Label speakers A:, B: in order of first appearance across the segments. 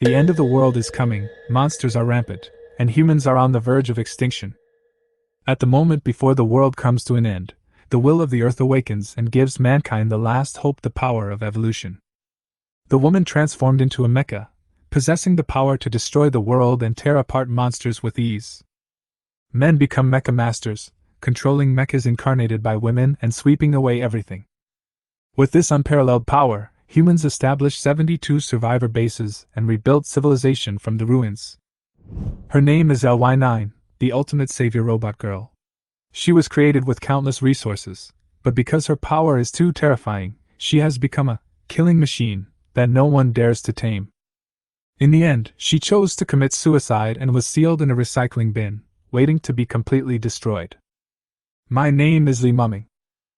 A: The end of the world is coming, monsters are rampant, and humans are on the verge of extinction. At the moment before the world comes to an end, the will of the earth awakens and gives mankind the last hope, the power of evolution. The woman transformed into a mecha, possessing the power to destroy the world and tear apart monsters with ease. Men become mecha masters, controlling mechas incarnated by women and sweeping away everything. With this unparalleled power, humans established 72 survivor bases and rebuilt civilization from the ruins. Her name is LY9, the ultimate savior robot girl. She was created with countless resources, but because her power is too terrifying, she has become a killing machine that no one dares to tame. In the end, she chose to commit suicide and was sealed in a recycling bin, waiting to be completely destroyed. My name is Lee Mumming.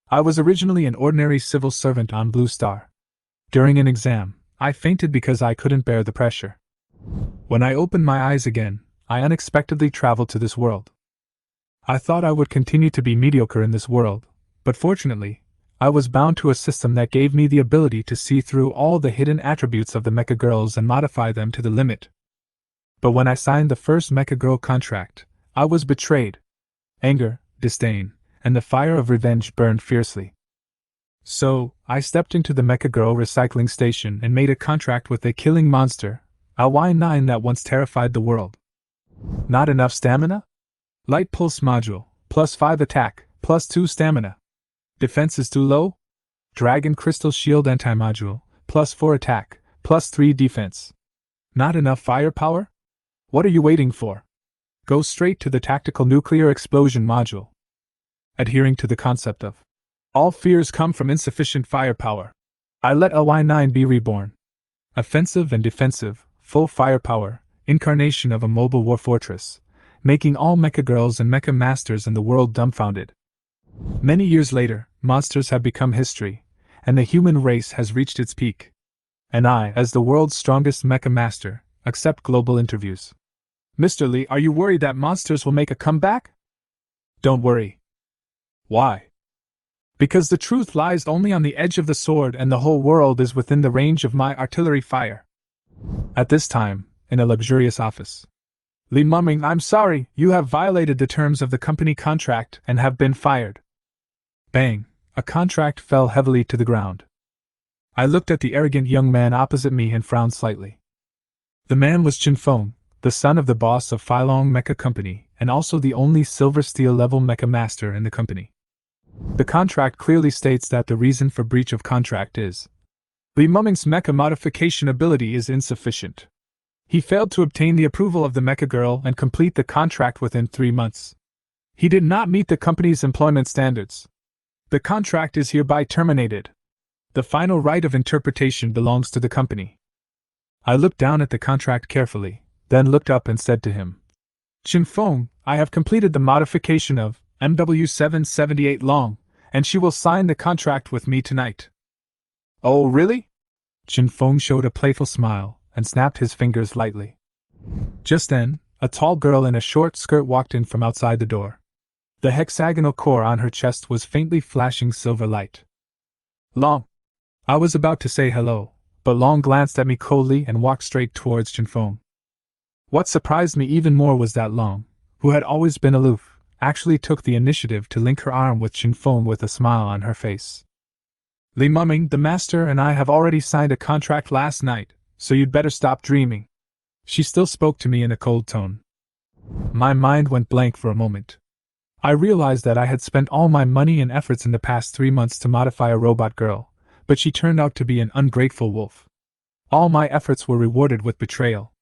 A: I was originally an ordinary civil servant on Blue Star. During an exam, I fainted because I couldn't bear the pressure. When I opened my eyes again, I unexpectedly traveled to this world. I thought I would continue to be mediocre in this world, but fortunately, I was bound to a system that gave me the ability to see through all the hidden attributes of the mecha girls and modify them to the limit. But when I signed the first mecha girl contract, I was betrayed. Anger, disdain, and the fire of revenge burned fiercely. So, I stepped into the mecha girl recycling station and made a contract with a killing monster, LY9, that once terrified the world. Not enough stamina? Light pulse module, +5 attack, +2 stamina. Defense is too low? Dragon crystal shield anti-module, +4 attack, +3 defense. Not enough firepower? What are you waiting for? Go straight to the tactical nuclear explosion module. Adhering to the concept of all fears come from insufficient firepower, I let LY9 be reborn. Offensive and defensive, full firepower, incarnation of a mobile war fortress, making all mecha girls and mecha masters in the world dumbfounded. Many years later, monsters have become history, and the human race has reached its peak. And I, as the world's strongest mecha master, accept global interviews. Mr. Lee, are you worried that monsters will make a comeback? Don't worry. Why? Because the truth lies only on the edge of the sword and the whole world is within the range of my artillery fire. At this time, in a luxurious office. Lee Mumming, I'm sorry, you have violated the terms of the company contract and have been fired. Bang, a contract fell heavily to the ground. I looked at the arrogant young man opposite me and frowned slightly. The man was Chin Feng, the son of the boss of Phylong Mecha Company, and also the only Silver Steel level mecha master in the company. The contract clearly states that the reason for breach of contract is Lee Mumming's mecha modification ability is insufficient. He failed to obtain the approval of the mecha girl and complete the contract within 3 months. He did not meet the company's employment standards. The contract is hereby terminated. The final right of interpretation belongs to the company. I looked down at the contract carefully, then looked up and said to him, Chin Feng, I have completed the modification of MW778 Long, and she will sign the contract with me tonight. Oh, really? Chin Feng showed a playful smile and snapped his fingers lightly. Just then, a tall girl in a short skirt walked in from outside the door. The hexagonal core on her chest was faintly flashing silver light. Long. I was about to say hello, but Long glanced at me coldly and walked straight towards Chin Feng. What surprised me even more was that Long, who had always been aloof, actually took the initiative to link her arm with Chin Feng with a smile on her face. Lee Mumming, the master, and I have already signed a contract last night, so you'd better stop dreaming. She still spoke to me in a cold tone. My mind went blank for a moment. I realized that I had spent all my money and efforts in the past 3 months to modify a robot girl, but she turned out to be an ungrateful wolf. All my efforts were rewarded with betrayal.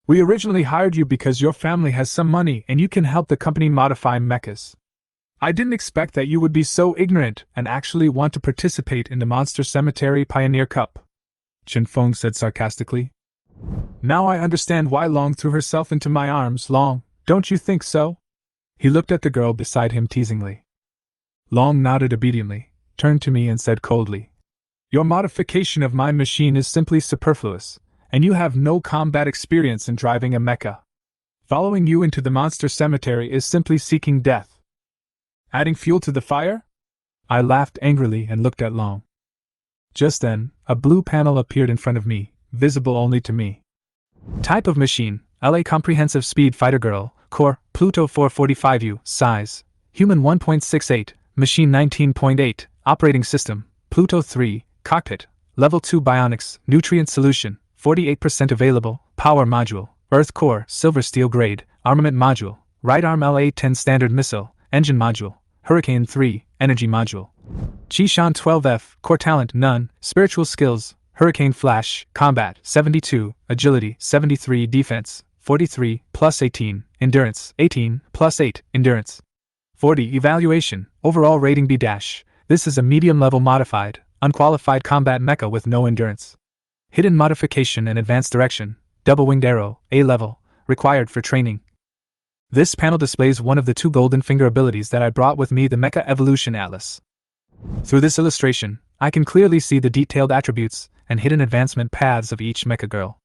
A: We originally hired you because your family has some money and you can help the company modify mechas. I didn't expect that you would be so ignorant and actually want to participate in the Monster Cemetery Pioneer Cup, Chin Feng said sarcastically. Now I understand why Long threw herself into my arms. Long, don't you think so? He looked at the girl beside him teasingly. Long nodded obediently, turned to me and said coldly, Your modification of my machine is simply superfluous, and you have no combat experience in driving a mecha. Following you into the monster cemetery is simply seeking death. Adding fuel to the fire? I laughed angrily and looked at Long. Just then, a blue panel appeared in front of me, visible only to me. Type of machine, LA Comprehensive Speed Fighter Girl, Core, Pluto 445U, Size, Human 1.68, Machine 19.8, Operating System, Pluto 3, Cockpit, Level 2 Bionics, Nutrient Solution, 48% available, Power Module, Earth Core, Silver Steel Grade, Armament Module, Right Arm LA-10 Standard Missile, Engine Module, Hurricane 3, Energy Module. Qishan 12F, Core Talent None, Spiritual Skills, Hurricane Flash, Combat 72, Agility 73, Defense 43, plus 18, Endurance 18, plus 8, Endurance 40, Evaluation, Overall Rating B-. This is a medium-level modified, unqualified combat mecha with no endurance. Hidden Modification and Advanced Direction, Double-Winged Arrow, A-Level, required for training. This panel displays one of the 2 golden finger abilities that I brought with me, the Mecha Evolution Atlas. Through this illustration, I can clearly see the detailed attributes and hidden advancement paths of each mecha girl.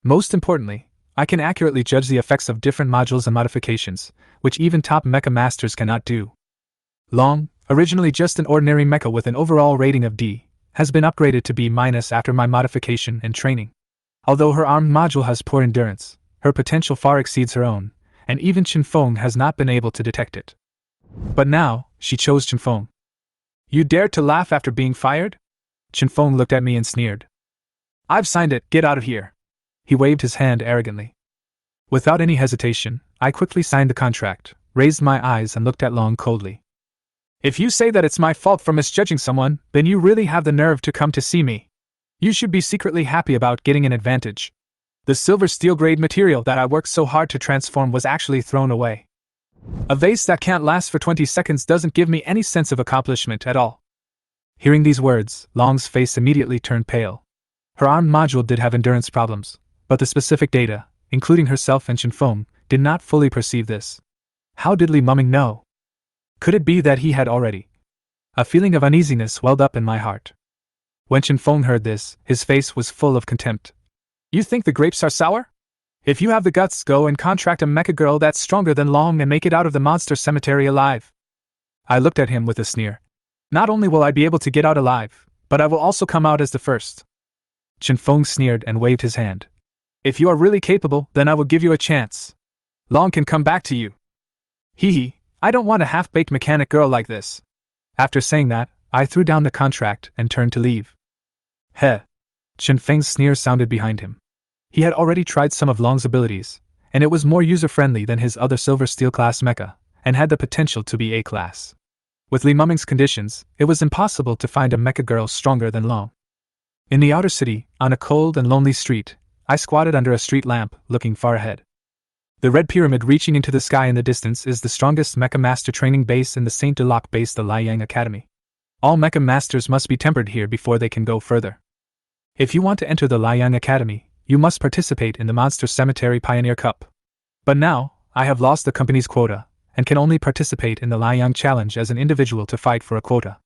A: Most importantly, I can accurately judge the effects of different modules and modifications, which even top mecha masters cannot do. Long, originally just an ordinary mecha with an overall rating of D, has been upgraded to B- after my modification and training. Although her armed module has poor endurance, her potential far exceeds her own, and even Chinfeng has not been able to detect it. But now, she chose Chinfeng. You dared to laugh after being fired? Chinfeng looked at me and sneered. I've signed it, get out of here. He waved his hand arrogantly. Without any hesitation, I quickly signed the contract, raised my eyes and looked at Long coldly. If you say that it's my fault for misjudging someone, then you really have the nerve to come to see me. You should be secretly happy about getting an advantage. The silver steel grade material that I worked so hard to transform was actually thrown away. A vase that can't last for 20 seconds doesn't give me any sense of accomplishment at all. Hearing these words, Long's face immediately turned pale. Her armed module did have endurance problems, but the specific data, including herself and Chinfeng, did not fully perceive this. How did Li Muming know? Could it be that he had already? A feeling of uneasiness welled up in my heart. When Chinfeng heard this, his face was full of contempt. You think the grapes are sour? If you have the guts, go and contract a mecha girl that's stronger than Long and make it out of the monster cemetery alive. I looked at him with a sneer. Not only will I be able to get out alive, but I will also come out as the first. Chinfeng sneered and waved his hand. If you are really capable, then I will give you a chance. Long can come back to you. Hee, I don't want a half-baked mechanic girl like this. After saying that, I threw down the contract and turned to leave. Heh. Chinfeng's sneer sounded behind him. He had already tried some of Long's abilities, and it was more user-friendly than his other silver steel class mecha, and had the potential to be A-class. With Li Muming's conditions, it was impossible to find a mecha girl stronger than Long. In the outer city, on a cold and lonely street, I squatted under a street lamp, looking far ahead. The red pyramid reaching into the sky in the distance is the strongest mecha master training base in the Saint Deloc base, the Liang Academy. All mecha masters must be tempered here before they can go further. If you want to enter the Liang Academy, you must participate in the Monster Cemetery Pioneer Cup. But now, I have lost the company's quota, and can only participate in the Liang Challenge as an individual to fight for a quota.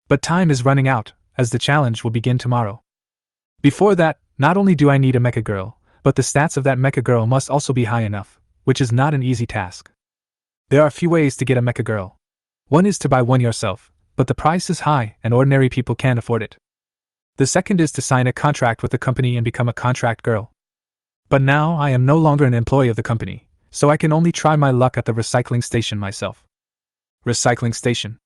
A: But time is running out, as the challenge will begin tomorrow. Before that, not only do I need a mecha girl, but the stats of that mecha girl must also be high enough, which is not an easy task. There are a few ways to get a mecha girl. One is to buy one yourself, but the price is high and ordinary people can't afford it. The second is to sign a contract with the company and become a contract girl. But now I am no longer an employee of the company, so I can only try my luck at the recycling station myself. Recycling station.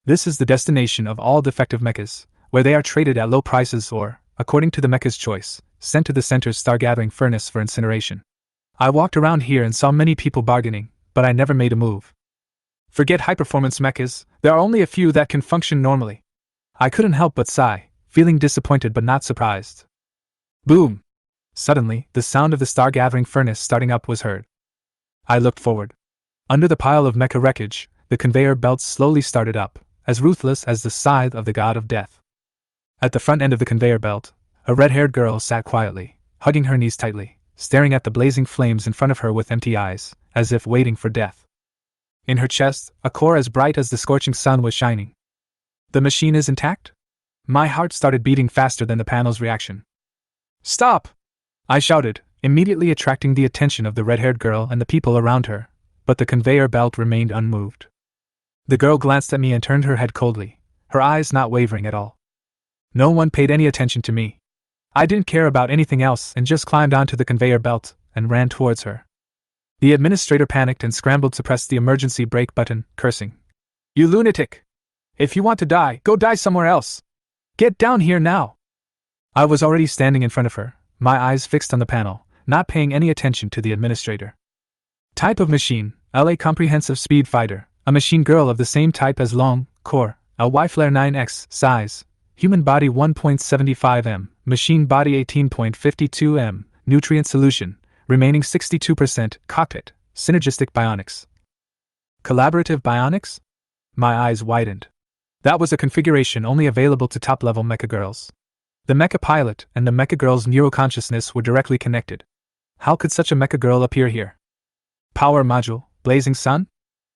A: This is the destination of all defective mechas, where they are traded at low prices or, according to the mecha's choice, sent to the center's star-gathering furnace for incineration. I walked around here and saw many people bargaining, but I never made a move. Forget high-performance mechas, there are only a few that can function normally. I couldn't help but sigh, feeling disappointed but not surprised. Boom! Suddenly, the sound of the star-gathering furnace starting up was heard. I looked forward. Under the pile of mecha wreckage, the conveyor belts slowly started up, as ruthless as the scythe of the god of death. At the front end of the conveyor belt, a red-haired girl sat quietly, hugging her knees tightly, staring at the blazing flames in front of her with empty eyes, as if waiting for death. In her chest, a core as bright as the scorching sun was shining. The machine is intact? My heart started beating faster than the panel's reaction. Stop! I shouted, immediately attracting the attention of the red-haired girl and the people around her, but the conveyor belt remained unmoved. The girl glanced at me and turned her head coldly, her eyes not wavering at all. No one paid any attention to me. I didn't care about anything else and just climbed onto the conveyor belt and ran towards her. The administrator panicked and scrambled to press the emergency brake button, cursing. You lunatic! If you want to die, go die somewhere else! Get down here now! I was already standing in front of her, my eyes fixed on the panel, not paying any attention to the administrator. Type of machine, LA Comprehensive Speed Fighter, a machine girl of the same type as Long, Core, LY Flare 9X, size, human body 1.75 m, machine body 18.52 m, nutrient solution, remaining 62%, cockpit, synergistic bionics. Collaborative bionics? My eyes widened. That was a configuration only available to top-level mecha girls. The mecha pilot and the mecha girl's neuroconsciousness were directly connected. How could such a mecha girl appear here? Power module, blazing sun?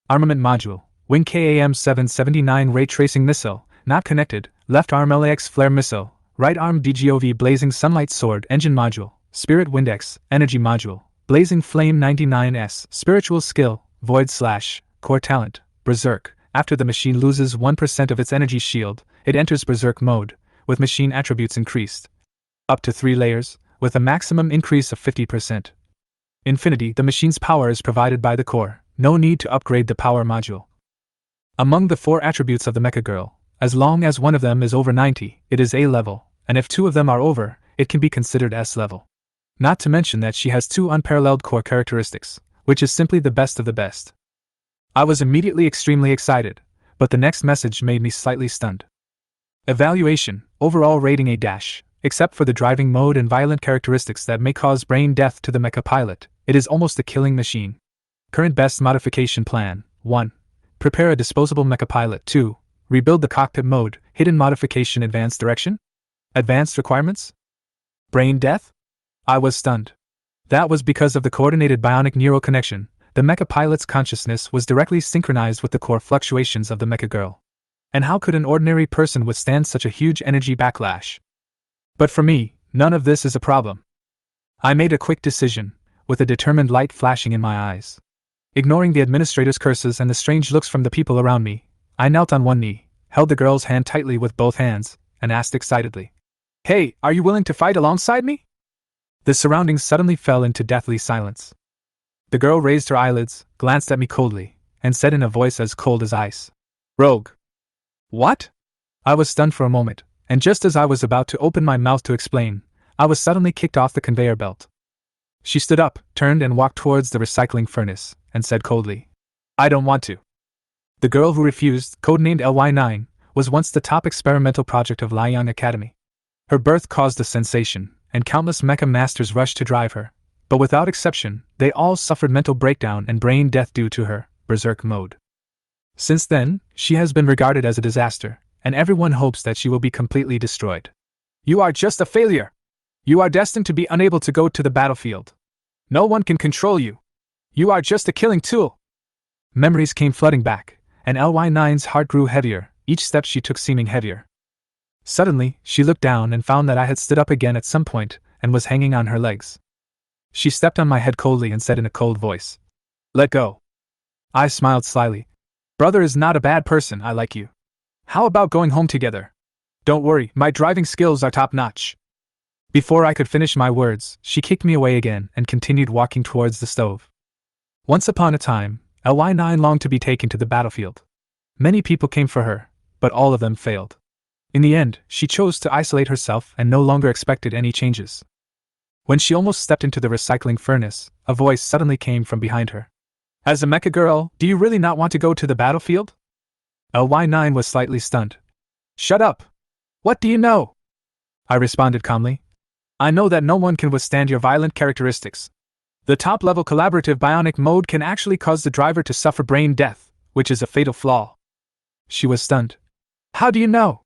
A: Armament module, wing KAM 779 ray tracing missile, not connected, left arm LAX flare missile, right arm DGOV blazing sunlight sword engine module, spirit windex, energy module, blazing flame 99S, spiritual skill, void / core talent, berserk. After the machine loses 1% of its energy shield, it enters berserk mode, with machine attributes increased. Up to 3 layers, with a maximum increase of 50%. Infinity, the machine's power is provided by the core, no need to upgrade the power module. Among the 4 attributes of the mecha girl, as long as one of them is over 90, it is A level, and if 2 of them are over, it can be considered S level. Not to mention that she has 2 unparalleled core characteristics, which is simply the best of the best. I was immediately extremely excited, but the next message made me slightly stunned. Evaluation, overall rating A-, except for the driving mode and violent characteristics that may cause brain death to the mecha pilot, it is almost a killing machine. Current best modification plan, 1. Prepare a disposable mecha pilot. 2. Rebuild the cockpit mode, hidden modification advanced direction? Advanced requirements? Brain death? I was stunned. That was because of the coordinated bionic neural connection. The mecha pilot's consciousness was directly synchronized with the core fluctuations of the mecha girl. And how could an ordinary person withstand such a huge energy backlash? But for me, none of this is a problem. I made a quick decision, with a determined light flashing in my eyes. Ignoring the administrator's curses and the strange looks from the people around me, I knelt on one knee, held the girl's hand tightly with both hands, and asked excitedly, "Hey, are you willing to fight alongside me?" The surroundings suddenly fell into deathly silence. The girl raised her eyelids, glanced at me coldly, and said in a voice as cold as ice, "Rogue." What? I was stunned for a moment, and just as I was about to open my mouth to explain, I was suddenly kicked off the conveyor belt. She stood up, turned and walked towards the recycling furnace, and said coldly, "I don't want to." The girl who refused, codenamed LY9, was once the top experimental project of Liang Academy. Her birth caused a sensation, and countless mecha masters rushed to drive her, but without exception, they all suffered mental breakdown and brain death due to her berserk mode. Since then, she has been regarded as a disaster, and everyone hopes that she will be completely destroyed. You are just a failure! You are destined to be unable to go to the battlefield. No one can control you. You are just a killing tool. Memories came flooding back, and LY9's heart grew heavier, each step she took seeming heavier. Suddenly, she looked down and found that I had stood up again at some point, and was hanging on her legs. She stepped on my head coldly and said in a cold voice, "Let go." I smiled slyly. "Brother is not a bad person, I like you. How about going home together? Don't worry, my driving skills are top-notch." Before I could finish my words, she kicked me away again and continued walking towards the stove. Once upon a time, LY9 longed to be taken to the battlefield. Many people came for her, but all of them failed. In the end, she chose to isolate herself and no longer expected any changes. When she almost stepped into the recycling furnace, a voice suddenly came from behind her. "As a mecha girl, do you really not want to go to the battlefield?" LY9 was slightly stunned. "Shut up! What do you know?" I responded calmly. "I know that no one can withstand your violent characteristics. The top-level collaborative bionic mode can actually cause the driver to suffer brain death, which is a fatal flaw." She was stunned. "How do you know?"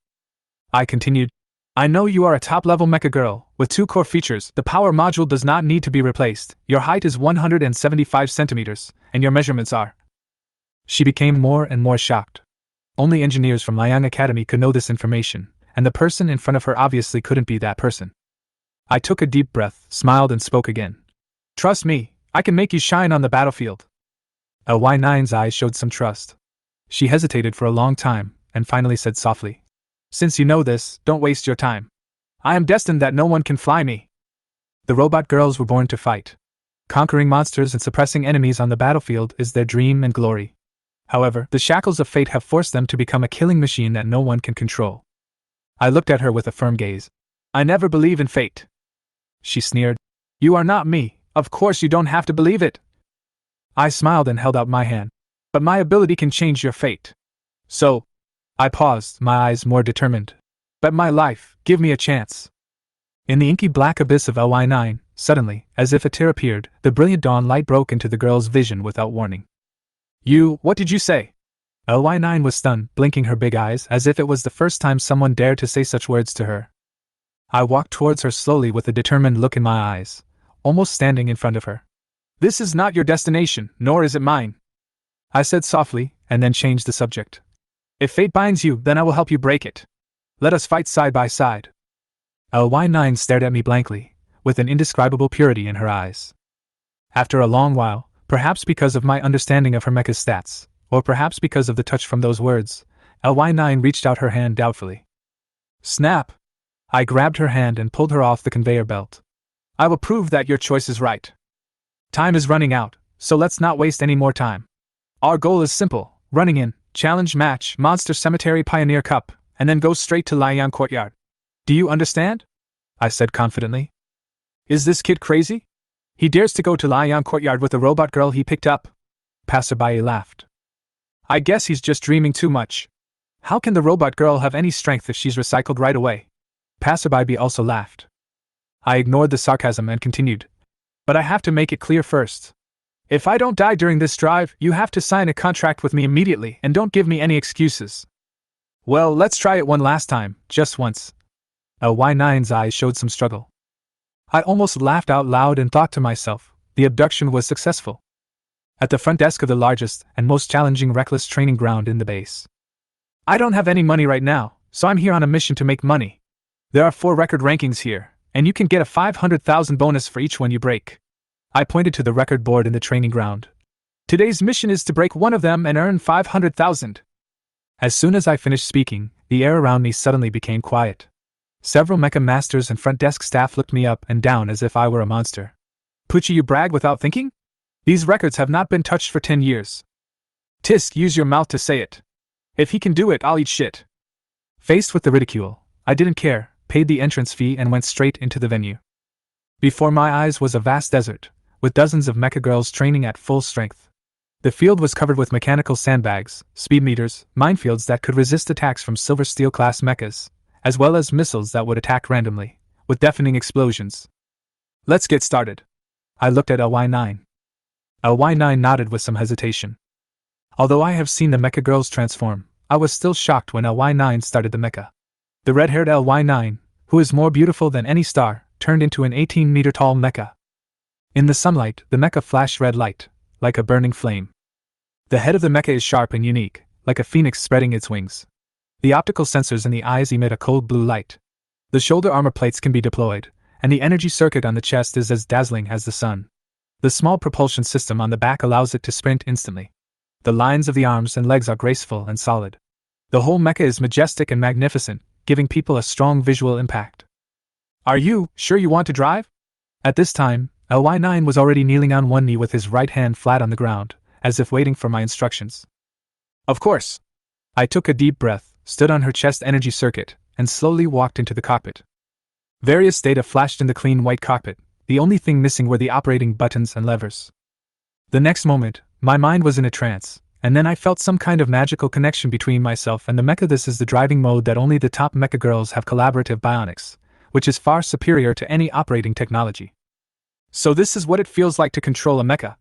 A: I continued. "I know you are a top-level mecha girl, with 2 core features. The power module does not need to be replaced, your height is 175 centimeters, and your measurements are..." She became more and more shocked. Only engineers from Liang Academy could know this information, and the person in front of her obviously couldn't be that person. I took a deep breath, smiled and spoke again. "Trust me, I can make you shine on the battlefield." LY9's eyes showed some trust. She hesitated for a long time, and finally said softly, "Since you know this, don't waste your time. I am destined that no one can fly me. The robot girls were born to fight. Conquering monsters and suppressing enemies on the battlefield is their dream and glory. However, the shackles of fate have forced them to become a killing machine that no one can control. I looked at her with a firm gaze. I never believe in fate. She sneered. You are not me, of course you don't have to believe it. I smiled and held out my hand. But my ability can change your fate. So, I paused, my eyes more determined. Bet my life, give me a chance. In the inky black abyss of LY9, suddenly, as if a tear appeared, the brilliant dawn light broke into the girl's vision without warning. What did you say? LY9 was stunned, blinking her big eyes as if it was the first time someone dared to say such words to her. I walked towards her slowly with a determined look in my eyes, almost standing in front of her. This is not your destination, nor is it mine, I said softly, and then changed the subject. If fate binds you, then I will help you break it. Let us fight side by side. LY9 stared at me blankly, with an indescribable purity in her eyes. After a long while, perhaps because of my understanding of her mecha's stats, or perhaps because of the touch from those words, LY9 reached out her hand doubtfully. Snap! I grabbed her hand and pulled her off the conveyor belt. I will prove that your choice is right. Time is running out, so let's not waste any more time. Our goal is simple, running in, challenge match, Monster Cemetery Pioneer Cup, and then go straight to Liang Courtyard. Do you understand? I said confidently. Is this kid crazy? He dares to go to Liang Courtyard with a robot girl he picked up. Passerby laughed. I guess he's just dreaming too much. How can the robot girl have any strength if she's recycled right away? Passerby also laughed. I ignored the sarcasm and continued. But I have to make it clear first. If I don't die during this drive, you have to sign a contract with me immediately and don't give me any excuses. Well, let's try it one last time, just once. LY9's eyes showed some struggle. I almost laughed out loud and thought to myself, the abduction was successful. At the front desk of the largest and most challenging reckless training ground in the base. I don't have any money right now, so I'm here on a mission to make money. There are 4 record rankings here, and you can get a 500,000 bonus for each one you break. I pointed to the record board in the training ground. Today's mission is to break one of them and earn 500,000. As soon as I finished speaking, the air around me suddenly became quiet. Several mecha masters and front desk staff looked me up and down as if I were a monster. Pucci, you brag without thinking? These records have not been touched for 10 years. Tisk, use your mouth to say it. If he can do it, I'll eat shit. Faced with the ridicule, I didn't care, paid the entrance fee and went straight into the venue. Before my eyes was a vast desert, with dozens of mecha girls training at full strength. The field was covered with mechanical sandbags, speed meters, minefields that could resist attacks from Silver Steel-class mechas, as well as missiles that would attack randomly, with deafening explosions. Let's get started. I looked at LY9. LY9 nodded with some hesitation. Although I have seen the mecha girls transform, I was still shocked when LY9 started the mecha. The red-haired LY9, who is more beautiful than any star, turned into an 18-meter-tall mecha. In the sunlight, the mecha flashed red light, like a burning flame. The head of the mecha is sharp and unique, like a phoenix spreading its wings. The optical sensors in the eyes emit a cold blue light. The shoulder armor plates can be deployed, and the energy circuit on the chest is as dazzling as the sun. The small propulsion system on the back allows it to sprint instantly. The lines of the arms and legs are graceful and solid. The whole mecha is majestic and magnificent, giving people a strong visual impact. Are you sure you want to drive? At this time, LY9 was already kneeling on one knee with his right hand flat on the ground, as if waiting for my instructions. Of course. I took a deep breath, stood on her chest energy circuit, and slowly walked into the cockpit. Various data flashed in the clean white cockpit, the only thing missing were the operating buttons and levers. The next moment, my mind was in a trance, and then I felt some kind of magical connection between myself and the mecha. This is the driving mode that only the top mecha girls have, collaborative bionics, which is far superior to any operating technology. So this is what it feels like to control a mecha.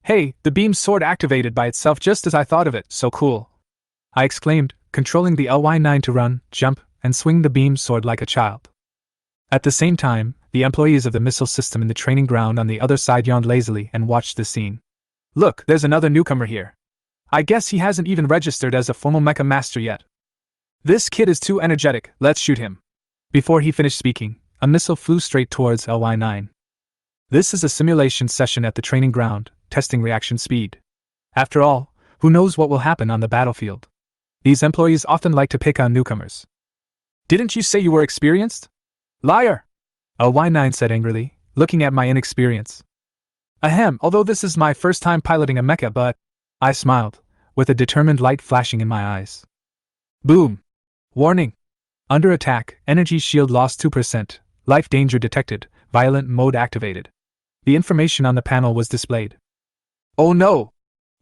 A: Hey, the beam sword activated by itself just as I thought of it, so cool. I exclaimed, controlling the LY9 to run, jump, and swing the beam sword like a child. At the same time, the employees of the missile system in the training ground on the other side yawned lazily and watched the scene. Look, there's another newcomer here. I guess he hasn't even registered as a formal mecha master yet. This kid is too energetic, let's shoot him. Before he finished speaking, a missile flew straight towards LY9. This is a simulation session at the training ground, testing reaction speed. After all, who knows what will happen on the battlefield? These employees often like to pick on newcomers. Didn't you say you were experienced? Liar! LY9 said angrily, looking at my inexperience. Ahem, although this is my first time piloting a mecha, but… I smiled, with a determined light flashing in my eyes. Boom! Warning! Under attack, energy shield lost 2%, life danger detected, violent mode activated. The information on the panel was displayed. Oh no!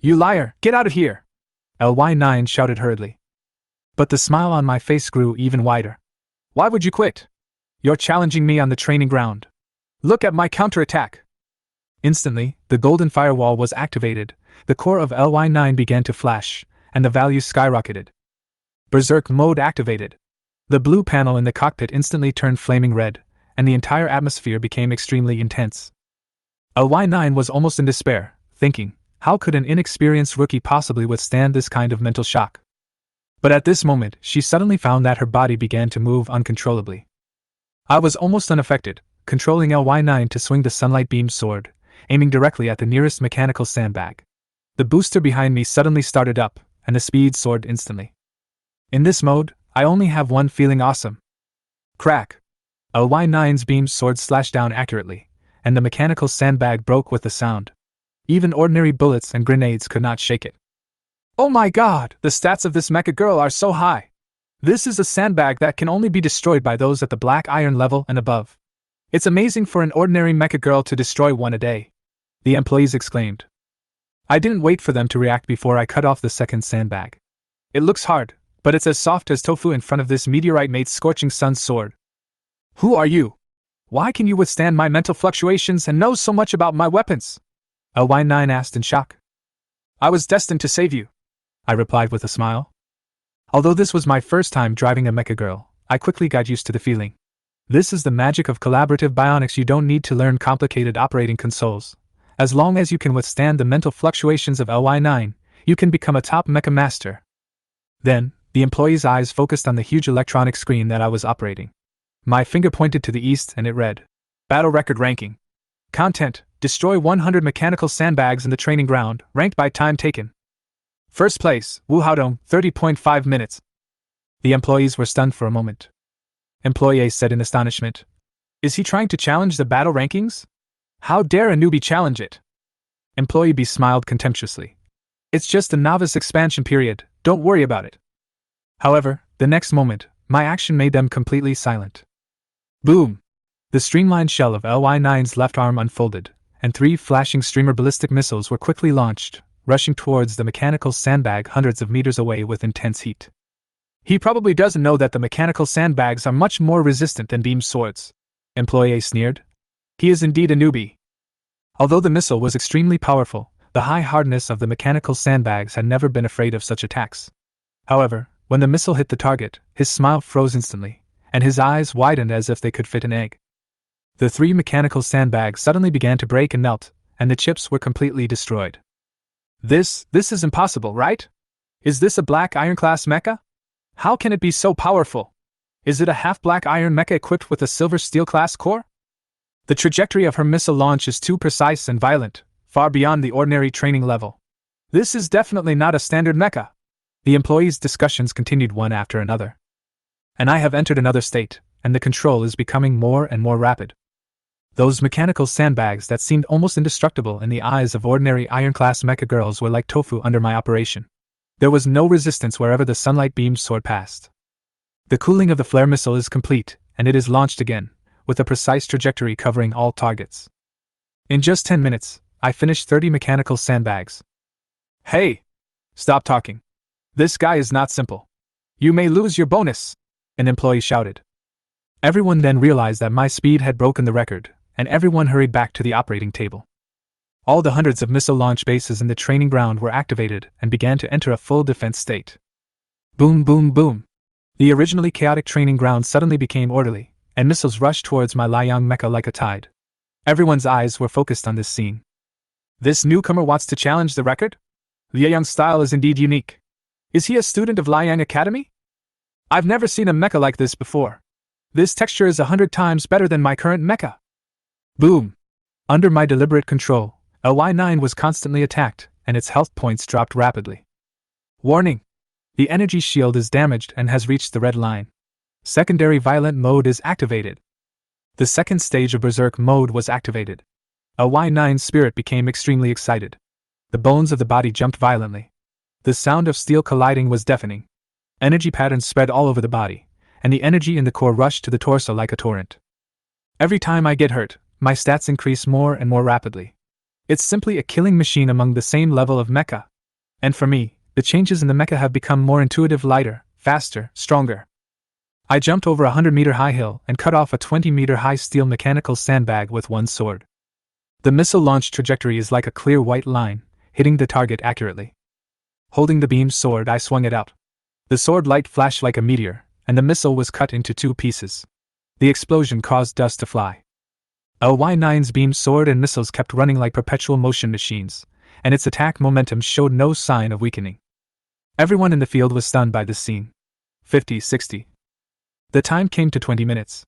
A: You liar, get out of here! LY9 shouted hurriedly. But the smile on my face grew even wider. Why would you quit? You're challenging me on the training ground. Look at my counterattack! Instantly, the golden firewall was activated, the core of LY9 began to flash, and the value skyrocketed. Berserk mode activated. The blue panel in the cockpit instantly turned flaming red, and the entire atmosphere became extremely intense. LY9 was almost in despair, thinking, how could an inexperienced rookie possibly withstand this kind of mental shock? But at this moment, she suddenly found that her body began to move uncontrollably. I was almost unaffected, controlling LY9 to swing the sunlight beam sword, aiming directly at the nearest mechanical sandbag. The booster behind me suddenly started up, and the speed soared instantly. In this mode, I only have one feeling: awesome. Crack! LY9's beam sword slashed down accurately, and the mechanical sandbag broke with a sound. Even ordinary bullets and grenades could not shake it. Oh my god, the stats of this mecha girl are so high! This is a sandbag that can only be destroyed by those at the black iron level and above. It's amazing for an ordinary mecha girl to destroy one a day, the employees exclaimed. I didn't wait for them to react before I cut off the second sandbag. It looks hard, but it's as soft as tofu in front of this meteorite-made scorching sun's sword. Who are you? Why can you withstand my mental fluctuations and know so much about my weapons? LY9 asked in shock. I was destined to save you, I replied with a smile. Although this was my first time driving a mecha girl, I quickly got used to the feeling. This is the magic of collaborative bionics. You don't need to learn complicated operating consoles. As long as you can withstand the mental fluctuations of LY9, you can become a top mecha master. Then, the employee's eyes focused on the huge electronic screen that I was operating. My finger pointed to the east and it read, Battle Record Ranking. Content, destroy 100 mechanical sandbags in the training ground, ranked by time taken. First place, Wu Haodong, 30.5 minutes. The employees were stunned for a moment. Employee A said in astonishment, Is he trying to challenge the battle rankings? How dare a newbie challenge it? Employee B smiled contemptuously. It's just a novice expansion period, don't worry about it. However, the next moment, my action made them completely silent. Boom! The streamlined shell of LY9's left arm unfolded, and 3 flashing streamer ballistic missiles were quickly launched, rushing towards the mechanical sandbag hundreds of meters away with intense heat. He probably doesn't know that the mechanical sandbags are much more resistant than beam swords, Employee A sneered. He is indeed a newbie. Although the missile was extremely powerful, the high hardness of the mechanical sandbags had never been afraid of such attacks. However, when the missile hit the target, his smile froze instantly, and his eyes widened as if they could fit an egg. The 3 mechanical sandbags suddenly began to break and melt, and the chips were completely destroyed. This is impossible, right? Is this a black iron class mecha? How can it be so powerful? Is it a half-black iron mecha equipped with a silver steel class core? The trajectory of her missile launch is too precise and violent, far beyond the ordinary training level. This is definitely not a standard mecha. The employees' discussions continued one after another. And I have entered another state, and the control is becoming more and more rapid. Those mechanical sandbags that seemed almost indestructible in the eyes of ordinary iron-class mecha girls were like tofu under my operation. There was no resistance wherever the sunlight beam sword passed. The cooling of the flare missile is complete, and it is launched again, with a precise trajectory covering all targets. In just 10 minutes, I finished 30 mechanical sandbags. Hey! Stop talking. This guy is not simple. You may lose your bonus, an employee shouted. Everyone then realized that my speed had broken the record, and everyone hurried back to the operating table. All the hundreds of missile launch bases in the training ground were activated and began to enter a full defense state. Boom, boom, boom. The originally chaotic training ground suddenly became orderly, and missiles rushed towards my Liang mecha like a tide. Everyone's eyes were focused on this scene. This newcomer wants to challenge the record? Liang's style is indeed unique. Is he a student of Liang Academy? I've never seen a mecha like this before. This texture is 100 times better than my current mecha. Boom! Under my deliberate control, LY9 was constantly attacked, and its health points dropped rapidly. Warning! The energy shield is damaged and has reached the red line. Secondary violent mode is activated. The second stage of Berserk mode was activated. A Y9's spirit became extremely excited. The bones of the body jumped violently. The sound of steel colliding was deafening. Energy patterns spread all over the body, and the energy in the core rushed to the torso like a torrent. Every time I get hurt, my stats increase more and more rapidly. It's simply a killing machine among the same level of mecha. And for me, the changes in the mecha have become more intuitive, lighter, faster, stronger. I jumped over a 100-meter high hill and cut off a 20-meter high steel mechanical sandbag with one sword. The missile launch trajectory is like a clear white line, hitting the target accurately. Holding the beam sword, I swung it out. The sword light flashed like a meteor, and the missile was cut into 2 pieces. The explosion caused dust to fly. A Y9's beam sword and missiles kept running like perpetual motion machines, and its attack momentum showed no sign of weakening. Everyone in the field was stunned by this scene. 50, 60. The time came to 20 minutes.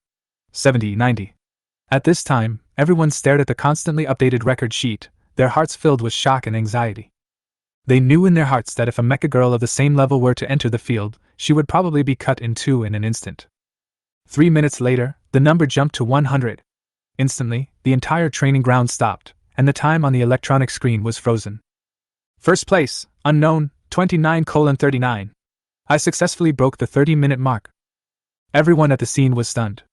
A: 70, 90. At this time, everyone stared at the constantly updated record sheet, their hearts filled with shock and anxiety. They knew in their hearts that if a mecha girl of the same level were to enter the field, she would probably be cut in 2 in an instant. 3 minutes later, the number jumped to 100. Instantly, the entire training ground stopped, and the time on the electronic screen was frozen. First place, unknown, 29:39. I successfully broke the 30-minute mark. Everyone at the scene was stunned.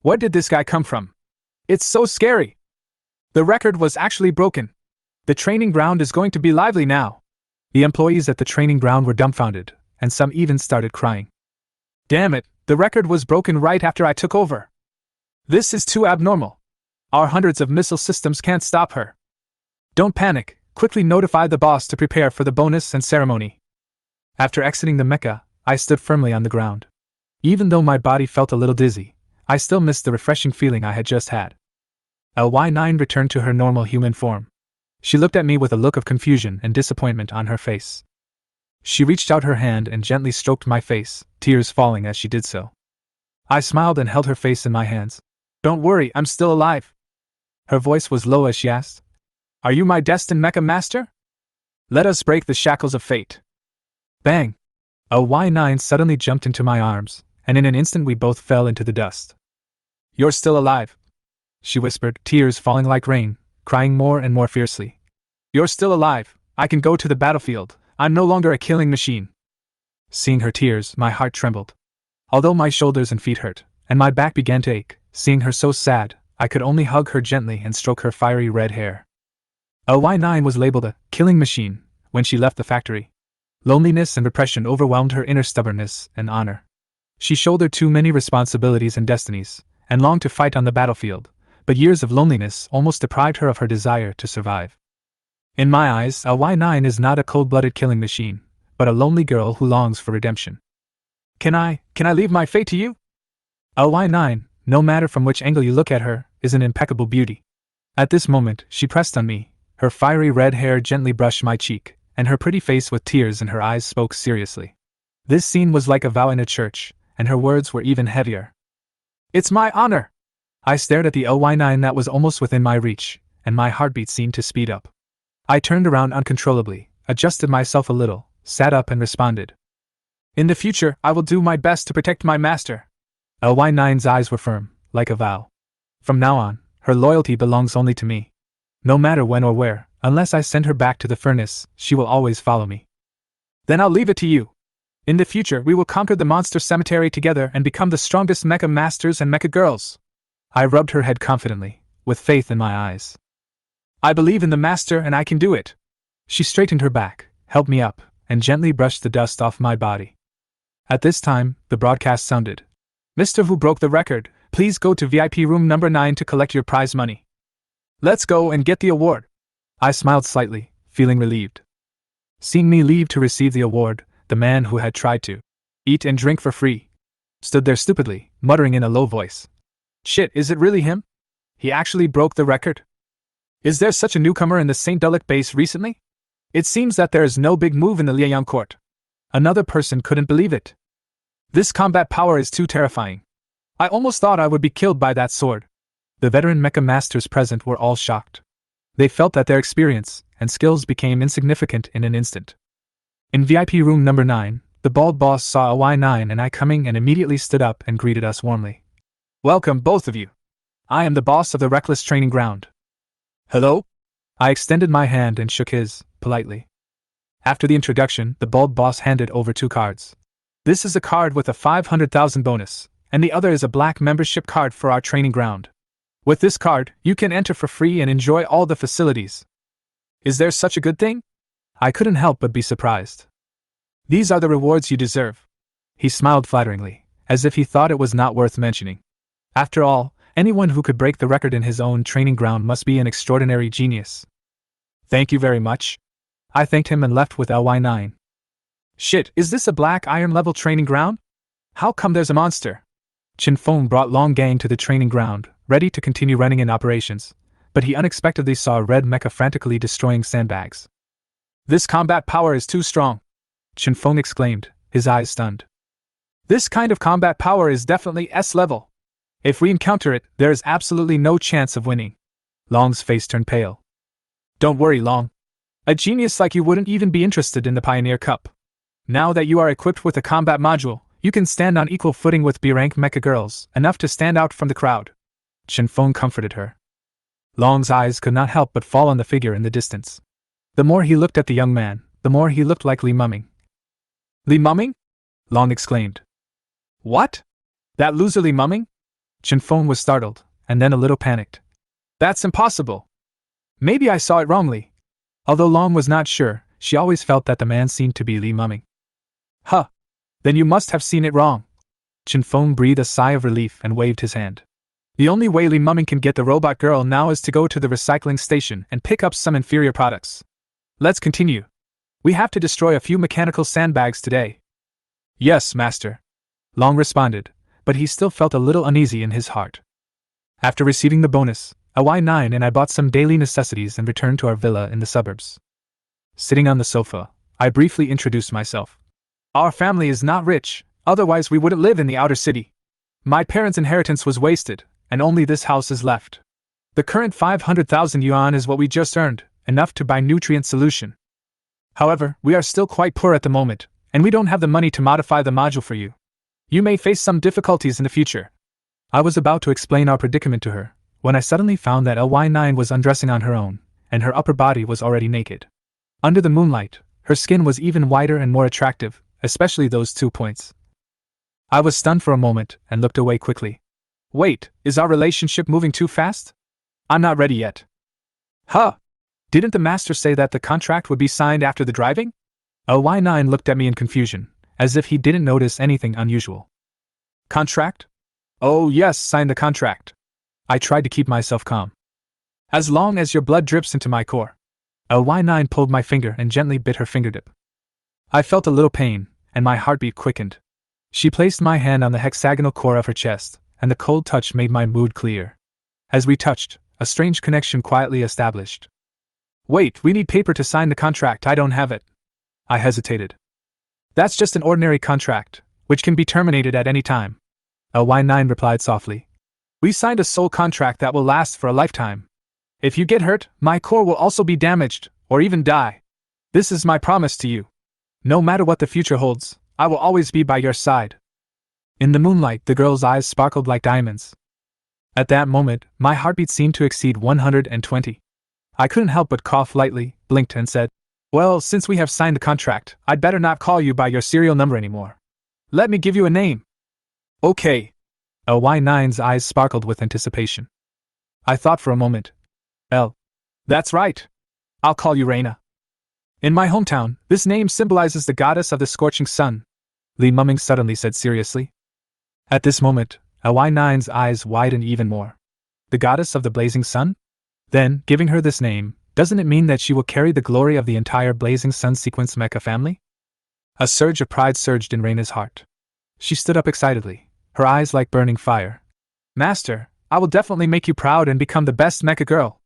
A: Where did this guy come from? It's so scary! The record was actually broken. The training ground is going to be lively now. The employees at the training ground were dumbfounded, and some even started crying. Damn it, the record was broken right after I took over. This is too abnormal. Our hundreds of missile systems can't stop her. Don't panic, quickly notify the boss to prepare for the bonus and ceremony. After exiting the mecha, I stood firmly on the ground. Even though my body felt a little dizzy, I still missed the refreshing feeling I had just had. LY9 returned to her normal human form. She looked at me with a look of confusion and disappointment on her face. She reached out her hand and gently stroked my face, tears falling as she did so. I smiled and held her face in my hands. Don't worry, I'm still alive. Her voice was low as she asked, Are you my destined mecha master? Let us break the shackles of fate. Bang! A Y9 suddenly jumped into my arms, and in an instant we both fell into the dust. You're still alive, she whispered, tears falling like rain, crying more and more fiercely. You're still alive, I can go to the battlefield, I'm no longer a killing machine. Seeing her tears, my heart trembled. Although my shoulders and feet hurt, and my back began to ache, seeing her so sad, I could only hug her gently and stroke her fiery red hair. A Y9 was labeled a killing machine when she left the factory. Loneliness and repression overwhelmed her inner stubbornness and honor. She shouldered too many responsibilities and destinies, and longed to fight on the battlefield, but years of loneliness almost deprived her of her desire to survive. In my eyes, a Y9 is not a cold-blooded killing machine, but a lonely girl who longs for redemption. Can I leave my fate to you? A Y9, no matter from which angle you look at her, is an impeccable beauty. At this moment, she pressed on me, her fiery red hair gently brushed my cheek, and her pretty face with tears in her eyes spoke seriously. This scene was like a vow in a church, and her words were even heavier. It's my honor! I stared at the LY9 that was almost within my reach, and my heartbeat seemed to speed up. I turned around uncontrollably, adjusted myself a little, sat up and responded. In the future, I will do my best to protect my master. LY9's eyes were firm, like a vow. From now on, her loyalty belongs only to me. No matter when or where, unless I send her back to the furnace, she will always follow me. Then I'll leave it to you. In the future, we will conquer the monster cemetery together and become the strongest mecha masters and mecha girls. I rubbed her head confidently, with faith in my eyes. I believe in the master and I can do it. She straightened her back, helped me up, and gently brushed the dust off my body. At this time, the broadcast sounded. Mr. Who broke the record, please go to VIP room number 9 to collect your prize money. Let's go and get the award. I smiled slightly, feeling relieved. Seeing me leave to receive the award, the man who had tried to eat and drink for free stood there stupidly, muttering in a low voice. Shit, is it really him? He actually broke the record? Is there such a newcomer in the St. Dulic base recently? It seems that there is no big move in the Liaoyang court. Another person couldn't believe it. This combat power is too terrifying. I almost thought I would be killed by that sword. The veteran mecha masters present were all shocked. They felt that their experience and skills became insignificant in an instant. In VIP room number 9, the bald boss saw a Y9 and I coming and immediately stood up and greeted us warmly. Welcome, both of you. I am the boss of the Reckless Training Ground. Hello? I extended my hand and shook his, politely. After the introduction, the bald boss handed over 2 cards. This is a card with a 500,000 bonus, and the other is a black membership card for our training ground. With this card, you can enter for free and enjoy all the facilities. Is there such a good thing? I couldn't help but be surprised. These are the rewards you deserve. He smiled flatteringly, as if he thought it was not worth mentioning. After all, anyone who could break the record in his own training ground must be an extraordinary genius. Thank you very much. I thanked him and left with LY9. Shit, is this a black iron level training ground? How come there's a monster? Chin Feng brought Long Gang to the training ground, ready to continue running in operations, but he unexpectedly saw a red mecha frantically destroying sandbags. This combat power is too strong, Chin Feng exclaimed, his eyes stunned. This kind of combat power is definitely S level. If we encounter it, there is absolutely no chance of winning. Long's face turned pale. Don't worry, Long. A genius like you wouldn't even be interested in the Pioneer Cup. Now that you are equipped with a combat module, you can stand on equal footing with B-rank mecha girls, enough to stand out from the crowd. Chin Feng comforted her. Long's eyes could not help but fall on the figure in the distance. The more he looked at the young man, the more he looked like Li Mumming. Li Mumming? Long exclaimed. What? That loser Li Mumming? Chin Feng was startled, and then a little panicked. That's impossible. Maybe I saw it wrongly. Although Long was not sure, she always felt that the man seemed to be Li Mumming. Huh. Then you must have seen it wrong. Chin Feng breathed a sigh of relief and waved his hand. The only way Li Mumming can get the robot girl now is to go to the recycling station and pick up some inferior products. Let's continue. We have to destroy a few mechanical sandbags today. Yes, master. Long responded, but he still felt a little uneasy in his heart. After receiving the bonus, a Y9 and I bought some daily necessities and returned to our villa in the suburbs. Sitting on the sofa, I briefly introduced myself. Our family is not rich, otherwise we wouldn't live in the outer city. My parents' inheritance was wasted, and only this house is left. The current 500,000 yuan is what we just earned, enough to buy nutrient solution. However, we are still quite poor at the moment, and we don't have the money to modify the module for you. You may face some difficulties in the future. I was about to explain our predicament to her, when I suddenly found that LY9 was undressing on her own, and her upper body was already naked. Under the moonlight, her skin was even whiter and more attractive, especially those 2 points. I was stunned for a moment and looked away quickly. Wait, is our relationship moving too fast? I'm not ready yet. Huh? Didn't the master say that the contract would be signed after the driving? LY9 looked at me in confusion, as if he didn't notice anything unusual. Contract? Oh yes, sign the contract. I tried to keep myself calm. As long as your blood drips into my core. LY9 pulled my finger and gently bit her fingertip. I felt a little pain, and my heartbeat quickened. She placed my hand on the hexagonal core of her chest, and the cold touch made my mood clear. As we touched, a strange connection quietly established. Wait, we need paper to sign the contract, I don't have it. I hesitated. That's just an ordinary contract, which can be terminated at any time. LY9 replied softly. We signed a soul contract that will last for a lifetime. If you get hurt, my core will also be damaged, or even die. This is my promise to you. No matter what the future holds, I will always be by your side. In the moonlight, the girl's eyes sparkled like diamonds. At that moment, my heartbeat seemed to exceed 120. I couldn't help but cough lightly, blinked and said, Well, since we have signed the contract, I'd better not call you by your serial number anymore. Let me give you a name. Okay. LY9's eyes sparkled with anticipation. I thought for a moment. That's right. I'll call you Reina. In my hometown, this name symbolizes the goddess of the scorching sun, Li Mumming suddenly said seriously. At this moment, LY9's eyes widened even more. The goddess of the blazing sun? Then, giving her this name, doesn't it mean that she will carry the glory of the entire blazing sun sequence mecha family? A surge of pride surged in Reina's heart. She stood up excitedly, her eyes like burning fire. Master, I will definitely make you proud and become the best mecha girl.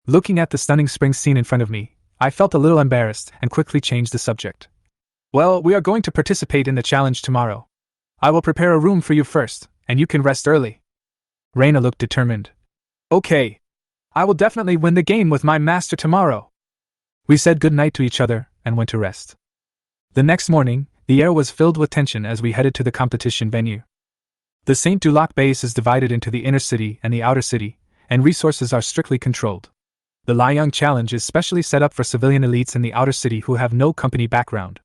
A: Looking at the stunning spring scene in front of me, I felt a little embarrassed and quickly changed the subject. Well, we are going to participate in the challenge tomorrow. I will prepare a room for you first, and you can rest early. Reina looked determined. Okay. I will definitely win the game with my master tomorrow. We said good night to each other and went to rest. The next morning, the air was filled with tension as we headed to the competition venue. The St. Dulac base is divided into the inner city and the outer city, and resources are strictly controlled. The Liang Challenge is specially set up for civilian elites in the outer city who have no company background.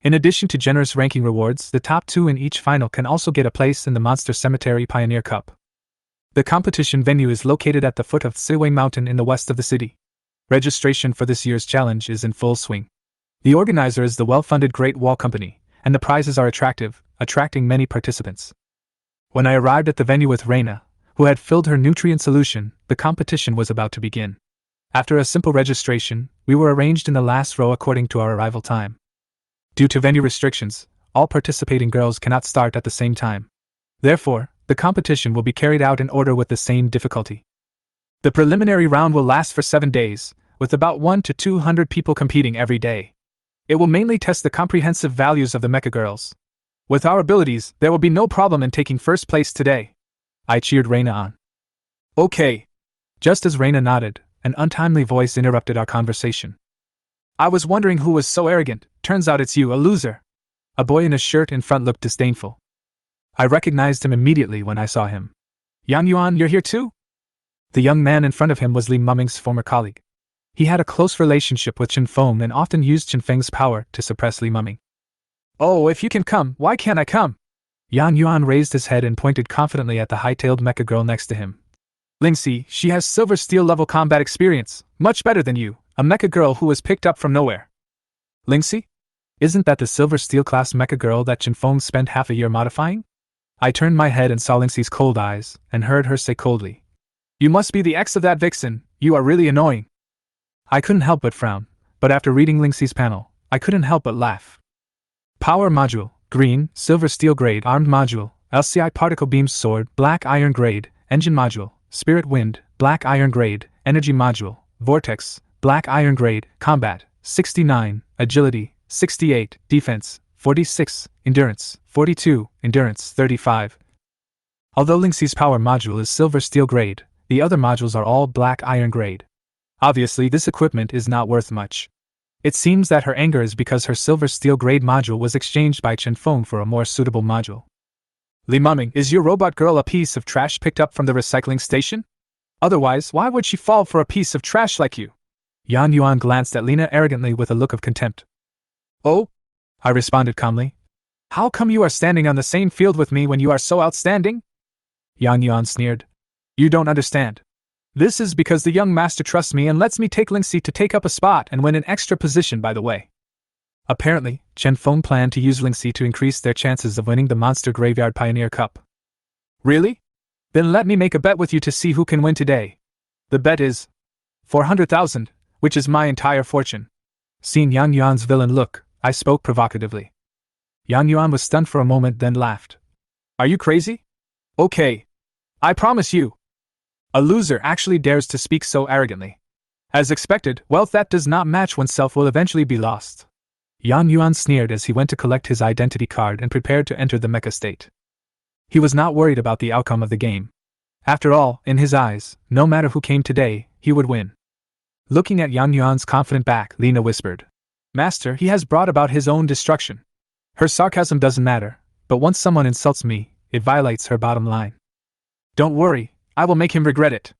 A: In addition to generous ranking rewards, the top 2 in each final can also get a place in the Monster Cemetery Pioneer Cup. The competition venue is located at the foot of Siway Mountain in the west of the city. Registration for this year's challenge is in full swing. The organizer is the well-funded Great Wall Company, and the prizes are attractive, attracting many participants. When I arrived at the venue with Reina, who had filled her nutrient solution, the competition was about to begin. After a simple registration, we were arranged in the last row according to our arrival time. Due to venue restrictions, all participating girls cannot start at the same time. Therefore, the competition will be carried out in order with the same difficulty. The preliminary round will last for 7 days, with about 100 to 200 people competing every day. It will mainly test the comprehensive values of the mecha girls. With our abilities, there will be no problem in taking first place today. I cheered Reina on. Okay. Just as Reina nodded, an untimely voice interrupted our conversation. I was wondering who was so arrogant. Turns out it's you, a loser. A boy in a shirt in front looked disdainful. I recognized him immediately when I saw him. Yang Yuan, you're here too? The young man in front of him was Li Muming's former colleague. He had a close relationship with Chen Feng and often used Chen Feng's power to suppress Li Muming. Oh, if you can come, why can't I come? Yang Yuan raised his head and pointed confidently at the high-tailed mecha girl next to him. Lingxi, she has silver steel level combat experience, much better than you, a mecha girl who was picked up from nowhere. Lingxi? Isn't that the silver steel class mecha girl that Chen Feng spent half a year modifying? I turned my head and saw Lingxi's cold eyes, and heard her say coldly, You must be the ex of that vixen, you are really annoying. I couldn't help but frown, but after reading Lingxi's panel, I couldn't help but laugh. Power module, green, silver steel grade armed module, LCI particle beams sword, black iron grade, engine module, spirit wind, black iron grade, energy module, vortex, black iron grade, combat, 69, agility, 68, defense, 46, endurance, 42, endurance, 35. Although Lingxi's power module is silver steel grade, the other modules are all black iron grade. Obviously, this equipment is not worth much. It seems that her anger is because her silver steel grade module was exchanged by Chen Feng for a more suitable module. Li Muming, is your robot girl a piece of trash picked up from the recycling station? Otherwise, why would she fall for a piece of trash like you? Yan Yuan glanced at Lina arrogantly with a look of contempt. Oh? I responded calmly. How come you are standing on the same field with me when you are so outstanding? Yan Yuan sneered. You don't understand. This is because the young master trusts me and lets me take Lingxi to take up a spot and win an extra position, by the way. Apparently, Chen Feng planned to use Lingxi to increase their chances of winning the Monster Graveyard Pioneer Cup. Really? Then let me make a bet with you to see who can win today. The bet is 400,000, which is my entire fortune. Seeing Yang Yuan's villain look, I spoke provocatively. Yang Yuan was stunned for a moment, then laughed. Are you crazy? Okay. I promise you. A loser actually dares to speak so arrogantly. As expected, wealth that does not match oneself will eventually be lost. Yang Yuan sneered as he went to collect his identity card and prepared to enter the mecha state. He was not worried about the outcome of the game. After all, in his eyes, no matter who came today, he would win. Looking at Yang Yuan's confident back, Lina whispered, Master, he has brought about his own destruction. Her sarcasm doesn't matter, but once someone insults me, it violates her bottom line. Don't worry, I will make him regret it.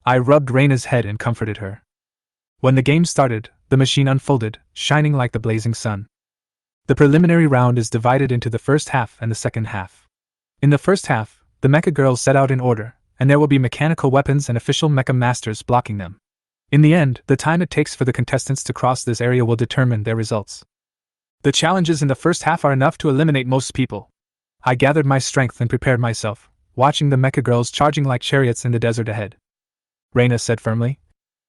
A: I rubbed Reina's head and comforted her. When the game started, the machine unfolded, shining like the blazing sun. The preliminary round is divided into the first half and the second half. In the first half, the mecha girls set out in order, and there will be mechanical weapons and official mecha masters blocking them. In the end, the time it takes for the contestants to cross this area will determine their results. The challenges in the first half are enough to eliminate most people. I gathered my strength and prepared myself, watching the mecha girls charging like chariots in the desert ahead. Reina said firmly,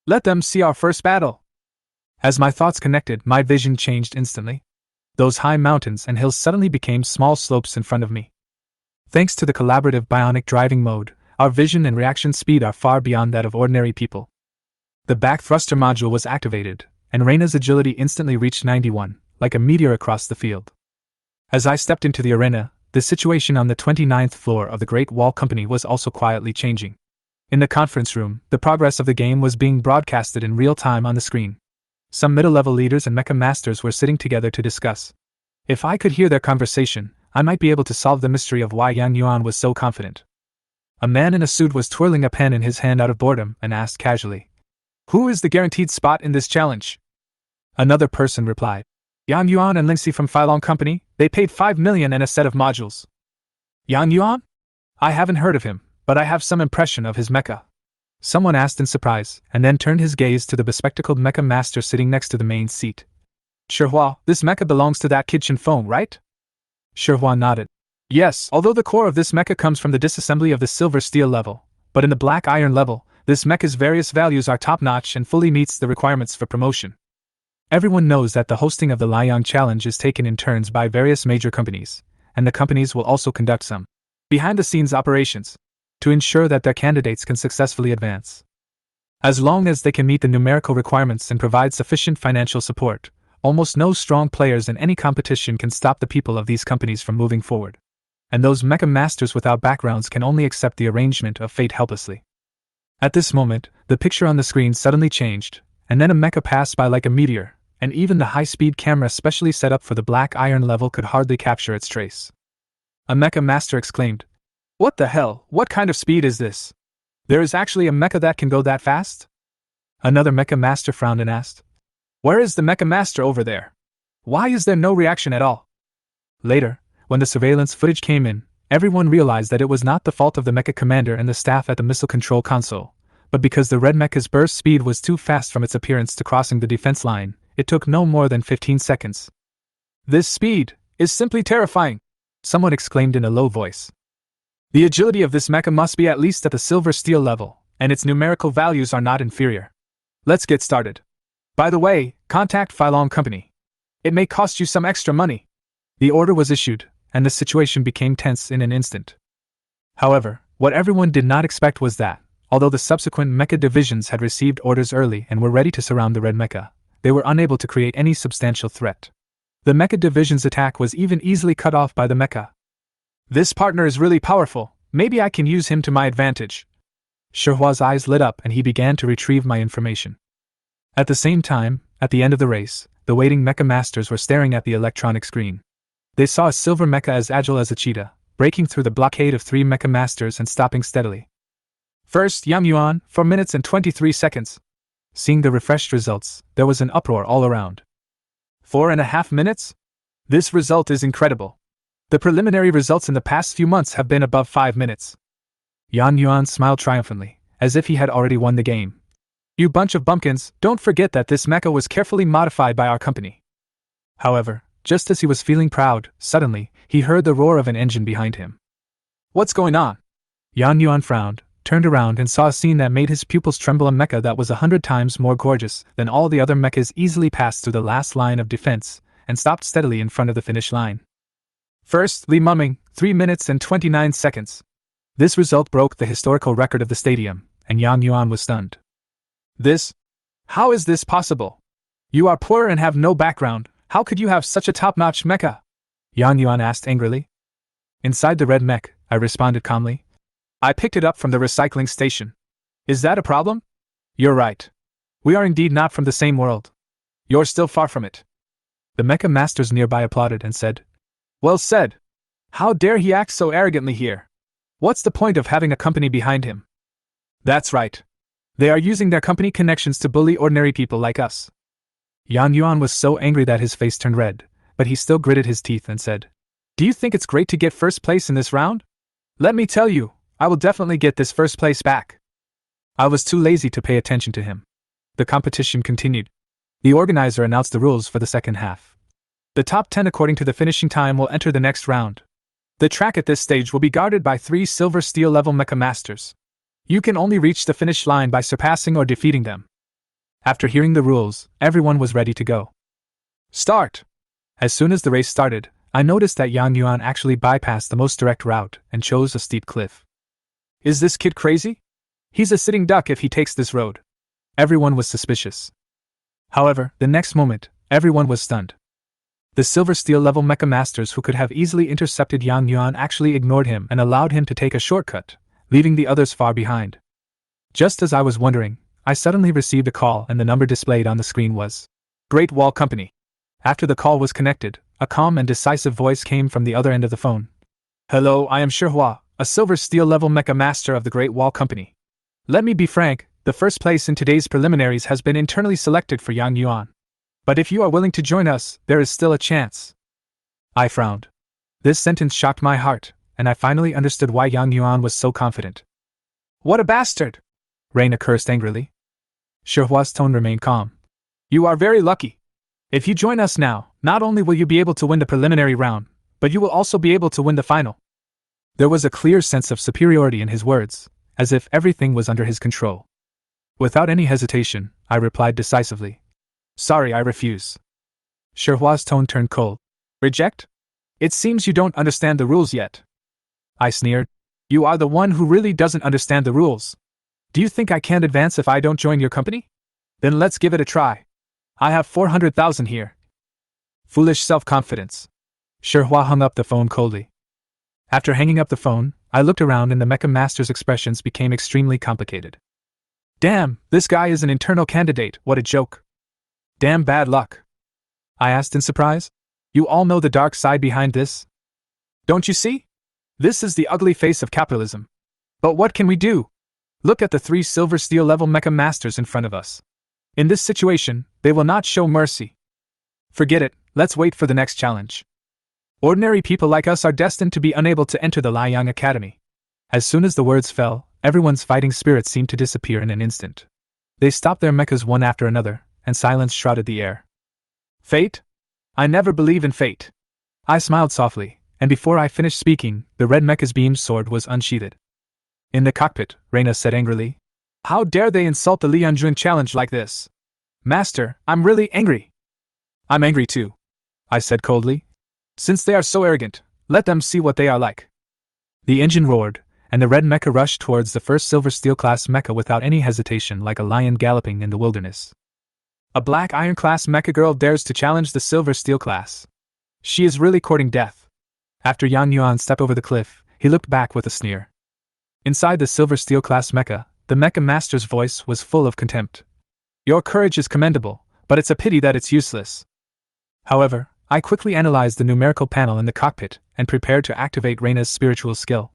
A: Let them see our first battle. As my thoughts connected, my vision changed instantly. Those high mountains and hills suddenly became small slopes in front of me. Thanks to the collaborative bionic driving mode, our vision and reaction speed are far beyond that of ordinary people. The back thruster module was activated, and Reina's agility instantly reached 91, like a meteor across the field. As I stepped into the arena, the situation on the 29th floor of the Great Wall Company was also quietly changing. In the conference room, the progress of the game was being broadcasted in real time on the screen. Some middle-level leaders and mecha masters were sitting together to discuss. If I could hear their conversation, I might be able to solve the mystery of why Yang Yuan was so confident. A man in a suit was twirling a pen in his hand out of boredom and asked casually, "Who is the guaranteed spot in this challenge?" Another person replied, "Yang Yuan and Lingxi from Filong Company, they paid 5 million and a set of modules." "Yang Yuan? I haven't heard of him, but I have some impression of his mecha," someone asked in surprise, and then turned his gaze to the bespectacled mecha master sitting next to the main seat. "Shihua, this mecha belongs to that kitchen phone, right?" Shihua nodded. "Yes, although the core of this mecha comes from the disassembly of the silver steel level, but in the black iron level, this mecha's various values are top-notch and fully meets the requirements for promotion. Everyone knows that the hosting of the Liang Challenge is taken in turns by various major companies, and the companies will also conduct some behind-the-scenes operations to ensure that their candidates can successfully advance. As long as they can meet the numerical requirements and provide sufficient financial support, almost no strong players in any competition can stop the people of these companies from moving forward. And those mecha masters without backgrounds can only accept the arrangement of fate helplessly." At this moment, the picture on the screen suddenly changed, and then a mecha passed by like a meteor, and even the high-speed camera specially set up for the black iron level could hardly capture its trace. A mecha master exclaimed, "What the hell, what kind of speed is this? There is actually a mecha that can go that fast?" Another mecha master frowned and asked, "Where is the mecha master over there? Why is there no reaction at all?" Later, when the surveillance footage came in, everyone realized that it was not the fault of the mecha commander and the staff at the missile control console, but because the red mecha's burst speed was too fast from its appearance to crossing the defense line, it took no more than 15 seconds. "This speed is simply terrifying," someone exclaimed in a low voice. "The agility of this mecha must be at least at the silver steel level, and its numerical values are not inferior. Let's get started. By the way, contact Filong Company. It may cost you some extra money." The order was issued, and the situation became tense in an instant. However, what everyone did not expect was that, although the subsequent mecha divisions had received orders early and were ready to surround the red mecha, they were unable to create any substantial threat. The mecha division's attack was even easily cut off by the mecha. "This partner is really powerful, maybe I can use him to my advantage." Shihua's eyes lit up and he began to retrieve my information. At the same time, at the end of the race, the waiting mecha masters were staring at the electronic screen. They saw a silver mecha as agile as a cheetah, breaking through the blockade of 3 mecha masters and stopping steadily. "First, Yang Yuan, 4 minutes and 23 seconds. Seeing the refreshed results, there was an uproar all around. 4.5 minutes? This result is incredible. The preliminary results in the past few months have been above 5 minutes. Yang Yuan smiled triumphantly, as if he had already won the game. "You bunch of bumpkins, don't forget that this mecha was carefully modified by our company." However, just as he was feeling proud, suddenly, he heard the roar of an engine behind him. "What's going on?" Yang Yuan frowned, turned around and saw a scene that made his pupils tremble. A mecha that was 100 times more gorgeous than all the other mechas easily passed through the last line of defense and stopped steadily in front of the finish line. First, Li Mumming, 3 minutes and 29 seconds. This result broke the historical record of the stadium, and Yang Yuan was stunned. "This? How is this possible? You are poor and have no background. How could you have such a top-notch mecha?" Yang Yuan asked angrily. "Inside the red mech," I responded calmly. "I picked it up from the recycling station. Is that a problem?" "You're right. We are indeed not from the same world. You're still far from it." The mecha masters nearby applauded and said, "Well said. How dare he act so arrogantly here? What's the point of having a company behind him?" "That's right. They are using their company connections to bully ordinary people like us." Yang Yuan was so angry that his face turned red, but he still gritted his teeth and said, "Do you think it's great to get first place in this round? Let me tell you, I will definitely get this first place back." I was too lazy to pay attention to him. The competition continued. The organizer announced the rules for the second half. The top 10 according to the finishing time will enter the next round. The track at this stage will be guarded by 3 silver steel level mecha masters. You can only reach the finish line by surpassing or defeating them. After hearing the rules, everyone was ready to go. Start! As soon as the race started, I noticed that Yang Yuan actually bypassed the most direct route and chose a steep cliff. Is this kid crazy? He's a sitting duck if he takes this road. Everyone was suspicious. However, the next moment, everyone was stunned. The silver steel level mecha masters who could have easily intercepted Yang Yuan actually ignored him and allowed him to take a shortcut, leaving the others far behind. Just as I was wondering, I suddenly received a call and the number displayed on the screen was Great Wall Company. After the call was connected, A calm and decisive voice came from the other end of the phone. Hello, I am Shihua, a silver steel level mecha master of the Great Wall Company. Let me be frank, the first place in today's preliminaries has been internally selected for Yang Yuan. But if you are willing to join us, there is still a chance. I frowned. This sentence shocked my heart, and I finally understood why Yang Yuan was so confident. What a bastard! Reina cursed angrily. Shihua's tone remained calm. You are very lucky. If you join us now, not only will you be able to win the preliminary round, but you will also be able to win the final. There was a clear sense of superiority in his words, as if everything was under his control. Without any hesitation, I replied decisively. Sorry, I refuse. Shihua's tone turned cold. Reject? It seems you don't understand the rules yet. I sneered. You are the one who really doesn't understand the rules. Do you think I can't advance if I don't join your company? Then let's give it a try. I have 400,000 here. Foolish self-confidence. Shihua hung up the phone coldly. After hanging up the phone, I looked around and the Mecha Master's expressions became extremely complicated. Damn, this guy is an internal candidate, what a joke. Damn bad luck. I asked in surprise. You all know the dark side behind this? Don't you see? This is the ugly face of capitalism. But what can we do? Look at the 3 silver steel level Mecha Masters in front of us. In this situation, they will not show mercy. Forget it, let's wait for the next challenge. Ordinary people like us are destined to be unable to enter the Liang Academy. As soon as the words fell, everyone's fighting spirit seemed to disappear in an instant. They stopped their mechas one after another, and silence shrouded the air. Fate? I never believe in fate. I smiled softly, and before I finished speaking, the red mecha's beam sword was unsheathed. In the cockpit, Reina said angrily, How dare they insult the Lianjun challenge like this? Master, I'm really angry. I'm angry too, I said coldly. Since they are so arrogant, let them see what they are like. The engine roared, and the red mecha rushed towards the first silver steel class mecha without any hesitation, like a lion galloping in the wilderness. A black iron class mecha girl dares to challenge the silver steel class. She is really courting death. After Yang Yuan stepped over the cliff, he looked back with a sneer. Inside the silver steel class mecha, the Mecha Master's voice was full of contempt. Your courage is commendable, but it's a pity that it's useless. However, I quickly analyzed the numerical panel in the cockpit and prepared to activate Reina's spiritual skill.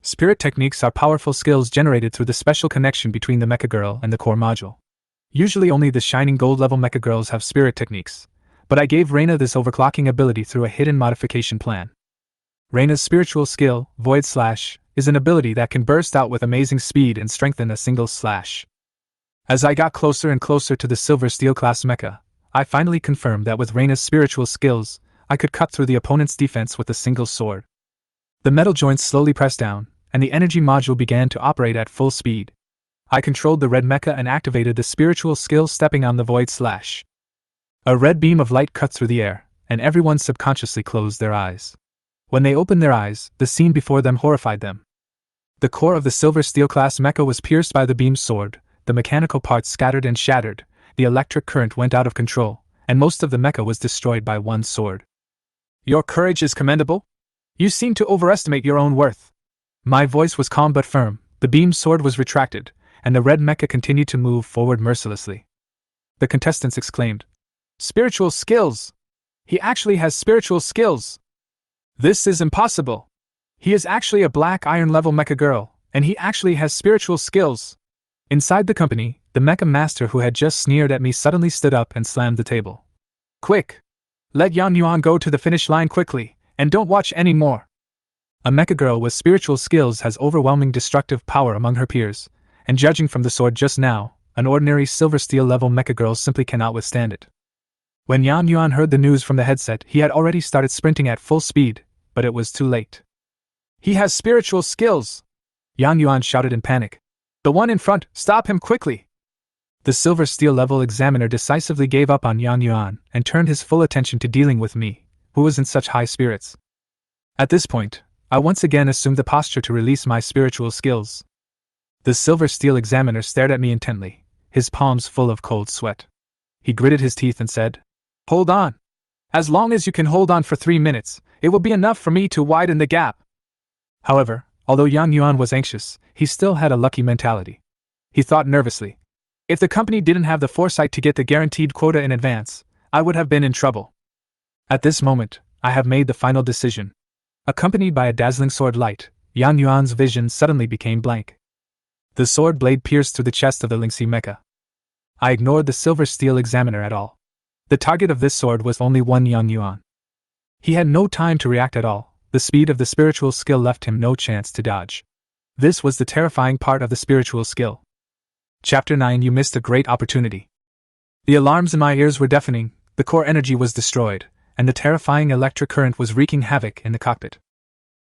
A: Spirit techniques are powerful skills generated through the special connection between the mecha girl and the core module. Usually only the shining gold level mecha girls have spirit techniques, but I gave Reina this overclocking ability through a hidden modification plan. Reina's spiritual skill, Void Slash, is an ability that can burst out with amazing speed and strengthen a single slash. As I got closer and closer to the silver steel class mecha, I finally confirmed that with Reina's spiritual skills, I could cut through the opponent's defense with a single sword. The metal joints slowly pressed down, and the energy module began to operate at full speed. I controlled the red mecha and activated the spiritual skill, stepping on the Void Slash. A red beam of light cut through the air, and everyone subconsciously closed their eyes. When they opened their eyes, the scene before them horrified them. The core of the silver steel class mecha was pierced by the beam's sword, the mechanical parts scattered and shattered, the electric current went out of control, and most of the mecha was destroyed by one sword. Your courage is commendable? You seem to overestimate your own worth. My voice was calm but firm, the beam sword was retracted, and the red mecha continued to move forward mercilessly. The contestants exclaimed, Spiritual skills! He actually has spiritual skills! This is impossible! He is actually a black iron level mecha girl, and he actually has spiritual skills. Inside the company, the Mecha Master who had just sneered at me suddenly stood up and slammed the table. Quick! Let Yang Yuan go to the finish line quickly, and don't watch any more. A mecha girl with spiritual skills has overwhelming destructive power among her peers, and judging from the sword just now, an ordinary silver steel level mecha girl simply cannot withstand it. When Yang Yuan heard the news from the headset, he had already started sprinting at full speed, but it was too late. He has spiritual skills! Yang Yuan shouted in panic. The one in front, stop him quickly! The silver steel level examiner decisively gave up on Yang Yuan and turned his full attention to dealing with me, who was in such high spirits. At this point, I once again assumed the posture to release my spiritual skills. The silver steel examiner stared at me intently, his palms full of cold sweat. He gritted his teeth and said, Hold on! As long as you can hold on for 3 minutes, it will be enough for me to widen the gap. However, although Yang Yuan was anxious, he still had a lucky mentality. He thought nervously. If the company didn't have the foresight to get the guaranteed quota in advance, I would have been in trouble. At this moment, I have made the final decision. Accompanied by a dazzling sword light, Yang Yuan's vision suddenly became blank. The sword blade pierced through the chest of the Lingxi mecha. I ignored the silver steel examiner at all. The target of this sword was only one Yang Yuan. He had no time to react at all. The speed of the spiritual skill left him no chance to dodge. This was the terrifying part of the spiritual skill. Chapter 9. You missed a great opportunity. The alarms in my ears were deafening, the core energy was destroyed, and the terrifying electric current was wreaking havoc in the cockpit.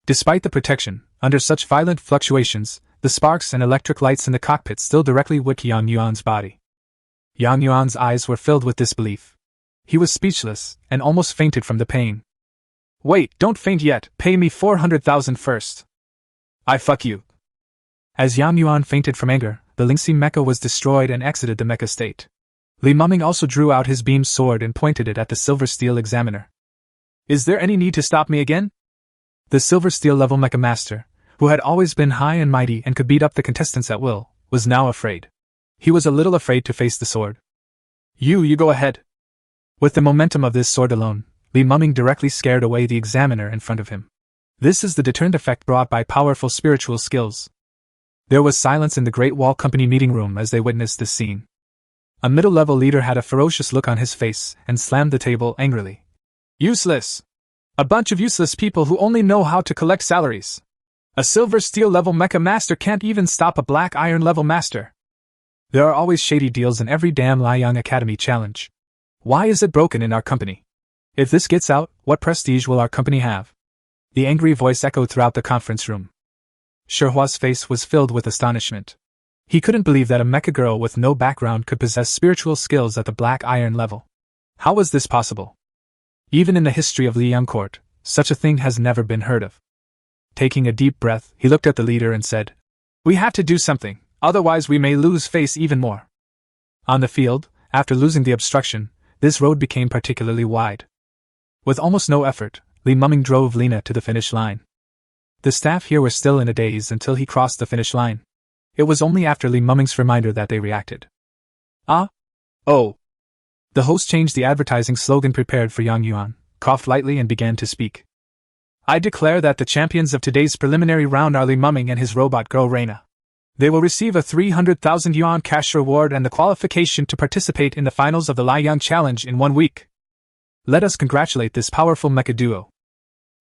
A: Despite the protection, under such violent fluctuations, the sparks and electric lights in the cockpit still directly wick Yang Yuan's body. Yang Yuan's eyes were filled with disbelief. He was speechless, and almost fainted from the pain. Wait, don't faint yet, pay me 400,000 first. I fuck you. As Yang Yuan fainted from anger, the Lingxi mecha was destroyed and exited the mecha state. Li Muming also drew out his beam sword and pointed it at the silver steel examiner. Is there any need to stop me again? The silver steel level mecha master, who had always been high and mighty and could beat up the contestants at will, was now afraid. He was a little afraid to face the sword. You go ahead. With the momentum of this sword alone, Li Muming directly scared away the examiner in front of him. This is the deterrent effect brought by powerful spiritual skills. There was silence in the Great Wall Company meeting room as they witnessed this scene. A middle-level leader had a ferocious look on his face and slammed the table angrily. Useless! A bunch of useless people who only know how to collect salaries. A silver steel level mecha master can't even stop a black iron level master. There are always shady deals in every damn Liang Academy challenge. Why is it broken in our company? If this gets out, what prestige will our company have? The angry voice echoed throughout the conference room. Shihua's face was filled with astonishment. He couldn't believe that a mecha girl with no background could possess spiritual skills at the black iron level. How was this possible? Even in the history of Liang Court, such a thing has never been heard of. Taking a deep breath, he looked at the leader and said, We have to do something, otherwise we may lose face even more. On the field, after losing the obstruction, this road became particularly wide. With almost no effort, Li Muming drove Lina to the finish line. The staff here were still in a daze until he crossed the finish line. It was only after Li Muming's reminder that they reacted. Ah? Oh. The host changed the advertising slogan prepared for Yang Yuan, coughed lightly and began to speak. I declare that the champions of today's preliminary round are Li Muming and his robot girl Reina. They will receive a 300,000 yuan cash reward and the qualification to participate in the finals of the Liang Challenge in 1 week. Let us congratulate this powerful mecha duo.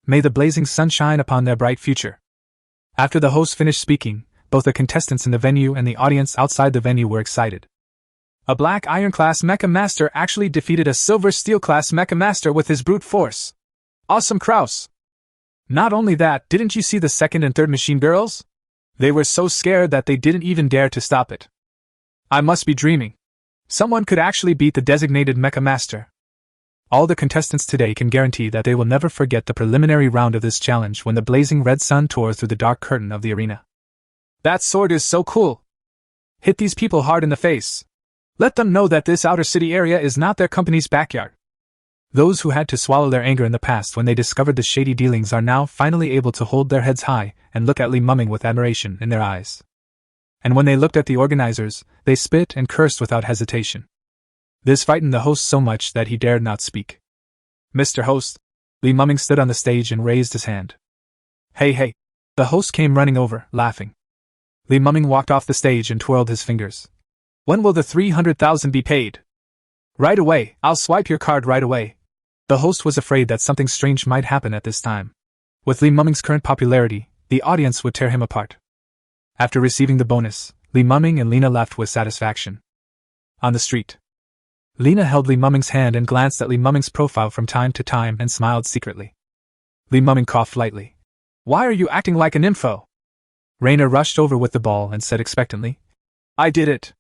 A: May the blazing sun shine upon their bright future. After the host finished speaking, both the contestants in the venue and the audience outside the venue were excited. A black iron class mecha master actually defeated a silver steel class mecha master with his brute force. Awesome Kraus! Not only that, didn't you see the second and third machine girls? They were so scared that they didn't even dare to stop it. I must be dreaming. Someone could actually beat the designated mecha master. All the contestants today can guarantee that they will never forget the preliminary round of this challenge when the blazing red sun tore through the dark curtain of the arena. That sword is so cool! Hit these people hard in the face. Let them know that this outer city area is not their company's backyard. Those who had to swallow their anger in the past when they discovered the shady dealings are now finally able to hold their heads high and look at Li Muming with admiration in their eyes. And when they looked at the organizers, they spit and cursed without hesitation. This frightened the host so much that he dared not speak. Mr. Host, Li Muming stood on the stage and raised his hand. Hey! The host came running over, laughing. Li Muming walked off the stage and twirled his fingers. When will the 300,000 be paid? Right away, I'll swipe your card right away. The host was afraid that something strange might happen at this time. With Li Muming's current popularity, the audience would tear him apart. After receiving the bonus, Li Muming and Lina left with satisfaction. On the street, Lina held Li Muming's hand and glanced at Li Muming's profile from time to time and smiled secretly. Li Muming coughed lightly. Why are you acting like an info? Reina rushed over with the ball and said expectantly. I did it.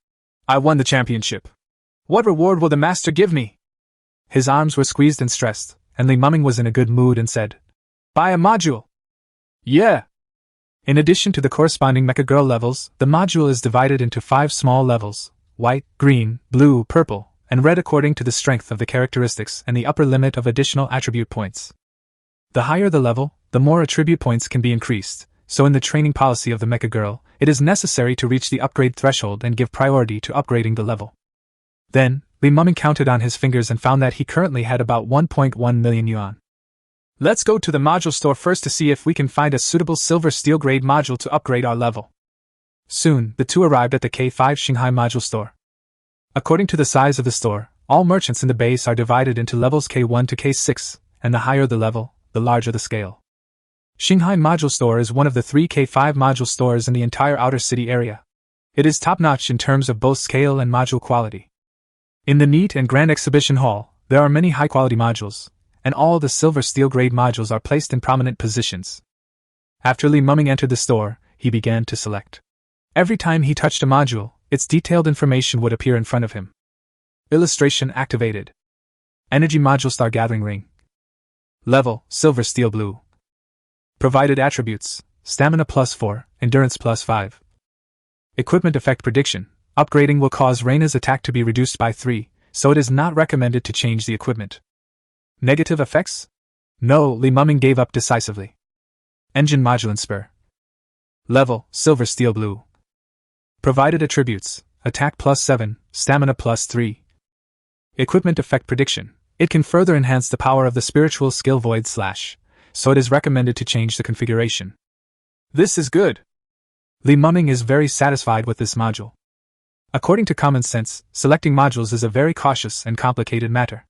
A: I won the championship. What reward will the master give me? His arms were squeezed and stressed, and Li Muming was in a good mood and said, Buy a module. Yeah. In addition to the corresponding mecha girl levels, the module is divided into 5 small levels, white, green, blue, purple, and red according to the strength of the characteristics and the upper limit of additional attribute points. The higher the level, the more attribute points can be increased, so in the training policy of the mecha girl, it is necessary to reach the upgrade threshold and give priority to upgrading the level. Then, Li Muming counted on his fingers and found that he currently had about 1.1 million yuan. Let's go to the module store first to see if we can find a suitable silver steel grade module to upgrade our level. Soon, the two arrived at the K5 Shanghai module store. According to the size of the store, all merchants in the base are divided into levels K1 to K6, and the higher the level, the larger the scale. Shanghai Module Store is one of the 3 K5 module stores in the entire outer city area. It is top-notch in terms of both scale and module quality. In the neat and grand exhibition hall, there are many high-quality modules, and all the silver steel grade modules are placed in prominent positions. After Li Muming entered the store, he began to select. Every time he touched a module, its detailed information would appear in front of him. Illustration activated. Energy Module Star Gathering Ring. Level, Silver Steel Blue. Provided attributes, Stamina +4, Endurance +5. Equipment effect prediction. Upgrading will cause Reina's attack to be reduced by 3, so it is not recommended to change the equipment. Negative effects? No, Li Muming gave up decisively. Engine Module Spur. Level, Silver Steel Blue. Provided attributes, Attack +7, Stamina +3. Equipment effect prediction. It can further enhance the power of the spiritual skill Void Slash, so it is recommended to change the configuration. This is good. Li Muming is very satisfied with this module. According to common sense, selecting modules is a very cautious and complicated matter.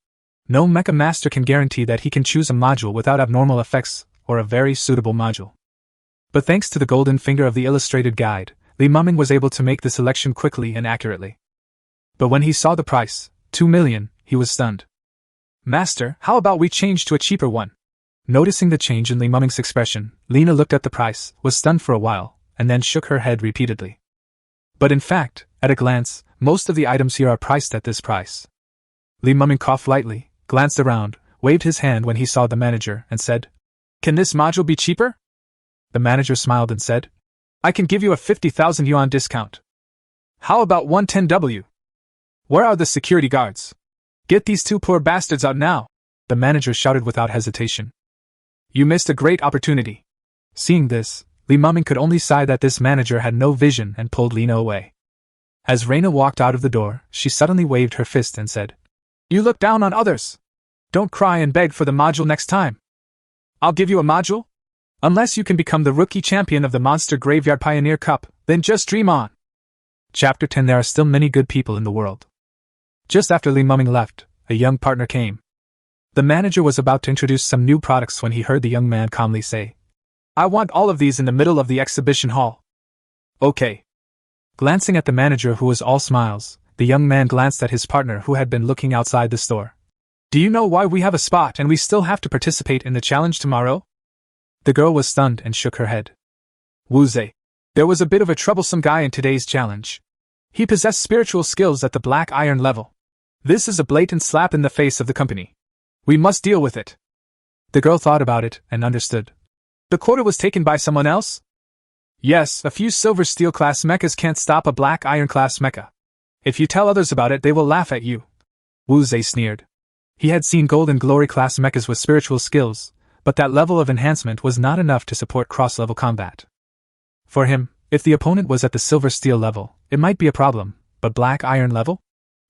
A: No mecha master can guarantee that he can choose a module without abnormal effects, or a very suitable module. But thanks to the golden finger of the illustrated guide, Li Muming was able to make the selection quickly and accurately. But when he saw the price, 2 million, he was stunned. Master, how about we change to a cheaper one? Noticing the change in Li Muming's expression, Lena looked at the price, was stunned for a while, and then shook her head repeatedly. But in fact, at a glance, most of the items here are priced at this price. Li Muming coughed lightly, glanced around, waved his hand when he saw the manager, and said, "Can this module be cheaper?" The manager smiled and said, "I can give you a 50,000 yuan discount. How about 110W? Where are the security guards? Get these two poor bastards out now," the manager shouted without hesitation. "You missed a great opportunity." Seeing this, Li Muming could only sigh that this manager had no vision and pulled Lena away. As Reina walked out of the door, she suddenly waved her fist and said, "You look down on others. Don't cry and beg for the module next time. I'll give you a module? Unless you can become the rookie champion of the Monster Graveyard Pioneer Cup, then just dream on." Chapter 10. There are still many good people in the world. Just after Li Muming left, a young partner came. The manager was about to introduce some new products when he heard the young man calmly say, "I want all of these in the middle of the exhibition hall." "Okay." Glancing at the manager who was all smiles, the young man glanced at his partner who had been looking outside the store. "Do you know why we have a spot and we still have to participate in the challenge tomorrow?" The girl was stunned and shook her head. "Wu Zhe. There was a bit of a troublesome guy in today's challenge. He possessed spiritual skills at the black iron level. This is a blatant slap in the face of the company. We must deal with it." The girl thought about it and understood. "The quota was taken by someone else?" "Yes, a few silver steel class mechas can't stop a black iron class mecha. If you tell others about it, they will laugh at you." Wu Zhe sneered. He had seen Golden Glory class mechas with spiritual skills, but that level of enhancement was not enough to support cross-level combat. For him, if the opponent was at the silver steel level, it might be a problem, but black iron level?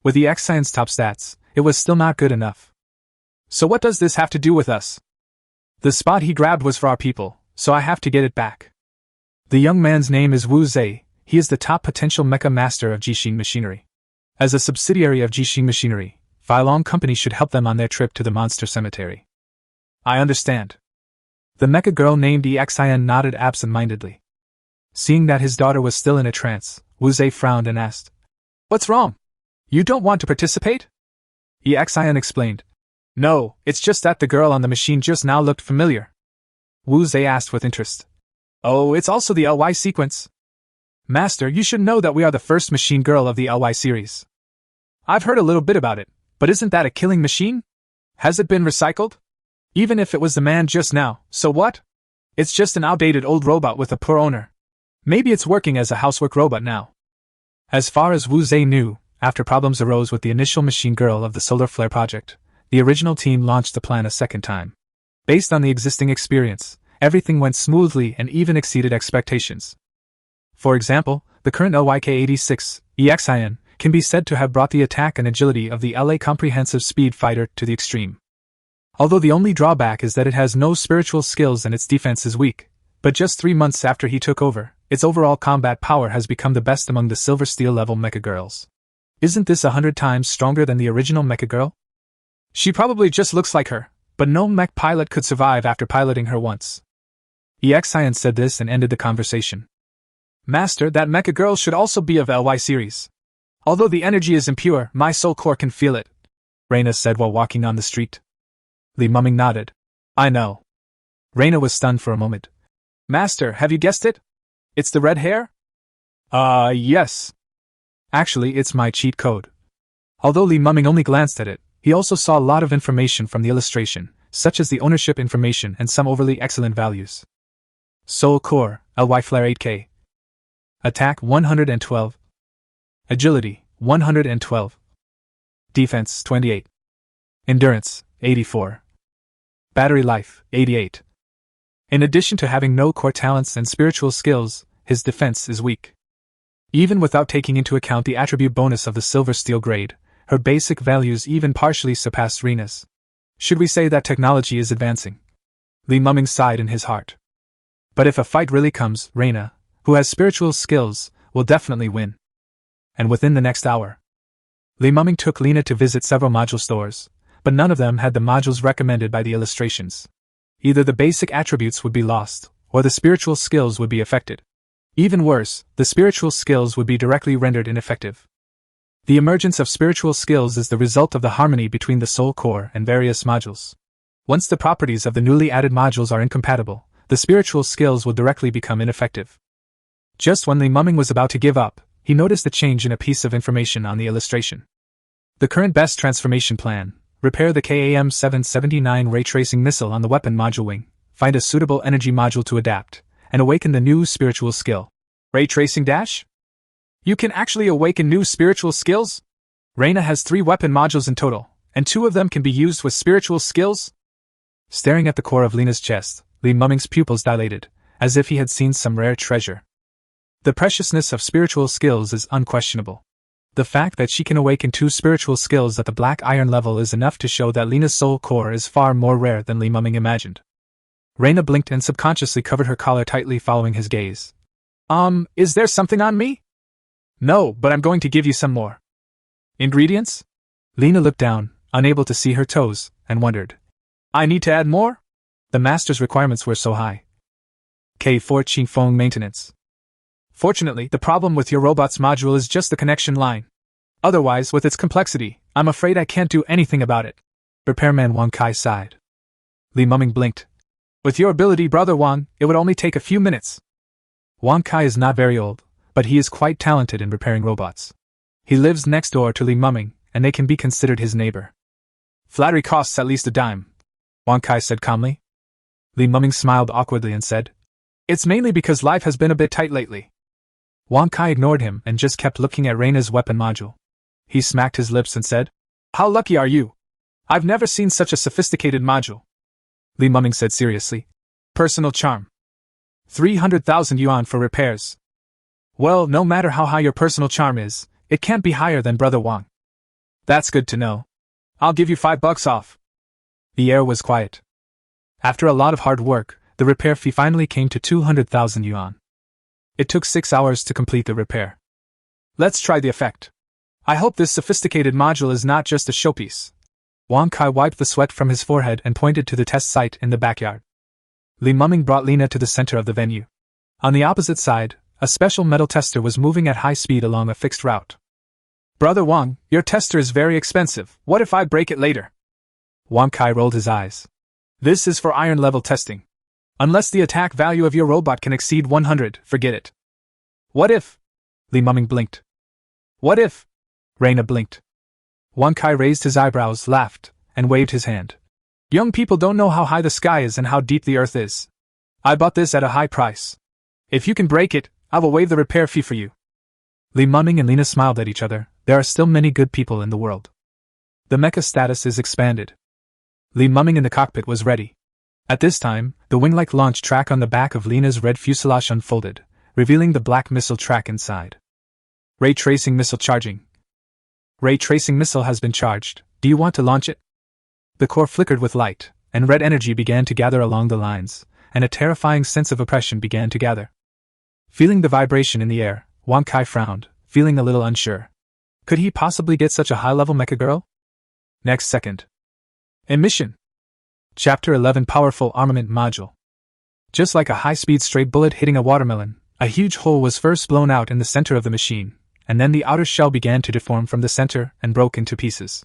A: With the X-Science top stats, it was still not good enough. "So what does this have to do with us?" "The spot he grabbed was for our people, so I have to get it back." The young man's name is Wu Zhe. He is the top potential mecha master of Jixing Machinery. As a subsidiary of Jixing Machinery, Filong Company should help them on their trip to the monster cemetery. "I understand." The mecha girl named Exian nodded absent-mindedly. Seeing that his daughter was still in a trance, Wu Zhe frowned and asked, "What's wrong? You don't want to participate?" Exian explained, "No, it's just that the girl on the machine just now looked familiar." Wu Zhe asked with interest, "Oh, it's also the LY sequence?" "Master, you should know that we are the first machine girl of the LY series." "I've heard a little bit about it, but isn't that a killing machine? Has it been recycled? Even if it was the man just now, so what? It's just an outdated old robot with a poor owner. Maybe it's working as a housework robot now." As far as Wu Zhe knew, after problems arose with the initial machine girl of the Solar Flare project, the original team launched the plan a second time. Based on the existing experience, everything went smoothly and even exceeded expectations. For example, the current LYK-86, EXIN, can be said to have brought the attack and agility of the LA Comprehensive Speed Fighter to the extreme. Although the only drawback is that it has no spiritual skills and its defense is weak, but just 3 months after he took over, its overall combat power has become the best among the Silver Steel level mecha girls. Isn't this 100 times stronger than the original mecha girl? She probably just looks like her, but no mech pilot could survive after piloting her once. EXIAN said this and ended the conversation. Master, that mecha girl should also be of LY series. Although the energy is impure, my soul core can feel it, Reina said while walking on the street. Li Mumming nodded. I know. Reina was stunned for a moment. Master, have you guessed it? It's the red hair? Yes. Actually, it's my cheat code. Although Li Mumming only glanced at it, he also saw a lot of information from the illustration, such as the ownership information and some overly excellent values. Soul Core, LY Flare 8K. Attack 112. Agility, 112. Defense, 28. Endurance, 84. Battery life, 88. In addition to having no core talents and spiritual skills, his defense is weak. Even without taking into account the attribute bonus of the Silver Steel grade, her basic values even partially surpass Reina's. Should we say that technology is advancing? Li Mumming sighed in his heart. But if a fight really comes, Reina, who has spiritual skills, will definitely win. And within the next hour, Li Mumming took Lena to visit several module stores, but none of them had the modules recommended by the illustrations. Either the basic attributes would be lost, or the spiritual skills would be affected. Even worse, the spiritual skills would be directly rendered ineffective. The emergence of spiritual skills is the result of the harmony between the soul core and various modules. Once the properties of the newly added modules are incompatible, the spiritual skills will directly become ineffective. Just when Li Mumming was about to give up, he noticed a change in a piece of information on the illustration. The current best transformation plan: repair the KAM-779 ray tracing missile on the weapon module wing, find a suitable energy module to adapt, and awaken the new spiritual skill. Ray tracing dash? You can actually awaken new spiritual skills? Reina has 3 weapon modules in total, and 2 of them can be used with spiritual skills? Staring at the core of Lena's chest, Li Mumming's pupils dilated, as if he had seen some rare treasure. The preciousness of spiritual skills is unquestionable. The fact that she can awaken 2 spiritual skills at the black iron level is enough to show that Lena's soul core is far more rare than Li Mumming imagined. Reina blinked and subconsciously covered her collar tightly, following his gaze. Is there something on me? No, but I'm going to give you some more. Ingredients? Lena looked down, unable to see her toes, and wondered. I need to add more? The master's requirements were so high. K4 Qingfeng maintenance. Fortunately, the problem with your robot's module is just the connection line. Otherwise, with its complexity, I'm afraid I can't do anything about it. Repairman Wang Kai sighed. Li Mumming blinked. With your ability, Brother Wang, it would only take a few minutes. Wang Kai is not very old, but he is quite talented in repairing robots. He lives next door to Li Mumming, and they can be considered his neighbor. Flattery costs at least a dime, Wang Kai said calmly. Li Mumming smiled awkwardly and said, It's mainly because life has been a bit tight lately. Wang Kai ignored him and just kept looking at Reina's weapon module. He smacked his lips and said, How lucky are you? I've never seen such a sophisticated module. Li Mumming said seriously. Personal charm. 300,000 yuan for repairs. Well, no matter how high your personal charm is, it can't be higher than Brother Wang. That's good to know. I'll give you $5 off. The air was quiet. After a lot of hard work, the repair fee finally came to 200,000 yuan. It took 6 hours to complete the repair. Let's try the effect. I hope this sophisticated module is not just a showpiece. Wang Kai wiped the sweat from his forehead and pointed to the test site in the backyard. Li Mumming brought Lena to the center of the venue. On the opposite side, a special metal tester was moving at high speed along a fixed route. Brother Wang, your tester is very expensive. What if I break it later? Wang Kai rolled his eyes. This is for iron level testing. Unless the attack value of your robot can exceed 100, forget it. What if? Li Mumming blinked. What if? Reina blinked. Wang Kai raised his eyebrows, laughed, and waved his hand. Young people don't know how high the sky is and how deep the earth is. I bought this at a high price. If you can break it, I will waive the repair fee for you. Li Mumming and Lena smiled at each other. There are still many good people in the world. The mecha status is expanded. Li Mumming in the cockpit was ready. At this time, the wing-like launch track on the back of Lena's red fuselage unfolded, revealing the black missile track inside. Ray tracing missile charging. Ray tracing missile has been charged. Do you want to launch it? The core flickered with light, and red energy began to gather along the lines, and a terrifying sense of oppression began to gather. Feeling the vibration in the air, Wang Kai frowned, feeling a little unsure. Could he possibly get such a high-level mecha girl? Next second. Emission. Chapter 11 Powerful Armament Module. Just like a high-speed stray bullet hitting a watermelon, a huge hole was first blown out in the center of the machine, and then the outer shell began to deform from the center and broke into pieces.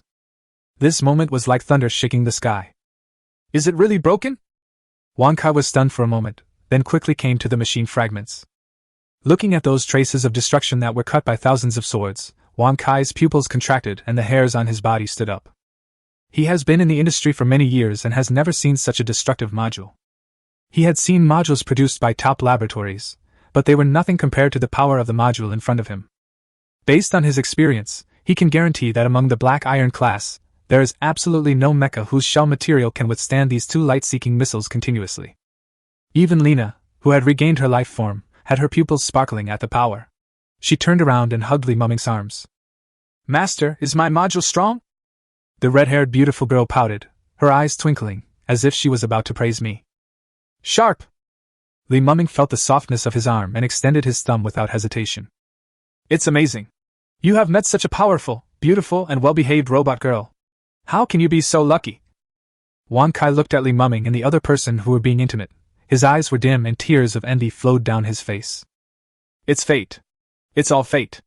A: This moment was like thunder shaking the sky. Is it really broken? Wang Kai was stunned for a moment, then quickly came to the machine fragments. Looking at those traces of destruction that were cut by thousands of swords, Wang Kai's pupils contracted and the hairs on his body stood up. He has been in the industry for many years and has never seen such a destructive module. He had seen modules produced by top laboratories, but they were nothing compared to the power of the module in front of him. Based on his experience, he can guarantee that among the Black Iron class, there is absolutely no mecha whose shell material can withstand these two light-seeking missiles continuously. Even Lena, who had regained her life form, had her pupils sparkling at the power. She turned around and hugged Li Muming's arms. Master, is my module strong? The red-haired beautiful girl pouted, her eyes twinkling, as if she was about to praise me. Sharp! Li Muming felt the softness of his arm and extended his thumb without hesitation. It's amazing. You have met such a powerful, beautiful and well-behaved robot girl. How can you be so lucky? Wang Kai looked at Li Muming and the other person who were being intimate. His eyes were dim and tears of envy flowed down his face. It's fate. It's all fate.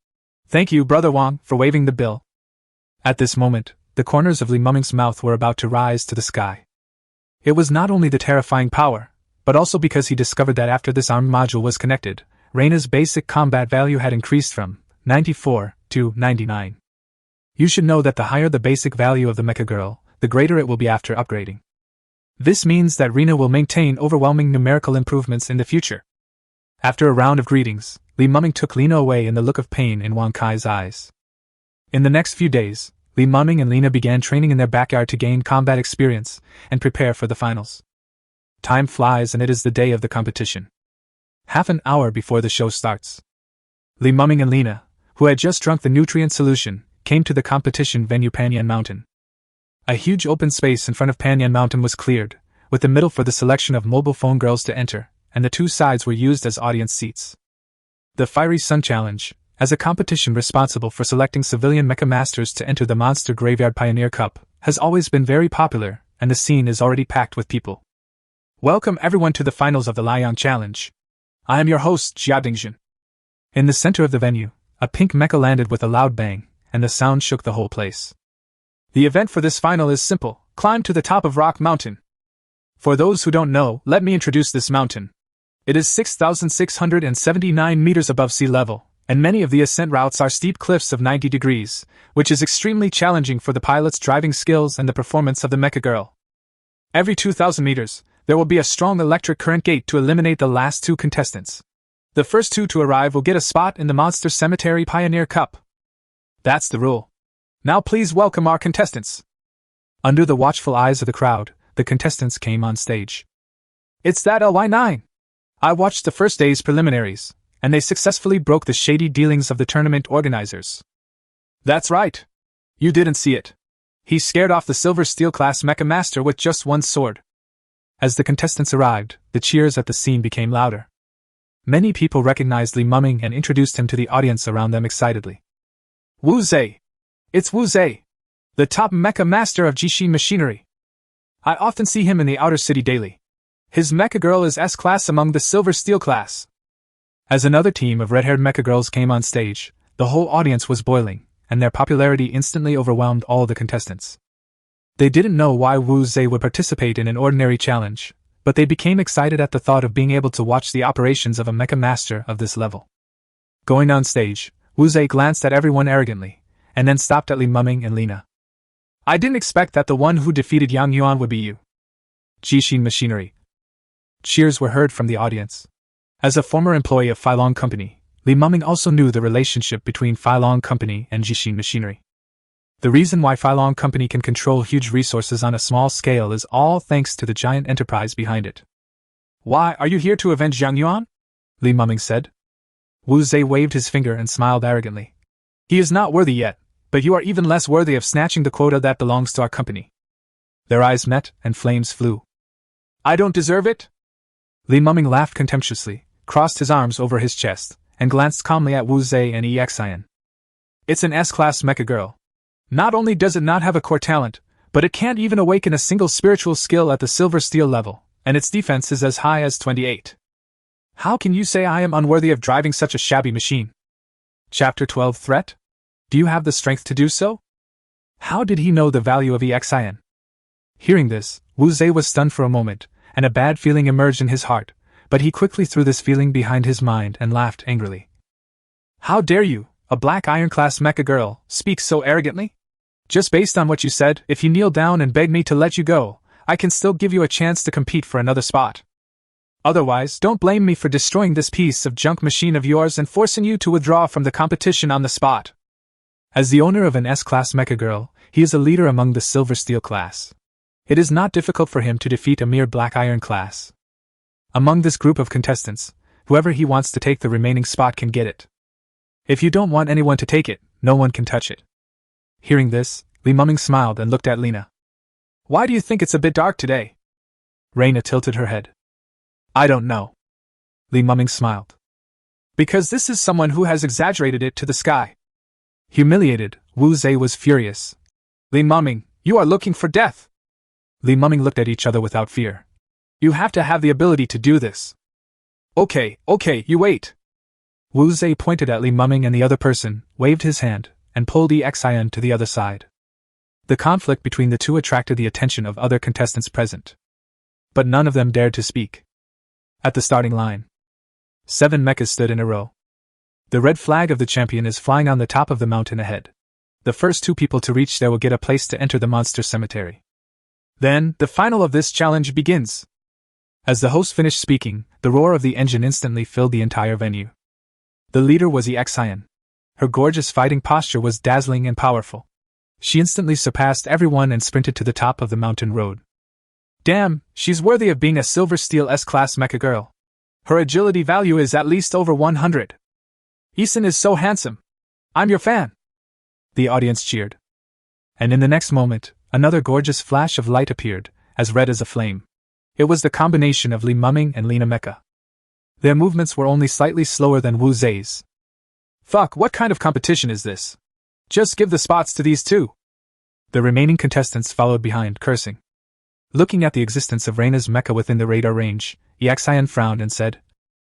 A: Thank you, Brother Wang, for waiving the bill. At this moment, the corners of Li Muming's mouth were about to rise to the sky. It was not only the terrifying power, but also because he discovered that after this armed module was connected, Reina's basic combat value had increased from 94 to 99. You should know that the higher the basic value of the mecha girl, the greater it will be after upgrading. This means that Reina will maintain overwhelming numerical improvements in the future. After a round of greetings, Li Muming took Lena away in the look of pain in Wang Kai's eyes. In the next few days, Li Muming and Lena began training in their backyard to gain combat experience and prepare for the finals. Time flies and it is the day of the competition. Half an hour before the show starts, Li Muming and Lena, who had just drunk the nutrient solution, came to the competition venue Panyan Mountain. A huge open space in front of Panyan Mountain was cleared, with the middle for the selection of mobile phone girls to enter, and the two sides were used as audience seats. The Fiery Sun Challenge, as a competition responsible for selecting civilian mecha masters to enter the Monster Graveyard Pioneer Cup, has always been very popular, and the scene is already packed with people. Welcome everyone to the finals of the Liang Challenge. I am your host, Jia Dingjun. In the center of the venue, a pink mecha landed with a loud bang, and the sound shook the whole place. The event for this final is simple: climb to the top of Rock Mountain. For those who don't know, let me introduce this mountain. It is 6,679 meters above sea level, and many of the ascent routes are steep cliffs of 90 degrees, which is extremely challenging for the pilot's driving skills and the performance of the mecha girl. Every 2,000 meters, there will be a strong electric current gate to eliminate the last two contestants. The first two to arrive will get a spot in the Monster Cemetery Pioneer Cup. That's the rule. Now please welcome our contestants. Under the watchful eyes of the crowd, the contestants came on stage. It's that LY9. I watched the first day's preliminaries, and they successfully broke the shady dealings of the tournament organizers. That's right. You didn't see it. He scared off the Silver Steel class Mecha Master with just one sword. As the contestants arrived, the cheers at the scene became louder. Many people recognized Li Muming and introduced him to the audience around them excitedly. Wu Zhe! It's Wu Zhe, the top mecha master of Jishin Machinery. I often see him in the outer city daily. His mecha girl is S-class among the Silver Steel class. As another team of red-haired mecha girls came on stage, the whole audience was boiling, and their popularity instantly overwhelmed all the contestants. They didn't know why Wu Zhe would participate in an ordinary challenge, but they became excited at the thought of being able to watch the operations of a mecha master of this level. Going on stage, Wu Zhe glanced at everyone arrogantly, and then stopped at Li Muming and Lena. I didn't expect that the one who defeated Yang Yuan would be you. Jishin Machinery. Cheers were heard from the audience. As a former employee of Filong Company, Li Muming also knew the relationship between Filong Company and Jishin Machinery. The reason why Filong Company can control huge resources on a small scale is all thanks to the giant enterprise behind it. Why, are you here to avenge Yang Yuan? Li Muming said. Wu Zhe waved his finger and smiled arrogantly. He is not worthy yet, but you are even less worthy of snatching the quota that belongs to our company. Their eyes met, and flames flew. I don't deserve it? Li Muming laughed contemptuously, crossed his arms over his chest, and glanced calmly at Wu Zhe and Exian. It's an S-class mecha girl. Not only does it not have a core talent, but it can't even awaken a single spiritual skill at the silver steel level, and its defense is as high as 28. How can you say I am unworthy of driving such a shabby machine? Chapter 12 Threat? Do you have the strength to do so? How did he know the value of Exian? Hearing this, Wu Zhe was stunned for a moment, and a bad feeling emerged in his heart, but he quickly threw this feeling behind his mind and laughed angrily. How dare you, a black iron-class mecha girl, speak so arrogantly? Just based on what you said, if you kneel down and beg me to let you go, I can still give you a chance to compete for another spot. Otherwise, don't blame me for destroying this piece of junk machine of yours and forcing you to withdraw from the competition on the spot. As the owner of an S-class mecha girl, he is a leader among the silver steel class. It is not difficult for him to defeat a mere black iron class. Among this group of contestants, whoever he wants to take the remaining spot can get it. If you don't want anyone to take it, no one can touch it. Hearing this, Li Muming smiled and looked at Lena. Why do you think it's a bit dark today? Reina tilted her head. I don't know. Li Muming smiled. Because this is someone who has exaggerated it to the sky. Humiliated, Wu Zhe was furious. Li Muming, you are looking for death. Li Muming looked at each other without fear. You have to have the ability to do this. Okay, you wait. Wu Zhe pointed at Li Muming and the other person, waved his hand, and pulled Exian to the other side. The conflict between the two attracted the attention of other contestants present. But none of them dared to speak. At the starting line, 7 mechas stood in a row. The red flag of the champion is flying on the top of the mountain ahead. The first 2 people to reach there will get a place to enter the monster cemetery. Then, the final of this challenge begins. As the host finished speaking, the roar of the engine instantly filled the entire venue. The leader was Exian. Her gorgeous fighting posture was dazzling and powerful. She instantly surpassed everyone and sprinted to the top of the mountain road. Damn, she's worthy of being a silver steel S-class mecha girl. Her agility value is at least over 100. Eason is so handsome. I'm your fan. The audience cheered. And in the next moment, another gorgeous flash of light appeared, as red as a flame. It was the combination of Li Muming and Lena Mecha. Their movements were only slightly slower than Wu Zhe's. Fuck, what kind of competition is this? Just give the spots to these 2. The remaining contestants followed behind, cursing. Looking at the existence of Reina's mecha within the radar range, Exian frowned and said,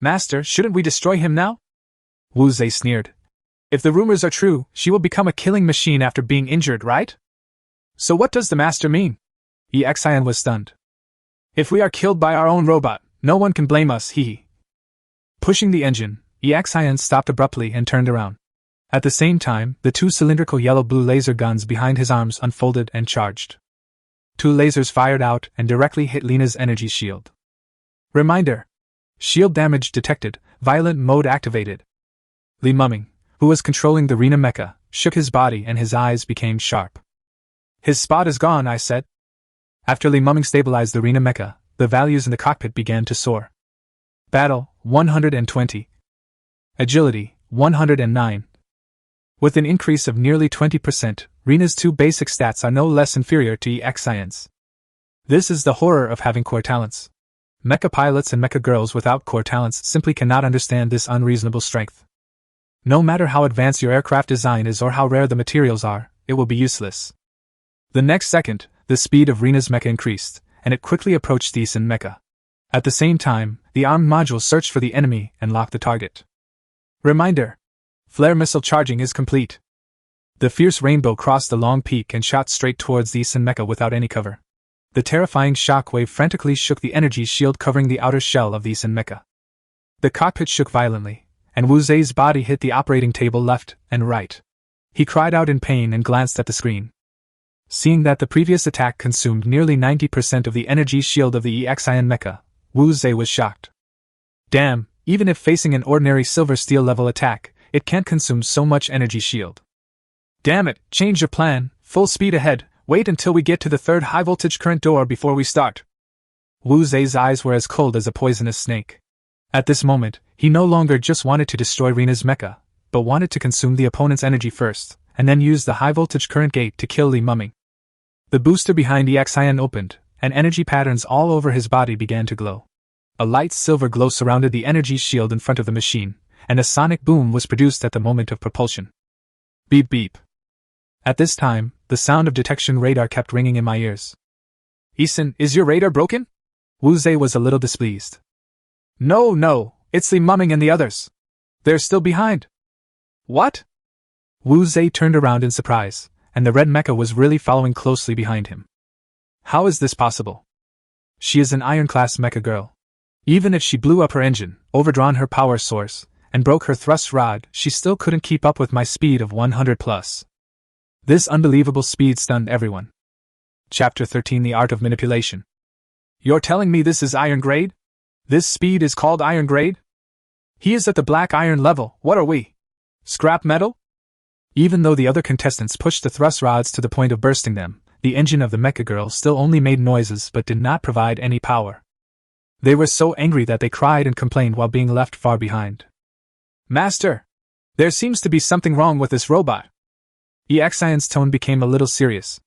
A: Master, shouldn't we destroy him now? Wu Zhe sneered. If the rumors are true, she will become a killing machine after being injured, right? So what does the master mean? Exian was stunned. If we are killed by our own robot, no one can blame us, hee. Pushing the engine, Exian stopped abruptly and turned around. At the same time, the 2 cylindrical yellow-blue laser guns behind his arms unfolded and charged. 2 lasers fired out and directly hit Lena's energy shield. Reminder. Shield damage detected, violent mode activated. Li Muming, who was controlling the Rena mecha, shook his body and his eyes became sharp. His spot is gone, I said. After Li Muming stabilized the Rena mecha, the values in the cockpit began to soar. Battle, 120. Agility, 109. With an increase of nearly 20%, Rena's 2 basic stats are no less inferior to Exian's. This is the horror of having core talents. Mecha pilots and mecha girls without core talents simply cannot understand this unreasonable strength. No matter how advanced your aircraft design is or how rare the materials are, it will be useless. The next second, the speed of Rena's mecha increased, and it quickly approached the Eason mecha. At the same time, the armed module searched for the enemy and locked the target. Reminder. Flare missile charging is complete. The fierce rainbow crossed the long peak and shot straight towards the Eason mecha without any cover. The terrifying shockwave frantically shook the energy shield covering the outer shell of the Eason mecha. The cockpit shook violently, and Wu Zhe's body hit the operating table left and right. He cried out in pain and glanced at the screen. Seeing that the previous attack consumed nearly 90% of the energy shield of the Exian mecha, Wu Zhe was shocked. Damn, even if facing an ordinary silver steel level attack, it can't consume so much energy shield. Damn it, change your plan, full speed ahead, wait until we get to the 3rd high voltage current door before we start. Wu Zhe's eyes were as cold as a poisonous snake. At this moment, he no longer just wanted to destroy Rena's mecha, but wanted to consume the opponent's energy first, and then used the high-voltage current gate to kill Li Mumming. The booster behind EXIN opened, and energy patterns all over his body began to glow. A light silver glow surrounded the energy shield in front of the machine, and a sonic boom was produced at the moment of propulsion. Beep beep. At this time, the sound of detection radar kept ringing in my ears. Eason, is your radar broken? Wu Zhe was a little displeased. No, it's Li Mumming and the others. They're still behind. What? Wu Zhe turned around in surprise, and the red mecha was really following closely behind him. How is this possible? She is an iron-class mecha girl. Even if she blew up her engine, overdrawn her power source, and broke her thrust rod, she still couldn't keep up with my speed of 100 plus. This unbelievable speed stunned everyone. Chapter 13: The Art of Manipulation. You're telling me this is iron grade? This speed is called iron grade? He is at the black iron level, what are we? Scrap metal? Even though the other contestants pushed the thrust rods to the point of bursting them, the engine of the mecha girl still only made noises but did not provide any power. They were so angry that they cried and complained while being left far behind. Master! There seems to be something wrong with this robot. EXIN's tone became a little serious.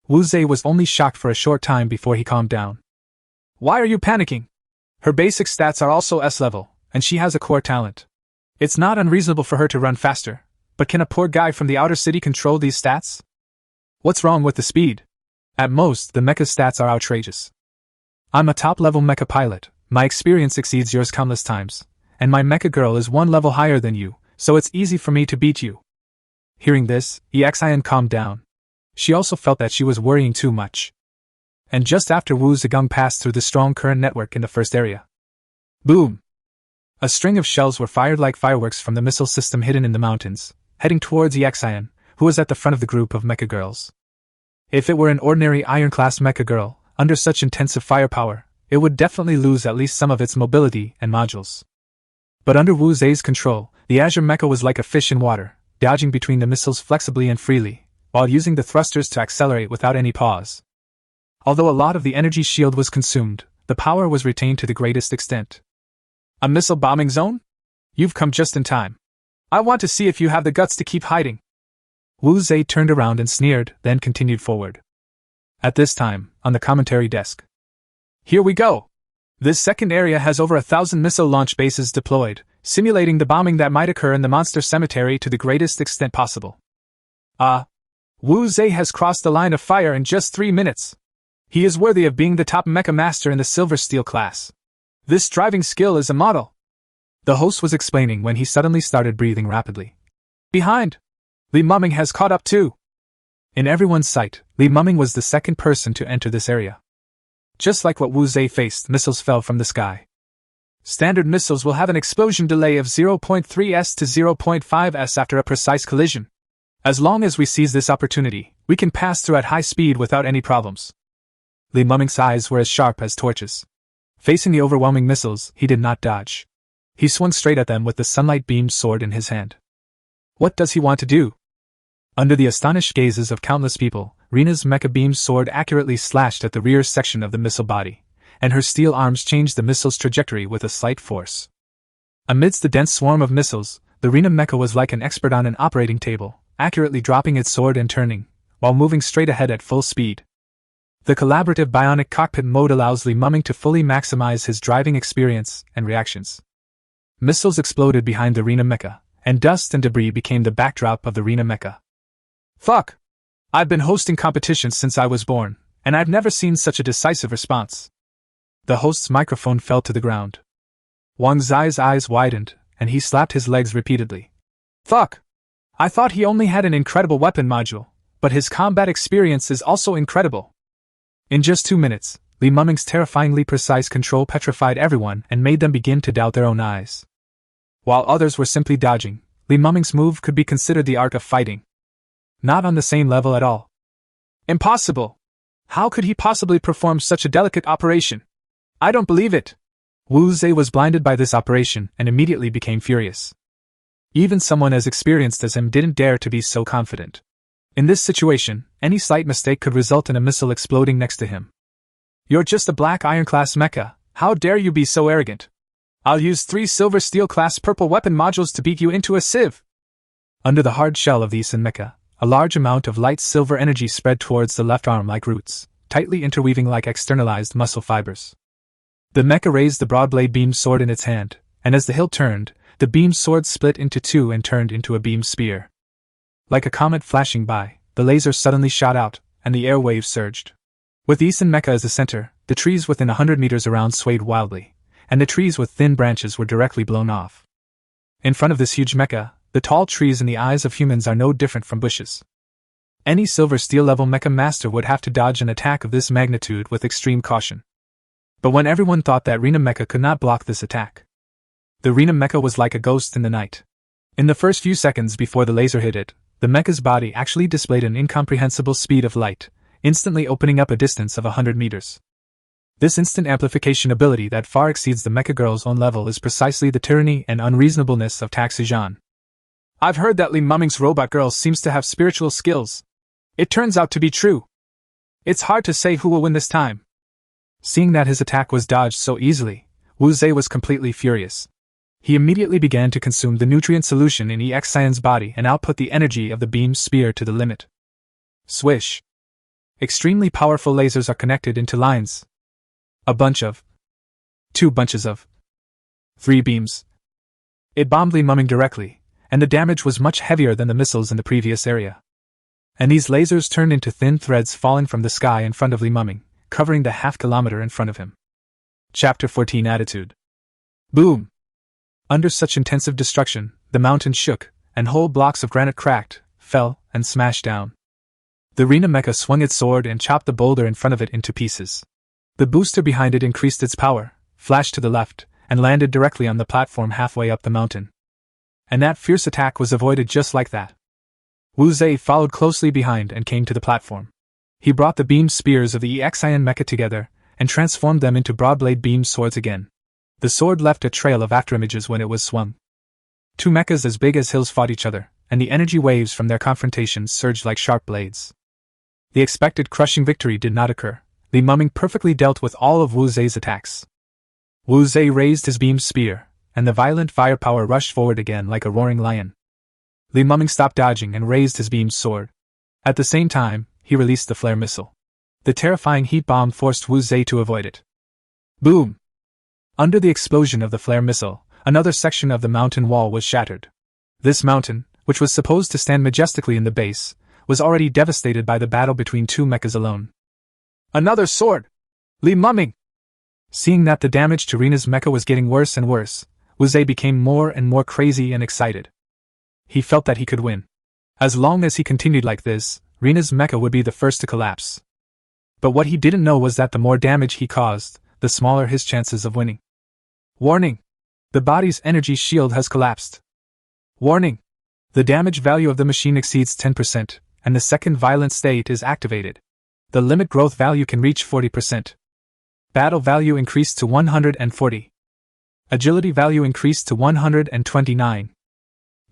A: Wu Zhe was only shocked for a short time before he calmed down. Why are you panicking? Her basic stats are also S-level, and she has a core talent. It's not unreasonable for her to run faster, but can a poor guy from the outer city control these stats? What's wrong with the speed? At most, the mecha stats are outrageous. I'm a top-level mecha pilot, my experience exceeds yours countless times, and my mecha girl is one level higher than you, so it's easy for me to beat you. Hearing this, EXIN calmed down. She also felt that she was worrying too much. And just after Wu Zhegang passed through the strong current network in the first area. Boom! A string of shells were fired like fireworks from the missile system hidden in the mountains, heading towards EXIN, who was at the front of the group of mecha girls. If it were an ordinary iron-class mecha girl, under such intensive firepower, it would definitely lose at least some of its mobility and modules. But under Wu Zhe's control, the Azure mecha was like a fish in water, dodging between the missiles flexibly and freely, while using the thrusters to accelerate without any pause. Although a lot of the energy shield was consumed, the power was retained to the greatest extent. A missile bombing zone? You've come just in time. I want to see if you have the guts to keep hiding. Wu Zhe turned around and sneered, then continued forward. At this time, on the commentary desk. Here we go! This second area has over 1,000 missile launch bases deployed, simulating the bombing that might occur in the monster cemetery to the greatest extent possible. Wu Zhe has crossed the line of fire in just 3 minutes. He is worthy of being the top mecha master in the Silver Steel class. This driving skill is a model. The host was explaining when he suddenly started breathing rapidly. Behind! Li Mumming has caught up too. In everyone's sight, Li Mumming was the second person to enter this area. Just like what Wu Zhe faced, missiles fell from the sky. Standard missiles will have an explosion delay of 0.3 s to 0.5 s after a precise collision. As long as we seize this opportunity, we can pass through at high speed without any problems. Li Mumming's eyes were as sharp as torches. Facing the overwhelming missiles, he did not dodge. He swung straight at them with the sunlight-beamed sword in his hand. What does he want to do? Under the astonished gazes of countless people, Rina's mecha-beamed sword accurately slashed at the rear section of the missile body, and her steel arms changed the missile's trajectory with a slight force. Amidst the dense swarm of missiles, the Rina mecha was like an expert on an operating table, accurately dropping its sword and turning, while moving straight ahead at full speed. The collaborative bionic cockpit mode allows Li Mumming to fully maximize his driving experience and reactions. Missiles exploded behind the Rina mecha, and dust and debris became the backdrop of the Rina mecha. Fuck! I've been hosting competitions since I was born, and I've never seen such a decisive response. The host's microphone fell to the ground. Wang Zai's eyes widened, and he slapped his legs repeatedly. Fuck! I thought he only had an incredible weapon module, but his combat experience is also incredible. In just 2 minutes, Li Mumming's terrifyingly precise control petrified everyone and made them begin to doubt their own eyes. While others were simply dodging, Li Mumming's move could be considered the art of fighting. Not on the same level at all. Impossible! How could he possibly perform such a delicate operation? I don't believe it! Wu Zhe was blinded by this operation and immediately became furious. Even someone as experienced as him didn't dare to be so confident. In this situation, any slight mistake could result in a missile exploding next to him. You're just a black iron-class mecha, how dare you be so arrogant? I'll use 3 silver steel-class purple weapon modules to beat you into a sieve! Under the hard shell of the Isin mecha, a large amount of light silver energy spread towards the left arm like roots, tightly interweaving like externalized muscle fibers. The mecha raised the broad-blade beam sword in its hand, and as the hilt turned, the beam sword split into two and turned into a beam spear. Like a comet flashing by, the laser suddenly shot out, and the airwaves surged. With Isen Mecha as the center, the trees within 100 meters around swayed wildly, and the trees with thin branches were directly blown off. In front of this huge mecha, the tall trees in the eyes of humans are no different from bushes. Any silver steel level mecha master would have to dodge an attack of this magnitude with extreme caution. But when everyone thought that Rina Mecha could not block this attack, the Rina Mecha was like a ghost in the night. In the first few seconds before the laser hit it, the mecha's body actually displayed an incomprehensible speed of light, instantly opening up a distance of 100 meters. This instant amplification ability that far exceeds the mecha girl's own level is precisely the tyranny and unreasonableness of Taxijan. I've heard that Li Mumming's robot girl seems to have spiritual skills. It turns out to be true. It's hard to say who will win this time. Seeing that his attack was dodged so easily, Wu Zhe was completely furious. He immediately began to consume the nutrient solution in EX Cyan's body and output the energy of the beam spear to the limit. Swish. Extremely powerful lasers are connected into lines. A bunch of. 2 bunches of. 3 beams. It bombed Li Mumming directly, and the damage was much heavier than the missiles in the previous area. And these lasers turned into thin threads falling from the sky in front of Li Mumming, covering the half-kilometer in front of him. Chapter 14 Attitude. Boom! Under such intensive destruction, the mountain shook, and whole blocks of granite cracked, fell, and smashed down. The Rina Mecha swung its sword and chopped the boulder in front of it into pieces. The booster behind it increased its power, flashed to the left, and landed directly on the platform halfway up the mountain. And that fierce attack was avoided just like that. Wu Zhe followed closely behind and came to the platform. He brought the beam spears of the EXIN mecha together, and transformed them into broad-blade beam swords again. The sword left a trail of afterimages when it was swung. 2 mechas as big as hills fought each other, and the energy waves from their confrontations surged like sharp blades. The expected crushing victory did not occur. Li Mumming perfectly dealt with all of Wu Zhe's attacks. Wu Zhe raised his beam spear, and the violent firepower rushed forward again like a roaring lion. Li Mumming stopped dodging and raised his beam sword. At the same time, he released the flare missile. The terrifying heat bomb forced Wu Zhe to avoid it. Boom! Under the explosion of the flare missile, another section of the mountain wall was shattered. This mountain, which was supposed to stand majestically in the base, was already devastated by the battle between 2 mechas alone. Another sword! Li Mumming! Seeing that the damage to Rina's mecha was getting worse and worse, Wu Zhe became more and more crazy and excited. He felt that he could win. As long as he continued like this, Rina's mecha would be the first to collapse. But what he didn't know was that the more damage he caused, the smaller his chances of winning. Warning! The body's energy shield has collapsed. Warning! The damage value of the machine exceeds 10%, and the second violent state is activated. The limit growth value can reach 40%. Battle value increased to 140. Agility value increased to 129.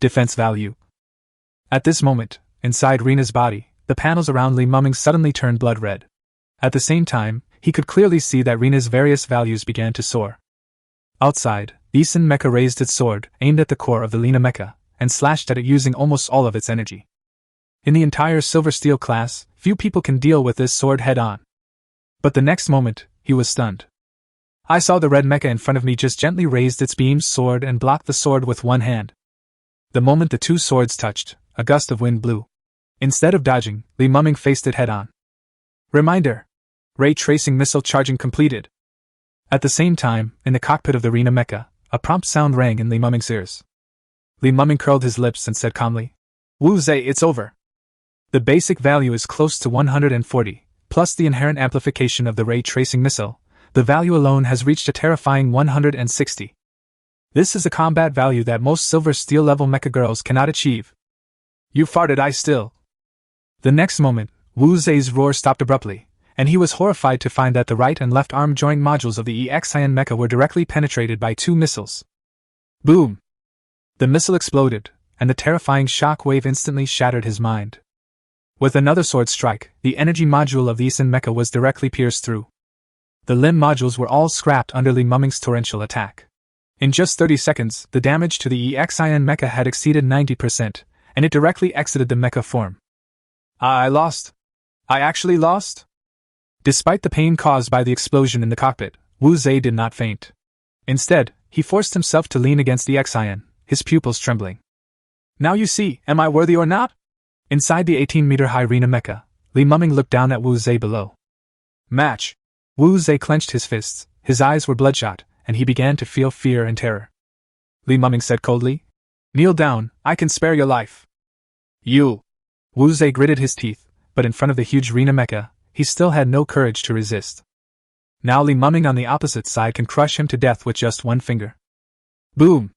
A: Defense value. At this moment, inside Rina's body, the panels around Li Mumming suddenly turned blood red. At the same time, he could clearly see that Rina's various values began to soar. Outside, Isen Mecha raised its sword, aimed at the core of the Lina Mecha, and slashed at it using almost all of its energy. In the entire Silver Steel class, few people can deal with this sword head-on. But the next moment, he was stunned. I saw the red mecha in front of me just gently raised its beam sword and blocked the sword with one hand. The moment the 2 swords touched, a gust of wind blew. Instead of dodging, Li Mumming faced it head-on. Reminder! Ray tracing missile charging completed. At the same time, in the cockpit of the Rina Mecha, a prompt sound rang in Li Mumming's ears. Li Mumming curled his lips and said calmly, Wu Zhe, it's over. The basic value is close to 140, plus the inherent amplification of the ray tracing missile. The value alone has reached a terrifying 160. This is a combat value that most Silver Steel level mecha girls cannot achieve. You farted, I still. The next moment, Wu Zhe's roar stopped abruptly, and he was horrified to find that the right and left arm joint modules of the EXIN mecha were directly penetrated by 2 missiles. Boom! The missile exploded, and the terrifying shock wave instantly shattered his mind. With another sword strike, the energy module of the Isen mecha was directly pierced through. The limb modules were all scrapped under Li Mumming's torrential attack. In just 30 seconds, the damage to the EXIN mecha had exceeded 90%, and it directly exited the mecha form, I lost. I actually lost? Despite the pain caused by the explosion in the cockpit, Wu Zhe did not faint. Instead, he forced himself to lean against the Xian, his pupils trembling. Now you see, am I worthy or not? Inside the 18-meter-high arena mecha, Li Muming looked down at Wu Zhe below. Match! Wu Zhe clenched his fists, his eyes were bloodshot, and he began to feel fear and terror. Li Muming said coldly, "Kneel down, I can spare your life." You! Wu Zhe gritted his teeth, but in front of the huge arena mecha, he still had no courage to resist. Now Li Muming on the opposite side can crush him to death with just one finger. Boom!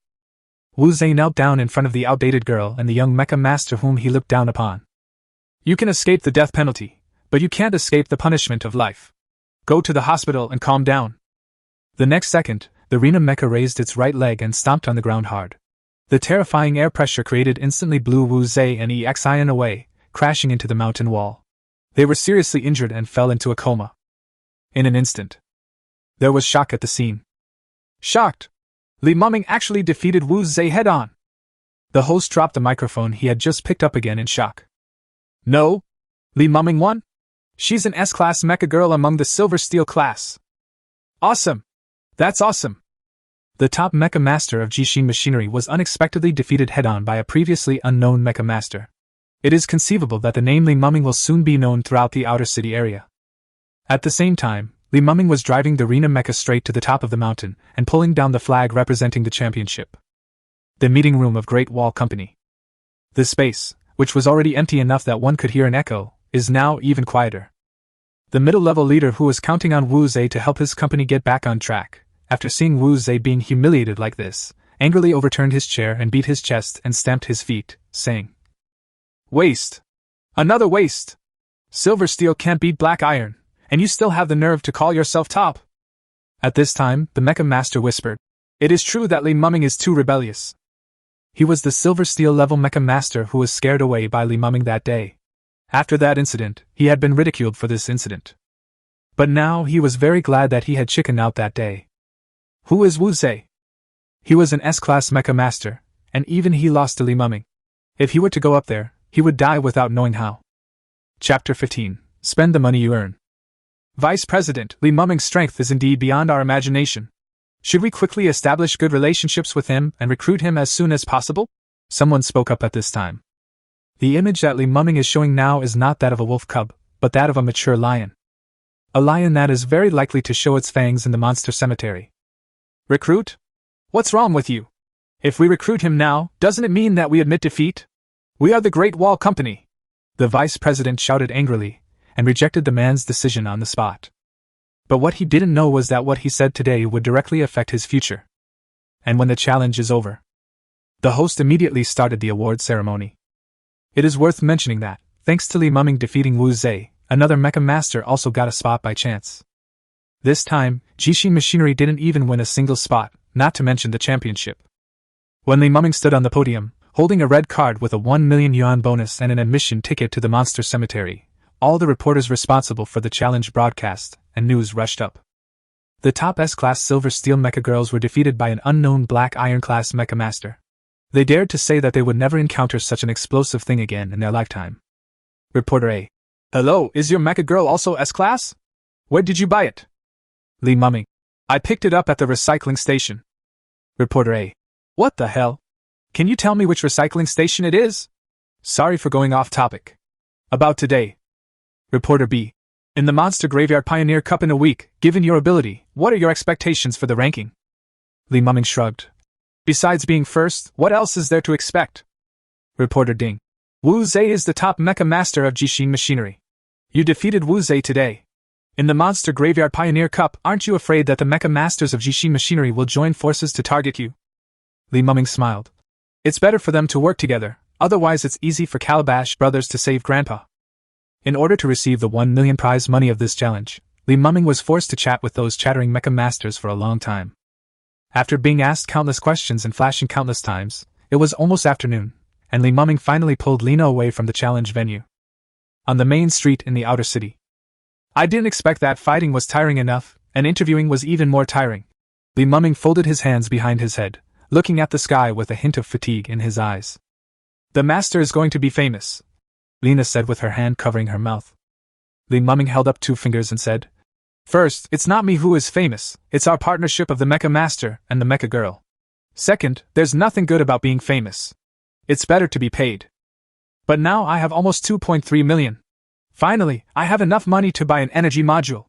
A: Wu Zhe knelt down in front of the outdated girl and the young mecha master whom he looked down upon. You can escape the death penalty, but you can't escape the punishment of life. Go to the hospital and calm down. The next second, the arena mecha raised its right leg and stomped on the ground hard. The terrifying air pressure created instantly blew Wu Zhe and Xian away, crashing into the mountain wall. They were seriously injured and fell into a coma. In an instant, there was shock at the scene. Shocked! Li Muming actually defeated Wu Zhe head-on. The host dropped the microphone he had just picked up again in shock. No? Li Muming won? She's an S-class mecha girl among the Silver Steel class. Awesome! That's awesome! The top mecha master of Jishin Machinery was unexpectedly defeated head-on by a previously unknown mecha master. It is conceivable that the name Li Muming will soon be known throughout the outer city area. At the same time, Li Muming was driving the arena mecha straight to the top of the mountain and pulling down the flag representing the championship. The meeting room of Great Wall Company. The space, which was already empty enough that one could hear an echo, is now even quieter. The middle-level leader who was counting on Wu Zhe to help his company get back on track, after seeing Wu Zhe being humiliated like this, angrily overturned his chair and beat his chest and stamped his feet, saying, "Waste! Another waste! Silver steel can't beat black iron, and you still have the nerve to call yourself top!" At this time, the mecha master whispered, "It is true that Li Muming is too rebellious." He was the silver steel level mecha master who was scared away by Li Muming that day. After that incident, he had been ridiculed for this incident. But now he was very glad that he had chickened out that day. Who is Wu Zhe? He was an S-class mecha master, and even he lost to Li Muming. If he were to go up there, he would die without knowing how. Chapter 15. Spend the money you earn. Vice President, Li Muming's strength is indeed beyond our imagination. Should we quickly establish good relationships with him and recruit him as soon as possible? Someone spoke up at this time. The image that Li Muming is showing now is not that of a wolf cub, but that of a mature lion. A lion that is very likely to show its fangs in the monster cemetery. Recruit? What's wrong with you? If we recruit him now, doesn't it mean that we admit defeat? We are the Great Wall Company! The vice president shouted angrily, and rejected the man's decision on the spot. But what he didn't know was that what he said today would directly affect his future. And when the challenge is over, the host immediately started the award ceremony. It is worth mentioning that, thanks to Li Muming defeating Wu Zhe, another mecha master also got a spot by chance. This time, Jishin Machinery didn't even win a single spot, not to mention the championship. When Li Muming stood on the podium, holding a red card with a 1 million yuan bonus and an admission ticket to the monster cemetery, all the reporters responsible for the challenge broadcast and news rushed up. The top S-class silver steel mecha girls were defeated by an unknown black iron class mecha master. They dared to say that they would never encounter such an explosive thing again in their lifetime. Reporter A. Hello, is your mecha girl also S-class? Where did you buy it? Li Muming. I picked it up at the recycling station. Reporter A. What the hell? Can you tell me which recycling station it is? Sorry for going off topic. About today. Reporter B. In the Monster Graveyard Pioneer Cup in a week, given your ability, what are your expectations for the ranking? Li Muming shrugged. Besides being first, what else is there to expect? Reporter Ding. Wu Zhe is the top mecha master of Jishin Machinery. You defeated Wu Zhe today. In the Monster Graveyard Pioneer Cup, aren't you afraid that the mecha masters of Jishin Machinery will join forces to target you? Li Muming smiled. It's better for them to work together, otherwise it's easy for Calabash brothers to save Grandpa. In order to receive the 1 million prize money of this challenge, Li Muming was forced to chat with those chattering mecha masters for a long time. After being asked countless questions and flashing countless times, it was almost afternoon, and Li Muming finally pulled Lena away from the challenge venue. On the main street in the outer city. I didn't expect that fighting was tiring enough, and interviewing was even more tiring. Li Muming folded his hands behind his head, looking at the sky with a hint of fatigue in his eyes. The master is going to be famous. Lena said with her hand covering her mouth. Li Mumming held up 2 fingers and said, "First, it's not me who is famous, it's our partnership of the Mecha Master and the Mecha Girl. Second, there's nothing good about being famous. It's better to be paid. But now I have almost 2.3 million. Finally, I have enough money to buy an energy module."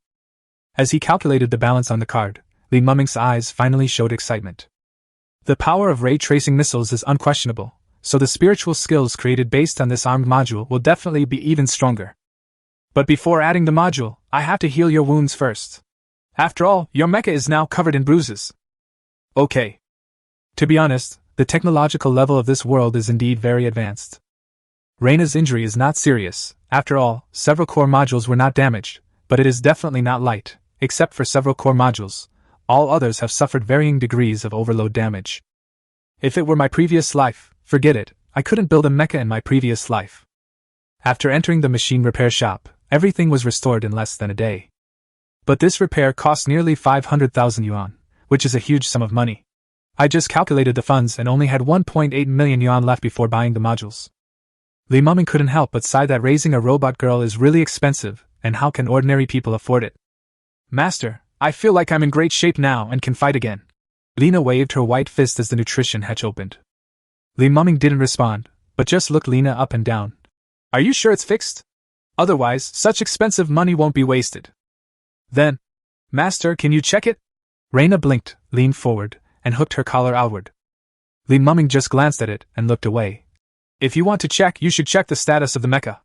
A: As he calculated the balance on the card, Li Mumming's eyes finally showed excitement. The power of ray tracing missiles is unquestionable, so the spiritual skills created based on this armed module will definitely be even stronger. But before adding the module, I have to heal your wounds first. After all, your mecha is now covered in bruises. Okay. To be honest, the technological level of this world is indeed very advanced. Reina's injury is not serious. After all, several core modules were not damaged, but it is definitely not light. Except for several core modules, all others have suffered varying degrees of overload damage. If it were my previous life, forget it, I couldn't build a mecha in my previous life. After entering the machine repair shop, everything was restored in less than a day. But this repair cost nearly 500,000 yuan, which is a huge sum of money. I just calculated the funds and only had 1.8 million yuan left before buying the modules. Li Mumming couldn't help but sigh that raising a robot girl is really expensive, and how can ordinary people afford it? "Master, I feel like I'm in great shape now and can fight again." Lena waved her white fist as the nutrition hatch opened. Li Mumming didn't respond, but just looked Lena up and down. "Are you sure it's fixed? Otherwise, such expensive money won't be wasted." "Then, Master, can you check it?" Reina blinked, leaned forward, and hooked her collar outward. Li Mumming just glanced at it and looked away. "If you want to check, you should check the status of the mecha."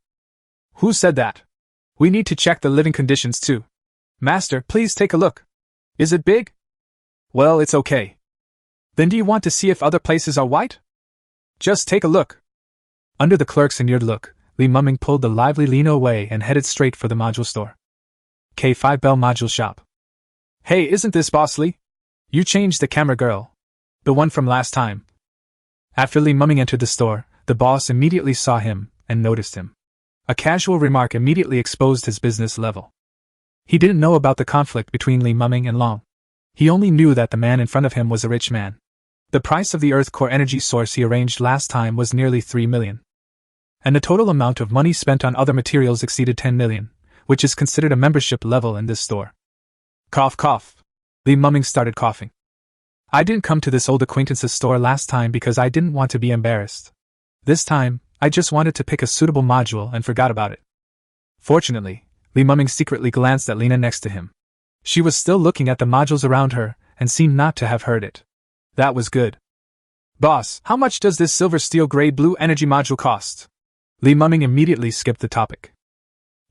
A: "Who said that? We need to check the living conditions too. Master, please take a look. Is it big? Well, it's okay. Then do you want to see if other places are white? Just take a look." Under the clerk's inured look, Li Mumming pulled the lively Lena away and headed straight for the module store. K5 Bell Module Shop. "Hey, isn't this Boss Li? You changed the camera girl. The one from last time." After Li Mumming entered the store, the boss immediately saw him and noticed him. A casual remark immediately exposed his business level. He didn't know about the conflict between Li Mumming and Long. He only knew that the man in front of him was a rich man. The price of the Earth Core energy source he arranged last time was nearly 3 million. And the total amount of money spent on other materials exceeded 10 million, which is considered a membership level in this store. Cough cough. Li Mumming started coughing. "I didn't come to this old acquaintance's store last time because I didn't want to be embarrassed. This time, I just wanted to pick a suitable module and forgot about it." Fortunately, Li Mumming secretly glanced at Lena next to him. She was still looking at the modules around her and seemed not to have heard it. That was good. "Boss, how much does this silver steel grade blue energy module cost?" Li Mumming immediately skipped the topic.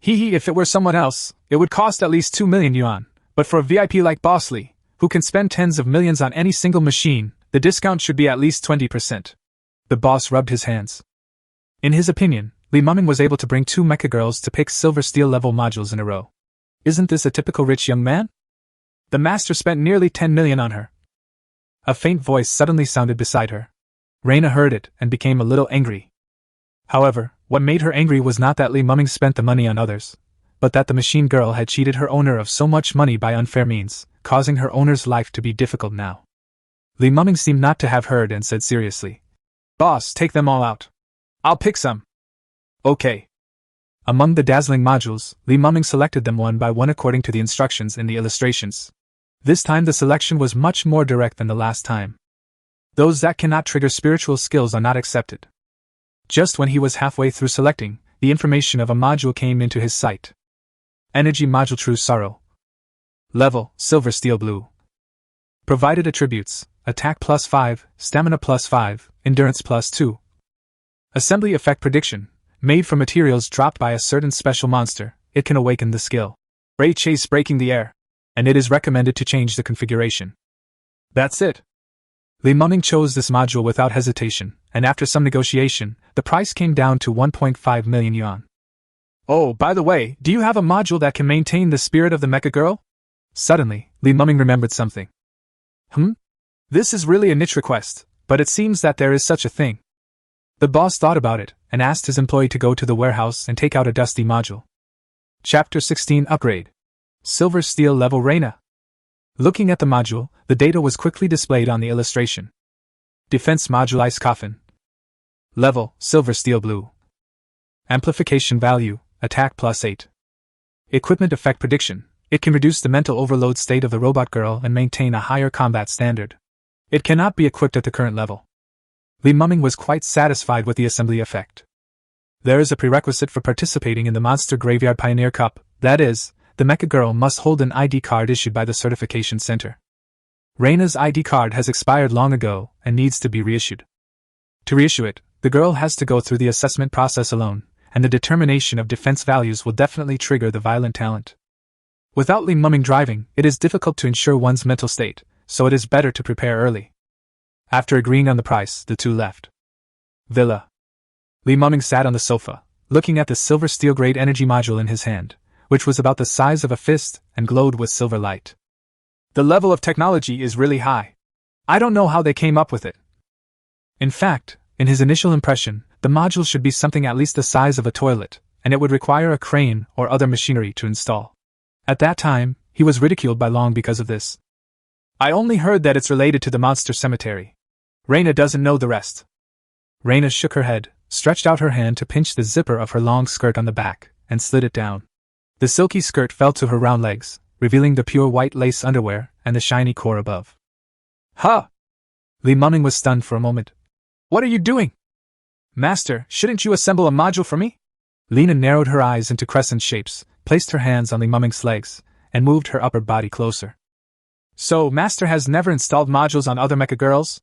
A: If it were someone else, it would cost at least 2 million yuan, but for a VIP like Boss Li, who can spend tens of millions on any single machine, the discount should be at least 20%. The boss rubbed his hands. In his opinion, Li Mumming was able to bring 2 mecha girls to pick silver steel level modules in a row. Isn't this a typical rich young man? The master spent nearly 10 million on her. A faint voice suddenly sounded beside her. Reina heard it and became a little angry. However, what made her angry was not that Li Mumming spent the money on others, but that the machine girl had cheated her owner of so much money by unfair means, causing her owner's life to be difficult now. Li Mumming seemed not to have heard and said seriously, "Boss, take them all out. I'll pick some." "Okay." Among the dazzling modules, Li Mumming selected them one by one according to the instructions in the illustrations. This time the selection was much more direct than the last time. Those that cannot trigger spiritual skills are not accepted. Just when he was halfway through selecting, the information of a module came into his sight. Energy Module True Sorrow. Level, Silver Steel Blue. Provided attributes, Attack +5, Stamina +5, Endurance +2. Assembly Effect Prediction. Made from materials dropped by a certain special monster, it can awaken the skill Ray Chase Breaking the Air, and it is recommended to change the configuration. That's it. Li Mumming chose this module without hesitation, and after some negotiation, the price came down to 1.5 million yuan. "Oh, by the way, do you have a module that can maintain the spirit of the mecha girl?" Suddenly, Li Mumming remembered something. This is really a niche request, but it seems that there is such a thing. The boss thought about it, and asked his employee to go to the warehouse and take out a dusty module. Chapter 16 Upgrade. Silver Steel Level Reina. Looking at the module, the data was quickly displayed on the illustration. Defense Module Ice Coffin. Level, Silver Steel Blue. Amplification value, attack +8. Equipment effect prediction. It can reduce the mental overload state of the robot girl and maintain a higher combat standard. It cannot be equipped at the current level. Li Mumming was quite satisfied with the assembly effect. There is a prerequisite for participating in the Monster Graveyard Pioneer Cup, that is, the Mecha Girl must hold an ID card issued by the Certification Center. Reina's ID card has expired long ago and needs to be reissued. To reissue it, the girl has to go through the assessment process alone, and the determination of defense values will definitely trigger the violent talent. Without Li Mumming driving, it is difficult to ensure one's mental state, so it is better to prepare early. After agreeing on the price, the two left. Villa. Li Mumming sat on the sofa, looking at the silver steel grade energy module in his hand, which was about the size of a fist and glowed with silver light. The level of technology is really high. I don't know how they came up with it. In fact, in his initial impression, the module should be something at least the size of a toilet, and it would require a crane or other machinery to install. At that time, he was ridiculed by Long because of this. I only heard that it's related to the monster cemetery. Reina doesn't know the rest. Reina shook her head, stretched out her hand to pinch the zipper of her long skirt on the back, and slid it down. The silky skirt fell to her round legs, revealing the pure white lace underwear and the shiny core above. Huh! Li Mumming was stunned for a moment. What are you doing? Master, shouldn't you assemble a module for me? Lena narrowed her eyes into crescent shapes, placed her hands on Li Mumming's legs, and moved her upper body closer. So, Master has never installed modules on other mecha girls?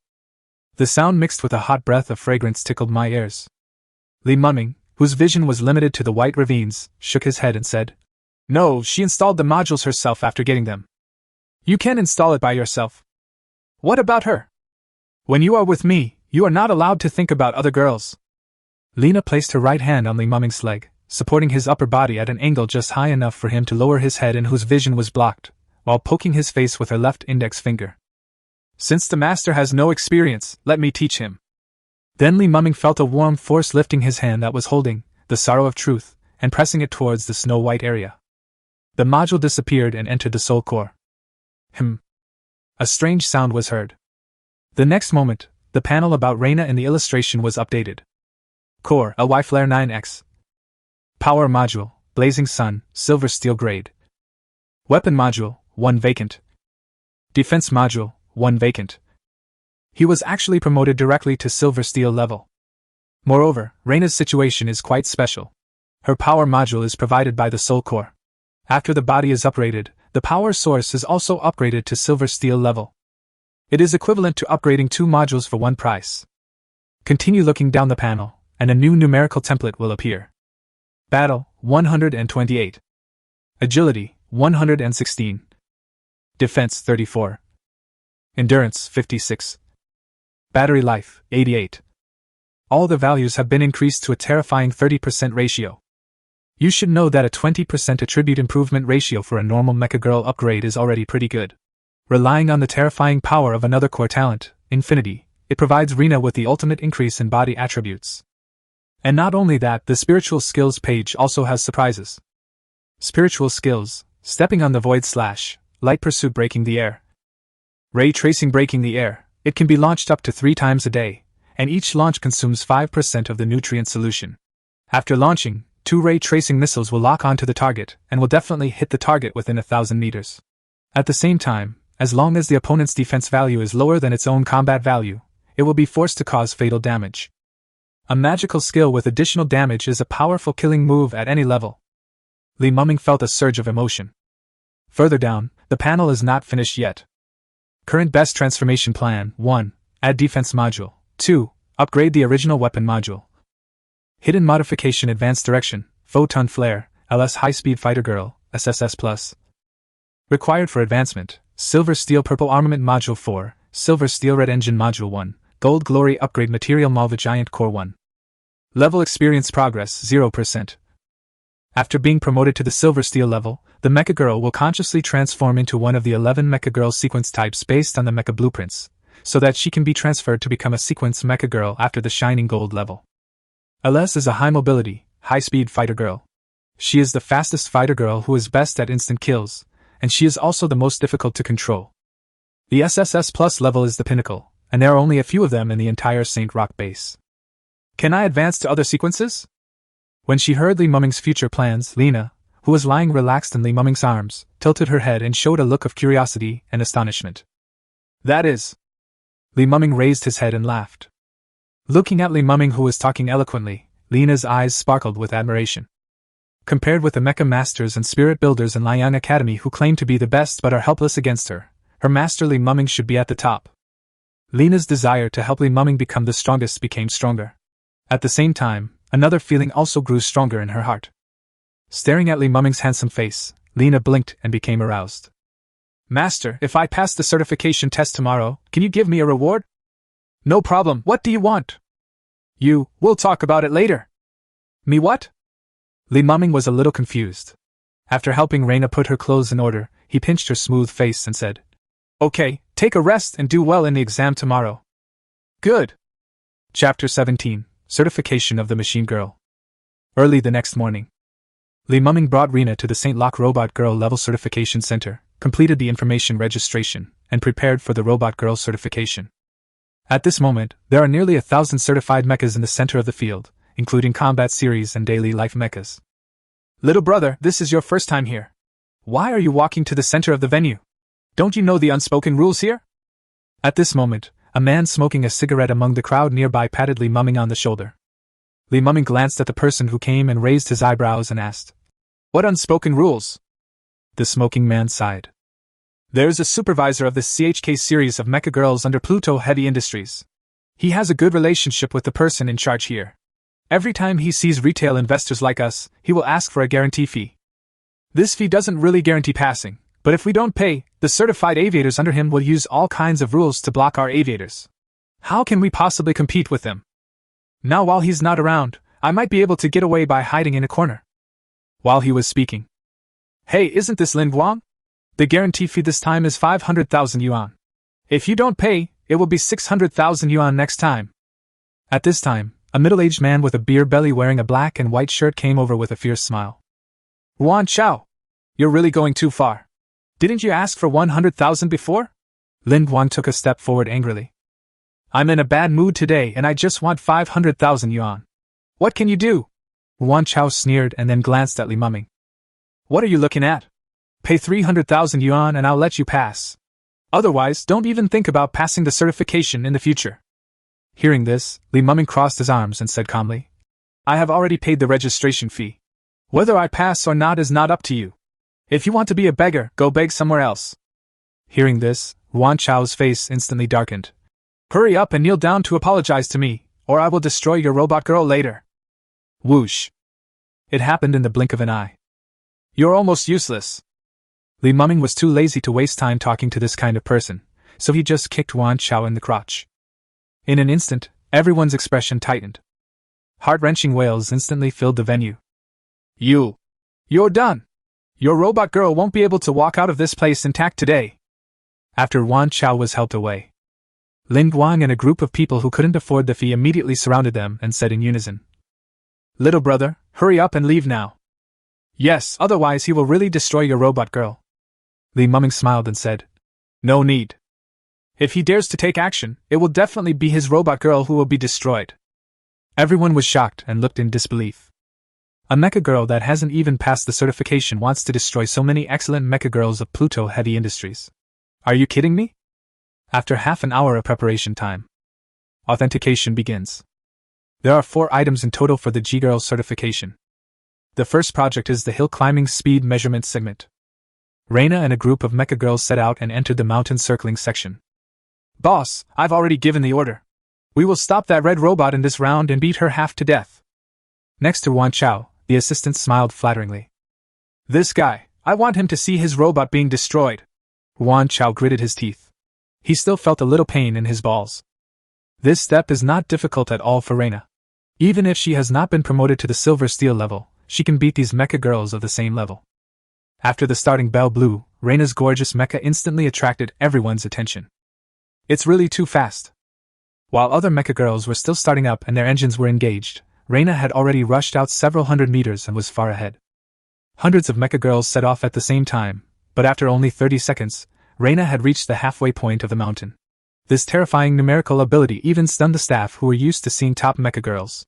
A: The sound mixed with a hot breath of fragrance tickled my ears. Li Mumming, whose vision was limited to the white ravines, shook his head and said, No, she installed the modules herself after getting them. You can install it by yourself. What about her? When you are with me, you are not allowed to think about other girls. Lena placed her right hand on Li Mumming's leg, supporting his upper body at an angle just high enough for him to lower his head and whose vision was blocked, while poking his face with her left index finger. Since the master has no experience, let me teach him. Then Li Mumming felt a warm force lifting his hand that was holding the sorrow of truth and pressing it towards the snow-white area. The module disappeared and entered the soul core. A strange sound was heard. The next moment, the panel about Reina in the illustration was updated. Core, a Y-Flare 9X. Power module, Blazing Sun, Silver Steel grade. Weapon module, 1 vacant. Defense module, 1 vacant. He was actually promoted directly to Silver Steel level. Moreover, Reina's situation is quite special. Her power module is provided by the Soul Core. After the body is upgraded, the power source is also upgraded to Silver Steel level. It is equivalent to upgrading 2 modules for 1 price. Continue looking down the panel, and a new numerical template will appear. Battle, 128. Agility, 116. Defense, 34. Endurance, 56. Battery life, 88. All the values have been increased to a terrifying 30% ratio. You should know that a 20% attribute improvement ratio for a normal Mecha Girl upgrade is already pretty good. Relying on the terrifying power of another core talent, Infinity, it provides Reina with the ultimate increase in body attributes. And not only that, the spiritual skills page also has surprises. Spiritual skills, stepping on the void / light pursuit breaking the air. Ray tracing breaking the air, it can be launched up to 3 times a day, and each launch consumes 5% of the nutrient solution. After launching, 2 ray tracing missiles will lock onto the target and will definitely hit the target within 1,000 meters. At the same time, as long as the opponent's defense value is lower than its own combat value, it will be forced to cause fatal damage. A magical skill with additional damage is a powerful killing move at any level. Li Mumming felt a surge of emotion. Further down, the panel is not finished yet. Current best transformation plan: 1. Add defense module. 2. Upgrade the original weapon module. Hidden modification advanced direction, photon flare, LS high-speed fighter girl, SSS+. Required for advancement: silver steel purple armament module 4, silver steel red engine module 1, gold glory upgrade material Malva giant core 1. Level experience progress 0%. After being promoted to the silver steel level, the Mecha Girl will consciously transform into one of the 11 Mecha Girl sequence types based on the Mecha blueprints, so that she can be transferred to become a sequence Mecha Girl after the shining gold level. LS is a high mobility, high-speed fighter girl. She is the fastest fighter girl who is best at instant kills, and she is also the most difficult to control. The SSS Plus level is the pinnacle, and there are only a few of them in the entire Saint Rock base. Can I advance to other sequences? When she heard Li Muming's future plans, Lena, who was lying relaxed in Li Muming's arms, tilted her head and showed a look of curiosity and astonishment. That is. Li Muming raised his head and laughed. Looking at Li Muming, who was talking eloquently, Lena's eyes sparkled with admiration. Compared with the Mecha Masters and Spirit Builders in Liang Academy who claim to be the best but are helpless against her, her master Li Muming should be at the top. Lena's desire to help Li Muming become the strongest became stronger. At the same time, another feeling also grew stronger in her heart. Staring at Li Muming's handsome face, Lena blinked and became aroused. Master, if I pass the certification test tomorrow, can you give me a reward? No problem, what do you want? We'll talk about it later. Me what? Li Muming was a little confused. After helping Reina put her clothes in order, he pinched her smooth face and said, Okay, take a rest and do well in the exam tomorrow. Good. Chapter 17, Certification of the Machine Girl. Early the next morning, Li Muming brought Reina to the St. Locke Robot Girl Level Certification Center, completed the information registration, and prepared for the Robot Girl certification. At this moment, there are nearly 1,000 certified mechas in the center of the field, including combat series and daily life mechas. Little brother, this is your first time here. Why are you walking to the center of the venue? Don't you know the unspoken rules here? At this moment, a man smoking a cigarette among the crowd nearby patted Li Muming on the shoulder. Li Muming glanced at the person who came and raised his eyebrows and asked, What unspoken rules? The smoking man sighed. There's a supervisor of the CHK series of mecha girls under Pluto Heavy Industries. He has a good relationship with the person in charge here. Every time he sees retail investors like us, he will ask for a guarantee fee. This fee doesn't really guarantee passing, but if we don't pay, the certified aviators under him will use all kinds of rules to block our aviators. How can we possibly compete with them? Now while he's not around, I might be able to get away by hiding in a corner. While he was speaking. Hey, isn't this Lin Guang? The guarantee fee this time is 500,000 yuan. If you don't pay, it will be 600,000 yuan next time. At this time, a middle-aged man with a beer belly wearing a black and white shirt came over with a fierce smile. Yuan Chao, you're really going too far. Didn't you ask for 100,000 before? Lin Guang took a step forward angrily. I'm in a bad mood today and I just want 500,000 yuan. What can you do? Yuan Chao sneered and then glanced at Li Muming. What are you looking at? Pay 300,000 yuan and I'll let you pass. Otherwise, don't even think about passing the certification in the future. Hearing this, Li Muming crossed his arms and said calmly, I have already paid the registration fee. Whether I pass or not is not up to you. If you want to be a beggar, go beg somewhere else. Hearing this, Yuan Chao's face instantly darkened. Hurry up and kneel down to apologize to me, or I will destroy your robot girl later. Whoosh. It happened in the blink of an eye. You're almost useless. Li Muming was too lazy to waste time talking to this kind of person, so he just kicked Yuan Chao in the crotch. In an instant, everyone's expression tightened. Heart-wrenching wails instantly filled the venue. You're done. Your robot girl won't be able to walk out of this place intact today. After Yuan Chao was helped away, Lin Guang and a group of people who couldn't afford the fee immediately surrounded them and said in unison, Little brother, hurry up and leave now. Yes, otherwise he will really destroy your robot girl. Li Muming smiled and said, No need. If he dares to take action, it will definitely be his robot girl who will be destroyed. Everyone was shocked and looked in disbelief. A mecha girl that hasn't even passed the certification wants to destroy so many excellent mecha girls of Pluto Heavy Industries. Are you kidding me? After half an hour of preparation time, authentication begins. There are 4 items in total for the G-Girl certification. The first project is the hill climbing speed measurement segment. Reina and a group of mecha girls set out and entered the mountain circling section. Boss, I've already given the order. We will stop that red robot in this round and beat her half to death. Next to Yuan Chao, the assistant smiled flatteringly. This guy, I want him to see his robot being destroyed. Yuan Chao gritted his teeth. He still felt a little pain in his balls. This step is not difficult at all for Reina. Even if she has not been promoted to the silver steel level, she can beat these mecha girls of the same level. After the starting bell blew, Reina's gorgeous mecha instantly attracted everyone's attention. It's really too fast. While other mecha girls were still starting up and their engines were engaged, Reina had already rushed out several hundred meters and was far ahead. Hundreds of mecha girls set off at the same time, but after only 30 seconds, Reina had reached the halfway point of the mountain. This terrifying numerical ability even stunned the staff who were used to seeing top mecha girls.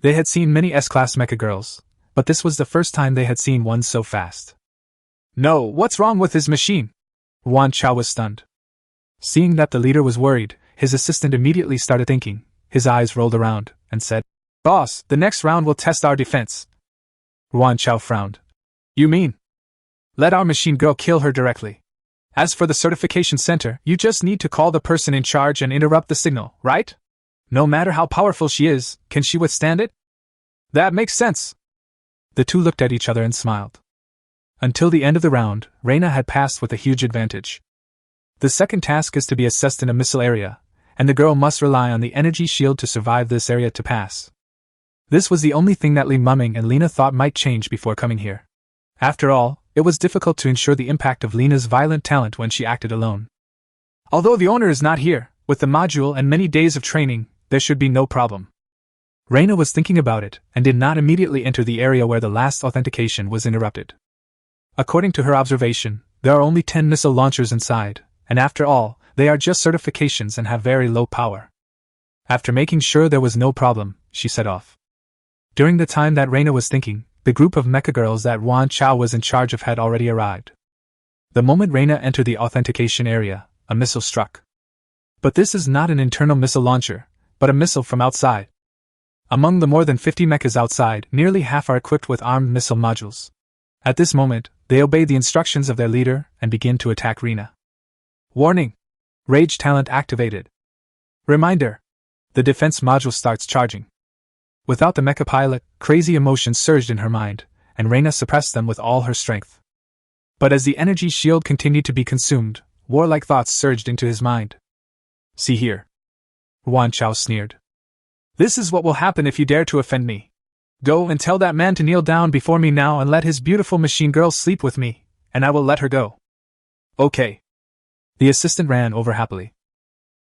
A: They had seen many S-class mecha girls, but this was the first time they had seen one so fast. No, what's wrong with his machine? Yuan Chao was stunned. Seeing that the leader was worried, his assistant immediately started thinking. His eyes rolled around, and said, Boss, the next round will test our defense. Yuan Chao frowned. You mean? Let our machine girl kill her directly. As for the certification center, you just need to call the person in charge and interrupt the signal, right? No matter how powerful she is, can she withstand it? That makes sense. The two looked at each other and smiled. Until the end of the round, Reina had passed with a huge advantage. The second task is to be assessed in a missile area, and the girl must rely on the energy shield to survive this area to pass. This was the only thing that Li Mumming and Lena thought might change before coming here. After all, it was difficult to ensure the impact of Lena's violent talent when she acted alone. Although the owner is not here, with the module and many days of training, there should be no problem. Reina was thinking about it, and did not immediately enter the area where the last authentication was interrupted. According to her observation, there are only 10 missile launchers inside, and after all, they are just certifications and have very low power. After making sure there was no problem, she set off. During the time that Reina was thinking, the group of mecha girls that Yuan Chao was in charge of had already arrived. The moment Reina entered the authentication area, a missile struck. But this is not an internal missile launcher, but a missile from outside. Among the more than 50 mechas outside, nearly half are equipped with armed missile modules. At this moment, they obey the instructions of their leader and begin to attack Reina. Warning! Rage talent activated. Reminder! The defense module starts charging. Without the mecha pilot, crazy emotions surged in her mind, and Reina suppressed them with all her strength. But as the energy shield continued to be consumed, warlike thoughts surged into his mind. See here. Yuan Chao sneered. This is what will happen if you dare to offend me. Go and tell that man to kneel down before me now and let his beautiful machine girl sleep with me, and I will let her go. Okay. The assistant ran over happily.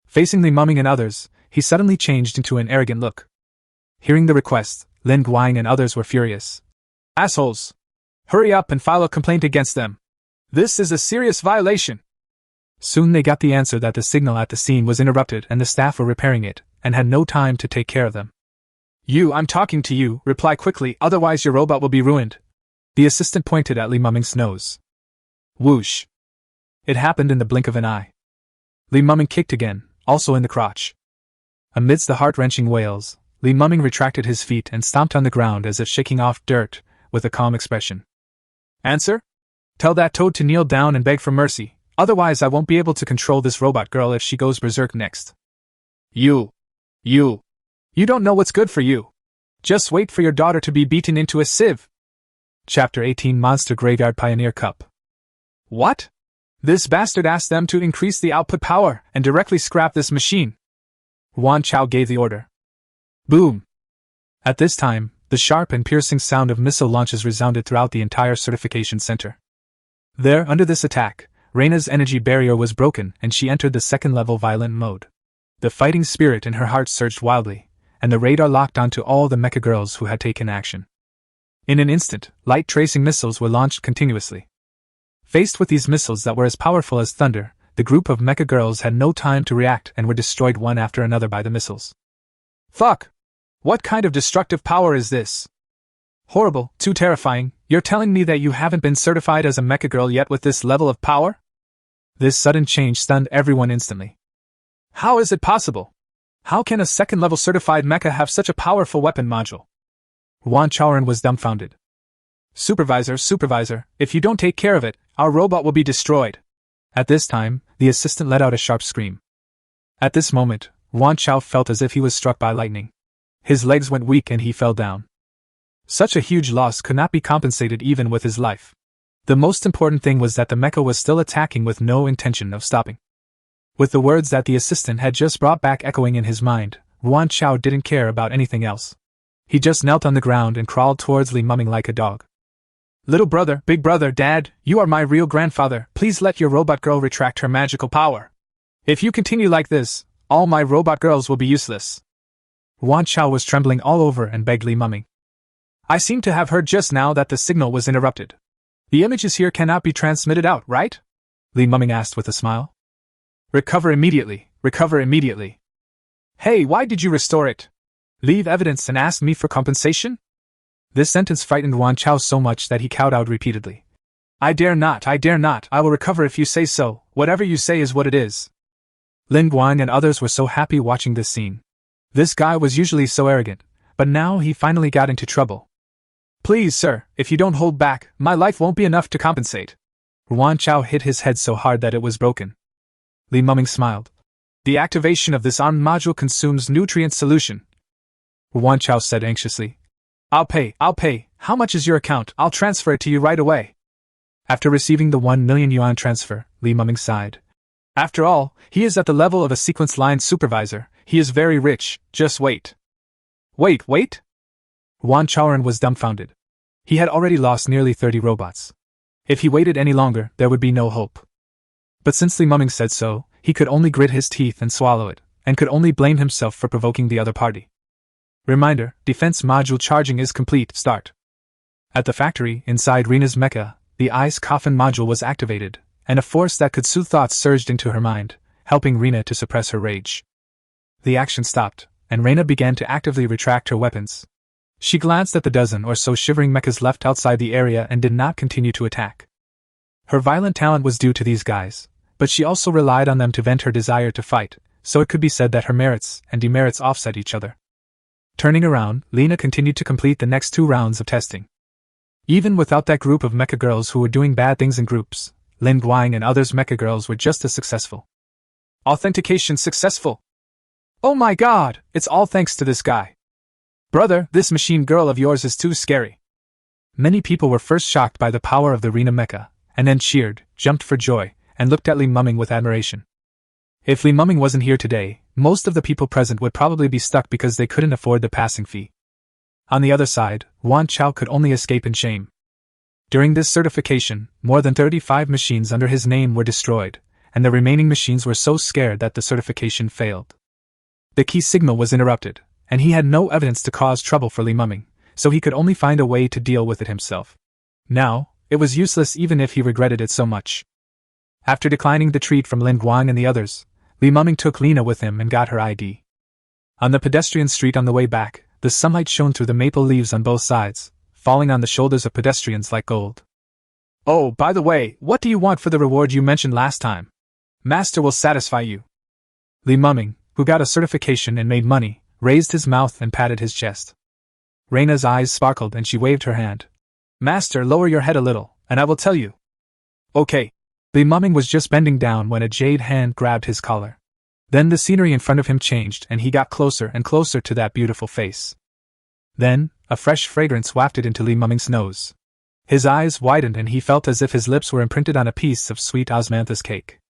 A: Facing Li Mumming and others, he suddenly changed into an arrogant look. Hearing the request, Lin Guang and others were furious. Assholes! Hurry up and file a complaint against them. This is a serious violation. Soon they got the answer that the signal at the scene was interrupted and the staff were repairing it, and had no time to take care of them. You, I'm talking to you, reply quickly, otherwise your robot will be ruined. The assistant pointed at Li Mumming's nose. Whoosh! It happened in the blink of an eye. Li Mumming kicked again, also in the crotch. Amidst the heart-wrenching wails, Li Mumming retracted his feet and stomped on the ground as if shaking off dirt, with a calm expression. Answer? Tell that toad to kneel down and beg for mercy, otherwise I won't be able to control this robot girl if she goes berserk next. You don't know what's good for you. Just wait for your daughter to be beaten into a sieve. Chapter 18 Monster Graveyard Pioneer Cup. What? This bastard asked them to increase the output power and directly scrap this machine. Yuan Chao gave the order. Boom! At this time, the sharp and piercing sound of missile launches resounded throughout the entire certification center. There, under this attack, Reina's energy barrier was broken and she entered the second-level violent mode. The fighting spirit in her heart surged wildly, and the radar locked onto all the mecha girls who had taken action. In an instant, light tracing missiles were launched continuously. Faced with these missiles that were as powerful as thunder, the group of mecha girls had no time to react and were destroyed one after another by the missiles. Fuck! What kind of destructive power is this? Horrible, too terrifying. You're telling me that you haven't been certified as a mecha girl yet with this level of power? This sudden change stunned everyone instantly. How is it possible? How can a second-level certified mecha have such a powerful weapon module? Yuan Chaoran was dumbfounded. Supervisor, if you don't take care of it, our robot will be destroyed. At this time, the assistant let out a sharp scream. At this moment, Yuan Chao felt as if he was struck by lightning. His legs went weak and he fell down. Such a huge loss could not be compensated even with his life. The most important thing was that the mecha was still attacking with no intention of stopping. With the words that the assistant had just brought back echoing in his mind, Yuan Chao didn't care about anything else. He just knelt on the ground and crawled towards Li Mumming like a dog. Little brother, big brother, dad, you are my real grandfather, please let your robot girl retract her magical power. If you continue like this, all my robot girls will be useless. Yuan Chao was trembling all over and begged Li Mumming. I seem to have heard just now that the signal was interrupted. The images here cannot be transmitted out, right? Li Mumming asked with a smile. Recover immediately. Hey, why did you restore it? Leave evidence and ask me for compensation? This sentence frightened Wan Chao so much that he cowed out repeatedly. I dare not, I will recover if you say so, whatever you say is what it is. Lin Guang and others were so happy watching this scene. This guy was usually so arrogant, but now he finally got into trouble. Please, sir, if you don't hold back, my life won't be enough to compensate. Wan Chao hit his head so hard that it was broken. Li Muming smiled. The activation of this armed module consumes nutrient solution. Wan Chao said anxiously. I'll pay. How much is your account? I'll transfer it to you right away. After receiving the 1 million yuan transfer, Li Muming sighed. After all, he is at the level of a sequence line supervisor. He is very rich. Just wait. Wait? Wan Chaoran was dumbfounded. He had already lost nearly 30 robots. If he waited any longer, there would be no hope. But since Li Muming said so, he could only grit his teeth and swallow it, and could only blame himself for provoking the other party. Reminder, defense module charging is complete, start. At the factory, inside Rina's mecha, the ice coffin module was activated, and a force that could soothe thoughts surged into her mind, helping Rina to suppress her rage. The action stopped, and Rina began to actively retract her weapons. She glanced at the dozen or so shivering mechas left outside the area and did not continue to attack. Her violent talent was due to these guys, but she also relied on them to vent her desire to fight, so it could be said that her merits and demerits offset each other. Turning around, Lena continued to complete the next 2 rounds of testing. Even without that group of mecha girls who were doing bad things in groups, Lin Guang and others mecha girls were just as successful. Authentication successful! Oh my god, it's all thanks to this guy. Brother, this machine girl of yours is too scary. Many people were first shocked by the power of the Rina mecha, and then cheered, jumped for joy, and looked at Li Muming with admiration. If Li Muming wasn't here today, most of the people present would probably be stuck because they couldn't afford the passing fee. On the other side, Wan Chao could only escape in shame. During this certification, more than 35 machines under his name were destroyed, and the remaining machines were so scared that the certification failed. The key signal was interrupted, and he had no evidence to cause trouble for Li Muming, so he could only find a way to deal with it himself. Now, it was useless even if he regretted it so much. After declining the treat from Lin Guang and the others, Li Muming took Lena with him and got her ID. On the pedestrian street on the way back, the sunlight shone through the maple leaves on both sides, falling on the shoulders of pedestrians like gold. Oh, by the way, what do you want for the reward you mentioned last time? Master will satisfy you. Li Muming, who got a certification and made money, raised his mouth and patted his chest. Reina's eyes sparkled and she waved her hand. Master, lower your head a little, and I will tell you. Okay. Li Muming was just bending down when a jade hand grabbed his collar. Then the scenery in front of him changed and he got closer and closer to that beautiful face. Then, a fresh fragrance wafted into Li Muming's nose. His eyes widened and he felt as if his lips were imprinted on a piece of sweet osmanthus cake.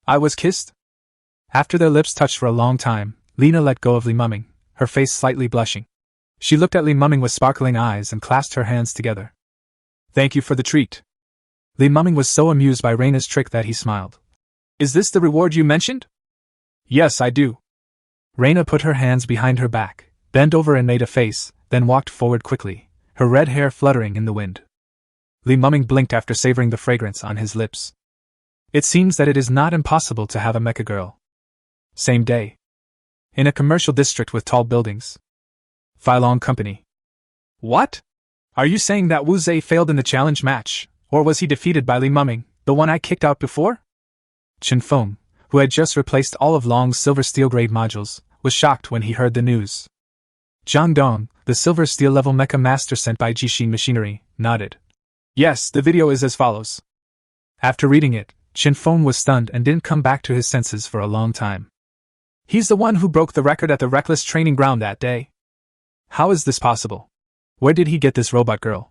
A: I was kissed? After their lips touched for a long time, Lena let go of Li Muming, her face slightly blushing. She looked at Li Muming with sparkling eyes and clasped her hands together. Thank you for the treat. Li Muming was so amused by Reina's trick that he smiled. Is this the reward you mentioned? Yes, I do. Reina put her hands behind her back, bent over and made a face, then walked forward quickly, her red hair fluttering in the wind. Li Muming blinked after savoring the fragrance on his lips. It seems that it is not impossible to have a mecha girl. Same day. In a commercial district with tall buildings. Filong Company. What? Are you saying that Wu Zhe failed in the challenge match, or was he defeated by Li Muming, the one I kicked out before? Chen Feng, who had just replaced all of Long's silver steel grade modules, was shocked when he heard the news. Zhang Dong, the silver steel level mecha master sent by Jixin Machinery, nodded. Yes, the video is as follows. After reading it, Chen Feng was stunned and didn't come back to his senses for a long time. He's the one who broke the record at the reckless training ground that day. How is this possible? Where did he get this robot girl?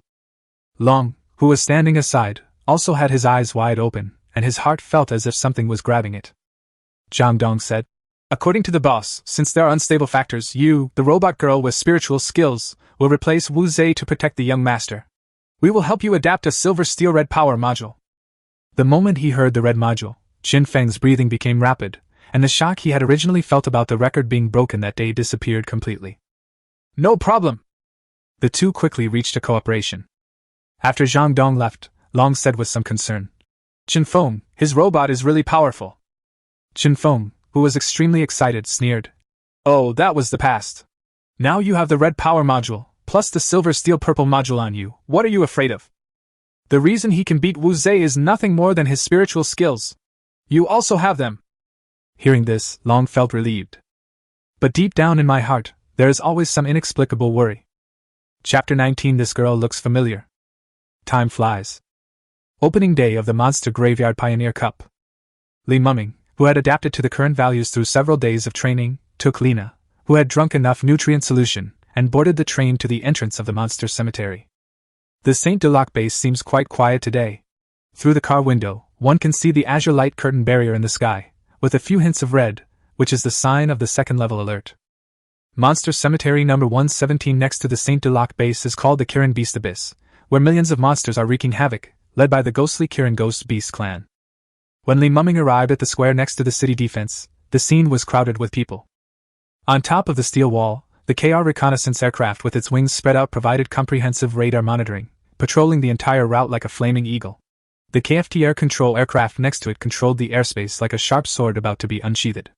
A: Long, who was standing aside, also had his eyes wide open, and his heart felt as if something was grabbing it. Zhang Dong said, according to the boss, since there are unstable factors, you, the robot girl with spiritual skills, will replace Wu Zhe to protect the young master. We will help you adapt a silver steel red power module. The moment he heard the red module, Qin Feng's breathing became rapid, and the shock he had originally felt about the record being broken that day disappeared completely. No problem. The two quickly reached a cooperation. After Zhang Dong left, Long said with some concern, Chen Feng, his robot is really powerful. Chen Feng, who was extremely excited, sneered. Oh, that was the past. Now you have the red power module, plus the silver steel purple module on you. What are you afraid of? The reason he can beat Wu Zhe is nothing more than his spiritual skills. You also have them. Hearing this, Long felt relieved. But deep down in my heart, there is always some inexplicable worry. Chapter 19. This girl looks familiar. Time flies. Opening day of the Monster Graveyard Pioneer Cup. Li Mumming, who had adapted to the current values through several days of training, took Lena, who had drunk enough nutrient solution, and boarded the train to the entrance of the monster cemetery. The Saint Delac base seems quite quiet today. Through the car window, one can see the azure light curtain barrier in the sky, with a few hints of red, which is the sign of the second-level alert. Monster Cemetery number 117 next to the Saint Delac base is called the Kirin Beast Abyss, where millions of monsters are wreaking havoc, led by the ghostly Kirin Ghost Beast clan. When Li Mumming arrived at the square next to the city defense, the scene was crowded with people. On top of the steel wall, the KR reconnaissance aircraft with its wings spread out provided comprehensive radar monitoring, patrolling the entire route like a flaming eagle. The KFT air control aircraft next to it controlled the airspace like a sharp sword about to be unsheathed.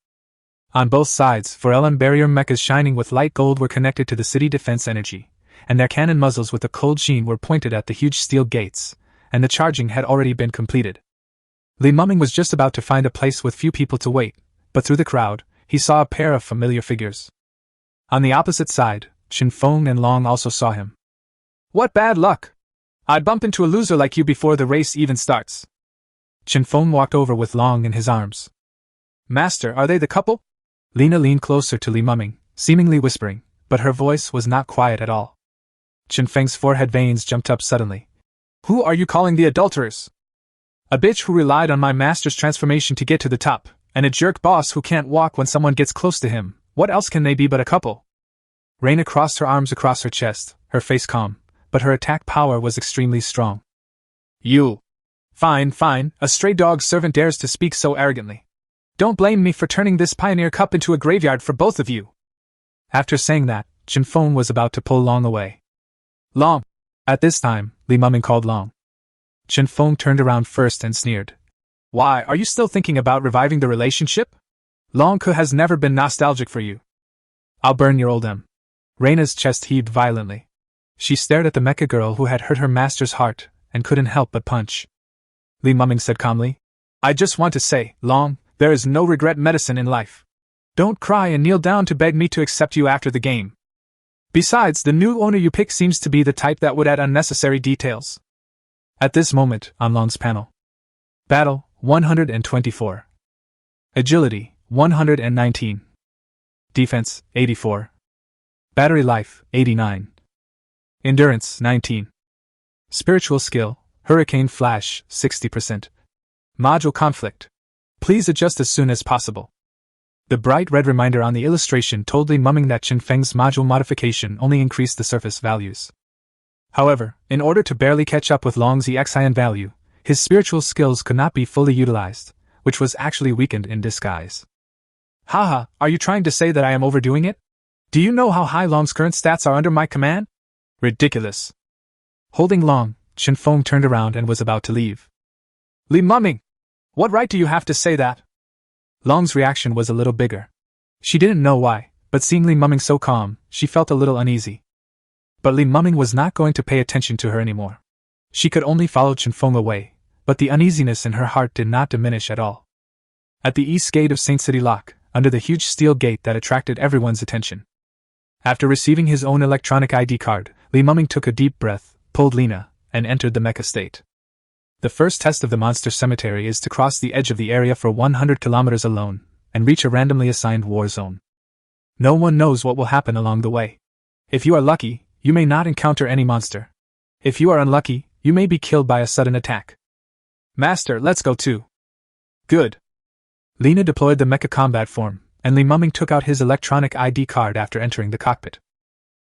A: On both sides, 4LM barrier mechas shining with light gold were connected to the city defense energy, and their cannon muzzles with a cold sheen were pointed at the huge steel gates, and the charging had already been completed. Li Mumming was just about to find a place with few people to wait, but through the crowd, he saw a pair of familiar figures. On the opposite side, Chen Feng and Long also saw him. What bad luck! I'd bump into a loser like you before the race even starts. Chen Feng walked over with Long in his arms. Master, are they the couple? Lena leaned closer to Li Mumming, seemingly whispering, but her voice was not quiet at all. Chen Feng's forehead veins jumped up suddenly. Who are you calling the adulterers? A bitch who relied on my master's transformation to get to the top, and a jerk boss who can't walk when someone gets close to him. What else can they be but a couple? Reina crossed her arms across her chest, her face calm, but her attack power was extremely strong. You! Fine, a stray dog servant dares to speak so arrogantly. Don't blame me for turning this Pioneer Cup into a graveyard for both of you. After saying that, Chen Feng was about to pull Long away. Long! At this time, Li Mumming called Long. Chen Feng turned around first and sneered. Why, are you still thinking about reviving the relationship? Long Ke has never been nostalgic for you. I'll burn your old M. Reina's chest heaved violently. She stared at the mecha girl who had hurt her master's heart, and couldn't help but punch. Li Mumming said calmly, I just want to say, Long, there is no regret medicine in life. Don't cry and kneel down to beg me to accept you after the game. Besides, the new owner you pick seems to be the type that would add unnecessary details. At this moment, on Long's panel. Battle, 124. Agility, 119. Defense, 84. Battery life, 89. Endurance, 19. Spiritual skill, Hurricane Flash, 60%. Module conflict. Please adjust as soon as possible. The bright red reminder on the illustration told Li Mumming that Chen Feng's module modification only increased the surface values. However, in order to barely catch up with Long's EXIN value, his spiritual skills could not be fully utilized, which was actually weakened in disguise. Haha, are you trying to say that I am overdoing it? Do you know how high Long's current stats are under my command? Ridiculous. Holding Long, Chen Feng turned around and was about to leave. Li Mumming! What right do you have to say that? Long's reaction was a little bigger. She didn't know why, but seeing Li Mumming so calm, she felt a little uneasy. But Li Mumming was not going to pay attention to her anymore. She could only follow Chen Feng away, but the uneasiness in her heart did not diminish at all. At the east gate of Saint City Lock, under the huge steel gate that attracted everyone's attention. After receiving his own electronic ID card, Li Mumming took a deep breath, pulled Lena, and entered the mecha state. The first test of the monster cemetery is to cross the edge of the area for 100 kilometers alone, and reach a randomly assigned war zone. No one knows what will happen along the way. If you are lucky, you may not encounter any monster. If you are unlucky, you may be killed by a sudden attack. Master, let's go too. Good. Lena deployed the mecha combat form, and Li Mumming took out his electronic ID card after entering the cockpit.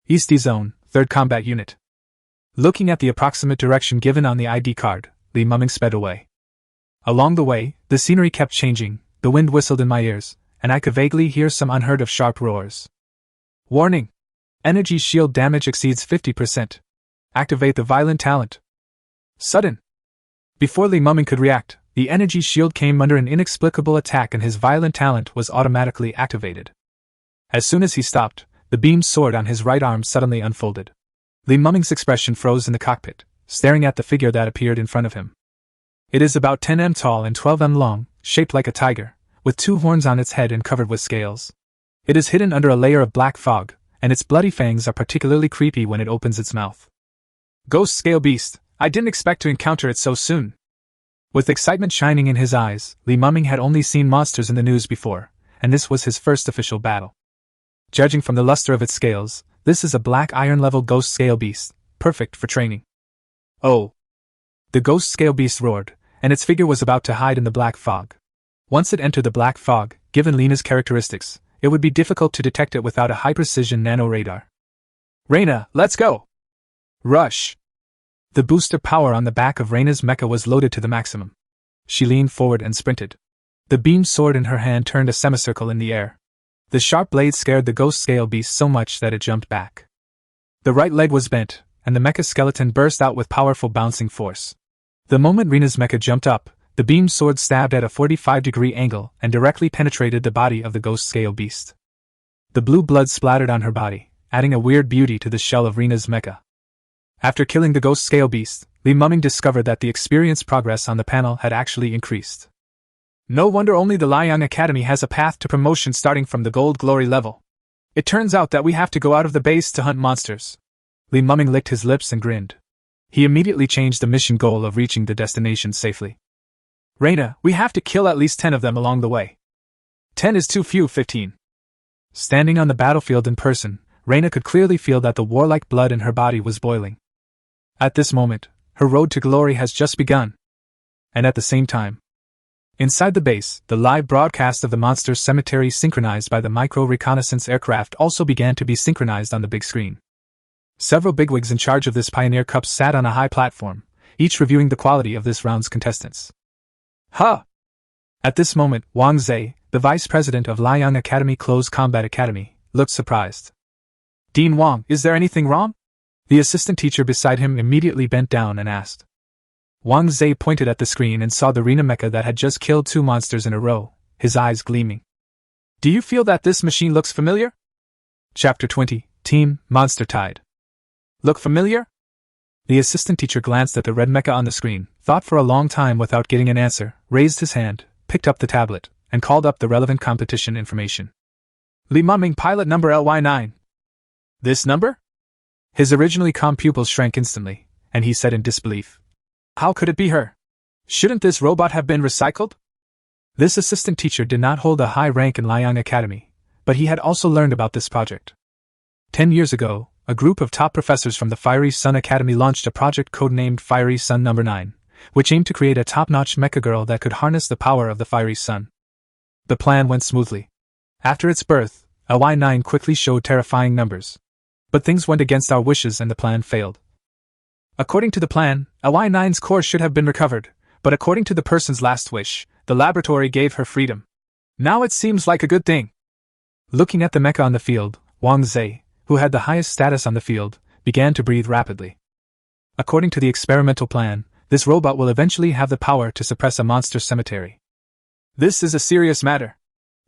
A: East Zone, 3rd Combat Unit. Looking at the approximate direction given on the ID card, Li Mumming sped away. Along the way, the scenery kept changing, the wind whistled in my ears, and I could vaguely hear some unheard of sharp roars. Warning! Energy shield damage exceeds 50%. Activate the violent talent. Sudden! Before Li Mumming could react, the energy shield came under an inexplicable attack and his violent talent was automatically activated. As soon as he stopped, The beamed sword on his right arm suddenly unfolded. Li Muming's expression froze in the cockpit, staring at the figure that appeared in front of him. It is about 10 m tall and 12 m long, shaped like a tiger, with 2 horns on its head and covered with scales. It is hidden under a layer of black fog, and its bloody fangs are particularly creepy when it opens its mouth. Ghost scale beast, I didn't expect to encounter it so soon. With excitement shining in his eyes, Li Muming had only seen monsters in the news before, and this was his first official battle. Judging from the luster of its scales, this is a black iron-level ghost scale beast, perfect for training. Oh! The ghost scale beast roared, and its figure was about to hide in the black fog. Once it entered the black fog, given Lena's characteristics, it would be difficult to detect it without a high-precision nano-radar. Reina, let's go! Rush! The booster power on the back of Reina's mecha was loaded to the maximum. She leaned forward and sprinted. The beamed sword in her hand turned a semicircle in the air. The sharp blade scared the ghost scale beast so much that it jumped back. The right leg was bent, and the mecha skeleton burst out with powerful bouncing force. The moment Reina's mecha jumped up, the beamed sword stabbed at a 45-degree angle and directly penetrated the body of the ghost scale beast. The blue blood splattered on her body, adding a weird beauty to the shell of Reina's mecha. After killing the ghost scale beast, Li Muming discovered that the experience progress on the panel had actually increased. No wonder only the Liang Academy has a path to promotion starting from the Gold Glory level. It turns out that we have to go out of the base to hunt monsters. Li Muming licked his lips and grinned. He immediately changed the mission goal of reaching the destination safely. Reina, we have to kill at least 10 of them along the way. 10 is too few, 15. Standing on the battlefield in person, Reina could clearly feel that the warlike blood in her body was boiling. At this moment, her road to glory has just begun. And at the same time, inside the base, the live broadcast of the monsters' cemetery synchronized by the micro-reconnaissance aircraft also began to be synchronized on the big screen. Several bigwigs in charge of this Pioneer Cup sat on a high platform, each reviewing the quality of this round's contestants. Huh! At this moment, Wang Zhe, the vice president of Liang Academy Close Combat Academy, looked surprised. Dean Wang, is there anything wrong? The assistant teacher beside him immediately bent down and asked. Wang Zhe pointed at the screen and saw the Reina mecha that had just killed 2 monsters in a row, his eyes gleaming. Do you feel that this machine looks familiar? Chapter 20, Team Monster Tide. Look familiar? The assistant teacher glanced at the red mecha on the screen, thought for a long time without getting an answer, raised his hand, picked up the tablet, and called up the relevant competition information. Li Muming pilot number LY9. This number? His originally calm pupils shrank instantly, and he said in disbelief. How could it be her? Shouldn't this robot have been recycled? This assistant teacher did not hold a high rank in Liang Academy, but he had also learned about this project. 10 years ago, a group of top professors from the Fiery Sun Academy launched a project codenamed Fiery Sun No. 9, which aimed to create a top-notch mecha girl that could harness the power of the Fiery Sun. The plan went smoothly. After its birth, LY9 quickly showed terrifying numbers. But things went against our wishes and the plan failed. According to the plan, LY9's core should have been recovered, but according to the person's last wish, the laboratory gave her freedom. Now it seems like a good thing. Looking at the mecha on the field, Wang Zhe, who had the highest status on the field, began to breathe rapidly. According to the experimental plan, this robot will eventually have the power to suppress a monster cemetery. This is a serious matter.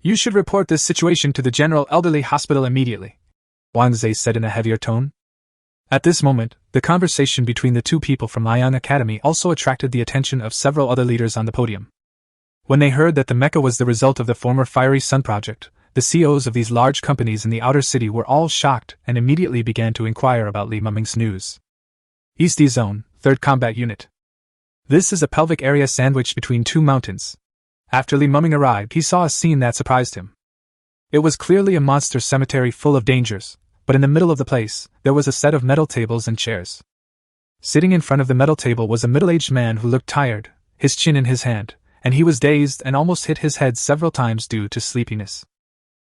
A: You should report this situation to the General Elderly Hospital immediately, Wang Zhe said in a heavier tone. At this moment, the conversation between the 2 people from Liang Academy also attracted the attention of several other leaders on the podium. When they heard that the mecha was the result of the former Fiery Sun project, the CEOs of these large companies in the outer city were all shocked and immediately began to inquire about Li Muming's news. East D Zone, 3rd Combat Unit. This is a pelvic area sandwiched between 2 mountains. After Li Muming arrived, he saw a scene that surprised him. It was clearly a monster cemetery full of dangers, but in the middle of the place, there was a set of metal tables and chairs. Sitting in front of the metal table was a middle-aged man who looked tired, his chin in his hand, and he was dazed and almost hit his head several times due to sleepiness.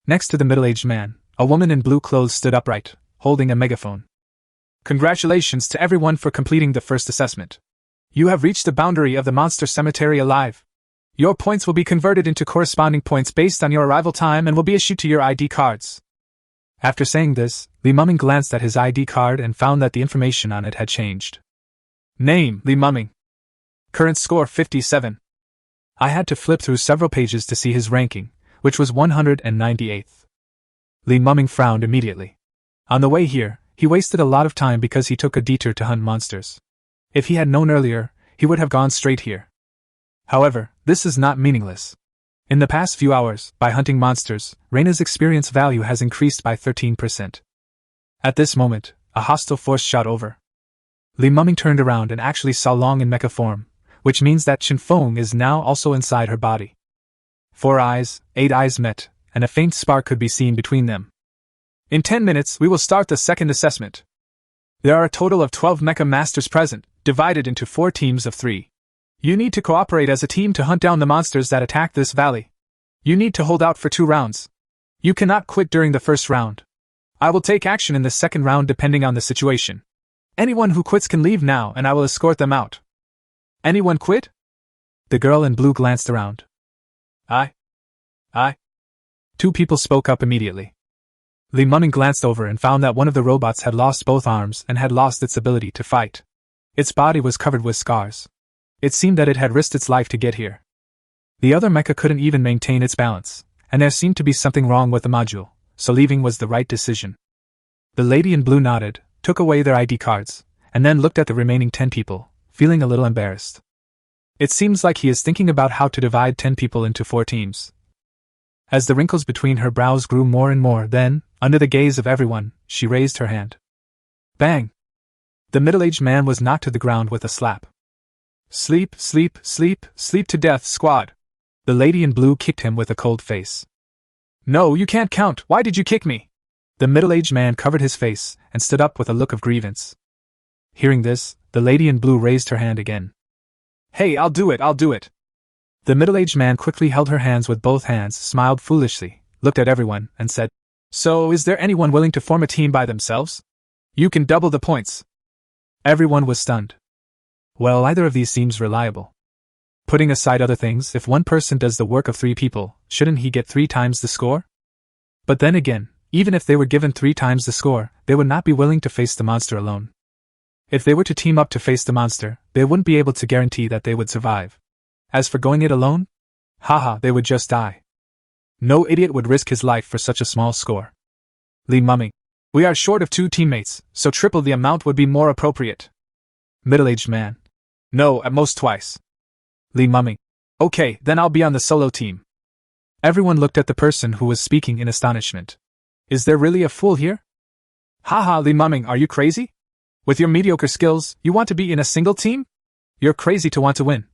A: Next to the middle-aged man, a woman in blue clothes stood upright, holding a megaphone. Congratulations to everyone for completing the first assessment. You have reached the boundary of the monster cemetery alive. Your points will be converted into corresponding points based on your arrival time and will be issued to your ID cards. After saying this, Li Muming glanced at his ID card and found that the information on it had changed. Name, Li Muming. Current score 57. I had to flip through several pages to see his ranking, which was 198th. Li Muming frowned immediately. On the way here, he wasted a lot of time because he took a detour to hunt monsters. If he had known earlier, he would have gone straight here. However, this is not meaningless. In the past few hours, by hunting monsters, Reina's experience value has increased by 13%. At this moment, a hostile force shot over. Li Muming turned around and actually saw Long in mecha form, which means that Chen Feng is now also inside her body. 4 eyes, 8 eyes met, and a faint spark could be seen between them. In 10 minutes, we will start the second assessment. There are a total of 12 mecha masters present, divided into 4 teams of 3. You need to cooperate as a team to hunt down the monsters that attack this valley. You need to hold out for 2 rounds. You cannot quit during the first round. I will take action in the second round depending on the situation. Anyone who quits can leave now and I will escort them out. Anyone quit? The girl in blue glanced around. I. 2 people spoke up immediately. Li Muming glanced over and found that one of the robots had lost both arms and had lost its ability to fight. Its body was covered with scars. It seemed that it had risked its life to get here. The other mecha couldn't even maintain its balance, and there seemed to be something wrong with the module, so leaving was the right decision. The lady in blue nodded, took away their ID cards, and then looked at the remaining 10 people, feeling a little embarrassed. It seems like he is thinking about how to divide 10 people into 4 teams. As the wrinkles between her brows grew more and more, then, under the gaze of everyone, she raised her hand. Bang! The middle-aged man was knocked to the ground with a slap. Sleep, sleep, sleep, sleep to death, squad! The lady in blue kicked him with a cold face. No, you can't count, why did you kick me? The middle-aged man covered his face and stood up with a look of grievance. Hearing this, the lady in blue raised her hand again. Hey, I'll do it. The middle-aged man quickly held her hands with both hands, smiled foolishly, looked at everyone, and said, So, is there anyone willing to form a team by themselves? You can double the points. Everyone was stunned. Well, either of these seems reliable. Putting aside other things, if one person does the work of 3 people, shouldn't he get 3 times the score? But then again, even if they were given 3 times the score, they would not be willing to face the monster alone. If they were to team up to face the monster, they wouldn't be able to guarantee that they would survive. As for going it alone? Haha, they would just die. No idiot would risk his life for such a small score. Li Muming. We are short of 2 teammates, so triple the amount would be more appropriate. Middle-aged man. No, at most twice. Li Muming. Okay, then I'll be on the solo team. Everyone looked at the person who was speaking in astonishment. Is there really a fool here? Haha, Li Muming, are you crazy? With your mediocre skills, you want to be in a single team? You're crazy to want to win.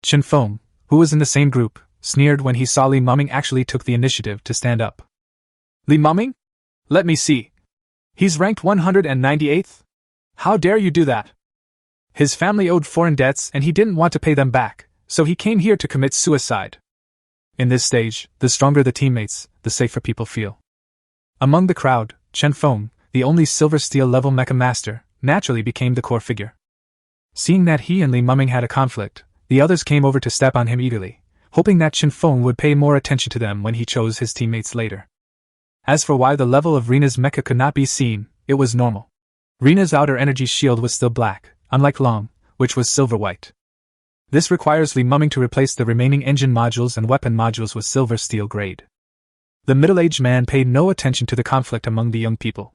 A: Chen Feng, who was in the same group, sneered when he saw Li Muming actually took the initiative to stand up. Li Muming? Let me see. He's ranked 198th? How dare you do that? His family owed foreign debts and he didn't want to pay them back, so he came here to commit suicide. In this stage, the stronger the teammates, the safer people feel. Among the crowd, Chen Feng, the only silver steel level mecha master, naturally became the core figure. Seeing that he and Li Muming had a conflict, the others came over to step on him eagerly, hoping that Chen Feng would pay more attention to them when he chose his teammates later. As for why the level of Reina's mecha could not be seen, it was normal. Reina's outer energy shield was still black, unlike Long, which was silver-white. This requires Li Muming to replace the remaining engine modules and weapon modules with silver steel grade. The middle-aged man paid no attention to the conflict among the young people.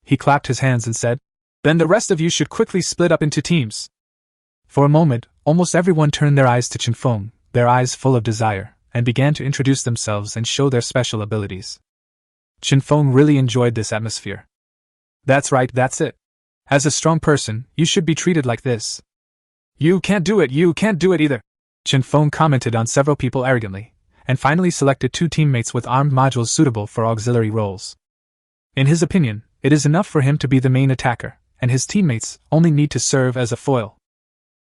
A: He clapped his hands and said, Then the rest of you should quickly split up into teams. For a moment, almost everyone turned their eyes to Chen Feng, their eyes full of desire, and began to introduce themselves and show their special abilities. Chen Feng really enjoyed this atmosphere. That's right, that's it. As a strong person, you should be treated like this. You can't do it either. Chen Feng commented on several people arrogantly, and finally selected 2 teammates with armed modules suitable for auxiliary roles. In his opinion, it is enough for him to be the main attacker, and his teammates only need to serve as a foil.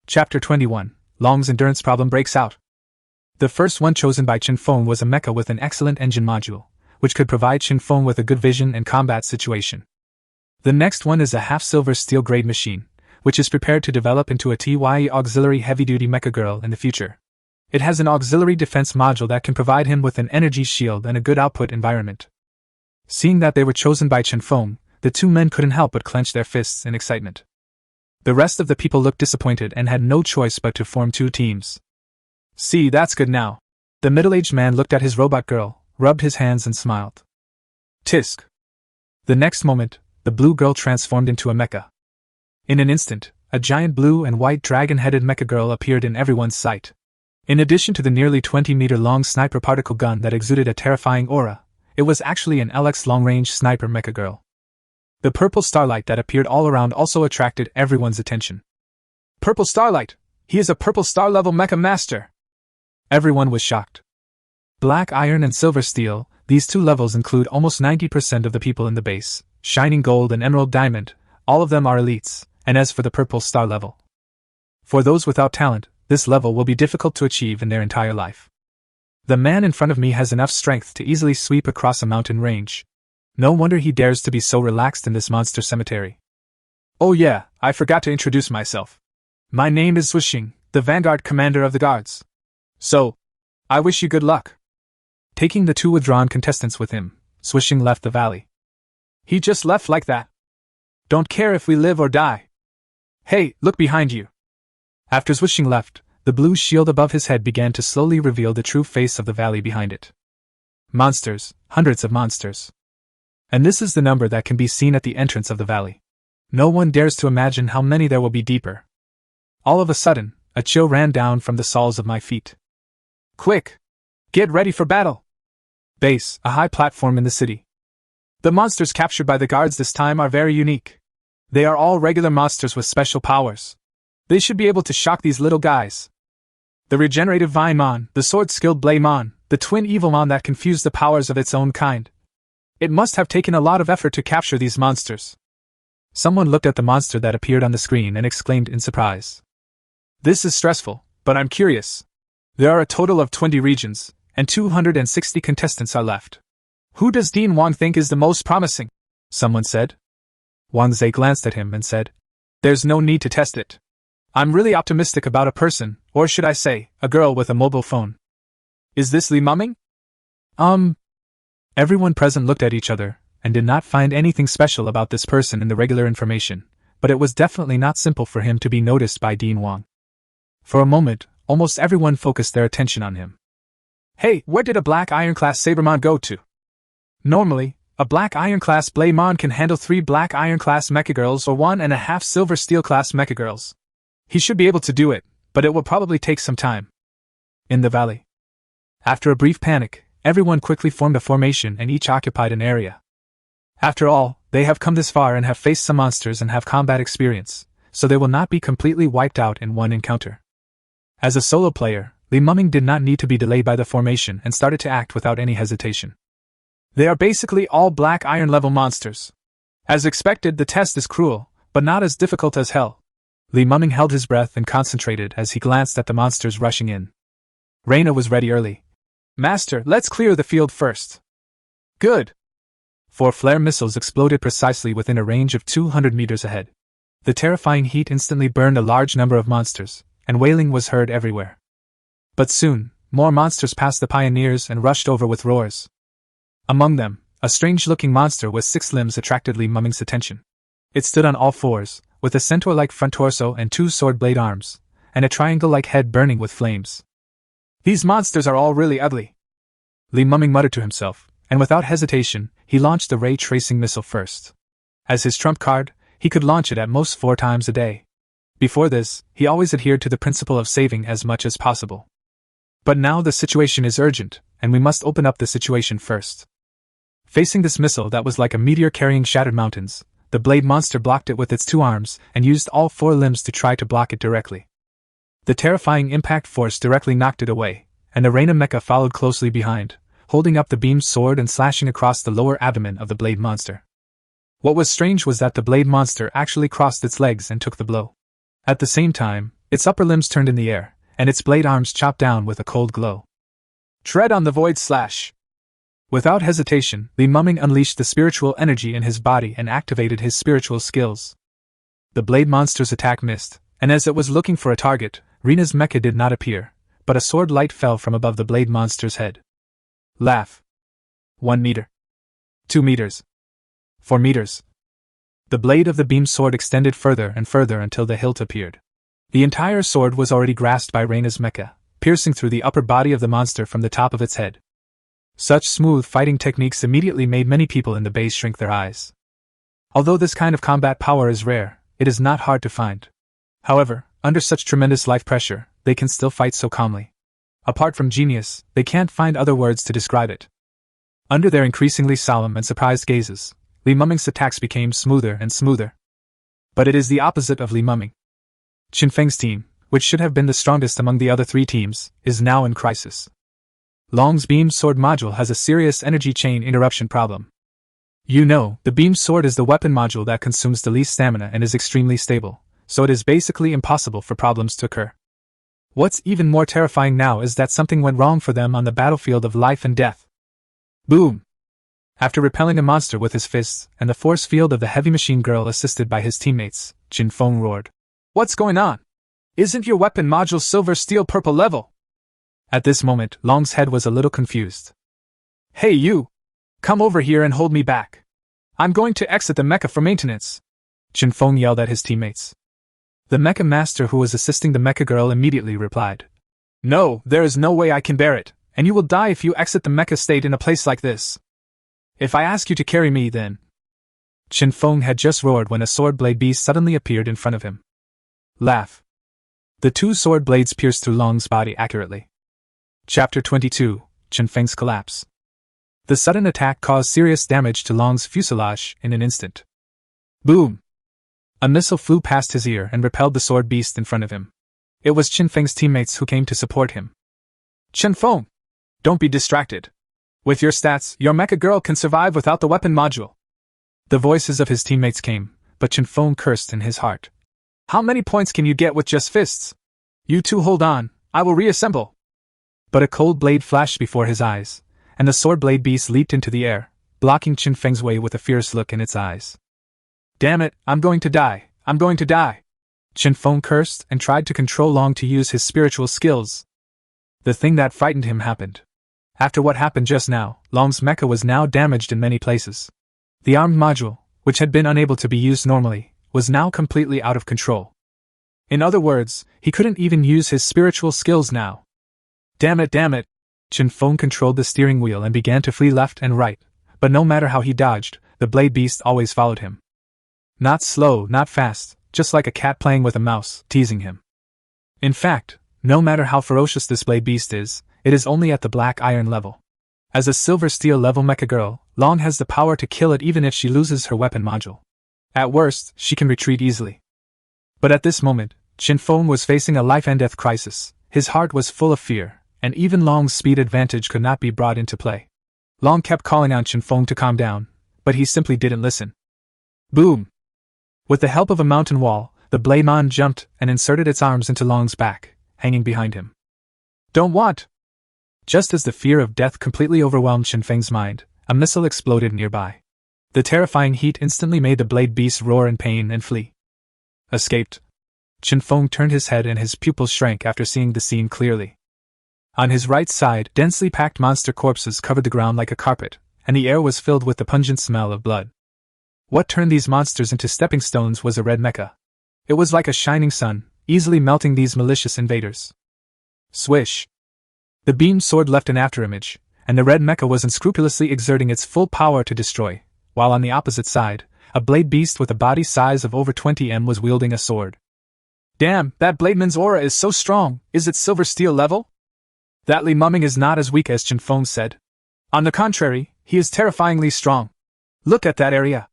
A: Chapter 21, Long's endurance problem breaks out. The first one chosen by Chen Feng was a mecha with an excellent engine module, which could provide Chen Feng with a good vision and combat situation. The next one is a half-silver steel grade machine, which is prepared to develop into a TYE auxiliary heavy-duty mecha girl in the future. It has an auxiliary defense module that can provide him with an energy shield and a good output environment. Seeing that they were chosen by Chen Feng, the 2 men couldn't help but clench their fists in excitement. The rest of the people looked disappointed and had no choice but to form 2 teams. See, that's good now. The middle-aged man looked at his robot girl, rubbed his hands and smiled. Tisk. The next moment, the blue girl transformed into a mecha. In an instant, a giant blue and white dragon-headed mecha girl appeared in everyone's sight. In addition to the nearly 20-meter-long sniper particle gun that exuded a terrifying aura, it was actually an LX long-range sniper mecha girl. The purple starlight that appeared all around also attracted everyone's attention. Purple starlight! He is a purple star-level mecha master! Everyone was shocked. Black iron and silver steel, these two levels include almost 90% of the people in the base. Shining gold and emerald diamond, all of them are elites, and as for the purple star level, for those without talent, this level will be difficult to achieve in their entire life. The man in front of me has enough strength to easily sweep across a mountain range. No wonder he dares to be so relaxed in this monster cemetery. Oh yeah, I forgot to introduce myself. My name is Swishing, the Vanguard Commander of the Guards. So, I wish you good luck. Taking the two withdrawn contestants with him, Swishing left the valley. He just left like that. Don't care if we live or die. Hey, look behind you. After Swishing left, the blue shield above his head began to slowly reveal the true face of the valley behind it. Monsters, hundreds of monsters. And this is the number that can be seen at the entrance of the valley. No one dares to imagine how many there will be deeper. All of a sudden, a chill ran down from the soles of my feet. Quick! Get ready for battle! Base, a high platform in the city. The monsters captured by the guards this time are very unique. They are all regular monsters with special powers. They should be able to shock these little guys. The regenerative Vine Mon, the sword-skilled Blade Mon, the twin evil Mon that confused the powers of its own kind. It must have taken a lot of effort to capture these monsters. Someone looked at the monster that appeared on the screen and exclaimed in surprise. This is stressful, but I'm curious. There are a total of 20 regions, and 260 contestants are left. Who does Dean Wang think is the most promising? Someone said. Wang Zhe glanced at him and said, There's no need to test it. I'm really optimistic about a person, or should I say, a girl with a mobile phone. Is this Li Mumming? Everyone present looked at each other, and did not find anything special about this person in the regular information, but it was definitely not simple for him to be noticed by Dean Wang. For a moment, almost everyone focused their attention on him. Hey, where did a black iron-class Sabermon go to? Normally, a black iron-class Blaemon can handle 3 black iron-class Mechagirls or 1.5 silver steel-class Mechagirls. He should be able to do it, but it will probably take some time. In the valley. After a brief panic, everyone quickly formed a formation and each occupied an area. After all, they have come this far and have faced some monsters and have combat experience, so they will not be completely wiped out in one encounter. As a solo player, Li Mumming did not need to be delayed by the formation and started to act without any hesitation. They are basically all black iron level monsters. As expected, the test is cruel, but not as difficult as hell. Li Mumming held his breath and concentrated as he glanced at the monsters rushing in. Reina was ready early. Master, let's clear the field first. Good. 4 flare missiles exploded precisely within a range of 200 meters ahead. The terrifying heat instantly burned a large number of monsters, and wailing was heard everywhere. But soon, more monsters passed the pioneers and rushed over with roars. Among them, a strange-looking monster with 6 limbs attracted Li Mumming's attention. It stood on all 4s, with a centaur-like front torso and 2 sword blade arms, and a triangle-like head burning with flames. These monsters are all really ugly. Li Mumming muttered to himself, and without hesitation, he launched the ray-tracing missile first. As his trump card, he could launch it at most 4 times a day. Before this, he always adhered to the principle of saving as much as possible. But now the situation is urgent, and we must open up the situation first. Facing this missile that was like a meteor carrying shattered mountains, the blade monster blocked it with its 2 arms and used all 4 limbs to try to block it directly. The terrifying impact force directly knocked it away, and the Reina Mecha followed closely behind, holding up the beamed sword and slashing across the lower abdomen of the blade monster. What was strange was that the blade monster actually crossed its legs and took the blow. At the same time, its upper limbs turned in the air, and its blade arms chopped down with a cold glow. Tread on the void slash! Without hesitation, Li Mumming unleashed the spiritual energy in his body and activated his spiritual skills. The blade monster's attack missed, and as it was looking for a target, Reina's mecha did not appear, but a sword light fell from above the blade monster's head. Laugh. 1 meter. 2 meters. 4 meters. The blade of the beam sword extended further and further until the hilt appeared. The entire sword was already grasped by Reina's mecha, piercing through the upper body of the monster from the top of its head. Such smooth fighting techniques immediately made many people in the base shrink their eyes. Although this kind of combat power is rare, it is not hard to find. However, under such tremendous life pressure, they can still fight so calmly. Apart from genius, they can't find other words to describe it. Under their increasingly solemn and surprised gazes, Li Muming's attacks became smoother and smoother. But it is the opposite of Li Muming. Qin Feng's team, which should have been the strongest among the other three teams, is now in crisis. Long's beam sword module has a serious energy chain interruption problem. You know, the beam sword is the weapon module that consumes the least stamina and is extremely stable, so it is basically impossible for problems to occur. What's even more terrifying now is that something went wrong for them on the battlefield of life and death. Boom! After repelling a monster with his fists and the force field of the heavy machine girl assisted by his teammates, Qin Feng roared. What's going on? Isn't your weapon module silver steel purple level? At this moment, Long's head was a little confused. Hey you! Come over here and hold me back. I'm going to exit the mecha for maintenance, Qin Feng yelled at his teammates. The mecha master who was assisting the mecha girl immediately replied. No, there is no way I can bear it, and you will die if you exit the mecha state in a place like this. If I ask you to carry me, then... Qin Feng had just roared when a sword blade beast suddenly appeared in front of him. Laugh. The two sword blades pierced through Long's body accurately. Chapter 22, Qin Feng's Collapse. The sudden attack caused serious damage to Long's fuselage in an instant. Boom! A missile flew past his ear and repelled the sword beast in front of him. It was Qin Feng's teammates who came to support him. Qin Feng! Don't be distracted. With your stats, your mecha girl can survive without the weapon module. The voices of his teammates came, but Qin Feng cursed in his heart. How many points can you get with just fists? You two hold on, I will reassemble. But a cold blade flashed before his eyes, and the sword blade beast leaped into the air, blocking Qin Feng's way with a fierce look in its eyes. Damn it, I'm going to die, I'm going to die. Qin Feng cursed and tried to control Long to use his spiritual skills. The thing that frightened him happened. After what happened just now, Long's mecha was now damaged in many places. The armed module, which had been unable to be used normally, was now completely out of control. In other words, he couldn't even use his spiritual skills now. Damn it! Qin Feng controlled the steering wheel and began to flee left and right, but no matter how he dodged, the blade beast always followed him. Not slow, not fast, just like a cat playing with a mouse, teasing him. In fact, no matter how ferocious this blade beast is, it is only at the black iron level. As a silver steel level mecha girl, Long has the power to kill it even if she loses her weapon module. At worst, she can retreat easily. But at this moment, Qin Feng was facing a life and death crisis. His heart was full of fear, and even Long's speed advantage could not be brought into play. Long kept calling on Qin Feng to calm down, but he simply didn't listen. Boom! With the help of a mountain wall, the blade mon jumped and inserted its arms into Long's back, hanging behind him. Don't want! Just as the fear of death completely overwhelmed Qin Feng's mind, a missile exploded nearby. The terrifying heat instantly made the blade beast roar in pain and flee. Escaped. Qin Feng turned his head and his pupils shrank after seeing the scene clearly. On his right side, densely packed monster corpses covered the ground like a carpet, and the air was filled with the pungent smell of blood. What turned these monsters into stepping stones was a red mecha. It was like a shining sun, easily melting these malicious invaders. Swish! The beam sword left an afterimage, and the red mecha was unscrupulously exerting its full power to destroy, while on the opposite side, a blade beast with a body size of over 20 was wielding a sword. Damn, that Blademan's aura is so strong, is it silver steel level? That Li Muming is not as weak as Qin Feng said. On the contrary, he is terrifyingly strong. Look at that area.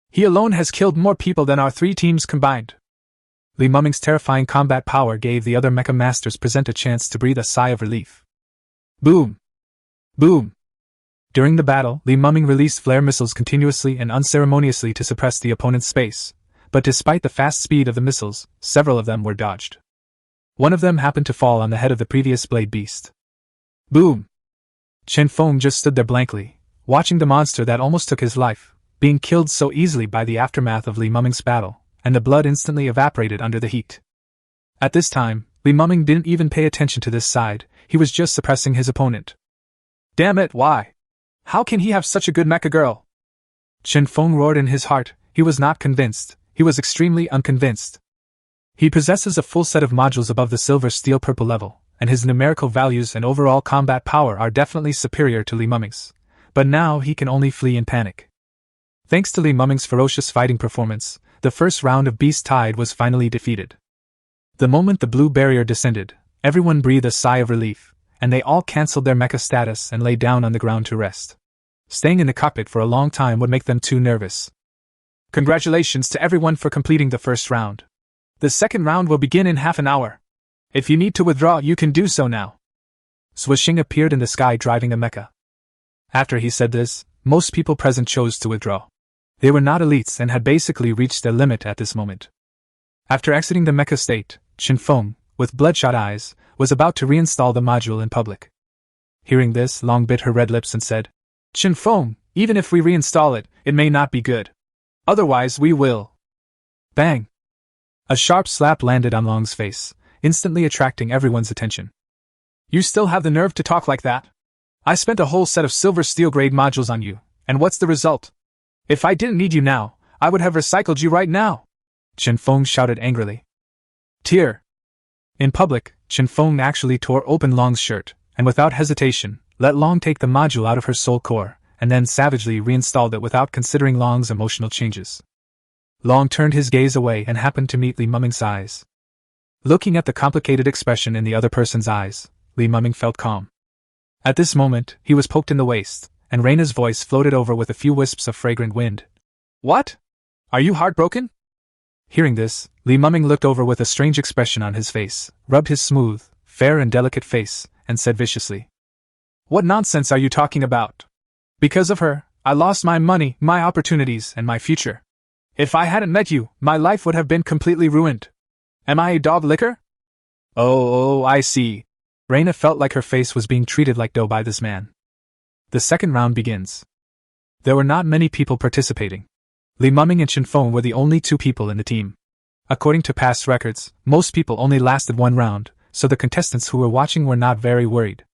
A: He alone has killed more people than our three teams combined. Li Muming's terrifying combat power gave the other mecha masters present a chance to breathe a sigh of relief. Boom! Boom! During the battle, Li Muming released flare missiles continuously and unceremoniously to suppress the opponent's space, but despite the fast speed of the missiles, several of them were dodged. One of them happened to fall on the head of the previous blade beast. Boom! Qin Feng just stood there blankly, watching the monster that almost took his life, being killed so easily by the aftermath of Li Muming's battle, and the blood instantly evaporated under the heat. At this time, Li Muming didn't even pay attention to this side, he was just suppressing his opponent. Damn it, why? How can he have such a good mecha girl? Qin Feng roared in his heart. He was not convinced, he was extremely unconvinced. He possesses a full set of modules above the silver steel purple level, and his numerical values and overall combat power are definitely superior to Li Muming's, but now he can only flee in panic. Thanks to Li Muming's ferocious fighting performance, the first round of Beast Tide was finally defeated. The moment the blue barrier descended, everyone breathed a sigh of relief, and they all cancelled their mecha status and lay down on the ground to rest. Staying in the cockpit for a long time would make them too nervous. Congratulations to everyone for completing the first round. The second round will begin in half an hour. If you need to withdraw, you can do so now. Swishing appeared in the sky driving a mecha. After he said this, most people present chose to withdraw. They were not elites and had basically reached their limit at this moment. After exiting the mecha state, Qinfeng, with bloodshot eyes, was about to reinstall the module in public. Hearing this, Long bit her red lips and said, Qinfeng, even if we reinstall it, it may not be good. Otherwise we will. Bang! A sharp slap landed on Long's face, instantly attracting everyone's attention. You still have the nerve to talk like that? I spent a whole set of silver steel grade modules on you, and what's the result? If I didn't need you now, I would have recycled you right now! Qinfeng shouted angrily. Tear! In public, Qinfeng actually tore open Long's shirt, and without hesitation, let Long take the module out of her soul core, and then savagely reinstalled it without considering Long's emotional changes. Long turned his gaze away and happened to meet Li Muming's eyes. Looking at the complicated expression in the other person's eyes, Li Muming felt calm. At this moment, he was poked in the waist, and Reina's voice floated over with a few wisps of fragrant wind. What? Are you heartbroken? Hearing this, Li Muming looked over with a strange expression on his face, rubbed his smooth, fair and delicate face, and said viciously, What nonsense are you talking about? Because of her, I lost my money, my opportunities, and my future. If I hadn't met you, my life would have been completely ruined. Am I a dog licker? Oh, I see. Reina felt like her face was being treated like dough by this man. The second round begins. There were not many people participating. Li Muming and Qinfeng were the only two people in the team. According to past records, most people only lasted one round, so the contestants who were watching were not very worried.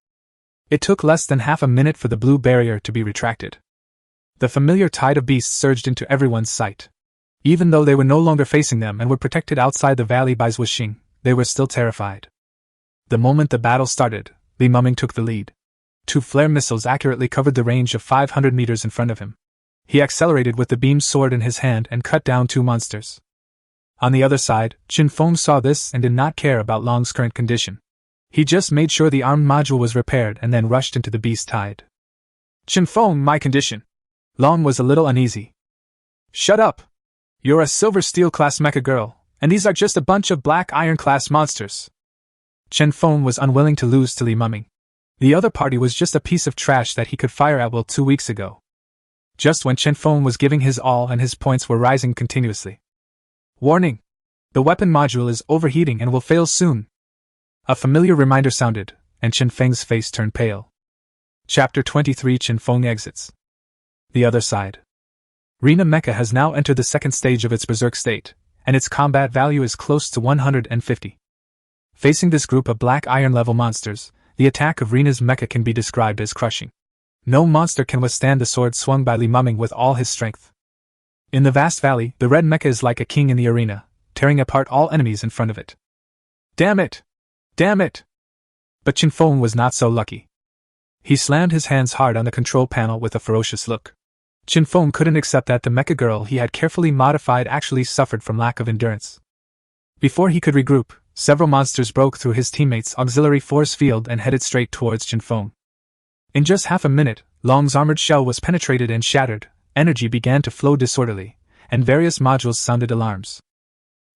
A: It took less than half a minute for the blue barrier to be retracted. The familiar tide of beasts surged into everyone's sight. Even though they were no longer facing them and were protected outside the valley by Zhuixing, they were still terrified. The moment the battle started, Li Muming took the lead. 2 flare missiles accurately covered the range of 500 meters in front of him. He accelerated with the beam sword in his hand and cut down 2 monsters. On the other side, Qinfeng saw this and did not care about Long's current condition. He just made sure the armed module was repaired and then rushed into the beast tide. Qinfeng, my condition. Long was a little uneasy. Shut up! You're a silver steel class mecha girl, and these are just a bunch of black iron class monsters. Qinfeng was unwilling to lose to Li Muming. The other party was just a piece of trash that he could fire at will 2 weeks ago. Just when Qinfeng was giving his all and his points were rising continuously. Warning! The weapon module is overheating and will fail soon. A familiar reminder sounded, and Qinfeng's face turned pale. Chapter 23 Qinfeng exits. The other side. Reina Mecha has now entered the second stage of its berserk state, and its combat value is close to 150. Facing this group of black iron level monsters, the attack of Reina's mecha can be described as crushing. No monster can withstand the sword swung by Li Muming with all his strength. In the vast valley, the red mecha is like a king in the arena, tearing apart all enemies in front of it. Damn it! Damn it! But Qinfeng was not so lucky. He slammed his hands hard on the control panel with a ferocious look. Qinfeng couldn't accept that the mecha girl he had carefully modified actually suffered from lack of endurance. Before he could regroup, several monsters broke through his teammates' auxiliary force field and headed straight towards Qinfeng. In just half a minute, Long's armored shell was penetrated and shattered, energy began to flow disorderly, and various modules sounded alarms.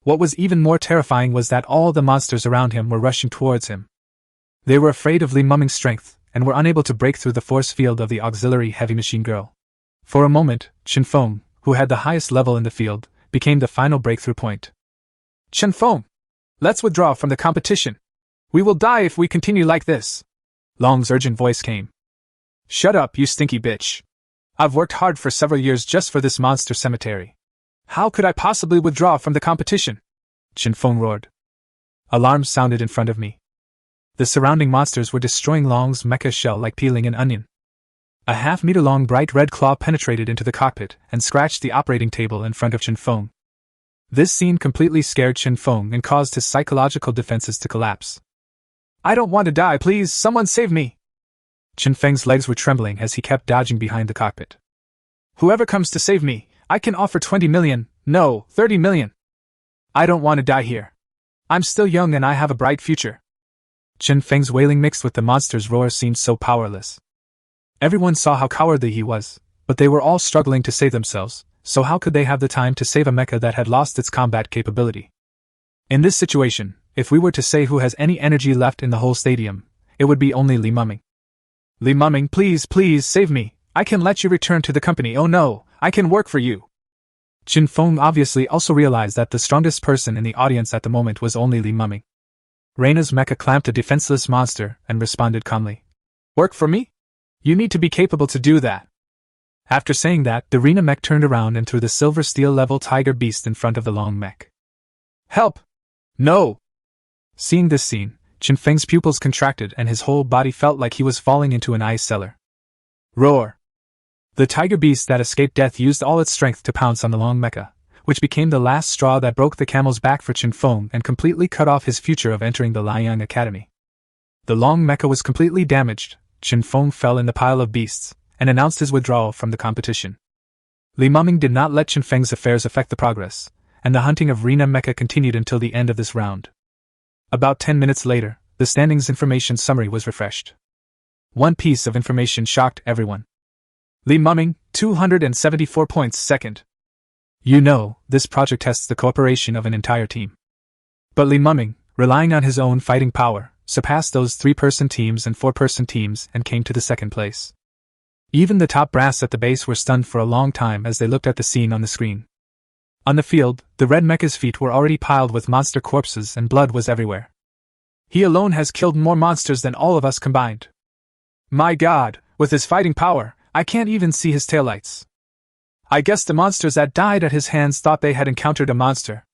A: What was even more terrifying was that all the monsters around him were rushing towards him. They were afraid of Li Muming's strength, and were unable to break through the force field of the auxiliary heavy machine girl. For a moment, Qinfeng, who had the highest level in the field, became the final breakthrough point. Qinfeng! Let's withdraw from the competition. We will die if we continue like this. Long's urgent voice came. Shut up, you stinky bitch. I've worked hard for several years just for this monster cemetery. How could I possibly withdraw from the competition? Qinfeng roared. Alarms sounded in front of me. The surrounding monsters were destroying Long's mecha shell like peeling an onion. A half-meter-long bright red claw penetrated into the cockpit and scratched the operating table in front of Qinfeng. This scene completely scared Qinfeng and caused his psychological defenses to collapse. I don't want to die, please, someone save me! Chen Feng's legs were trembling as he kept dodging behind the cockpit. Whoever comes to save me, I can offer 20 million, no, 30 million. I don't want to die here. I'm still young and I have a bright future. Chen Feng's wailing mixed with the monster's roar seemed so powerless. Everyone saw how cowardly he was, but they were all struggling to save themselves, so how could they have the time to save a mecha that had lost its combat capability? In this situation, if we were to say who has any energy left in the whole stadium, it would be only Li Mumming. Li Mumming, please, please, save me. I can let you return to the company. Oh no, I can work for you. Chen Feng obviously also realized that the strongest person in the audience at the moment was only Li Mumming. Reina's mecha clamped a defenseless monster and responded calmly. Work for me? You need to be capable to do that. After saying that, the Reina mech turned around and threw the silver steel level tiger beast in front of the long mech. Help! No! Seeing this scene, Chen Feng's pupils contracted and his whole body felt like he was falling into an ice cellar. Roar! The tiger beast that escaped death used all its strength to pounce on the long mecha, which became the last straw that broke the camel's back for Chen Feng and completely cut off his future of entering the Liang Academy. The long mecha was completely damaged. Chen Feng fell in the pile of beasts and announced his withdrawal from the competition. Li Mumming did not let Chen Feng's affairs affect the progress, and the hunting of Reina mecha continued until the end of this round. About 10 minutes later, the standings information summary was refreshed. One piece of information shocked everyone. Li Mumming, 274 points second. You know, this project tests the cooperation of an entire team. But Li Mumming, relying on his own fighting power, surpassed those 3-person teams and 4-person teams and came to the second place. Even the top brass at the base were stunned for a long time as they looked at the scene on the screen. On the field, the red mecha's feet were already piled with monster corpses and blood was everywhere. He alone has killed more monsters than all of us combined. My god, with his fighting power, I can't even see his taillights. I guess the monsters that died at his hands thought they had encountered a monster.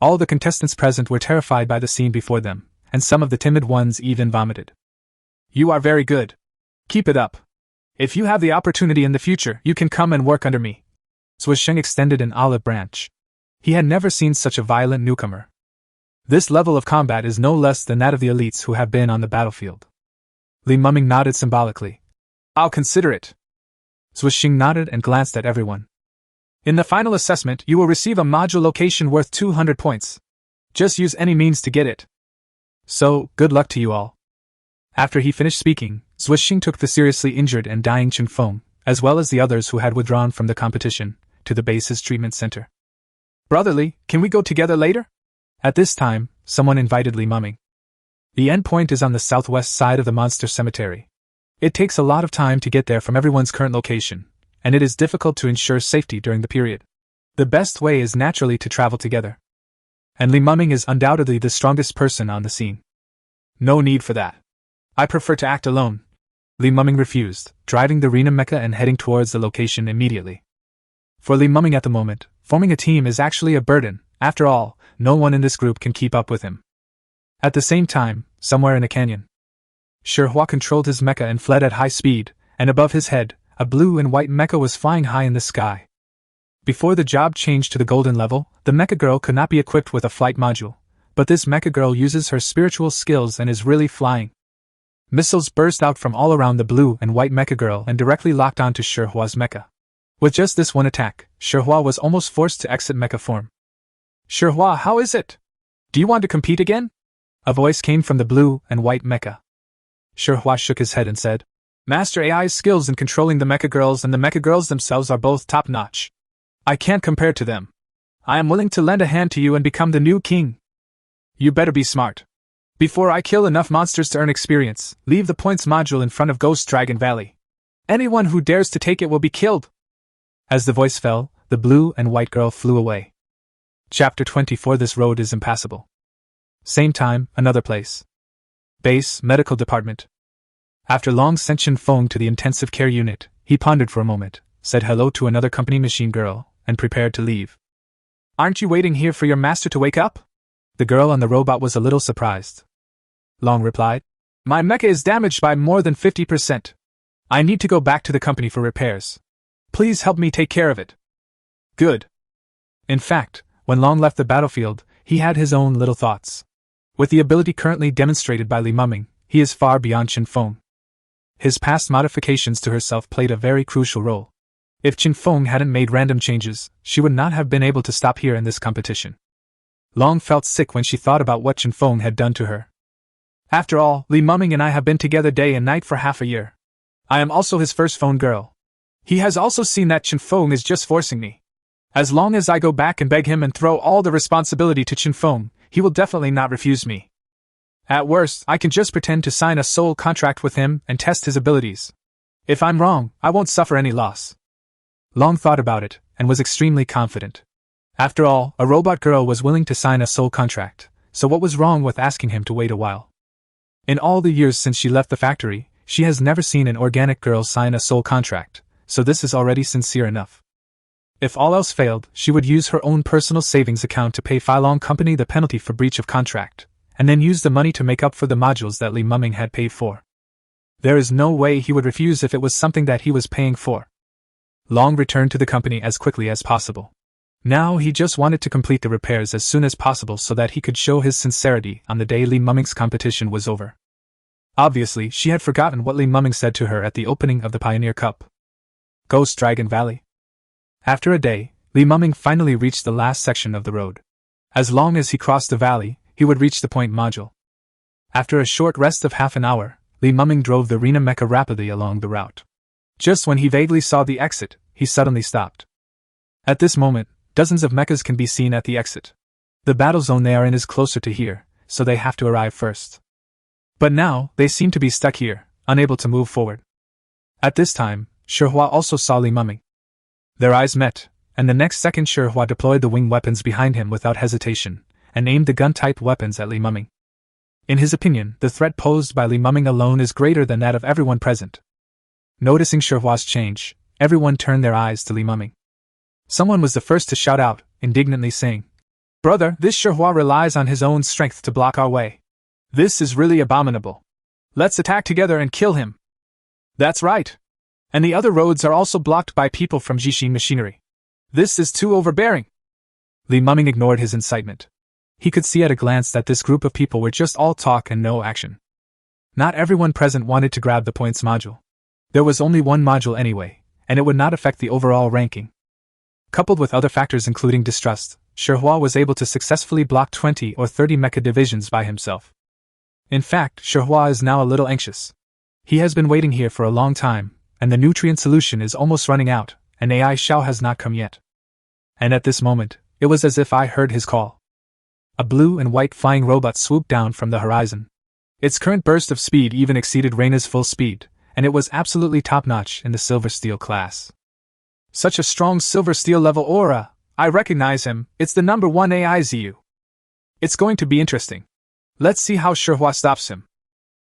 A: All the contestants present were terrified by the scene before them, and some of the timid ones even vomited. You are very good. Keep it up. If you have the opportunity in the future, you can come and work under me. Zhuosheng extended an olive branch. He had never seen such a violent newcomer. This level of combat is no less than that of the elites who have been on the battlefield. Li Mumming nodded symbolically. I'll consider it. Zhuosheng nodded and glanced at everyone. In the final assessment, you will receive a module location worth 200 points. Just use any means to get it. So, good luck to you all. After he finished speaking, Zhuosheng took the seriously injured and dying Chen Feng, as well as the others who had withdrawn from the competition, to the base's treatment center. Brotherly, can we go together later? At this time, someone invited Li Mumming. The endpoint is on the southwest side of the monster cemetery. It takes a lot of time to get there from everyone's current location, and it is difficult to ensure safety during the period. The best way is naturally to travel together. And Li Mumming is undoubtedly the strongest person on the scene. No need for that. I prefer to act alone. Li Mumming refused, driving the Reina mecha and heading towards the location immediately. For Li Mumming at the moment, forming a team is actually a burden. After all, no one in this group can keep up with him. At the same time, somewhere in a canyon, Shihua controlled his mecha and fled at high speed, and above his head, a blue and white mecha was flying high in the sky. Before the job changed to the golden level, the mecha girl could not be equipped with a flight module, but this mecha girl uses her spiritual skills and is really flying. Missiles burst out from all around the blue and white mecha girl and directly locked onto Shihua's mecha. With just this one attack, Shihua was almost forced to exit mecha form. Shihua, how is it? Do you want to compete again? A voice came from the blue and white mecha. Shihua shook his head and said, Master AI's skills in controlling the mecha girls and the mecha girls themselves are both top-notch. I can't compare to them. I am willing to lend a hand to you and become the new king. You better be smart. Before I kill enough monsters to earn experience, leave the points module in front of Ghost Dragon Valley. Anyone who dares to take it will be killed. As the voice fell, the blue and white girl flew away. Chapter 24. This road is impassable. Same time, another place. Base, Medical Department. After Long sent Chen Feng to the intensive care unit, he pondered for a moment, said hello to another company machine girl, and prepared to leave. Aren't you waiting here for your master to wake up? The girl on the robot was a little surprised. Long replied, My mecha is damaged by more than 50%. I need to go back to the company for repairs. Please help me take care of it. Good. In fact, when Long left the battlefield, he had his own little thoughts. With the ability currently demonstrated by Li Muming, he is far beyond Qin Feng. His past modifications to herself played a very crucial role. If Qin Feng hadn't made random changes, she would not have been able to stop here in this competition. Long felt sick when she thought about what Qin Feng had done to her. After all, Li Muming and I have been together day and night for half a year. I am also his first phone girl. He has also seen that Qin Feng is just forcing me. As long as I go back and beg him and throw all the responsibility to Qin Feng, he will definitely not refuse me. At worst, I can just pretend to sign a soul contract with him and test his abilities. If I'm wrong, I won't suffer any loss. Long thought about it, and was extremely confident. After all, a robot girl was willing to sign a soul contract, so what was wrong with asking him to wait a while? In all the years since she left the factory, she has never seen an organic girl sign a soul contract, so this is already sincere enough. If all else failed, she would use her own personal savings account to pay Filong Company the penalty for breach of contract, and then use the money to make up for the modules that Li Muming had paid for. There is no way he would refuse if it was something that he was paying for. Long returned to the company as quickly as possible. Now he just wanted to complete the repairs as soon as possible so that he could show his sincerity on the day Li Muming's competition was over. Obviously, she had forgotten what Li Muming said to her at the opening of the Pioneer Cup. Ghost Dragon Valley. After a day, Li Muming finally reached the last section of the road. As long as he crossed the valley, he would reach the point module. After a short rest of half an hour, Li Muming drove the Rena mecha rapidly along the route. Just when he vaguely saw the exit, he suddenly stopped. At this moment, dozens of mechas can be seen at the exit. The battle zone they are in is closer to here, so they have to arrive first. But now, they seem to be stuck here, unable to move forward. At this time, Shihua also saw Li Muming. Their eyes met, and the next second Shihua deployed the wing weapons behind him without hesitation, and aimed the gun-type weapons at Li Muming. In his opinion, the threat posed by Li Muming alone is greater than that of everyone present. Noticing Shihua's change, everyone turned their eyes to Li Muming. Someone was the first to shout out, indignantly saying, "Brother, this Shihua relies on his own strength to block our way. This is really abominable. Let's attack together and kill him." "That's right. And the other roads are also blocked by people from Jishin machinery. This is too overbearing." Li Muming ignored his incitement. He could see at a glance that this group of people were just all talk and no action. Not everyone present wanted to grab the points module. There was only one module anyway, and it would not affect the overall ranking. Coupled with other factors including distrust, Shihua was able to successfully block 20 or 30 mecha divisions by himself. In fact, Shihua is now a little anxious. He has been waiting here for a long time, and the nutrient solution is almost running out, and AI Xiao has not come yet. And at this moment, it was as if I heard his call. A blue and white flying robot swooped down from the horizon. Its current burst of speed even exceeded Reina's full speed, and it was absolutely top-notch in the Silver Steel class. Such a strong Silver Steel level aura! I recognize him, it's the number 1 AI ZU. It's going to be interesting. Let's see how Shihua stops him.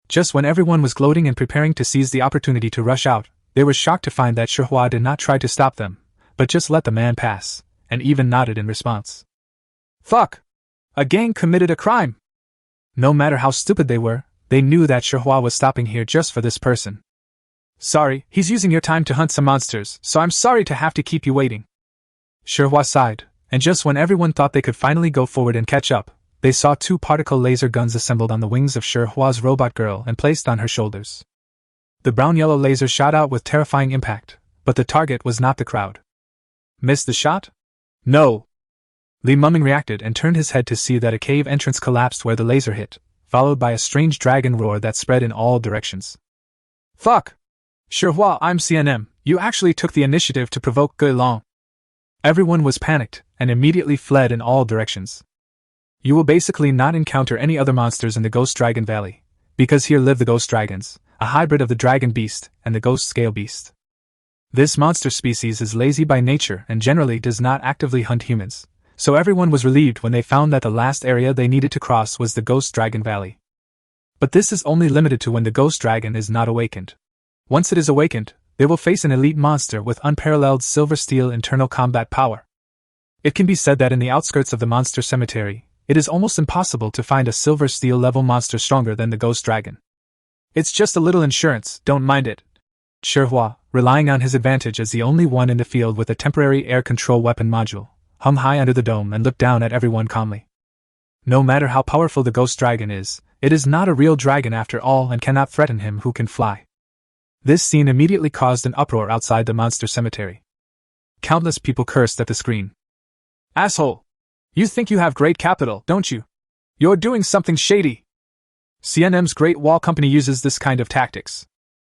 A: Just when everyone was gloating and preparing to seize the opportunity to rush out, they were shocked to find that Shihua did not try to stop them, but just let the man pass, and even nodded in response. Fuck! A gang committed a crime! No matter how stupid they were, they knew that Shihua was stopping here just for this person. Sorry, he's using your time to hunt some monsters, so I'm sorry to have to keep you waiting. Shihua sighed, and just when everyone thought they could finally go forward and catch up, they saw 2 particle laser guns assembled on the wings of Shihua's robot girl and placed on her shoulders. The brown-yellow laser shot out with terrifying impact, but the target was not the crowd. Missed the shot? No! Li Muming reacted and turned his head to see that a cave entrance collapsed where the laser hit, followed by a strange dragon roar that spread in all directions. Fuck! Shihua, I'm CNM, you actually took the initiative to provoke Gue Long. Everyone was panicked, and immediately fled in all directions. You will basically not encounter any other monsters in the Ghost Dragon Valley, because here live the Ghost Dragons, a hybrid of the Dragon Beast and the Ghost Scale Beast. This monster species is lazy by nature and generally does not actively hunt humans, so everyone was relieved when they found that the last area they needed to cross was the Ghost Dragon Valley. But this is only limited to when the Ghost Dragon is not awakened. Once it is awakened, they will face an elite monster with unparalleled Silver Steel internal combat power. It can be said that in the outskirts of the monster cemetery, it is almost impossible to find a Silver Steel level monster stronger than the Ghost Dragon. It's just a little insurance, don't mind it. Shihua, relying on his advantage as the only one in the field with a temporary air control weapon module, hung high under the dome and looked down at everyone calmly. No matter how powerful the ghost dragon is, it is not a real dragon after all and cannot threaten him who can fly. This scene immediately caused an uproar outside the monster cemetery. Countless people cursed at the screen. Asshole! You think you have great capital, don't you? You're doing something shady. CNM's Great Wall Company uses this kind of tactics.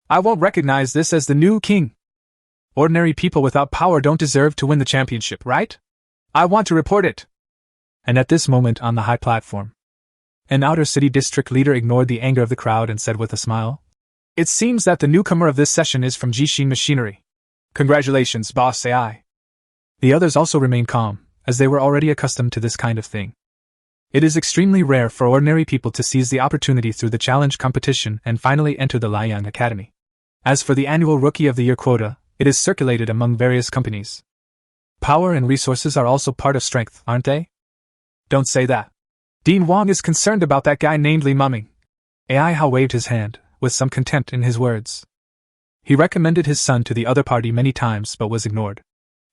A: I won't recognize this as the new king. Ordinary people without power don't deserve to win the championship, right? I want to report it. And at this moment on the high platform, an outer city district leader ignored the anger of the crowd and said with a smile, "It seems that the newcomer of this session is from Jishin Machinery. Congratulations, Boss AI." The others also remained calm, as they were already accustomed to this kind of thing. It is extremely rare for ordinary people to seize the opportunity through the challenge competition and finally enter the Liang Academy. As for the annual Rookie of the Year quota, it is circulated among various companies. Power and resources are also part of strength, aren't they? Don't say that. Dean Wong is concerned about that guy named Li Mumming. AI Hao waved his hand, with some contempt in his words. He recommended his son to the other party many times but was ignored.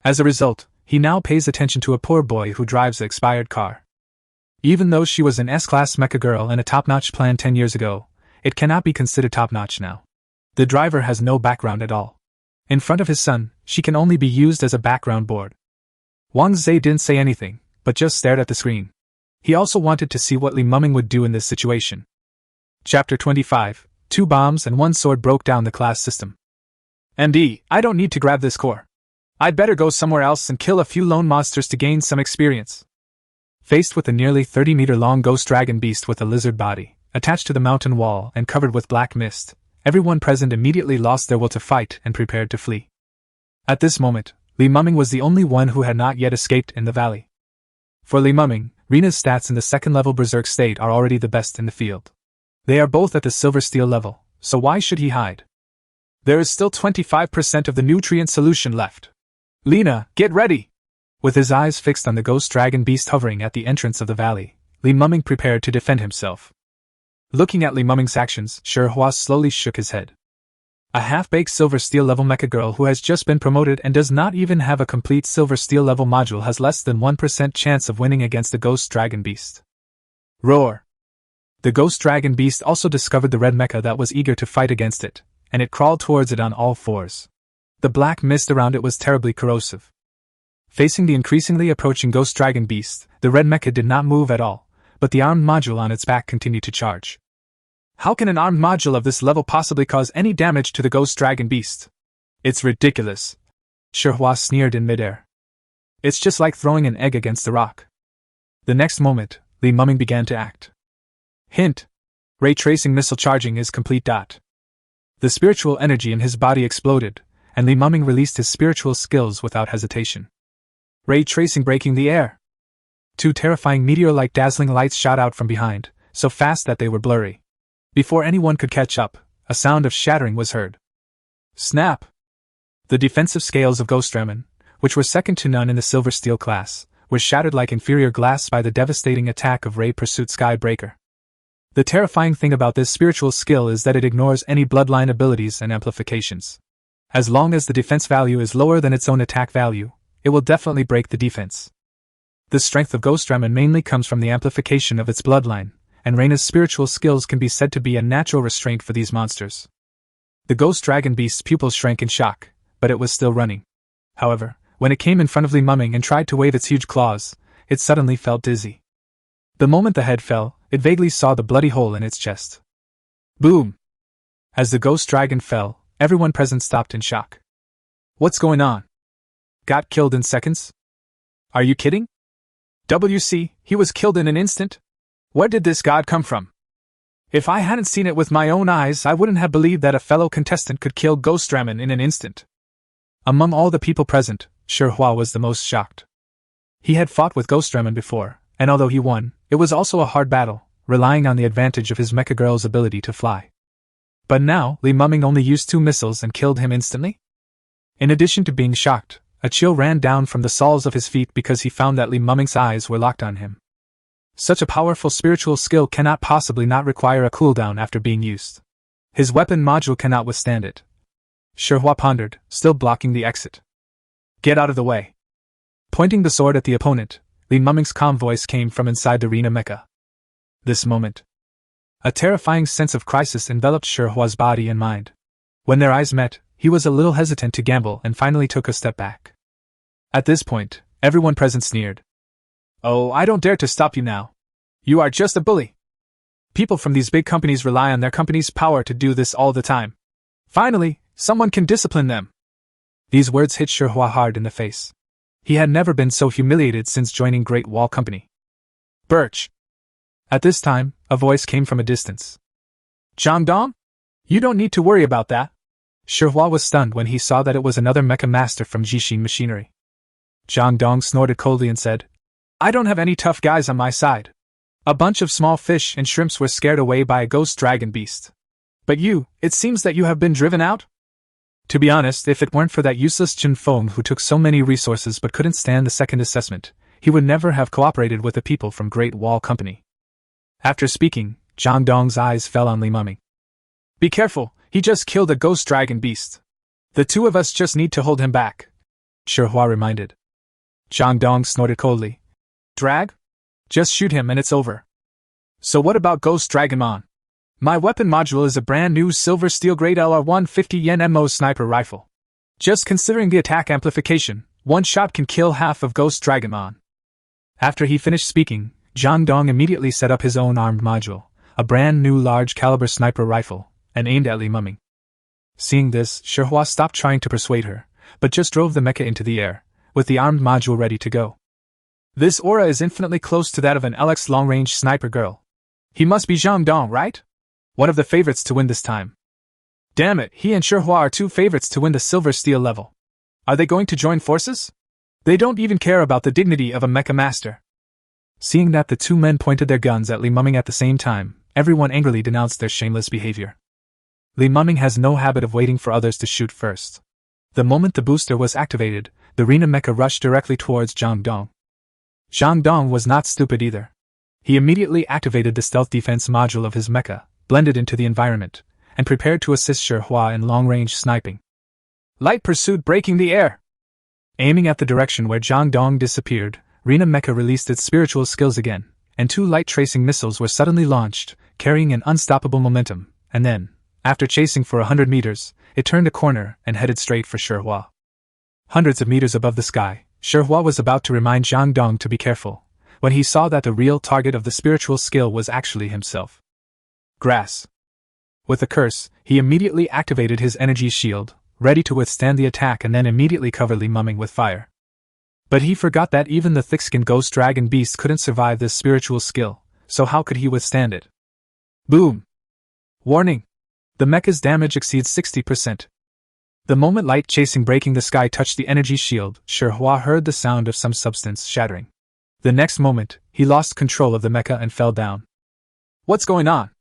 A: As a result, he now pays attention to a poor boy who drives an expired car. Even though she was an S-class mecha girl and a top-notch plan 10 years ago, it cannot be considered top-notch now. The driver has no background at all. In front of his son, she can only be used as a background board. Wang Zhe didn't say anything, but just stared at the screen. He also wanted to see what Li Mumming would do in this situation. Chapter 25, 2 bombs and 1 sword broke down the class system. MD, I don't need to grab this core. I'd better go somewhere else and kill a few lone monsters to gain some experience. Faced with a nearly 30-meter-long ghost dragon beast with a lizard body, attached to the mountain wall and covered with black mist, everyone present immediately lost their will to fight and prepared to flee. At this moment, Li Mumming was the only one who had not yet escaped in the valley. For Li Mumming, Rina's stats in the second-level Berserk state are already the best in the field. They are both at the Silver Steel level, so why should he hide? There is still 25% of the nutrient solution left. Lina, get ready! With his eyes fixed on the ghost dragon beast hovering at the entrance of the valley, Li Mumming prepared to defend himself. Looking at Li Mumming's actions, Shi Hua slowly shook his head. A half-baked Silver Steel level mecha girl who has just been promoted and does not even have a complete Silver Steel level module has less than 1% chance of winning against the ghost dragon beast. Roar! The ghost dragon beast also discovered the red mecha that was eager to fight against it, and it crawled towards it on all fours. The black mist around it was terribly corrosive. Facing the increasingly approaching ghost dragon beast, the red mecha did not move at all, but the armed module on its back continued to charge. How can an armed module of this level possibly cause any damage to the ghost dragon beast? It's ridiculous. Shi Hua sneered in midair. It's just like throwing an egg against a rock. The next moment, Li Mumming began to act. Hint. Ray tracing missile charging is complete. The spiritual energy in his body exploded, and Li Mumming released his spiritual skills without hesitation. Ray tracing breaking the air. 2 terrifying meteor-like dazzling lights shot out from behind, so fast that they were blurry. Before anyone could catch up, a sound of shattering was heard. Snap! The defensive scales of Ghost Dragon, which were second to none in the Silver Steel class, were shattered like inferior glass by the devastating attack of Ray Pursuit Skybreaker. The terrifying thing about this spiritual skill is that it ignores any bloodline abilities and amplifications. As long as the defense value is lower than its own attack value, it will definitely break the defense. The strength of Ghost Dragon mainly comes from the amplification of its bloodline, and Reina's spiritual skills can be said to be a natural restraint for these monsters. The ghost dragon beast's pupils shrank in shock, but it was still running. However, when it came in front of Li Mumming and tried to wave its huge claws, it suddenly felt dizzy. The moment the head fell, it vaguely saw the bloody hole in its chest. Boom! As the ghost dragon fell, everyone present stopped in shock. What's going on? Got killed in seconds? Are you kidding? WC, he was killed in an instant? Where did this god come from? If I hadn't seen it with my own eyes, I wouldn't have believed that a fellow contestant could kill Ghost Dragon in an instant. Among all the people present, Shi Hua was the most shocked. He had fought with Ghost Dragon before, and although he won, it was also a hard battle, relying on the advantage of his mecha girl's ability to fly. But now, Li Mumming only used 2 missiles and killed him instantly? In addition to being shocked, a chill ran down from the soles of his feet because he found that Li Mumming's eyes were locked on him. Such a powerful spiritual skill cannot possibly not require a cooldown after being used. His weapon module cannot withstand it. Shi Hua pondered, still blocking the exit. Get out of the way. Pointing the sword at the opponent, Li Mumming's calm voice came from inside the arena mecha. This moment. A terrifying sense of crisis enveloped Sherhua's body and mind. When their eyes met, he was a little hesitant to gamble and finally took a step back. At this point, everyone present sneered. Oh, I don't dare to stop you now. You are just a bully. People from these big companies rely on their company's power to do this all the time. Finally, someone can discipline them. These words hit Sherhua hard in the face. He had never been so humiliated since joining Great Wall Company. Birch. At this time, a voice came from a distance. Zhang Dong? You don't need to worry about that. Sherhua was stunned when he saw that it was another mecha master from Jixin Machinery. Zhang Dong snorted coldly and said, I don't have any tough guys on my side. A bunch of small fish and shrimps were scared away by a ghost dragon beast. But you, it seems that you have been driven out? To be honest, if it weren't for that useless Jin Feng who took so many resources but couldn't stand the second assessment, he would never have cooperated with the people from Great Wall Company. After speaking, Zhang Dong's eyes fell on Li Muming. Be careful, he just killed a ghost dragon beast. The two of us just need to hold him back, Sherhua reminded. Zhang Dong snorted coldly. Drag? Just shoot him and it's over. So what about Ghost Dragonmon? My weapon module is a brand new silver steel grade LR-150 Yen MO sniper rifle. Just considering the attack amplification, one shot can kill half of Ghost Dragonmon. After he finished speaking, Zhang Dong immediately set up his own armed module, a brand new large caliber sniper rifle, and aimed at Li Muming. Seeing this, Sherhua stopped trying to persuade her, but just drove the mecha into the air, with the armed module ready to go. This aura is infinitely close to that of an LX long-range sniper girl. He must be Zhang Dong, right? One of the favorites to win this time. Damn it, he and Sherhua are two favorites to win the silver steel level. Are they going to join forces? They don't even care about the dignity of a mecha master. Seeing that the two men pointed their guns at Li Muming at the same time, everyone angrily denounced their shameless behavior. Li Muming has no habit of waiting for others to shoot first. The moment the booster was activated, the Rena mecha rushed directly towards Zhang Dong. Zhang Dong was not stupid either. He immediately activated the stealth defense module of his mecha, blended into the environment, and prepared to assist Sherhua in long-range sniping. Light pursuit breaking the air! Aiming at the direction where Zhang Dong disappeared, Rena mecha released its spiritual skills again, and two light-tracing missiles were suddenly launched, carrying an unstoppable momentum, and then, after chasing for 100 meters, it turned a corner and headed straight for Sherhua. Hundreds of meters above the sky, Sherhua was about to remind Zhang Dong to be careful, when he saw that the real target of the spiritual skill was actually himself. Grass. With a curse, he immediately activated his energy shield, ready to withstand the attack and then immediately cover Li Muming with fire. But he forgot that even the thick-skinned ghost dragon beast couldn't survive this spiritual skill, so how could he withstand it? Boom! Warning! The mecha's damage exceeds 60%. The moment light chasing breaking the sky touched the energy shield, Sherhua heard the sound of some substance shattering. The next moment, he lost control of the mecha and fell down. What's going on?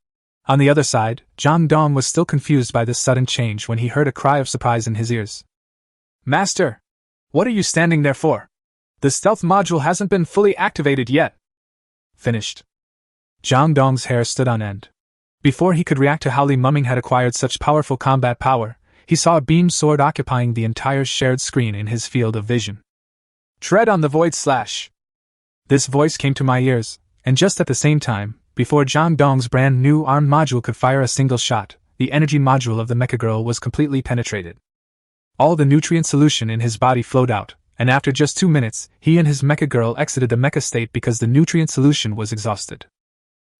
A: On the other side, Zhang Dong was still confused by this sudden change when he heard a cry of surprise in his ears. Master! What are you standing there for? The stealth module hasn't been fully activated yet. Finished. Zhang Dong's hair stood on end. Before he could react to how Li Muming had acquired such powerful combat power, he saw a beam sword occupying the entire shared screen in his field of vision. Tread on the void slash. This voice came to my ears, and just at the same time, before Zhang Dong's brand new armed module could fire a single shot, the energy module of the mecha girl was completely penetrated. All the nutrient solution in his body flowed out, and after just 2 minutes, he and his mecha girl exited the mecha state because the nutrient solution was exhausted.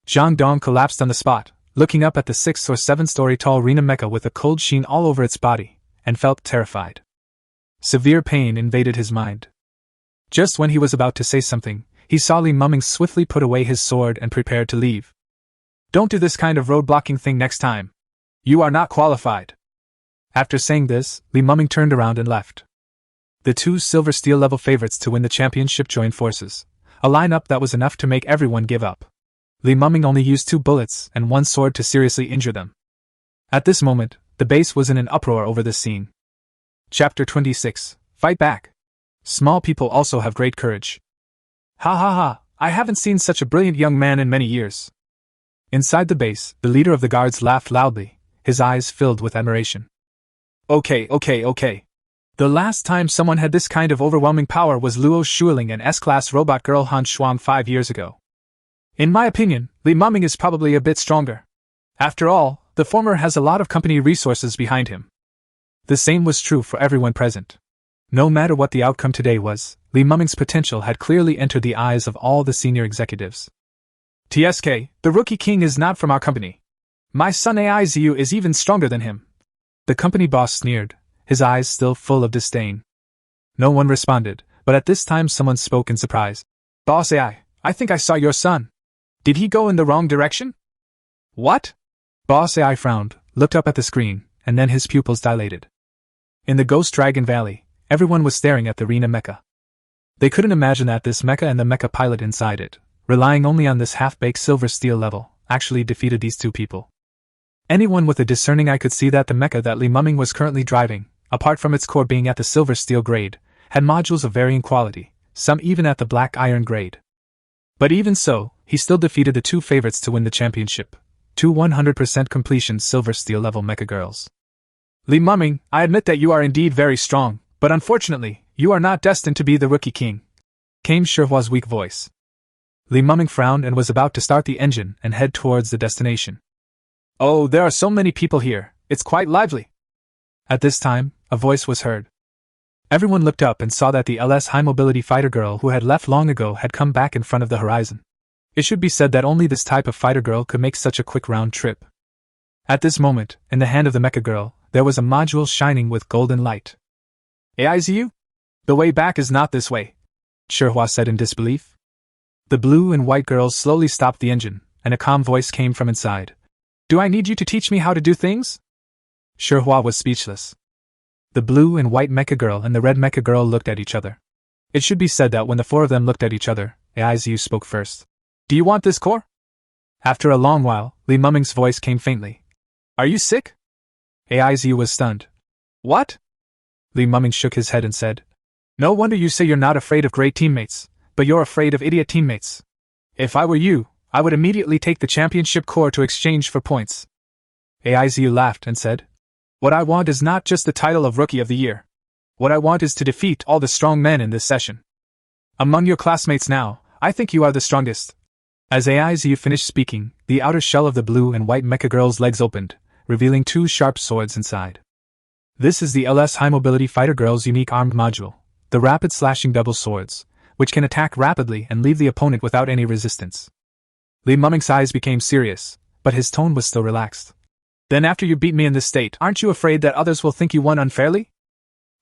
A: Zhang Dong collapsed on the spot, looking up at the 6 or 7-story tall Rena mecha with a cold sheen all over its body, and felt terrified. Severe pain invaded his mind. Just when he was about to say something, he saw Li Muming swiftly put away his sword and prepared to leave. Don't do this kind of road-blocking thing next time. You are not qualified. After saying this, Li Muming turned around and left. The two silver steel level favorites to win the championship joined forces, a lineup that was enough to make everyone give up. Li Muming only used 2 bullets and 1 sword to seriously injure them. At this moment, the base was in an uproar over this scene. Chapter 26, Fight Back. Small people also have great courage. Ha ha ha, I haven't seen such a brilliant young man in many years. Inside the base, the leader of the guards laughed loudly, his eyes filled with admiration. Okay. The last time someone had this kind of overwhelming power was Luo Shuiling and S-class robot girl Han Shuang 5 years ago. In my opinion, Li Muming is probably a bit stronger. After all, the former has a lot of company resources behind him. The same was true for everyone present. No matter what the outcome today was, Li Muming's potential had clearly entered the eyes of all the senior executives. TSK, the rookie king is not from our company. My son Aizu is even stronger than him. The company boss sneered, his eyes still full of disdain. No one responded, but at this time someone spoke in surprise. Boss AI, I think I saw your son. Did he go in the wrong direction? What? Boss AI frowned, looked up at the screen, and then his pupils dilated. In the Ghost Dragon Valley, everyone was staring at the arena mecha. They couldn't imagine that this mecha and the mecha pilot inside it, relying only on this half-baked silver steel level, actually defeated these two people. Anyone with a discerning eye could see that the mecha that Li Muming was currently driving, apart from its core being at the silver steel grade, had modules of varying quality, some even at the black iron grade. But even so, he still defeated the two favorites to win the championship, two 100% completion silver steel level mecha girls. Li Muming, I admit that you are indeed very strong, but unfortunately, you are not destined to be the rookie king, came Shirhua's weak voice. Li Muming frowned and was about to start the engine and head towards the destination. Oh, there are so many people here, it's quite lively. At this time, a voice was heard. Everyone looked up and saw that the LS high mobility fighter girl who had left long ago had come back in front of the horizon. It should be said that only this type of fighter girl could make such a quick round trip. At this moment, in the hand of the mecha girl, there was a module shining with golden light. Aizu? The way back is not this way, Shirhua said in disbelief. The blue and white girls slowly stopped the engine, and a calm voice came from inside. Do I need you to teach me how to do things? Shirhua was speechless. The blue and white mecha girl and the red mecha girl looked at each other. It should be said that when the four of them looked at each other, Aizu spoke first. Do you want this core? After a long while, Li Muming's voice came faintly. Are you sick? Aizu was stunned. What? Li Muming shook his head and said. No wonder you say you're not afraid of great teammates, but you're afraid of idiot teammates. If I were you, I would immediately take the championship core to exchange for points. Aizu laughed and said. What I want is not just the title of Rookie of the Year. What I want is to defeat all the strong men in this session. Among your classmates now, I think you are the strongest. As Aizu finished speaking, the outer shell of the blue and white mecha girl's legs opened, revealing two sharp swords inside. This is the LS High Mobility Fighter Girl's unique armed module, the Rapid Slashing Double Swords, which can attack rapidly and leave the opponent without any resistance. Li Muming's eyes became serious, but his tone was still relaxed. Then after you beat me in this state, aren't you afraid that others will think you won unfairly?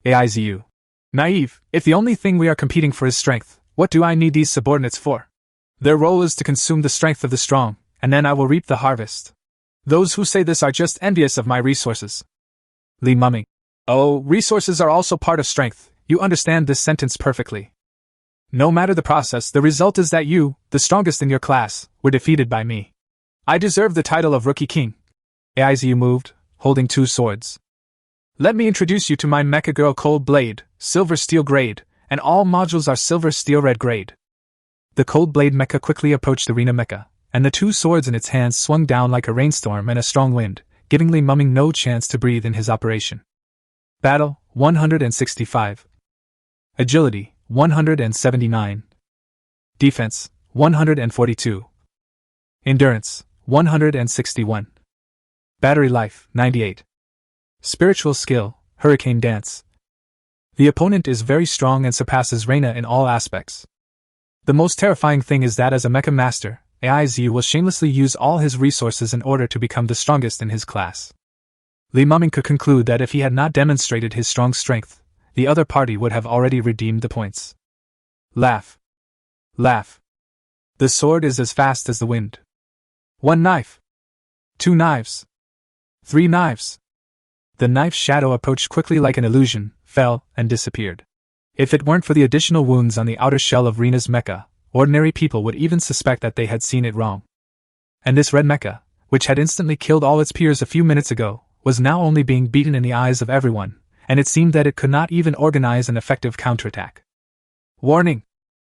A: Aizu. Naive, if the only thing we are competing for is strength, what do I need these subordinates for? Their role is to consume the strength of the strong, and then I will reap the harvest. Those who say this are just envious of my resources. Li Muming. Oh, resources are also part of strength, you understand this sentence perfectly. No matter the process, the result is that you, the strongest in your class, were defeated by me. I deserve the title of Rookie King. Aizu moved, holding two swords. Let me introduce you to my mecha girl Cold Blade, Silver Steel grade, and all modules are Silver Steel Red grade. The Cold Blade mecha quickly approached the arena mecha, and the two swords in its hands swung down like a rainstorm and a strong wind, giving Li Muming no chance to breathe in his operation. Battle, 165. Agility, 179. Defense, 142. Endurance, 161. Battery life, 98. Spiritual skill, Hurricane Dance. The opponent is very strong and surpasses Reina in all aspects. The most terrifying thing is that as a mecha master, Aizu will shamelessly use all his resources in order to become the strongest in his class. Li Muming could conclude that if he had not demonstrated his strong strength, the other party would have already redeemed the points. Laugh. Laugh. The sword is as fast as the wind. 1 knife. 2 knives. 3 knives. The knife's shadow approached quickly like an illusion, fell, and disappeared. If it weren't for the additional wounds on the outer shell of Rena's mecha, ordinary people would even suspect that they had seen it wrong. And this red mecha, which had instantly killed all its peers a few minutes ago, was now only being beaten in the eyes of everyone, and it seemed that it could not even organize an effective counterattack. Warning!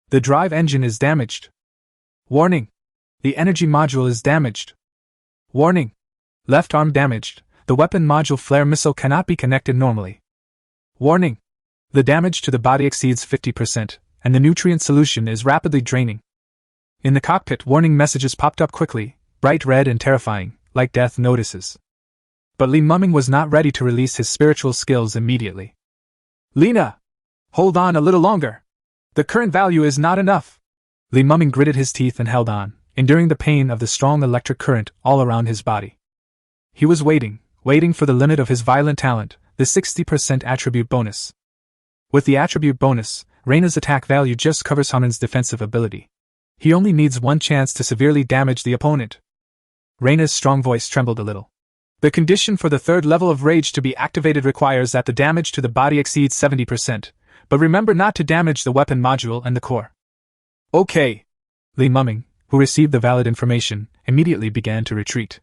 A: The drive engine is damaged. Warning! The energy module is damaged. Warning! Left arm damaged. The weapon module flare missile cannot be connected normally. Warning! The damage to the body exceeds 50%, and the nutrient solution is rapidly draining. In the cockpit, warning messages popped up quickly, bright red and terrifying, like death notices. But Li Muming was not ready to release his spiritual skills immediately. "Lena! Hold on a little longer! The current value is not enough!" Li Muming gritted his teeth and held on, enduring the pain of the strong electric current all around his body. He was waiting for the limit of his violent talent, the 60% attribute bonus. With the attribute bonus, Reina's attack value just covers Hanren's defensive ability. He only needs one chance to severely damage the opponent. Reina's strong voice trembled a little. "The condition for the third level of rage to be activated requires that the damage to the body exceeds 70%, but remember not to damage the weapon module and the core." "Okay." Li Muming, who received the valid information, immediately began to retreat.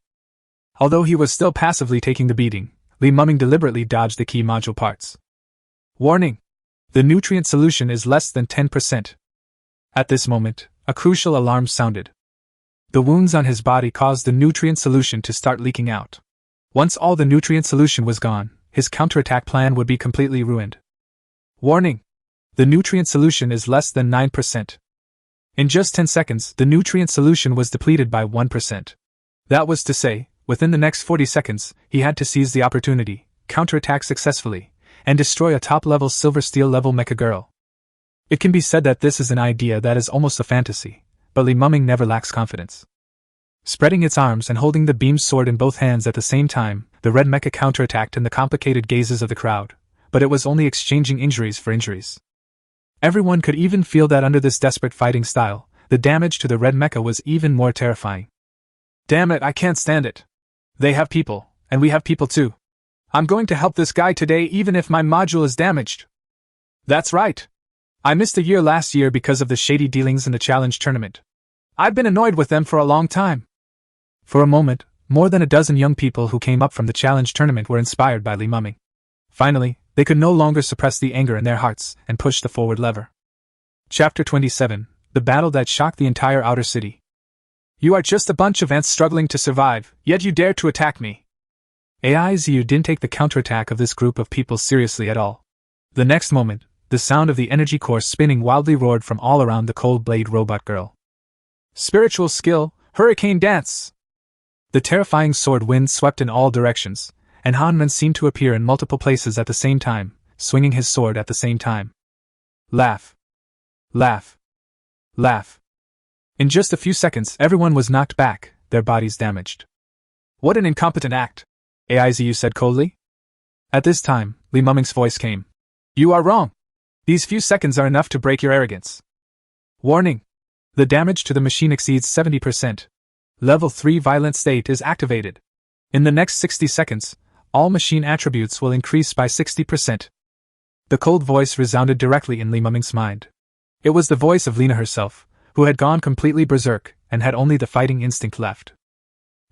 A: Although he was still passively taking the beating, Li Muming deliberately dodged the key module parts. "Warning! The nutrient solution is less than 10%. At this moment, a crucial alarm sounded. The wounds on his body caused the nutrient solution to start leaking out. Once all the nutrient solution was gone, his counterattack plan would be completely ruined. "Warning! The nutrient solution is less than 9%. In just 10 seconds, the nutrient solution was depleted by 1%. That was to say, within the next 40 seconds, he had to seize the opportunity, counterattack successfully, and destroy a top-level Silver Steel-level mecha girl. It can be said that this is an idea that is almost a fantasy, but Li Muming never lacks confidence. Spreading its arms and holding the beam sword in both hands at the same time, the red mecha counterattacked in the complicated gazes of the crowd, but it was only exchanging injuries for injuries. Everyone could even feel that under this desperate fighting style, the damage to the red mecha was even more terrifying. "Damn it, I can't stand it. They have people, and we have people too. I'm going to help this guy today even if my module is damaged. That's right. I missed a year last year because of the shady dealings in the challenge tournament. I've been annoyed with them for a long time." For a moment, more than a dozen young people who came up from the challenge tournament were inspired by Li Muming. Finally, they could no longer suppress the anger in their hearts and pushed the forward lever. Chapter 27, The Battle That Shocked the Entire Outer City. "You are just a bunch of ants struggling to survive, yet you dare to attack me." AIZU didn't take the counterattack of this group of people seriously at all. The next moment, the sound of the energy core spinning wildly roared from all around the cold blade robot girl. "Spiritual skill, hurricane dance!" The terrifying sword wind swept in all directions, and Hanren seemed to appear in multiple places at the same time, swinging his sword at the same time. Laugh. Laugh. Laugh. In just a few seconds, everyone was knocked back, their bodies damaged. "What an incompetent act," AIZU said coldly. At this time, Li Muming's voice came. "You are wrong. These few seconds are enough to break your arrogance. Warning! The damage to the machine exceeds 70%. Level 3 violent state is activated. In the next 60 seconds, all machine attributes will increase by 60%. The cold voice resounded directly in Li Muming's mind. It was the voice of Lena herself, who had gone completely berserk and had only the fighting instinct left.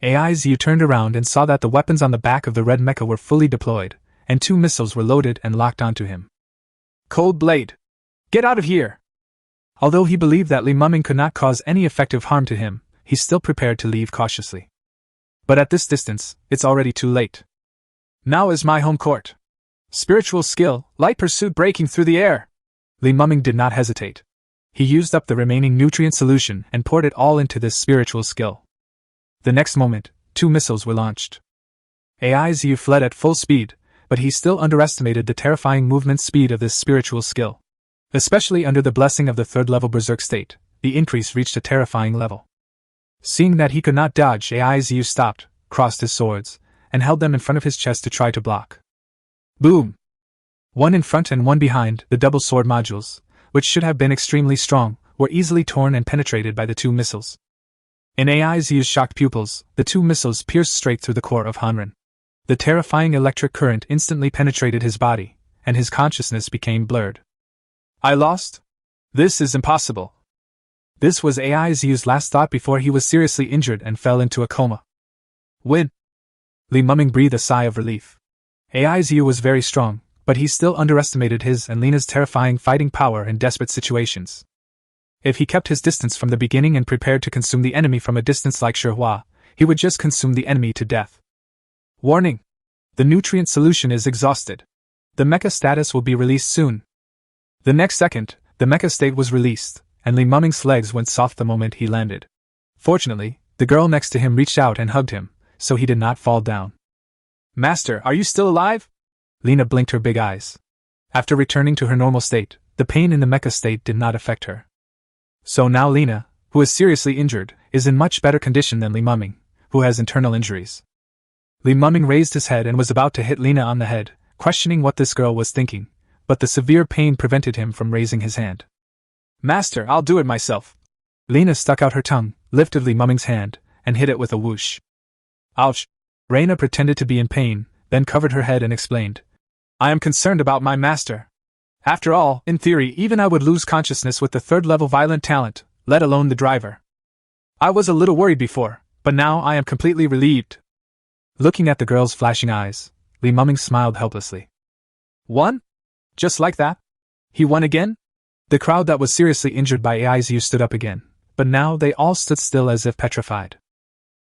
A: AIZU turned around and saw that the weapons on the back of the red mecha were fully deployed, and 2 missiles were loaded and locked onto him. "Cold Blade! Get out of here!" Although he believed that Li Muming could not cause any effective harm to him, he still prepared to leave cautiously. But at this distance, it's already too late. "Now is my home court. Spiritual skill, light pursuit breaking through the air." Li Muming did not hesitate. He used up the remaining nutrient solution and poured it all into this spiritual skill. The next moment, 2 missiles were launched. AIZU fled at full speed, but he still underestimated the terrifying movement speed of this spiritual skill. Especially under the blessing of the third-level berserk state, the increase reached a terrifying level. Seeing that he could not dodge, AIZU stopped, crossed his swords, and held them in front of his chest to try to block. Boom! One in front and one behind, the double sword modules, which should have been extremely strong, were easily torn and penetrated by the 2 missiles. In AIZU's shocked pupils, the 2 missiles pierced straight through the core of Hanren. The terrifying electric current instantly penetrated his body, and his consciousness became blurred. "I lost? This is impossible." This was AIZU's last thought before he was seriously injured and fell into a coma. "Win!" Li Muming breathed a sigh of relief. AIZU was very strong, but he still underestimated his and Lena's terrifying fighting power in desperate situations. If he kept his distance from the beginning and prepared to consume the enemy from a distance like Shihua, he would just consume the enemy to death. Warning! The nutrient solution is exhausted. The mecha status will be released soon. The next second, the mecha state was released, and Li Muming's legs went soft the moment he landed. Fortunately, the girl next to him reached out and hugged him, so he did not fall down. "Master, are you still alive?" Lena blinked her big eyes. After returning to her normal state, the pain in the mecha state did not affect her. So now Lena, who is seriously injured, is in much better condition than Li Muming, who has internal injuries. Li Muming raised his head and was about to hit Lena on the head, questioning what this girl was thinking, but the severe pain prevented him from raising his hand. "Master, I'll do it myself." Lena stuck out her tongue, lifted Li Muming's hand, and hit it with a whoosh. "Ouch!" Reina pretended to be in pain, then covered her head and explained. "I am concerned about my master. After all, in theory, even I would lose consciousness with the third-level violent talent, let alone the driver. I was a little worried before, but now I am completely relieved." Looking at the girl's flashing eyes, Li Muming smiled helplessly. "Won? Just like that? He won again?" The crowd that was seriously injured by Aizu stood up again, but now they all stood still as if petrified.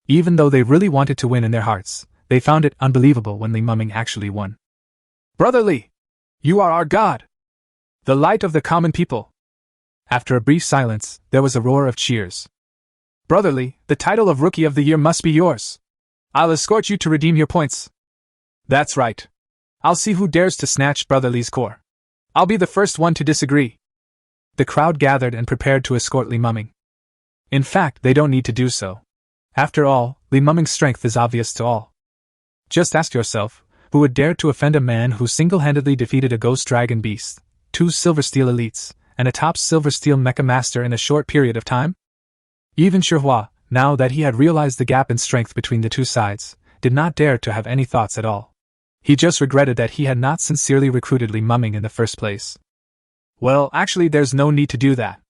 A: Even though they really wanted to win in their hearts, they found it unbelievable when Li Muming actually won. "Brother Li! You are our god! The light of the common people!" After a brief silence, there was a roar of cheers. "Brother Li, the title of Rookie of the Year must be yours. I'll escort you to redeem your points." "That's right. I'll see who dares to snatch Brother Li's core. I'll be the first one to disagree." The crowd gathered and prepared to escort Li Muming. In fact, they don't need to do so. After all, Li Muming's strength is obvious to all. Just ask yourself, who would dare to offend a man who single-handedly defeated a ghost dragon beast, 2 silver steel elites, and a top silver steel mecha master in a short period of time? Even Shihua, now that he had realized the gap in strength between the two sides, did not dare to have any thoughts at all. He just regretted that he had not sincerely recruited Li Muming in the first place. "Well, actually there's no need to do that.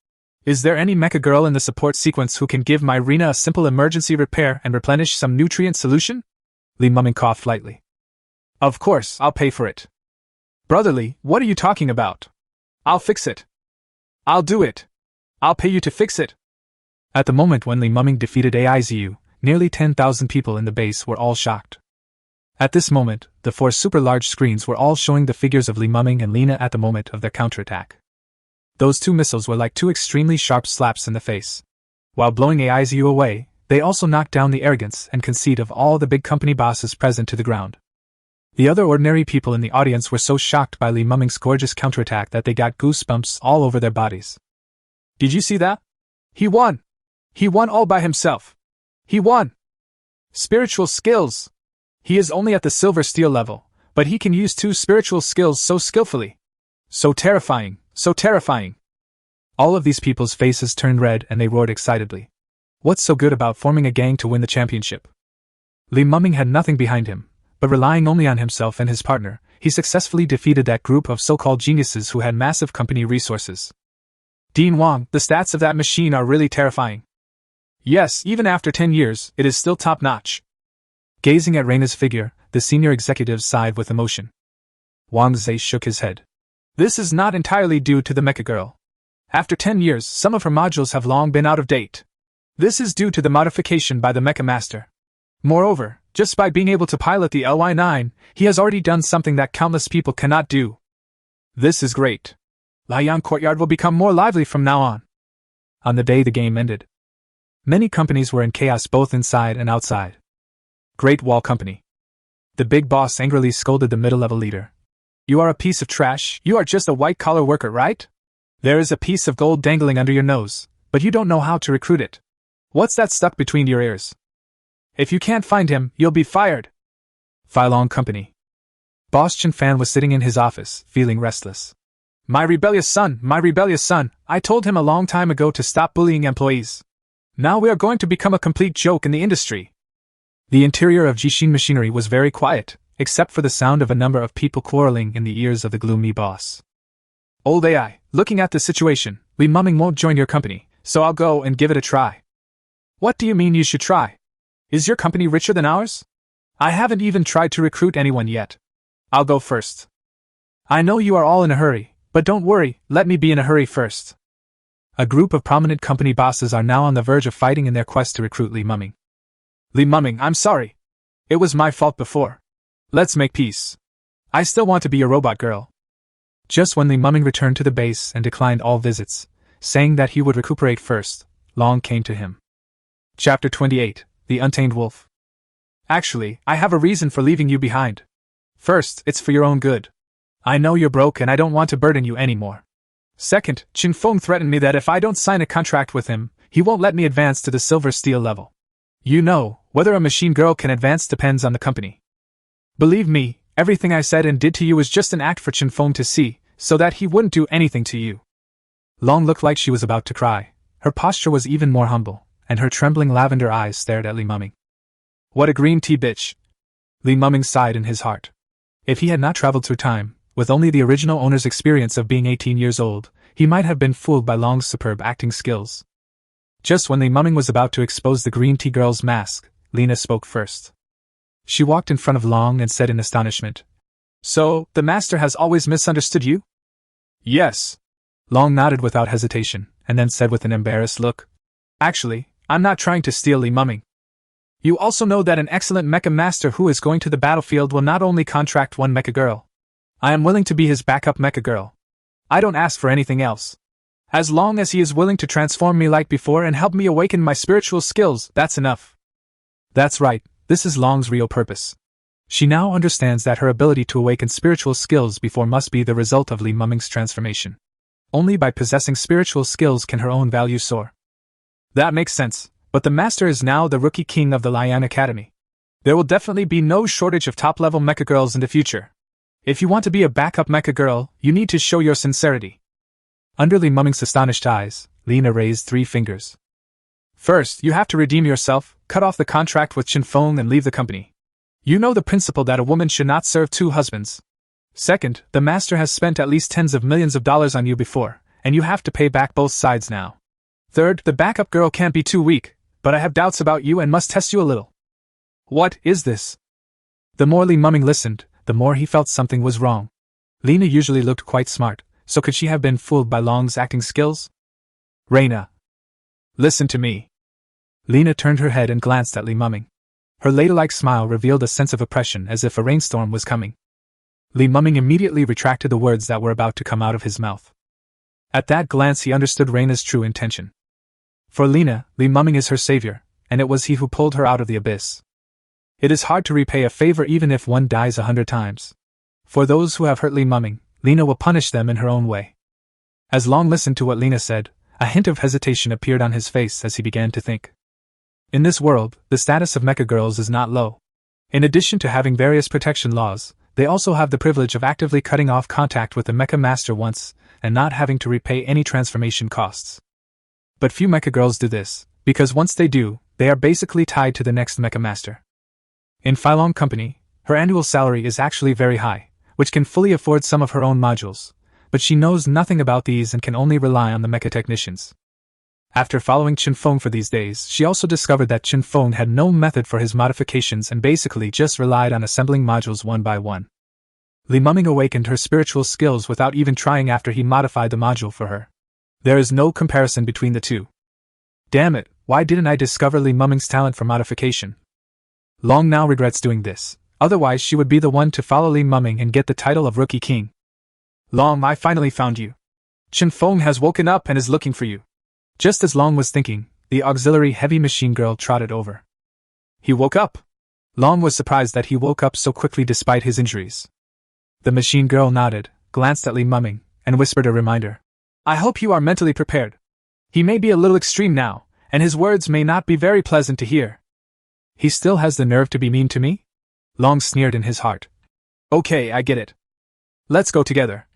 A: Is there any mecha girl in the support sequence who can give my Rena a simple emergency repair and replenish some nutrient solution?" Li Muming coughed lightly. "Of course, I'll pay for it." "Brother Li, what are you talking about? I'll fix it. I'll do it. I'll pay you to fix it." At the moment when Li Muming defeated Aizu, nearly 10,000 people in the base were all shocked. At this moment, the 4 super large screens were all showing the figures of Li Muming and Lena at the moment of their counterattack. Those 2 missiles were like 2 extremely sharp slaps in the face. While blowing Aizu away, they also knocked down the arrogance and conceit of all the big company bosses present to the ground. The other ordinary people in the audience were so shocked by Li Muming's gorgeous counterattack that they got goosebumps all over their bodies. "Did you see that? He won! He won all by himself! He won! Spiritual skills! He is only at the silver steel level, but he can use 2 spiritual skills so skillfully! So terrifying! So terrifying!" All of these people's faces turned red and they roared excitedly. What's so good about forming a gang to win the championship? Li Muming had nothing behind him, but relying only on himself and his partner, he successfully defeated that group of so-called geniuses who had massive company resources. Dean Wang, the stats of that machine are really terrifying. Yes, even after 10 years, it is still top-notch. Gazing at Reina's figure, the senior executive sighed with emotion. Wang Zhe shook his head. "This is not entirely due to the mecha girl. After 10 years, some of her modules have long been out of date. This is due to the modification by the mecha master. Moreover, just by being able to pilot the LY9, he has already done something that countless people cannot do. This is great. Liang Courtyard will become more lively from now on." On the day the game ended, many companies were in chaos both inside and outside. Great Wall Company. The big boss angrily scolded the middle-level leader. "You are a piece of trash, you are just a white-collar worker, right? There is a piece of gold dangling under your nose, but you don't know how to recruit it. What's that stuck between your ears? If you can't find him, you'll be fired." Filong Company. Boss Chen Fan was sitting in his office, feeling restless. My rebellious son, I told him a long time ago to stop bullying employees. Now we are going to become a complete joke in the industry." The interior of Jishin Machinery was very quiet, except for the sound of a number of people quarreling in the ears of the gloomy boss. "Old AI, looking at the situation, Li Muming won't join your company, so I'll go and give it a try." "What do you mean you should try? Is your company richer than ours? I haven't even tried to recruit anyone yet. I'll go first." "I know you are all in a hurry, but don't worry, let me be in a hurry first." A group of prominent company bosses are now on the verge of fighting in their quest to recruit Li Muming. "Li Muming, I'm sorry. It was my fault before. Let's make peace. I still want to be a robot girl." Just when Li Muming returned to the base and declined all visits, saying that he would recuperate first. Long came to him. Chapter 28, The Untamed Wolf. Actually, I have a reason for leaving you behind. First, it's for your own good. I know you're broke and I don't want to burden you anymore. Second, Qin Feng threatened me that if I don't sign a contract with him, he won't let me advance to the silver steel level. You know, whether a machine girl can advance depends on the company. Believe me, everything I said and did to you was just an act for Qin Feng to see, so that he wouldn't do anything to you. Long looked like she was about to cry. Her posture was even more humble, and her trembling lavender eyes stared at Li Muming. What a green tea bitch! Li Muming sighed in his heart. If he had not traveled through time, with only the original owner's experience of being 18 years old, he might have been fooled by Long's superb acting skills. Just when Li Muming was about to expose the green tea girl's mask, Lena spoke first. She walked in front of Long and said in astonishment, "So, the master has always misunderstood you?" "Yes." Long nodded without hesitation, and then said with an embarrassed look, "Actually, I'm not trying to steal Li Muming. You also know that an excellent mecha master who is going to the battlefield will not only contract one mecha girl. I am willing to be his backup mecha girl. I don't ask for anything else. As long as he is willing to transform me like before and help me awaken my spiritual skills, that's enough." That's right, this is Long's real purpose. She now understands that her ability to awaken spiritual skills before must be the result of Li Muming's transformation. Only by possessing spiritual skills can her own value soar. That makes sense, but the master is now the rookie king of the Lian Academy. There will definitely be no shortage of top-level mecha girls in the future. If you want to be a backup mecha girl, you need to show your sincerity. Under Li Muming's astonished eyes, Lena raised 3 fingers. First, you have to redeem yourself, cut off the contract with Qin Feng and leave the company. You know the principle that a woman should not serve 2 husbands. Second, the master has spent at least tens of millions of dollars on you before, and you have to pay back both sides now. Third, the backup girl can't be too weak, but I have doubts about you and must test you a little. What is this? The more Li Muming listened, the more he felt something was wrong. Lena usually looked quite smart, so could she have been fooled by Long's acting skills? Reina. Listen to me. Lena turned her head and glanced at Li Muming. Her ladle-like smile revealed a sense of oppression as if a rainstorm was coming. Li Muming immediately retracted the words that were about to come out of his mouth. At that glance he understood Reina's true intention. For Lena, Li Muming is her savior, and it was he who pulled her out of the abyss. It is hard to repay a favor even if one dies 100 times. For those who have hurt Li Muming, Lena will punish them in her own way. As Long listened to what Lena said, a hint of hesitation appeared on his face as he began to think. In this world, the status of mecha girls is not low. In addition to having various protection laws, they also have the privilege of actively cutting off contact with the mecha master once, and not having to repay any transformation costs. But few mecha girls do this, because once they do, they are basically tied to the next mecha master. In Phylong Company, her annual salary is actually very high, which can fully afford some of her own modules, but she knows nothing about these and can only rely on the mecha technicians. After following Qin Feng for these days, she also discovered that Qin Feng had no method for his modifications and basically just relied on assembling modules one by one. Li Muming awakened her spiritual skills without even trying after he modified the module for her. There is no comparison between the two. Damn it, why didn't I discover Li Muming's talent for modification? Long now regrets doing this, otherwise she would be the one to follow Li Muming and get the title of Rookie King. Long, I finally found you. Qin Feng has woken up and is looking for you. Just as Long was thinking, the auxiliary heavy machine girl trotted over. He woke up. Long was surprised that he woke up so quickly despite his injuries. The machine girl nodded, glanced at Li Muming, and whispered a reminder. I hope you are mentally prepared. He may be a little extreme now, and his words may not be very pleasant to hear. He still has the nerve to be mean to me? Long sneered in his heart. Okay, I get it. Let's go together.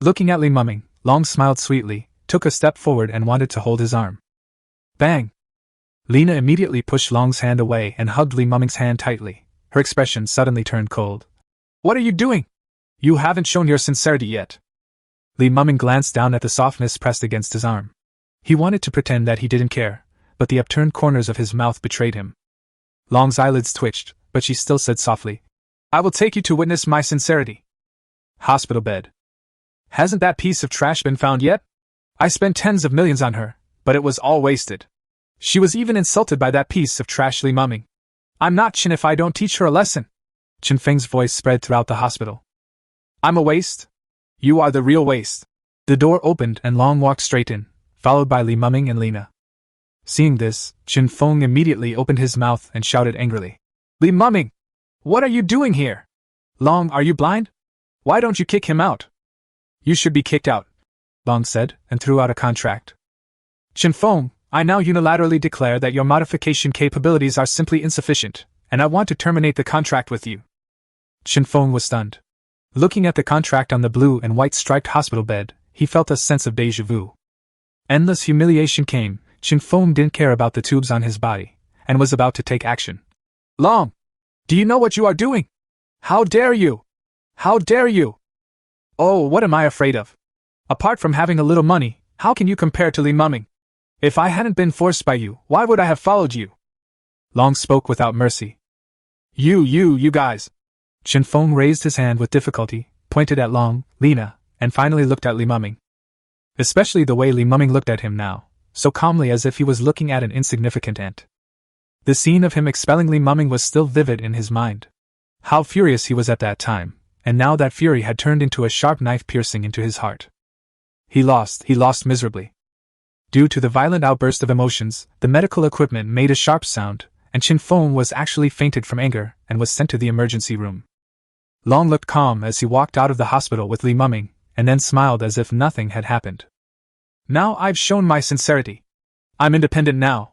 A: Looking at Li Muming, Long smiled sweetly, took a step forward and wanted to hold his arm. Bang! Lena immediately pushed Long's hand away and hugged Li Muming's hand tightly. Her expression suddenly turned cold. What are you doing? You haven't shown your sincerity yet. Li Muming glanced down at the softness pressed against his arm. He wanted to pretend that he didn't care, but the upturned corners of his mouth betrayed him. Long's eyelids twitched, but she still said softly, I will take you to witness my sincerity. Hospital bed. Hasn't that piece of trash been found yet? I spent tens of millions on her, but it was all wasted. She was even insulted by that piece of trash. Li Muming. I'm not Qin if I don't teach her a lesson. Qin Feng's voice spread throughout the hospital. I'm a waste? You are the real waste. The door opened and Long walked straight in, followed by Li Muming and Lena. Seeing this, Chen Feng immediately opened his mouth and shouted angrily. Li Muming! What are you doing here? Long, are you blind? Why don't you kick him out? You should be kicked out, Long said, and threw out a contract. Chen Feng, I now unilaterally declare that your modification capabilities are simply insufficient, and I want to terminate the contract with you. Chen Feng was stunned. Looking at the contract on the blue and white striped hospital bed, he felt a sense of déjà vu. Endless humiliation came. Chen Feng didn't care about the tubes on his body, and was about to take action. Long! Do you know what you are doing? How dare you? How dare you? Oh, what am I afraid of? Apart from having a little money, how can you compare to Li Muming? If I hadn't been forced by you, why would I have followed you? Long spoke without mercy. You guys! Chen Feng raised his hand with difficulty, pointed at Long, Lena, and finally looked at Li Muming. Especially the way Li Muming looked at him now, so calmly as if he was looking at an insignificant ant. The scene of him expelling Li Muming was still vivid in his mind. How furious he was at that time, and now that fury had turned into a sharp knife piercing into his heart. He lost miserably. Due to the violent outburst of emotions, the medical equipment made a sharp sound, and Chen Feng was actually fainted from anger and was sent to the emergency room. Long looked calm as he walked out of the hospital with Li Muming, and then smiled as if nothing had happened. Now I've shown my sincerity. I'm independent now,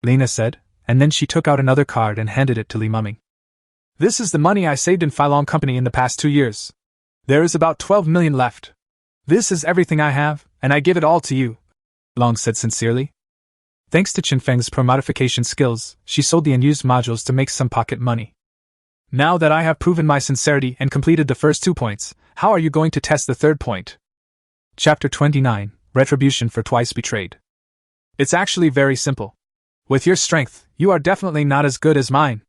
A: Lena said, and then she took out another card and handed it to Li Muming. This is the money I saved in Filong Company in the past 2 years. There is about 12 million left. This is everything I have, and I give it all to you, Long said sincerely. Thanks to Chen Feng's pro-modification skills, she sold the unused modules to make some pocket money. Now that I have proven my sincerity and completed the first 2 points, how are you going to test the third point? Chapter 29, Retribution for Twice Betrayed. It's actually very simple. With your strength, you are definitely not as good as mine.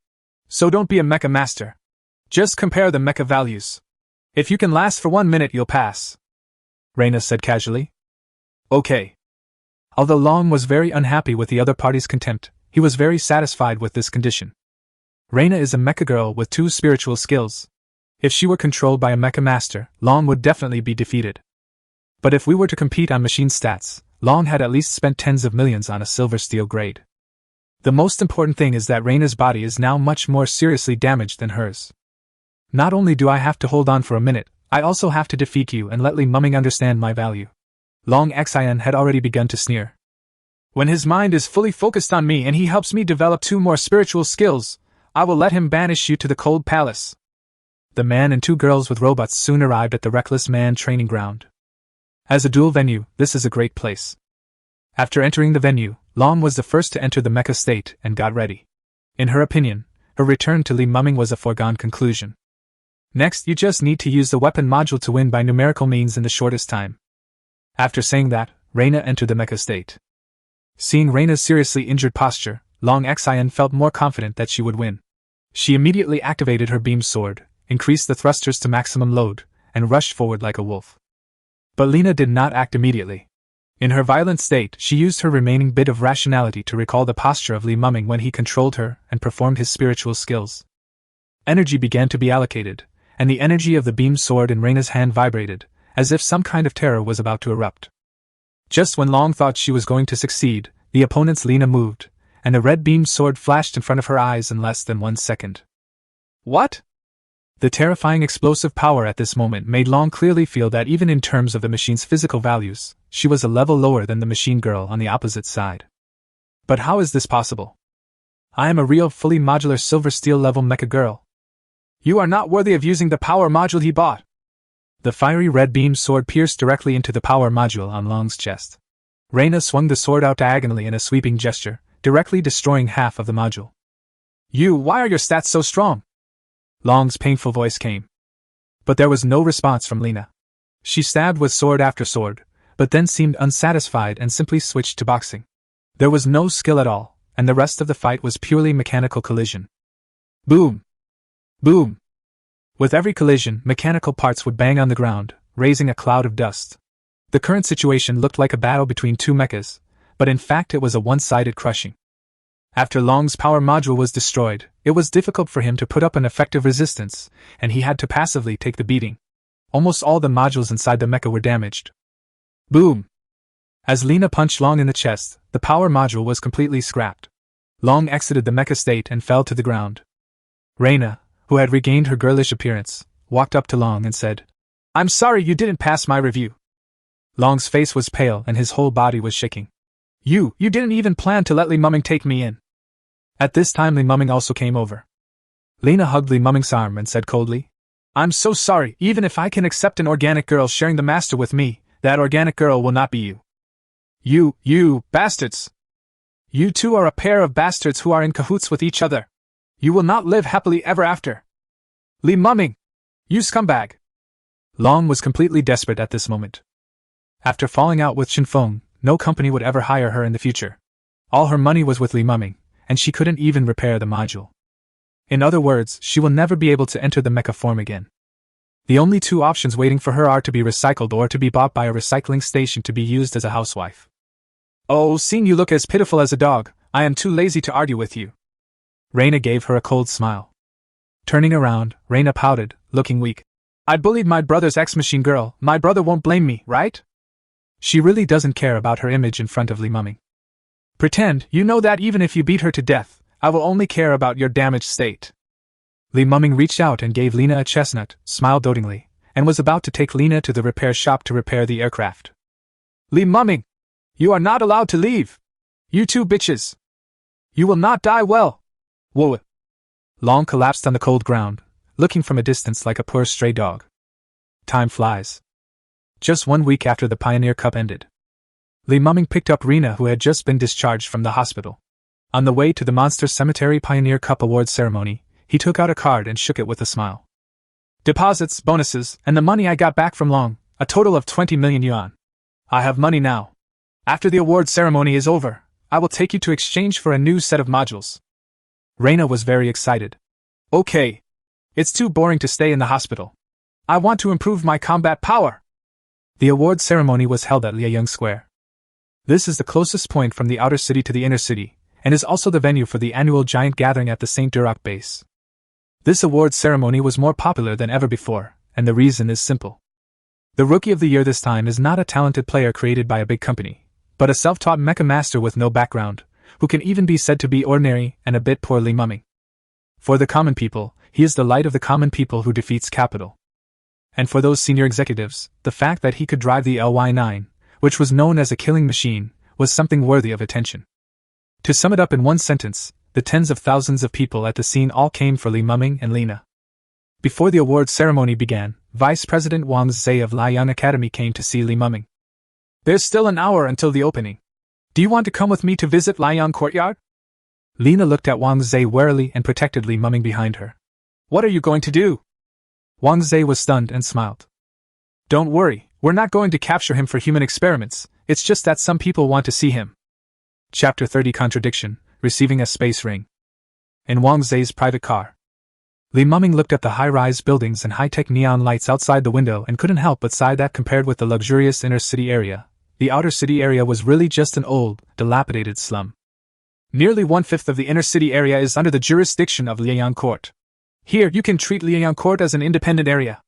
A: So don't be a mecha master. Just compare the mecha values. If you can last for 1 minute, you'll pass, Reina said casually. Okay. Although Long was very unhappy with the other party's contempt, he was very satisfied with this condition. Reina is a mecha girl with 2 spiritual skills. If she were controlled by a mecha master, Long would definitely be defeated. But if we were to compete on machine stats, Long had at least spent tens of millions on a silver steel grade. The most important thing is that Reina's body is now much more seriously damaged than hers. Not only do I have to hold on for a minute, I also have to defeat you and let Li Muming understand my value. Long Xian had already begun to sneer. When his mind is fully focused on me and he helps me develop 2 more spiritual skills, I will let him banish you to the cold palace. The man and 2 girls with robots soon arrived at the Reckless Man training ground. As a dual venue, this is a great place. After entering the venue, Long was the first to enter the mecha state and got ready. In her opinion, her return to Li Muming was a foregone conclusion. Next, you just need to use the weapon module to win by numerical means in the shortest time. After saying that, Reina entered the mecha state. Seeing Reina's seriously injured posture, Long Xian felt more confident that she would win. She immediately activated her beam sword, increased the thrusters to maximum load, and rushed forward like a wolf. But Lena did not act immediately. In her violent state, she used her remaining bit of rationality to recall the posture of Li Muming when he controlled her and performed his spiritual skills. Energy began to be allocated, and the energy of the beam sword in Reina's hand vibrated, as if some kind of terror was about to erupt. Just when Long thought she was going to succeed, the opponent's Lena moved, and a red beam sword flashed in front of her eyes in less than 1 second. What? The terrifying explosive power at this moment made Long clearly feel that even in terms of the machine's physical values, she was a level lower than the machine girl on the opposite side. But how is this possible? I am a real fully modular silver steel level mecha girl. You are not worthy of using the power module he bought. The fiery red beam sword pierced directly into the power module on Long's chest. Reina swung the sword out diagonally in a sweeping gesture, directly destroying half of the module. Why are your stats so strong? Long's painful voice came. But there was no response from Lena. She stabbed with sword after sword, but then seemed unsatisfied and simply switched to boxing. There was no skill at all, and the rest of the fight was purely mechanical collision. Boom! Boom! With every collision, mechanical parts would bang on the ground, raising a cloud of dust. The current situation looked like a battle between 2 mechas, but in fact it was a one-sided crushing. After Long's power module was destroyed, it was difficult for him to put up an effective resistance, and he had to passively take the beating. Almost all the modules inside the mecha were damaged. Boom! As Lena punched Long in the chest, the power module was completely scrapped. Long exited the mecha state and fell to the ground. Reina, who had regained her girlish appearance, walked up to Long and said, "I'm sorry you didn't pass my review." Long's face was pale and his whole body was shaking. You didn't even plan to let Li Mumming take me in." At this time Li Mumming also came over. Lena hugged Li Mumming's arm and said coldly, "I'm so sorry, even if I can accept an organic girl sharing the master with me, that organic girl will not be you. You bastards! You two are a pair of bastards who are in cahoots with each other. You will not live happily ever after. Li Mumming! You scumbag!" Long was completely desperate at this moment. After falling out with Shinfeng, no company would ever hire her in the future. All her money was with Li Mumming, and she couldn't even repair the module. In other words, she will never be able to enter the mecha form again. The only two options waiting for her are to be recycled or to be bought by a recycling station to be used as a housewife. "Oh, seeing you look as pitiful as a dog, I am too lazy to argue with you." Reina gave her a cold smile. Turning around, Reina pouted, looking weak. "I bullied my brother's ex-machine girl, my brother won't blame me, right?" She really doesn't care about her image in front of Li Mumming. "Pretend you know that even if you beat her to death, I will only care about your damaged state." Li Mumming reached out and gave Lena a chestnut, smiled dotingly, and was about to take Lena to the repair shop to repair the aircraft. "Li Mumming! You are not allowed to leave! You two bitches! You will not die well! Whoa!" Long collapsed on the cold ground, looking from a distance like a poor stray dog. Time flies. Just 1 week after the Pioneer Cup ended, Li Mumming picked up Rena, who had just been discharged from the hospital. On the way to the Monster Cemetery Pioneer Cup Awards ceremony, he took out a card and shook it with a smile. "Deposits, bonuses, and the money I got back from Long, a total of 20 million yuan. I have money now. After the award ceremony is over, I will take you to exchange for a new set of modules." Reina was very excited. "Okay. It's too boring to stay in the hospital. I want to improve my combat power." The award ceremony was held at Liaoyang Square. This is the closest point from the outer city to the inner city, and is also the venue for the annual giant gathering at the St. Duroc base. This award ceremony was more popular than ever before, and the reason is simple. The Rookie of the Year this time is not a talented player created by a big company, but a self-taught mecha master with no background, who can even be said to be ordinary and a bit poorly mumming. For the common people, he is the light of the common people who defeats capital. And for those senior executives, the fact that he could drive the LY9, which was known as a killing machine, was something worthy of attention. To sum it up in one sentence, the tens of thousands of people at the scene all came for Li Mumming and Lena. Before the award ceremony began, Vice President Wang Zhe of Liaoyang Academy came to see Li Mumming. "There's still an hour until the opening. Do you want to come with me to visit Liaoyang Courtyard?" Lena looked at Wang Zhe warily and protected Li Mumming behind her. "What are you going to do?" Wang Zhe was stunned and smiled. "Don't worry, we're not going to capture him for human experiments, it's just that some people want to see him." Chapter 30 Contradiction, Receiving a Space Ring. In Wang Zhe's private car, Li Mumming looked at the high-rise buildings and high-tech neon lights outside the window and couldn't help but sigh that compared with the luxurious inner-city area, the outer-city area was really just an old, dilapidated slum. Nearly 1/5 of the inner-city area is under the jurisdiction of Liaoyang Court. Here you can treat Liaoyang Court as an independent area.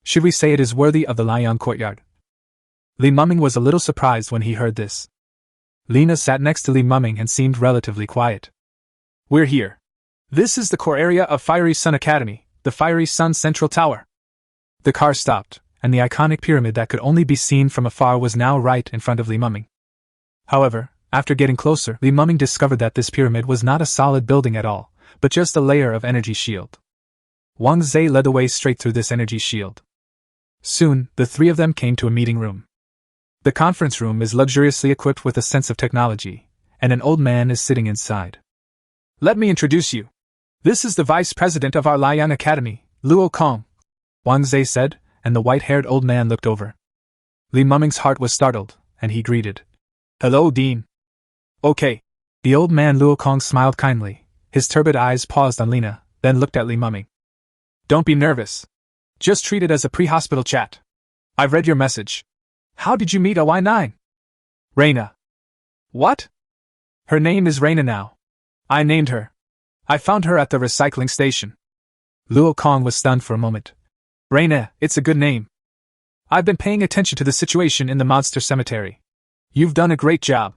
A: Should we say it is worthy of the Liaoyang Courtyard? Li Mumming was a little surprised when he heard this. Lena sat next to Li Mumming and seemed relatively quiet. "We're here. This is the core area of Fiery Sun Academy, the Fiery Sun Central Tower." The car stopped, and the iconic pyramid that could only be seen from afar was now right in front of Li Mumming. However, after getting closer, Li Mumming discovered that this pyramid was not a solid building at all, but just a layer of energy shield. Wang Zhe led the way straight through this energy shield. Soon, the three of them came to a meeting room. The conference room is luxuriously equipped with a sense of technology, and an old man is sitting inside. "Let me introduce you. This is the vice president of our Liaoyang Academy, Luo Kong," Wang Zhe said, and the white-haired old man looked over. Li Mumming's heart was startled, and he greeted. "Hello, Dean." "Okay." The old man Luo Kong smiled kindly, his turbid eyes paused on Lena, then looked at Li Mumming. "Don't be nervous. Just treat it as a pre-hospital chat. I've read your message. How did you meet LY9? "Reina." "What?" "Her name is Reina now. I named her. I found her at the recycling station." Luo Kong was stunned for a moment. "Reina, it's a good name. I've been paying attention to the situation in the monster cemetery. You've done a great job.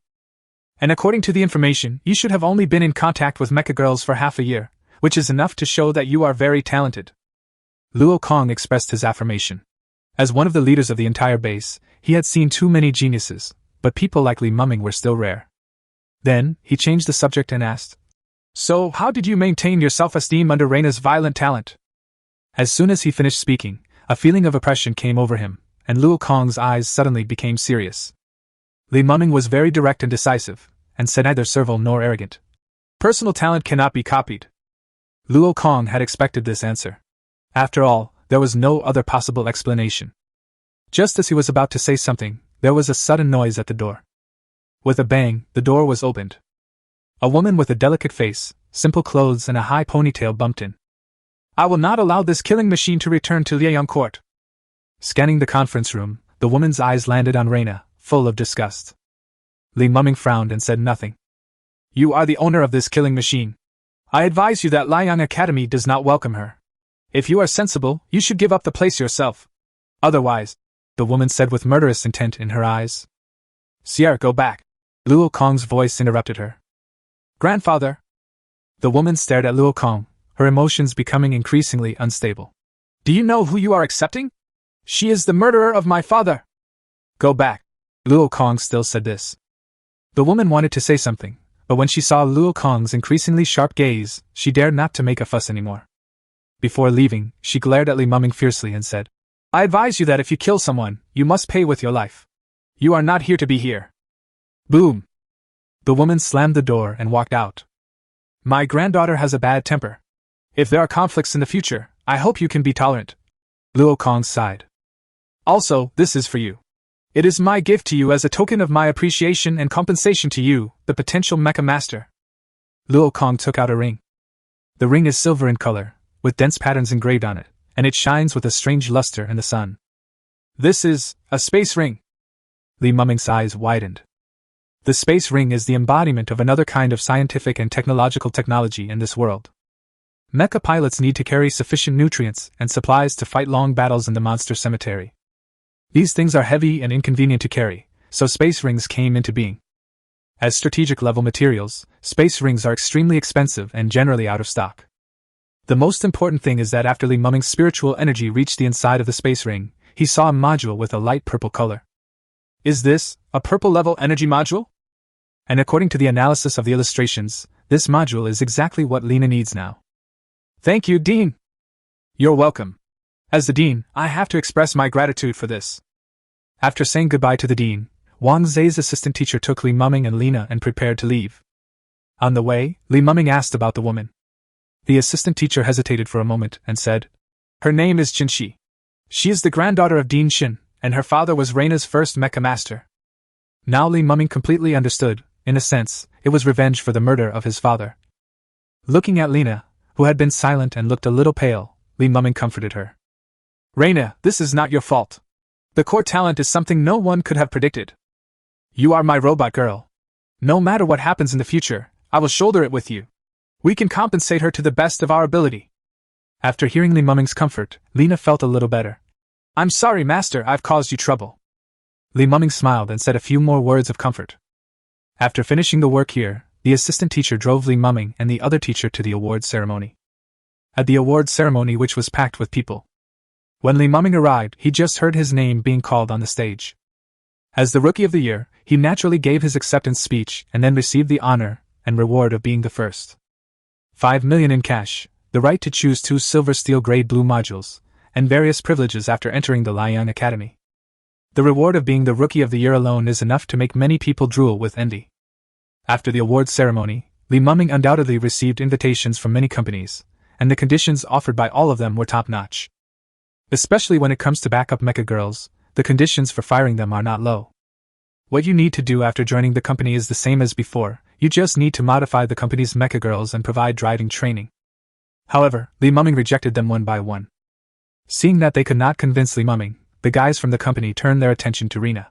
A: And according to the information, you should have only been in contact with mecha girls for half a year, which is enough to show that you are very talented. Luo Kong expressed his affirmation. As one of the leaders of the entire base, he had seen too many geniuses, but people like Li Mumming were still rare. Then, he changed the subject and asked, So, how did you maintain your self-esteem under Reina's violent talent? As soon as he finished speaking, a feeling of oppression came over him, and Luo Kong's eyes suddenly became serious. Li Mumming was very direct and decisive, and said neither servile nor arrogant. Personal talent cannot be copied. Luo Kong had expected this answer. After all, there was no other possible explanation. Just as he was about to say something, there was a sudden noise at the door. With a bang, the door was opened. A woman with a delicate face, simple clothes and a high ponytail bumped in. I will not allow this killing machine to return to Liaoyang Court. Scanning the conference room, the woman's eyes landed on Reina, full of disgust. Li Mumming frowned and said nothing. You are the owner of this killing machine. I advise you that Liaoyang Academy does not welcome her. If you are sensible, you should give up the place yourself. Otherwise, the woman said with murderous intent in her eyes. Sierra, go back. Luo Kong's voice interrupted her. Grandfather. The woman stared at Luo Kong, her emotions becoming increasingly unstable. Do you know who you are accepting? She is the murderer of my father. Go back. Luo Kong still said this. The woman wanted to say something, but when she saw Luo Kong's increasingly sharp gaze, she dared not to make a fuss anymore. Before leaving, she glared at Li Mumming fiercely and said, I advise you that if you kill someone, you must pay with your life. You are not here to be here. Boom! The woman slammed the door and walked out. My granddaughter has a bad temper. If there are conflicts in the future, I hope you can be tolerant. Luo Kong sighed. Also, this is for you. It is my gift to you as a token of my appreciation and compensation to you, the potential Mecha Master. Luo Kong took out a ring. The ring is silver in color, with dense patterns engraved on it, and it shines with a strange luster in the sun. This is a space ring. Li Mumming's eyes widened. The space ring is the embodiment of another kind of scientific and technological technology in this world. Mecha pilots need to carry sufficient nutrients and supplies to fight long battles in the monster cemetery. These things are heavy and inconvenient to carry, so space rings came into being. As strategic level materials, space rings are extremely expensive and generally out of stock. The most important thing is that after Li Mumming's spiritual energy reached the inside of the space ring, he saw a module with a light purple color. Is this a purple-level energy module? And according to the analysis of the illustrations, this module is exactly what Lena needs now. Thank you, Dean. You're welcome. As the Dean, I have to express my gratitude for this. After saying goodbye to the Dean, Wang Zhe's assistant teacher took Li Mumming and Lena and prepared to leave. On the way, Li Mumming asked about the woman. The assistant teacher hesitated for a moment and said, Her name is Jinxi. She is the granddaughter of Dean Xin, and her father was Reina's first Mecha Master. Now Li Mumming completely understood. In a sense, it was revenge for the murder of his father. Looking at Lena, who had been silent and looked a little pale, Li Mumming comforted her. Reina, this is not your fault. The core talent is something no one could have predicted. You are my robot girl. No matter what happens in the future, I will shoulder it with you. We can compensate her to the best of our ability. After hearing Li Mumming's comfort, Lena felt a little better. I'm sorry, Master, I've caused you trouble. Li Mumming smiled and said a few more words of comfort. After finishing the work here, the assistant teacher drove Li Mumming and the other teacher to the awards ceremony. At the awards ceremony, which was packed with people. When Li Mumming arrived, he just heard his name being called on the stage. As the Rookie of the Year, he naturally gave his acceptance speech and then received the honor and reward of being the first. 5 million in cash, the right to choose 2 silver steel grade blue modules, and various privileges after entering the Liaoyang Academy. The reward of being the Rookie of the Year alone is enough to make many people drool with envy. After the awards ceremony, Li Mumming undoubtedly received invitations from many companies, and the conditions offered by all of them were top-notch. Especially when it comes to backup mecha girls, the conditions for firing them are not low. What you need to do after joining the company is the same as before, you just need to modify the company's mecha girls and provide driving training. However, Li Mumming rejected them one by one. Seeing that they could not convince Li Mumming, the guys from the company turned their attention to Rena.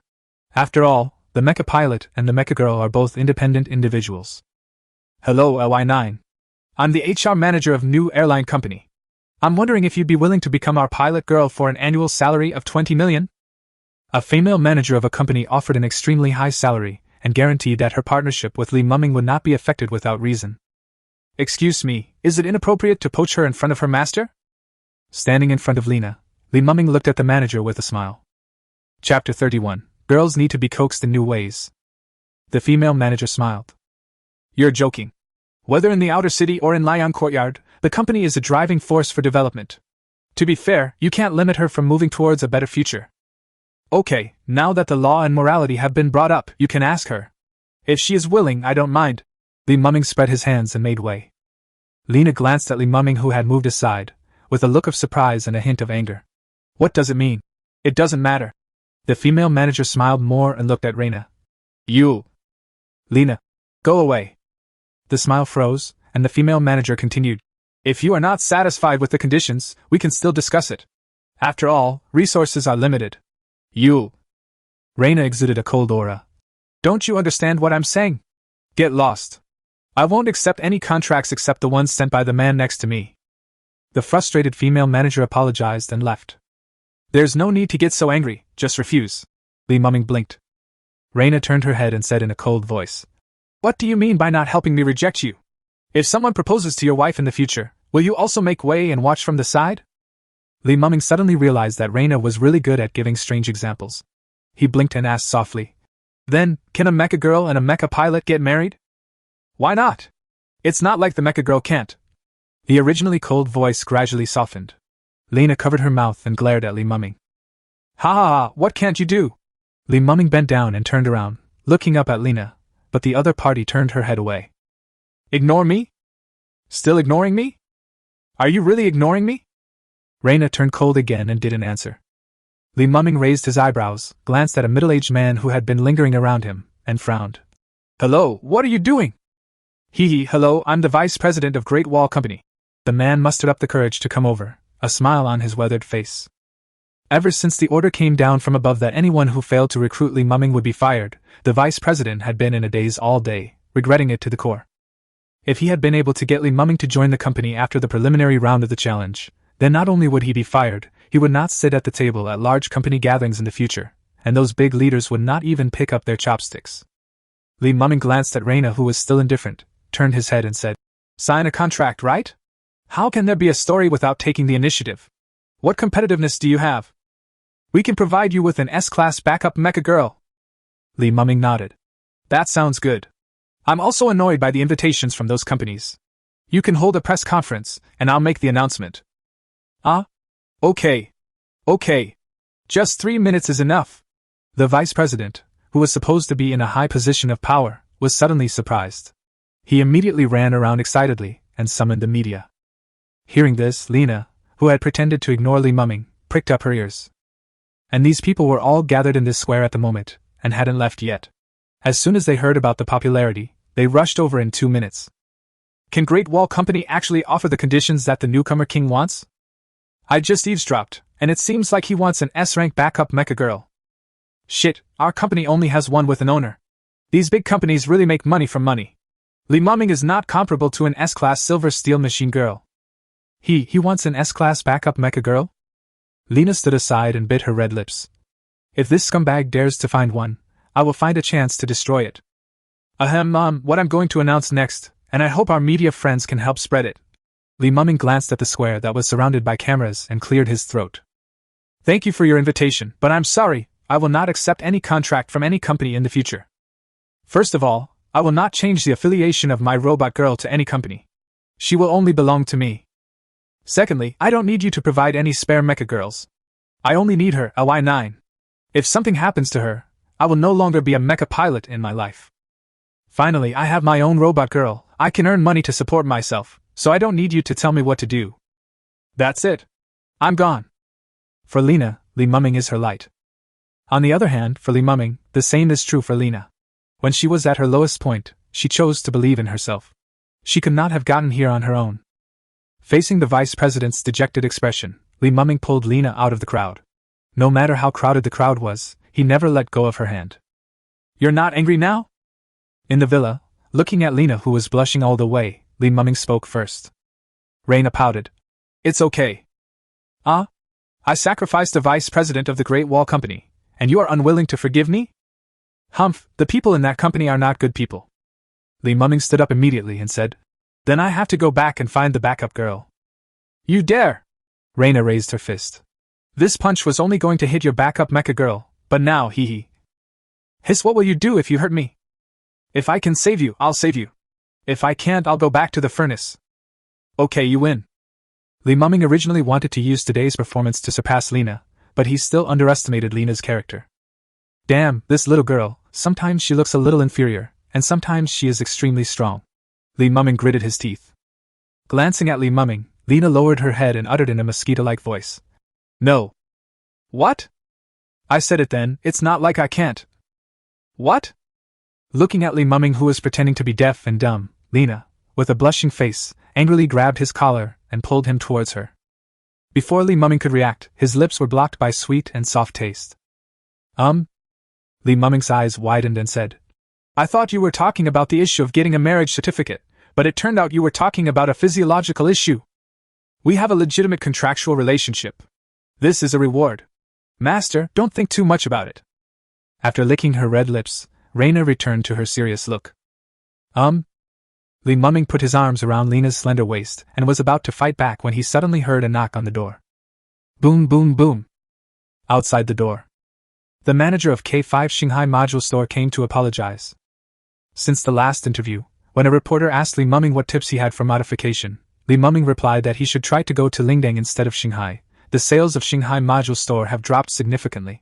A: After all, the mecha pilot and the mecha girl are both independent individuals. Hello, LY9. I'm the HR manager of New Airline Company. I'm wondering if you'd be willing to become our pilot girl for an annual salary of 20 million? A female manager of a company offered an extremely high salary and guaranteed that her partnership with Li Muming would not be affected without reason. Excuse me, is it inappropriate to poach her in front of her master? Standing in front of Lena, Li Muming looked at the manager with a smile. Chapter 31. Girls need to be coaxed in new ways. The female manager smiled. You're joking. Whether in the outer city or in Liang Courtyard, the company is a driving force for development. To be fair, you can't limit her from moving towards a better future. Okay, now that the law and morality have been brought up, you can ask her. If she is willing, I don't mind. Li Muming spread his hands and made way. Lena glanced at Li Muming, who had moved aside, with a look of surprise and a hint of anger. What does it mean? It doesn't matter. The female manager smiled more and looked at Reina. You. Lena. Go away. The smile froze, and the female manager continued. If you are not satisfied with the conditions, we can still discuss it. After all, resources are limited. You. Reina exuded a cold aura. Don't you understand what I'm saying? Get lost. I won't accept any contracts except the ones sent by the man next to me. The frustrated female manager apologized and left. There's no need to get so angry, just refuse. Li Muming blinked. Reina turned her head and said in a cold voice. What do you mean by not helping me reject you? If someone proposes to your wife in the future, will you also make way and watch from the side? Li Muming suddenly realized that Reina was really good at giving strange examples. He blinked and asked softly. Then, can a mecha girl and a mecha pilot get married? Why not? It's not like the mecha girl can't. The originally cold voice gradually softened. Lena covered her mouth and glared at Li Muming. Ha ha ha, what can't you do? Li Muming bent down and turned around, looking up at Lena, but the other party turned her head away. Ignore me? Still ignoring me? Are you really ignoring me? Reina turned cold again and didn't answer. Li Muming raised his eyebrows, glanced at a middle-aged man who had been lingering around him, and frowned. Hello, what are you doing? Hee, hello, I'm the vice president of Great Wall Company. The man mustered up the courage to come over, a smile on his weathered face. Ever since the order came down from above that anyone who failed to recruit Li Muming would be fired, the vice president had been in a daze all day, regretting it to the core. If he had been able to get Li Muming to join the company after the preliminary round of the challenge, then not only would he be fired, he would not sit at the table at large company gatherings in the future, and those big leaders would not even pick up their chopsticks. Li Muming glanced at Reina, who was still indifferent, turned his head and said, Sign a contract, right? How can there be a story without taking the initiative? What competitiveness do you have? We can provide you with an S-class backup mecha girl. Li Muming nodded. That sounds good. I'm also annoyed by the invitations from those companies. You can hold a press conference, and I'll make the announcement. Okay. Just 3 minutes is enough. The vice president, who was supposed to be in a high position of power, was suddenly surprised. He immediately ran around excitedly and summoned the media. Hearing this, Lena, who had pretended to ignore Li Muming, pricked up her ears. And these people were all gathered in this square at the moment, and hadn't left yet. As soon as they heard about the popularity, they rushed over in 2 minutes. Can Great Wall Company actually offer the conditions that the newcomer king wants? I just eavesdropped, and it seems like he wants an S-rank backup mecha girl. Shit, our company only has one with an owner. These big companies really make money from money. Li Muming is not comparable to an S-class silver steel machine girl. He wants an S-class backup mecha girl? Lena stood aside and bit her red lips. If this scumbag dares to find one, I will find a chance to destroy it. Mom, what I'm going to announce next, and I hope our media friends can help spread it. Li Muming glanced at the square that was surrounded by cameras and cleared his throat. Thank you for your invitation, but I'm sorry, I will not accept any contract from any company in the future. First of all, I will not change the affiliation of my robot girl to any company. She will only belong to me. Secondly, I don't need you to provide any spare mecha girls. I only need her, LY9. If something happens to her, I will no longer be a mecha pilot in my life. Finally, I have my own robot girl. I can earn money to support myself, so I don't need you to tell me what to do. That's it. I'm gone. For Lena, Li Muming is her light. On the other hand, for Li Muming, the same is true for Lena. When she was at her lowest point, she chose to believe in herself. She could not have gotten here on her own. Facing the vice president's dejected expression, Li Muming pulled Lena out of the crowd. No matter how crowded the crowd was, he never let go of her hand. You're not angry now? In the villa, looking at Lena, who was blushing all the way, Li Muming spoke first. Reina pouted. It's okay. I sacrificed the vice president of the Great Wall Company, And you are unwilling to forgive me? Humph, the people in that company are not good people. Li Muming stood up immediately and said, Then I have to go back and find the backup girl. You dare! Reina raised her fist. This punch was only going to hit your backup mecha girl, but now hee. Hiss, what will you do if you hurt me? If I can save you, I'll save you. If I can't, I'll go back to the furnace. Okay, you win. Li Muming originally wanted to use today's performance to surpass Lena, but he still underestimated Lena's character. Damn, this little girl, sometimes she looks a little inferior, and sometimes she is extremely strong. Li Muming gritted his teeth. Glancing at Li Muming, Lena lowered her head and uttered in a mosquito-like voice. No. What? I said it then, it's not like I can't. What? Looking at Li Muming, who was pretending to be deaf and dumb, Lena, with a blushing face, angrily grabbed his collar and pulled him towards her. Before Li Muming could react, his lips were blocked by sweet and soft taste. Li Muming's eyes widened and said, I thought you were talking about the issue of getting a marriage certificate, but it turned out you were talking about a physiological issue. We have a legitimate contractual relationship. This is a reward. Master, don't think too much about it. After licking her red lips, Reina returned to her serious look. Li Muming put his arms around Lena's slender waist and was about to fight back when he suddenly heard a knock on the door. Boom, boom, boom. Outside the door, the manager of K5 Shanghai Module Store came to apologize. Since the last interview, when a reporter asked Li Muming what tips he had for modification, Li Muming replied that he should try to go to Lingdang instead of Shanghai. The sales of Shanghai Module Store have dropped significantly.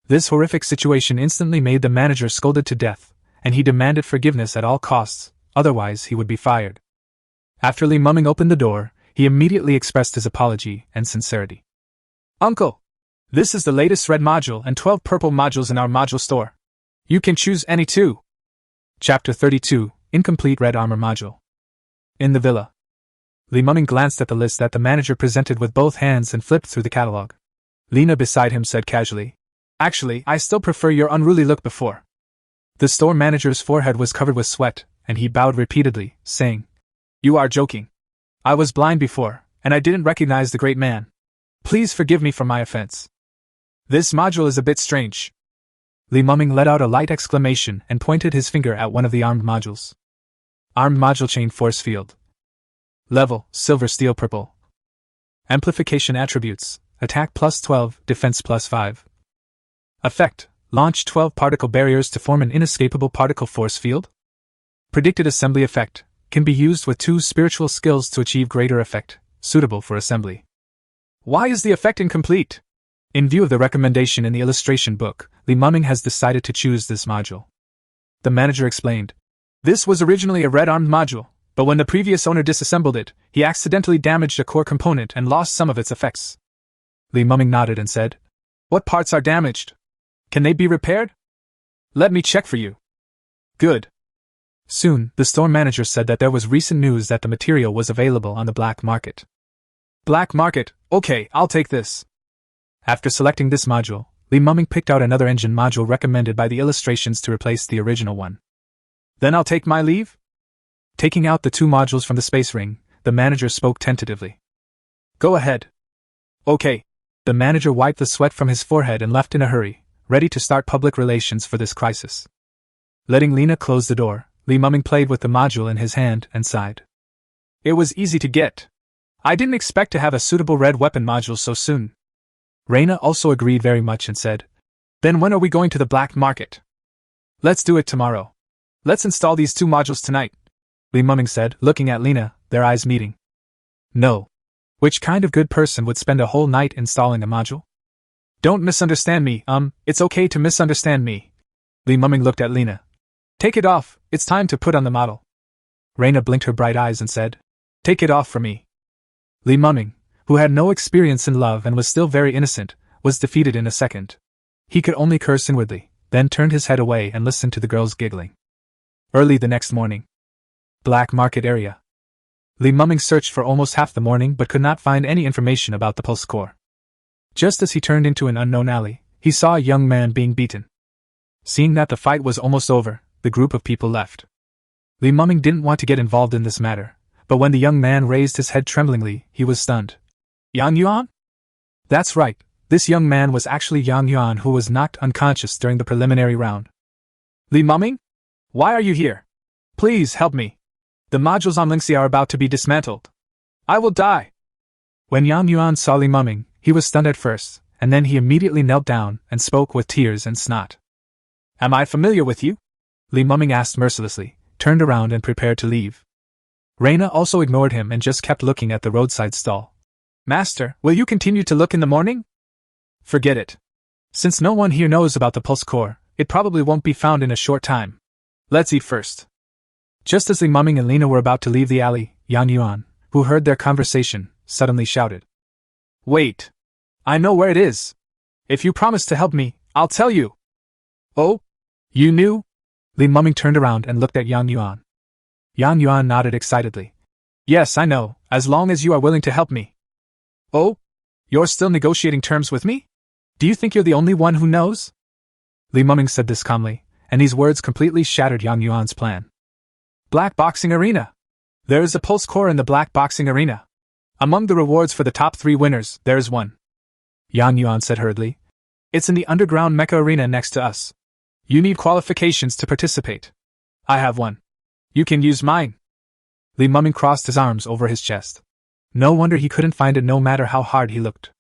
A: This horrific situation instantly made the manager scolded to death, and he demanded forgiveness at all costs, otherwise he would be fired. After Li Muming opened the door, he immediately expressed his apology and sincerity. Uncle! This is the latest red module and 12 purple modules in our module store. You can choose any two. Chapter 32, Incomplete Red Armor Module. In the villa, Li Muming glanced at the list that the manager presented with both hands and flipped through the catalog. Lena beside him said casually, Actually, I still prefer your unruly look before. The store manager's forehead was covered with sweat, and he bowed repeatedly, saying, You are joking. I was blind before, and I didn't recognize the great man. Please forgive me for my offense. This module is a bit strange. Li Muming let out a light exclamation and pointed his finger at one of the armed modules. Armed module chain force field. Level, silver steel purple. Amplification attributes, attack plus 12, defense plus 5. Effect, launch 12 particle barriers to form an inescapable particle force field. Predicted assembly effect, can be used with 2 spiritual skills to achieve greater effect, suitable for assembly. Why is the effect incomplete? In view of the recommendation in the illustration book, Li Muming has decided to choose this module. The manager explained. This was originally a red armed module, but when the previous owner disassembled it, he accidentally damaged a core component and lost some of its effects. Li Muming nodded and said, What parts are damaged? Can they be repaired? Let me check for you. Good. Soon, the store manager said that there was recent news that the material was available on the black market. Black market, okay, I'll take this. After selecting this module, Li Muming picked out another engine module recommended by the illustrations to replace the original one. Then I'll take my leave? Taking out the 2 modules from the space ring, the manager spoke tentatively. Go ahead. Okay. The manager wiped the sweat from his forehead and left in a hurry, ready to start public relations for this crisis. Letting Lena close the door, Li Muming played with the module in his hand and sighed. It was easy to get. I didn't expect to have a suitable red weapon module so soon. Reina also agreed very much and said, Then when are we going to the black market? Let's do it tomorrow. Let's install these 2 modules tonight, Li Muming said, looking at Lena, their eyes meeting. No. Which kind of good person would spend a whole night installing a module? Don't misunderstand me, it's okay to misunderstand me. Li Muming looked at Lena. Take it off, it's time to put on the model. Reina blinked her bright eyes and said, Take it off for me. Li Muming, who had no experience in love and was still very innocent, was defeated in a second. He could only curse inwardly, then turned his head away and listened to the girls giggling. Early the next morning. Black market area. Li Muming searched for almost half the morning but could not find any information about the pulse core. Just as he turned into an unknown alley, he saw a young man being beaten. Seeing that the fight was almost over, the group of people left. Li Muming didn't want to get involved in this matter, but when the young man raised his head tremblingly, he was stunned. Yang Yuan? That's right, This young man was actually Yang Yuan, who was knocked unconscious during the preliminary round. Li Mumming? Why are you here? Please help me. The modules on Lingxi are about to be dismantled. I will die. When Yang Yuan saw Li Mumming, he was stunned at first, and then he immediately knelt down and spoke with tears and snot. Am I familiar with you? Li Mumming asked mercilessly, turned around and prepared to leave. Reina also ignored him and just kept looking at the roadside stall. Master, will you continue to look in the morning? Forget it. Since no one here knows about the pulse core, it probably won't be found in a short time. Let's eat first. Just as Li Mumming and Lina were about to leave the alley, Yang Yuan, who heard their conversation, suddenly shouted. Wait! I know where it is! If you promise to help me, I'll tell you! Oh? You knew? Li Mumming turned around and looked at Yang Yuan. Yang Yuan nodded excitedly. Yes, I know, as long as you are willing to help me. Oh? You're still negotiating terms with me? Do you think you're the only one who knows? Li Mumming said this calmly, and these words completely shattered Yang Yuan's plan. Black Boxing Arena. There is a pulse core in the Black Boxing Arena. Among the rewards for the top 3 winners, there is one. Yang Yuan said hurriedly. It's in the underground Mecha Arena next to us. You need qualifications to participate. I have one. You can use mine. Li Mumming crossed his arms over his chest. No wonder he couldn't find it no matter how hard he looked.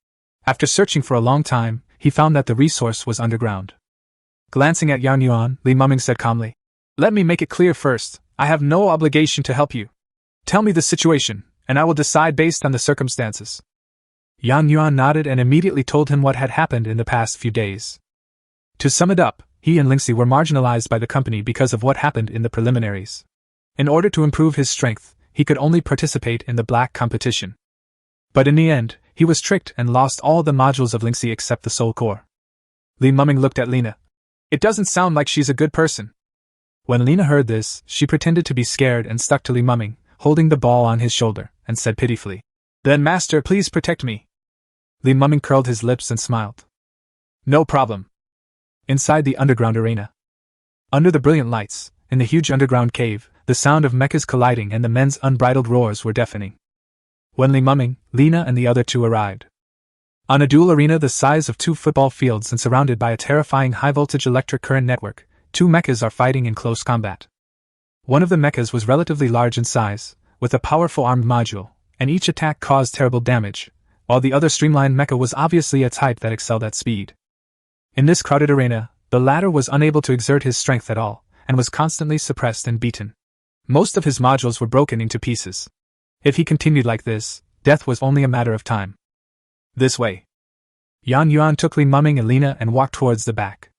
A: After searching for a long time, he found that the resource was underground. Glancing at Yang Yuan, Li Mumming said calmly, Let me make it clear first, I have no obligation to help you. Tell me the situation, and I will decide based on the circumstances. Yang Yuan nodded and immediately told him what had happened in the past few days. To sum it up, he and Lingxi were marginalized by the company because of what happened in the preliminaries. In order to improve his strength, he could only participate in the black competition. But in the end, he was tricked and lost all the modules of Lingxi except the soul core. Li Mumming looked at Lina. It doesn't sound like she's a good person. When Lina heard this, she pretended to be scared and stuck to Li Mumming, holding the ball on his shoulder, and said pitifully, Then master, please protect me. Li Mumming curled his lips and smiled. No problem. Inside the underground arena. Under the brilliant lights, in the huge underground cave, the sound of mechas colliding and the men's unbridled roars were deafening. When Li Mumming, Lina and the other 2 arrived. On a dual arena the size of 2 football fields and surrounded by a terrifying high-voltage electric current network, 2 mechas are fighting in close combat. One of the mechas was relatively large in size, with a powerful armed module, and each attack caused terrible damage, while the other streamlined mecha was obviously a type that excelled at speed. In this crowded arena, the latter was unable to exert his strength at all, and was constantly suppressed and beaten. Most of his modules were broken into pieces. If he continued like this, death was only a matter of time. This way. Yang Yuan took Li Mumming and Lina and walked towards the back.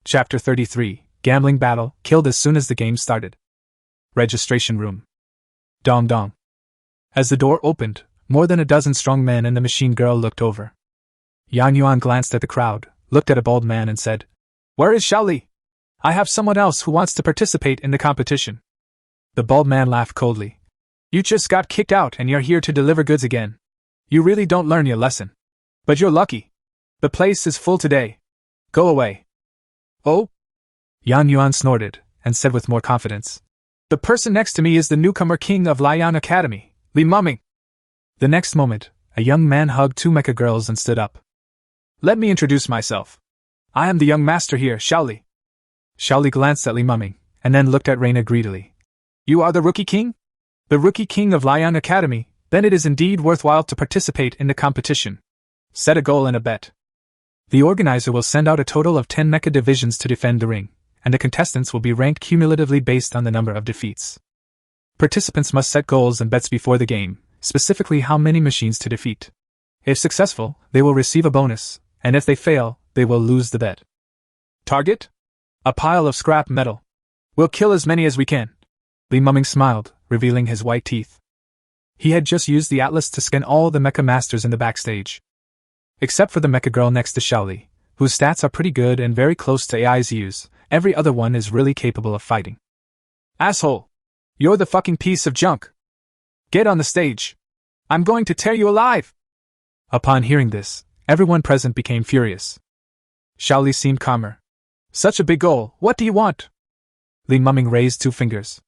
A: Chapter 33, Gambling Battle, killed as soon as the game started. Registration Room. Dong dong. As the door opened, more than a dozen strong men and the machine girl looked over. Yang Yuan glanced at the crowd, looked at a bald man and said, Where is Xiaoli? I have someone else who wants to participate in the competition. The bald man laughed coldly. You just got kicked out and you're here to deliver goods again. You really don't learn your lesson. But you're lucky. The place is full today. Go away. Oh? Yang Yuan snorted, and said with more confidence. The person next to me is the newcomer king of Lian Academy, Li Mumming. The next moment, a young man hugged 2 mecha girls and stood up. Let me introduce myself. I am the young master here, Xiaoli. Xiaoli glanced at Li Mumming, and then looked at Reina greedily. You are the rookie king? The rookie king of Lian Academy, then it is indeed worthwhile to participate in the competition. Set a goal and a bet. The organizer will send out a total of 10 mecha divisions to defend the ring, and the contestants will be ranked cumulatively based on the number of defeats. Participants must set goals and bets before the game, specifically how many machines to defeat. If successful, they will receive a bonus, and if they fail, they will lose the bet. Target? A pile of scrap metal. We'll kill as many as we can. Li Mumming smiled, revealing his white teeth. He had just used the Atlas to scan all the mecha masters in the backstage. Except for the mecha girl next to Xiaoli, whose stats are pretty good and very close to AI's use, every other one is really capable of fighting. Asshole! You're the fucking piece of junk! Get on the stage! I'm going to tear you alive! Upon hearing this, everyone present became furious. Xiaoli seemed calmer. Such a big goal, what do you want? Li Mumming raised 2 fingers.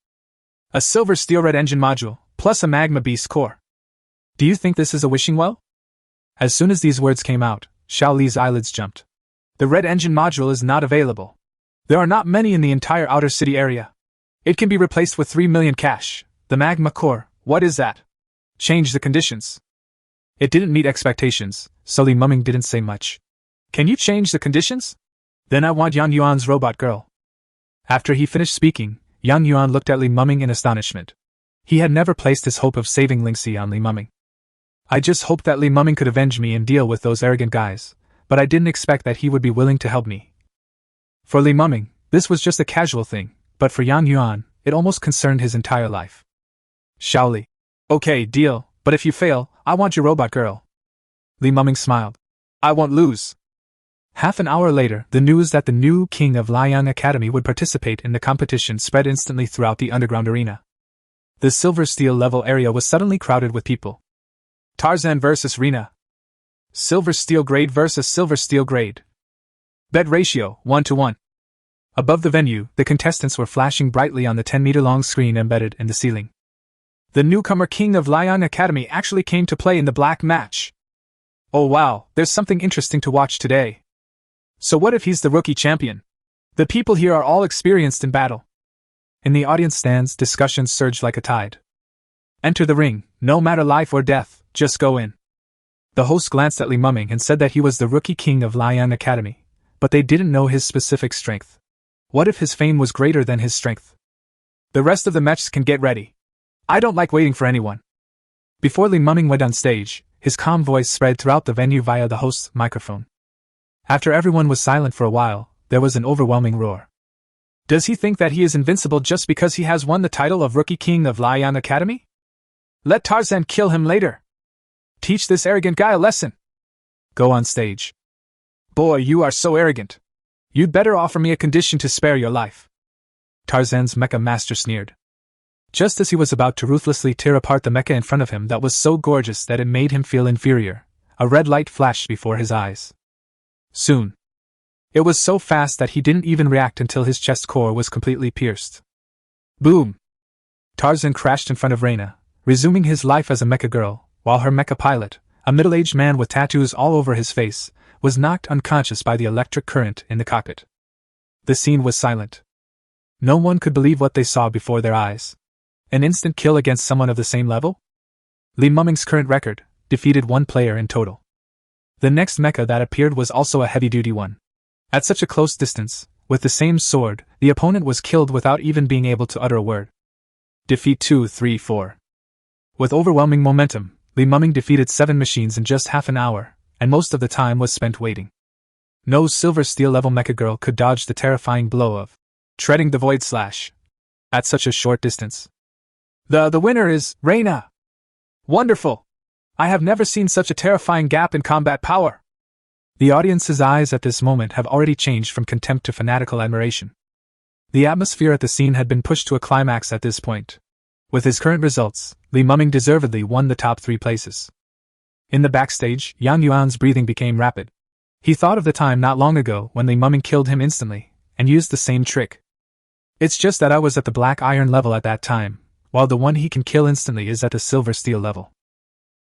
A: A silver steel red engine module, plus a magma beast core. Do you think this is a wishing well? As soon as these words came out, Xiao Li's eyelids jumped. The red engine module is not available. There are not many in the entire outer city area. It can be replaced with 3 million cash. The magma core, what is that? Change the conditions. It didn't meet expectations, so Li Muming didn't say much. Can you change the conditions? Then I want Yang Yuan's robot girl. After he finished speaking, Yang Yuan looked at Li Muming in astonishment. He had never placed his hope of saving Lingxi on Li Muming. I just hoped that Li Muming could avenge me and deal with those arrogant guys, but I didn't expect that he would be willing to help me. For Li Muming, this was just a casual thing, but for Yang Yuan, it almost concerned his entire life. Xiao Li. Okay, deal, but if you fail, I want your robot girl. Li Muming smiled. I won't lose. Half an hour later, the news that the new king of Liang Academy would participate in the competition spread instantly throughout the underground arena. The silver steel level area was suddenly crowded with people. Tarzan versus Rena. Silver steel grade versus silver steel grade. Bet ratio, 1-to-1. Above the venue, the contestants were flashing brightly on the 10-meter-long screen embedded in the ceiling. The newcomer king of Liang Academy actually came to play in the black match. Oh wow, there's something interesting to watch today. So what if he's the rookie champion? The people here are all experienced in battle. In the audience stands, discussions surged like a tide. Enter the ring, no matter life or death, just go in. The host glanced at Li Muming and said that he was the rookie king of Liang Academy, but they didn't know his specific strength. What if his fame was greater than his strength? The rest of the matches can get ready. I don't like waiting for anyone. Before Li Muming went on stage, his calm voice spread throughout the venue via the host's microphone. After everyone was silent for a while, there was an overwhelming roar. Does he think that he is invincible just because he has won the title of Rookie King of Liang Academy? Let Tarzan kill him later. Teach this arrogant guy a lesson. Go on stage. Boy, you are so arrogant. You'd better offer me a condition to spare your life. Tarzan's mecha master sneered. Just as he was about to ruthlessly tear apart the mecha in front of him that was so gorgeous that it made him feel inferior, a red light flashed before his eyes. Soon. It was so fast that he didn't even react until his chest core was completely pierced. Boom! Tarzan crashed in front of Rena, resuming his life as a mecha girl, while her mecha pilot, a middle-aged man with tattoos all over his face, was knocked unconscious by the electric current in the cockpit. The scene was silent. No one could believe what they saw before their eyes. An instant kill against someone of the same level? Li Muming's current record defeated 1 player in total. The next mecha that appeared was also a heavy-duty one. At such a close distance, with the same sword, the opponent was killed without even being able to utter a word. Defeat 2, 3, 4. With overwhelming momentum, Li Muming defeated 7 machines in just half an hour, and most of the time was spent waiting. No silver steel level mecha girl could dodge the terrifying blow of treading the void slash at such a short distance. The winner is Rena. Wonderful! I have never seen such a terrifying gap in combat power. The audience's eyes at this moment have already changed from contempt to fanatical admiration. The atmosphere at the scene had been pushed to a climax at this point. With his current results, Li Muming deservedly won the top 3 places. In the backstage, Yang Yuan's breathing became rapid. He thought of the time not long ago when Li Muming killed him instantly, and used the same trick. It's just that I was at the black iron level at that time, while the one he can kill instantly is at the silver steel level.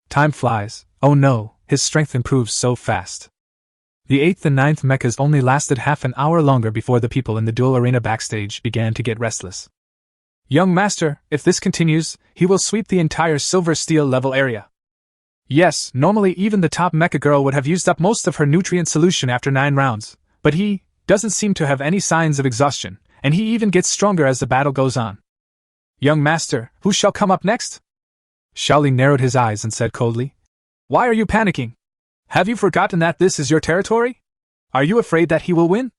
A: Time flies. Oh no, his strength improves so fast. The 8th and 9th mechas only lasted half an hour longer before the people in the duel arena backstage began to get restless. Young master, if this continues, he will sweep the entire silver steel level area. Yes, normally even the top mecha girl would have used up most of her nutrient solution after 9 rounds, but he doesn't seem to have any signs of exhaustion, and he even gets stronger as the battle goes on. Young master, who shall come up next? Xiaoli narrowed his eyes and said coldly, Why are you panicking? Have you forgotten that this is your territory? Are you afraid that he will win?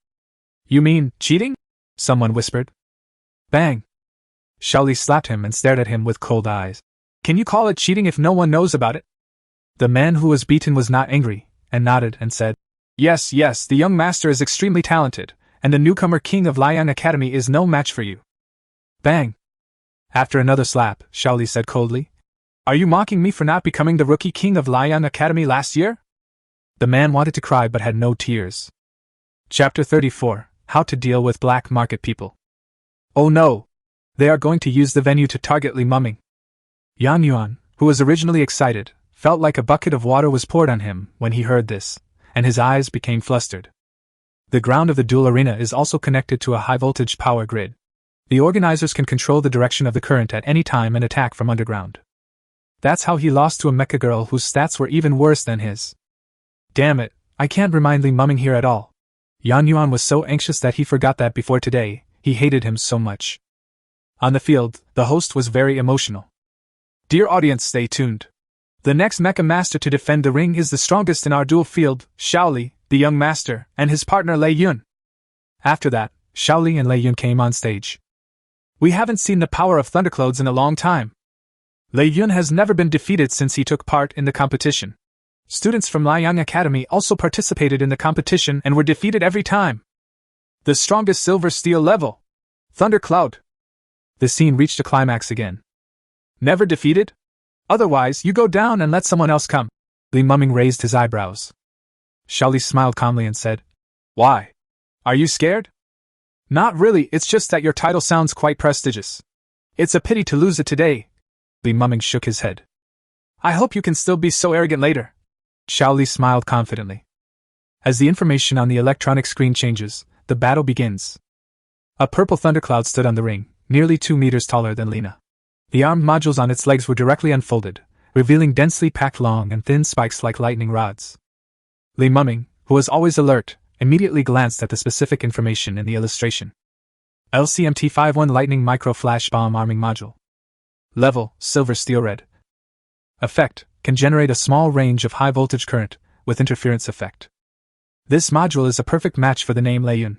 A: You mean, cheating? Someone whispered. Bang! Xiaoli slapped him and stared at him with cold eyes. Can you call it cheating if no one knows about it? The man who was beaten was not angry, and nodded and said, Yes, the young master is extremely talented, and the newcomer king of Liang Academy is no match for you. Bang! After another slap, Xiaoli said coldly, Are you mocking me for not becoming the rookie king of Liang Academy last year? The man wanted to cry but had no tears. Chapter 34, How to Deal with Black Market People. Oh no! They are going to use the venue to target Li Muming. Yang Yuan, who was originally excited, felt like a bucket of water was poured on him when he heard this, and his eyes became flustered. The ground of the duel arena is also connected to a high-voltage power grid. The organizers can control the direction of the current at any time and attack from underground. That's how he lost to a mecha girl whose stats were even worse than his. Damn it, I can't remind Li Mumming here at all. Yan Yuan was so anxious that he forgot that before today, he hated him so much. On the field, the host was very emotional. Dear audience, stay tuned. The next Mecha Master to defend the ring is the strongest in our duel field, Shaoli, the young master, and his partner Lei Yun. After that, Shaoli and Lei Yun came on stage. We haven't seen the power of Thunderclouds in a long time. Lei Yun has never been defeated since he took part in the competition. Students from Liang Academy also participated in the competition and were defeated every time. The strongest Silver Steel level. Thundercloud. The scene reached a climax again. Never defeated? Otherwise, you go down and let someone else come. Li Mumming raised his eyebrows. Shaoli smiled calmly and said, Why? Are you scared? Not really, it's just that your title sounds quite prestigious. It's a pity to lose it today. Li Mumming shook his head. I hope you can still be so arrogant later. Shaoli smiled confidently. As the information on the electronic screen changes, the battle begins. A purple thundercloud stood on the ring, nearly 2 meters taller than Lina. The armed modules on its legs were directly unfolded, revealing densely packed long and thin spikes like lightning rods. Li Mumming, who was always alert, immediately glanced at the specific information in the illustration. LCMT-51 Lightning Micro Flash Bomb Arming Module. Level, Silver Steel Red. Effect, can generate a small range of high-voltage current, with interference effect. This module is a perfect match for the name Lei Yun.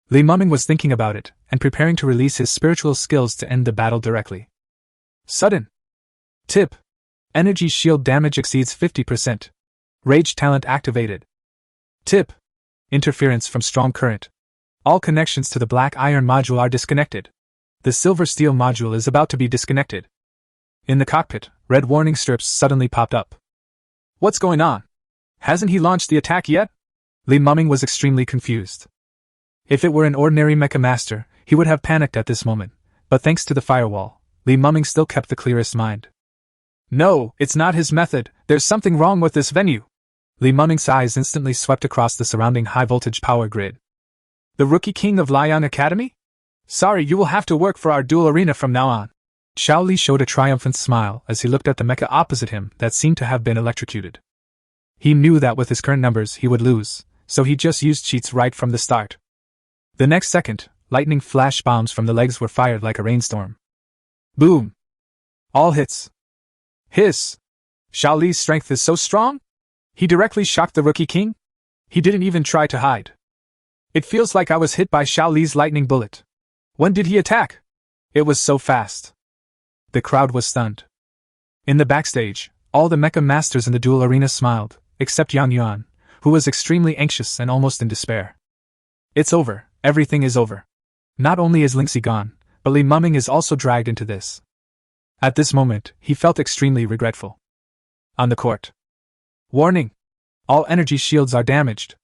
A: Li Mumming was thinking about it, and preparing to release his spiritual skills to end the battle directly. Sudden. Tip. Energy shield damage exceeds 50%. Rage talent activated. Tip. Interference from strong current. All connections to the black iron module are disconnected. The silver steel module is about to be disconnected. In the cockpit, red warning strips suddenly popped up. What's going on? Hasn't he launched the attack yet? Li Mumming was extremely confused. If it were an ordinary Mecha Master, he would have panicked at this moment, but thanks to the firewall, Li Mumming still kept the clearest mind. No, it's not his method, there's something wrong with this venue. Li Mumming's eyes instantly swept across the surrounding high-voltage power grid. The Rookie King of Liang Academy? Sorry, you will have to work for our duel arena from now on. Shaoli showed a triumphant smile as he looked at the mecha opposite him that seemed to have been electrocuted. He knew that with his current numbers he would lose, so he just used cheats right from the start. The next second, lightning flash bombs from the legs were fired like a rainstorm. Boom! All hits. Hiss! Shaoli's strength is so strong? He directly shocked the Rookie King? He didn't even try to hide. It feels like I was hit by Shaoli's lightning bullet. When did he attack? It was so fast. The crowd was stunned. In the backstage, all the Mecha Masters in the duel arena smiled, except Yang Yuan, who was extremely anxious and almost in despair. It's over, everything is over. Not only is Lingxi gone, but Li Mumming is also dragged into this. At this moment, he felt extremely regretful. On the court. Warning! All energy shields are damaged.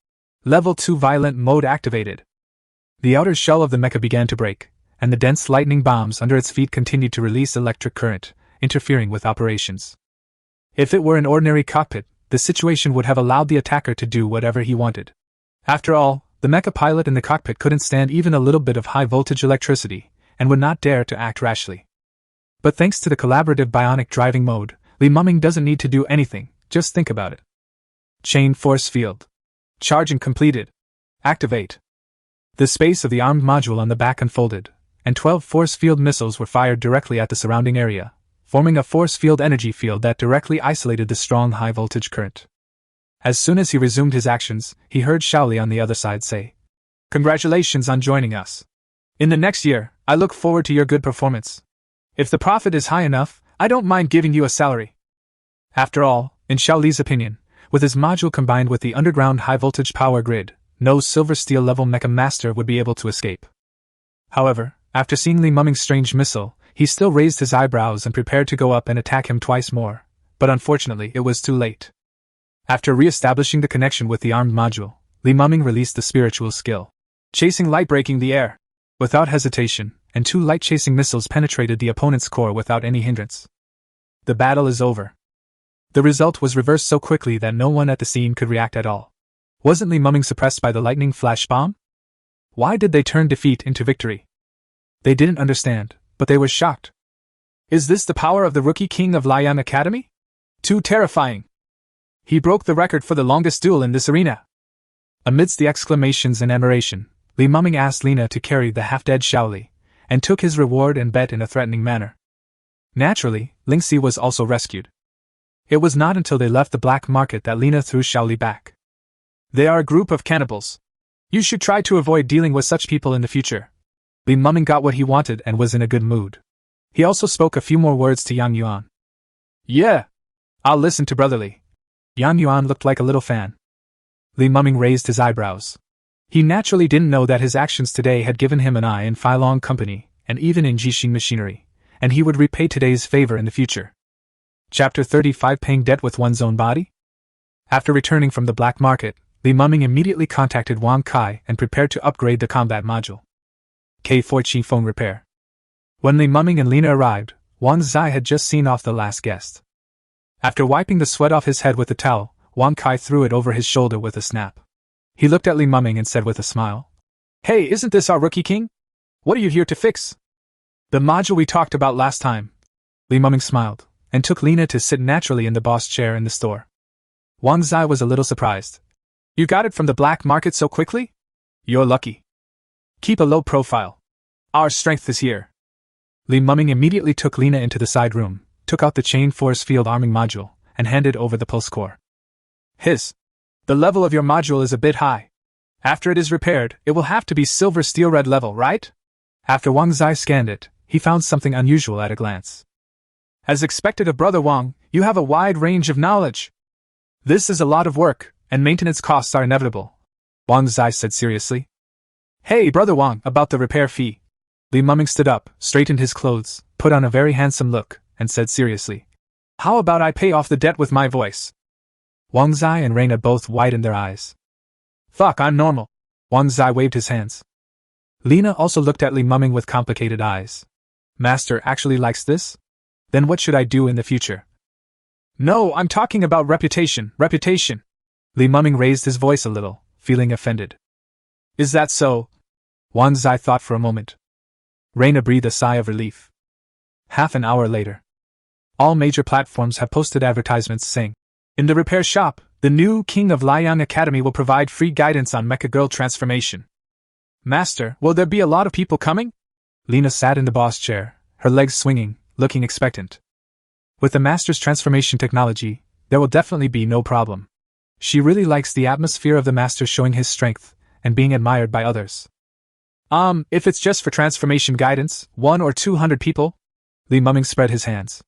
A: Level 2 violent mode activated. The outer shell of the mecha began to break, and the dense lightning bombs under its feet continued to release electric current, interfering with operations. If it were an ordinary cockpit, the situation would have allowed the attacker to do whatever he wanted. After all, the mecha pilot in the cockpit couldn't stand even a little bit of high-voltage electricity, and would not dare to act rashly. But thanks to the collaborative bionic driving mode, Li Mumming doesn't need to do anything, just think about it. Chain force field. Charging completed. Activate. The space of the armed module on the back unfolded, and 12 force field missiles were fired directly at the surrounding area, forming a force field energy field that directly isolated the strong high-voltage current. As soon as he resumed his actions, he heard Shaoli on the other side say, "Congratulations on joining us. In the next year, I look forward to your good performance. If the profit is high enough, I don't mind giving you a salary." After all, in Shaoli's opinion, with his module combined with the underground high-voltage power grid, no silver steel level mecha master would be able to escape. However, after seeing Li Mumming's strange missile, he still raised his eyebrows and prepared to go up and attack him twice more, but unfortunately it was too late. After re-establishing the connection with the armed module, Li Mumming released the spiritual skill. Chasing light breaking the air. Without hesitation, and 2 light-chasing missiles penetrated the opponent's core without any hindrance. The battle is over. The result was reversed so quickly that no one at the scene could react at all. Wasn't Li Muming suppressed by the lightning flash bomb? Why did they turn defeat into victory? They didn't understand, but they were shocked. Is this the power of the rookie king of Liang Academy? Too terrifying. He broke the record for the longest duel in this arena. Amidst the exclamations and admiration, Li Muming asked Lina to carry the half-dead Shaoli, and took his reward and bet in a threatening manner. Naturally, Lingxi was also rescued. It was not until they left the black market that Lina threw Shaoli back. They are a group of cannibals. You should try to avoid dealing with such people in the future. Li Muming got what he wanted and was in a good mood. He also spoke a few more words to Yang Yuan. Yeah, I'll listen to brotherly. Yang Yuan looked like a little fan. Li Muming raised his eyebrows. He naturally didn't know that his actions today had given him an eye in Feilong Company, and even in Jixing Machinery, and he would repay today's favor in the future. Chapter 35 Paying Debt with One's Own Body? After returning from the black market, Li Muming immediately contacted Wang Kai and prepared to upgrade the combat module. K4 phone repair. When Li Muming and Lina arrived, Wang Zai had just seen off the last guest. After wiping the sweat off his head with a towel, Wang Kai threw it over his shoulder with a snap. He looked at Li Muming and said with a smile, "Hey, isn't this our rookie king? What are you here to fix?" "The module we talked about last time." Li Muming smiled, and took Lina to sit naturally in the boss chair in the store. Wang Zai was a little surprised. "You got it from the black market so quickly? You're lucky. Keep a low profile. Our strength is here." Li Muming immediately took Lina into the side room, took out the chain force field arming module, and handed over the pulse core. The level of your module is a bit high. After it is repaired, it will have to be silver steel red level, right? After Wang Zai scanned it, he found something unusual at a glance. As expected of Brother Wang, you have a wide range of knowledge. This is a lot of work, and maintenance costs are inevitable, Wang Zai said seriously. Hey, Brother Wang, about the repair fee. Li Muming stood up, straightened his clothes, put on a very handsome look, and said seriously, "How about I pay off the debt with my voice?" Wang Zai and Reina both widened their eyes. "Fuck, I'm normal." Wang Zai waved his hands. Lina also looked at Li Muming with complicated eyes. "Master actually likes this? Then what should I do in the future?" "No, I'm talking about reputation. Li Muming raised his voice a little, feeling offended. "Is that so?" Wang Zai thought for a moment. Reina breathed a sigh of relief. Half an hour later. All major platforms have posted advertisements saying, "In the repair shop, the new King of Liang Academy will provide free guidance on Mecha Girl transformation." "Master, will there be a lot of people coming?" Lina sat in the boss chair, her legs swinging, looking expectant. With the Master's transformation technology, there will definitely be no problem. She really likes the atmosphere of the Master showing his strength, and being admired by others. If it's just for transformation guidance, 100 or 200 people?" Li Muming spread his hands.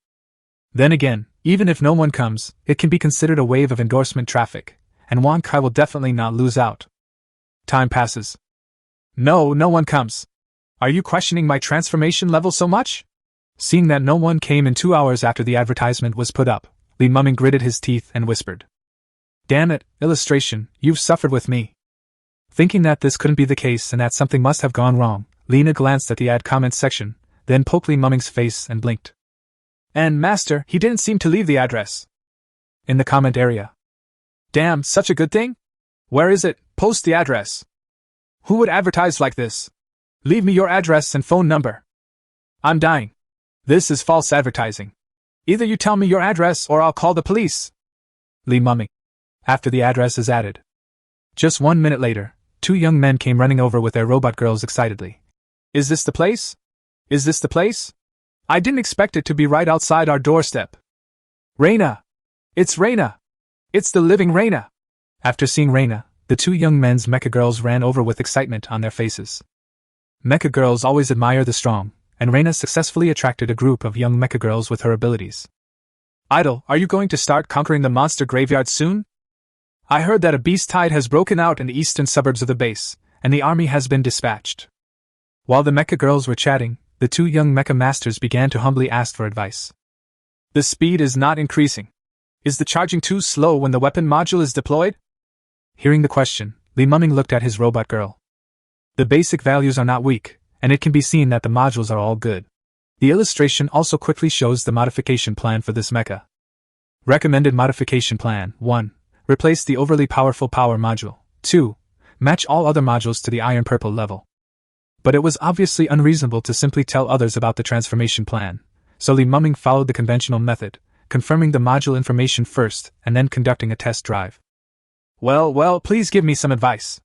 A: "Then again, even if no one comes, it can be considered a wave of endorsement traffic, and Wang Kai will definitely not lose out." Time passes. No one comes. Are you questioning my transformation level so much? Seeing that no one came in 2 hours after the advertisement was put up, Li Muming gritted his teeth and whispered, "Damn it, illustration, you've suffered with me." Thinking that this couldn't be the case and that something must have gone wrong, Lina glanced at the ad comments section, then poked Li Muming's face and blinked. "And Master, he didn't seem to leave the address." "In the comment area." "Damn, such a good thing? Where is it? Post the address." "Who would advertise like this? Leave me your address and phone number." "I'm dying. This is false advertising. Either you tell me your address or I'll call the police." Li Muming. After the address is added. Just 1 minute later, 2 young men came running over with their robot girls excitedly. "Is this the place? Is this the place? I didn't expect it to be right outside our doorstep." "Reina! It's Reina! It's the living Reina!" After seeing Reina, the 2 young men's mecha girls ran over with excitement on their faces. Mecha girls always admire the strong, and Reina successfully attracted a group of young mecha girls with her abilities. "Idol, are you going to start conquering the monster graveyard soon? I heard that a beast tide has broken out in the eastern suburbs of the base, and the army has been dispatched." While the mecha girls were chatting, the 2 young mecha masters began to humbly ask for advice. "The speed is not increasing. Is the charging too slow when the weapon module is deployed?" Hearing the question, Li Muming looked at his robot girl. The basic values are not weak, and it can be seen that the modules are all good. The illustration also quickly shows the modification plan for this mecha. Recommended modification plan: 1. Replace the overly powerful power module, 2. Match all other modules to the iron purple level. But it was obviously unreasonable to simply tell others about the transformation plan, so Li Muming followed the conventional method, confirming the module information first and then conducting a test drive. Well, please give me some advice.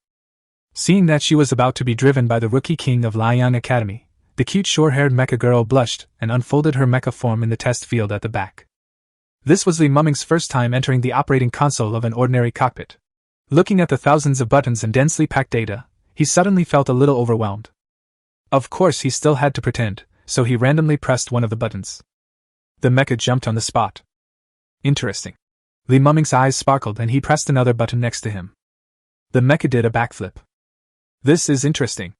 A: Seeing that she was about to be driven by the rookie king of Liang Academy, the cute short-haired mecha girl blushed and unfolded her mecha form in the test field at the back. This was Li Muming's first time entering the operating console of an ordinary cockpit. Looking at the thousands of buttons and densely packed data, he suddenly felt a little overwhelmed. Of course he still had to pretend, so he randomly pressed one of the buttons. The mecha jumped on the spot. Interesting. Li Muming's eyes sparkled and he pressed another button next to him. The mecha did a backflip. This is interesting.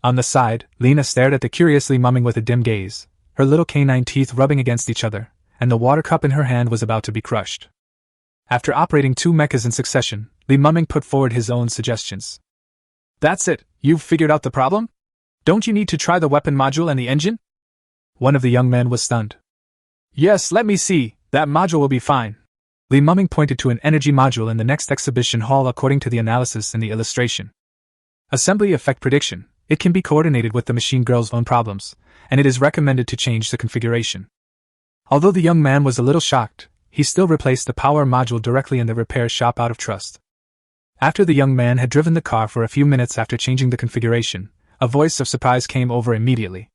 A: On the side, Lena stared at the curious Li Muming with a dim gaze, her little canine teeth rubbing against each other, and the water cup in her hand was about to be crushed. After operating 2 mechas in succession, Li Muming put forward his own suggestions. That's it, you've figured out the problem? Don't you need to try the weapon module and the engine? One of the young men was stunned. Yes, let me see, that module will be fine. Li Muming pointed to an energy module in the next exhibition hall according to the analysis in the illustration. Assembly effect prediction. It can be coordinated with the machine girl's own problems, and it is recommended to change the configuration. Although the young man was a little shocked, he still replaced the power module directly in the repair shop out of trust. After the young man had driven the car for a few minutes after changing the configuration, a voice of surprise came over immediately.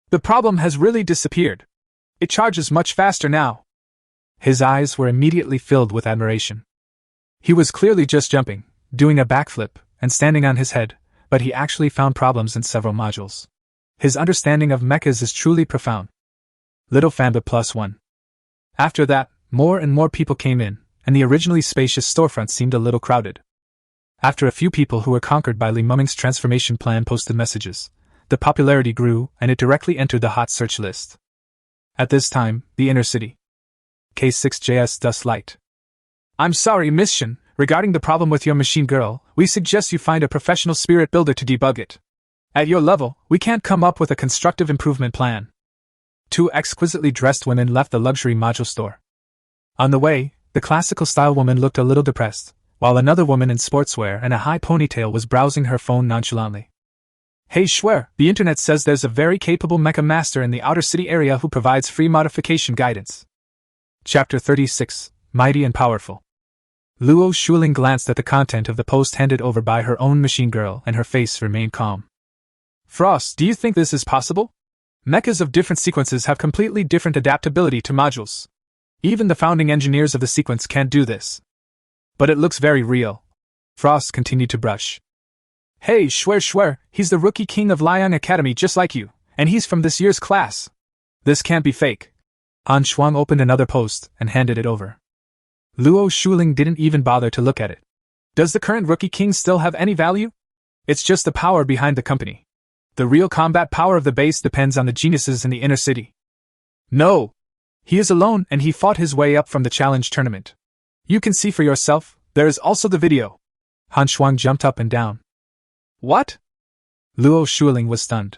A: The problem has really disappeared. It charges much faster now. His eyes were immediately filled with admiration. He was clearly just jumping, doing a backflip, and standing on his head, but he actually found problems in several modules. His understanding of mechas is truly profound. Little Fanba +1. After that, more and more people came in, and the originally spacious storefront seemed a little crowded. After a few people who were conquered by Li Muming's transformation plan posted messages, the popularity grew and it directly entered the hot search list. At this time, the inner city. K6JS Dust Light. I'm sorry, Miss Shin, regarding the problem with your machine girl, we suggest you find a professional spirit builder to debug it. At your level, we can't come up with a constructive improvement plan. 2 exquisitely dressed women left the luxury module store. On the way, the classical-style woman looked a little depressed, while another woman in sportswear and a high ponytail was browsing her phone nonchalantly. Hey Schwer, the internet says there's a very capable mecha master in the outer city area who provides free modification guidance. Chapter 36, Mighty and Powerful. Luo Shuling glanced at the content of the post handed over by her own machine girl and her face remained calm. Frost, do you think this is possible? Mechas of different sequences have completely different adaptability to modules. Even the founding engineers of the sequence can't do this. But it looks very real. Frost continued to brush. Hey, Schwer, he's the rookie king of Liang Academy just like you, and he's from this year's class. This can't be fake. Han Shuang opened another post and handed it over. Luo Shuling didn't even bother to look at it. Does the current rookie king still have any value? It's just the power behind the company. The real combat power of the base depends on the geniuses in the inner city. No! He is alone and he fought his way up from the challenge tournament. You can see for yourself, there is also the video. Han Shuang jumped up and down. What? Luo Shuling was stunned.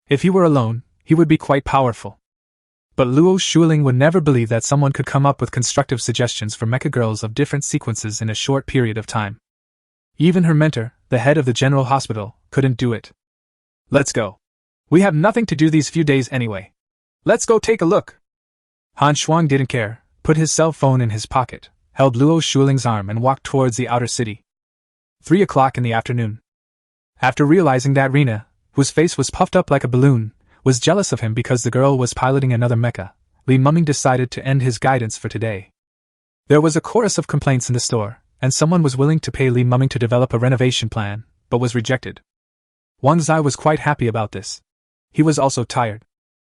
A: If he were alone, he would be quite powerful. But Luo Shuling would never believe that someone could come up with constructive suggestions for mecha girls of different sequences in a short period of time. Even her mentor, the head of the general hospital, couldn't do it. Let's go. We have nothing to do these few days anyway. Let's go take a look. Han Shuang didn't care, put his cell phone in his pocket, held Luo Shuling's arm and walked towards the outer city. 3 o'clock in the afternoon. After realizing that Rina, whose face was puffed up like a balloon, was jealous of him because the girl was piloting another mecha, Li Muming decided to end his guidance for today. There was a chorus of complaints in the store, and someone was willing to pay Li Muming to develop a renovation plan, but was rejected. Wang Zai was quite happy about this. He was also tired.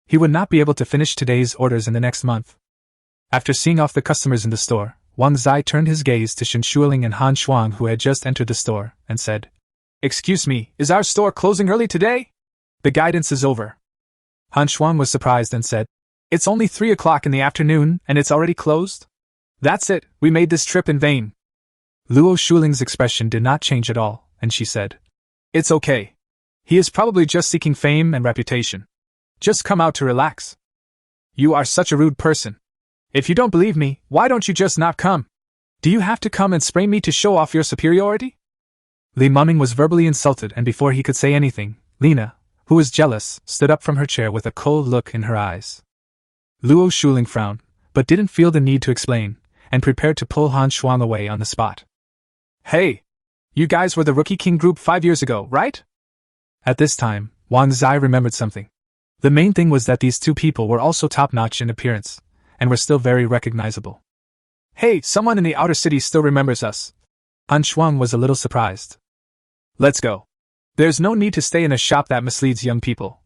A: He would not be able to finish today's orders in the next month. After seeing off the customers in the store, Wang Zai turned his gaze to Shen Shuling and Han Shuang who had just entered the store, and said, Excuse me, is our store closing early today? The guidance is over. Han Shuang was surprised and said, It's only 3 o'clock in the afternoon and it's already closed? That's it, we made this trip in vain. Luo Shuling's expression did not change at all, and she said, It's okay. He is probably just seeking fame and reputation. Just come out to relax. You are such a rude person. If you don't believe me, why don't you just not come? Do you have to come and spray me to show off your superiority? Li Muming was verbally insulted, and before he could say anything, Lena, who was jealous, stood up from her chair with a cold look in her eyes. Luo Shuling frowned, but didn't feel the need to explain, and prepared to pull Han Shuang away on the spot. Hey! You guys were the Rookie King group 5 years ago, right? At this time, Wang Zai remembered something. The main thing was that these two people were also top-notch in appearance, and were still very recognizable. Hey, someone in the outer city still remembers us. Han Shuang was a little surprised. Let's go. There's no need to stay in a shop that misleads young people.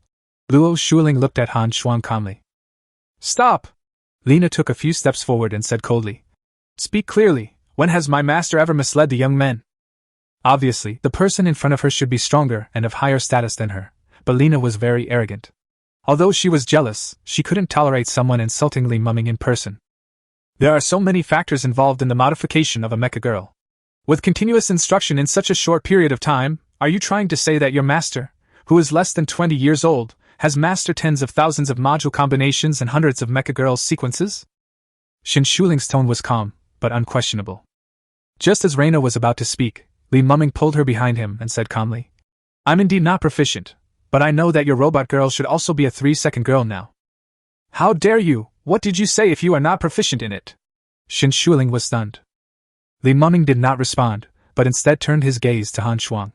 A: Luo Shuling looked at Han Shuang calmly. Stop! Lena took a few steps forward and said coldly. Speak clearly, when has my master ever misled the young men? Obviously, the person in front of her should be stronger and of higher status than her, but Lena was very arrogant. Although she was jealous, she couldn't tolerate someone insulting Li Muming in person. There are so many factors involved in the modification of a mecha girl. With continuous instruction in such a short period of time, are you trying to say that your master, who is less than 20 years old, has mastered tens of thousands of module combinations and hundreds of mecha girl sequences? Shin Shuling's tone was calm, but unquestionable. Just as Reina was about to speak, Li Muming pulled her behind him and said calmly, I'm indeed not proficient, but I know that your robot girl should also be a 3-second girl now. How dare you? What did you say if you are not proficient in it? Shin Shuling was stunned. Li Muming did not respond, but instead turned his gaze to Han Shuang.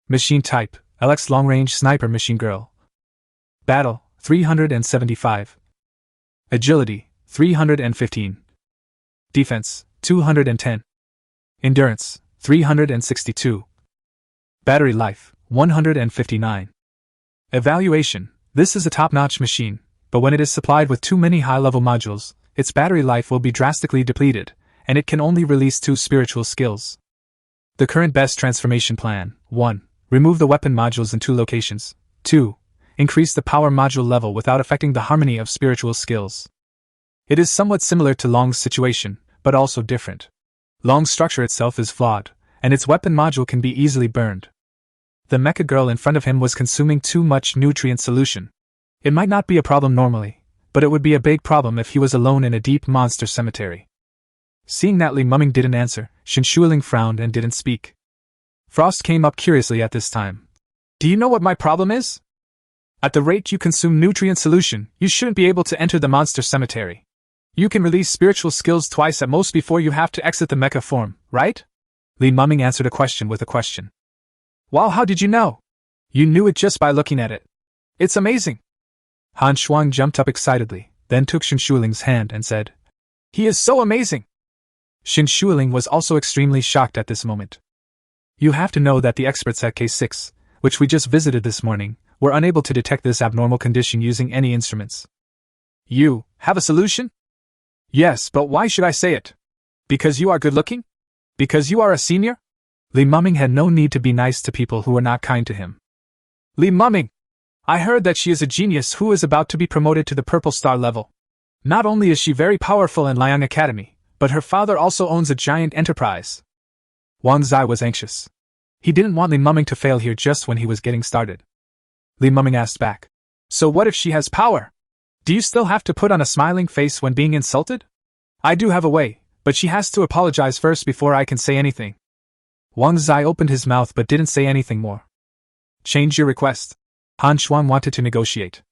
A: Machine type, LX long-range sniper machine girl. Battle, 375. Agility, 315. Defense, 210. Endurance, 362. Battery life, 159. Evaluation, this is a top-notch machine, but when it is supplied with too many high-level modules, its battery life will be drastically depleted, and it can only release 2 spiritual skills. The current best transformation plan: 1. Remove the weapon modules in 2 locations. 2. Increase the power module level without affecting the harmony of spiritual skills. It is somewhat similar to Long's situation, but also different. Long's structure itself is flawed, and its weapon module can be easily burned. The mecha girl in front of him was consuming too much nutrient solution. It might not be a problem normally, but it would be a big problem if he was alone in a deep monster cemetery. Seeing that Li Muming didn't answer, Shin Shuling frowned and didn't speak. Frost came up curiously at this time. Do you know what my problem is? At the rate you consume nutrient solution, you shouldn't be able to enter the monster cemetery. You can release spiritual skills twice at most before you have to exit the mecha form, right? Li Muming answered a question with a question. Wow, how did you know? You knew it just by looking at it. It's amazing. Han Shuang jumped up excitedly, then took Shin Shuling's hand and said, He is so amazing! Shin Shuling was also extremely shocked at this moment. You have to know that the experts at K6, which we just visited this morning, were unable to detect this abnormal condition using any instruments. You have a solution? Yes, but why should I say it? Because you are good-looking? Because you are a senior? Li Muming had no need to be nice to people who were not kind to him. Li Muming! I heard that she is a genius who is about to be promoted to the Purple Star level. Not only is she very powerful in Liang Academy, but her father also owns a giant enterprise. Wang Zai was anxious. He didn't want Li Muming to fail here just when he was getting started. Li Muming asked back, So what if she has power? Do you still have to put on a smiling face when being insulted? I do have a way, but she has to apologize first before I can say anything. Wang Zai opened his mouth but didn't say anything more. Change your request. Han Shuang wanted to negotiate.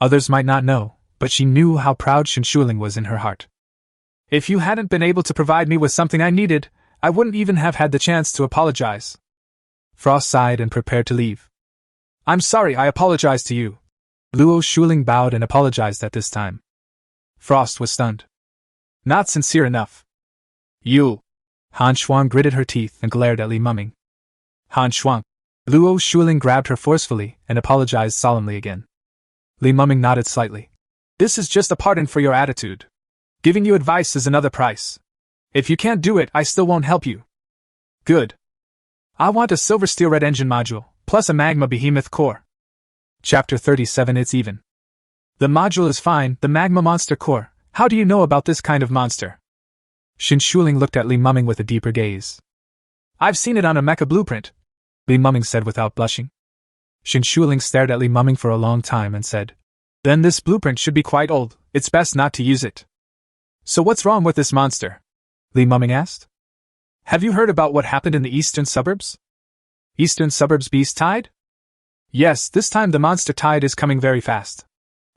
A: Others might not know, but she knew how proud Shin Shuling was in her heart. If you hadn't been able to provide me with something I needed, I wouldn't even have had the chance to apologize. Frost sighed and prepared to leave. I'm sorry, I apologize to you. Luo Shuling bowed and apologized at this time. Frost was stunned. Not sincere enough. You. Han Shuang gritted her teeth and glared at Li Muming. Han Shuang. Luo Shuling grabbed her forcefully and apologized solemnly again. Li Muming nodded slightly. This is just a pardon for your attitude. Giving you advice is another price. If you can't do it, I still won't help you. Good. I want a silver steel red engine module, plus a magma behemoth core. Chapter 37. It's even. The module is fine, the magma monster core. How do you know about this kind of monster? Shin Shuling looked at Li Muming with a deeper gaze. I've seen it on a mecha blueprint, Li Muming said without blushing. Shin Shuling stared at Li Muming for a long time and said, Then this blueprint should be quite old, it's best not to use it. So what's wrong with this monster? Li Muming asked. Have you heard about what happened in the eastern suburbs? Eastern Suburbs Beast Tide? Yes, this time the monster tide is coming very fast.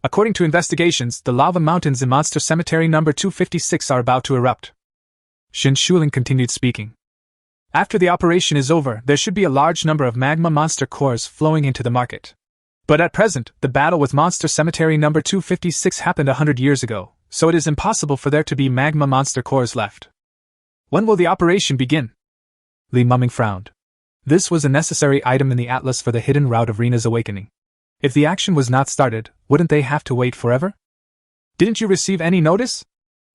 A: According to investigations, the lava mountains in Monster Cemetery number 256 are about to erupt. Shin Shuling continued speaking. After the operation is over, there should be a large number of magma monster cores flowing into the market. But at present, the battle with Monster Cemetery number 256 happened 100 years ago, so it is impossible for there to be magma monster cores left. When will the operation begin? Li Mumming frowned. This was a necessary item in the atlas for the hidden route of Rina's awakening. If the action was not started, wouldn't they have to wait forever? Didn't you receive any notice?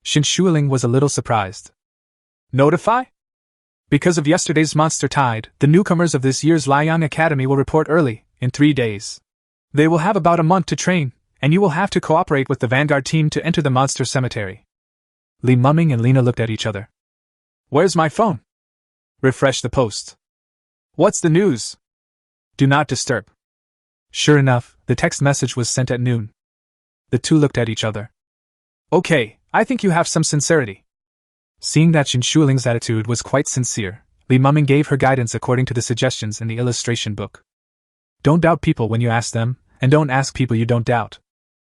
A: Shin Shuling was a little surprised. Notify? Because of yesterday's monster tide, the newcomers of this year's Liang Academy will report early, in 3 days. They will have about a month to train, and you will have to cooperate with the Vanguard team to enter the monster cemetery. Li Mumming and Lena looked at each other. Where's my phone? Refresh the post. What's the news? Do not disturb. Sure enough, the text message was sent at noon. The two looked at each other. Okay, I think you have some sincerity. Seeing that Shin Shuling's attitude was quite sincere, Li Mumming gave her guidance according to the suggestions in the illustration book. Don't doubt people when you ask them, and don't ask people you don't doubt.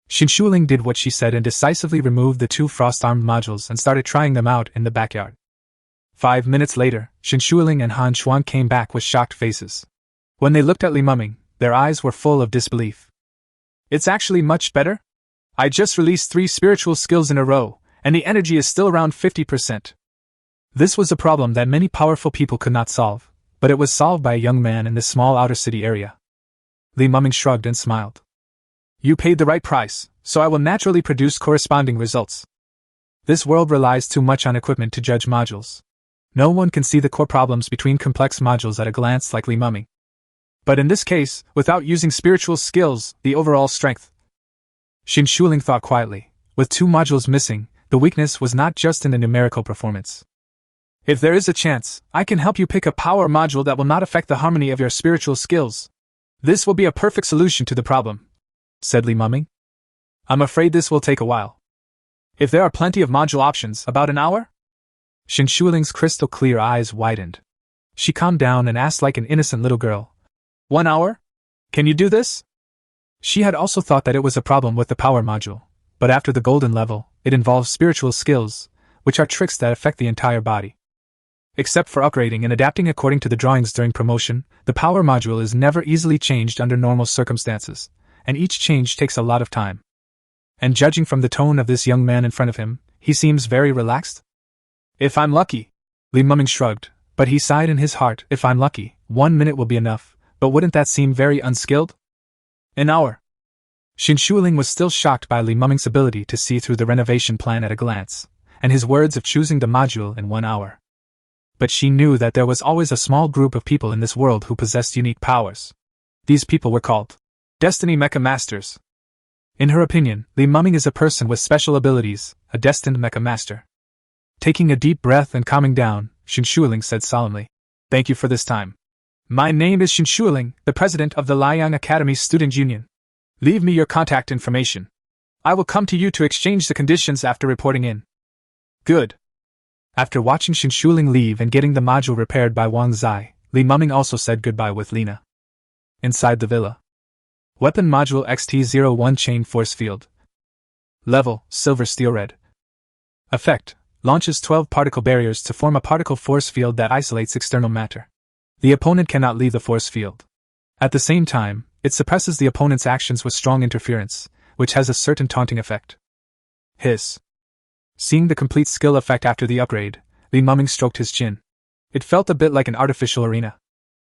A: Shin Shuling did what she said and decisively removed the 2 frost-armed modules and started trying them out in the backyard. 5 minutes later, Shin Shuling and Han Xuan came back with shocked faces. When they looked at Li Mumming, their eyes were full of disbelief. It's actually much better? I just released 3 spiritual skills in a row, and the energy is still around 50%. This was a problem that many powerful people could not solve, but it was solved by a young man in this small outer city area. Li Mumming shrugged and smiled. You paid the right price, so I will naturally produce corresponding results. This world relies too much on equipment to judge modules. No one can see the core problems between complex modules at a glance like Li Mumming. But in this case, without using spiritual skills, the overall strength. Shin Shuling thought quietly. With 2 modules missing, the weakness was not just in the numerical performance. If there is a chance, I can help you pick a power module that will not affect the harmony of your spiritual skills. This will be a perfect solution to the problem, said Li Mumming. I'm afraid this will take a while. If there are plenty of module options, about an hour? Shin Shuling's crystal clear eyes widened. She calmed down and asked like an innocent little girl. 1 hour? Can you do this? She had also thought that it was a problem with the power module, but after the golden level, it involves spiritual skills, which are tricks that affect the entire body. Except for upgrading and adapting according to the drawings during promotion, the power module is never easily changed under normal circumstances, and each change takes a lot of time. And judging from the tone of this young man in front of him, he seems very relaxed. If I'm lucky, Li Mumming shrugged, but he sighed in his heart, if I'm lucky, 1 minute will be enough. But wouldn't that seem very unskilled? An hour. Shin Shuling was still shocked by Li Mumming's ability to see through the renovation plan at a glance, and his words of choosing the module in 1 hour. But she knew that there was always a small group of people in this world who possessed unique powers. These people were called Destiny Mecha Masters. In her opinion, Li Mumming is a person with special abilities, a destined Mecha Master. Taking a deep breath and calming down, Shin Shuling said solemnly, Thank you for this time. My name is Shin Shuling, the president of the Liang Academy Student Union. Leave me your contact information. I will come to you to exchange the conditions after reporting in. Good. After watching Shin Shuling leave and getting the module repaired by Wang Zai, Li Mumming also said goodbye with Lena. Inside the villa. Weapon Module XT01 Chain Force Field. Level, Silver Steel Red. Effect, launches 12 particle barriers to form a particle force field that isolates external matter. The opponent cannot leave the force field. At the same time, it suppresses the opponent's actions with strong interference, which has a certain taunting effect. Hiss. Seeing the complete skill effect after the upgrade, Li Mumming stroked his chin. It felt a bit like an artificial arena.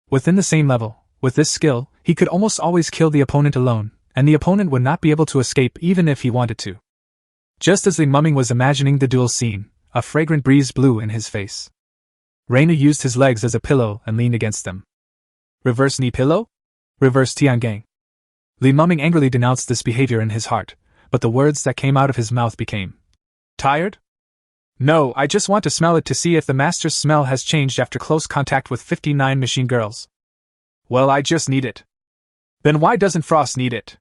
A: Within the same level, with this skill, he could almost always kill the opponent alone, and the opponent would not be able to escape even if he wanted to. Just as Li Mumming was imagining the duel scene, a fragrant breeze blew in his face. Reina used his legs as a pillow and leaned against them. Reverse knee pillow? Reverse Tiangang. Li Mumming angrily denounced this behavior in his heart, but the words that came out of his mouth became, Tired? No, I just want to smell it to see if the master's smell has changed after close contact with 59 machine girls. Well, I just need it. Then why doesn't Frost need it?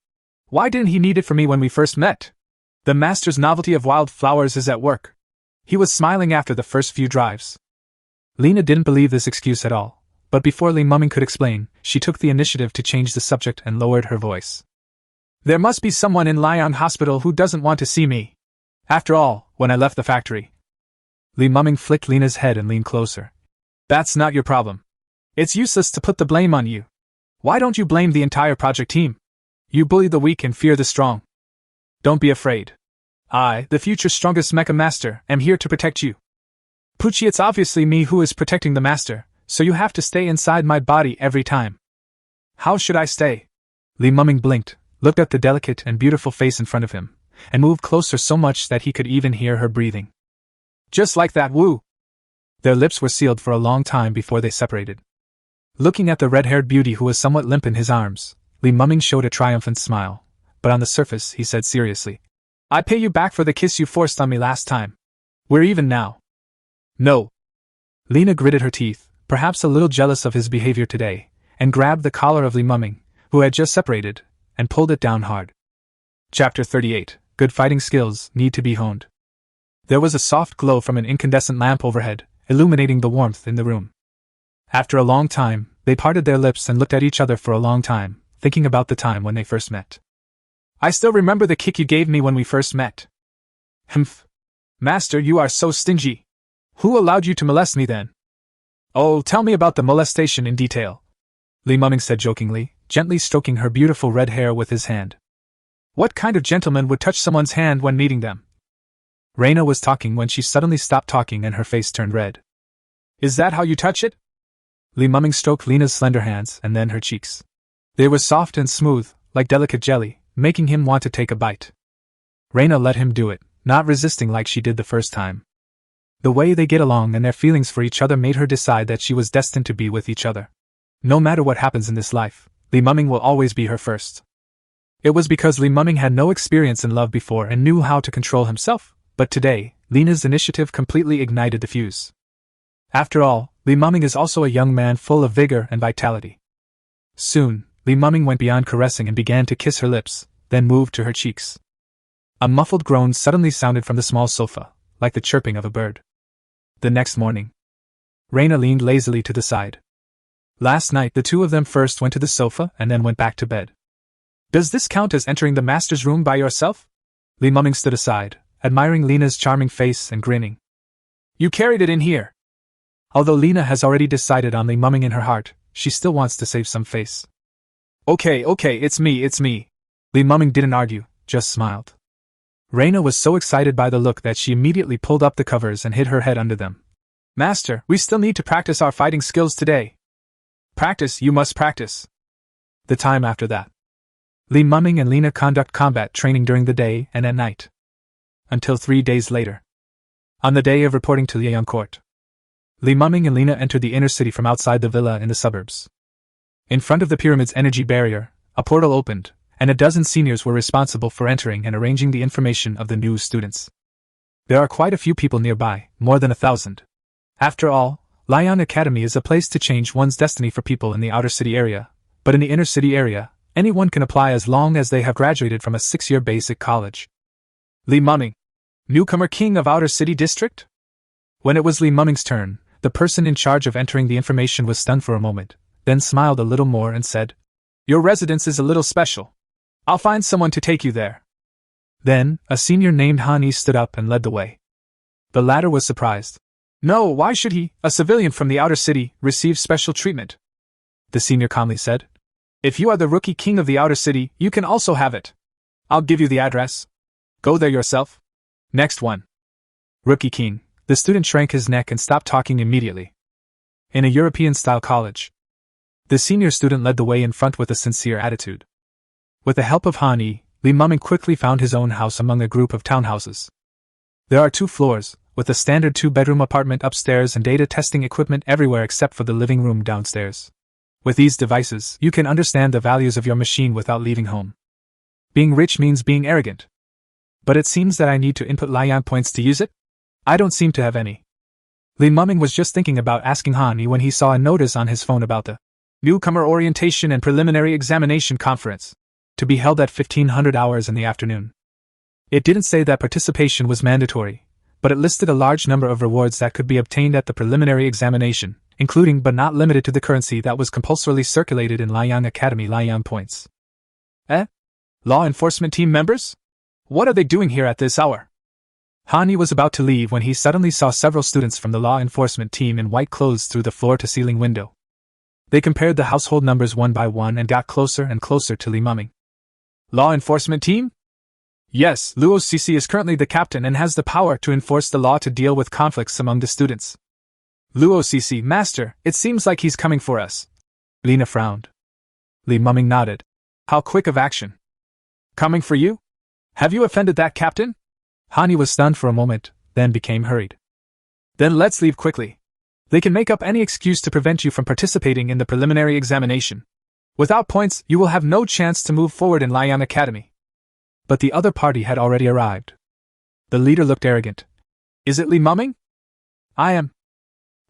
A: Why didn't he need it for me when we first met? The master's novelty of wild flowers is at work. He was smiling after the first few drives. Lena didn't believe this excuse at all, But before Li Muming could explain, she took the initiative to change the subject and lowered her voice. There must be someone in Liang Hospital who doesn't want to see me. After all, when I left the factory. Li Muming flicked Lena's head and leaned closer. That's not your problem. It's useless to put the blame on you. Why don't you blame the entire project team? You bully the weak and fear the strong. Don't be afraid. I, the future strongest Mecha Master, am here to protect you. Pucci, it's obviously me who is protecting the Master, so you have to stay inside my body every time. How should I stay? Li Muming blinked, looked at the delicate and beautiful face in front of him, and moved closer so much that he could even hear her breathing. Just like that, woo! Their lips were sealed for a long time before they separated. Looking at the red-haired beauty who was somewhat limp in his arms, Li Muming showed a triumphant smile, but on the surface he said seriously, I pay you back for the kiss you forced on me last time. We're even now. No. Lena gritted her teeth, perhaps a little jealous of his behavior today, and grabbed the collar of Li Muming, who had just separated, and pulled it down hard. Chapter 38. Good fighting skills need to be honed. There was a soft glow from an incandescent lamp overhead, illuminating the warmth in the room. After a long time, they parted their lips and looked at each other for a long time, thinking about the time when they first met. I still remember the kick you gave me when we first met. Humph. Master, you are so stingy. Who allowed you to molest me then? Oh, tell me about the molestation in detail. Li Muming said jokingly, gently stroking her beautiful red hair with his hand. What kind of gentleman would touch someone's hand when meeting them? Reina was talking when she suddenly stopped talking and her face turned red. Is that how you touch it? Li Muming stroked Lena's slender hands and then her cheeks. They were soft and smooth, like delicate jelly, making him want to take a bite. Reina let him do it, not resisting like she did the first time. The way they get along and their feelings for each other made her decide that she was destined to be with each other. No matter what happens in this life, Li Muming will always be her first. It was because Li Muming had no experience in love before and knew how to control himself, but today, Lena's initiative completely ignited the fuse. After all, Li Muming is also a young man full of vigor and vitality. Soon, Li Muming went beyond caressing and began to kiss her lips, then moved to her cheeks. A muffled groan suddenly sounded from the small sofa, like the chirping of a bird. The next morning, Reina leaned lazily to the side. Last night the two of them first went to the sofa and then went back to bed. Does this count as entering the master's room by yourself? Li Muming stood aside, admiring Lena's charming face and grinning. You carried it in here. Although Lena has already decided on Li Muming in her heart, she still wants to save some face. Okay, it's me. Li Muming didn't argue, just smiled. Reina was so excited by the look that she immediately pulled up the covers and hid her head under them. Master, we still need to practice our fighting skills today. Practice, you must practice. The time after that. Li Muming and Lena conduct combat training during the day and at night. Until 3 days later. On the day of reporting to the Young Court, Li Muming and Lena entered the inner city from outside the villa in the suburbs. In front of the pyramid's energy barrier, a portal opened, and a dozen seniors were responsible for entering and arranging the information of the new students. There are quite a few people nearby, more than 1,000. After all, Lion Academy is a place to change one's destiny for people in the outer city area, but in the inner city area, anyone can apply as long as they have graduated from a 6-year basic college. Li Muming, newcomer king of outer city district? When it was Li Muming's turn, the person in charge of entering the information was stunned for a moment, then smiled a little more and said, Your residence is a little special. I'll find someone to take you there. Then, a senior named Han Yi stood up and led the way. The latter was surprised. No, why should he, a civilian from the outer city, receive special treatment? The senior calmly said. If you are the rookie king of the outer city, you can also have it. I'll give you the address. Go there yourself. Next one. Rookie king. The student shrank his neck and stopped talking immediately. In a European-style college. The senior student led the way in front with a sincere attitude. With the help of Han Yi, Li Muming quickly found his own house among a group of townhouses. There are 2 floors, with a standard 2-bedroom apartment upstairs and data testing equipment everywhere except for the living room downstairs. With these devices, you can understand the values of your machine without leaving home. Being rich means being arrogant. But it seems that I need to input Liang points to use it? I don't seem to have any. Li Muming was just thinking about asking Han Yi when he saw a notice on his phone about the Newcomer Orientation and Preliminary Examination Conference, to be held at 1500 hours in the afternoon. It didn't say that participation was mandatory, but it listed a large number of rewards that could be obtained at the preliminary examination, including but not limited to the currency that was compulsorily circulated in Liang Academy Liang points. Law enforcement team members? What are they doing here at this hour? Hani was about to leave when he suddenly saw several students from the law enforcement team in white clothes through the floor-to-ceiling window. They compared the household numbers one by one and got closer and closer to Li Mumming. Law enforcement team? Yes, Luo Cc is currently the captain and has the power to enforce the law to deal with conflicts among the students. Luo Cc, master, it seems like he's coming for us. Lina frowned. Li Mumming nodded. How quick of action. Coming for you? Have you offended that captain? Hani was stunned for a moment, then became hurried. Then let's leave quickly. They can make up any excuse to prevent you from participating in the preliminary examination. Without points, you will have no chance to move forward in Liang Academy. But the other party had already arrived. The leader looked arrogant. Is it Li Mumming? I am.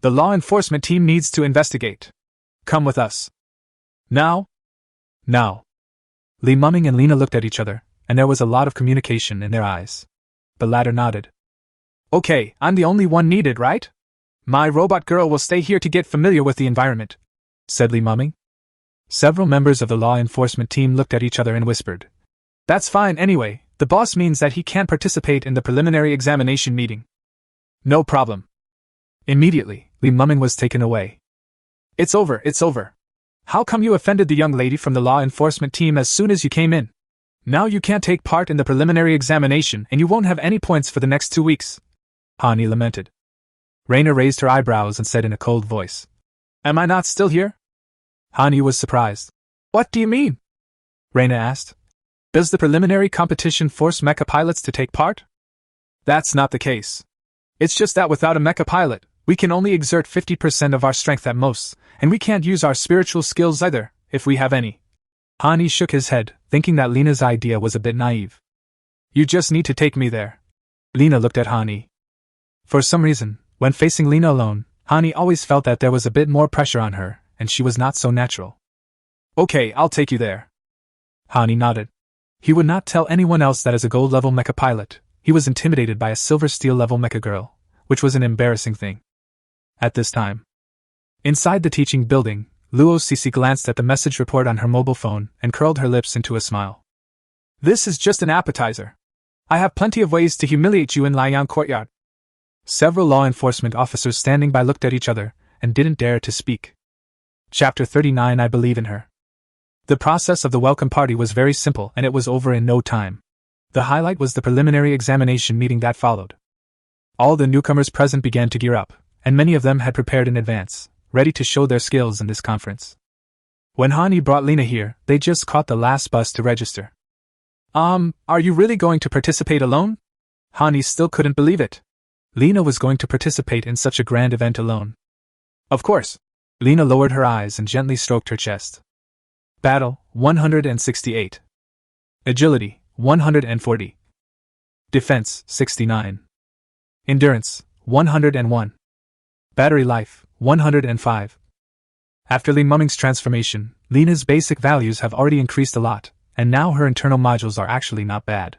A: The law enforcement team needs to investigate. Come with us. Now? Now. Li Mumming and Lina looked at each other, and there was a lot of communication in their eyes. The latter nodded. Okay, I'm the only one needed, right? My robot girl will stay here to get familiar with the environment, said Li Mumming. Several members of the law enforcement team looked at each other and whispered. That's fine anyway, the boss means that he can't participate in the preliminary examination meeting. No problem. Immediately, Li Mumming was taken away. It's over, it's over. How come you offended the young lady from the law enforcement team as soon as you came in? Now you can't take part in the preliminary examination and you won't have any points for the next 2 weeks. Hani lamented. Raina raised her eyebrows and said in a cold voice. Am I not still here? Hani was surprised. What do you mean? Raina asked. Does the preliminary competition force mecha pilots to take part? That's not the case. It's just that without a mecha pilot, we can only exert 50% of our strength at most, and we can't use our spiritual skills either, if we have any. Hani shook his head, thinking that Lina's idea was a bit naive. You just need to take me there. Lina looked at Hani. For some reason, when facing Lina alone, Hani always felt that there was a bit more pressure on her, and she was not so natural. Okay, I'll take you there. Hani nodded. He would not tell anyone else that as a gold-level mecha pilot, he was intimidated by a silver steel-level mecha girl, which was an embarrassing thing. At this time, inside the teaching building, Luo Cc glanced at the message report on her mobile phone and curled her lips into a smile. This is just an appetizer. I have plenty of ways to humiliate you in Liang Courtyard. Several law enforcement officers standing by looked at each other and didn't dare to speak. Chapter 39 I Believe in Her. The process of the welcome party was very simple and it was over in no time. The highlight was the preliminary examination meeting that followed. All the newcomers present began to gear up, and many of them had prepared in advance, ready to show their skills in this conference. When Hani brought Lina here, they just caught the last bus to register. Are you really going to participate alone? Hani still couldn't believe it. Lina was going to participate in such a grand event alone. Of course. Lina lowered her eyes and gently stroked her chest. Battle, 168. Agility, 140. Defense, 69. Endurance, 101. Battery life, 105. After Li Mumming's transformation, Lina's basic values have already increased a lot, and now her internal modules are actually not bad.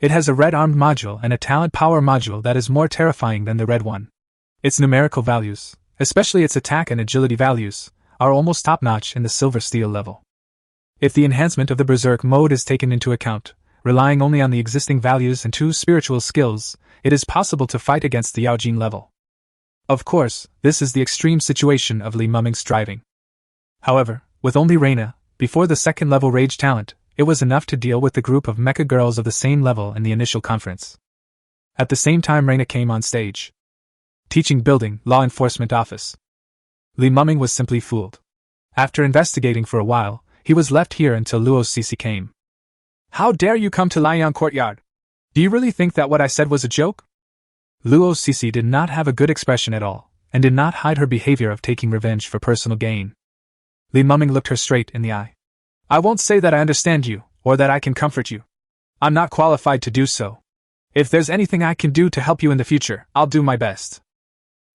A: It has a red armed module and a talent power module that is more terrifying than the red one. Its numerical values, especially its attack and agility values, are almost top-notch in the silver steel level. If the enhancement of the berserk mode is taken into account, relying only on the existing values and 2 spiritual skills, it is possible to fight against the Yaojin level. Of course, this is the extreme situation of Li Mumming's striving. However, with only Reina, before the second-level rage talent, it was enough to deal with the group of mecha girls of the same level in the initial conference. At the same time Reina came on stage. Teaching building, law enforcement office. Li Mumming was simply fooled. After investigating for a while, he was left here until Luo Cc came. How dare you come to Liang Courtyard? Do you really think that what I said was a joke? Luo Cc did not have a good expression at all, and did not hide her behavior of taking revenge for personal gain. Li Mumming looked her straight in the eye. I won't say that I understand you, or that I can comfort you. I'm not qualified to do so. If there's anything I can do to help you in the future, I'll do my best.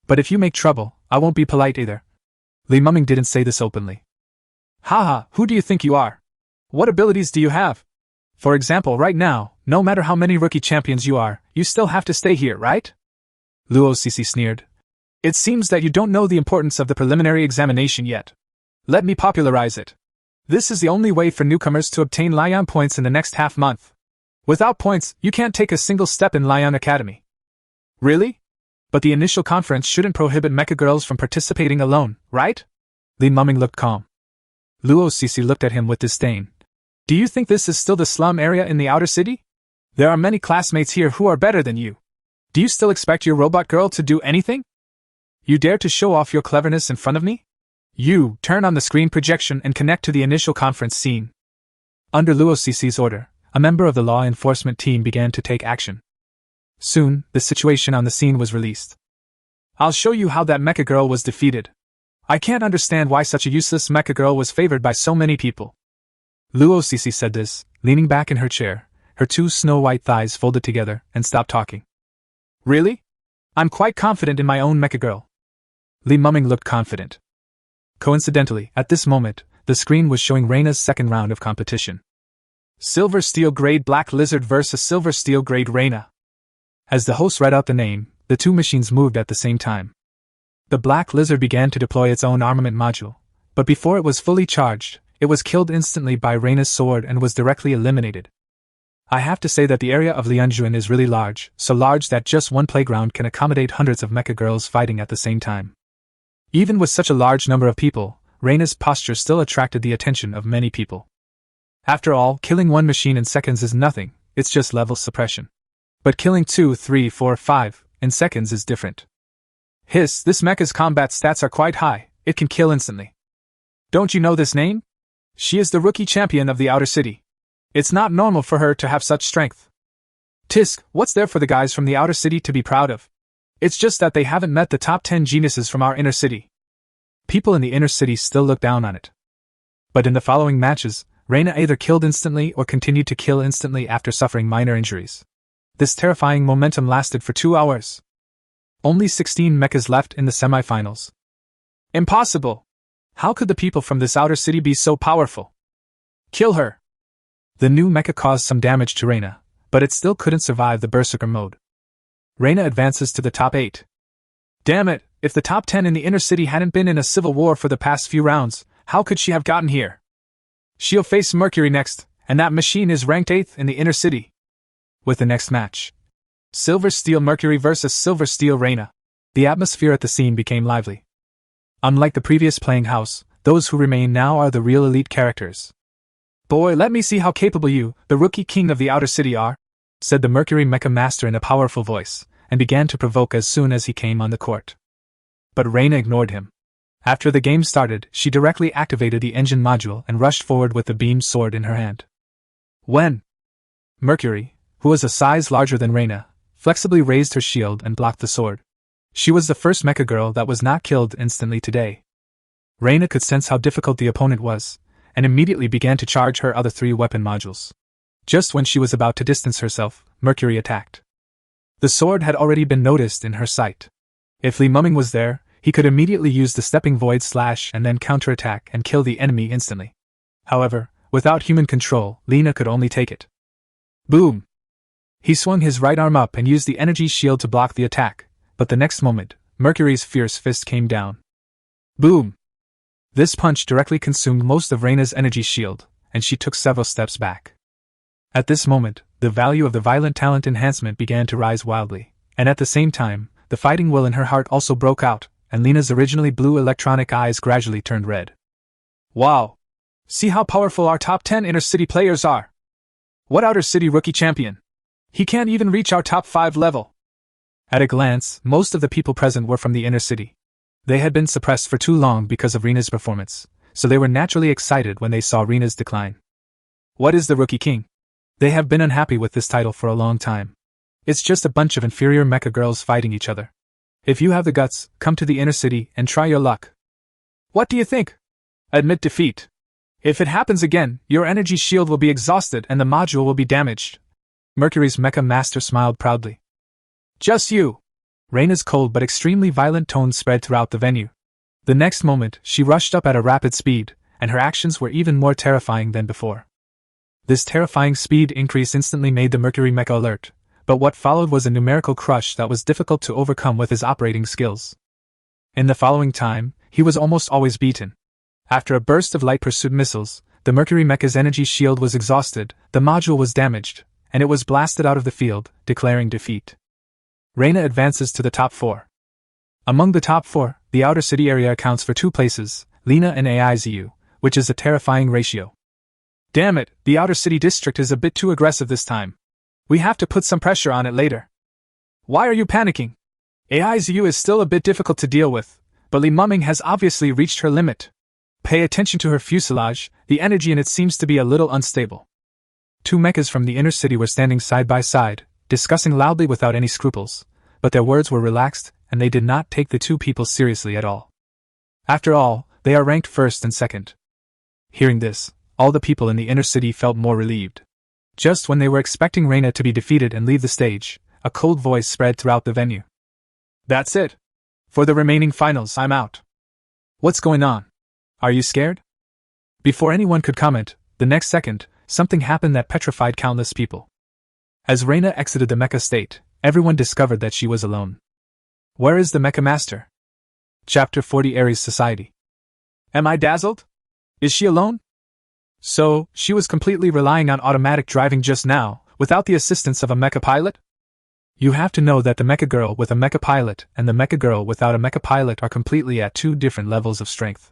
A: But if you make trouble, I won't be polite either. Li Mumming didn't say this openly. Haha, who do you think you are? What abilities do you have? For example, right now, no matter how many rookie champions you are, you still have to stay here, right? Luo Cc sneered. It seems that you don't know the importance of the preliminary examination yet. Let me popularize it. This is the only way for newcomers to obtain Lion points in the next half month. Without points, you can't take a single step in Lion Academy. Really? But the initial conference shouldn't prohibit mecha girls from participating alone, right? Li Mumming looked calm. Luo Cece looked at him with disdain. Do you think this is still the slum area in the outer city? There are many classmates here who are better than you. Do you still expect your robot girl to do anything? You dare to show off your cleverness in front of me? You, turn on the screen projection and connect to the initial conference scene. Under Luo Cece's order, a member of the law enforcement team began to take action. Soon, the situation on the scene was released. I'll show you how that mecha girl was defeated. I can't understand why such a useless mecha girl was favored by so many people. Luo Cece said this, leaning back in her chair, her two snow-white thighs folded together, and stopped talking. Really? I'm quite confident in my own mecha girl. Li Mumming looked confident. Coincidentally, at this moment, the screen was showing Reina's second round of competition. Silver Steel Grade Black Lizard vs. Silver Steel Grade Reina. As the host read out the name, the two machines moved at the same time. The Black Lizard began to deploy its own armament module, but before it was fully charged, it was killed instantly by Reina's sword and was directly eliminated. I have to say that the area of Lianjuan is really large, so large that just one playground can accommodate hundreds of mecha girls fighting at the same time. Even with such a large number of people, Reina's posture still attracted the attention of many people. After all, killing one machine in seconds is nothing, it's just level suppression. But killing 2, 3, 4, 5 in seconds is different. Hiss, this mecha's combat stats are quite high, it can kill instantly. Don't you know this name? She is the rookie champion of the outer city. It's not normal for her to have such strength. Tisk, what's there for the guys from the outer city to be proud of? It's just that they haven't met the top 10 geniuses from our inner city. People in the inner city still look down on it. But in the following matches, Reina either killed instantly or continued to kill instantly after suffering minor injuries. This terrifying momentum lasted for 2 hours. Only 16 mechas left in the semifinals. Impossible! How could the people from this outer city be so powerful? Kill her! The new mecha caused some damage to Reina, but it still couldn't survive the Berserker mode. Reina advances to the top 8. Damn it, if the top 10 in the inner city hadn't been in a civil war for the past few rounds, how could she have gotten here? She'll face Mercury next, and that machine is ranked 8th in the inner city. With the next match, Silver Steel Mercury vs. Silver Steel Reina, the atmosphere at the scene became lively. Unlike the previous playing house, those who remain now are the real elite characters. Boy, let me see how capable you, the rookie king of the outer city, are, said the Mercury Mecha Master in a powerful voice, and began to provoke as soon as he came on the court. But Reina ignored him. After the game started, she directly activated the engine module and rushed forward with the beamed sword in her hand. When Mercury, who was a size larger than Reina, flexibly raised her shield and blocked the sword. She was the first mecha girl that was not killed instantly today. Reina could sense how difficult the opponent was, and immediately began to charge her other 3 weapon modules. Just when she was about to distance herself, Mercury attacked. The sword had already been noticed in her sight. If Li Mumming was there, he could immediately use the stepping void slash and then counterattack and kill the enemy instantly. However, without human control, Lina could only take it. Boom! He swung his right arm up and used the energy shield to block the attack, but the next moment, Mercury's fierce fist came down. Boom! This punch directly consumed most of Reina's energy shield, and she took several steps back. At this moment, the value of the violent talent enhancement began to rise wildly, and at the same time, the fighting will in her heart also broke out, and Lina's originally blue electronic eyes gradually turned red. Wow! See how powerful our top 10 inner city players are! What outer city rookie champion? He can't even reach our top 5 level! At a glance, most of the people present were from the inner city. They had been suppressed for too long because of Reina's performance, so they were naturally excited when they saw Reina's decline. What is the Rookie King? They have been unhappy with this title for a long time. It's just a bunch of inferior mecha girls fighting each other. If you have the guts, come to the inner city and try your luck. What do you think? Admit defeat. If it happens again, your energy shield will be exhausted and the module will be damaged. Mercury's Mecha Master smiled proudly. Just you! Reina's cold but extremely violent tones spread throughout the venue. The next moment, she rushed up at a rapid speed, and her actions were even more terrifying than before. This terrifying speed increase instantly made the Mercury Mecha alert, but what followed was a numerical crush that was difficult to overcome with his operating skills. In the following time, he was almost always beaten. After a burst of light pursuit missiles, the Mercury Mecha's energy shield was exhausted, the module was damaged, and it was blasted out of the field, declaring defeat. Reina advances to the top 4. Among the top 4, the outer city area accounts for 2 places, Lina and AIZU, which is a terrifying ratio. Damn it, the outer city district is a bit too aggressive this time. We have to put some pressure on it later. Why are you panicking? AIZU is still a bit difficult to deal with, but Li Mumming has obviously reached her limit. Pay attention to her fuselage, the energy in it seems to be a little unstable. 2 mechas from the inner city were standing side by side, discussing loudly without any scruples, but their words were relaxed, and they did not take the 2 people seriously at all. After all, they are ranked first and second. Hearing this, all the people in the inner city felt more relieved. Just when they were expecting Reina to be defeated and leave the stage, a cold voice spread throughout the venue. That's it. For the remaining finals, I'm out. What's going on? Are you scared? Before anyone could comment, the next second, something happened that petrified countless people. As Reina exited the Mecha state, everyone discovered that she was alone. Where is the Mecha Master? Chapter 40 Ares Society. Am I dazzled? Is she alone? So, she was completely relying on automatic driving just now, without the assistance of a mecha pilot? You have to know that the mecha girl with a mecha pilot and the mecha girl without a mecha pilot are completely at 2 different levels of strength.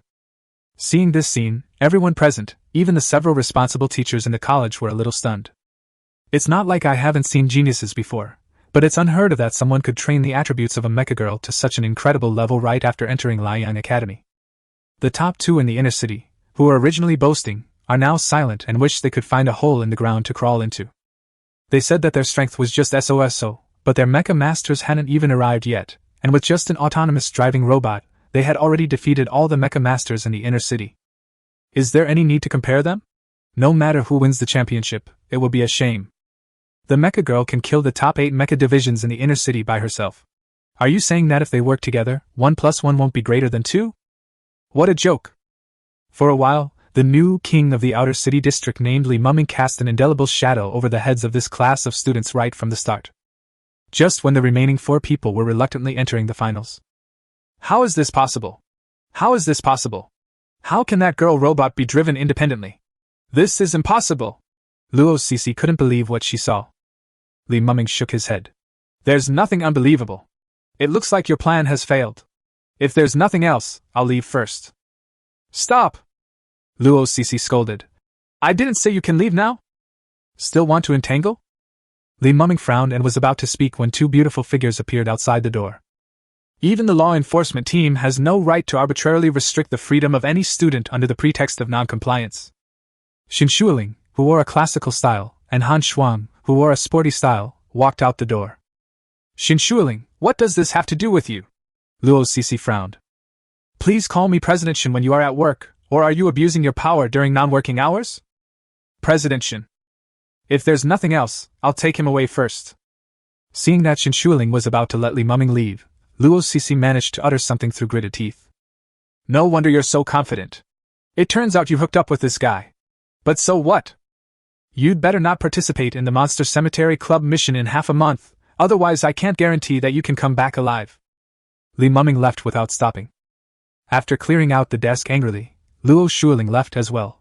A: Seeing this scene, everyone present, even the several responsible teachers in the college, were a little stunned. It's not like I haven't seen geniuses before, but it's unheard of that someone could train the attributes of a mecha girl to such an incredible level right after entering Liang Academy. The top 2 in the inner city, who were originally boasting, are now silent and wish they could find a hole in the ground to crawl into. They said that their strength was just SOSO, but their mecha masters hadn't even arrived yet, and with just an autonomous driving robot, they had already defeated all the mecha masters in the inner city. Is there any need to compare them? No matter who wins the championship, it will be a shame. The mecha girl can kill the top 8 mecha divisions in the inner city by herself. Are you saying that if they work together, 1 + 1 won't be greater than 2? What a joke! For a while, the new king of the outer city district named Li Mumming cast an indelible shadow over the heads of this class of students right from the start. Just when the remaining 4 people were reluctantly entering the finals. How is this possible? How is this possible? How can that girl robot be driven independently? This is impossible! Luo Cece couldn't believe what she saw. Li Mumming shook his head. There's nothing unbelievable. It looks like your plan has failed. If there's nothing else, I'll leave first. Stop! Luo Cece scolded. I didn't say you can leave now? Still want to entangle? Li Mumming frowned and was about to speak when 2 beautiful figures appeared outside the door. Even the law enforcement team has no right to arbitrarily restrict the freedom of any student under the pretext of non-compliance. Xin Shuling, who wore a classical style, and Han Shuang, who wore a sporty style, walked out the door. Xin Shuling, what does this have to do with you? Luo Cece frowned. Please call me President Xin when you are at work, or are you abusing your power during non-working hours? President Xin. If there's nothing else, I'll take him away first. Seeing that Xin Shuling was about to let Li Mumming leave, Luo Cece managed to utter something through gritted teeth. No wonder you're so confident. It turns out you hooked up with this guy. But so what? You'd better not participate in the Monster Cemetery Club mission in half a month, otherwise I can't guarantee that you can come back alive. Li Mumming left without stopping. After clearing out the desk angrily, Luo Shuling left as well.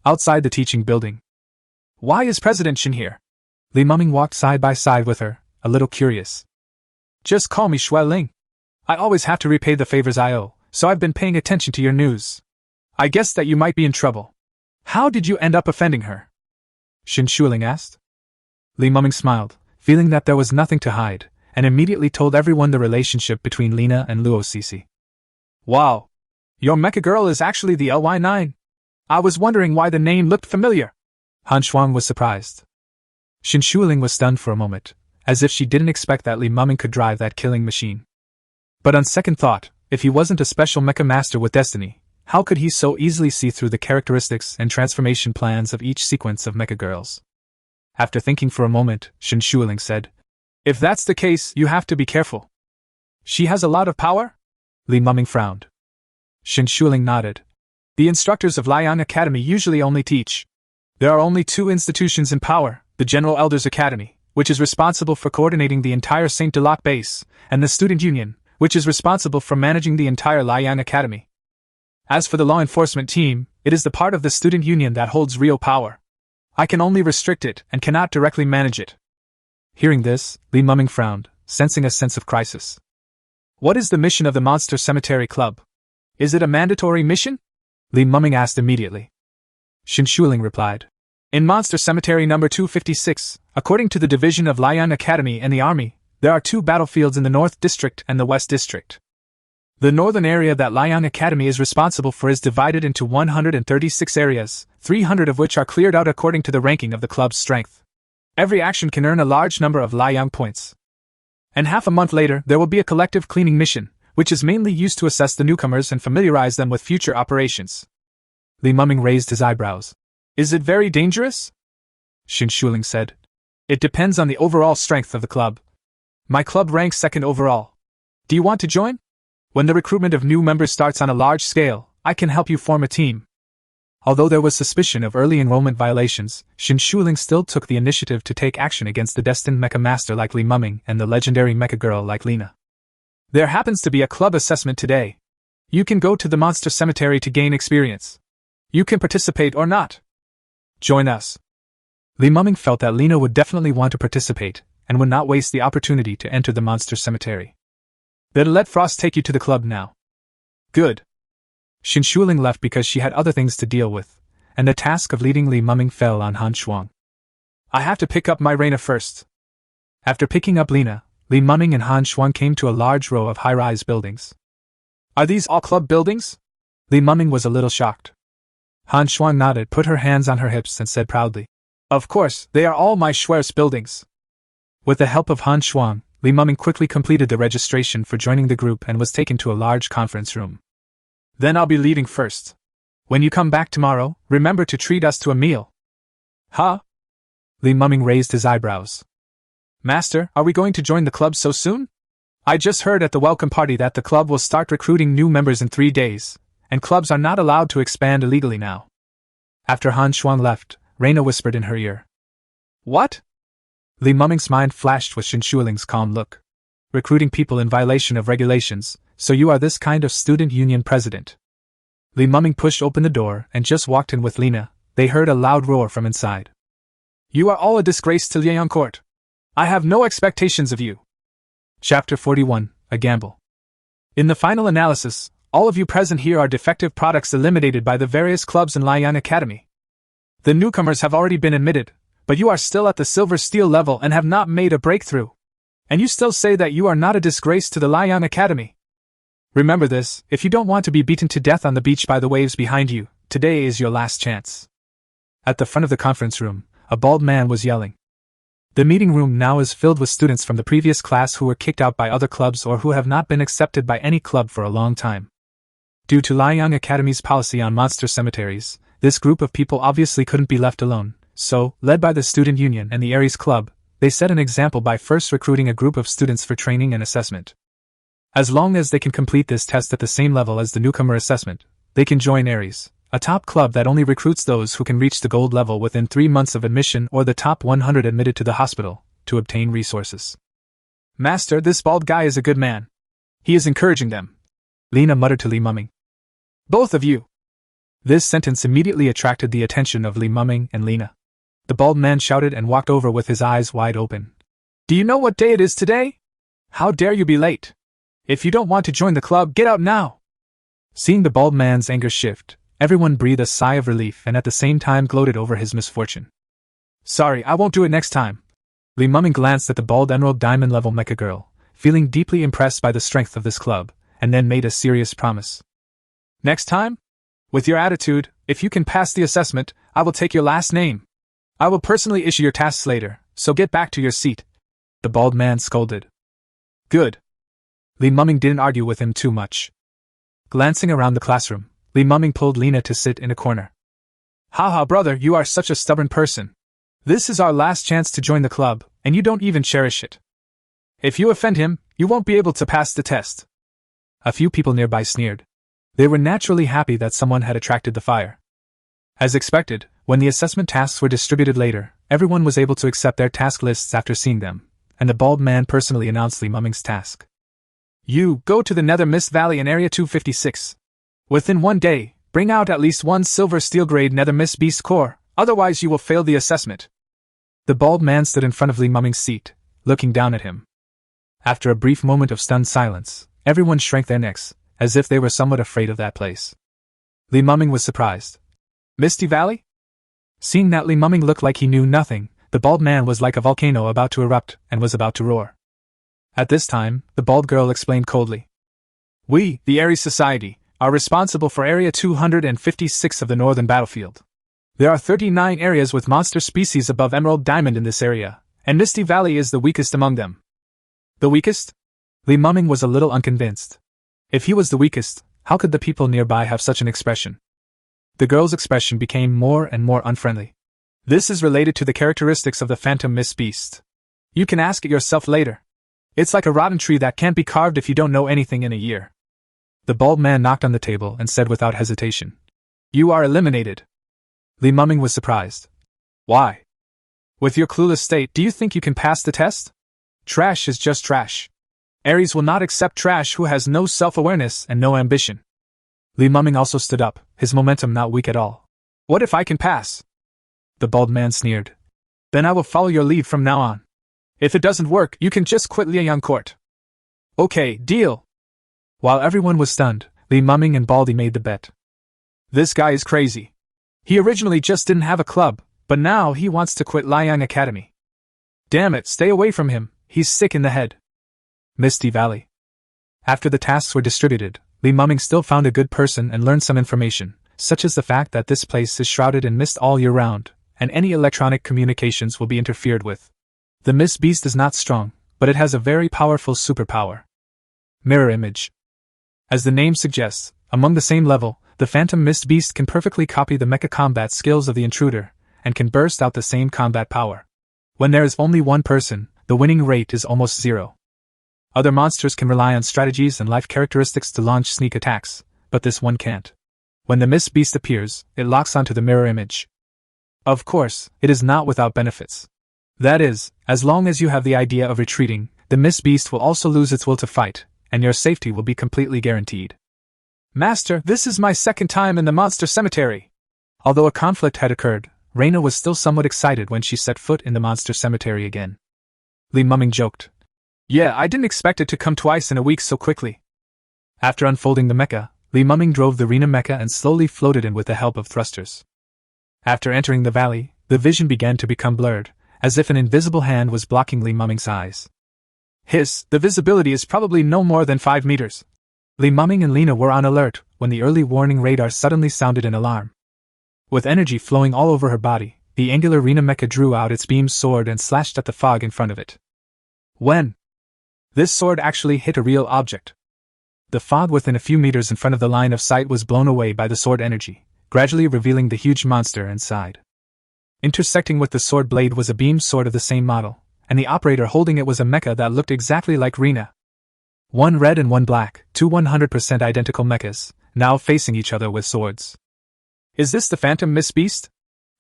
A: Outside the teaching building. Why is President Xin here? Li Mumming walked side by side with her, a little curious. Just call me Shui Ling. I always have to repay the favors I owe, so I've been paying attention to your news. I guess that you might be in trouble. How did you end up offending her? Xin Shuling asked. Li Mumming smiled, feeling that there was nothing to hide, and immediately told everyone the relationship between Lina and Luo Cece. Wow! Your mecha girl is actually the LY9. I was wondering why the name looked familiar. Han Shuang was surprised. Xin Shuling was stunned for a moment, as if she didn't expect that Li Mumming could drive that killing machine. But on second thought, if he wasn't a special mecha master with destiny, how could he so easily see through the characteristics and transformation plans of each sequence of mecha girls? After thinking for a moment, Xin Shuling said, If that's the case, you have to be careful. She has a lot of power? Li Mumming frowned. Xin Shuling nodded. The instructors of Liang Academy usually only teach. There are only 2 institutions in power, the General Elders Academy, which is responsible for coordinating the entire Saint Deloc base, and the Student Union, which is responsible for managing the entire Liang Academy. As for the law enforcement team, it is the part of the student union that holds real power. I can only restrict it and cannot directly manage it. Hearing this, Li Muming frowned, sensing a sense of crisis. What is the mission of the Monster Cemetery Club? Is it a mandatory mission? Li Muming asked immediately. Xin Shuling replied. In Monster Cemetery number 256, according to the division of Liang Academy and the Army, there are 2 battlefields in the North District and the West District. The northern area that Liang Academy is responsible for is divided into 136 areas, 300 of which are cleared out according to the ranking of the club's strength. Every action can earn a large number of Liang points. And half a month later, there will be a collective cleaning mission, which is mainly used to assess the newcomers and familiarize them with future operations. Li Muming raised his eyebrows. Is it very dangerous? Xin Shuling said. It depends on the overall strength of the club. My club ranks 2nd overall. Do you want to join? When the recruitment of new members starts on a large scale, I can help you form a team. Although there was suspicion of early enrollment violations, Xin Shuling still took the initiative to take action against the destined mecha master like Li Muming and the legendary mecha girl like Lena. There happens to be a club assessment today. You can go to the Monster Cemetery to gain experience. You can participate or not. Join us. Li Muming felt that Lena would definitely want to participate, and would not waste the opportunity to enter the Monster Cemetery. Then let Frost take you to the club now. Good. Xin Shuling left because she had other things to deal with, and the task of leading Li Muming fell on Han Shuang. I have to pick up my Reina first. After picking up Lena, Li Muming and Han Shuang came to a large row of high-rise buildings. Are these all club buildings? Li Muming was a little shocked. Han Shuang nodded, put her hands on her hips and said proudly, Of course, they are all my Schwer's buildings. With the help of Han Shuang, Li Muming quickly completed the registration for joining the group and was taken to a large conference room. Then I'll be leaving first. When you come back tomorrow, remember to treat us to a meal. Huh? Li Muming raised his eyebrows. Master, are we going to join the club so soon? I just heard at the welcome party that the club will start recruiting new members in 3 days, and clubs are not allowed to expand illegally now. After Han Shuang left, Reina whispered in her ear. What? Li Muming's mind flashed with Xin Shuling's calm look. Recruiting people in violation of regulations, so you are this kind of student union president. Li Muming pushed open the door and just walked in with Lena. They heard a loud roar from inside. You are all a disgrace to Liang Court. I have no expectations of you. Chapter 41, A Gamble. In the final analysis, all of you present here are defective products eliminated by the various clubs in Liang Academy. The newcomers have already been admitted, but you are still at the silver steel level and have not made a breakthrough. And you still say that you are not a disgrace to the Liang Academy. Remember this, if you don't want to be beaten to death on the beach by the waves behind you, today is your last chance. At the front of the conference room, a bald man was yelling. The meeting room now is filled with students from the previous class who were kicked out by other clubs or who have not been accepted by any club for a long time. Due to Liang Academy's policy on monster cemeteries, this group of people obviously couldn't be left alone, so, led by the student union and the Aries Club, they set an example by first recruiting a group of students for training and assessment. As long as they can complete this test at the same level as the newcomer assessment, they can join Aries, a top club that only recruits those who can reach the gold level within 3 months of admission or the top 100 admitted to the hospital, to obtain resources. Master, this bald guy is a good man. He is encouraging them. Lena muttered to Li Muming. Both of you. This sentence immediately attracted the attention of Li Muming and Lena. The bald man shouted and walked over with his eyes wide open. Do you know what day it is today? How dare you be late? If you don't want to join the club, get out now! Seeing the bald man's anger shift, everyone breathed a sigh of relief and at the same time gloated over his misfortune. Sorry, I won't do it next time. Li Muming glanced at the bald emerald diamond level mecha girl, feeling deeply impressed by the strength of this club, and then made a serious promise. Next time? With your attitude, if you can pass the assessment, I will take your last name. I will personally issue your tasks later, so get back to your seat. The bald man scolded. Good. Li Muming didn't argue with him too much. Glancing around the classroom, Li Muming pulled Lena to sit in a corner. Haha, brother, you are such a stubborn person. This is our last chance to join the club, and you don't even cherish it. If you offend him, you won't be able to pass the test. A few people nearby sneered. They were naturally happy that someone had attracted the fire. As expected, when the assessment tasks were distributed later, everyone was able to accept their task lists after seeing them, and the bald man personally announced Li Muming's task. You go to the Nether Mist Valley in Area 256. Within 1 day, bring out at least 1 silver steel grade Nether Mist Beast core, otherwise you will fail the assessment. The bald man stood in front of Li Mumming's seat, looking down at him. After a brief moment of stunned silence, everyone shrank their necks, as if they were somewhat afraid of that place. Li Mumming was surprised. Misty Valley? Seeing that Li Mumming looked like he knew nothing, the bald man was like a volcano about to erupt and was about to roar. At this time, the bald girl explained coldly. We, the Ares Society, are responsible for Area 256 of the Northern Battlefield. There are 39 areas with monster species above Emerald Diamond in this area, and Misty Valley is the weakest among them. The weakest? Li Mumming was a little unconvinced. If he was the weakest, how could the people nearby have such an expression? The girl's expression became more and more unfriendly. This is related to the characteristics of the Phantom Mist Beast. You can ask it yourself later. It's like a rotten tree that can't be carved if you don't know anything in a year. The bald man knocked on the table and said without hesitation. You are eliminated. Li Mumming was surprised. Why? With your clueless state, do you think you can pass the test? Trash is just trash. Ares will not accept trash who has no self-awareness and no ambition. Li Mumming also stood up, his momentum not weak at all. What if I can pass? The bald man sneered. Then I will follow your lead from now on. If it doesn't work, you can just quit Liang Court. Okay, deal. While everyone was stunned, Li Mumming and Baldy made the bet. This guy is crazy. He originally just didn't have a club, but now he wants to quit Liang Academy. Damn it, stay away from him, he's sick in the head. Misty Valley. After the tasks were distributed, Li Mumming still found a good person and learned some information, such as the fact that this place is shrouded in mist all year round, and any electronic communications will be interfered with. The Mist Beast is not strong, but it has a very powerful superpower. Mirror image. As the name suggests, among the same level, the Phantom Mist Beast can perfectly copy the mecha combat skills of the intruder, and can burst out the same combat power. When there is only one person, the winning rate is almost zero. Other monsters can rely on strategies and life characteristics to launch sneak attacks, but this one can't. When the Mist Beast appears, it locks onto the mirror image. Of course, it is not without benefits. That is, as long as you have the idea of retreating, the Mist Beast will also lose its will to fight, and your safety will be completely guaranteed. Master, this is my second time in the monster cemetery. Although a conflict had occurred, Reina was still somewhat excited when she set foot in the monster cemetery again. Li Mumming joked. Yeah, I didn't expect it to come twice in a week so quickly. After unfolding the mecha, Li Mumming drove the Rena mecha and slowly floated in with the help of thrusters. After entering the valley, the vision began to become blurred, as if an invisible hand was blocking Li Mumming's eyes. Hiss, the visibility is probably no more than 5 meters. Li Mumming and Lena were on alert when the early warning radar suddenly sounded an alarm. With energy flowing all over her body, the angular Rena mecha drew out its beam sword and slashed at the fog in front of it. When? This sword actually hit a real object. The fog within a few meters in front of the line of sight was blown away by the sword energy, gradually revealing the huge monster inside. Intersecting with the sword blade was a beam sword of the same model, and the operator holding it was a mecha that looked exactly like Rena. One red and one black, two 100% identical mechas, now facing each other with swords. Is this the Phantom Mist Beast?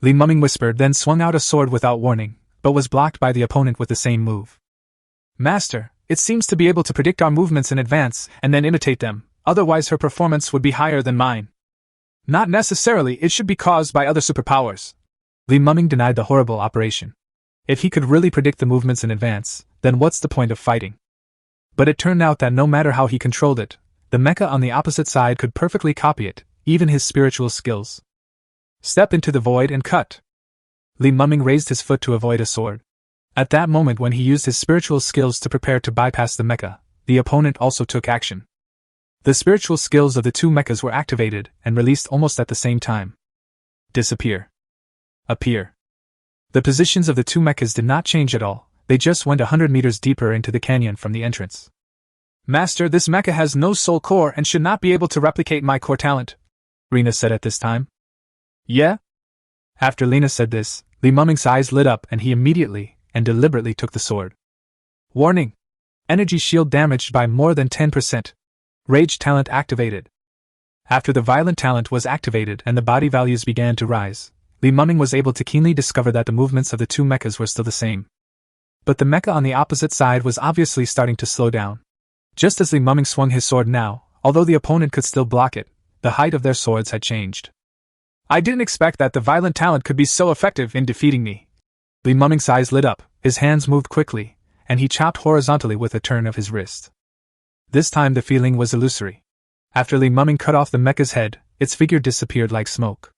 A: Li Mumming whispered, then swung out a sword without warning, but was blocked by the opponent with the same move. Master, it seems to be able to predict our movements in advance and then imitate them, otherwise her performance would be higher than mine. Not necessarily, it should be caused by other superpowers. Li Mumming denied the horrible operation. If he could really predict the movements in advance, then what's the point of fighting? But it turned out that no matter how he controlled it, the mecha on the opposite side could perfectly copy it, even his spiritual skills. Step into the void and cut. Li Mumming raised his foot to avoid a sword. At that moment, when he used his spiritual skills to prepare to bypass the mecha, the opponent also took action. The spiritual skills of the two mechas were activated and released almost at the same time. Disappear. Appear. The positions of the two mechas did not change at all, they just went 100 meters deeper into the canyon from the entrance. Master, this mecha has no soul core and should not be able to replicate my core talent, Rena said at this time. Yeah? After Lena said this, Li Mumming's eyes lit up and he immediately and deliberately took the sword. Warning! Energy shield damaged by more than 10%. Rage talent activated. After the violent talent was activated and the body values began to rise, Li Mumming was able to keenly discover that the movements of the two mechas were still the same. But the mecha on the opposite side was obviously starting to slow down. Just as Li Muming swung his sword now, although the opponent could still block it, the height of their swords had changed. I didn't expect that the violent talent could be so effective in defeating me. Li Muming's eyes lit up, his hands moved quickly, and he chopped horizontally with a turn of his wrist. This time the feeling was illusory. After Li Muming cut off the mecha's head, its figure disappeared like smoke.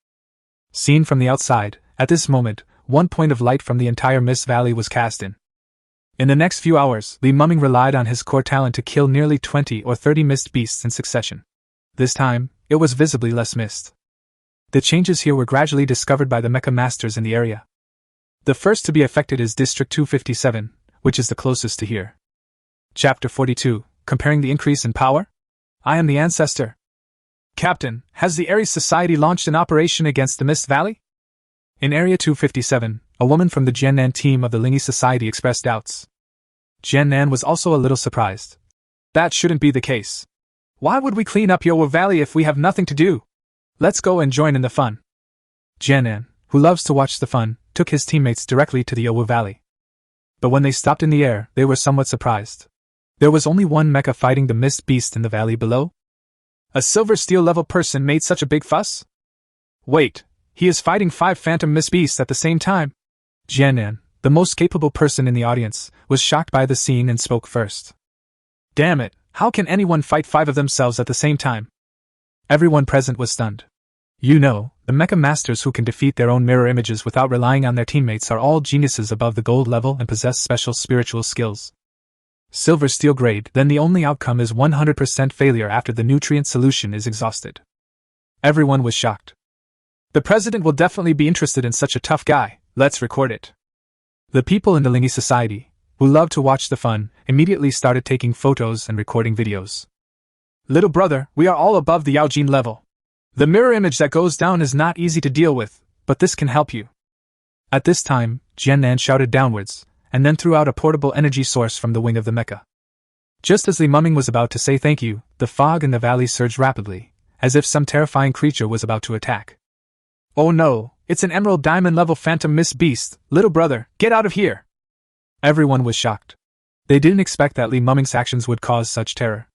A: Seen from the outside, at this moment, one point of light from the entire Mist Valley was cast in. In the next few hours, Li Muming relied on his core talent to kill nearly 20 or 30 mist beasts in succession. This time, it was visibly less mist. The changes here were gradually discovered by the mecha masters in the area. The first to be affected is District 257, which is the closest to here. Chapter 42, Comparing the Increase in Power? I am the Ancestor. Captain, has the Ares Society launched an operation against the Mist Valley? In Area 257, a woman from the Jiannan team of the Lingi Society expressed doubts. Jiannan was also a little surprised. That shouldn't be the case. Why would we clean up Yowo Valley if we have nothing to do? Let's go and join in the fun. Jiannan, who loves to watch the fun, took his teammates directly to the Yowo Valley. But when they stopped in the air, they were somewhat surprised. There was only one mecha fighting the mist beast in the valley below. A silver steel level person made such a big fuss? Wait, he is fighting 5 phantom mist beasts at the same time. Jiannan, the most capable person in the audience, was shocked by the scene and spoke first. Damn it, how can anyone fight 5 of themselves at the same time? Everyone present was stunned. You know, the mecha masters who can defeat their own mirror images without relying on their teammates are all geniuses above the gold level and possess special spiritual skills. Silver steel grade, then the only outcome is 100% failure after the nutrient solution is exhausted. Everyone was shocked. The president will definitely be interested in such a tough guy, let's record it. The people in the Lingi Society, who love to watch the fun, immediately started taking photos and recording videos. Little brother, we are all above the Yaojin level. The mirror image that goes down is not easy to deal with, but this can help you. At this time, Jiannan shouted downwards, and then threw out a portable energy source from the wing of the mecha. Just as Li Muming was about to say thank you, the fog in the valley surged rapidly, as if some terrifying creature was about to attack. Oh no, it's an emerald diamond level phantom mist beast, little brother, get out of here! Everyone was shocked. They didn't expect that Li Muming's actions would cause such terror.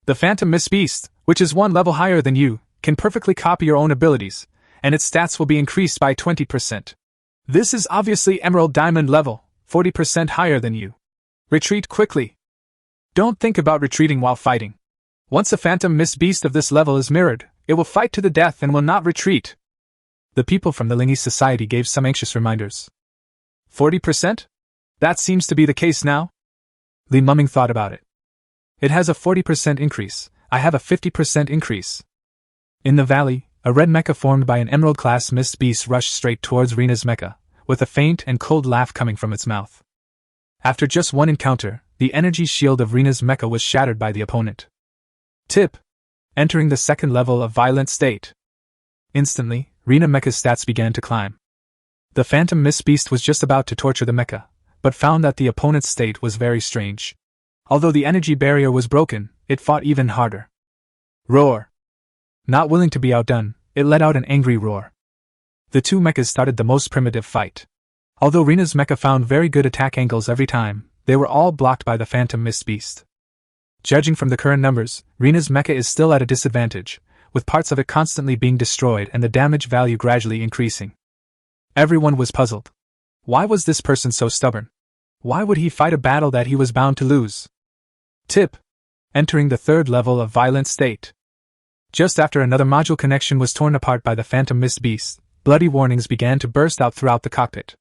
A: The phantom mist beast, which is 1 level higher than you, can perfectly copy your own abilities, and its stats will be increased by 20%. This is obviously emerald diamond level, 40% higher than you. Retreat quickly. Don't think about retreating while fighting. Once a phantom mist beast of this level is mirrored, it will fight to the death and will not retreat. The people from the Lingi Society gave some anxious reminders. 40%? That seems to be the case now? Li Muming thought about it. It has a 40% increase, I have a 50% increase. In the valley, a red mecha formed by an emerald-class mist beast rushed straight towards Rina's mecha, with a faint and cold laugh coming from its mouth. After just one encounter, the energy shield of Rina's mecha was shattered by the opponent. Tip. Entering the 2nd level of violent state. Instantly, Rina mecha's stats began to climb. The phantom mist beast was just about to torture the mecha, but found that the opponent's state was very strange. Although the energy barrier was broken, it fought even harder. Roar. Not willing to be outdone, it let out an angry roar. The two mechas started the most primitive fight. Although Rina's mecha found very good attack angles every time, they were all blocked by the phantom mist beast. Judging from the current numbers, Rina's mecha is still at a disadvantage, with parts of it constantly being destroyed and the damage value gradually increasing. Everyone was puzzled. Why was this person so stubborn? Why would he fight a battle that he was bound to lose? Tip. Entering the 3rd level of violent state. Just after another module connection was torn apart by the phantom mist beast, bloody warnings began to burst out throughout the cockpit.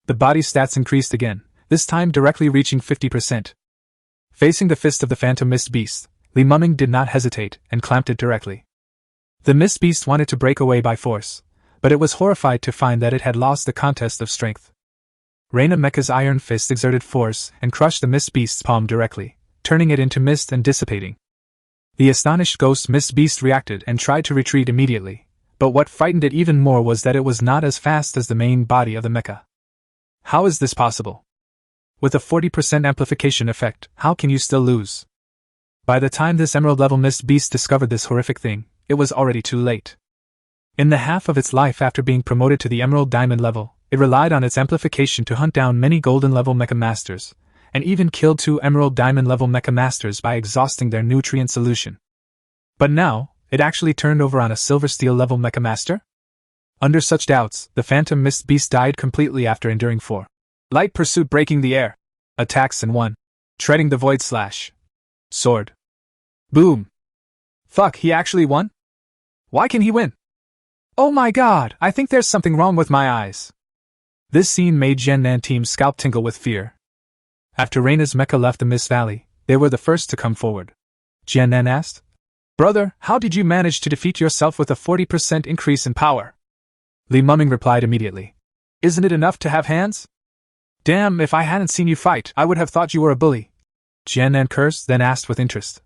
A: The body stats increased again, this time directly reaching 50%. Facing the fist of the phantom mist beast, Li Muming did not hesitate and clamped it directly. The mist beast wanted to break away by force, but it was horrified to find that it had lost the contest of strength. Reina Mecha's iron fist exerted force and crushed the mist beast's palm directly, turning it into mist and dissipating. The astonished ghost mist beast reacted and tried to retreat immediately, but what frightened it even more was that it was not as fast as the main body of the mecha. How is this possible? With a 40% amplification effect, how can you still lose? By the time this emerald-level mist beast discovered this horrific thing, it was already too late. In the half of its life after being promoted to the emerald diamond level, it relied on its amplification to hunt down many golden-level mecha masters, and even killed 2 Emerald Diamond level Mecha Masters by exhausting their nutrient solution. But now, it actually turned over on a Silver Steel level Mecha Master? Under such doubts, the Phantom Mist Beast died completely after enduring 4 light pursuit breaking the air attacks and 1 treading the void slash sword. Boom. Fuck, he actually won? Why can he win? Oh my god, I think there's something wrong with my eyes. This scene made Gen Nan team's scalp tingle with fear. After Reina's mecha left the Mist Valley, they were the first to come forward. Gen Nan asked, "Brother, how did you manage to defeat yourself with a 40% increase in power?" Li Mumming replied immediately, "Isn't it enough to have hands? Damn, if I hadn't seen you fight, I would have thought you were a bully." Gen Nan cursed, then asked with interest,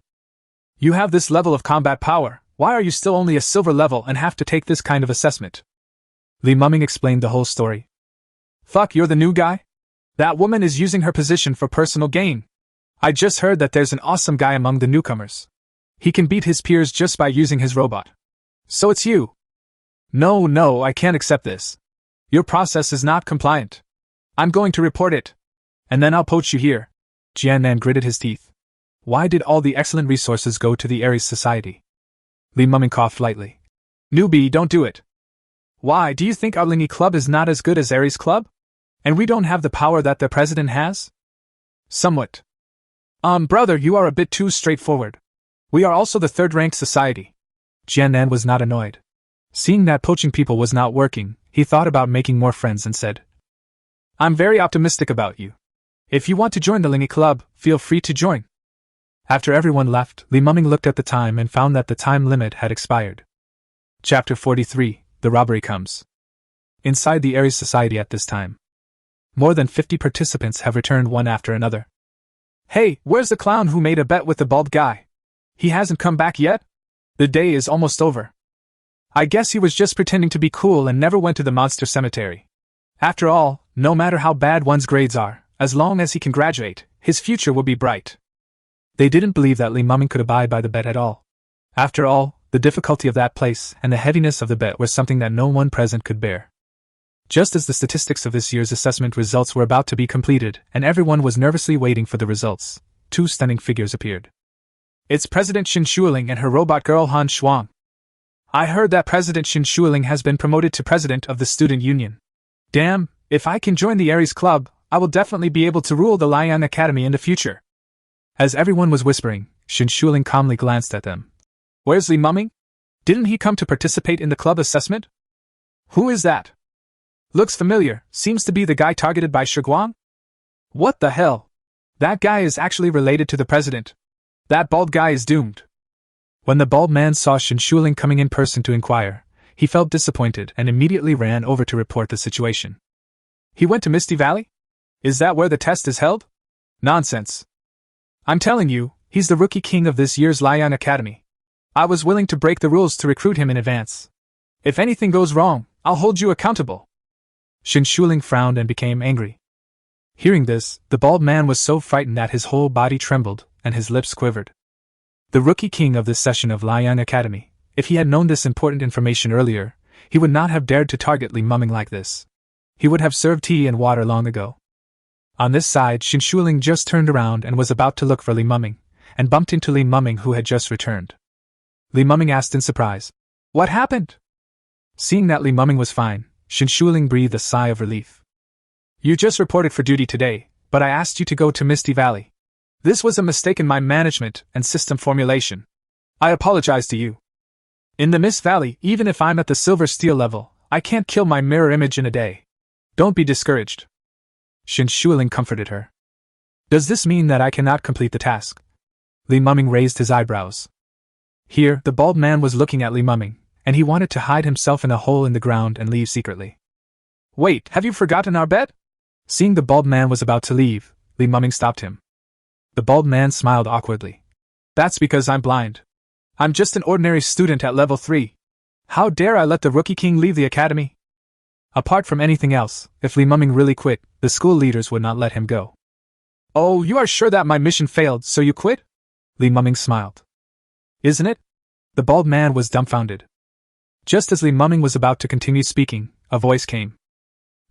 A: "You have this level of combat power, why are you still only a silver level and have to take this kind of assessment?" Li Mumming explained the whole story. "Fuck, you're the new guy? That woman is using her position for personal gain. I just heard that there's an awesome guy among the newcomers. He can beat his peers just by using his robot. So it's you." No, I can't accept this. Your process is not compliant. I'm going to report it. And then I'll poach you here. Jian Nan gritted his teeth. Why did all the excellent resources go to the Ares Society? Li Mumming coughed lightly. Newbie, don't do it. Why, do you think our Lingy Club is not as good as Ares Club? And we don't have the power that the president has? Somewhat. Brother, you are a bit too straightforward. We are also the third-ranked society. Jian Nan was not annoyed. Seeing that poaching people was not working, he thought about making more friends and said, I'm very optimistic about you. If you want to join the Lingy Club, feel free to join. After everyone left, Li Mumming looked at the time and found that the time limit had expired. Chapter 43, The Robbery Comes. Inside the Ares Society at this time, more than 50 participants have returned one after another. Hey, where's the clown who made a bet with the bald guy? He hasn't come back yet? The day is almost over. I guess he was just pretending to be cool and never went to the monster cemetery. After all, no matter how bad one's grades are, as long as he can graduate, his future will be bright. They didn't believe that Li Mumming could abide by the bet at all. After all, the difficulty of that place and the heaviness of the bet was something that no one present could bear. Just as the statistics of this year's assessment results were about to be completed, and everyone was nervously waiting for the results, two stunning figures appeared. It's President Xin Shuling and her robot girl Han Shuang. I heard that President Xin Shuling has been promoted to president of the student union. Damn, if I can join the Ares Club, I will definitely be able to rule the Lion Academy in the future. As everyone was whispering, Xin Shuling calmly glanced at them. Where's Li Mumming? Didn't he come to participate in the club assessment? Who is that? Looks familiar, seems to be the guy targeted by Shiguang? What the hell? That guy is actually related to the president. That bald guy is doomed. When the bald man saw Xin Shuling coming in person to inquire, he felt disappointed and immediately ran over to report the situation. He went to Misty Valley? Is that where the test is held? Nonsense. I'm telling you, he's the rookie king of this year's Lion Academy. I was willing to break the rules to recruit him in advance. If anything goes wrong, I'll hold you accountable. Xin Shuling frowned and became angry. Hearing this, the bald man was so frightened that his whole body trembled and his lips quivered. The rookie king of this session of Lion Academy, if he had known this important information earlier, he would not have dared to target Li Mumming like this. He would have served tea and water long ago. On this side, Xin Shuling just turned around and was about to look for Li Mumming, and bumped into Li Mumming who had just returned. Li Mumming asked in surprise, What happened? Seeing that Li Mumming was fine, Xin Shuling breathed a sigh of relief. You just reported for duty today, but I asked you to go to Misty Valley. This was a mistake in my management and system formulation. I apologize to you. In the Mist Valley, even if I'm at the Silver Steel level, I can't kill my mirror image in a day. Don't be discouraged. Xin Shuling comforted her. Does this mean that I cannot complete the task? Li Mumming raised his eyebrows. Here, the bald man was looking at Li Mumming, and he wanted to hide himself in a hole in the ground and leave secretly. Wait, have you forgotten our bet? Seeing the bald man was about to leave, Li Mumming stopped him. The bald man smiled awkwardly. That's because I'm blind. I'm just an ordinary student at level 3. How dare I let the rookie king leave the academy? Apart from anything else, if Li Mumming really quit, the school leaders would not let him go. Oh, you are sure that my mission failed, so you quit? Li Mumming smiled. Isn't it? The bald man was dumbfounded. Just as Li Mumming was about to continue speaking, a voice came.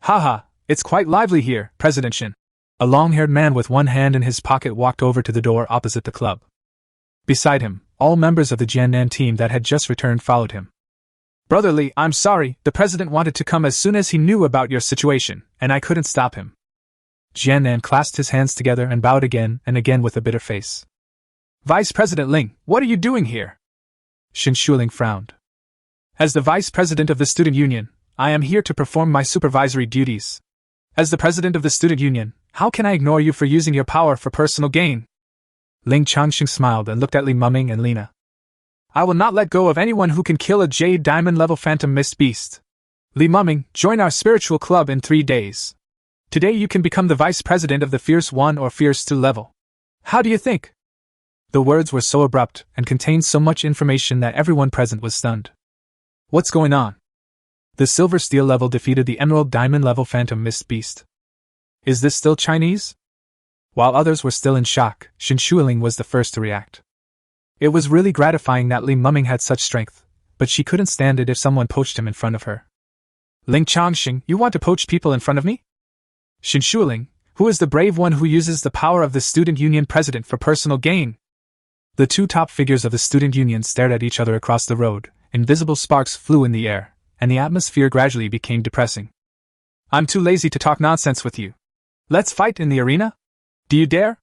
A: Haha, it's quite lively here, President Shin. A long-haired man with one hand in his pocket walked over to the door opposite the club. Beside him, all members of the Jiannan team that had just returned followed him. Brother Li, I'm sorry, the president wanted to come as soon as he knew about your situation, and I couldn't stop him. Jiannan clasped his hands together and bowed again and again with a bitter face. Vice President Ling, what are you doing here? Xin Shuling frowned. As the Vice President of the Student Union, I am here to perform my supervisory duties. As the President of the Student Union, how can I ignore you for using your power for personal gain? Ling Changxing smiled and looked at Li Muming and Lena. I will not let go of anyone who can kill a Jade Diamond level Phantom Mist Beast. Li Muming, join our spiritual club in 3 days. Today you can become the Vice President of the Fierce 1 or Fierce 2 level. How do you think? The words were so abrupt and contained so much information that everyone present was stunned. What's going on? The Silver Steel level defeated the Emerald Diamond level Phantom Mist Beast. Is this still Chinese? While others were still in shock, Xin Shuling was the first to react. It was really gratifying that Li Muming had such strength, but she couldn't stand it if someone poached him in front of her. Ling Changxing, you want to poach people in front of me? Xin Shuling, who is the brave one who uses the power of the Student Union president for personal gain? The two top figures of the Student Union stared at each other across the road, invisible sparks flew in the air, and the atmosphere gradually became depressing. I'm too lazy to talk nonsense with you. Let's fight in the arena? Do you dare?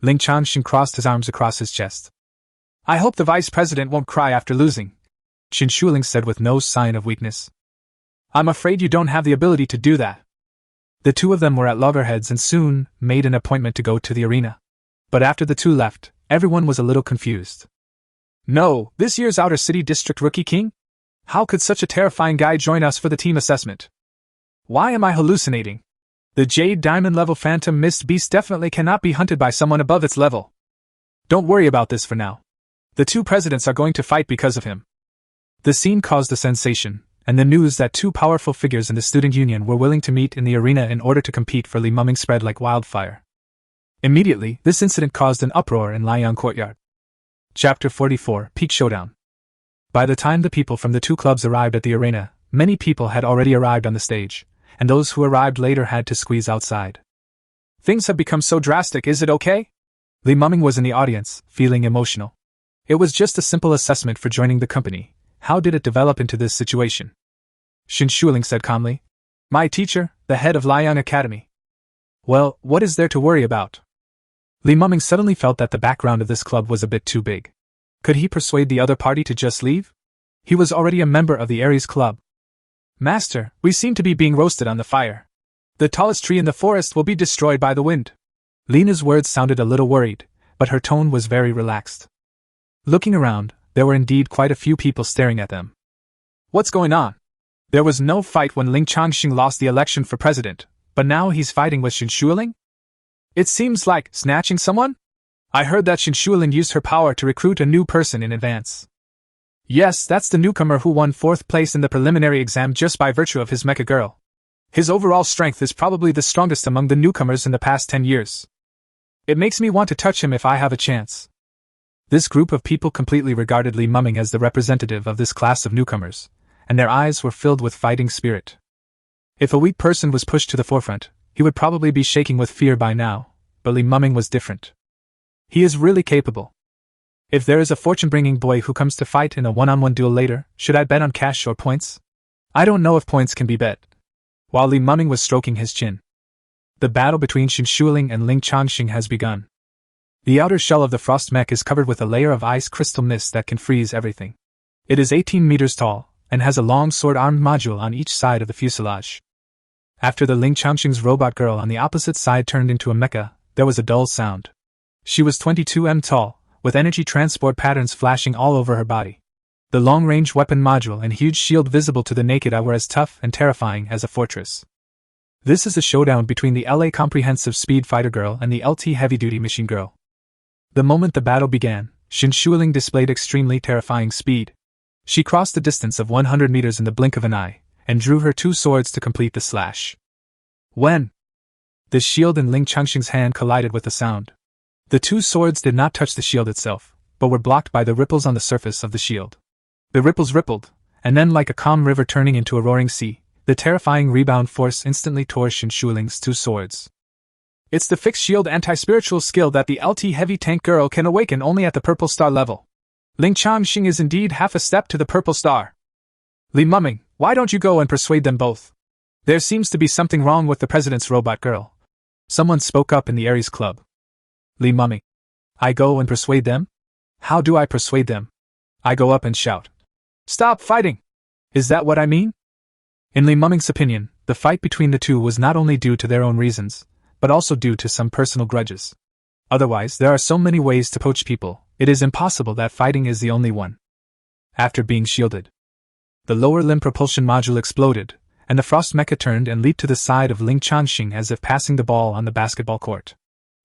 A: Ling Changxing crossed his arms across his chest. I hope the Vice President won't cry after losing, Xin Shuling said with no sign of weakness. I'm afraid you don't have the ability to do that. The two of them were at loggerheads and soon made an appointment to go to the arena. But after the two left, everyone was a little confused. No, this year's Outer City District Rookie King? How could such a terrifying guy join us for the team assessment? Why am I hallucinating? The Jade Diamond level Phantom Mist Beast definitely cannot be hunted by someone above its level. Don't worry about this for now. The two presidents are going to fight because of him. The scene caused a sensation, and the news that two powerful figures in the Student Union were willing to meet in the arena in order to compete for Li Muming spread like wildfire. Immediately, this incident caused an uproar in Liang Courtyard. Chapter 44, Peak Showdown. By the time the people from the two clubs arrived at the arena, many people had already arrived on the stage, and those who arrived later had to squeeze outside. Things have become so drastic, is it okay? Li Muming was in the audience, feeling emotional. It was just a simple assessment for joining the company. How did it develop into this situation? Xin Shuling said calmly. My teacher, the head of Liang Academy. Well, what is there to worry about? Li Muming suddenly felt that the background of this club was a bit too big. Could he persuade the other party to just leave? He was already a member of the Aries Club. Master, we seem to be being roasted on the fire. The tallest tree in the forest will be destroyed by the wind. Lena's words sounded a little worried, but her tone was very relaxed. Looking around, there were indeed quite a few people staring at them. What's going on? There was no fight when Ling Changxing lost the election for president, but now he's fighting with Xin Shuling? It seems like snatching someone? I heard that Xin Shuling used her power to recruit a new person in advance. Yes, that's the newcomer who won 4th place in the preliminary exam just by virtue of his mecha girl. His overall strength is probably the strongest among the newcomers in the past 10 years. It makes me want to touch him if I have a chance. This group of people completely regarded Li Muming as the representative of this class of newcomers, and their eyes were filled with fighting spirit. If a weak person was pushed to the forefront, he would probably be shaking with fear by now, but Li Muming was different. He is really capable. If there is a fortune-bringing boy who comes to fight in a one-on-one duel later, should I bet on cash or points? I don't know if points can be bet. While Li Muming was stroking his chin. The battle between Xin Shuling and Ling Changxing has begun. The outer shell of the frost mech is covered with a layer of ice crystal mist that can freeze everything. It is 18 meters tall, and has a long sword-armed module on each side of the fuselage. After the Ling Changxing's robot girl on the opposite side turned into a mecha, there was a dull sound. She was 22 m tall, with energy transport patterns flashing all over her body. The long-range weapon module and huge shield visible to the naked eye were as tough and terrifying as a fortress. This is a showdown between the LA Comprehensive Speed Fighter Girl and the LT Heavy-Duty Machine Girl. The moment the battle began, Xin Shuling displayed extremely terrifying speed. She crossed the distance of 100 meters in the blink of an eye, and drew her two swords to complete the slash. When the shield in Ling Changxing's hand collided with the sound. The two swords did not touch the shield itself, but were blocked by the ripples on the surface of the shield. The ripples rippled, and then like a calm river turning into a roaring sea, the terrifying rebound force instantly tore Xin Shuling's two swords. It's the fixed shield anti-spiritual skill that the LT heavy tank girl can awaken only at the purple star level. Ling Changxing is indeed half a step to the purple star. Li Mumming, why don't you go and persuade them both? There seems to be something wrong with the president's robot girl. Someone spoke up in the Aries Club. Li Mumming. I go and persuade them? How do I persuade them? I go up and shout. Stop fighting! Is that what I mean? In Li Mumming's opinion, the fight between the two was not only due to their own reasons, but also due to some personal grudges. Otherwise, there are so many ways to poach people, it is impossible that fighting is the only one. After being shielded, the lower limb propulsion module exploded, and the frost mecha turned and leaped to the side of Ling Changxing as if passing the ball on the basketball court.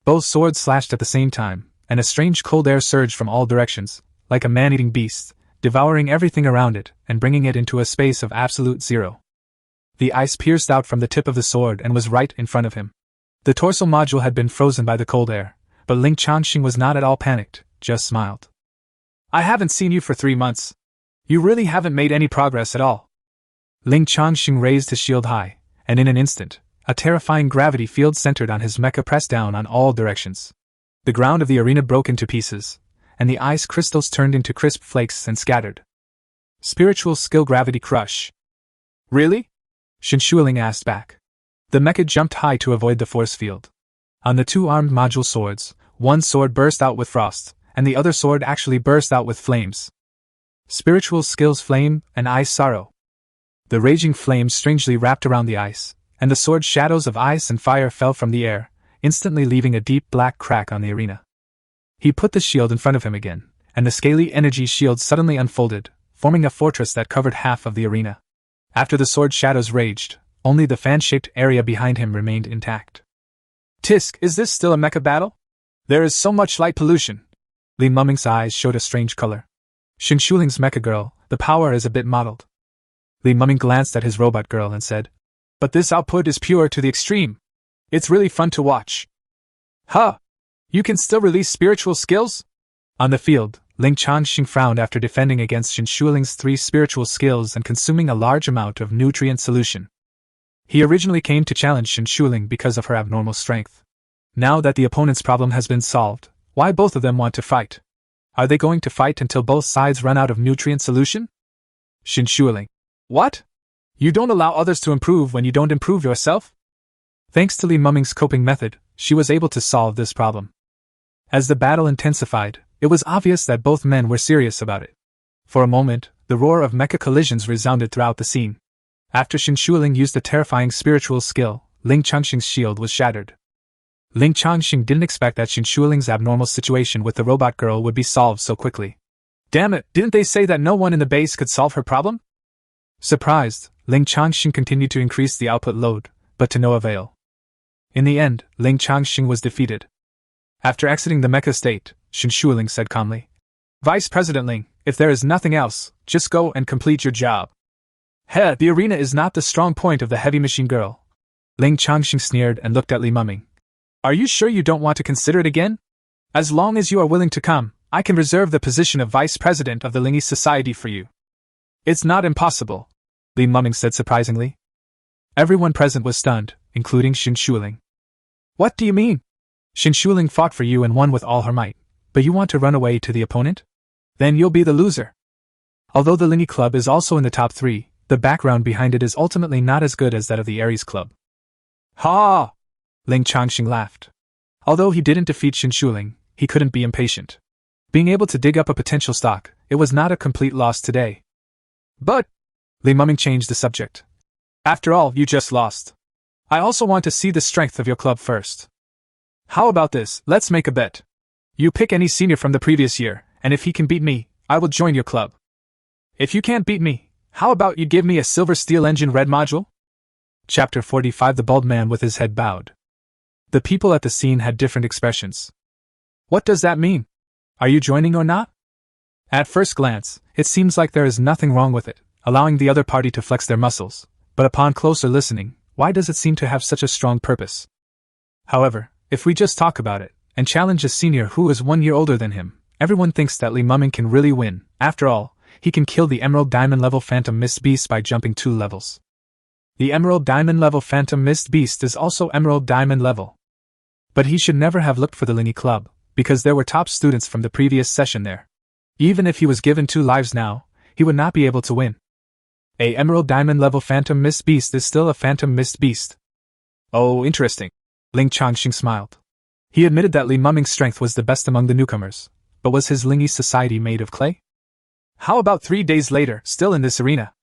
A: Both swords slashed at the same time, and a strange cold air surged from all directions, like a man-eating beast, devouring everything around it and bringing it into a space of absolute zero. The ice pierced out from the tip of the sword and was right in front of him. The torso module had been frozen by the cold air, but Ling Changxing was not at all panicked, just smiled. I haven't seen you for 3 months. You really haven't made any progress at all. Ling Changxing raised his shield high, and in an instant, a terrifying gravity field centered on his mecha pressed down on all directions. The ground of the arena broke into pieces, and the ice crystals turned into crisp flakes and scattered. Spiritual skill gravity crush. Really? Shen Shuiling asked back. The mecha jumped high to avoid the force field. On the 2 armed module swords, one sword burst out with frost, and the other sword actually burst out with flames. Spiritual skills flame and ice sorrow. The raging flames strangely wrapped around the ice, and the sword shadows of ice and fire fell from the air, instantly leaving a deep black crack on the arena. He put the shield in front of him again, and the scaly energy shield suddenly unfolded, forming a fortress that covered half of the arena. After the sword shadows raged, only the fan-shaped area behind him remained intact. Tisk, is this still a mecha battle? There is so much light pollution. Li Mumming's eyes showed a strange color. Shen Shuling's mecha girl, the power is a bit mottled. Li Mumming glanced at his robot girl and said, But this output is pure to the extreme. It's really fun to watch. Huh! You can still release spiritual skills? On the field, Ling Changxing frowned after defending against Shen Shuling's 3 spiritual skills and consuming a large amount of nutrient solution. He originally came to challenge Shen Shuling because of her abnormal strength. Now that the opponent's problem has been solved, why both of them want to fight? Are they going to fight until both sides run out of nutrient solution? Shen Shuling. What? You don't allow others to improve when you don't improve yourself? Thanks to Li Mumming's coping method, she was able to solve this problem. As the battle intensified, it was obvious that both men were serious about it. For a moment, the roar of mecha collisions resounded throughout the scene. After Shen Shuling used a terrifying spiritual skill, Ling Changxing's shield was shattered. Ling Changxing didn't expect that Shen Shuling's abnormal situation with the robot girl would be solved so quickly. Damn it, didn't they say that no one in the base could solve her problem? Surprised, Ling Changxing continued to increase the output load, but to no avail. In the end, Ling Changxing was defeated. After exiting the mecha state, Shen Shuling said calmly, Vice President Ling, if there is nothing else, just go and complete your job. Heh, the arena is not the strong point of the heavy machine girl. Ling Changxing sneered and looked at Li Mumming. Are you sure you don't want to consider it again? As long as you are willing to come, I can reserve the position of Vice President of the Lingy Society for you. It's not impossible, Li Mumming said surprisingly. Everyone present was stunned, including Shen Shuling. What do you mean? Shen Shuling fought for you and won with all her might, but you want to run away to the opponent? Then you'll be the loser. Although the Lingy Club is also in the top 3, the background behind it is ultimately not as good as that of the Aries Club. Ha! Ling Changxing laughed. Although he didn't defeat Shen Shuling, he couldn't be impatient. Being able to dig up a potential stock, it was not a complete loss today. But, Li Mumming changed the subject. After all, you just lost. I also want to see the strength of your club first. How about this, let's make a bet. You pick any senior from the previous year, and if he can beat me, I will join your club. If you can't beat me, how about you give me a silver steel engine red module? Chapter 45. The bald man with his head bowed. The people at the scene had different expressions. What does that mean? Are you joining or not? At first glance, it seems like there is nothing wrong with it, allowing the other party to flex their muscles, but upon closer listening, why does it seem to have such a strong purpose? However, if we just talk about it, and challenge a senior who is 1 year older than him, everyone thinks that Li Mumming can really win. After all, he can kill the Emerald Diamond level Phantom Mist Beast by jumping 2 levels. The Emerald Diamond level Phantom Mist Beast is also Emerald Diamond level. But he should never have looked for the Lingy Club, because there were top students from the previous session there. Even if he was given 2 lives now, he would not be able to win. A Emerald Diamond level Phantom Mist Beast is still a Phantom Mist Beast. Oh, interesting. Ling Changxing smiled. He admitted that Li Muming's strength was the best among the newcomers, but was his Lingy society made of clay? How about 3 days later, still in this arena?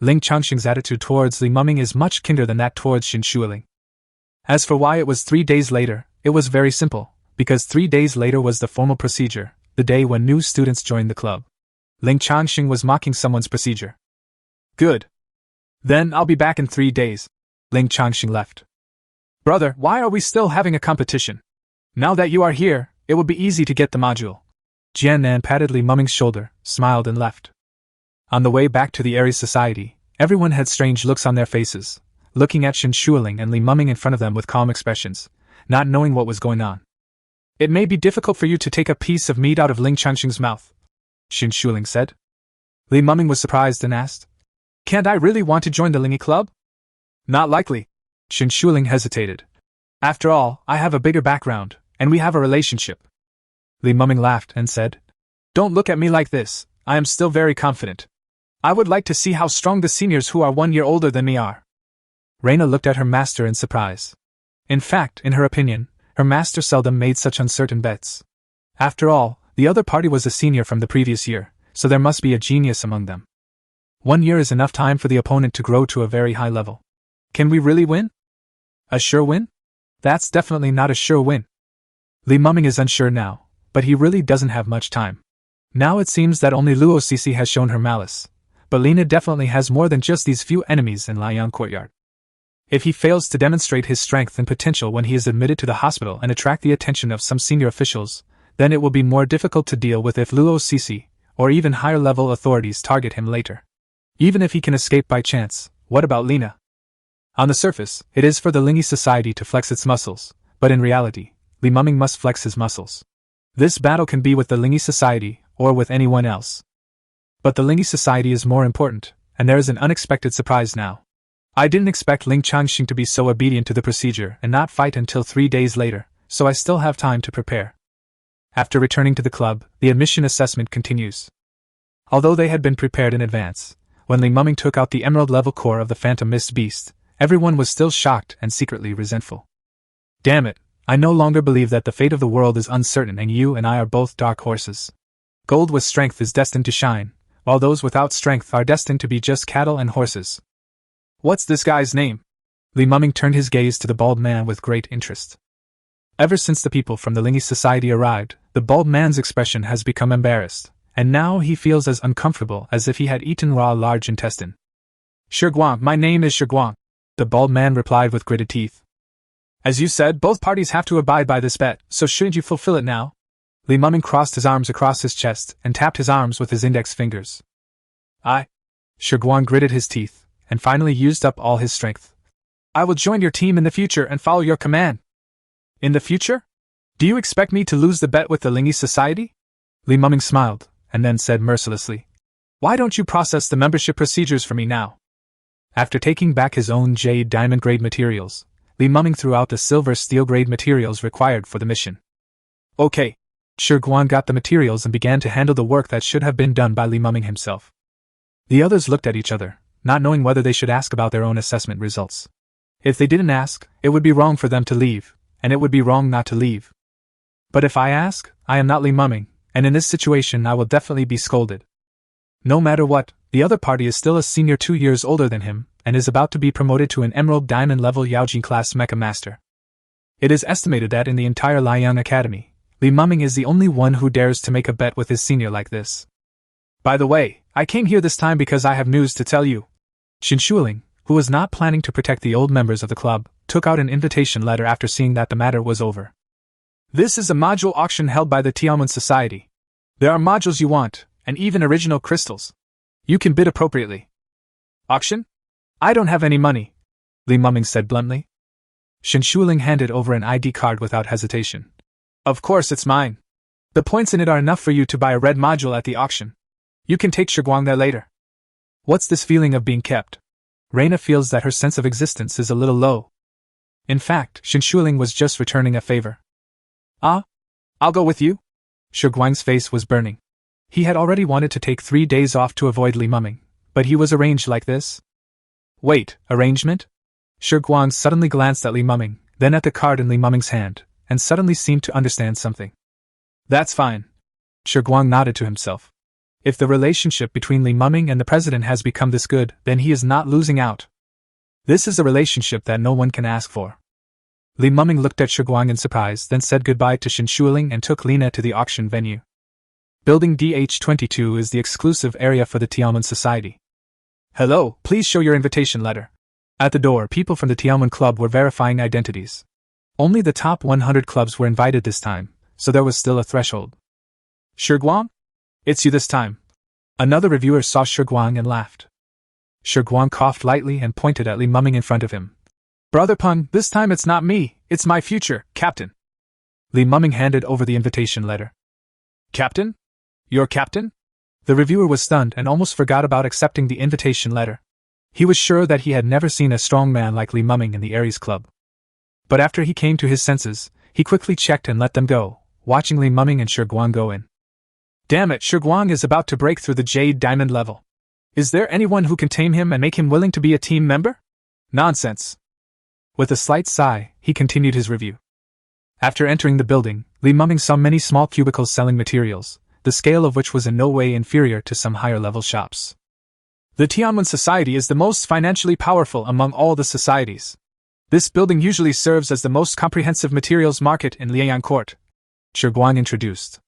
A: Ling Changxing's attitude towards Li Muming is much kinder than that towards Xin Shuiling. As for why it was 3 days later, it was very simple, because 3 days later was the formal procedure, the day when new students joined the club. Ling Changxing was mocking someone's procedure. Good. Then I'll be back in 3 days. Ling Changxing left. Brother, why are we still having a competition? Now that you are here, it will be easy to get the module. Jiannan patted Li Muming's shoulder, smiled and left. On the way back to the Aries Society, everyone had strange looks on their faces, looking at Xin Shuiling and Li Muming in front of them with calm expressions, not knowing what was going on. It may be difficult for you to take a piece of meat out of Ling Changxing's mouth, Xin Shuiling said. Li Muming was surprised and asked, Can't I really want to join the Lingy Club? Not likely. Xin Shuiling hesitated. After all, I have a bigger background, and we have a relationship. Li Muming laughed and said, Don't look at me like this, I am still very confident. I would like to see how strong the seniors who are 1 year older than me are. Reina looked at her master in surprise. In fact, in her opinion, her master seldom made such uncertain bets. After all, the other party was a senior from the previous year, so there must be a genius among them. 1 year is enough time for the opponent to grow to a very high level. Can we really win? A sure win? That's definitely not a sure win. Li Muming is unsure now, but he really doesn't have much time. Now it seems that only Luo Cece has shown her malice, but Lina definitely has more than just these few enemies in Liang Courtyard. If he fails to demonstrate his strength and potential when he is admitted to the hospital and attract the attention of some senior officials, then it will be more difficult to deal with if Luo Cece, or even higher-level authorities target him later. Even if he can escape by chance, what about Lina? On the surface, it is for the Lingy Society to flex its muscles, but in reality, Li Muming must flex his muscles. This battle can be with the Lingy Society, or with anyone else. But the Lingy Society is more important, and there is an unexpected surprise now. I didn't expect Ling Changxing to be so obedient to the procedure and not fight until 3 days later, so I still have time to prepare. After returning to the club, the admission assessment continues. Although they had been prepared in advance, when Li Muming took out the emerald-level core of the Phantom Mist Beast, everyone was still shocked and secretly resentful. Damn it, I no longer believe that the fate of the world is uncertain and you and I are both dark horses. Gold with strength is destined to shine, while those without strength are destined to be just cattle and horses. What's this guy's name? Li Muming turned his gaze to the bald man with great interest. Ever since the people from the Lingy Society arrived, the bald man's expression has become embarrassed, and now he feels as uncomfortable as if he had eaten raw large intestine. Shiguang, my name is Shiguang, the bald man replied with gritted teeth. As you said, both parties have to abide by this bet, so shouldn't you fulfill it now? Li Muming crossed his arms across his chest and tapped his arms with his index fingers. Shiguang gritted his teeth, and finally used up all his strength. I will join your team in the future and follow your command. In the future? Do you expect me to lose the bet with the Lingy Society? Li Muming smiled, and then said mercilessly, Why don't you process the membership procedures for me now? After taking back his own jade diamond grade materials, Li Muming threw out the silver steel grade materials required for the mission. Okay. Shiguang got the materials and began to handle the work that should have been done by Li Muming himself. The others looked at each other, not knowing whether they should ask about their own assessment results. If they didn't ask, it would be wrong for them to leave, and it would be wrong not to leave. But if I ask, I am not Li Muming, and in this situation I will definitely be scolded. No matter what, the other party is still a senior 2 years older than him, and is about to be promoted to an Emerald Diamond level Yaojin class Mecha Master. It is estimated that in the entire Liang Academy, Li Muming is the only one who dares to make a bet with his senior like this. By the way, I came here this time because I have news to tell you. Xin Shuiling, who was not planning to protect the old members of the club, took out an invitation letter after seeing that the matter was over. This is a module auction held by the Tiaomen Society. There are modules you want, and even original crystals. You can bid appropriately. Auction? I don't have any money, Li Muming said bluntly. Xin Shuiling handed over an ID card without hesitation. Of course it's mine. The points in it are enough for you to buy a red module at the auction. You can take Shiguang there later. What's this feeling of being kept? Reina feels that her sense of existence is a little low. In fact, Shuling was just returning a favor. Ah? I'll go with you? Guang's face was burning. He had already wanted to take 3 days off to avoid Li Muming, but he was arranged like this? Wait, arrangement? Guang suddenly glanced at Li Muming, then at the card in Li Muming's hand, and suddenly seemed to understand something. That's fine. Guang nodded to himself. If the relationship between Li Muming and the president has become this good, then he is not losing out. This is a relationship that no one can ask for. Li Muming looked at Guang in surprise, then said goodbye to Shuling and took Lina to the auction venue. Building DH22 is the exclusive area for the Tiaomon Society. Hello, please show your invitation letter. At the door, people from the Tiaomon Club were verifying identities. Only the top 100 clubs were invited this time, so there was still a threshold. Guang? It's you this time. Another reviewer saw Guang and laughed. Guang coughed lightly and pointed at Li Muming in front of him. Brother Pun, this time it's not me, it's my future, Captain. Li Muming handed over the invitation letter. Captain? Your captain? The reviewer was stunned and almost forgot about accepting the invitation letter. He was sure that he had never seen a strong man like Li Muming in the Aries Club. But after he came to his senses, he quickly checked and let them go, watching Li Muming and Guang go in. Damn it, Guang is about to break through the Jade Diamond level. Is there anyone who can tame him and make him willing to be a team member? Nonsense. With a slight sigh, he continued his review. After entering the building, Li Muming saw many small cubicles selling materials, the scale of which was in no way inferior to some higher-level shops. The Tianwen Society is the most financially powerful among all the societies. This building usually serves as the most comprehensive materials market in Liang Court, Guang introduced.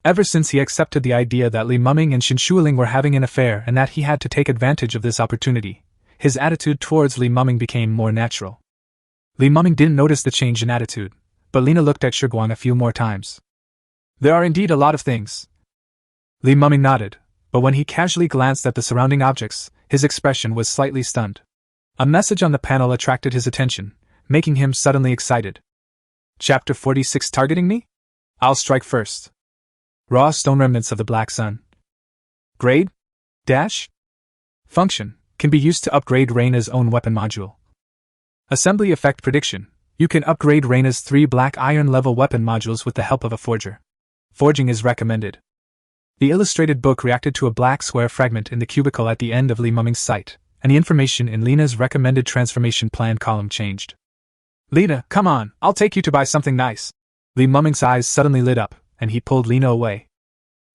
A: Ever since he accepted the idea that Li Muming and Shuling were having an affair and that he had to take advantage of this opportunity, his attitude towards Li Muming became more natural. Li Muming didn't notice the change in attitude, but Lina looked at Guang a few more times. There are indeed a lot of things. Li Muming nodded, but when he casually glanced at the surrounding objects, his expression was slightly stunned. A message on the panel attracted his attention, making him suddenly excited. Chapter 46 Targeting me? I'll strike first. Raw stone remnants of the Black Sun. Grade? Dash? Function, can be used to upgrade Reina's own weapon module. Assembly effect prediction, you can upgrade Reina's 3 black iron level weapon modules with the help of a forger. Forging is recommended. The illustrated book reacted to a black square fragment in the cubicle at the end of Li Muming's sight, and the information in Lina's recommended transformation plan column changed. Lina, come on, I'll take you to buy something nice. Li Muming's eyes suddenly lit up, and he pulled Lina away.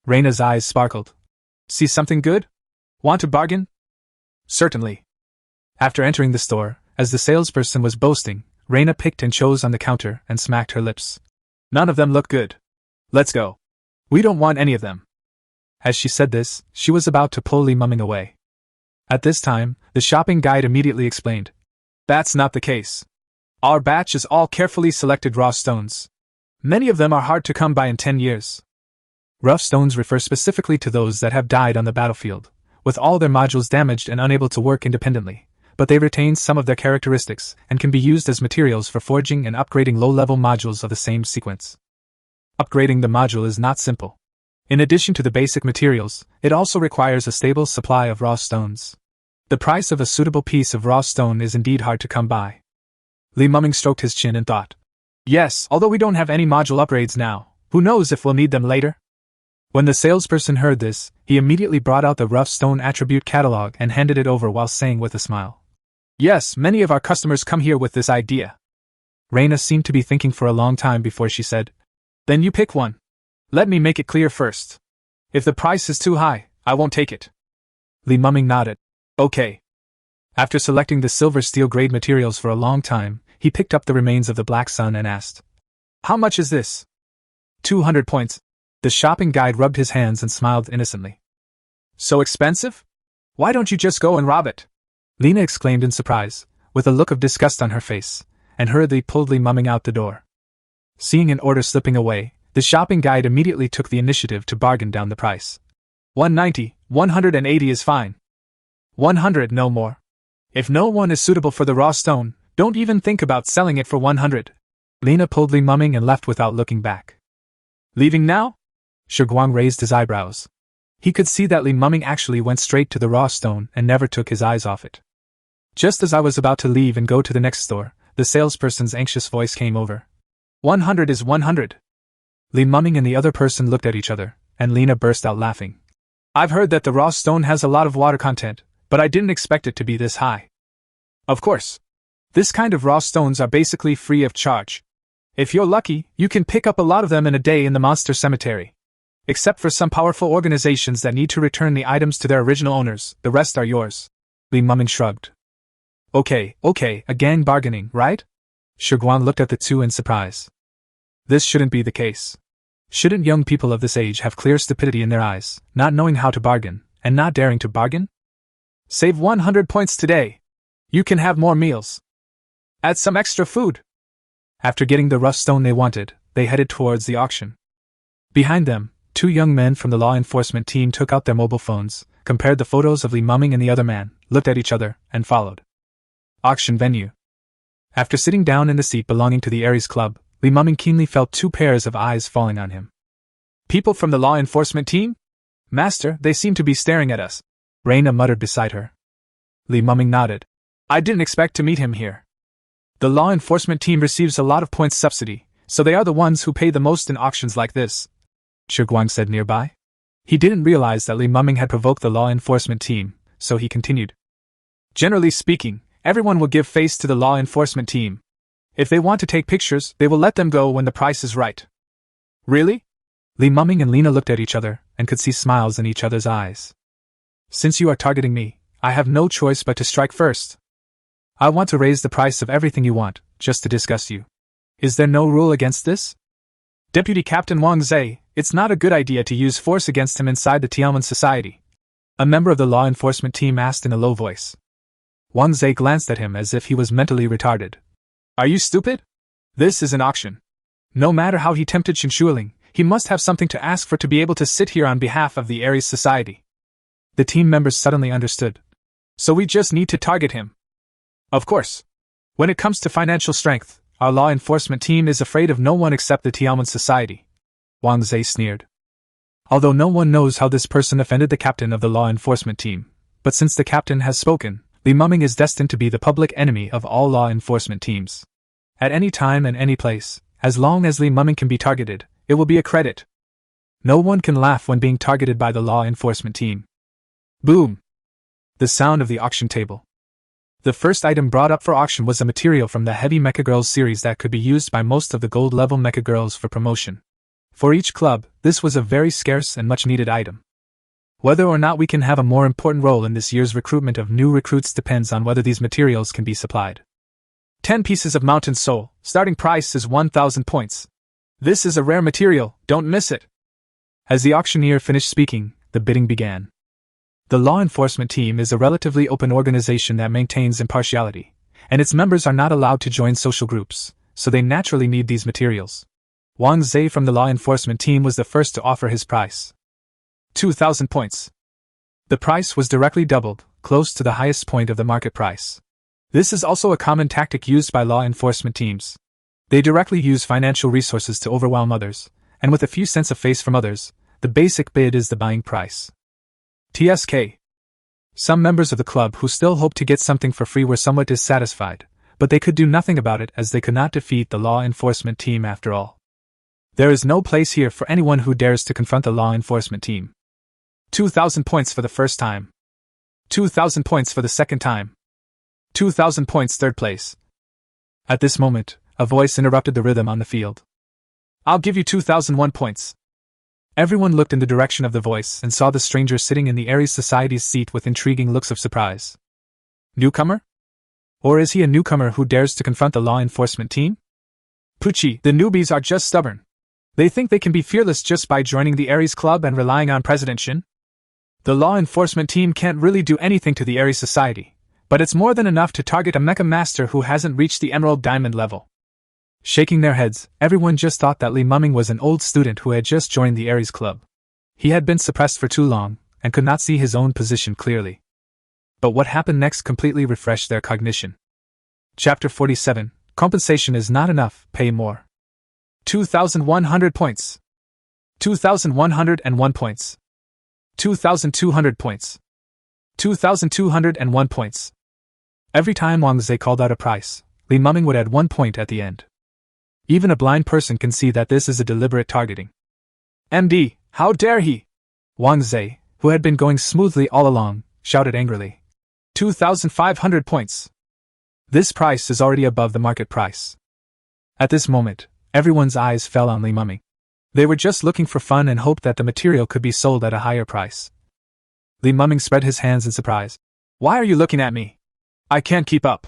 A: Reina's eyes sparkled. See something good? Want to bargain? Certainly. After entering the store, as the salesperson was boasting, Reina picked and chose on the counter and smacked her lips. None of them look good. Let's go. We don't want any of them. As she said this, she was about to pull Li Muming away. At this time, the shopping guide immediately explained. That's not the case. Our batch is all carefully selected raw stones. Many of them are hard to come by in 10 years. Rough stones refer specifically to those that have died on the battlefield, with all their modules damaged and unable to work independently, but they retain some of their characteristics and can be used as materials for forging and upgrading low-level modules of the same sequence. Upgrading the module is not simple. In addition to the basic materials, it also requires a stable supply of raw stones. The price of a suitable piece of raw stone is indeed hard to come by. Li Muming stroked his chin and thought. Yes, although we don't have any module upgrades now, who knows if we'll need them later? When the salesperson heard this, he immediately brought out the rough stone attribute catalog and handed it over while saying with a smile. Yes, many of our customers come here with this idea. Reina seemed to be thinking for a long time before she said, Then you pick one. Let me make it clear first. If the price is too high, I won't take it. Li Muming nodded. Okay. After selecting the silver steel grade materials for a long time, he picked up the remains of the Black Sun and asked, How much is this? 200 points. The shopping guide rubbed his hands and smiled innocently. So expensive? Why don't you just go and rob it? Lina exclaimed in surprise, with a look of disgust on her face, and hurriedly pulled Li Muming out the door. Seeing an order slipping away, the shopping guide immediately took the initiative to bargain down the price. 190, 180 is fine. 100 no more. If no one is suitable for the raw stone, don't even think about selling it for 100. Lina pulled Li Muming and left without looking back. Leaving now? Guang raised his eyebrows. He could see that Li Muming actually went straight to the raw stone and never took his eyes off it. Just as I was about to leave and go to the next store, the salesperson's anxious voice came over. 100 is 100. Li Muming and the other person looked at each other, and Lena burst out laughing. I've heard that the raw stone has a lot of water content, but I didn't expect it to be this high. Of course. This kind of raw stones are basically free of charge. If you're lucky, you can pick up a lot of them in a day in the monster cemetery. Except for some powerful organizations that need to return the items to their original owners, the rest are yours. Li Muming shrugged. Okay, a gang bargaining, right? Shiguan looked at the two in surprise. This shouldn't be the case. Shouldn't young people of this age have clear stupidity in their eyes, not knowing how to bargain, and not daring to bargain? Save 100 points today. You can have more meals. Add some extra food. After getting the rough stone they wanted, they headed towards the auction. Behind them, two young men from the law enforcement team took out their mobile phones, compared the photos of Li Muming and the other man, looked at each other, and followed. Auction venue. After sitting down in the seat belonging to the Aries Club, Li Muming keenly felt two pairs of eyes falling on him. People from the law enforcement team? Master, they seem to be staring at us. Reina muttered beside her. Li Muming nodded. I didn't expect to meet him here. The law enforcement team receives a lot of points subsidy, so they are the ones who pay the most in auctions like this, Shiguang said nearby. He didn't realize that Li Muming had provoked the law enforcement team, so he continued. Generally speaking, everyone will give face to the law enforcement team. If they want to take pictures, they will let them go when the price is right. Really? Li Muming and Lena looked at each other, and could see smiles in each other's eyes. Since you are targeting me, I have no choice but to strike first. I want to raise the price of everything you want, just to disgust you. Is there no rule against this? Deputy Captain Wang Zhe, it's not a good idea to use force against him inside the Tianwen Society. A member of the law enforcement team asked in a low voice. Wang Zhe glanced at him as if he was mentally retarded. Are you stupid? This is an auction. No matter how he tempted Qinshuling, he must have something to ask for to be able to sit here on behalf of the Aries Society. The team members suddenly understood. So we just need to target him. Of course. When it comes to financial strength, our law enforcement team is afraid of no one except the Tianwen Society. Wang Zhe sneered. Although no one knows how this person offended the captain of the law enforcement team, but since the captain has spoken, Li Muming is destined to be the public enemy of all law enforcement teams. At any time and any place, as long as Li Muming can be targeted, it will be a credit. No one can laugh when being targeted by the law enforcement team. Boom! The sound of the auction table. The first item brought up for auction was a material from the Heavy Mecha Girls series that could be used by most of the gold-level Mecha Girls for promotion. For each club, this was a very scarce and much-needed item. Whether or not we can have a more important role in this year's recruitment of new recruits depends on whether these materials can be supplied. 10 pieces of mountain soul, starting price is 1,000 points. This is a rare material, don't miss it. As the auctioneer finished speaking, the bidding began. The law enforcement team is a relatively open organization that maintains impartiality, and its members are not allowed to join social groups, so they naturally need these materials. Wang Zhe from the law enforcement team was the first to offer his price. 2,000 points. The price was directly doubled, close to the highest point of the market price. This is also a common tactic used by law enforcement teams. They directly use financial resources to overwhelm others, and with a few cents of face from others, the basic bid is the buying price. TSK. Some members of the club who still hoped to get something for free were somewhat dissatisfied, but they could do nothing about it as they could not defeat the law enforcement team after all. There is no place here for anyone who dares to confront the law enforcement team. 2,000 points for the first time. 2,000 points for the second time. 2,000 points third place. At this moment, a voice interrupted the rhythm on the field. I'll give you 2,001 points. Everyone looked in the direction of the voice and saw the stranger sitting in the Aries Society's seat with intriguing looks of surprise. Newcomer? Or is he a newcomer who dares to confront the law enforcement team? Pucci, the newbies are just stubborn. They think they can be fearless just by joining the Aries Club and relying on President Shin. The law enforcement team can't really do anything to the Aries Society, but it's more than enough to target a mecha master who hasn't reached the Emerald Diamond level. Shaking their heads, everyone just thought that Li Muming was an old student who had just joined the Aries Club. He had been suppressed for too long, and could not see his own position clearly. But what happened next completely refreshed their cognition. Chapter 47, Compensation is not enough, pay more. 2,100 points. 2,101 points. 2,200 points. 2,201 points. Every time Wang Zhe called out a price, Li Muming would add 1 point at the end. Even a blind person can see that this is a deliberate targeting. MD, how dare he? Wang Zhe, who had been going smoothly all along, shouted angrily. 2,500 points. This price is already above the market price. At this moment, everyone's eyes fell on Li Muming. They were just looking for fun and hoped that the material could be sold at a higher price. Li Muming spread his hands in surprise. Why are you looking at me? I can't keep up.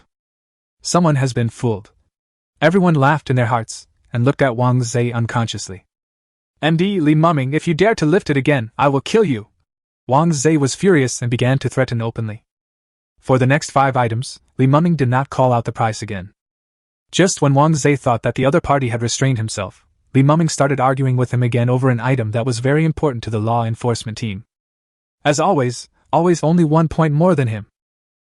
A: Someone has been fooled. Everyone laughed in their hearts, and looked at Wang Zhe unconsciously. MD Li Muming, if you dare to lift it again, I will kill you. Wang Zhe was furious and began to threaten openly. For the next 5 items, Li Muming did not call out the price again. Just when Wang Zhe thought that the other party had restrained himself, Li Muming started arguing with him again over an item that was very important to the law enforcement team. As always only 1 point more than him.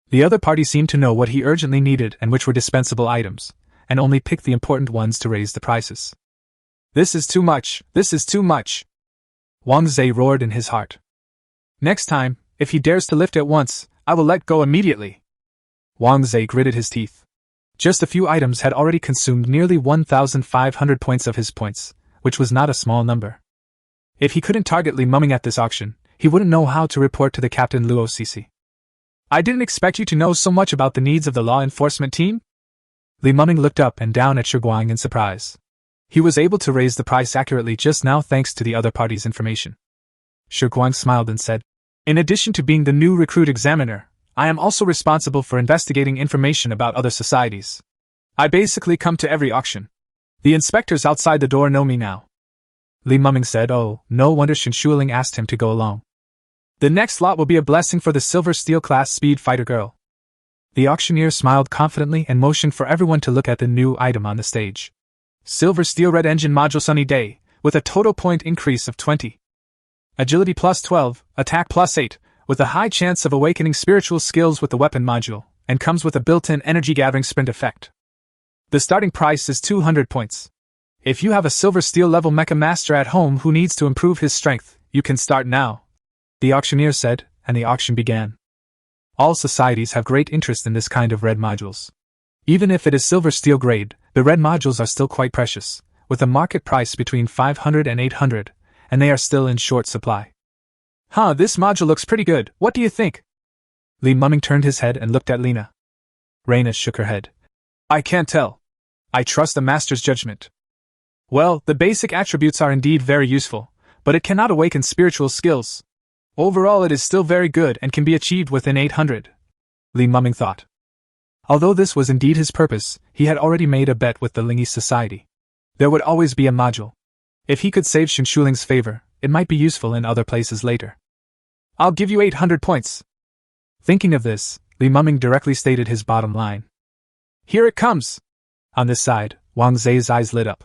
A: The other party seemed to know what he urgently needed and which were dispensable items, and only picked the important ones to raise the prices. This is too much, this is too much! Wang Zhe roared in his heart. Next time, if he dares to lift it once, I will let go immediately. Wang Zhe gritted his teeth. Just a few items had already consumed nearly 1,500 points of his points, which was not a small number. If he couldn't target Li Muming at this auction, he wouldn't know how to report to the Captain Luo Cc. I didn't expect you to know so much about the needs of the law enforcement team? Li Muming looked up and down at Shiguang in surprise. He was able to raise the price accurately just now thanks to the other party's information. Shiguang smiled and said, in addition to being the new recruit examiner, I am also responsible for investigating information about other societies. I basically come to every auction. The inspectors outside the door know me now. Li Muming said, oh, no wonder Shen Shuling asked him to go along. The next lot will be a blessing for the Silver Steel class speed fighter girl. The auctioneer smiled confidently and motioned for everyone to look at the new item on the stage. Silver Steel Red Engine Module Sunny Day, with a total point increase of 20. Agility plus 12, attack plus 8, with a high chance of awakening spiritual skills with the weapon module, and comes with a built-in energy-gathering sprint effect. The starting price is 200 points. If you have a Silver Steel level Mecha Master at home who needs to improve his strength, you can start now, the auctioneer said, and the auction began. All societies have great interest in this kind of red modules. Even if it is Silver Steel grade, the red modules are still quite precious, with a market price between 500 and 800, and they are still in short supply. This module looks pretty good, what do you think? Li Muming turned his head and looked at Lena. Reina shook her head. I can't tell. I trust the master's judgment. Well, the basic attributes are indeed very useful, but it cannot awaken spiritual skills. Overall it is still very good and can be achieved within 800. Li Muming thought. Although this was indeed his purpose, he had already made a bet with the Lingi Society. There would always be a module. If he could save Shen Shuling's favor, it might be useful in other places later. I'll give you 800 points. Thinking of this, Li Muming directly stated his bottom line. Here it comes! On this side, Wang Zhe's eyes lit up.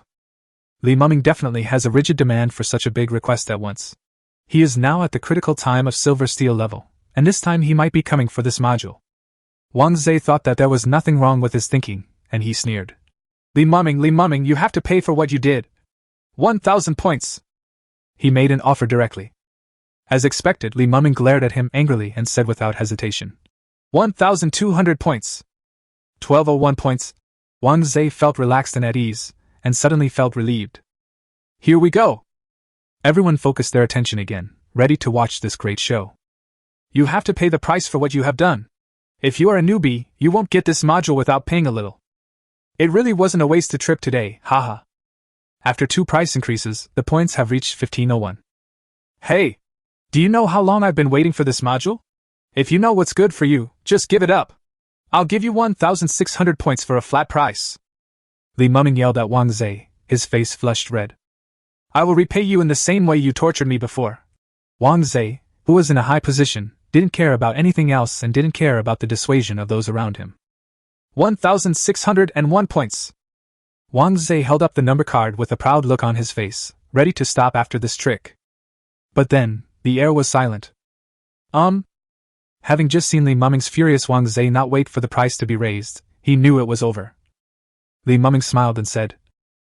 A: Li Muming definitely has a rigid demand for such a big request at once. He is now at the critical time of Silver Steel level, and this time he might be coming for this module. Wang Zhe thought that there was nothing wrong with his thinking, and he sneered. Li Muming, you have to pay for what you did. 1,000 points. He made an offer directly. As expected, Li Muming glared at him angrily and said without hesitation. 1,200 points. 1,201 points. Wang Zhe felt relaxed and at ease, and suddenly felt relieved. Here we go! Everyone focused their attention again, ready to watch this great show. You have to pay the price for what you have done. If you are a newbie, you won't get this module without paying a little. It really wasn't a wasted trip today, haha. After 2 price increases, the points have reached 1,501. Hey! Do you know how long I've been waiting for this module? If you know what's good for you, just give it up. I'll give you 1,600 points for a flat price. Li Muming yelled at Wang Zhe, his face flushed red. I will repay you in the same way you tortured me before. Wang Zhe, who was in a high position, didn't care about anything else and didn't care about the dissuasion of those around him. 1,601 points. Wang Zhe held up the number card with a proud look on his face, ready to stop after this trick. But then, the air was silent. Having just seen Li Muming's furious Wang Zhe not wait for the price to be raised, he knew it was over. Li Muming smiled and said,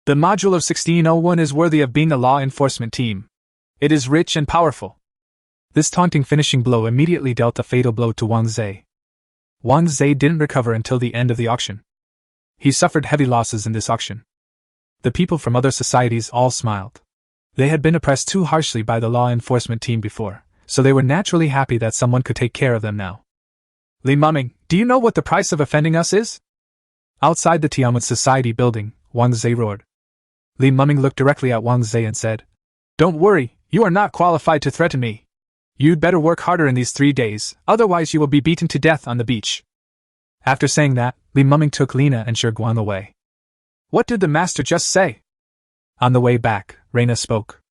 A: The module of 1601 is worthy of being a law enforcement team. It is rich and powerful. This taunting finishing blow immediately dealt a fatal blow to Wang Zhe. Wang Zhe didn't recover until the end of the auction. He suffered heavy losses in this auction. The people from other societies all smiled. They had been oppressed too harshly by the law enforcement team before, so they were naturally happy that someone could take care of them now. Li Mumming, do you know what the price of offending us is? Outside the Tiamat Society building, Wang Zhe roared. Li Mumming looked directly at Wang Zhe and said, "Don't worry, you are not qualified to threaten me. You'd better work harder in these 3 days, otherwise you will be beaten to death on the beach." After saying that, Li Mumming took Lina and Shiguan away. What did the master just say? On the way back, Reina spoke.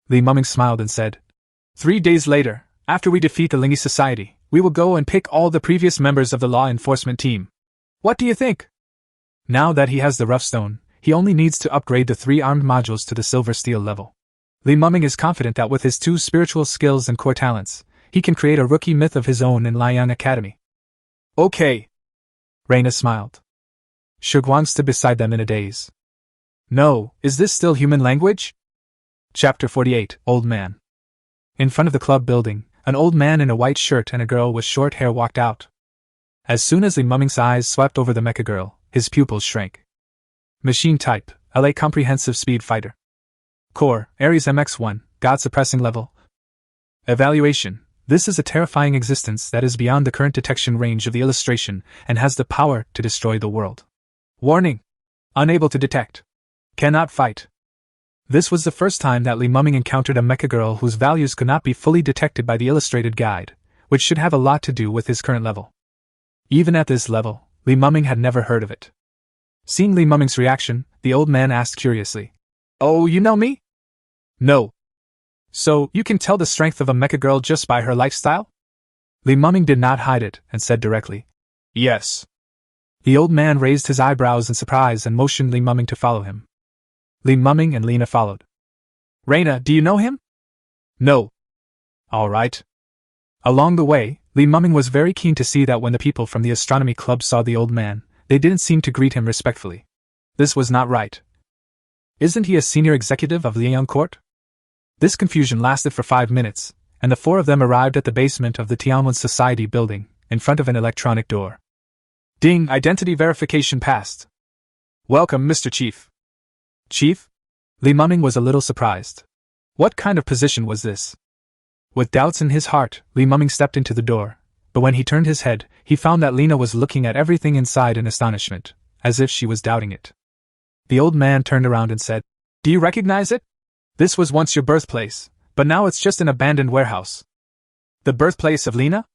A: Li Mumming smiled and said, 3 days later, after we defeat the Lingi Society, we will go and pick all the previous members of the law enforcement team. What do you think? Now that he has the rough stone, he only needs to upgrade the 3 armed modules to the silver steel level. Li Mumming is confident that with his 2 spiritual skills and core talents, he can create a rookie myth of his own in Liang Academy. Okay. Reina smiled. Shiguan stood beside them in a daze. No, is this still human language? Chapter 48, Old Man. In front of the club building, an old man in a white shirt and a girl with short hair walked out. As soon as Li Mumming's eyes swept over the mecha girl, his pupils shrank. Machine type, LA Comprehensive Speed Fighter. Core, Ares MX1, God Suppressing Level. Evaluation. This is a terrifying existence that is beyond the current detection range of the illustration and has the power to destroy the world. Warning! Unable to detect. Cannot fight. This was the first time that Li Mumming encountered a mecha girl whose values could not be fully detected by the illustrated guide, which should have a lot to do with his current level. Even at this level, Li Mumming had never heard of it. Seeing Li Mumming's reaction, the old man asked curiously, "Oh, you know me?" "No." "So, you can tell the strength of a mecha girl just by her lifestyle?" Li Mumming did not hide it, and said directly, "Yes." The old man raised his eyebrows in surprise and motioned Li Mumming to follow him. Li Mumming and Lina followed. "Reina, do you know him?" "No." "All right." Along the way, Li Mumming was very keen to see that when the people from the astronomy club saw the old man, they didn't seem to greet him respectfully. This was not right. Isn't he a senior executive of Liang Court? This confusion lasted for 5 minutes, and the 4 of them arrived at the basement of the Tianwen Society building, in front of an electronic door. Ding! Identity verification passed. Welcome, Mr. Chief. Chief? Li Mumming was a little surprised. What kind of position was this? With doubts in his heart, Li Mumming stepped into the door, but when he turned his head, he found that Lina was looking at everything inside in astonishment, as if she was doubting it. The old man turned around and said, "Do you recognize it? This was once your birthplace, but now it's just an abandoned warehouse." The birthplace of Lina?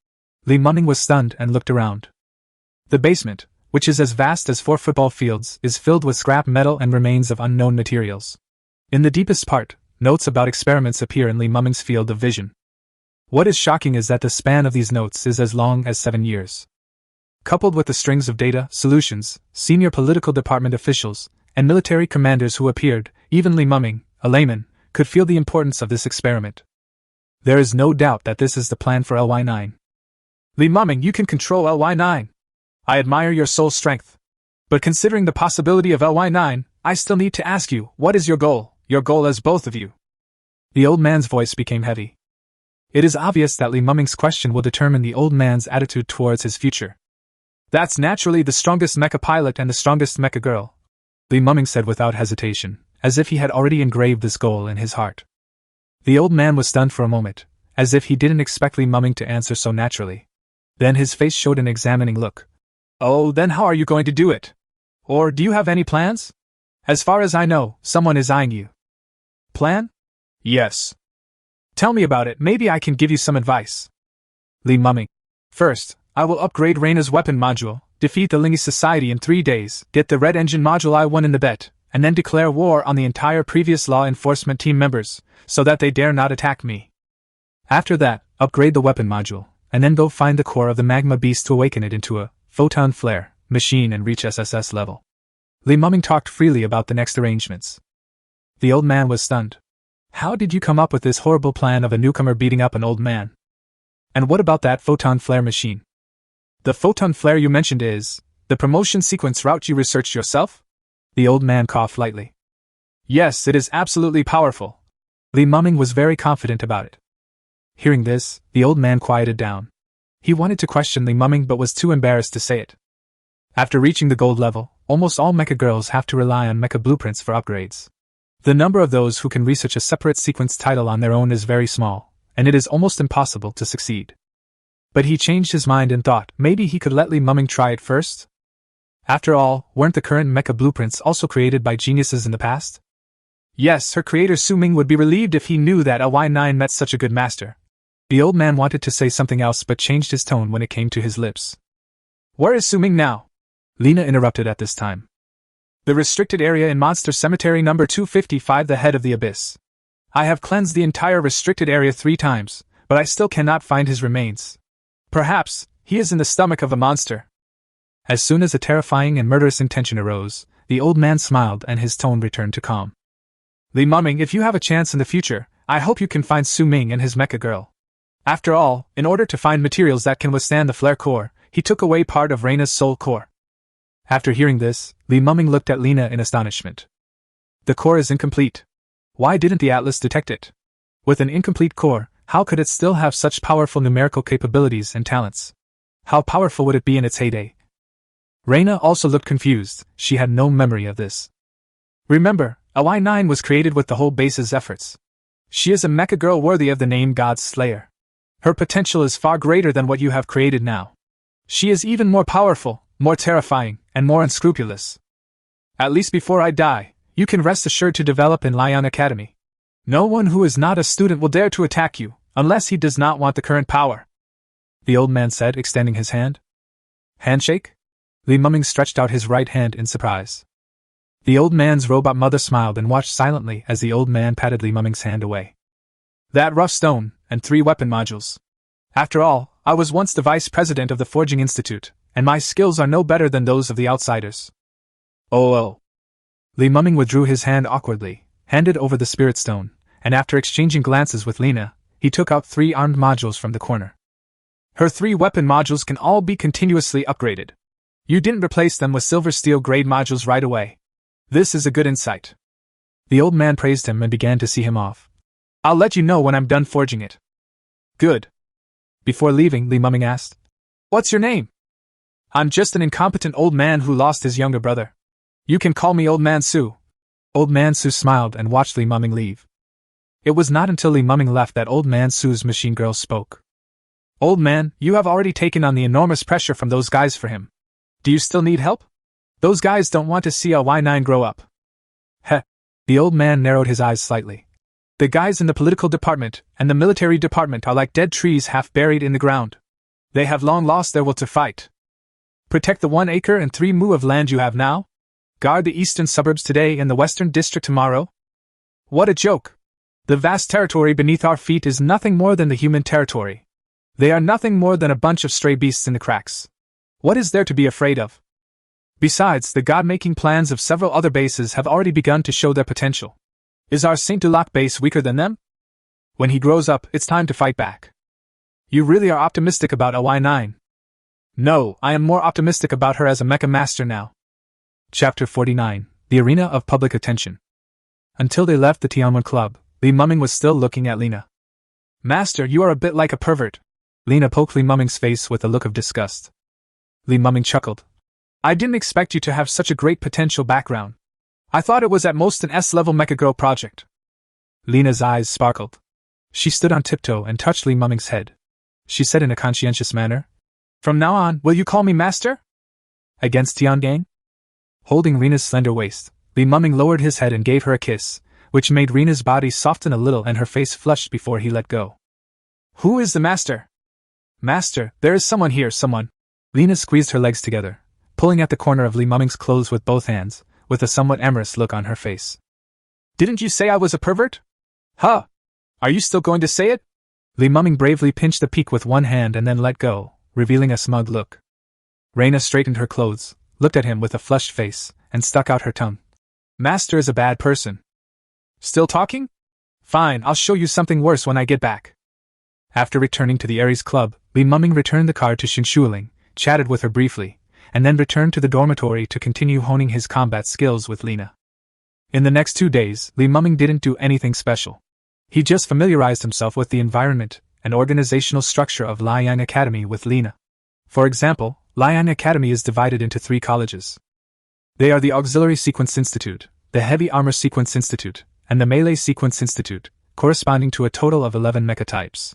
A: Li Mumming was stunned and looked around. The basement, which is as vast as 4 football fields, is filled with scrap metal and remains of unknown materials. In the deepest part, notes about experiments appear in Li Mumming's field of vision. What is shocking is that the span of these notes is as long as 7 years. Coupled with the strings of data, solutions, senior political department officials, and military commanders who appeared, even Li Mumming, a layman, could feel the importance of this experiment. There is no doubt that this is the plan for LY9. Li Mumming, you can control LY9. I admire your soul strength. But considering the possibility of LY9, I still need to ask you, what is your goal as both of you? The old man's voice became heavy. It is obvious that Li Mumming's question will determine the old man's attitude towards his future. That's naturally the strongest mecha pilot and the strongest mecha girl, Li Mumming said without hesitation, as if he had already engraved this goal in his heart. The old man was stunned for a moment, as if he didn't expect Li Mumming to answer so naturally. Then his face showed an examining look. Oh, then how are you going to do it? Or do you have any plans? As far as I know, someone is eyeing you. Plan? Yes. Tell me about it, maybe I can give you some advice. Li Mumming. First, I will upgrade Reina's weapon module, defeat the Lingi Society in 3 days, get the red engine module I won in the bet, and then declare war on the entire previous law enforcement team members, so that they dare not attack me. After that, upgrade the weapon module, and then go find the core of the magma beast to awaken it into a photon flare machine and reach SSS level. Li Mumming talked freely about the next arrangements. The old man was stunned. How did you come up with this horrible plan of a newcomer beating up an old man? And what about that photon flare machine? The photon flare you mentioned is the promotion sequence route you researched yourself? The old man coughed lightly. Yes, it is absolutely powerful. Li Mumming was very confident about it. Hearing this, the old man quieted down. He wanted to question Li Mumming but was too embarrassed to say it. After reaching the gold level, almost all mecha girls have to rely on mecha blueprints for upgrades. The number of those who can research a separate sequence title on their own is very small, and it is almost impossible to succeed. But he changed his mind and thought maybe he could let Li Muming try it first? After all, weren't the current mecha blueprints also created by geniuses in the past? Yes, her creator Su Ming would be relieved if he knew that LY9 met such a good master. The old man wanted to say something else but changed his tone when it came to his lips. Where is Su Ming now? Lena interrupted at this time. The restricted area in Monster Cemetery number 255, the head of the abyss. I have cleansed the entire restricted area 3 times, but I still cannot find his remains. Perhaps he is in the stomach of a monster. As soon as a terrifying and murderous intention arose, the old man smiled and his tone returned to calm. Li Muming, if you have a chance in the future, I hope you can find Su Ming and his mecha girl. After all, in order to find materials that can withstand the flare core, he took away part of Reina's soul core. After hearing this, Li Muming looked at Lena in astonishment. The core is incomplete. Why didn't the Atlas detect it? With an incomplete core, how could it still have such powerful numerical capabilities and talents? How powerful would it be in its heyday? Reina also looked confused. She had no memory of this. Remember, LY9 was created with the whole base's efforts. She is a mecha girl worthy of the name God's Slayer. Her potential is far greater than what you have created now. She is even more powerful, more terrifying, and more unscrupulous. At least before I die, you can rest assured to develop in Lion Academy. No one who is not a student will dare to attack you, unless he does not want the current power. The old man said, extending his hand. Handshake? Li Muming stretched out his right hand in surprise. The old man's robot mother smiled and watched silently as the old man patted Li Muming's hand away. That rough stone, and 3 weapon modules. After all, I was once the vice president of the Forging Institute, and my skills are no better than those of the outsiders. Oh. Li Muming withdrew his hand awkwardly, handed over the spirit stone, and after exchanging glances with Lena, he took out 3 armed modules from the corner. Her 3 weapon modules can all be continuously upgraded. You didn't replace them with silver steel grade modules right away. This is a good insight. The old man praised him and began to see him off. I'll let you know when I'm done forging it. Good. Before leaving, Li Muming asked, What's your name? I'm just an incompetent old man who lost his younger brother. You can call me Old Man Su. Old Man Su smiled and watched Li Muming leave. It was not until Li Muming left that Old Man Su's machine girl spoke. Old man, you have already taken on the enormous pressure from those guys for him. Do you still need help? Those guys don't want to see a Y9 grow up. Heh. The old man narrowed his eyes slightly. The guys in the political department and the military department are like dead trees half buried in the ground. They have long lost their will to fight. Protect the 1 acre and 3 mu of land you have now? Guard the eastern suburbs today and the western district tomorrow? What a joke! The vast territory beneath our feet is nothing more than the human territory. They are nothing more than a bunch of stray beasts in the cracks. What is there to be afraid of? Besides, the god-making plans of several other bases have already begun to show their potential. Is our Saint Dulac base weaker than them? When he grows up, it's time to fight back. You really are optimistic about LY9. No, I am more optimistic about her as a mecha master now. Chapter 49, The Arena of Public Attention. Until they left the Tianwen Club, Li Muming was still looking at Lena. Master, you are a bit like a pervert. Lena poked Li Muming's face with a look of disgust. Li Muming chuckled. I didn't expect you to have such a great potential background. I thought it was at most an S-level mecha girl project. Lena's eyes sparkled. She stood on tiptoe and touched Li Muming's head. She said in a conscientious manner, From now on, will you call me master? Against Tiangang? Holding Rena's slender waist, Li Muming lowered his head and gave her a kiss, which made Rena's body soften a little and her face flushed before he let go. Who is the master? Master, there is someone here, someone. Lena squeezed her legs together, pulling at the corner of Li Muming's clothes with both hands, with a somewhat amorous look on her face. Didn't you say I was a pervert? Huh? Are you still going to say it? Li Muming bravely pinched the peak with one hand and then let go, revealing a smug look. Reina straightened her clothes, looked at him with a flushed face, and stuck out her tongue. Master is a bad person. Still talking? Fine, I'll show you something worse when I get back. After returning to the Ares Club, Li Muming returned the card to Xinshuling, chatted with her briefly, and then returned to the dormitory to continue honing his combat skills with Lena. In the next 2 days, Li Muming didn't do anything special. He just familiarized himself with the environment and organizational structure of Liang Academy with Lena. For example, Liang Academy is divided into 3 colleges. They are the Auxiliary Sequence Institute, the Heavy Armor Sequence Institute, and the Melee Sequence Institute, corresponding to a total of 11 mecha types.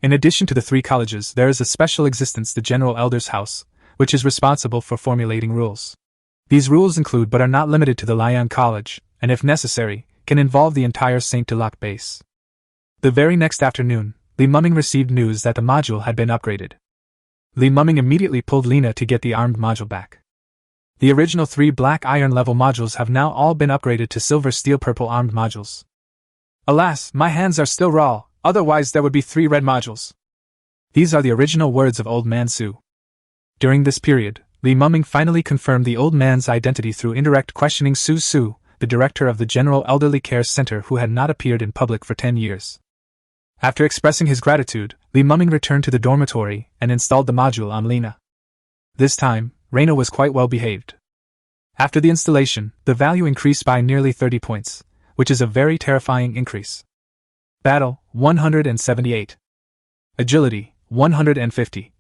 A: In addition to the 3 colleges, there is a special existence, the General Elder's House, which is responsible for formulating rules. These rules include but are not limited to the Lion College, and if necessary, can involve the entire Saint Deloc base. The very next afternoon, Li Mumming received news that the module had been upgraded. Li Mumming immediately pulled Lena to get the armed module back. The original 3 black iron level modules have now all been upgraded to silver steel purple armed modules. Alas, my hands are still raw, otherwise there would be 3 red modules. These are the original words of Old Man Su. During this period, Li Mumming finally confirmed the old man's identity through indirect questioning Su Su, the director of the General Elderly Care Center who had not appeared in public for 10 years. After expressing his gratitude, Li Mumming returned to the dormitory and installed the module on Lena. This time, Reina was quite well behaved. After the installation, the value increased by nearly 30 points, which is a very terrifying increase. Battle, 178. Agility, 150.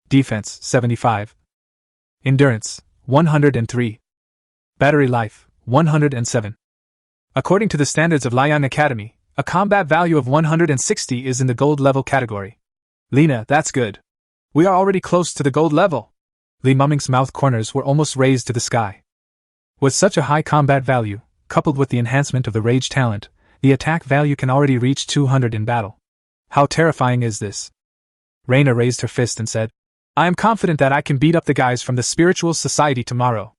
A: Defense, 75. Endurance, 103. Battery life, 107. According to the standards of Lion Academy, a combat value of 160 is in the gold level category. Lena, that's good. We are already close to the gold level. Li Mumming's mouth corners were almost raised to the sky. With such a high combat value, coupled with the enhancement of the rage talent, the attack value can already reach 200 in battle. How terrifying is this? Reina raised her fist and said, I am confident that I can beat up the guys from the Spiritual Society tomorrow.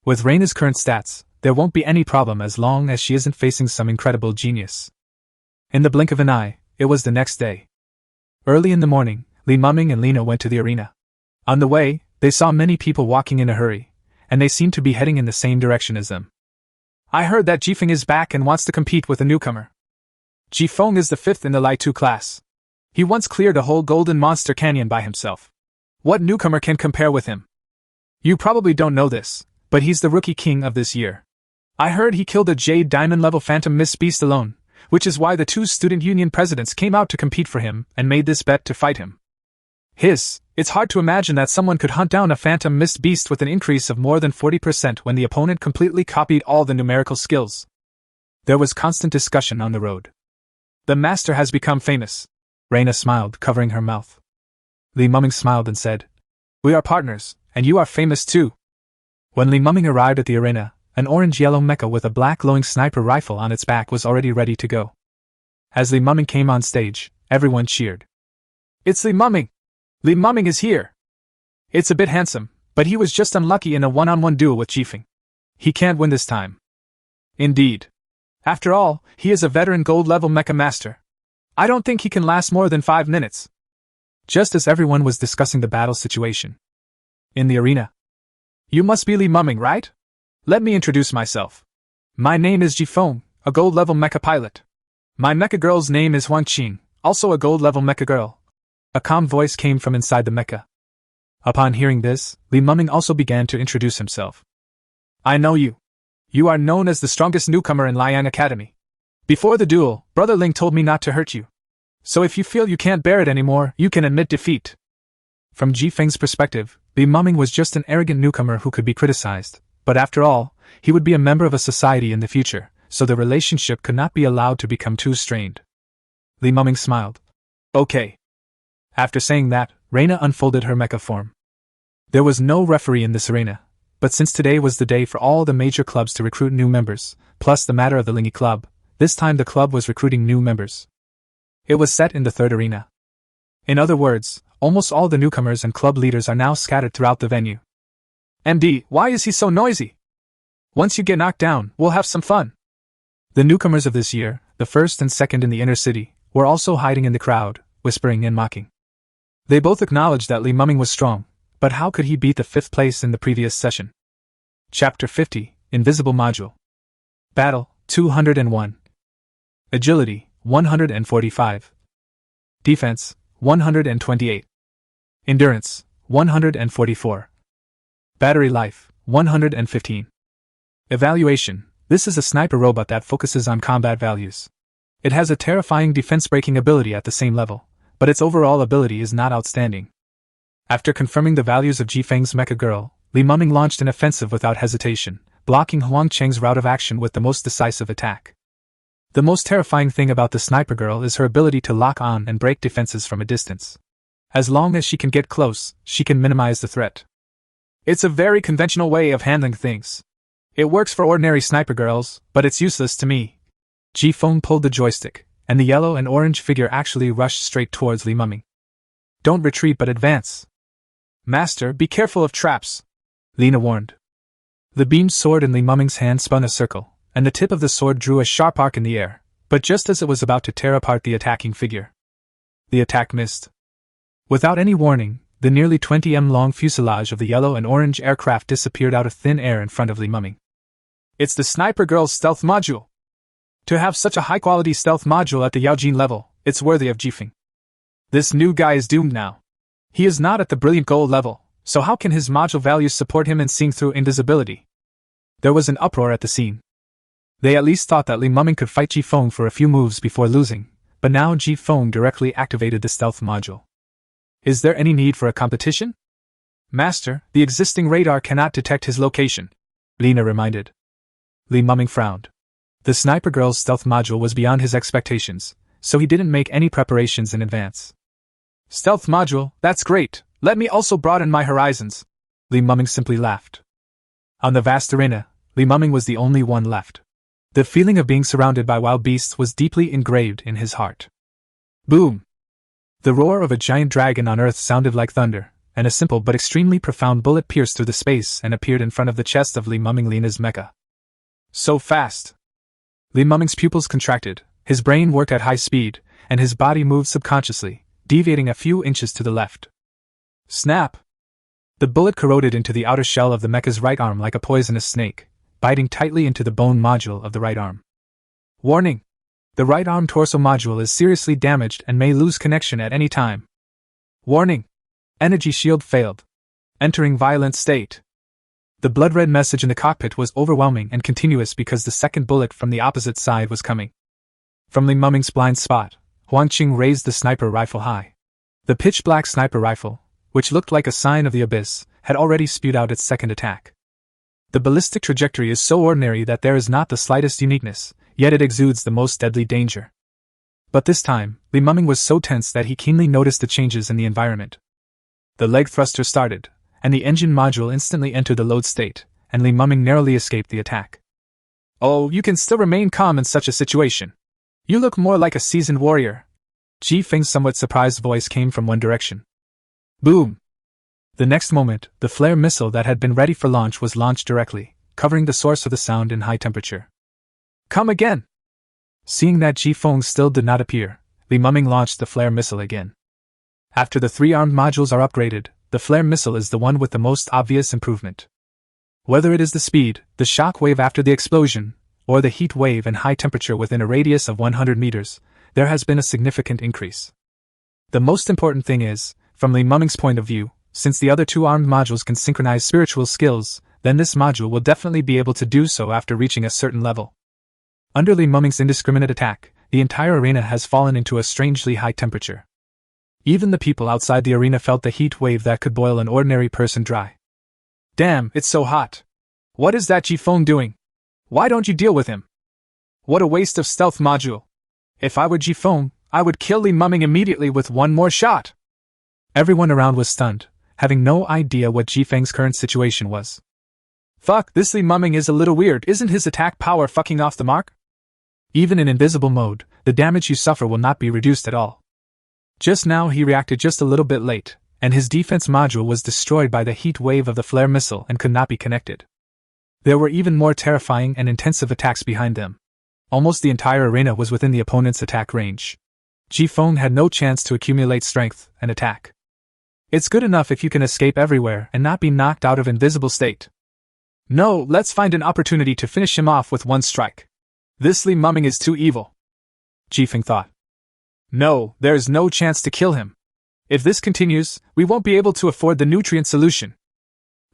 A: With Reina's current stats, there won't be any problem as long as she isn't facing some incredible genius. In the blink of an eye, it was the next day. Early in the morning, Li Mumming and Lena went to the arena. On the way, they saw many people walking in a hurry, and they seemed to be heading in the same direction as them. I heard that Jifeng is back and wants to compete with a newcomer. Jifeng is the 5th in the Lai 2 class. He once cleared a whole Golden Monster Canyon by himself. What newcomer can compare with him? You probably don't know this, but he's the rookie king of this year. I heard he killed a Jade Diamond level Phantom Mist Beast alone, which is why the 2 student union presidents came out to compete for him and made this bet to fight him. It's hard to imagine that someone could hunt down a Phantom Mist Beast with an increase of more than 40% when the opponent completely copied all the numerical skills. There was constant discussion on the road. The master has become famous. Reina smiled, covering her mouth. Li Mumming smiled and said, We are partners, and you are famous too. When Li Mumming arrived at the arena, an orange-yellow mecha with a black glowing sniper rifle on its back was already ready to go. As Li Mumming came on stage, everyone cheered. It's Li Mumming! Li Mumming is here! It's a bit handsome, but he was just unlucky in a one-on-one duel with Jifeng. He can't win this time. Indeed. After all, he is a veteran gold-level mecha master. I don't think he can last more than 5 minutes. Just as everyone was discussing the battle situation in the arena. You must be Li Mumming, right? Let me introduce myself. My name is Jifeng, a gold-level mecha pilot. My mecha girl's name is Huang Qing, also a gold-level mecha girl. A calm voice came from inside the mecha. Upon hearing this, Li Mumming also began to introduce himself. I know you. You are known as the strongest newcomer in Liang Academy. Before the duel, Brother Ling told me not to hurt you. So if you feel you can't bear it anymore, you can admit defeat. From Jifeng's perspective, Li Mumming was just an arrogant newcomer who could be criticized, but after all, he would be a member of a society in the future, so the relationship could not be allowed to become too strained. Li Mumming smiled. Okay. After saying that, Reina unfolded her mecha form. There was no referee in this arena, but since today was the day for all the major clubs to recruit new members, plus the matter of the Lingy Club, this time the club was recruiting new members. It was set in the 3rd arena. In other words, almost all the newcomers and club leaders are now scattered throughout the venue. MD, why is he so noisy? Once you get knocked down, we'll have some fun. The newcomers of this year, the 1st and 2nd in the inner city, were also hiding in the crowd, whispering and mocking. They both acknowledged that Li Mumming was strong, but how could he beat the 5th place in the previous session? Chapter 50, Invisible Module. Battle, 201. Agility, 145. Defense, 128. Endurance, 144. Battery life, 115. Evaluation. This is a sniper robot that focuses on combat values. It has a terrifying defense-breaking ability at the same level, but its overall ability is not outstanding. After confirming the values of Jifeng's mecha girl, Li Muming launched an offensive without hesitation, blocking Huang Cheng's route of action with the most decisive attack. The most terrifying thing about the sniper girl is her ability to lock on and break defenses from a distance. As long as she can get close, she can minimize the threat. It's a very conventional way of handling things. It works for ordinary sniper girls, but it's useless to me. Ji Feng pulled the joystick, and the yellow and orange figure actually rushed straight towards Li Muming. Don't retreat but advance. Master, be careful of traps, Lina warned. The beamed sword in Li Muming's hand spun a circle, and the tip of the sword drew a sharp arc in the air, but just as it was about to tear apart the attacking figure, the attack missed. Without any warning, the nearly 20 long fuselage of the yellow and orange aircraft disappeared out of thin air in front of Li Muming. It's the sniper girl's stealth module. To have such a high-quality stealth module at the Yaojin level, it's worthy of Jifeng. This new guy is doomed now. He is not at the brilliant gold level, so how can his module values support him in seeing through invisibility? There was an uproar at the scene. They at least thought that Li Muming could fight Ji Feng for a few moves before losing, but now Ji Feng directly activated the stealth module. Is there any need for a competition? Master, the existing radar cannot detect his location, Lina reminded. Li Muming frowned. The sniper girl's stealth module was beyond his expectations, so he didn't make any preparations in advance. Stealth module, that's great, let me also broaden my horizons, Li Muming simply laughed. On the vast arena, Li Muming was the only one left. The feeling of being surrounded by wild beasts was deeply engraved in his heart. Boom! The roar of a giant dragon on Earth sounded like thunder, and a simple but extremely profound bullet pierced through the space and appeared in front of the chest of Li Muming Lina's mecha. So fast! Li Muming's pupils contracted, his brain worked at high speed, and his body moved subconsciously, deviating a few inches to the left. Snap! The bullet corroded into the outer shell of the mecha's right arm like a poisonous snake, biting tightly into the bone module of the right arm. Warning! The right arm torso module is seriously damaged and may lose connection at any time. Warning! Energy shield failed. Entering violent state. The blood-red message in the cockpit was overwhelming and continuous because the second bullet from the opposite side was coming. From Li Muming's blind spot, Huang Qing raised the sniper rifle high. The pitch-black sniper rifle, which looked like a sign of the abyss, had already spewed out its second attack. The ballistic trajectory is so ordinary that there is not the slightest uniqueness, yet it exudes the most deadly danger. But this time, Li Muming was so tense that he keenly noticed the changes in the environment. The leg thruster started, and the engine module instantly entered the load state, and Li Muming narrowly escaped the attack. Oh, you can still remain calm in such a situation. You look more like a seasoned warrior. Ji Feng's somewhat surprised voice came from one direction. Boom! The next moment, the flare missile that had been ready for launch was launched directly, covering the source of the sound in high temperature. Come again! Seeing that Ji Feng still did not appear, Li Muming launched the flare missile again. After the three armed modules are upgraded, the flare missile is the one with the most obvious improvement. Whether it is the speed, the shock wave after the explosion, or the heat wave and high temperature within a radius of 100 meters, there has been a significant increase. The most important thing is, from Li Muming's point of view, since the other two armed modules can synchronize spiritual skills, then this module will definitely be able to do so after reaching a certain level. Under Li Muming's indiscriminate attack, the entire arena has fallen into a strangely high temperature. Even the people outside the arena felt the heat wave that could boil an ordinary person dry. Damn, it's so hot. What is that Ji Feng doing? Why don't you deal with him? What a waste of stealth module. If I were Ji Feng, I would kill Li Muming immediately with one more shot. Everyone around was stunned, having no idea what Ji Feng's current situation was. Fuck, this Li Muming is a little weird, isn't his attack power fucking off the mark? Even in invisible mode, the damage you suffer will not be reduced at all. Just now he reacted just a little bit late, and his defense module was destroyed by the heat wave of the flare missile and could not be connected. There were even more terrifying and intensive attacks behind them. Almost the entire arena was within the opponent's attack range. Ji Feng had no chance to accumulate strength and attack. It's good enough if you can escape everywhere and not be knocked out of invisible state. No, let's find an opportunity to finish him off with one strike. This Li Muming is too evil, Ji Feng thought. No, there is no chance to kill him. If this continues, we won't be able to afford the nutrient solution,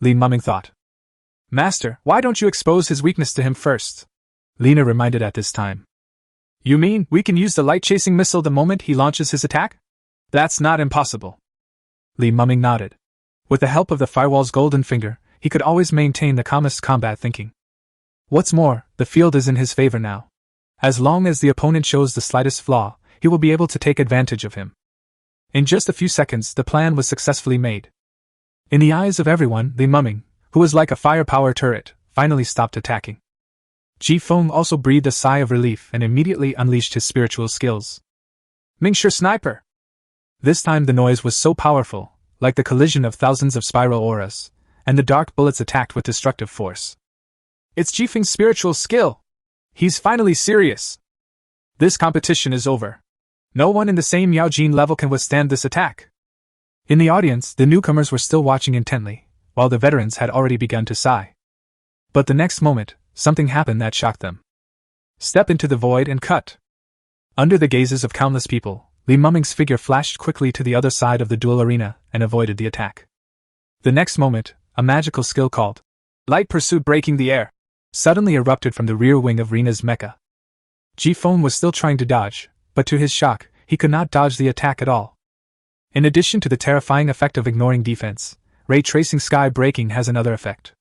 A: Li Muming thought. Master, why don't you expose his weakness to him first? Lina reminded at this time. You mean we can use the light-chasing missile the moment he launches his attack? That's not impossible. Li Muming nodded. With the help of the firewall's golden finger, he could always maintain the calmest combat thinking. What's more, the field is in his favor now. As long as the opponent shows the slightest flaw, he will be able to take advantage of him. In just a few seconds, the plan was successfully made. In the eyes of everyone, Li Muming, who was like a firepower turret, finally stopped attacking. Ji Feng also breathed a sigh of relief and immediately unleashed his spiritual skills. Mingshi Sniper! This time the noise was so powerful, like the collision of thousands of spiral auras, and the dark bullets attacked with destructive force. It's Ji Feng's spiritual skill! He's finally serious! This competition is over. No one in the same Yaojin level can withstand this attack. In the audience, the newcomers were still watching intently, while the veterans had already begun to sigh. But the next moment, something happened that shocked them. Step into the void and cut. Under the gazes of countless people, Li Muming's figure flashed quickly to the other side of the duel arena and avoided the attack. The next moment, a magical skill called Light Pursuit breaking the air suddenly erupted from the rear wing of Rina's mecha. Ji Feng was still trying to dodge, but to his shock, he could not dodge the attack at all. In addition to the terrifying effect of ignoring defense, ray tracing sky breaking has another effect.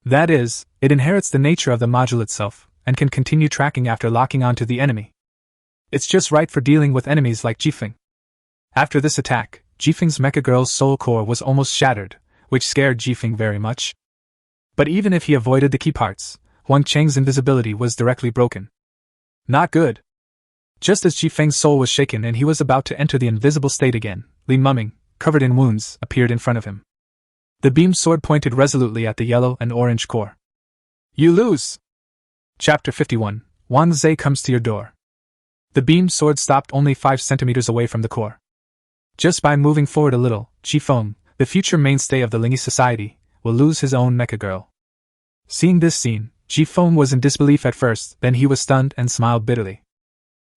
A: That is, it inherits the nature of the module itself, and can continue tracking after locking onto the enemy. It's just right for dealing with enemies like Ji Feng. After this attack, Ji Feng's mecha girl's soul core was almost shattered, which scared Ji Feng very much. But even if he avoided the key parts, Huang Cheng's invisibility was directly broken. Not good. Just as Ji Feng's soul was shaken and he was about to enter the invisible state again, Li Muming, covered in wounds, appeared in front of him. The beamed sword pointed resolutely at the yellow and orange core. You lose! Chapter 51, Wang Zhe comes to your door. The beamed sword stopped only 5 centimeters away from the core. Just by moving forward a little, Ji Feng, the future mainstay of the Lingi society, will lose his own mecha girl. Seeing this scene, Ji Feng was in disbelief at first, then he was stunned and smiled bitterly.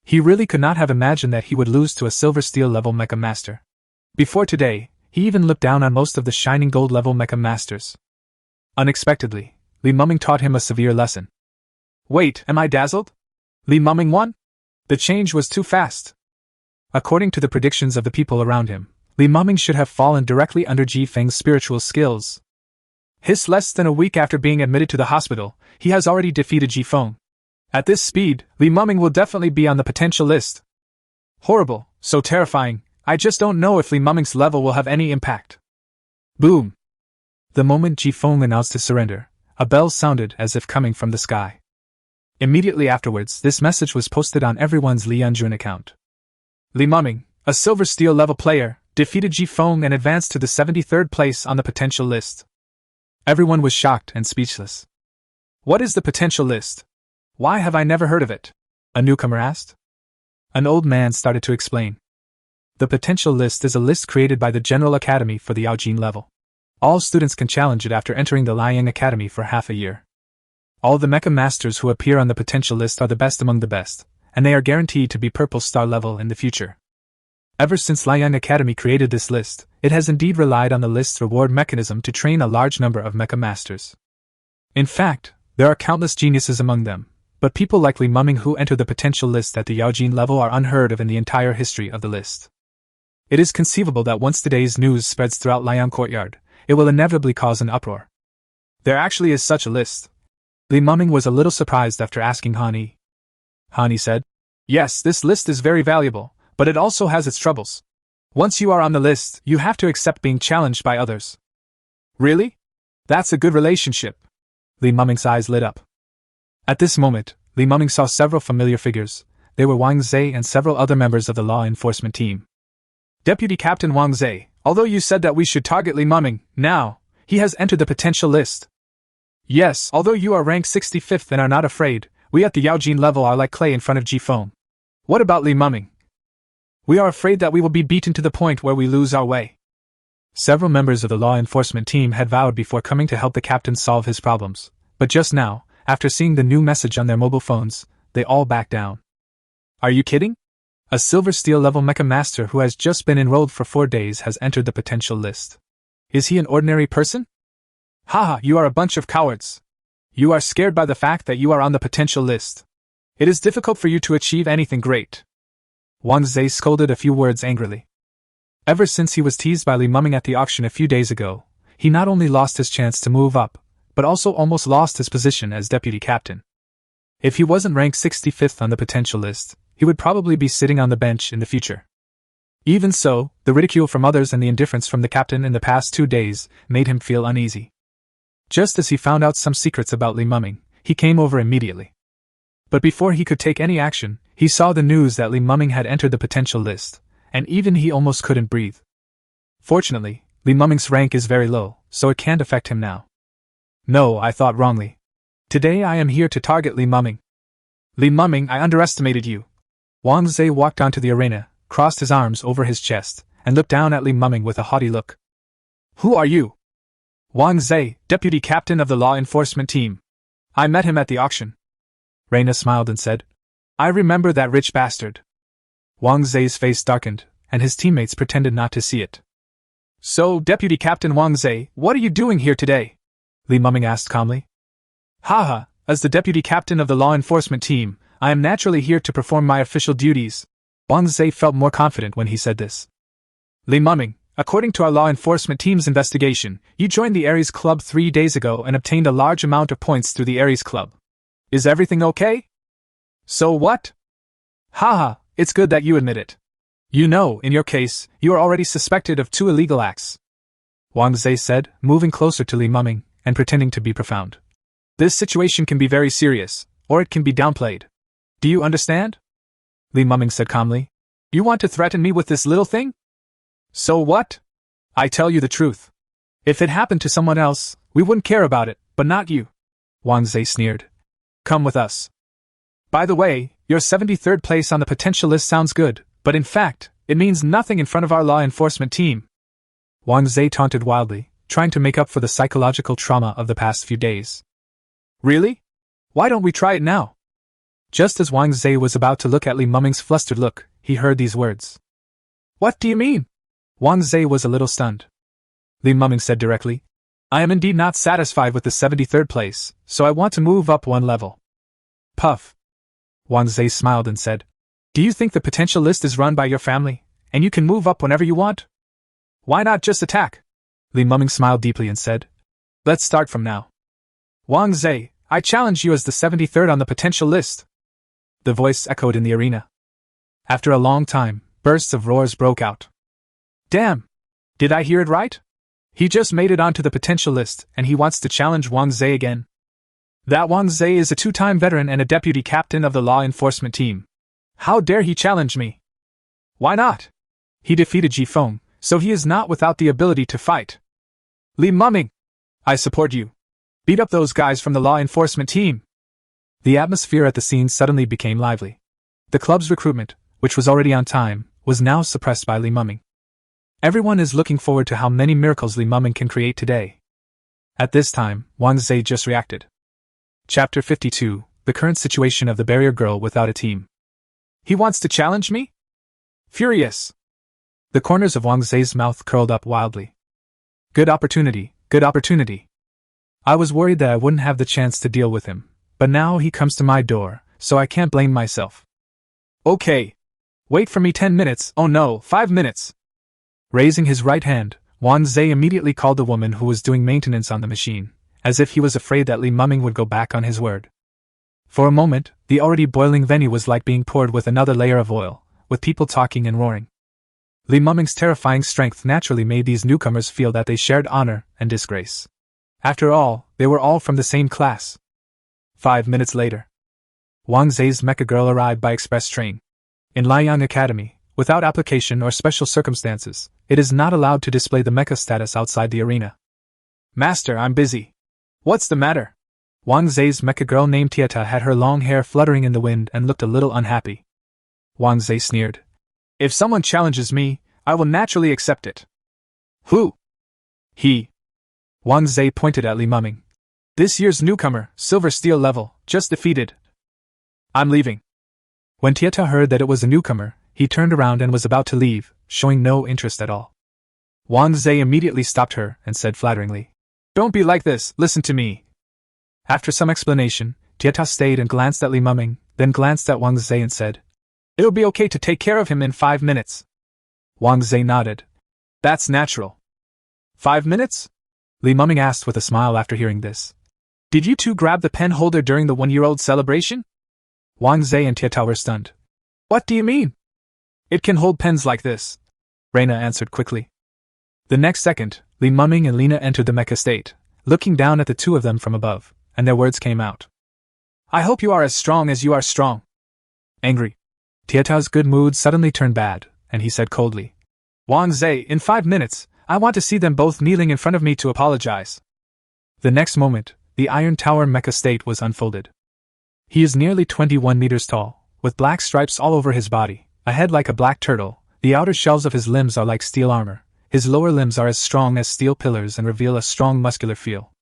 A: He really could not have imagined that he would lose to a silver steel level mecha master. Before today, he even looked down on most of the shining gold level mecha masters. Unexpectedly, Li Muming taught him a severe lesson. Wait, am I dazzled? Li Muming won? The change was too fast. According to the predictions of the people around him, Li Muming should have fallen directly under Ji Feng's spiritual skills. Less than a week after being admitted to the hospital, he has already defeated Ji Feng. At this speed, Li Muming will definitely be on the potential list. Horrible, so terrifying, I just don't know if Li Muming's level will have any impact. Boom! The moment Ji Feng announced his surrender, a bell sounded as if coming from the sky. Immediately afterwards, this message was posted on everyone's Lianjun account. Li Muming, a silver steel level player, defeated Ji Feng and advanced to the 73rd place on the potential list. Everyone was shocked and speechless. What is the potential list? Why have I never heard of it? A newcomer asked. An old man started to explain. The potential list is a list created by the General Academy for the Yaojin level. All students can challenge it after entering the Liang Academy for half a year. All the mecha masters who appear on the potential list are the best among the best, and they are guaranteed to be purple star level in the future. Ever since Liang Academy created this list, it has indeed relied on the list's reward mechanism to train a large number of mecha masters. In fact, there are countless geniuses among them, but people like Li Muming who enter the potential list at the Yaojin level are unheard of in the entire history of the list. It is conceivable that once today's news spreads throughout Liang Courtyard, it will inevitably cause an uproar. There actually is such a list. Li Muming was a little surprised after asking Han Yi. Han Yi said, Yes, this list is very valuable, but it also has its troubles. Once you are on the list, you have to accept being challenged by others. Really? That's a good relationship. Li Muming's eyes lit up. At this moment, Li Muming saw several familiar figures. They were Wang Zhe and several other members of the law enforcement team. Deputy Captain Wang Zhe, although you said that we should target Li Muming, now, he has entered the potential list. Yes, although you are ranked 65th and are not afraid, we at the Yaojin level are like clay in front of Ji Feng. What about Li Muming? We are afraid that we will be beaten to the point where we lose our way. Several members of the law enforcement team had vowed before coming to help the captain solve his problems, but just now, after seeing the new message on their mobile phones, they all backed down. Are you kidding? A silver steel level mecha master who has just been enrolled for 4 days has entered the potential list. Is he an ordinary person? Haha, you are a bunch of cowards. You are scared by the fact that you are on the potential list. It is difficult for you to achieve anything great. Wang Zhe scolded a few words angrily. Ever since he was teased by Li Muming at the auction a few days ago, he not only lost his chance to move up, but also almost lost his position as deputy captain. If he wasn't ranked 65th on the potential list, he would probably be sitting on the bench in the future. Even so, the ridicule from others and the indifference from the captain in the past 2 days made him feel uneasy. Just as he found out some secrets about Li Mumming, he came over immediately. But before he could take any action, he saw the news that Li Mumming had entered the potential list, and even he almost couldn't breathe. Fortunately, Li Mumming's rank is very low, so it can't affect him now. No, I thought wrongly. Today I am here to target Li Mumming. Li Mumming, I underestimated you. Wang Zhe walked onto the arena, crossed his arms over his chest, and looked down at Li Mumming with a haughty look. Who are you? Wang Zhe, deputy captain of the law enforcement team. I met him at the auction. Reina smiled and said, I remember that rich bastard. Wang Zhe's face darkened, and his teammates pretended not to see it. So, Deputy Captain Wang Zhe, what are you doing here today? Li Mumming asked calmly. Haha, as the deputy captain of the law enforcement team, I am naturally here to perform my official duties. Wang Zhe felt more confident when he said this. Li Mumming, according to our law enforcement team's investigation, you joined the Ares Club 3 days ago and obtained a large amount of points through the Ares Club. Is everything okay? So what? Haha, it's good that you admit it. You know, in your case, you are already suspected of 2 illegal acts. Wang Zhe said, moving closer to Li Mumming and pretending to be profound. This situation can be very serious, or it can be downplayed. Do you understand? Li Mumming said calmly. You want to threaten me with this little thing? So what? I tell you the truth. If it happened to someone else, we wouldn't care about it, but not you. Wang Zhe sneered. Come with us. By the way, your 73rd place on the potential list sounds good, but in fact, it means nothing in front of our law enforcement team. Wang Zhe taunted wildly, trying to make up for the psychological trauma of the past few days. Really? Why don't we try it now? Just as Wang Zhe was about to look at Li Mumming's flustered look, he heard these words. What do you mean? Wang Zhe was a little stunned. Li Mumming said directly, I am indeed not satisfied with the 73rd place, so I want to move up 1 level. Puff. Wang Zhe smiled and said, Do you think the potential list is run by your family, and you can move up whenever you want? Why not just attack? Li Mumming smiled deeply and said, Let's start from now. Wang Zhe, I challenge you as the 73rd on the potential list. The voice echoed in the arena. After a long time, bursts of roars broke out. Damn! Did I hear it right? He just made it onto the potential list, and he wants to challenge Wang Zhe again. That Wang Zhe is a 2-time veteran and a deputy captain of the law enforcement team. How dare he challenge me? Why not? He defeated Ji Feng, so he is not without the ability to fight. Li Mumming! I support you. Beat up those guys from the law enforcement team. The atmosphere at the scene suddenly became lively. The club's recruitment, which was already on time, was now suppressed by Li Mumming. Everyone is looking forward to how many miracles Li Mumming can create today. At this time, Wang Zhe just reacted. Chapter 52, The Current Situation of the Barrier Girl Without a Team. He wants to challenge me? Furious. The corners of Wang Zhe's mouth curled up wildly. Good opportunity, good opportunity. I was worried that I wouldn't have the chance to deal with him, but now he comes to my door, so I can't blame myself. Okay. Wait for me 10 minutes, oh no, 5 minutes. Raising his right hand, Wang Zhe immediately called the woman who was doing maintenance on the machine, as if he was afraid that Li Mumming would go back on his word. For a moment, the already boiling venue was like being poured with another layer of oil, with people talking and roaring. Li Mumming's terrifying strength naturally made these newcomers feel that they shared honor and disgrace. After all, they were all from the same class. 5 minutes later, Wang Zhe's mecha girl arrived by express train. In Liang Academy, without application or special circumstances, it is not allowed to display the mecha status outside the arena. Master, I'm busy. What's the matter? Wang Zhe's mecha girl named Tieta had her long hair fluttering in the wind and looked a little unhappy. Wang Zhe sneered. If someone challenges me, I will naturally accept it. Who? He. Wang Zhe pointed at Li Mumming. This year's newcomer, Silver Steel level, just defeated. I'm leaving. When Tieta heard that it was a newcomer, he turned around and was about to leave, showing no interest at all. Wang Zhe immediately stopped her and said flatteringly, Don't be like this, listen to me. After some explanation, Tieta stayed and glanced at Li Mumming, then glanced at Wang Zhe and said, It'll be okay to take care of him in 5 minutes. Wang Zhe nodded. That's natural. 5 minutes? Li Muming asked with a smile after hearing this. Did you two grab the pen holder during the 1-year-old celebration? Wang Zhe and Tietao were stunned. What do you mean? It can hold pens like this, Reina answered quickly. The next second, Li Muming and Lina entered the mecha state, looking down at the two of them from above, and their words came out. I hope you are as strong as you are strong. Angry. Tietao's good mood suddenly turned bad, and he said coldly. Wang Zhe, in 5 minutes, I want to see them both kneeling in front of me to apologize. The next moment, the Iron Tower mecha state was unfolded. He is nearly 21 meters tall, with black stripes all over his body, a head like a black turtle, the outer shells of his limbs are like steel armor, his lower limbs are as strong as steel pillars and reveal a strong muscular feel.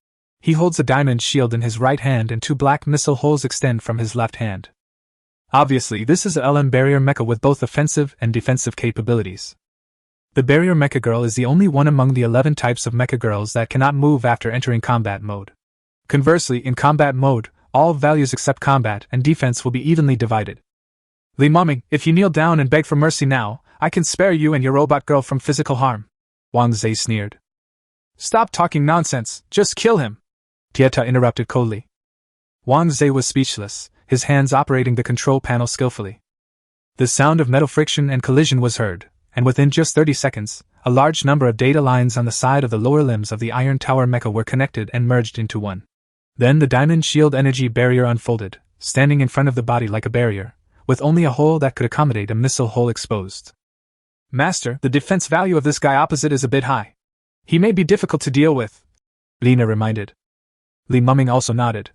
A: He holds a diamond shield in his right hand and 2 black missile holes extend from his left hand. Obviously, this is a LM barrier mecha with both offensive and defensive capabilities. The barrier mecha girl is the only one among the 11 types of mecha girls that cannot move after entering combat mode. Conversely, in combat mode, all values except combat and defense will be evenly divided. Li Muming, if you kneel down and beg for mercy now, I can spare you and your robot girl from physical harm, Wang Zhe sneered. Stop talking nonsense, just kill him, Tieta interrupted coldly. Wang Zhe was speechless, his hands operating the control panel skillfully. The sound of metal friction and collision was heard, and within just 30 seconds, a large number of data lines on the side of the lower limbs of the Iron Tower mecha were connected and merged into one. Then the diamond shield energy barrier unfolded, standing in front of the body like a barrier, with only a hole that could accommodate a missile hole exposed. Master, the defense value of this guy opposite is a bit high. He may be difficult to deal with, Lina reminded. Li Muming also nodded.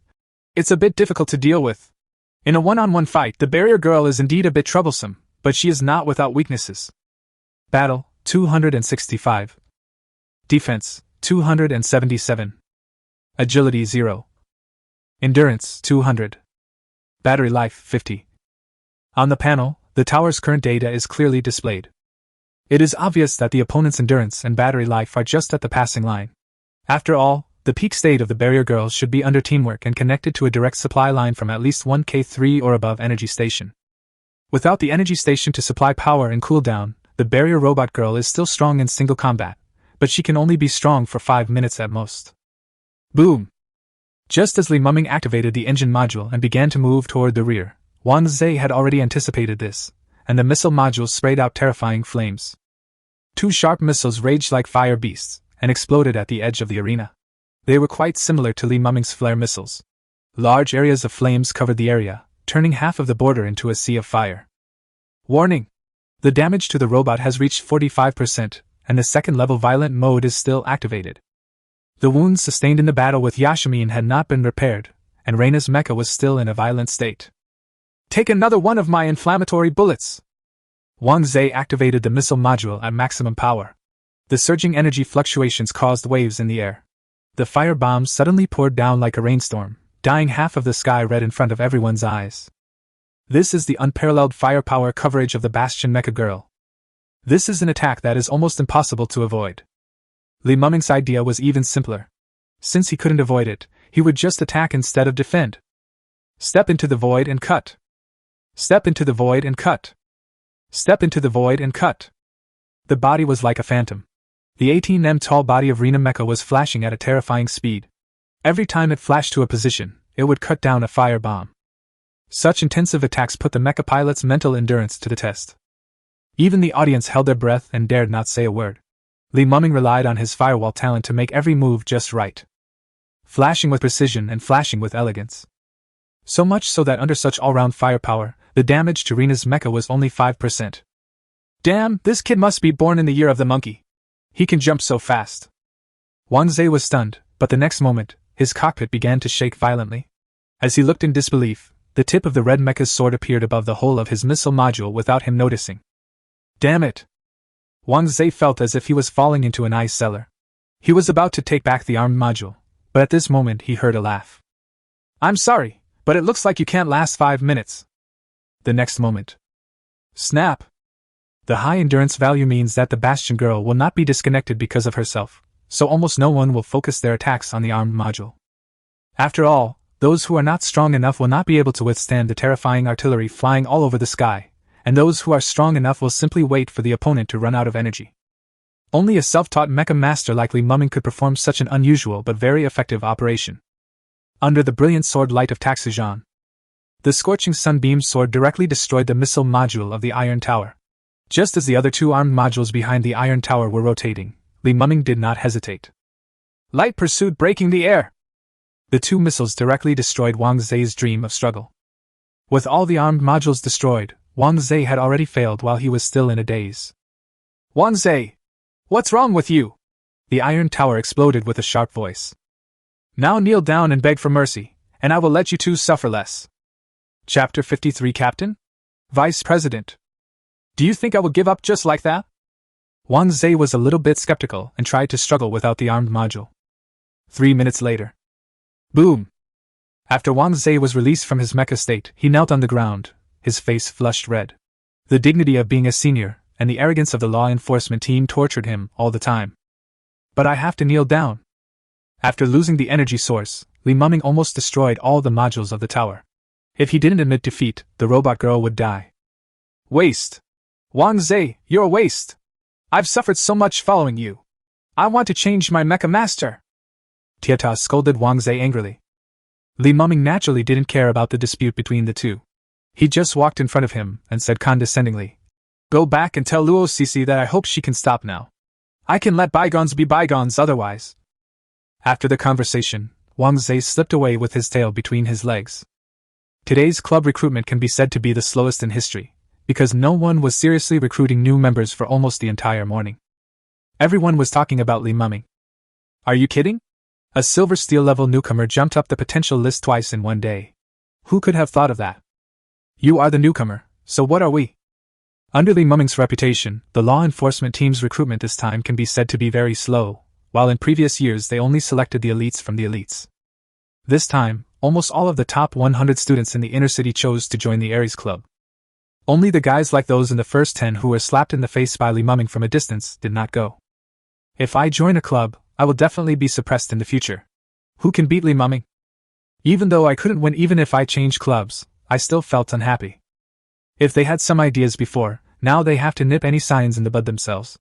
A: It's a bit difficult to deal with. In a one-on-one fight, the barrier girl is indeed a bit troublesome, but she is not without weaknesses. Battle, 265. Defense, 277. Agility 0. Endurance, 200. Battery life, 50. On the panel, the tower's current data is clearly displayed. It is obvious that the opponent's endurance and battery life are just at the passing line. After all, the peak state of the barrier girls should be under teamwork and connected to a direct supply line from at least one K3 or above energy station. Without the energy station to supply power and cooldown, the barrier robot girl is still strong in single combat, but she can only be strong for 5 minutes at most. Boom! Just as Li Muming activated the engine module and began to move toward the rear, Wang Zhe had already anticipated this, and the missile module sprayed out terrifying flames. 2 sharp missiles raged like fire beasts, and exploded at the edge of the arena. They were quite similar to Li Muming's flare missiles. Large areas of flames covered the area, turning half of the border into a sea of fire. Warning! The damage to the robot has reached 45%, and the second-level violent mode is still activated. The wounds sustained in the battle with Yashamine had not been repaired, and Reina's mecha was still in a violent state. Take another one of my inflammatory bullets! Wang Zhe activated the missile module at maximum power. The surging energy fluctuations caused waves in the air. The fire bombs suddenly poured down like a rainstorm, dyeing half of the sky red in front of everyone's eyes. This is the unparalleled firepower coverage of the Bastion Mecha Girl. This is an attack that is almost impossible to avoid. Li Muming's idea was even simpler. Since he couldn't avoid it, he would just attack instead of defend. Step into the void and cut. Step into the void and cut. Step into the void and cut. The body was like a phantom. The 18m tall body of Reina Mecha was flashing at a terrifying speed. Every time it flashed to a position, it would cut down a fire bomb. Such intensive attacks put the mecha pilot's mental endurance to the test. Even the audience held their breath and dared not say a word. Li Muming relied on his firewall talent to make every move just right. Flashing with precision and flashing with elegance. So much so that under such all-round firepower, the damage to Reina's mecha was only 5%. Damn, this kid must be born in the year of the monkey. He can jump so fast. Wang Zhe was stunned, but the next moment, his cockpit began to shake violently. As he looked in disbelief, the tip of the red mecha's sword appeared above the hull of his missile module without him noticing. Damn it! Wang Zhe felt as if he was falling into an ice cellar. He was about to take back the armed module, but at this moment he heard a laugh. I'm sorry, but it looks like you can't last 5 minutes. The next moment. Snap! The high endurance value means that the Bastion girl will not be disconnected because of herself, so almost no one will focus their attacks on the armed module. After all, those who are not strong enough will not be able to withstand the terrifying artillery flying all over the sky, and those who are strong enough will simply wait for the opponent to run out of energy. Only a self-taught mecha master like Li Muming could perform such an unusual but very effective operation. Under the brilliant sword light of Taxujan, the scorching sunbeam sword directly destroyed the missile module of the Iron Tower. Just as the other two armed modules behind the Iron Tower were rotating, Li Muming did not hesitate. Light pursued, breaking the air. The two missiles directly destroyed Wang Zhe's dream of struggle. With all the armed modules destroyed, Wang Zhe had already failed while he was still in a daze. Wang Zhe! What's wrong with you? The Iron Tower exploded with a sharp voice. Now kneel down and beg for mercy, and I will let you two suffer less. Chapter 53 Captain? Vice President. Do you think I will give up just like that? Wang Zhe was a little bit skeptical and tried to struggle without the armed module. 3 minutes later. Boom! After Wang Zhe was released from his mecha state, he knelt on the ground, his face flushed red. The dignity of being a senior and the arrogance of the law enforcement team tortured him all the time. But I have to kneel down. After losing the energy source, Li Muming almost destroyed all the modules of the tower. If he didn't admit defeat, the robot girl would die. Waste! Wang Zhe, you're a waste! I've suffered so much following you. I want to change my mecha master! Tieta scolded Wang Zhe angrily. Li Muming naturally didn't care about the dispute between the two. He just walked in front of him and said condescendingly, Go back and tell Luo Cece that I hope she can stop now. I can let bygones be bygones otherwise. After the conversation, Wang Zhe slipped away with his tail between his legs. Today's club recruitment can be said to be the slowest in history, because no one was seriously recruiting new members for almost the entire morning. Everyone was talking about Li Muming. Are you kidding? A silver steel level newcomer jumped up the potential list twice in one day. Who could have thought of that? You are the newcomer, so what are we? Under Li Muming's reputation, the law enforcement team's recruitment this time can be said to be very slow, while in previous years they only selected the elites from the elites. This time, almost all of the top 100 students in the inner city chose to join the Aries Club. Only the guys like those in the first 10 who were slapped in the face by Li Muming from a distance did not go. If I join a club, I will definitely be suppressed in the future. Who can beat Li Muming? Even though I couldn't win even if I changed clubs, I still felt unhappy. If they had some ideas before, now they have to nip any signs in the bud themselves.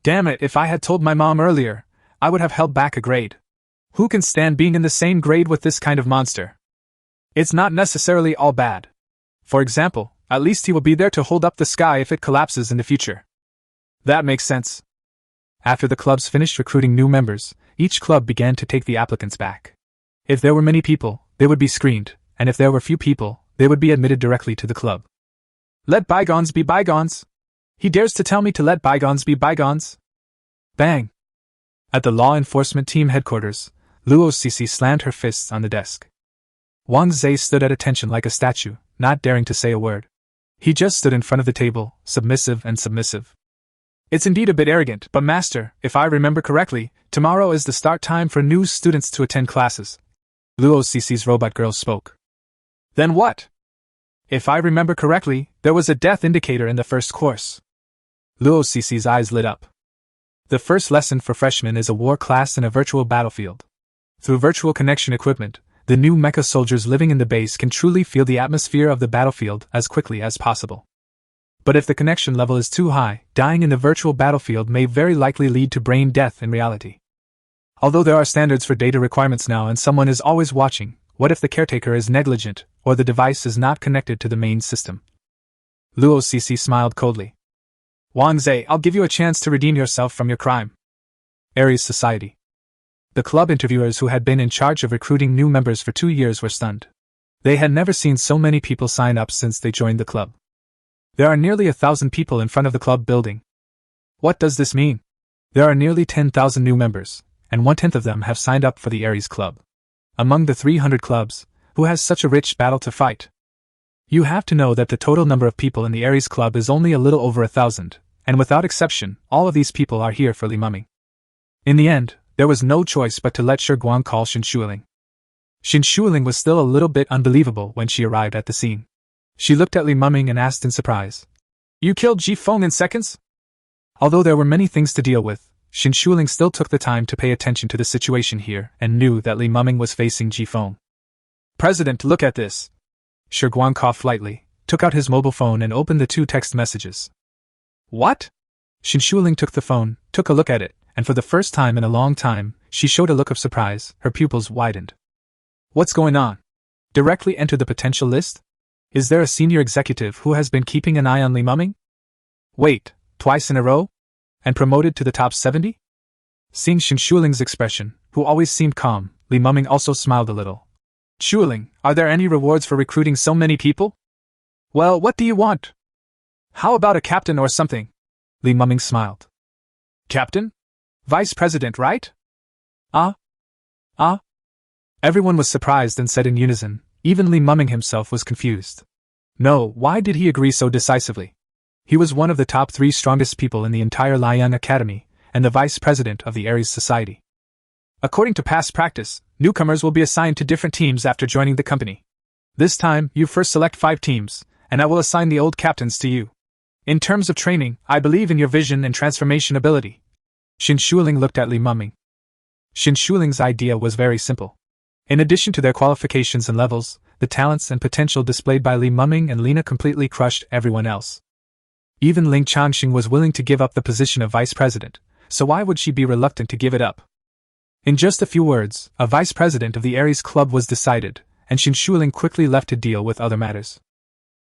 A: Damn it, if I had told my mom earlier, I would have held back a grade. Who can stand being in the same grade with this kind of monster? It's not necessarily all bad. For example, at least he will be there to hold up the sky if it collapses in the future. That makes sense. After the clubs finished recruiting new members, each club began to take the applicants back. If there were many people, they would be screened, and if there were few people, they would be admitted directly to the club. Let bygones be bygones! He dares to tell me to let bygones be bygones! Bang! At the law enforcement team headquarters, Luo Cece slammed her fists on the desk. Wang Zhe stood at attention like a statue, not daring to say a word. He just stood in front of the table, submissive and submissive. It's indeed a bit arrogant, but master, if I remember correctly, tomorrow is the start time for new students to attend classes. Luo Cece's robot girl spoke. Then what? If I remember correctly, there was a death indicator in the first course. Luo Cece's eyes lit up. The first lesson for freshmen is a war class in a virtual battlefield. Through virtual connection equipment, the new mecha soldiers living in the base can truly feel the atmosphere of the battlefield as quickly as possible. But if the connection level is too high, dying in the virtual battlefield may very likely lead to brain death in reality. Although there are standards for data requirements now and someone is always watching, what if the caretaker is negligent, or the device is not connected to the main system? Luo Cece smiled coldly. Wang Zhe, I'll give you a chance to redeem yourself from your crime. Aries Society. The club interviewers who had been in charge of recruiting new members for 2 years were stunned. They had never seen so many people sign up since they joined the club. There are nearly 1,000 people in front of the club building. What does this mean? There are nearly 10,000 new members, and 1/10 of them have signed up for the Aries Club. Among the 300 clubs, who has such a rich battle to fight? You have to know that the total number of people in the Aries Club is only a little over 1,000, and without exception, all of these people are here for Li Muming. In the end, there was no choice but to let Shi Guang call Xin Shuling. Xin Shuling was still a little bit unbelievable when she arrived at the scene. She looked at Li Muming and asked in surprise, "You killed Ji Feng in seconds?" Although there were many things to deal with, Xin Shuling still took the time to pay attention to the situation here and knew that Li Muming was facing Ji Feng. "President, look at this." Shi Guang coughed lightly, took out his mobile phone and opened the 2 text messages. "What?" Xin Shuling took the phone, took a look at it, and for the first time in a long time, she showed a look of surprise. Her pupils widened. What's going on? Directly enter the potential list? Is there a senior executive who has been keeping an eye on Li Muming? Wait, twice in a row? And promoted to the top 70? Seeing Xin Shuling's expression, who always seemed calm, Li Muming also smiled a little. Shuling, are there any rewards for recruiting so many people? Well, what do you want? How about a captain or something? Li Muming smiled. Captain? Vice President, right? Everyone was surprised and said in unison. Even Li Muming himself was confused. No, why did he agree so decisively? He was one of the top 3 strongest people in the entire Liang Academy, and the vice president of the Aries Society. According to past practice, newcomers will be assigned to different teams after joining the company. This time, you first select 5 teams, and I will assign the old captains to you. In terms of training, I believe in your vision and transformation ability. Xin Shuling looked at Li Muming. Xin Shuling's idea was very simple. In addition to their qualifications and levels, the talents and potential displayed by Li Muming and Lina completely crushed everyone else. Even Ling Changxing was willing to give up the position of vice president, so why would she be reluctant to give it up? In just a few words, a vice president of the Aries Club was decided, and Xin Shuling quickly left to deal with other matters.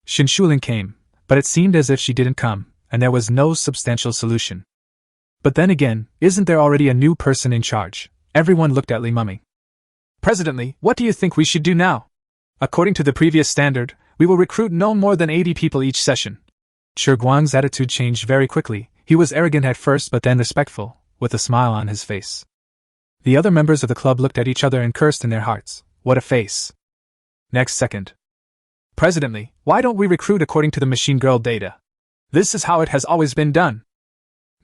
A: Xin Shuling came, but it seemed as if she didn't come, and there was no substantial solution. But then again, isn't there already a new person in charge? Everyone looked at Li Muming. President, what do you think we should do now? According to the previous standard, we will recruit no more than 80 people each session. Shi Guang's attitude changed very quickly. He was arrogant at first but then respectful, with a smile on his face. The other members of the club looked at each other and cursed in their hearts. What a face. Next second. President, why don't we recruit according to the machine girl data? This is how it has always been done.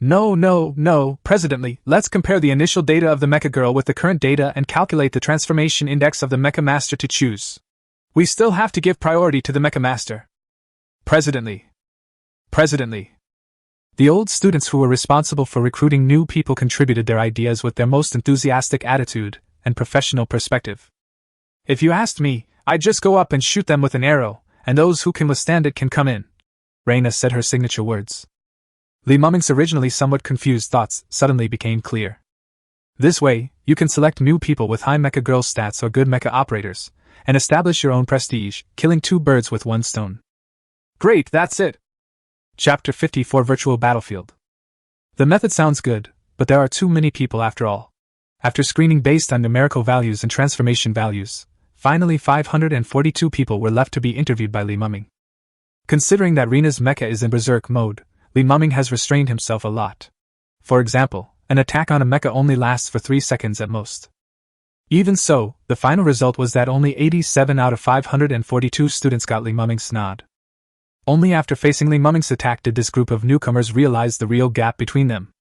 A: No, President, let's compare the initial data of the Mecha Girl with the current data and calculate the transformation index of the Mecha Master to choose. We still have to give priority to the Mecha Master. President. The old students who were responsible for recruiting new people contributed their ideas with their most enthusiastic attitude and professional perspective. If you asked me, I'd just go up and shoot them with an arrow, and those who can withstand it can come in. Reina said her signature words. Li Muming's originally somewhat confused thoughts suddenly became clear. This way, you can select new people with high Mecha Girl stats or good Mecha operators, and establish your own prestige, killing 2 birds with 1 stone. Great, that's it! Chapter 54 Virtual Battlefield. The method sounds good, but there are too many people after all. After screening based on numerical values and transformation values, finally 542 people were left to be interviewed by Li Muming. Considering that Rena's mecha is in berserk mode, Li Muming has restrained himself a lot. For example, an attack on a mecha only lasts for 3 seconds at most. Even so, the final result was that only 87 out of 542 students got Li Muming's nod. Only after facing Li Muming's attack did this group of newcomers realize the real gap between them.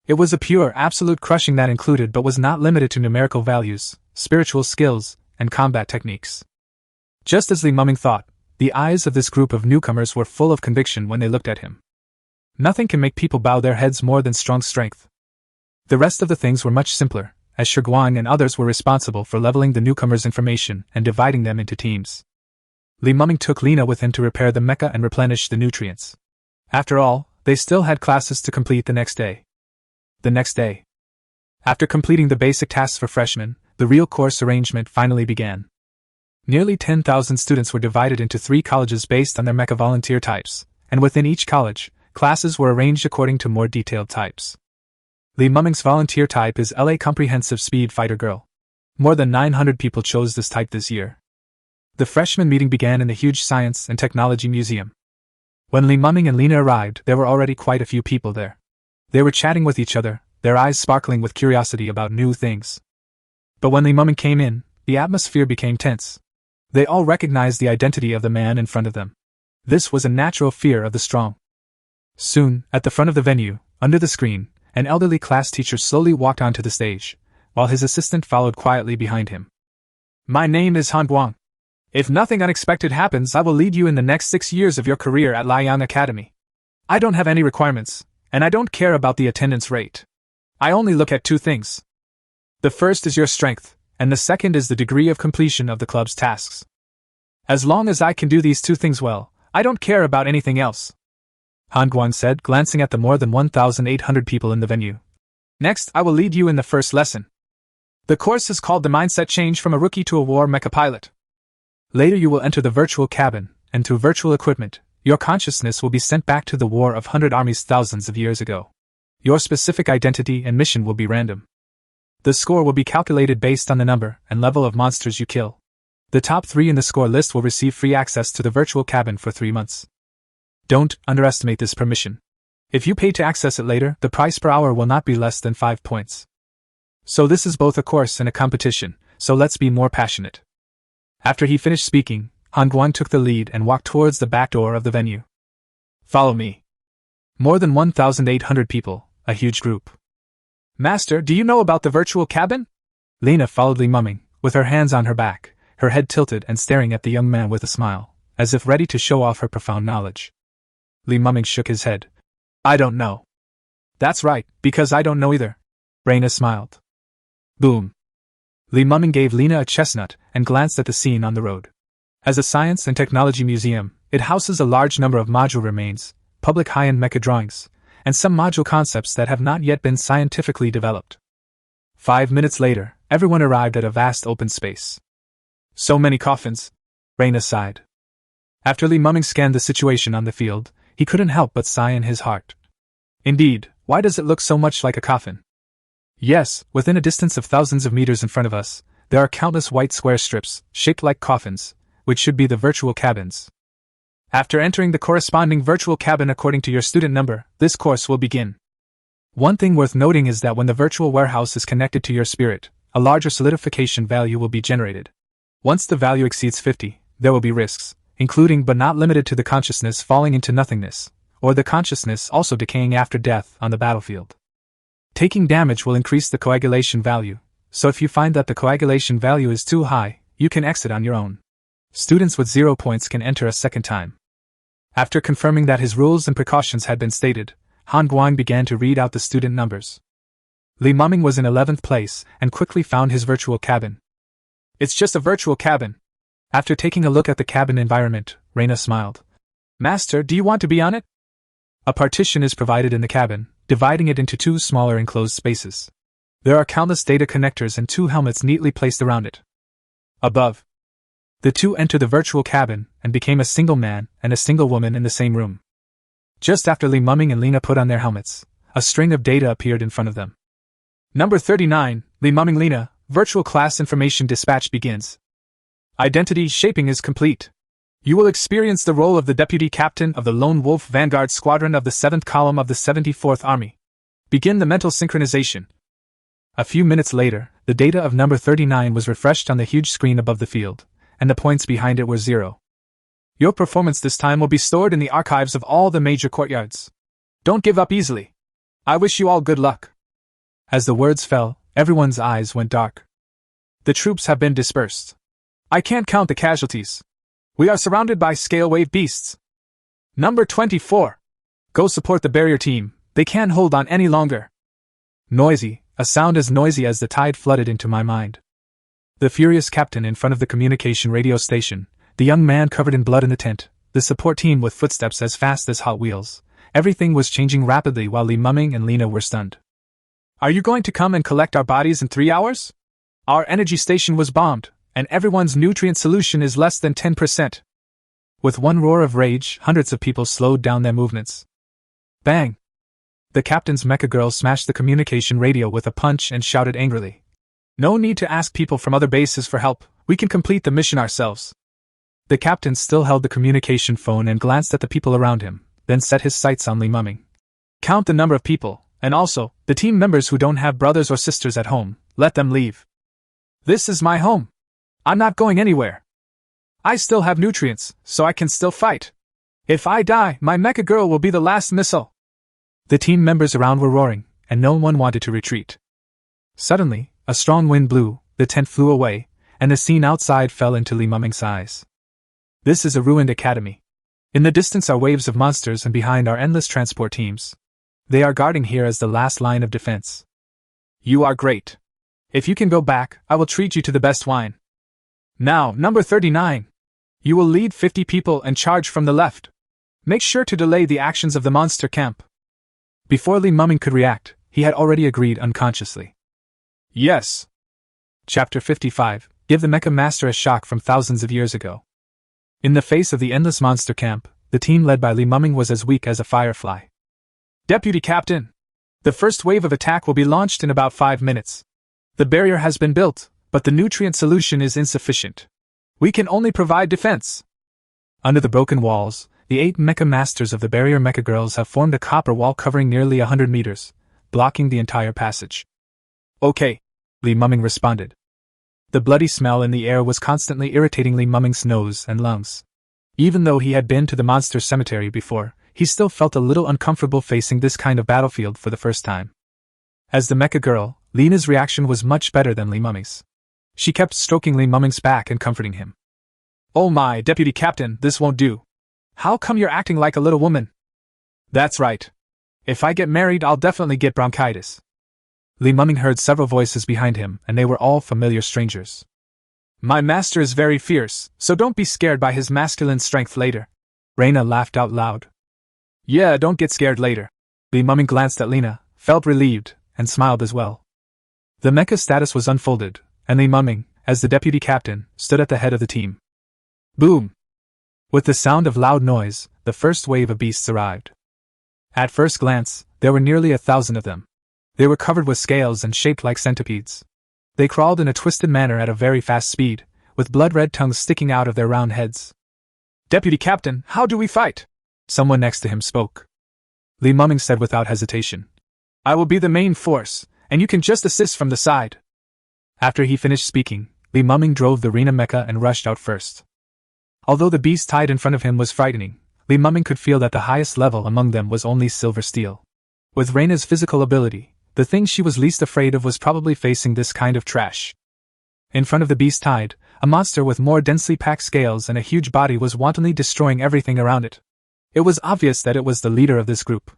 A: It was a pure, absolute crushing that included but was not limited to numerical values, spiritual skills, and combat techniques. Just as Li Muming thought, the eyes of this group of newcomers were full of conviction when they looked at him. Nothing can make people bow their heads more than strong strength. The rest of the things were much simpler, as Shi Guang and others were responsible for leveling the newcomers' information and dividing them into teams. Li Muming took Lina with him to repair the mecha and replenish the nutrients. After all, they still had classes to complete the next day. The next day. After completing the basic tasks for freshmen, the real course arrangement finally began. Nearly 10,000 students were divided into 3 colleges based on their mecha volunteer types, and within each college, classes were arranged according to more detailed types. Li Muming's volunteer type is LA Comprehensive Speed Fighter Girl. More than 900 people chose this type this year. The freshman meeting began in the huge Science and Technology Museum. When Li Muming and Lina arrived, there were already quite a few people there. They were chatting with each other, their eyes sparkling with curiosity about new things. But when Li Muming came in, the atmosphere became tense. They all recognized the identity of the man in front of them. This was a natural fear of the strong. Soon, at the front of the venue, under the screen, an elderly class teacher slowly walked onto the stage, while his assistant followed quietly behind him. My name is Han Guang. If nothing unexpected happens, I will lead you in the next 6 years of your career at Liang Academy. I don't have any requirements, and I don't care about the attendance rate. I only look at 2 things. The first is your strength, and the second is the degree of completion of the club's tasks. As long as I can do these 2 things well, I don't care about anything else. Han Guang said, glancing at the more than 1,800 people in the venue. Next, I will lead you in the first lesson. The course is called The Mindset Change from a Rookie to a War Mecha Pilot. Later you will enter the virtual cabin, and through virtual equipment, your consciousness will be sent back to the war of 100 armies thousands of years ago. Your specific identity and mission will be random. The score will be calculated based on the number and level of monsters you kill. The top 3 in the score list will receive free access to the virtual cabin for 3 months. Don't underestimate this permission. If you pay to access it later, the price per hour will not be less than 5 points. So this is both a course and a competition, so let's be more passionate. After he finished speaking, Han Guang took the lead and walked towards the back door of the venue. Follow me. More than 1,800 people, a huge group. Master, do you know about the virtual cabin? Lena followed Li Mumming, with her hands on her back, her head tilted and staring at the young man with a smile, as if ready to show off her profound knowledge. Li Mumming shook his head. I don't know. That's right, because I don't know either. Raina smiled. Boom. Li Mumming gave Lena a chestnut and glanced at the scene on the road. As a science and technology museum, it houses a large number of module remains, public high-end mecha drawings, and some module concepts that have not yet been scientifically developed. 5 minutes later, everyone arrived at a vast open space. So many coffins, Raina sighed. After Li Mumming scanned the situation on the field, he couldn't help but sigh in his heart. Indeed, why does it look so much like a coffin? Yes, within a distance of thousands of meters in front of us, there are countless white square strips, shaped like coffins, which should be the virtual cabins. After entering the corresponding virtual cabin according to your student number, this course will begin. One thing worth noting is that when the virtual warehouse is connected to your spirit, a larger solidification value will be generated. Once the value exceeds 50, there will be risks, including but not limited to the consciousness falling into nothingness, or the consciousness also decaying after death on the battlefield. Taking damage will increase the coagulation value, so if you find that the coagulation value is too high, you can exit on your own. Students with 0 points can enter a second time. After confirming that his rules and precautions had been stated, Han Guang began to read out the student numbers. Li Mumming was in 11th place and quickly found his virtual cabin. It's just a virtual cabin. After taking a look at the cabin environment, Raina smiled. Master, do you want to be on it? A partition is provided in the cabin, dividing it into 2 smaller enclosed spaces. There are countless data connectors and 2 helmets neatly placed around it. Above, the 2 entered the virtual cabin and became a single man and a single woman in the same room. Just after Li Mumming and Lena put on their helmets, a string of data appeared in front of them. Number 39, Li Mumming Lena, virtual class information dispatch begins. Identity shaping is complete. You will experience the role of the Deputy Captain of the Lone Wolf Vanguard Squadron of the 7th Column of the 74th Army. Begin the mental synchronization. A few minutes later, the data of number 39 was refreshed on the huge screen above the field, and the points behind it were 0. Your performance this time will be stored in the archives of all the major courtyards. Don't give up easily. I wish you all good luck. As the words fell, everyone's eyes went dark. The troops have been dispersed. I can't count the casualties. We are surrounded by scale wave beasts. Number 24. Go support the barrier team, they can't hold on any longer. Noisy, a sound as noisy as the tide flooded into my mind. The furious captain in front of the communication radio station, the young man covered in blood in the tent, the support team with footsteps as fast as Hot Wheels. Everything was changing rapidly while Li Mumming and Lena were stunned. Are you going to come and collect our bodies in 3 hours? Our energy station was bombed, and everyone's nutrient solution is less than 10%. With one roar of rage, hundreds of people slowed down their movements. Bang! The captain's mecha girl smashed the communication radio with a punch and shouted angrily. No need to ask people from other bases for help, we can complete the mission ourselves. The captain still held the communication phone and glanced at the people around him, then set his sights on Li Mumming. Count the number of people, and also, the team members who don't have brothers or sisters at home, let them leave. This is my home. I'm not going anywhere. I still have nutrients, so I can still fight. If I die, my mecha girl will be the last missile. The team members around were roaring, and no one wanted to retreat. Suddenly, a strong wind blew, the tent flew away, and the scene outside fell into Li Mumming's eyes. This is a ruined academy. In the distance are waves of monsters and behind are endless transport teams. They are guarding here as the last line of defense. You are great. If you can go back, I will treat you to the best wine. Now, number 39. You will lead 50 people and charge from the left. Make sure to delay the actions of the monster camp. Before Li Muming could react, he had already agreed unconsciously. Yes. Chapter 55. Give the Mecha Master a shock from thousands of years ago. In the face of the endless monster camp, the team led by Li Muming was as weak as a firefly. Deputy Captain! The first wave of attack will be launched in about 5 minutes. The barrier has been built, but the nutrient solution is insufficient. We can only provide defense. Under the broken walls, the 8 Mecha Masters of the barrier Mecha Girls have formed a copper wall covering nearly 100 meters, blocking the entire passage. Okay, Li Muming responded. The bloody smell in the air was constantly irritating Li Muming's nose and lungs. Even though he had been to the monster cemetery before, he still felt a little uncomfortable facing this kind of battlefield for the first time. As the Mecha Girl, Lena's reaction was much better than Li Muming's. She kept stroking Li Muming's back and comforting him. Oh my, Deputy Captain, this won't do. How come you're acting like a little woman? That's right. If I get married, I'll definitely get bronchitis. Li Muming heard several voices behind him, and they were all familiar strangers. My master is very fierce, so don't be scared by his masculine strength later. Reina laughed out loud. Yeah, don't get scared later. Li Muming glanced at Lena, felt relieved, and smiled as well. The mecha status was unfolded, and Li Muming, as the deputy captain, stood at the head of the team. Boom! With the sound of loud noise, the first wave of beasts arrived. At first glance, there were nearly 1,000 of them. They were covered with scales and shaped like centipedes. They crawled in a twisted manner at a very fast speed, with blood-red tongues sticking out of their round heads. Deputy Captain, how do we fight? Someone next to him spoke. Li Muming said without hesitation. I will be the main force, and you can just assist from the side. After he finished speaking, Li Muming drove the Rena mecha and rushed out first. Although the beast tied in front of him was frightening, Li Muming could feel that the highest level among them was only silver steel. With Reina's physical ability, the thing she was least afraid of was probably facing this kind of trash. In front of the beast tied, a monster with more densely packed scales and a huge body was wantonly destroying everything around it. It was obvious that it was the leader of this group.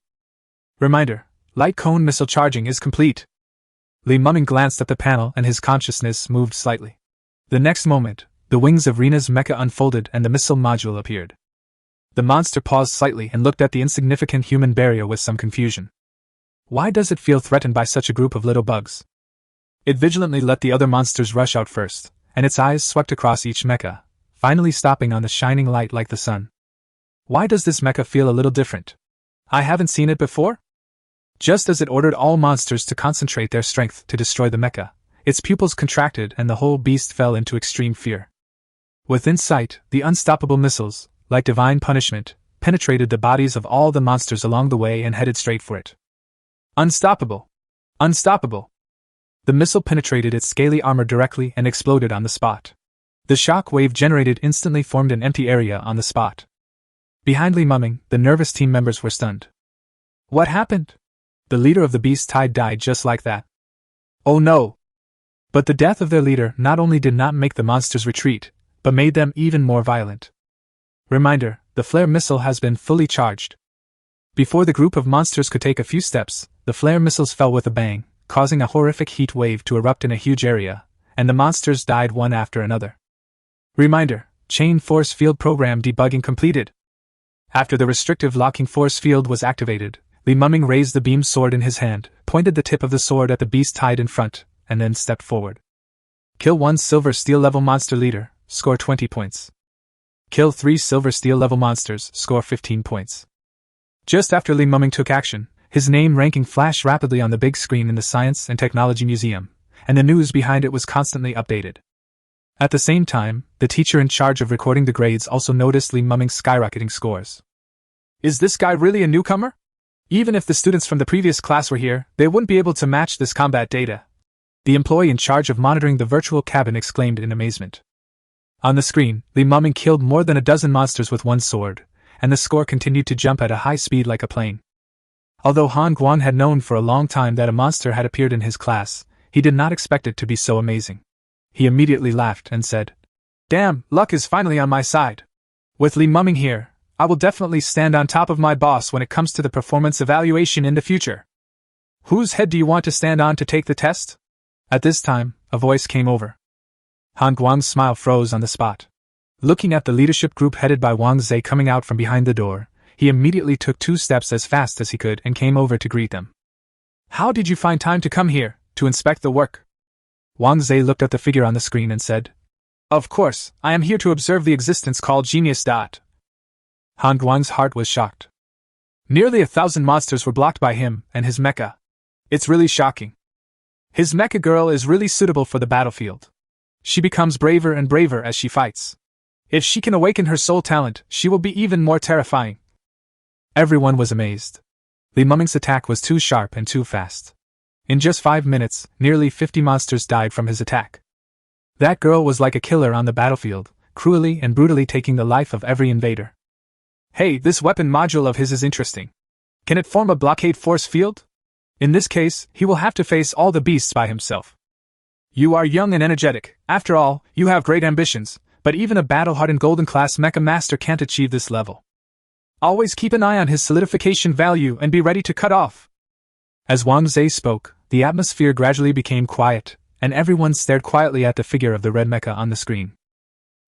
A: Reminder: light cone missile charging is complete. Li Muming glanced at the panel and his consciousness moved slightly. The next moment, the wings of Rena's mecha unfolded and the missile module appeared. The monster paused slightly and looked at the insignificant human barrier with some confusion. Why does it feel threatened by such a group of little bugs? It vigilantly let the other monsters rush out first, and its eyes swept across each mecha, finally stopping on the shining light like the sun. Why does this mecha feel a little different? I haven't seen it before? Just as it ordered all monsters to concentrate their strength to destroy the mecha, its pupils contracted and the whole beast fell into extreme fear. Within sight, the unstoppable missiles, like divine punishment, penetrated the bodies of all the monsters along the way and headed straight for it. Unstoppable! Unstoppable! The missile penetrated its scaly armor directly and exploded on the spot. The shock wave generated instantly formed an empty area on the spot. Behind Li Muming, the nervous team members were stunned. What happened? The leader of the beast tide died just like that. Oh no! But the death of their leader not only did not make the monsters retreat, but made them even more violent. Reminder: the flare missile has been fully charged. Before the group of monsters could take a few steps, the flare missiles fell with a bang, causing a horrific heat wave to erupt in a huge area, and the monsters died one after another. Reminder: chain force field program debugging completed. After the restrictive locking force field was activated, Li Muming raised the beam sword in his hand, pointed the tip of the sword at the beast tied in front, and then stepped forward. Kill 1 silver steel level monster leader, score 20 points. Kill 3 silver steel level monsters, score 15 points. Just after Li Muming took action, his name ranking flashed rapidly on the big screen in the Science and Technology Museum, and the news behind it was constantly updated. At the same time, the teacher in charge of recording the grades also noticed Li Muming's skyrocketing scores. Is this guy really a newcomer? Even if the students from the previous class were here, they wouldn't be able to match this combat data. The employee in charge of monitoring the virtual cabin exclaimed in amazement. On the screen, Li Muming killed more than a dozen monsters with one sword, and the score continued to jump at a high speed like a plane. Although Han Guan had known for a long time that a monster had appeared in his class, he did not expect it to be so amazing. He immediately laughed and said, Damn, luck is finally on my side. With Li Muming here, I will definitely stand on top of my boss when it comes to the performance evaluation in the future. Whose head do you want to stand on to take the test? At this time, a voice came over. Han Guang's smile froze on the spot. Looking at the leadership group headed by Wang Zhe coming out from behind the door, he immediately took 2 steps as fast as he could and came over to greet them. "How did you find time to come here, to inspect the work?" Wang Zhe looked at the figure on the screen and said, "Of course, I am here to observe the existence called genius. Han Guang's heart was shocked. Nearly 1,000 monsters were blocked by him and his mecha. It's really shocking. His mecha girl is really suitable for the battlefield. She becomes braver and braver as she fights. If she can awaken her soul talent, she will be even more terrifying." Everyone was amazed. Li Muming's attack was too sharp and too fast. In just 5 minutes, nearly 50 monsters died from his attack. That girl was like a killer on the battlefield, cruelly and brutally taking the life of every invader. "Hey, this weapon module of his is interesting. Can it form a blockade force field? In this case, he will have to face all the beasts by himself. You are young and energetic, after all, you have great ambitions, but even a battle-hardened golden-class mecha master can't achieve this level. Always keep an eye on his solidification value and be ready to cut off." As Wang Zhe spoke, the atmosphere gradually became quiet, and everyone stared quietly at the figure of the red mecha on the screen.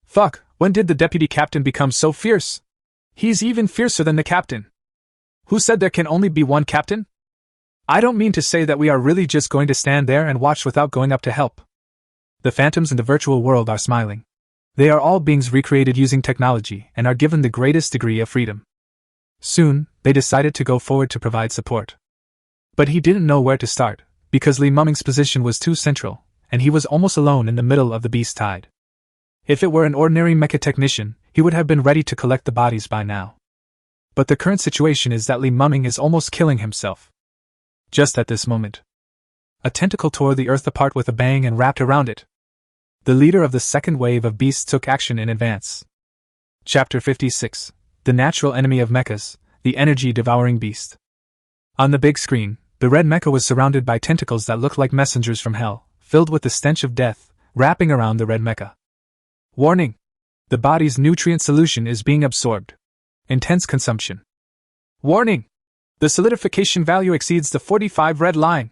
A: "Fuck, when did the deputy captain become so fierce? He's even fiercer than the captain. Who said there can only be one captain? I don't mean to say that we are really just going to stand there and watch without going up to help." The phantoms in the virtual world are smiling. They are all beings recreated using technology and are given the greatest degree of freedom. Soon, they decided to go forward to provide support. But he didn't know where to start, because Li Muming's position was too central, and he was almost alone in the middle of the beast tide. If it were an ordinary mecha technician, he would have been ready to collect the bodies by now. But the current situation is that Li Muming is almost killing himself. Just at this moment, a tentacle tore the earth apart with a bang and wrapped around it. The leader of the second wave of beasts took action in advance. Chapter 56. The Natural Enemy of Mechas, the Energy-Devouring Beast. On the big screen, the red mecha was surrounded by tentacles that looked like messengers from hell, filled with the stench of death, wrapping around the red mecha. Warning! The body's nutrient solution is being absorbed. Intense consumption. Warning! The solidification value exceeds the 45 red line.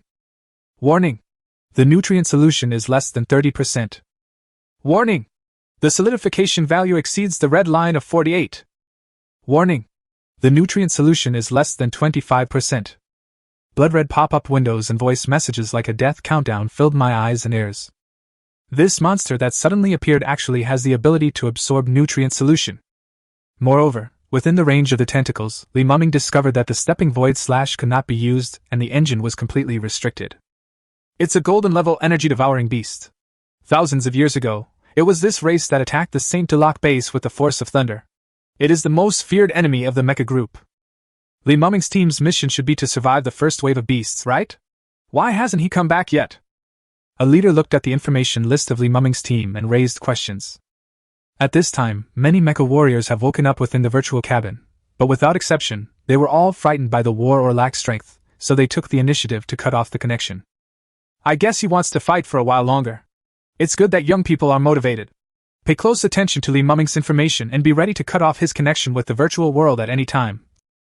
A: Warning! The nutrient solution is less than 30%. Warning! The solidification value exceeds the red line of 48. Warning! The nutrient solution is less than 25%. Blood-red pop-up windows and voice messages like a death countdown filled my eyes and ears. This monster that suddenly appeared actually has the ability to absorb nutrient solution. Moreover, within the range of the tentacles, Li Muming discovered that the stepping void slash could not be used and the engine was completely restricted. It's a golden-level energy-devouring beast. Thousands of years ago, it was this race that attacked the Saint Delac base with the force of thunder. It is the most feared enemy of the mecha group. Li Muming's team's mission should be to survive the first wave of beasts, right? Why hasn't he come back yet? A leader looked at the information list of Li Muming's team and raised questions. At this time, many mecha warriors have woken up within the virtual cabin, but without exception, they were all frightened by the war or lack strength, so they took the initiative to cut off the connection. I guess he wants to fight for a while longer. It's good that young people are motivated. Pay close attention to Li Muming's information and be ready to cut off his connection with the virtual world at any time,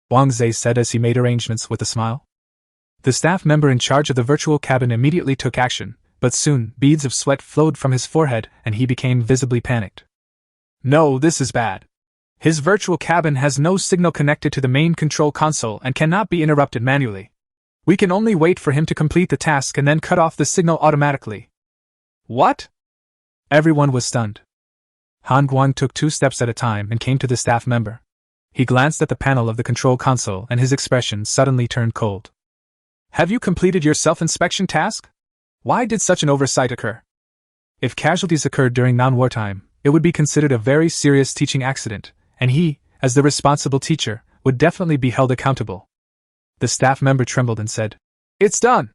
A: Wang Zhe said as he made arrangements with a smile. The staff member in charge of the virtual cabin immediately took action, but soon beads of sweat flowed from his forehead and he became visibly panicked. No, this is bad. His virtual cabin has no signal connected to the main control console and cannot be interrupted manually. We can only wait for him to complete the task and then cut off the signal automatically. What? Everyone was stunned. Han Guang took 2 steps at a time and came to the staff member. He glanced at the panel of the control console and his expression suddenly turned cold. Have you completed your self-inspection task? Why did such an oversight occur? If casualties occurred during non-wartime, it would be considered a very serious teaching accident, and he, as the responsible teacher, would definitely be held accountable. The staff member trembled and said, It's done!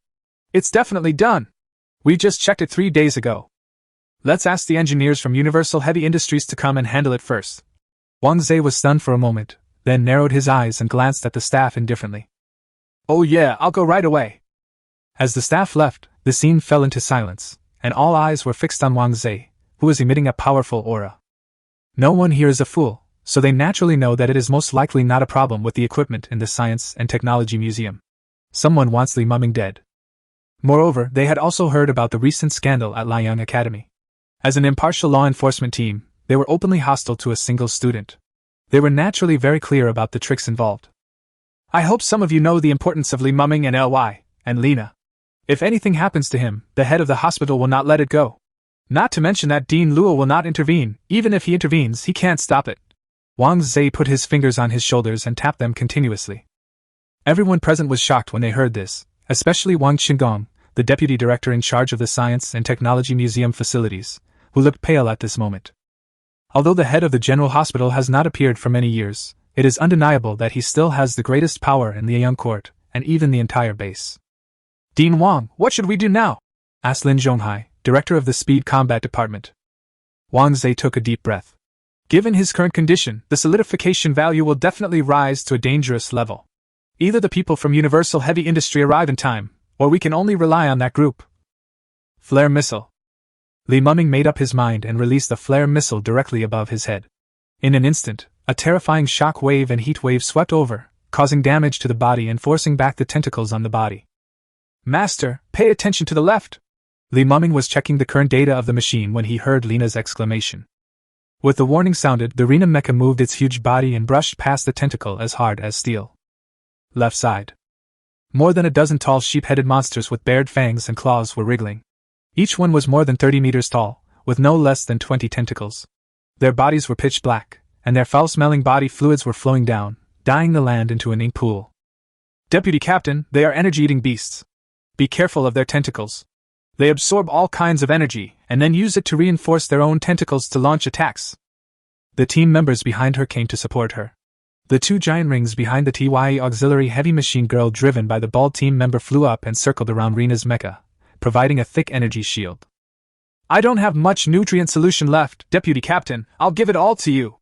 A: It's definitely done! We just checked it 3 days ago. Let's ask the engineers from Universal Heavy Industries to come and handle it first. Wang Zhe was stunned for a moment, then narrowed his eyes and glanced at the staff indifferently. Oh yeah, I'll go right away. As the staff left, the scene fell into silence, and all eyes were fixed on Wang Zhe, who was emitting a powerful aura. No one here is a fool, so they naturally know that it is most likely not a problem with the equipment in the Science and Technology Museum. Someone wants Li Muming dead. Moreover, they had also heard about the recent scandal at Liang Academy. As an impartial law enforcement team, they were openly hostile to a single student. They were naturally very clear about the tricks involved. I hope some of you know the importance of Li Mumming and Ly, and Lena. If anything happens to him, the head of the hospital will not let it go. Not to mention that Dean Luo will not intervene. Even if he intervenes, he can't stop it. Wang Zhe put his fingers on his shoulders and tapped them continuously. Everyone present was shocked when they heard this, especially Wang Qinggong, the deputy director in charge of the Science and Technology Museum facilities, who looked pale at this moment. Although the head of the General Hospital has not appeared for many years, it is undeniable that he still has the greatest power in the Yang Court, and even the entire base. Dean Wang, what should we do now? Asked Lin Zhonghai, director of the Speed Combat Department. Wang Zhe took a deep breath. Given his current condition, the solidification value will definitely rise to a dangerous level. Either the people from Universal Heavy Industry arrive in time, or we can only rely on that group. Flare missile. Li Mumming made up his mind and released a flare missile directly above his head. In an instant, a terrifying shock wave and heat wave swept over, causing damage to the body and forcing back the tentacles on the body. Master, pay attention to the left! Li Mumming was checking the current data of the machine when he heard Lena's exclamation. With the warning sounded, the Rena mecha moved its huge body and brushed past the tentacle as hard as steel. Left side. More than a dozen tall sheep-headed monsters with bared fangs and claws were wriggling. Each one was more than 30 meters tall, with no less than 20 tentacles. Their bodies were pitch black, and their foul-smelling body fluids were flowing down, dyeing the land into an ink pool. Deputy Captain, they are energy-eating beasts. Be careful of their tentacles. They absorb all kinds of energy, and then use it to reinforce their own tentacles to launch attacks. The team members behind her came to support her. The two giant rings behind the TYE auxiliary heavy machine girl driven by the bald team member flew up and circled around Rena's mecha, providing a thick energy shield. I don't have much nutrient solution left, Deputy Captain, I'll give it all to you.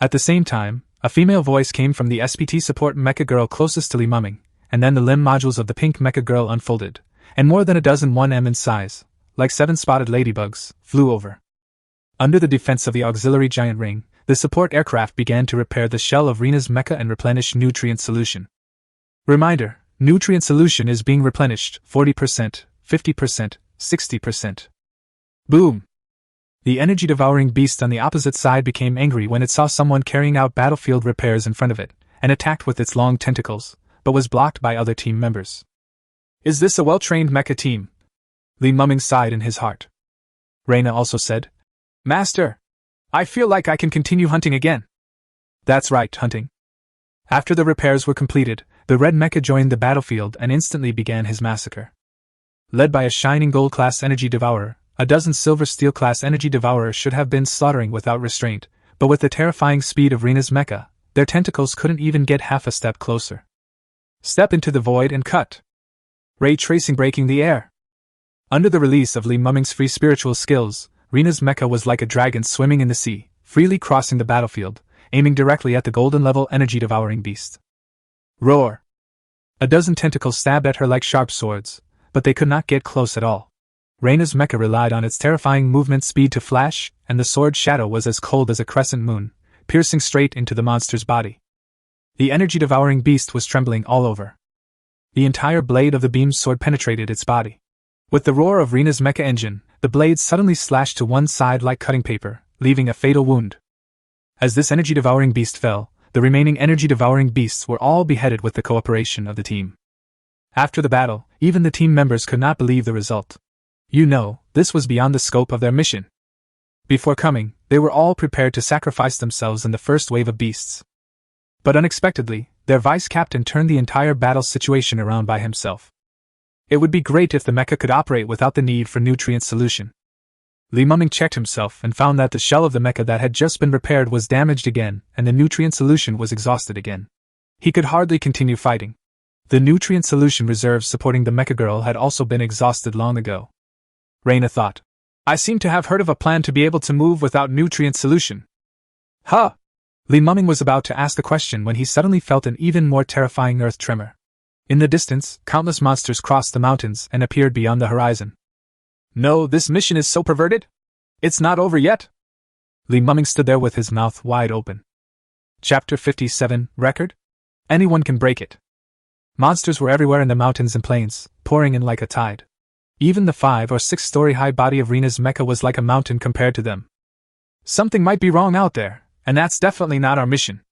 A: At the same time, a female voice came from the SPT support mecha girl closest to Li Mumming, and then the limb modules of the pink mecha girl unfolded, and more than a dozen 1M in size, like 7 spotted ladybugs, flew over. Under the defense of the auxiliary giant ring, the support aircraft began to repair the shell of Rena's mecha and replenish nutrient solution. Reminder, nutrient solution is being replenished 40%, 50%, 60%. Boom! The energy-devouring beast on the opposite side became angry when it saw someone carrying out battlefield repairs in front of it, and attacked with its long tentacles, but was blocked by other team members. Is this a well-trained mecha team? Li Mumming sighed in his heart. Reyna also said, Master, I feel like I can continue hunting again. That's right, hunting. After the repairs were completed, the red mecha joined the battlefield and instantly began his massacre. Led by a shining gold-class energy devourer, a dozen silver steel-class energy devourers should have been slaughtering without restraint, but with the terrifying speed of Rena's mecha, their tentacles couldn't even get half a step closer. Step into the void and cut. Ray tracing breaking the air. Under the release of Li Mumming's free spiritual skills, Rena's mecha was like a dragon swimming in the sea, freely crossing the battlefield, aiming directly at the golden-level energy-devouring beast. Roar! A dozen tentacles stabbed at her like sharp swords, but they could not get close at all. Rena's mecha relied on its terrifying movement speed to flash, and the sword shadow was as cold as a crescent moon, piercing straight into the monster's body. The energy-devouring beast was trembling all over. The entire blade of the beam's sword penetrated its body. With the roar of Rena's mecha engine, the blade suddenly slashed to one side like cutting paper, leaving a fatal wound. As this energy-devouring beast fell, the remaining energy-devouring beasts were all beheaded with the cooperation of the team. After the battle, even the team members could not believe the result. You know, this was beyond the scope of their mission. Before coming, they were all prepared to sacrifice themselves in the first wave of beasts. But unexpectedly, their vice-captain turned the entire battle situation around by himself. It would be great if the mecha could operate without the need for nutrient solution. Li Mumming checked himself and found that the shell of the mecha that had just been repaired was damaged again, and the nutrient solution was exhausted again. He could hardly continue fighting. The nutrient solution reserves supporting the mecha girl had also been exhausted long ago. Reyna thought, I seem to have heard of a plan to be able to move without nutrient solution. Huh! Li Mumming was about to ask a question when he suddenly felt an even more terrifying earth tremor. In the distance, countless monsters crossed the mountains and appeared beyond the horizon. No, this mission is so perverted? It's not over yet? Li Mumming stood there with his mouth wide open. Chapter 57, Record? Anyone can break it. Monsters were everywhere in the mountains and plains, pouring in like a tide. Even the 5 or 6-story high body of Rena's mecha was like a mountain compared to them. Something might be wrong out there, And that's definitely not our mission.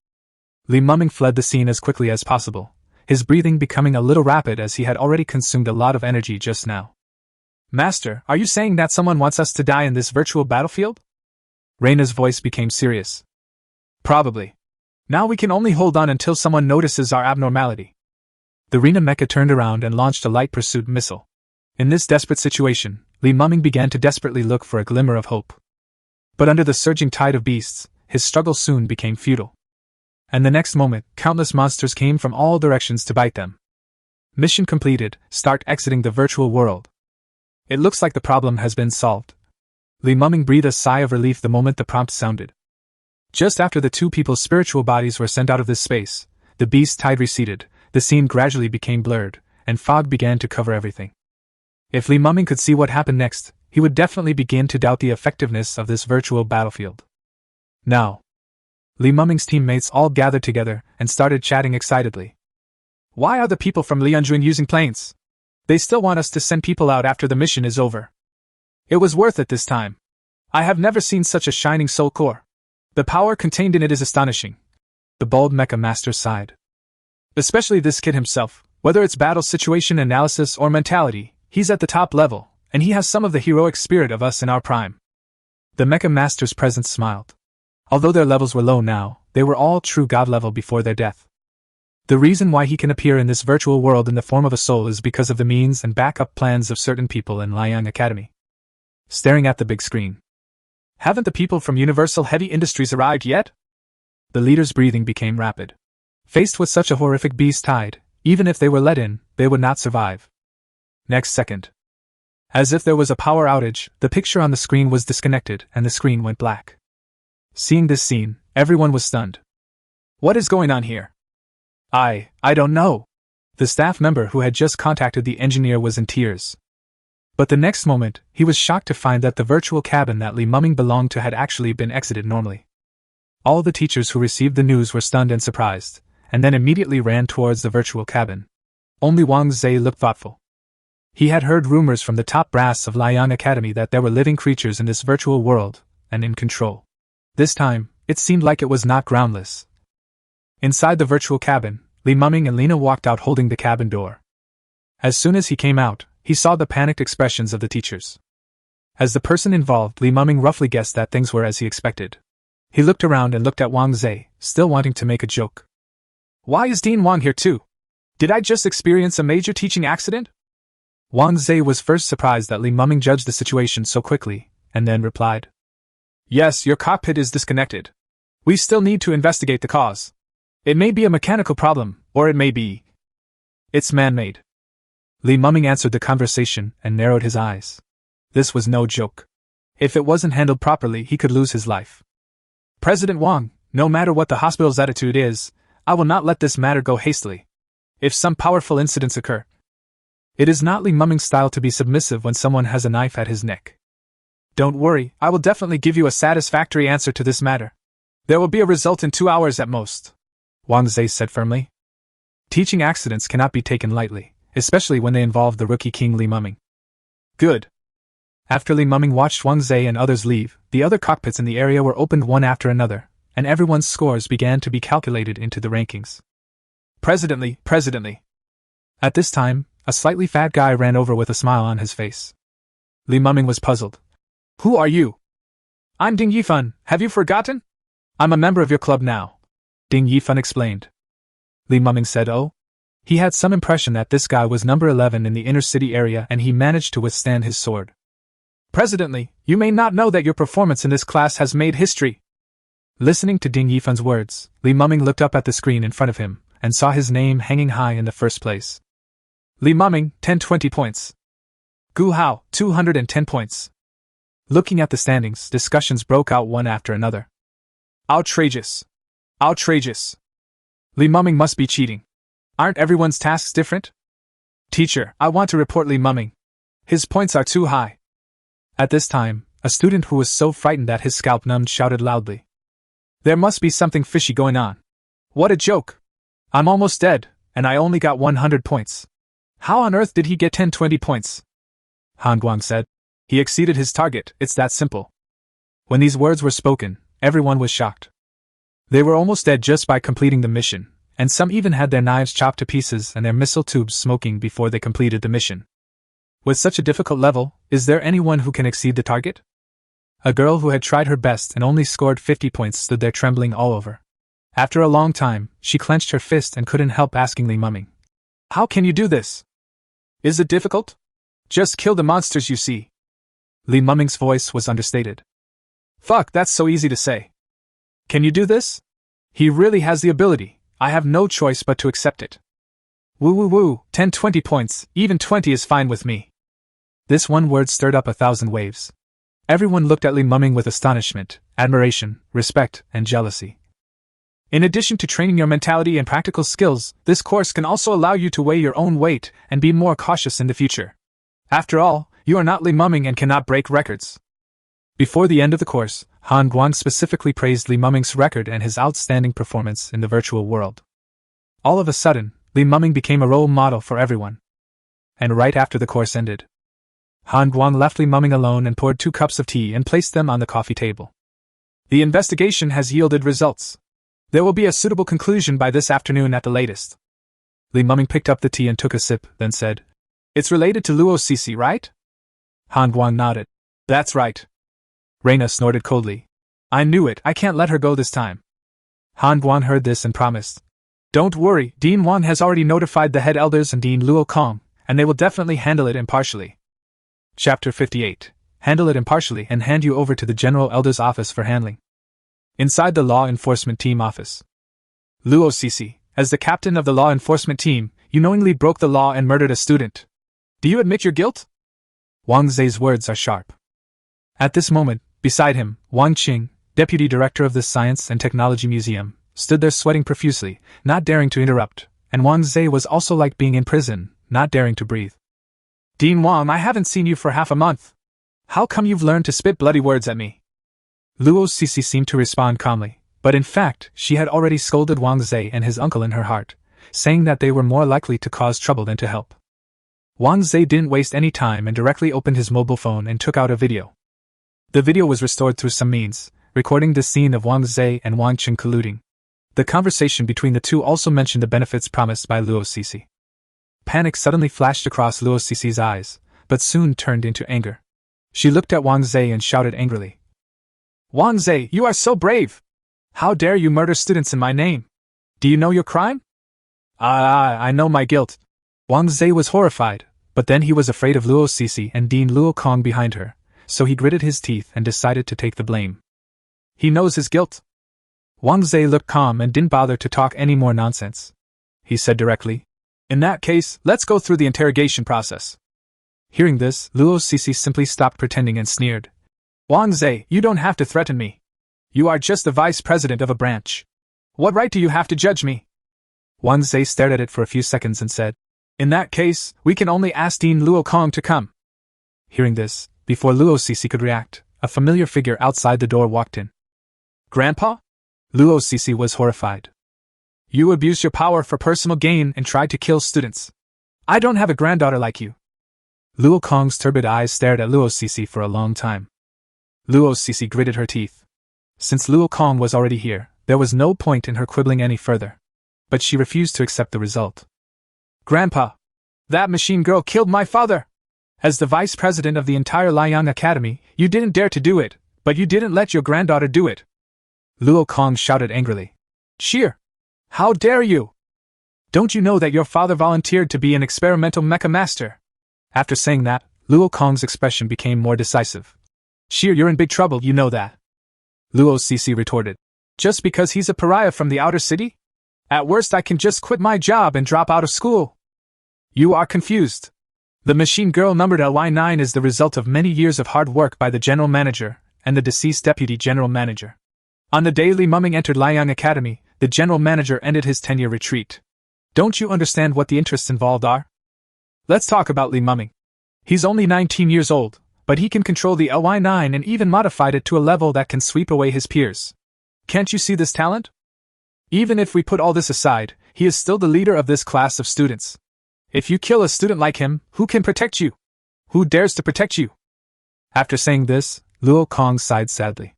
A: Li Muming fled the scene as quickly as possible, his breathing becoming a little rapid as he had already consumed a lot of energy just now. Master, are you saying that someone wants us to die in this virtual battlefield? Reina's voice became serious. Probably. Now we can only hold on until someone notices our abnormality. The Reina mecha turned around and launched a light pursuit missile. In this desperate situation, Li Muming began to desperately look for a glimmer of hope. But under the surging tide of beasts, his struggle soon became futile. And the next moment, countless monsters came from all directions to bite them. Mission completed, start exiting the virtual world. It looks like the problem has been solved. Li Muming breathed a sigh of relief the moment the prompt sounded. Just after the two people's spiritual bodies were sent out of this space, the beast tide receded, the scene gradually became blurred, and fog began to cover everything. If Li Muming could see what happened next, he would definitely begin to doubt the effectiveness of this virtual battlefield. Now, Li Muming's teammates all gathered together and started chatting excitedly. Why are the people from Lianjun using planes? They still want us to send people out after the mission is over. It was worth it this time. I have never seen such a shining soul core. The power contained in it is astonishing. The bald mecha master sighed. Especially this kid himself, whether it's battle situation analysis or mentality, he's at the top level, and he has some of the heroic spirit of us in our prime. The mecha master's presence smiled. Although their levels were low now, they were all true god level before their death. The reason why he can appear in this virtual world in the form of a soul is because of the means and backup plans of certain people in Liang Academy. Staring at the big screen. Haven't the people from Universal Heavy Industries arrived yet? The leader's breathing became rapid. Faced with such a horrific beast tide, even if they were let in, they would not survive. Next second. As if there was a power outage, the picture on the screen was disconnected and the screen went black. Seeing this scene, everyone was stunned. What is going on here? I don't know. The staff member who had just contacted the engineer was in tears. But the next moment, he was shocked to find that the virtual cabin that Li Muming belonged to had actually been exited normally. All the teachers who received the news were stunned and surprised, and then immediately ran towards the virtual cabin. Only Wang Zhe looked thoughtful. He had heard rumors from the top brass of Liang Academy that there were living creatures in this virtual world, and in control. This time, it seemed like it was not groundless. Inside the virtual cabin, Li Muming and Lena walked out holding the cabin door. As soon as he came out, he saw the panicked expressions of the teachers. As the person involved, Li Muming roughly guessed that things were as he expected. He looked around and looked at Wang Zhe, still wanting to make a joke. Why is Dean Wang here too? Did I just experience a major teaching accident? Wang Zhe was first surprised that Li Muming judged the situation so quickly, and then replied. Yes, your cockpit is disconnected. We still need to investigate the cause. It may be a mechanical problem, or it may be. It's man-made. Li Muming answered the conversation and narrowed his eyes. This was no joke. If it wasn't handled properly, he could lose his life. President Wang, no matter what the hospital's attitude is, I will not let this matter go hastily. If some powerful incidents occur, it is not Li Muming's style to be submissive when someone has a knife at his neck. Don't worry, I will definitely give you a satisfactory answer to this matter. There will be a result in 2 hours at most, Wang Zhe said firmly. Teaching accidents cannot be taken lightly, especially when they involve the rookie king Li Muming. Good. After Li Muming watched Wang Zhe and others leave, the other cockpits in the area were opened one after another, and everyone's scores began to be calculated into the rankings. Presidently. At this time, a slightly fat guy ran over with a smile on his face. Li Muming was puzzled. Who are you? I'm Ding Yifan, have you forgotten? I'm a member of your club now, Ding Yifan explained. Li Muming said, oh? He had some impression that this guy was number 11 in the inner city area and he managed to withstand his sword. Presidently, you may not know that your performance in this class has made history. Listening to Ding Yifan's words, Li Muming looked up at the screen in front of him and saw his name hanging high in the first place. Li Muming, 1020 points. Gu Hao, 210 points. Looking at the standings, discussions broke out one after another. Outrageous. Li Muming must be cheating. Aren't everyone's tasks different? Teacher, I want to report Li Muming. His points are too high. At this time, a student who was so frightened that his scalp numbed shouted loudly. There must be something fishy going on. What a joke. I'm almost dead, and I only got 100 points. How on earth did he get 1020 points? Han Guang said. He exceeded his target, it's that simple. When these words were spoken, everyone was shocked. They were almost dead just by completing the mission, and some even had their knives chopped to pieces and their missile tubes smoking before they completed the mission. With such a difficult level, is there anyone who can exceed the target? A girl who had tried her best and only scored 50 points stood there trembling all over. After a long time, she clenched her fist and couldn't help asking Li Mumming, "How can you do this? Is it difficult? Just kill the monsters you see." Li Mumming's voice was understated. "Fuck, that's so easy to say. Can you do this? He really has the ability. I have no choice but to accept it. Woo woo woo, 10-20 points, even 20 is fine with me." This one word stirred up 1,000 waves. Everyone looked at Li Mumming with astonishment, admiration, respect, and jealousy. In addition to training your mentality and practical skills, this course can also allow you to weigh your own weight and be more cautious in the future. After all, you are not Li Mumming and cannot break records. Before the end of the course, Han Guang specifically praised Li Mumming's record and his outstanding performance in the virtual world. All of a sudden, Li Mumming became a role model for everyone. And right after the course ended, Han Guang left Li Mumming alone and poured 2 cups of tea and placed them on the coffee table. "The investigation has yielded results. There will be a suitable conclusion by this afternoon at the latest." Li Mumming picked up the tea and took a sip, then said, "It's related to Luo Cece, right?" Han Guang nodded. "That's right." Reina snorted coldly. "I knew it, I can't let her go this time." Han Guang heard this and promised, "Don't worry, Dean Wan has already notified the head elders and Dean Luo Kong, and they will definitely handle it impartially." Chapter 58. Handle it impartially and hand you over to the General Elder's office for handling. Inside the Law Enforcement Team office. "Luo Cece, as the captain of the Law Enforcement Team, you knowingly broke the law and murdered a student. Do you admit your guilt?" Wang Zai's words are sharp. At this moment, beside him, Wang Qing, deputy director of the Science and Technology Museum, stood there sweating profusely, not daring to interrupt, and Wang Zai was also like being in prison, not daring to breathe. "Dean Wang, I haven't seen you for half a month. How come you've learned to spit bloody words at me?" Luo Cece seemed to respond calmly, but in fact, she had already scolded Wang Zai and his uncle in her heart, saying that they were more likely to cause trouble than to help. Wang Zai didn't waste any time and directly opened his mobile phone and took out a video. The video was restored through some means, recording the scene of Wang Zai and Wang Qing colluding. The conversation between the two also mentioned the benefits promised by Luo Cece. Panic suddenly flashed across Luo Cece's eyes, but soon turned into anger. She looked at Wang Zai and shouted angrily, "Wang Zai, you are so brave! How dare you murder students in my name? Do you know your crime?" I know my guilt." Wang Zai was horrified, but then he was afraid of Luo Cece and Dean Luo Kong behind her, so he gritted his teeth and decided to take the blame. He knows his guilt. Wang Zai looked calm and didn't bother to talk any more nonsense. He said directly, "In that case, let's go through the interrogation process." Hearing this, Luo Cece simply stopped pretending and sneered, "Wang Zai, you don't have to threaten me. You are just the vice president of a branch. What right do you have to judge me?" Wang Zai stared at it for a few seconds and said, "In that case, we can only ask Dean Luo Kong to come." Hearing this, before Luo Cece could react, a familiar figure outside the door walked in. "Grandpa?" Luo Cece was horrified. "You abused your power for personal gain and tried to kill students. I don't have a granddaughter like you." Luo Kong's turbid eyes stared at Luo Cece for a long time. Luo Cece gritted her teeth. Since Luo Kong was already here, there was no point in her quibbling any further. But she refused to accept the result. "Grandpa, that machine girl killed my father! As the vice president of the entire Liang Academy, you didn't dare to do it, but you didn't let your granddaughter do it." Luo Kong shouted angrily. "Cheer! How dare you! Don't you know that your father volunteered to be an experimental mecha master?" After saying that, Luo Kong's expression became more decisive. "Cheer, you're in big trouble, you know that." Luo Cece retorted. "Just because he's a pariah from the outer city? At worst I can just quit my job and drop out of school." "You are confused. The machine girl numbered LY9 is the result of many years of hard work by the general manager and the deceased deputy general manager. On the day Li Mumming entered Liang Academy, the general manager ended his 10-year retreat. Don't you understand what the interests involved are? Let's talk about Li Mumming. He's only 19 years old, but he can control the LY9 and even modified it to a level that can sweep away his peers. Can't you see this talent? Even if we put all this aside, he is still the leader of this class of students. If you kill a student like him, who can protect you? Who dares to protect you?" After saying this, Luo Kong sighed sadly.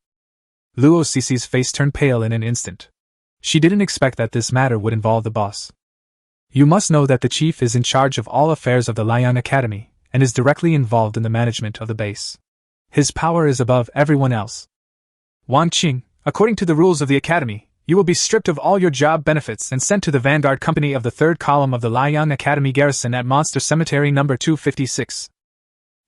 A: Luo Cece's face turned pale in an instant. She didn't expect that this matter would involve the boss. You must know that the chief is in charge of all affairs of the Lion Academy, and is directly involved in the management of the base. His power is above everyone else. Wang Qing, according to the rules of the academy, you will be stripped of all your job benefits and sent to the vanguard company of the third column of the Lion Academy garrison at Monster Cemetery number 256.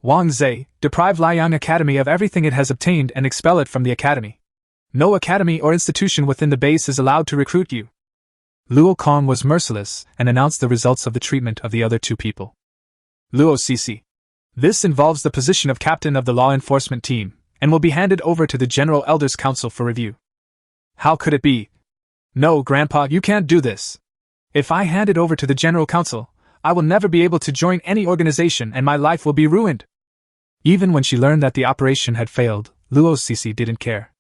A: Wang Zhe, deprive Lion Academy of everything it has obtained and expel it from the academy. No academy or institution within the base is allowed to recruit you. Luo Kong was merciless and announced the results of the treatment of the other two people. Luo Cc. This involves the position of captain of the law enforcement team, and will be handed over to the General Elders Council for review. How could it be? No, Grandpa, you can't do this. If I hand it over to the General Council, I will never be able to join any organization and my life will be ruined. Even when she learned that the operation had failed, Luo Cc didn't care.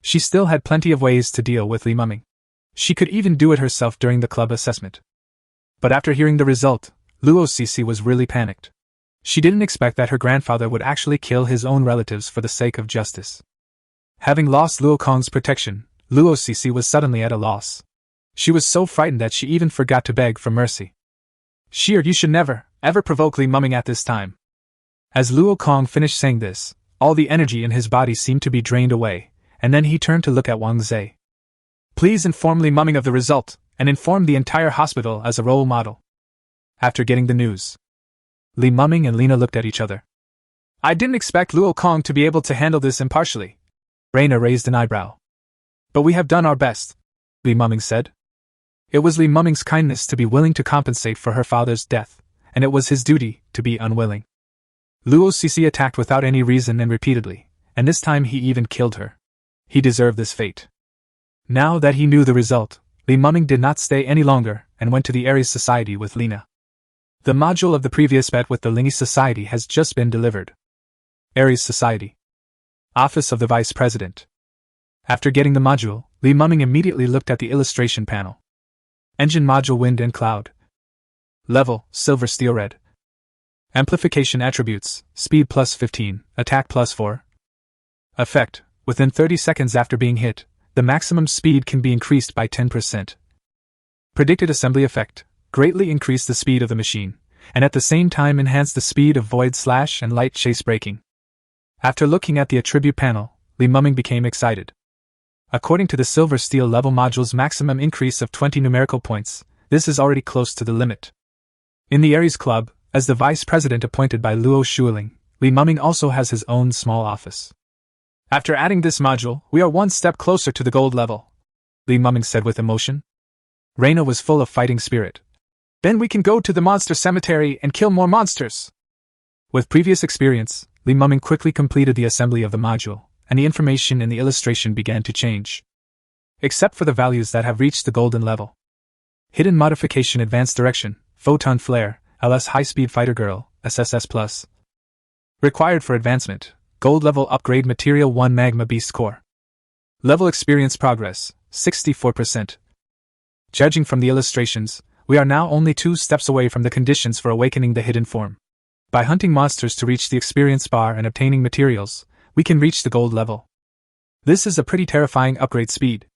A: She still had plenty of ways to deal with Li Muming. She could even do it herself during the club assessment. But after hearing the result, Luo Cc was really panicked. She didn't expect that her grandfather would actually kill his own relatives for the sake of justice. Having lost Luo Kong's protection, Luo Cc was suddenly at a loss. She was so frightened that she even forgot to beg for mercy. Sheer, you should never, ever provoke Li Muming at this time. As Luo Kong finished saying this, all the energy in his body seemed to be drained away, and then he turned to look at Wang Zhe. Please inform Li Muming of the result, and inform the entire hospital as a role model. After getting the news, Li Muming and Lena looked at each other. I didn't expect Luo Kong to be able to handle this impartially. Reina raised an eyebrow. But we have done our best, Li Muming said. It was Li Muming's kindness to be willing to compensate for her father's death, and it was his duty to be unwilling. Luo Cc attacked without any reason and repeatedly, and this time he even killed her. He deserved this fate. Now that he knew the result, Li Muming did not stay any longer and went to the Aries Society with Lena. The module of the previous bet with the Lingy Society has just been delivered. Aries Society. Office of the Vice President. After getting the module, Li Muming immediately looked at the illustration panel. Engine module wind and cloud. Level, silver steel red. Amplification attributes, speed plus 15, attack plus 4. Effect, within 30 seconds after being hit, the maximum speed can be increased by 10%. Predicted assembly effect, greatly increase the speed of the machine, and at the same time enhance the speed of void slash and light chase braking. After looking at the attribute panel, Li Muming became excited. According to the silver steel level module's maximum increase of 20 numerical points, this is already close to the limit. In the Aries Club, as the vice president appointed by Luo Shuling, Li Muming also has his own small office. After adding this module, we are one step closer to the gold level, Li Muming said with emotion. Reina was full of fighting spirit. Then we can go to the monster cemetery and kill more monsters. With previous experience, Li Muming quickly completed the assembly of the module, and the information in the illustration began to change. Except for the values that have reached the golden level. Hidden modification advanced direction, photon flare, LS high-speed fighter girl, SSS+. Required for advancement, gold level upgrade material 1 magma beast core. Level experience progress, 64%. Judging from the illustrations, we are now only 2 steps away from the conditions for awakening the hidden form. By hunting monsters to reach the experience bar and obtaining materials, we can reach the gold level. This is a pretty terrifying upgrade speed.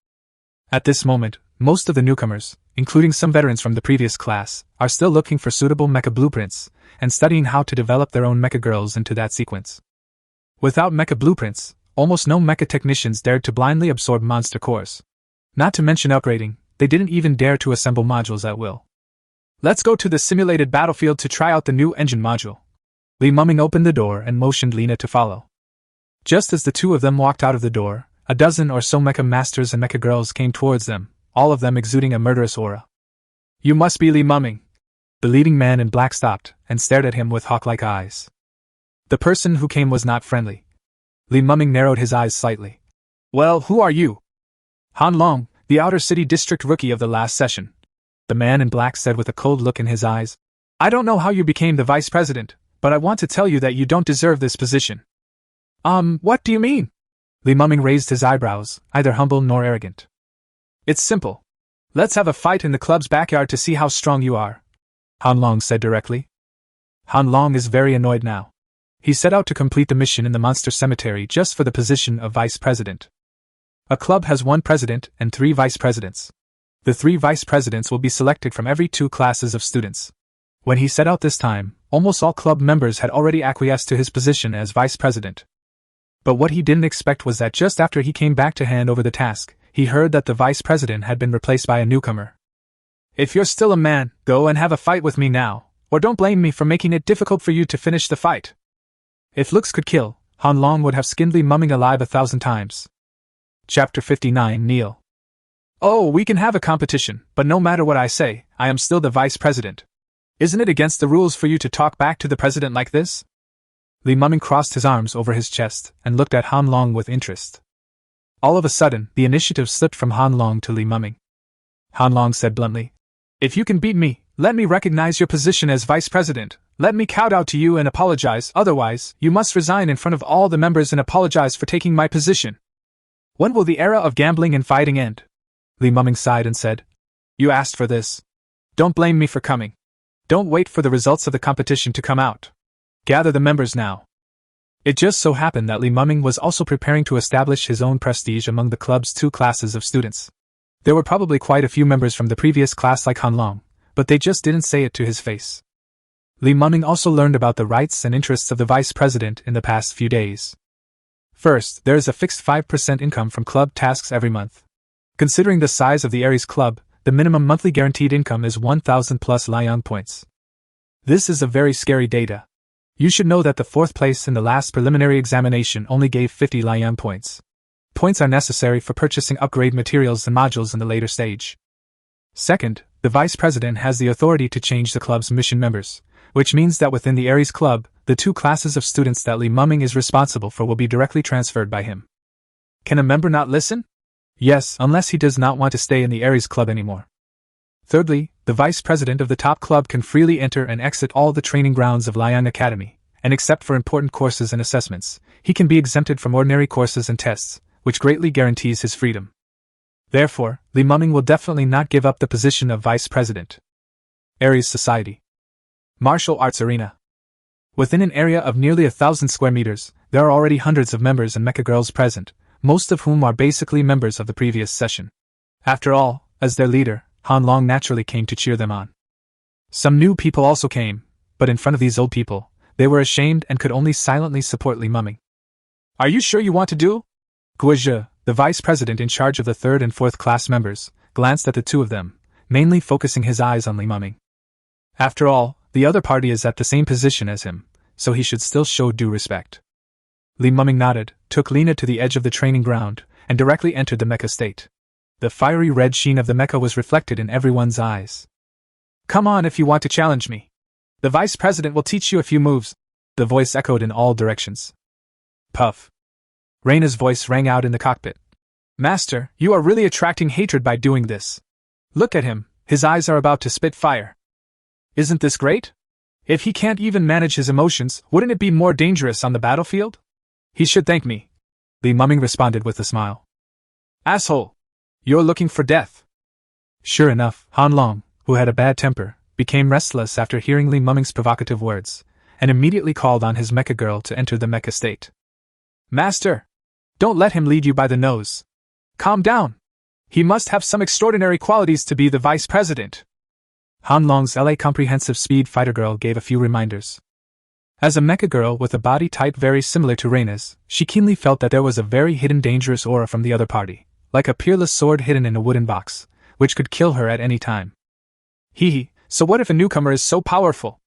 A: At this moment, most of the newcomers, including some veterans from the previous class, are still looking for suitable mecha blueprints, and studying how to develop their own mecha girls into that sequence. Without mecha blueprints, almost no mecha technicians dared to blindly absorb monster cores. Not to mention upgrading, they didn't even dare to assemble modules at will. Let's go to the simulated battlefield to try out the new engine module. Li Muming opened the door and motioned Lena to follow. Just as the two of them walked out of the door, a dozen or so mecha masters and mecha girls came towards them, all of them exuding a murderous aura. You must be Li Muming. The leading man in black stopped and stared at him with hawk-like eyes. The person who came was not friendly. Li Muming narrowed his eyes slightly. Well, who are you? Han Long, the Outer City District rookie of the last session. The man in black said with a cold look in his eyes. I don't know how you became the vice president, but I want to tell you that you don't deserve this position. What do you mean? Li Muming raised his eyebrows, neither humble nor arrogant. It's simple. Let's have a fight in the club's backyard to see how strong you are, Han Long said directly. Han Long is very annoyed now. He set out to complete the mission in the monster cemetery just for the position of vice president. A club has 1 president and 3 vice presidents. The 3 vice presidents will be selected from every 2 classes of students. When he set out this time, almost all club members had already acquiesced to his position as vice president. But what he didn't expect was that just after he came back to hand over the task, he heard that the vice president had been replaced by a newcomer. If you're still a man, go and have a fight with me now, or don't blame me for making it difficult for you to finish the fight. If looks could kill, Han Long would have skinned Li Mumming alive 1,000 times. Chapter 59 Kneel. Oh, we can have a competition, but no matter what I say, I am still the vice president. Isn't it against the rules for you to talk back to the president like this? Li Mumming crossed his arms over his chest and looked at Han Long with interest. All of a sudden, the initiative slipped from Han Long to Li Mumming. Han Long said bluntly, "If you can beat me, let me recognize your position as vice president. Let me kowtow to you and apologize, otherwise, you must resign in front of all the members and apologize for taking my position." When will the era of gambling and fighting end? Li Mumming sighed and said, "You asked for this. Don't blame me for coming. Don't wait for the results of the competition to come out. Gather the members now." It just so happened that Li Mumming was also preparing to establish his own prestige among the club's 2 classes of students. There were probably quite a few members from the previous class like Han Long, but they just didn't say it to his face. Li Mumming also learned about the rights and interests of the vice president in the past few days. First, there is a fixed 5% income from club tasks every month. Considering the size of the Aries Club, the minimum monthly guaranteed income is 1,000 plus Liang points. This is a very scary data. You should know that the 4th place in the last preliminary examination only gave 50 Liang points. Points are necessary for purchasing upgrade materials and modules in the later stage. Second, the vice president has the authority to change the club's mission members, which means that within the Aries Club, the 2 classes of students that Li Mumming is responsible for will be directly transferred by him. Can a member not listen? Yes, unless he does not want to stay in the Aries Club anymore. Thirdly, the vice president of the top club can freely enter and exit all the training grounds of Liang Academy, and except for important courses and assessments, he can be exempted from ordinary courses and tests, which greatly guarantees his freedom. Therefore, Li Mumming will definitely not give up the position of vice president. Aries Society. Martial Arts Arena. Within an area of nearly 1,000 square meters, there are already hundreds of members and mecha girls present, most of whom are basically members of the previous session. After all, as their leader, Han Long naturally came to cheer them on. Some new people also came, but in front of these old people, they were ashamed and could only silently support Li Mumming. "Are you sure you want to duel?" Guizhe, the vice president in charge of the 3rd and 4th class members, glanced at the 2 of them, mainly focusing his eyes on Li Mumming. After all, the other party is at the same position as him, so he should still show due respect. Li Mumming nodded, took Lena to the edge of the training ground, and directly entered the mecha state. The fiery red sheen of the mecha was reflected in everyone's eyes. "Come on if you want to challenge me. The vice president will teach you a few moves," the voice echoed in all directions. Puff. Reina's voice rang out in the cockpit. "Master, you are really attracting hatred by doing this. Look at him, his eyes are about to spit fire. Isn't this great? If he can't even manage his emotions, wouldn't it be more dangerous on the battlefield? He should thank me." Li Mumming responded with a smile. "Asshole! You're looking for death." Sure enough, Han Long, who had a bad temper, became restless after hearing Li Mumming's provocative words, and immediately called on his mecha girl to enter the mecha state. "Master! Don't let him lead you by the nose. Calm down. He must have some extraordinary qualities to be the vice president." Han Long's LA comprehensive speed fighter girl gave a few reminders. As a mecha girl with a body type very similar to Reina's, she keenly felt that there was a very hidden dangerous aura from the other party, like a peerless sword hidden in a wooden box, which could kill her at any time. Hee, so what if a newcomer is so powerful?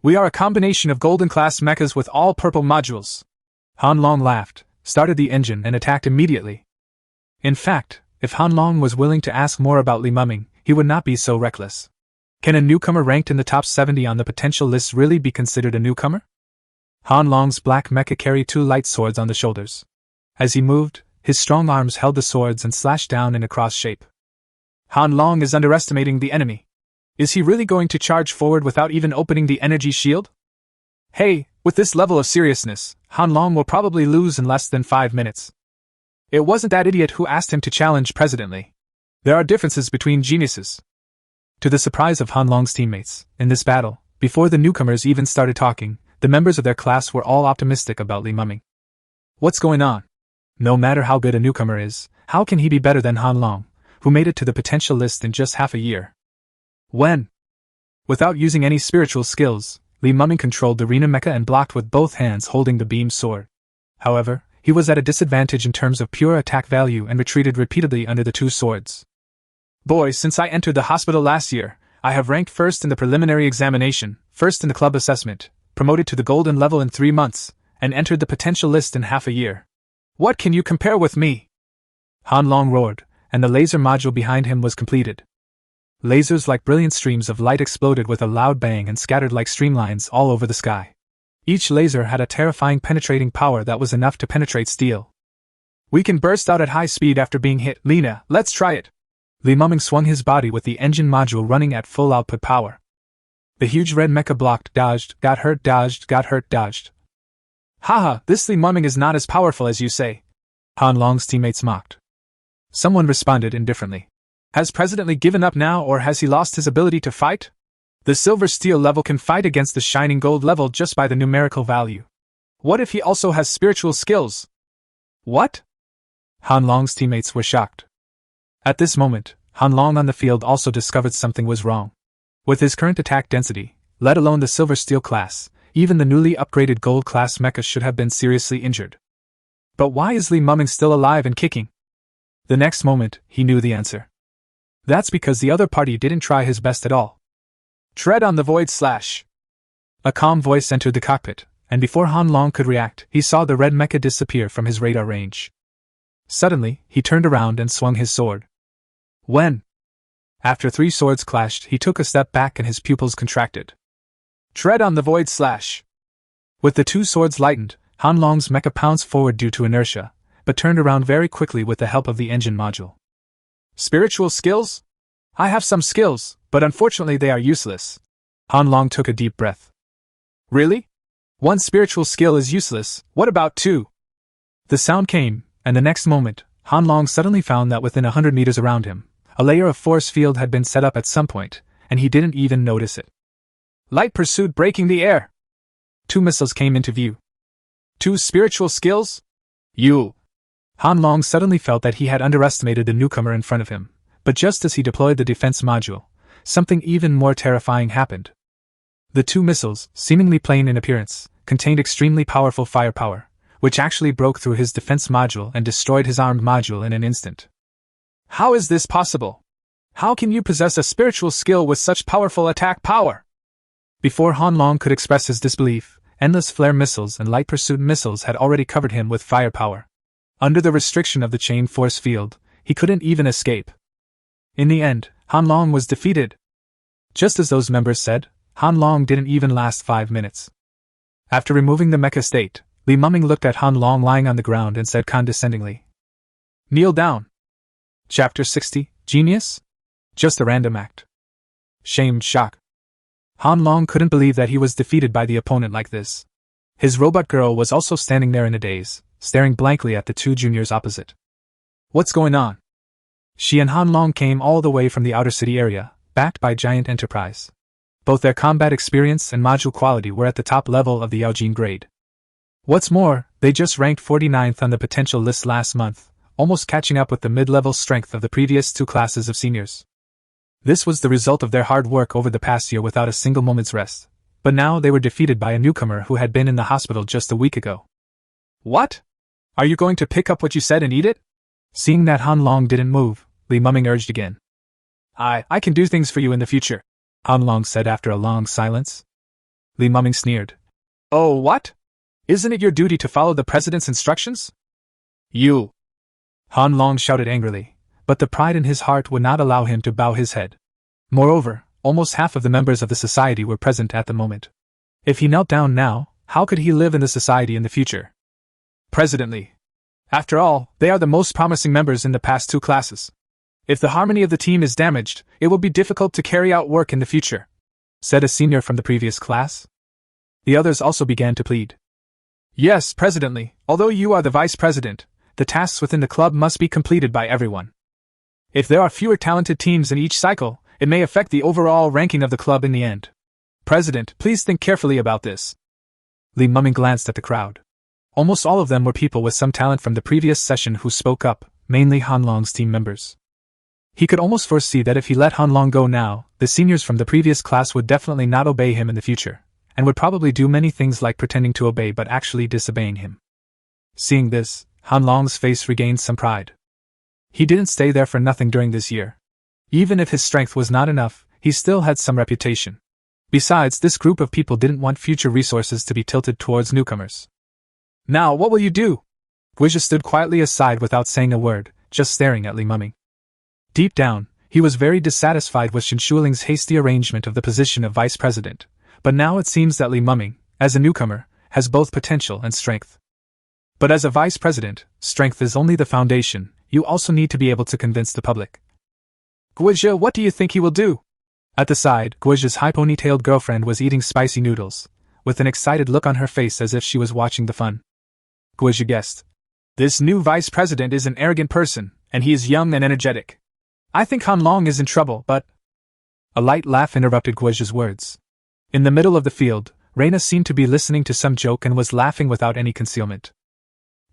A: We are a combination of golden-class mechas with all purple modules. Han Long laughed, started the engine and attacked immediately. In fact, if Han Long was willing to ask more about Li Mumming, he would not be so reckless. Can a newcomer ranked in the top 70 on the potential list really be considered a newcomer? Han Long's black mecha carried 2 light swords on the shoulders. As he moved, his strong arms held the swords and slashed down in a cross shape. Han Long is underestimating the enemy. Is he really going to charge forward without even opening the energy shield? Hey, with this level of seriousness, Han Long will probably lose in less than 5 minutes. It wasn't that idiot who asked him to challenge President Li. There are differences between geniuses. To the surprise of Han Long's teammates, in this battle, before the newcomers even started talking, the members of their class were all optimistic about Li Mumming. What's going on? No matter how good a newcomer is, how can he be better than Han Long, who made it to the potential list in just half a year. When? Without using any spiritual skills, Li Muming controlled the Rena Mecha and blocked with both hands holding the beam sword. However, he was at a disadvantage in terms of pure attack value and retreated repeatedly under the two swords. Boy, since I entered the hospital last year, I have ranked first in the preliminary examination, first in the club assessment, promoted to the golden level in 3 months, and entered the potential list in half a year. What can you compare with me? Han Long roared, and the laser module behind him was completed. Lasers like brilliant streams of light exploded with a loud bang and scattered like streamlines all over the sky. Each laser had a terrifying penetrating power that was enough to penetrate steel. We can burst out at high speed after being hit, Lena, let's try it. Li Muming swung his body with the engine module running at full output power. The huge red mecha blocked, dodged, got hurt, dodged. Haha, this Li Muming is not as powerful as you say. Han Long's teammates mocked. Someone responded indifferently. Has President Li given up now, or has he lost his ability to fight? The silver steel level can fight against the shining gold level just by the numerical value. What if he also has spiritual skills? What? Han Long's teammates were shocked. At this moment, Han Long on the field also discovered something was wrong. With his current attack density, let alone the silver steel class, even the newly upgraded gold class mecha should have been seriously injured. But why is Li Muming still alive and kicking? The next moment, he knew the answer. That's because the other party didn't try his best at all. Tread on the void slash. A calm voice entered the cockpit, and before Han Long could react, he saw the red mecha disappear from his radar range. Suddenly, he turned around and swung his sword. When? After 3 swords clashed, he took a step back and his pupils contracted. Tread on the void slash. With the 2 swords lightened, Han Long's mecha pounced forward due to inertia, but turned around very quickly with the help of the engine module. Spiritual skills? I have some skills, but unfortunately they are useless. Han Long took a deep breath. Really? 1 spiritual skill is useless, what about 2? The sound came, and the next moment, Han Long suddenly found that within 100 meters around him, a layer of force field had been set up at some point, and he didn't even notice it. Light pursued breaking the air. 2 missiles came into view. 2 spiritual skills? You! Han Long suddenly felt that he had underestimated the newcomer in front of him, but just as he deployed the defense module, something even more terrifying happened. The 2 missiles, seemingly plain in appearance, contained extremely powerful firepower, which actually broke through his defense module and destroyed his armed module in an instant. How is this possible? How can you possess a spiritual skill with such powerful attack power? Before Han Long could express his disbelief, endless flare missiles and light pursuit missiles had already covered him with firepower. Under the restriction of the chain force field, he couldn't even escape. In the end, Han Long was defeated. Just as those members said, Han Long didn't even last 5 minutes. After removing the mecha state, Li Muming looked at Han Long lying on the ground and said condescendingly, "Kneel down." Chapter 60, Genius? Just a random act. Shamed shock. Han Long couldn't believe that he was defeated by the opponent like this. His robot girl was also standing there in a daze, staring blankly at the 2 juniors opposite. What's going on? She and Han Long came all the way from the outer city area, backed by Giant Enterprise. Both their combat experience and module quality were at the top level of the Yaojin grade. What's more, they just ranked 49th on the potential list last month, almost catching up with the mid-level strength of the previous 2 classes of seniors. This was the result of their hard work over the past year without a single moment's rest, but now they were defeated by a newcomer who had been in the hospital just a week ago. What? Are you going to pick up what you said and eat it? Seeing that Han Long didn't move, Li Muming urged again. I can do things for you in the future, Han Long said after a long silence. Li Muming sneered. Oh, what? Isn't it your duty to follow the president's instructions? You! Han Long shouted angrily, but the pride in his heart would not allow him to bow his head. Moreover, almost half of the members of the society were present at the moment. If he knelt down now, how could he live in the society in the future? President Li. After all, they are the most promising members in the past 2 classes. If the harmony of the team is damaged, it will be difficult to carry out work in the future, said a senior from the previous class. The others also began to plead. Yes, President Li, although you are the vice president, the tasks within the club must be completed by everyone. If there are fewer talented teams in each cycle, it may affect the overall ranking of the club in the end. President, please think carefully about this. Li Muming glanced at the crowd. Almost all of them were people with some talent from the previous session who spoke up, mainly Han Long's team members. He could almost foresee that if he let Han Long go now, the seniors from the previous class would definitely not obey him in the future, and would probably do many things like pretending to obey but actually disobeying him. Seeing this, Han Long's face regained some pride. He didn't stay there for nothing during this year. Even if his strength was not enough, he still had some reputation. Besides, this group of people didn't want future resources to be tilted towards newcomers. Now, what will you do? Guizha stood quietly aside without saying a word, just staring at Li Muming. Deep down, he was very dissatisfied with Shen Shuling's hasty arrangement of the position of vice president, but now it seems that Li Muming, as a newcomer, has both potential and strength. But as a vice president, strength is only the foundation, you also need to be able to convince the public. Guizha, what do you think he will do? At the side, Guizha's high ponytailed girlfriend was eating spicy noodles, with an excited look on her face as if she was watching the fun. Guizha guessed. This new vice president is an arrogant person, and he is young and energetic. I think Han Long is in trouble, but... A light laugh interrupted Guizha's words. In the middle of the field, Reina seemed to be listening to some joke and was laughing without any concealment.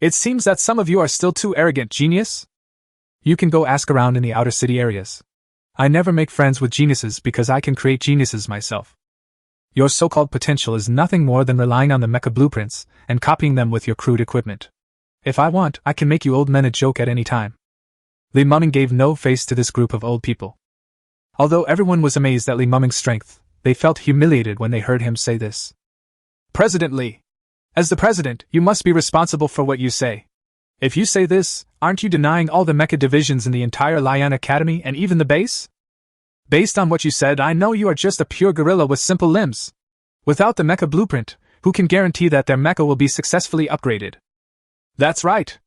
A: It seems that some of you are still too arrogant, genius. You can go ask around in the outer city areas. I never make friends with geniuses because I can create geniuses myself. Your so-called potential is nothing more than relying on the mecha blueprints and copying them with your crude equipment. If I want, I can make you old men a joke at any time. Li Muming gave no face to this group of old people. Although everyone was amazed at Li Muming's strength, they felt humiliated when they heard him say this. President Li, as the president, you must be responsible for what you say. If you say this, aren't you denying all the mecha divisions in the entire Lion Academy and even the base? Based on what you said, I know you are just a pure gorilla with simple limbs. Without the mecha blueprint, who can guarantee that their mecha will be successfully upgraded? That's right.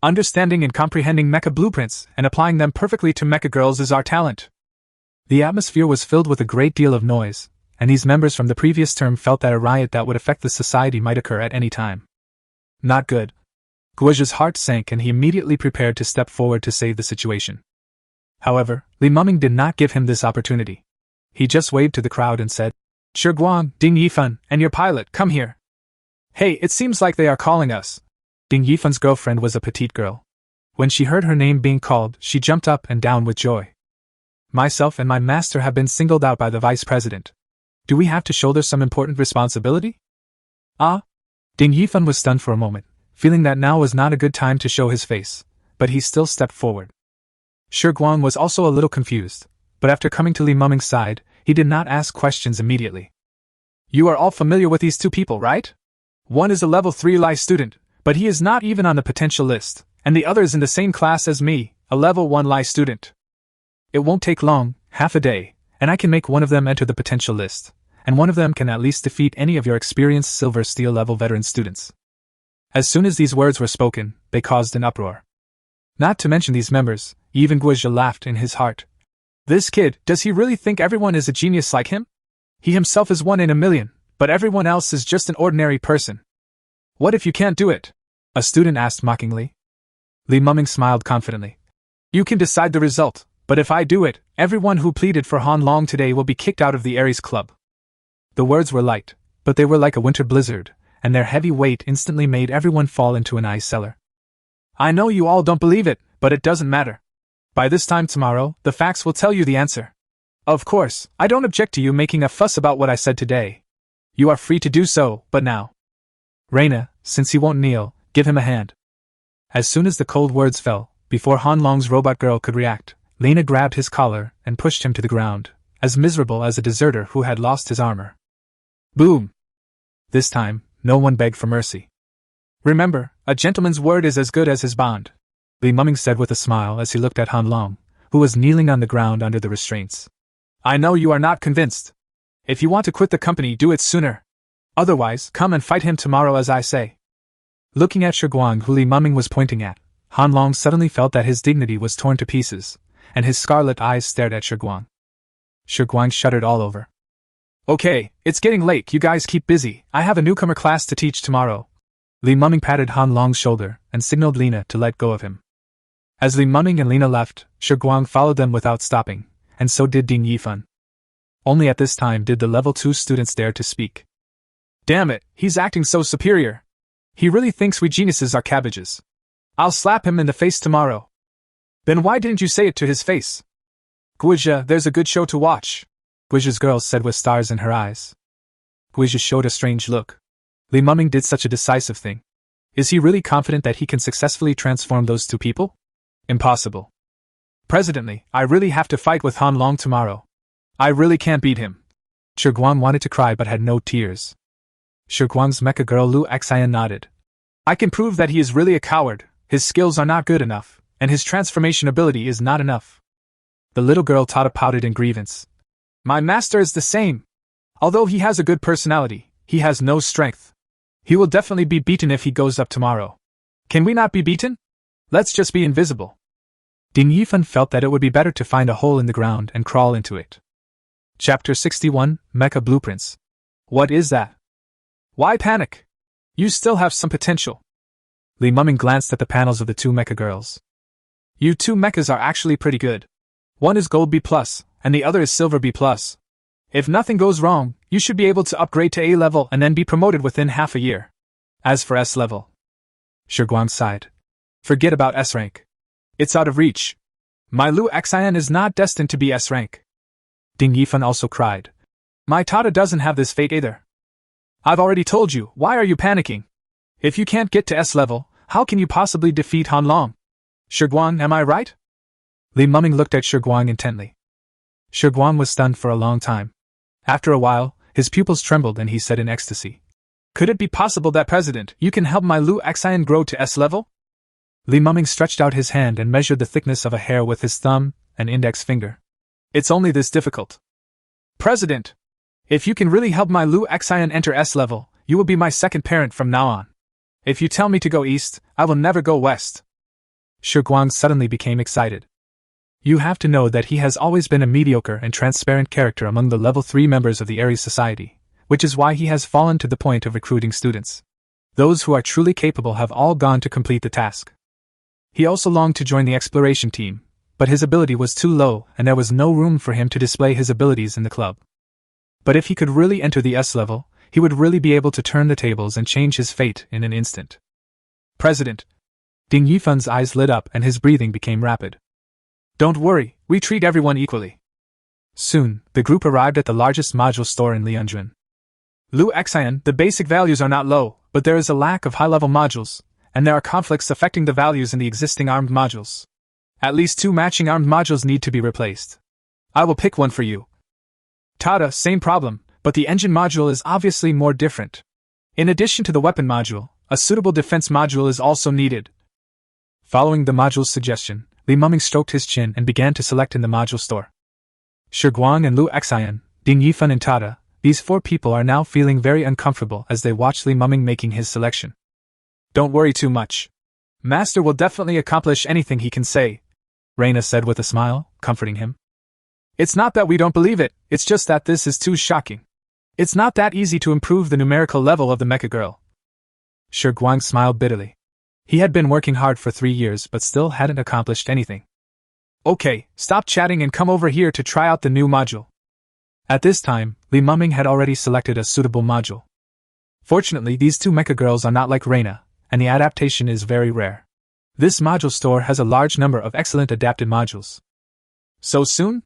A: Understanding and comprehending mecha blueprints and applying them perfectly to mecha girls is our talent. The atmosphere was filled with a great deal of noise, and these members from the previous term felt that a riot that would affect the society might occur at any time. Not good. Guizha's heart sank and he immediately prepared to step forward to save the situation. However, Li Muming did not give him this opportunity. He just waved to the crowd and said, Guang, Ding Yifan, and your pilot, come here. Hey, it seems like they are calling us. Ding Yifan's girlfriend was a petite girl. When she heard her name being called, she jumped up and down with joy. Myself and my master have been singled out by the vice president. Do we have to shoulder some important responsibility? Ah? Ding Yifan was stunned for a moment, feeling that now was not a good time to show his face, but he still stepped forward. Guang was also a little confused, but after coming to Li Muming's side, he did not ask questions immediately. You are all familiar with these two people, right? One is a level 3 Lai student, but he is not even on the potential list, and the other is in the same class as me, a level 1 Lai student. It won't take long, half a day, and I can make one of them enter the potential list, and one of them can at least defeat any of your experienced Silver Steel level veteran students. As soon as these words were spoken, they caused an uproar. Not to mention these members, even Guizha laughed in his heart. This kid, does he really think everyone is a genius like him? He himself is 1 in a million, but everyone else is just an ordinary person. What if you can't do it? A student asked mockingly. Li Muming smiled confidently. You can decide the result, but if I do it, everyone who pleaded for Han Long today will be kicked out of the Ares Club. The words were light, but they were like a winter blizzard, and their heavy weight instantly made everyone fall into an ice cellar. I know you all don't believe it, but it doesn't matter. By this time tomorrow, the facts will tell you the answer. Of course, I don't object to you making a fuss about what I said today. You are free to do so, but now. Reina, since he won't kneel, give him a hand. As soon as the cold words fell, before Han Long's robot girl could react, Lena grabbed his collar and pushed him to the ground, as miserable as a deserter who had lost his armor. Boom! This time, no one begged for mercy. Remember, a gentleman's word is as good as his bond, Li Muming said with a smile as he looked at Han Long, who was kneeling on the ground under the restraints. I know you are not convinced. If you want to quit the company, do it sooner. Otherwise, come and fight him tomorrow as I say. Looking at Guang, who Li Muming was pointing at, Han Long suddenly felt that his dignity was torn to pieces, and his scarlet eyes stared at Guang. Guang shuddered all over. Okay, it's getting late, you guys keep busy, I have a newcomer class to teach tomorrow. Li Muming patted Han Long's shoulder and signaled Lena to let go of him. As Li Muming and Lena left, Guang followed them without stopping, and so did Ding Yifan. Only at this time did the level 2 students dare to speak. Damn it, he's acting so superior. He really thinks we geniuses are cabbages. I'll slap him in the face tomorrow. Then why didn't you say it to his face? Guizha, there's a good show to watch, Guizha's girl said with stars in her eyes. Guizha showed a strange look. Li Muming did such a decisive thing. Is he really confident that he can successfully transform those two people? Impossible. Presidently, I really have to fight with Han Long tomorrow. I really can't beat him. Shiguang wanted to cry but had no tears. Shiguang's mecha girl Lu Xian nodded. I can prove that he is really a coward, his skills are not good enough, and his transformation ability is not enough. The little girl Tada pouted in grievance. My master is the same. Although he has a good personality, he has no strength. He will definitely be beaten if he goes up tomorrow. Can we not be beaten? Let's just be invisible. Ding Yifan felt that it would be better to find a hole in the ground and crawl into it. Chapter 61, Mecha Blueprints. What is that? Why panic? You still have some potential. Li Muming glanced at the panels of the two mecha girls. You two mechas are actually pretty good. One is Gold B+, and the other is Silver B+. If nothing goes wrong, you should be able to upgrade to A level and then be promoted within half a year. As for S level, Shiguang sighed. Forget about S rank. It's out of reach. My Lu Xian is not destined to be S rank. Ding Yifan also cried. My Tada doesn't have this fate either. I've already told you, why are you panicking? If you can't get to S level, how can you possibly defeat Han Long? Shiguang, am I right? Li Muming looked at Shiguang intently. Shiguang was stunned for a long time. After a while, his pupils trembled and he said in ecstasy. Could it be possible that, President, you can help my Lu Xian grow to S level? Li Muming stretched out his hand and measured the thickness of a hair with his thumb and index finger. It's only this difficult. President, if you can really help my Lu Xian enter S level, you will be my second parent from now on. If you tell me to go east, I will never go west. Shiguang suddenly became excited. You have to know that he has always been a mediocre and transparent character among the level 3 members of the Aries Society, which is why he has fallen to the point of recruiting students. Those who are truly capable have all gone to complete the task. He also longed to join the exploration team, but his ability was too low and there was no room for him to display his abilities in the club. But if he could really enter the S level, he would really be able to turn the tables and change his fate in an instant. President. Ding Yifan's eyes lit up and his breathing became rapid. Don't worry, we treat everyone equally. Soon, the group arrived at the largest module store in Lianjun. Lu Xian, the basic values are not low, but there is a lack of high-level modules, and there are conflicts affecting the values in the existing armed modules. At least 2 matching armed modules need to be replaced. I will pick one for you. Tada, same problem, but the engine module is obviously more different. In addition to the weapon module, a suitable defense module is also needed. Following the module's suggestion, Li Muming stroked his chin and began to select in the module store. Shiguang and Lu Xian, Ding Yifan and Tada, these 4 people are now feeling very uncomfortable as they watch Li Muming making his selection. Don't worry too much. Master will definitely accomplish anything he can say, Reina said with a smile, comforting him. It's not that we don't believe it, it's just that this is too shocking. It's not that easy to improve the numerical level of the mecha girl. Shiguang smiled bitterly. He had been working hard for 3 years but still hadn't accomplished anything. Okay, stop chatting and come over here to try out the new module. At this time, Li Muming had already selected a suitable module. Fortunately, these 2 mecha girls are not like Reina, and the adaptation is very rare. This module store has a large number of excellent adapted modules. So soon?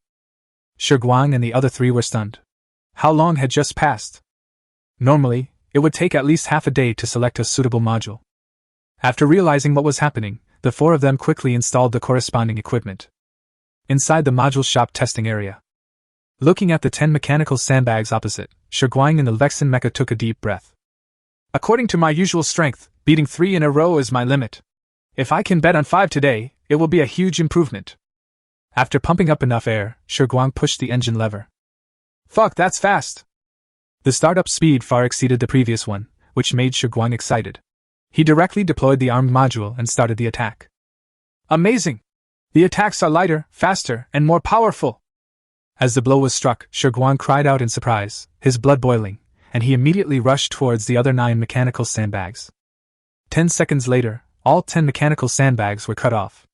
A: Shiguang and the other 3 were stunned. How long had just passed? Normally, it would take at least half a day to select a suitable module. After realizing what was happening, the 4 of them quickly installed the corresponding equipment. Inside the module shop testing area. Looking at the 10 mechanical sandbags opposite, Shiguang and the Vexen mecha took a deep breath. According to my usual strength, beating 3 in a row is my limit. If I can bet on 5 today, it will be a huge improvement. After pumping up enough air, Shiguang pushed the engine lever. Fuck, that's fast! The startup speed far exceeded the previous one, which made Shiguang excited. He directly deployed the armed module and started the attack. Amazing! The attacks are lighter, faster, and more powerful! As the blow was struck, Shiguang cried out in surprise, his blood boiling, and he immediately rushed towards the other 9 mechanical sandbags. 10 seconds later, all 10 mechanical sandbags were cut off.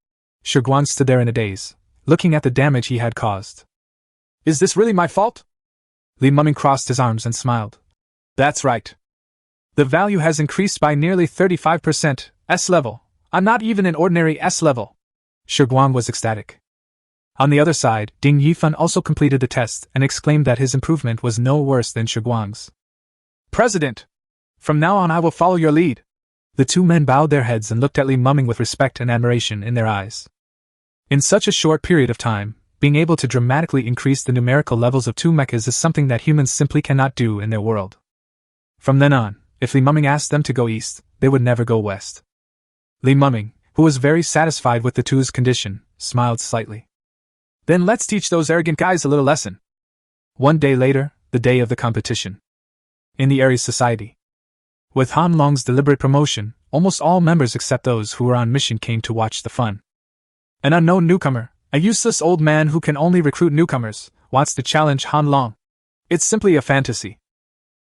A: Shiguang stood there in a daze, looking at the damage he had caused. Is this really my fault? Li Muming crossed his arms and smiled. That's right. The value has increased by nearly 35%, S level. I'm not even an ordinary S level. Shiguang was ecstatic. On the other side, Ding Yifan also completed the test and exclaimed that his improvement was no worse than Shiguang's. President! From now on I will follow your lead. The two men bowed their heads and looked at Li Muming with respect and admiration in their eyes. In such a short period of time, being able to dramatically increase the numerical levels of two mechas is something that humans simply cannot do in their world. From then on, if Li Muming asked them to go east, they would never go west. Li Muming, who was very satisfied with the two's condition, smiled slightly. Then let's teach those arrogant guys a little lesson. One day later, the day of the competition. In the Aries Society. With Han Long's deliberate promotion, almost all members except those who were on mission came to watch the fun. An unknown newcomer, a useless old man who can only recruit newcomers, wants to challenge Han Long. It's simply a fantasy.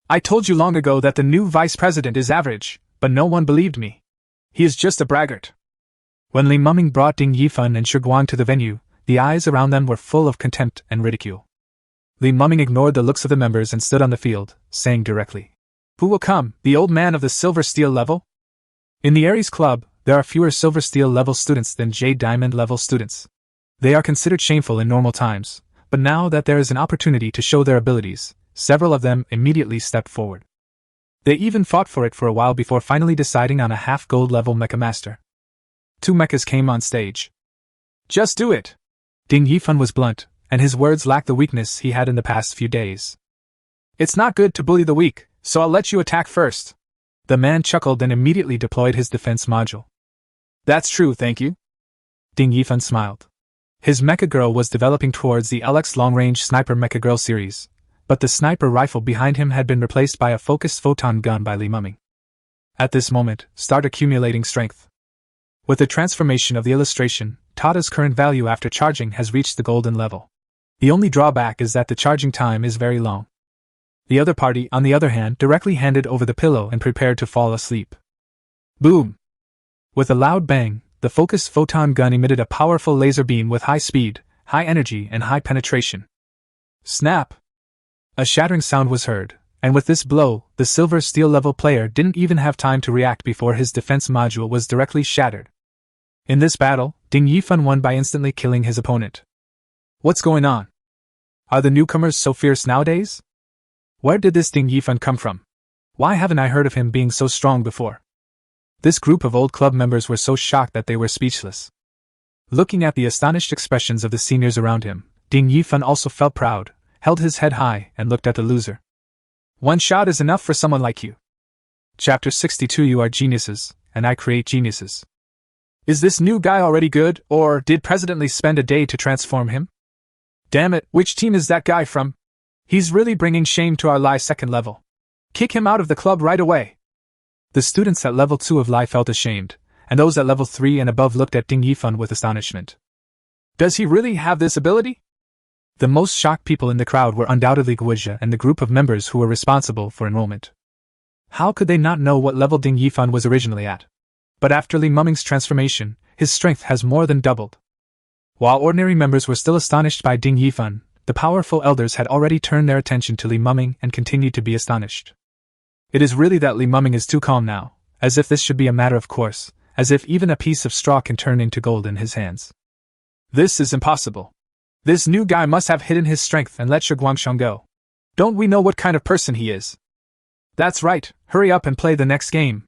A: I told you long ago that the new vice president is average, but no one believed me. He is just a braggart. When Li Muming brought Ding Yifan and Shiguang to the venue, the eyes around them were full of contempt and ridicule. Li Muming ignored the looks of the members and stood on the field, saying directly, "Who will come, the old man of the Silver Steel level?" In the Aries Club, there are fewer Silver Steel level students than Jade Diamond level students. They are considered shameful in normal times, but now that there is an opportunity to show their abilities, several of them immediately stepped forward. They even fought for it for a while before finally deciding on a half-gold level Mecha Master. Two mechas came on stage. Just do it! Ding Yifan was blunt, and his words lacked the weakness he had in the past few days. It's not good to bully the weak, so I'll let you attack first. The man chuckled and immediately deployed his defense module. That's true, thank you. Ding Yifan smiled. His Mecha Girl was developing towards the LX long-range Sniper Mecha Girl series, but the sniper rifle behind him had been replaced by a focused photon gun by Li Muming. At this moment, start accumulating strength. With the transformation of the illustration, Tada's current value after charging has reached the golden level. The only drawback is that the charging time is very long. The other party, on the other hand, directly handed over the pillow and prepared to fall asleep. Boom! With a loud bang, the focused photon gun emitted a powerful laser beam with high speed, high energy, and high penetration. Snap! A shattering sound was heard, and with this blow, the Silver Steel level player didn't even have time to react before his defense module was directly shattered. In this battle, Ding Yifan won by instantly killing his opponent. What's going on? Are the newcomers so fierce nowadays? Where did this Ding Yifan come from? Why haven't I heard of him being so strong before? This group of old club members were so shocked that they were speechless. Looking at the astonished expressions of the seniors around him, Ding Yifan also felt proud, held his head high, and looked at the loser. One shot is enough for someone like you. Chapter 62. You are geniuses, and I create geniuses. Is this new guy already good, or did President Lee spend a day to transform him? Damn it, which team is that guy from? He's really bringing shame to our Lai second level. Kick him out of the club right away. The students at level 2 of Lai felt ashamed, and those at level 3 and above looked at Ding Yifan with astonishment. Does he really have this ability? The most shocked people in the crowd were undoubtedly Guizha and the group of members who were responsible for enrollment. How could they not know what level Ding Yifan was originally at? But after Li Muming's transformation, his strength has more than doubled. While ordinary members were still astonished by Ding Yifan, the powerful elders had already turned their attention to Li Muming and continued to be astonished. It is really that Li Muming is too calm now, as if this should be a matter of course, as if even a piece of straw can turn into gold in his hands. This is impossible. This new guy must have hidden his strength and let Shiguangsheng go. Don't we know what kind of person he is? That's right, hurry up and play the next game.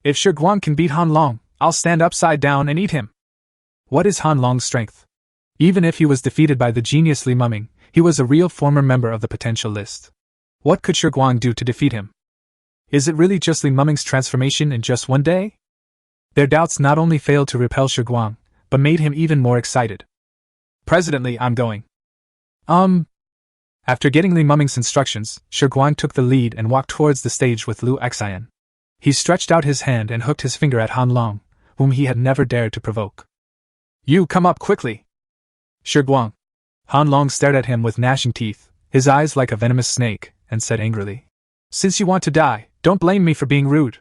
A: If Shiguang can beat Han Long, I'll stand upside down and eat him. What is Han Long's strength? Even if he was defeated by the genius Li Muming, he was a real former member of the potential list. What could Shiguang do to defeat him? Is it really just Li Muming's transformation in just one day? Their doubts not only failed to repel Shiguang, but made him even more excited. Presently, I'm going. After getting Li Muming's instructions, Shiguang took the lead and walked towards the stage with Lu Xian. He stretched out his hand and hooked his finger at Han Long, whom he had never dared to provoke. You come up quickly! Shiguang. Han Long stared at him with gnashing teeth, his eyes like a venomous snake, and said angrily, Since you want to die, don't blame me for being rude.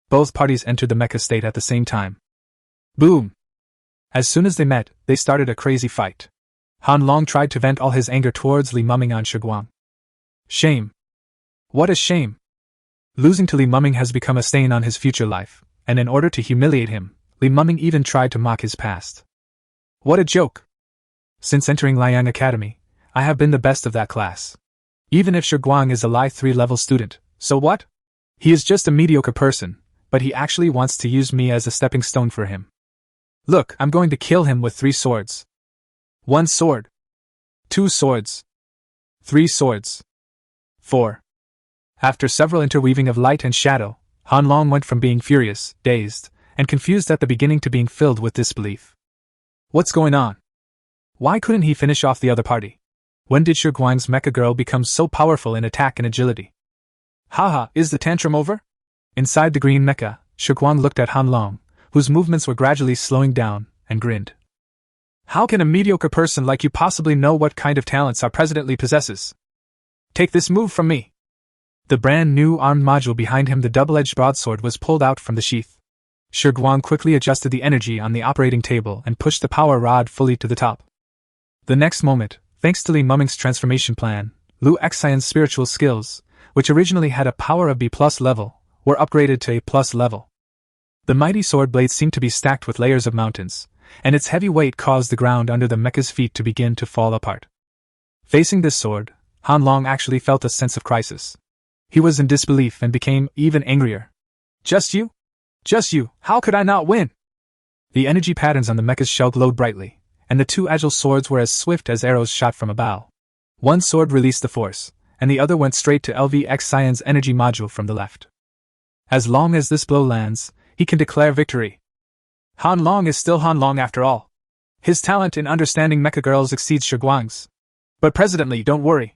A: Both parties entered the mecha state at the same time. Boom! As soon as they met, they started a crazy fight. Han Long tried to vent all his anger towards Li Muming on Shiguang. Shame! What a shame! Losing to Li Muming has become a stain on his future life, and in order to humiliate him, Li Muming even tried to mock his past. What a joke! Since entering Liang Academy, I have been the best of that class. Even if Shiguang is a Li 3 level student, so what? He is just a mediocre person, but he actually wants to use me as a stepping stone for him. Look, I'm going to kill him with 3 swords. 1 sword. 2 swords. 3 swords. 4. After several interweaving of light and shadow, Han Long went from being furious, dazed, and confused at the beginning to being filled with disbelief. What's going on? Why couldn't he finish off the other party? When did Shiguang's mecha girl become so powerful in attack and agility? Haha, is the tantrum over? Inside the green mecha, Shiguang looked at Han Long, whose movements were gradually slowing down, and grinned. How can a mediocre person like you possibly know what kind of talents our president Li possesses? Take this move from me. The brand new armed module behind him, the double-edged broadsword, was pulled out from the sheath. Shiguang quickly adjusted the energy on the operating table and pushed the power rod fully to the top. The next moment, thanks to Li Muming's transformation plan, Lu Xian's spiritual skills, which originally had a power of B+ level, were upgraded to A+ level. The mighty sword blade seemed to be stacked with layers of mountains, and its heavy weight caused the ground under the mecha's feet to begin to fall apart. Facing this sword, Han Long actually felt a sense of crisis. He was in disbelief and became even angrier. Just you? Just you, how could I not win? The energy patterns on the mecha's shell glowed brightly, and the 2 agile swords were as swift as arrows shot from a bow. One sword released the force, and the other went straight to LV Xian's energy module from the left. As long as this blow lands, he can declare victory. Han Long is still Han Long after all. His talent in understanding mecha girls exceeds Shiguang's. But President Li, don't worry.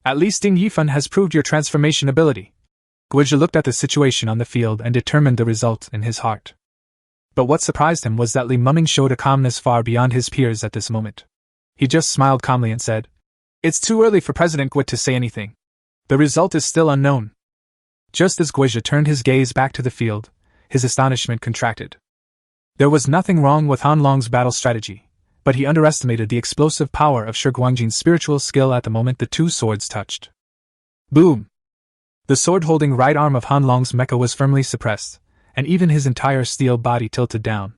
A: At least Ding Yifan has proved your transformation ability. Guizhi looked at the situation on the field and determined the result in his heart. But what surprised him was that Li Muming showed a calmness far beyond his peers at this moment. He just smiled calmly and said, It's too early for President Guizhi to say anything. The result is still unknown. Just as Guizhi turned his gaze back to the field, his astonishment contracted. There was nothing wrong with Han Long's battle strategy, but he underestimated the explosive power of Shiguangjin's spiritual skill at the moment the 2 swords touched. Boom! The sword-holding right arm of Han Long's mecha was firmly suppressed, and even his entire steel body tilted down.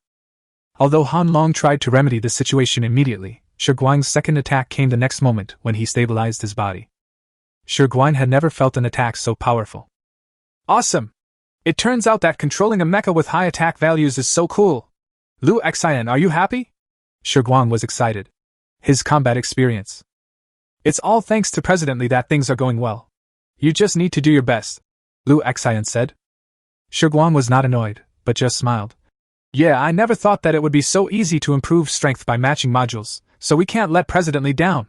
A: Although Han Long tried to remedy the situation immediately, Shiguang's second attack came the next moment when he stabilized his body. Shiguang had never felt an attack so powerful. Awesome! It turns out that controlling a mecha with high attack values is so cool. Lu Xian, are you happy? Shiguang was excited. His combat experience. It's all thanks to President Li that things are going well. You just need to do your best, Lu Xian said. Shiguang was not annoyed, but just smiled. Yeah, I never thought that it would be so easy to improve strength by matching modules, so we can't let President Li down.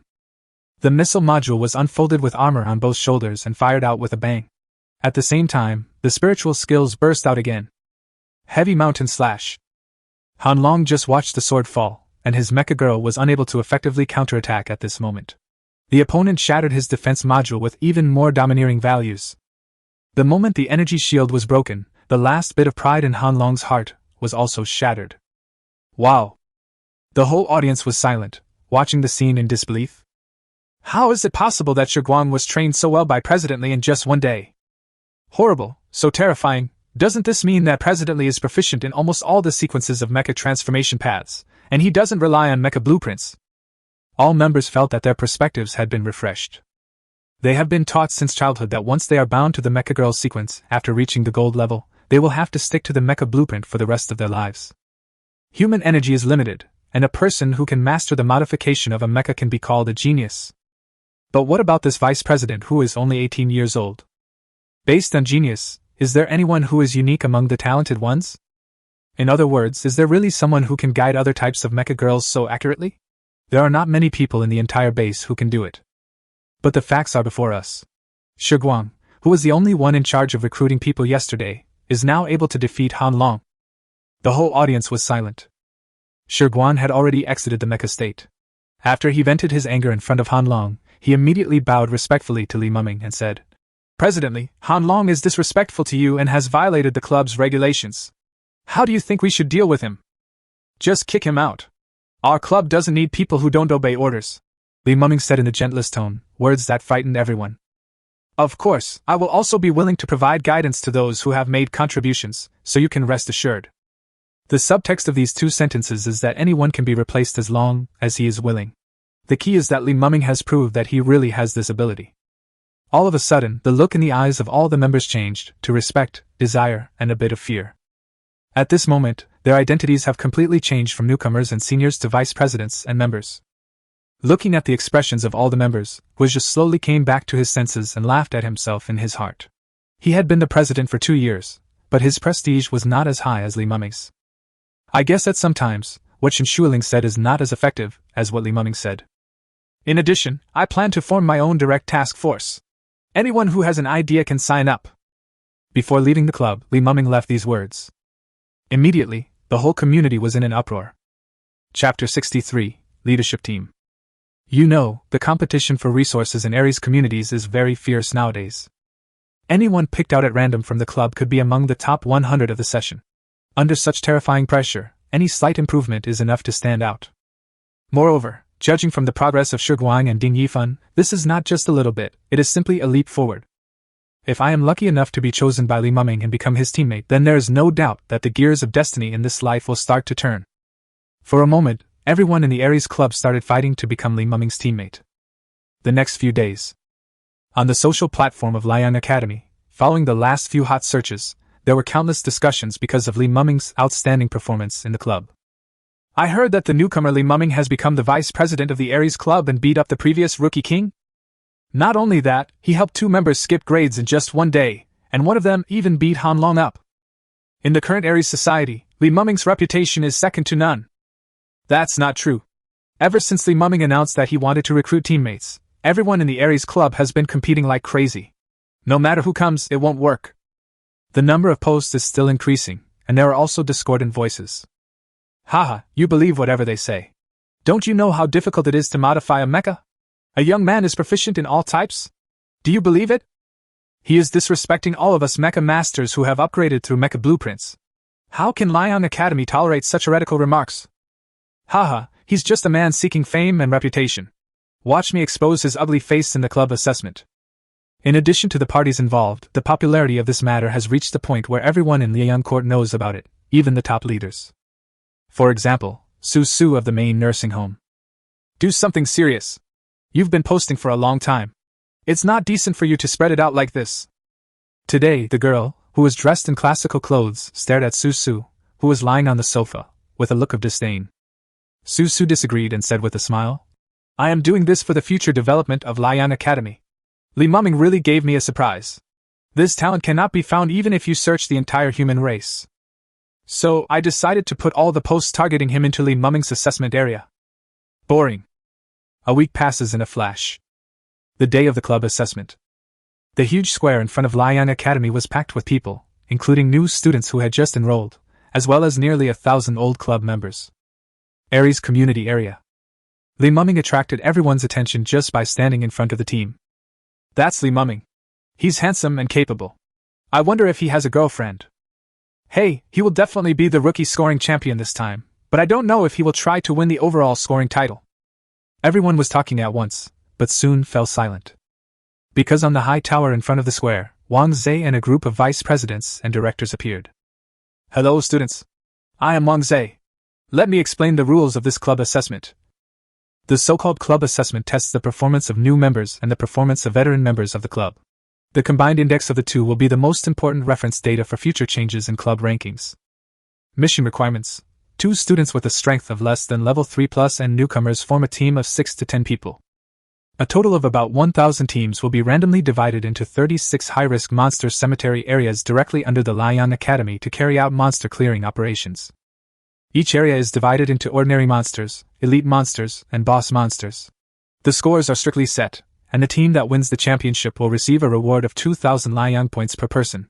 A: The missile module was unfolded with armor on both shoulders and fired out with a bang. At the same time, the spiritual skills burst out again. Heavy mountain slash. Han Long just watched the sword fall, and his mecha girl was unable to effectively counterattack at this moment. The opponent shattered his defense module with even more domineering values. The moment the energy shield was broken, the last bit of pride in Han Long's heart was also shattered. Wow! The whole audience was silent, watching the scene in disbelief. How is it possible that Shiguang was trained so well by President Li in just one day? Horrible, so terrifying. Doesn't this mean that President Li is proficient in almost all the sequences of mecha transformation paths, and he doesn't rely on mecha blueprints? All members felt that their perspectives had been refreshed. They have been taught since childhood that once they are bound to the mecha girl sequence after reaching the gold level, they will have to stick to the mecha blueprint for the rest of their lives. Human energy is limited, and a person who can master the modification of a mecha can be called a genius. But what about this vice president who is only 18 years old? Based on genius, is there anyone who is unique among the talented ones? In other words, is there really someone who can guide other types of mecha girls so accurately? There are not many people in the entire base who can do it. But the facts are before us. Shiguang, who was the only one in charge of recruiting people yesterday, is now able to defeat Han Long. The whole audience was silent. Shiguang had already exited the mecha state. After he vented his anger in front of Han Long, he immediately bowed respectfully to Li Muming and said, President Li, Han Long is disrespectful to you and has violated the club's regulations. How do you think we should deal with him? Just kick him out. Our club doesn't need people who don't obey orders, Li Muming said in the gentlest tone, words that frightened everyone. Of course, I will also be willing to provide guidance to those who have made contributions, so you can rest assured. The subtext of these 2 sentences is that anyone can be replaced as long as he is willing. The key is that Li Muming has proved that he really has this ability. All of a sudden, the look in the eyes of all the members changed to respect, desire, and a bit of fear. At this moment, their identities have completely changed from newcomers and seniors to vice presidents and members. Looking at the expressions of all the members, Guizhou slowly came back to his senses and laughed at himself in his heart. He had been the president for 2 years, but his prestige was not as high as Li Muming's. I guess that sometimes, what Shen Shuiling said is not as effective as what Li Muming said. In addition, I plan to form my own direct task force. Anyone who has an idea can sign up. Before leaving the club, Li Muming left these words. Immediately, the whole community was in an uproar. Chapter 63, Leadership Team. You know, the competition for resources in Aries communities is very fierce nowadays. Anyone picked out at random from the club could be among the top 100 of the session. Under such terrifying pressure, any slight improvement is enough to stand out. Moreover, judging from the progress of Shi Guang and Ding Yifan, this is not just a little bit, it is simply a leap forward. If I am lucky enough to be chosen by Li Muming and become his teammate, then there is no doubt that the gears of destiny in this life will start to turn. For a moment, everyone in the Aries club started fighting to become Li Muming's teammate. The next few days. On the social platform of Liang Academy, following the last few hot searches, there were countless discussions because of Li Muming's outstanding performance in the club. I heard that the newcomer Li Muming has become the vice president of the Aries club and beat up the previous rookie king? Not only that, he helped 2 members skip grades in just 1 day, and one of them even beat Han Long up. In the current Aries society, Li Muming's reputation is second to none. That's not true. Ever since Li Muming announced that he wanted to recruit teammates, everyone in the Aries club has been competing like crazy. No matter who comes, it won't work. The number of posts is still increasing, and there are also discordant voices. Haha, you believe whatever they say. Don't you know how difficult it is to modify a mecha? A young man is proficient in all types? Do you believe it? He is disrespecting all of us mecha masters who have upgraded through mecha blueprints. How can Liang Academy tolerate such heretical remarks? Haha, he's just a man seeking fame and reputation. Watch me expose his ugly face in the club assessment. In addition to the parties involved, the popularity of this matter has reached the point where everyone in Liang Court knows about it, even the top leaders. For example, Su of the main nursing home. Do something serious. You've been posting for a long time. It's not decent for you to spread it out like this. Today, the girl, who was dressed in classical clothes, stared at Su, who was lying on the sofa, with a look of disdain. Su disagreed and said with a smile, I am doing this for the future development of Liang Academy. Li Muming really gave me a surprise. This talent cannot be found even if you search the entire human race. So, I decided to put all the posts targeting him into Li Muming's assessment area. Boring. A week passes in a flash. The day of the club assessment. The huge square in front of Liang Academy was packed with people, including new students who had just enrolled, as well as nearly 1,000 old club members. Aries community area. Li Muming attracted everyone's attention just by standing in front of the team. That's Li Muming. He's handsome and capable. I wonder if he has a girlfriend. Hey, he will definitely be the rookie scoring champion this time, but I don't know if he will try to win the overall scoring title. Everyone was talking at once, but soon fell silent. Because on the high tower in front of the square, Wang Zhe and a group of vice presidents and directors appeared. Hello students. I am Wang Zhe. Let me explain the rules of this club assessment. The so-called club assessment tests the performance of new members and the performance of veteran members of the club. The combined index of the two will be the most important reference data for future changes in club rankings. Mission requirements. 2 students with a strength of less than level 3+ and newcomers form a team of 6 to 10 people. A total of about 1,000 teams will be randomly divided into 36 high-risk monster cemetery areas directly under the Liang Academy to carry out monster clearing operations. Each area is divided into ordinary monsters, elite monsters, and boss monsters. The scores are strictly set, and the team that wins the championship will receive a reward of 2,000 Liang points per person.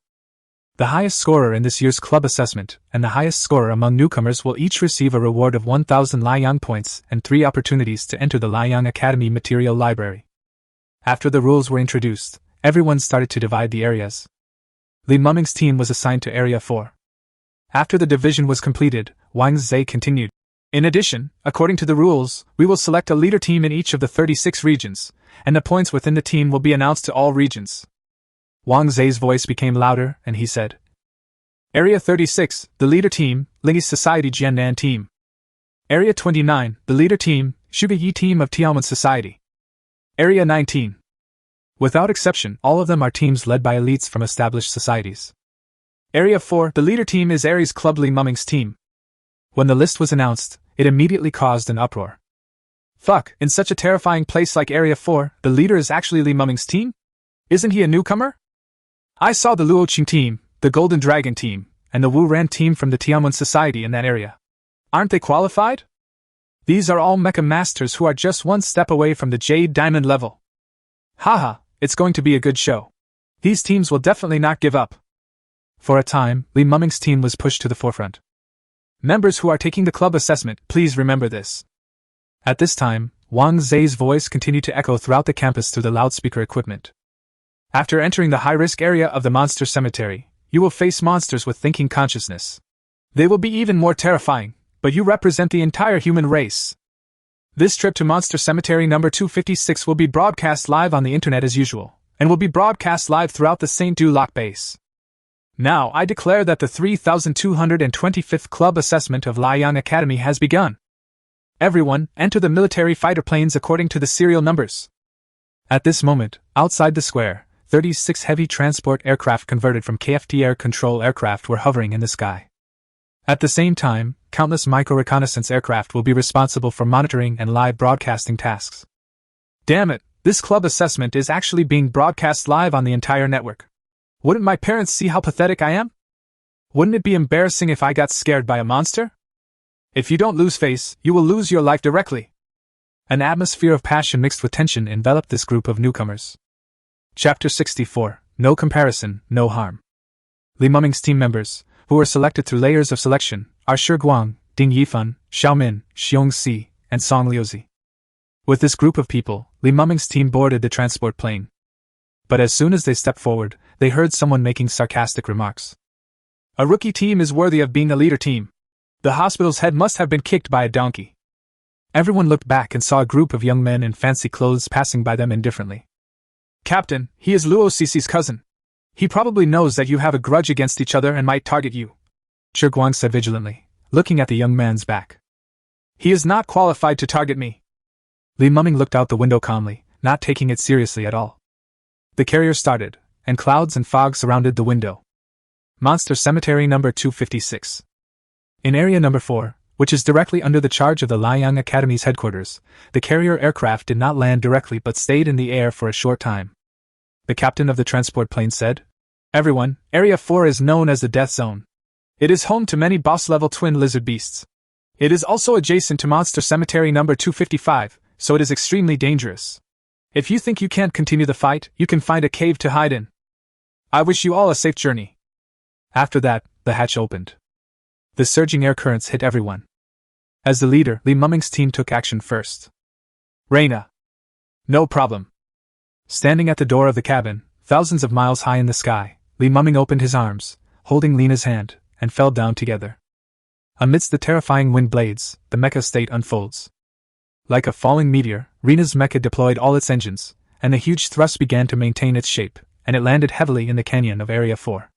A: The highest scorer in this year's club assessment and the highest scorer among newcomers will each receive a reward of 1,000 Liang points and 3 opportunities to enter the Liang Academy material library. After the rules were introduced, everyone started to divide the areas. Li Muming's team was assigned to Area 4. After the division was completed, Wang Zhe continued. In addition, according to the rules, we will select a leader team in each of the 36 regions, and the points within the team will be announced to all regions. Wang Zhe's voice became louder, and he said, Area 36, the leader team, Lingy's Society Jiannan team. Area 29, the leader team, Shuga Yi team of Tianwen Society. Area 19. Without exception, all of them are teams led by elites from established societies. Area 4, the leader team is Aries Club Li Mumming's team. When the list was announced, it immediately caused an uproar. Fuck, in such a terrifying place like Area 4, the leader is actually Li Mumming's team? Isn't he a newcomer? I saw the Luoqing team, the Golden Dragon team, and the Wu Ran team from the Tianwen Society in that area. Aren't they qualified? These are all mecha masters who are just one step away from the Jade Diamond level. Haha, it's going to be a good show. These teams will definitely not give up. For a time, Li Mumming's team was pushed to the forefront. Members who are taking the club assessment, please remember this. At this time, Wang Zhe's voice continued to echo throughout the campus through the loudspeaker equipment. After entering the high-risk area of the monster cemetery, you will face monsters with thinking consciousness. They will be even more terrifying, but you represent the entire human race. This trip to Monster Cemetery number 256 will be broadcast live on the internet as usual, and will be broadcast live throughout the St. Duloc base. Now I declare that the 3225th Club Assessment of Liang Academy has begun. Everyone, enter the military fighter planes according to the serial numbers. At this moment, outside the square, 36 heavy transport aircraft converted from KFT air control aircraft were hovering in the sky. At the same time, countless micro-reconnaissance aircraft will be responsible for monitoring and live broadcasting tasks. Damn it, this club assessment is actually being broadcast live on the entire network. Wouldn't my parents see how pathetic I am? Wouldn't it be embarrassing if I got scared by a monster? If you don't lose face, you will lose your life directly. An atmosphere of passion mixed with tension enveloped this group of newcomers. Chapter 64, No Comparison, No Harm. Li Mumming's team members, who were selected through layers of selection, are Shi Guang, Ding Yifan, Xiaomin, Xiong Si, and Song Liuzi. With this group of people, Li Mumming's team boarded the transport plane. But as soon as they stepped forward, they heard someone making sarcastic remarks. A rookie team is worthy of being a leader team. The hospital's head must have been kicked by a donkey. Everyone looked back and saw a group of young men in fancy clothes passing by them indifferently. Captain, he is Luo Cici's cousin. He probably knows that you have a grudge against each other and might target you, Shi Guang said vigilantly, looking at the young man's back. He is not qualified to target me. Li Mumming looked out the window calmly, not taking it seriously at all. The carrier started, and clouds and fog surrounded the window. Monster Cemetery number 256. In area number 4, which is directly under the charge of the Liang Academy's headquarters, the carrier aircraft did not land directly but stayed in the air for a short time. The captain of the transport plane said, "Everyone, Area 4 is known as the Death Zone. It is home to many boss-level twin lizard beasts. It is also adjacent to Monster Cemetery number 255, so it is extremely dangerous. If you think you can't continue the fight, you can find a cave to hide in. I wish you all a safe journey." After that, the hatch opened. The surging air currents hit everyone. As the leader, Li Mumming's team took action first. Reina. No problem. Standing at the door of the cabin, thousands of miles high in the sky, Li Mumming opened his arms, holding Lena's hand, and fell down together. Amidst the terrifying wind blades, the mecha state unfolds. Like a falling meteor, Rena's mecha deployed all its engines, and the huge thrust began to maintain its shape, and it landed heavily in the canyon of Area 4.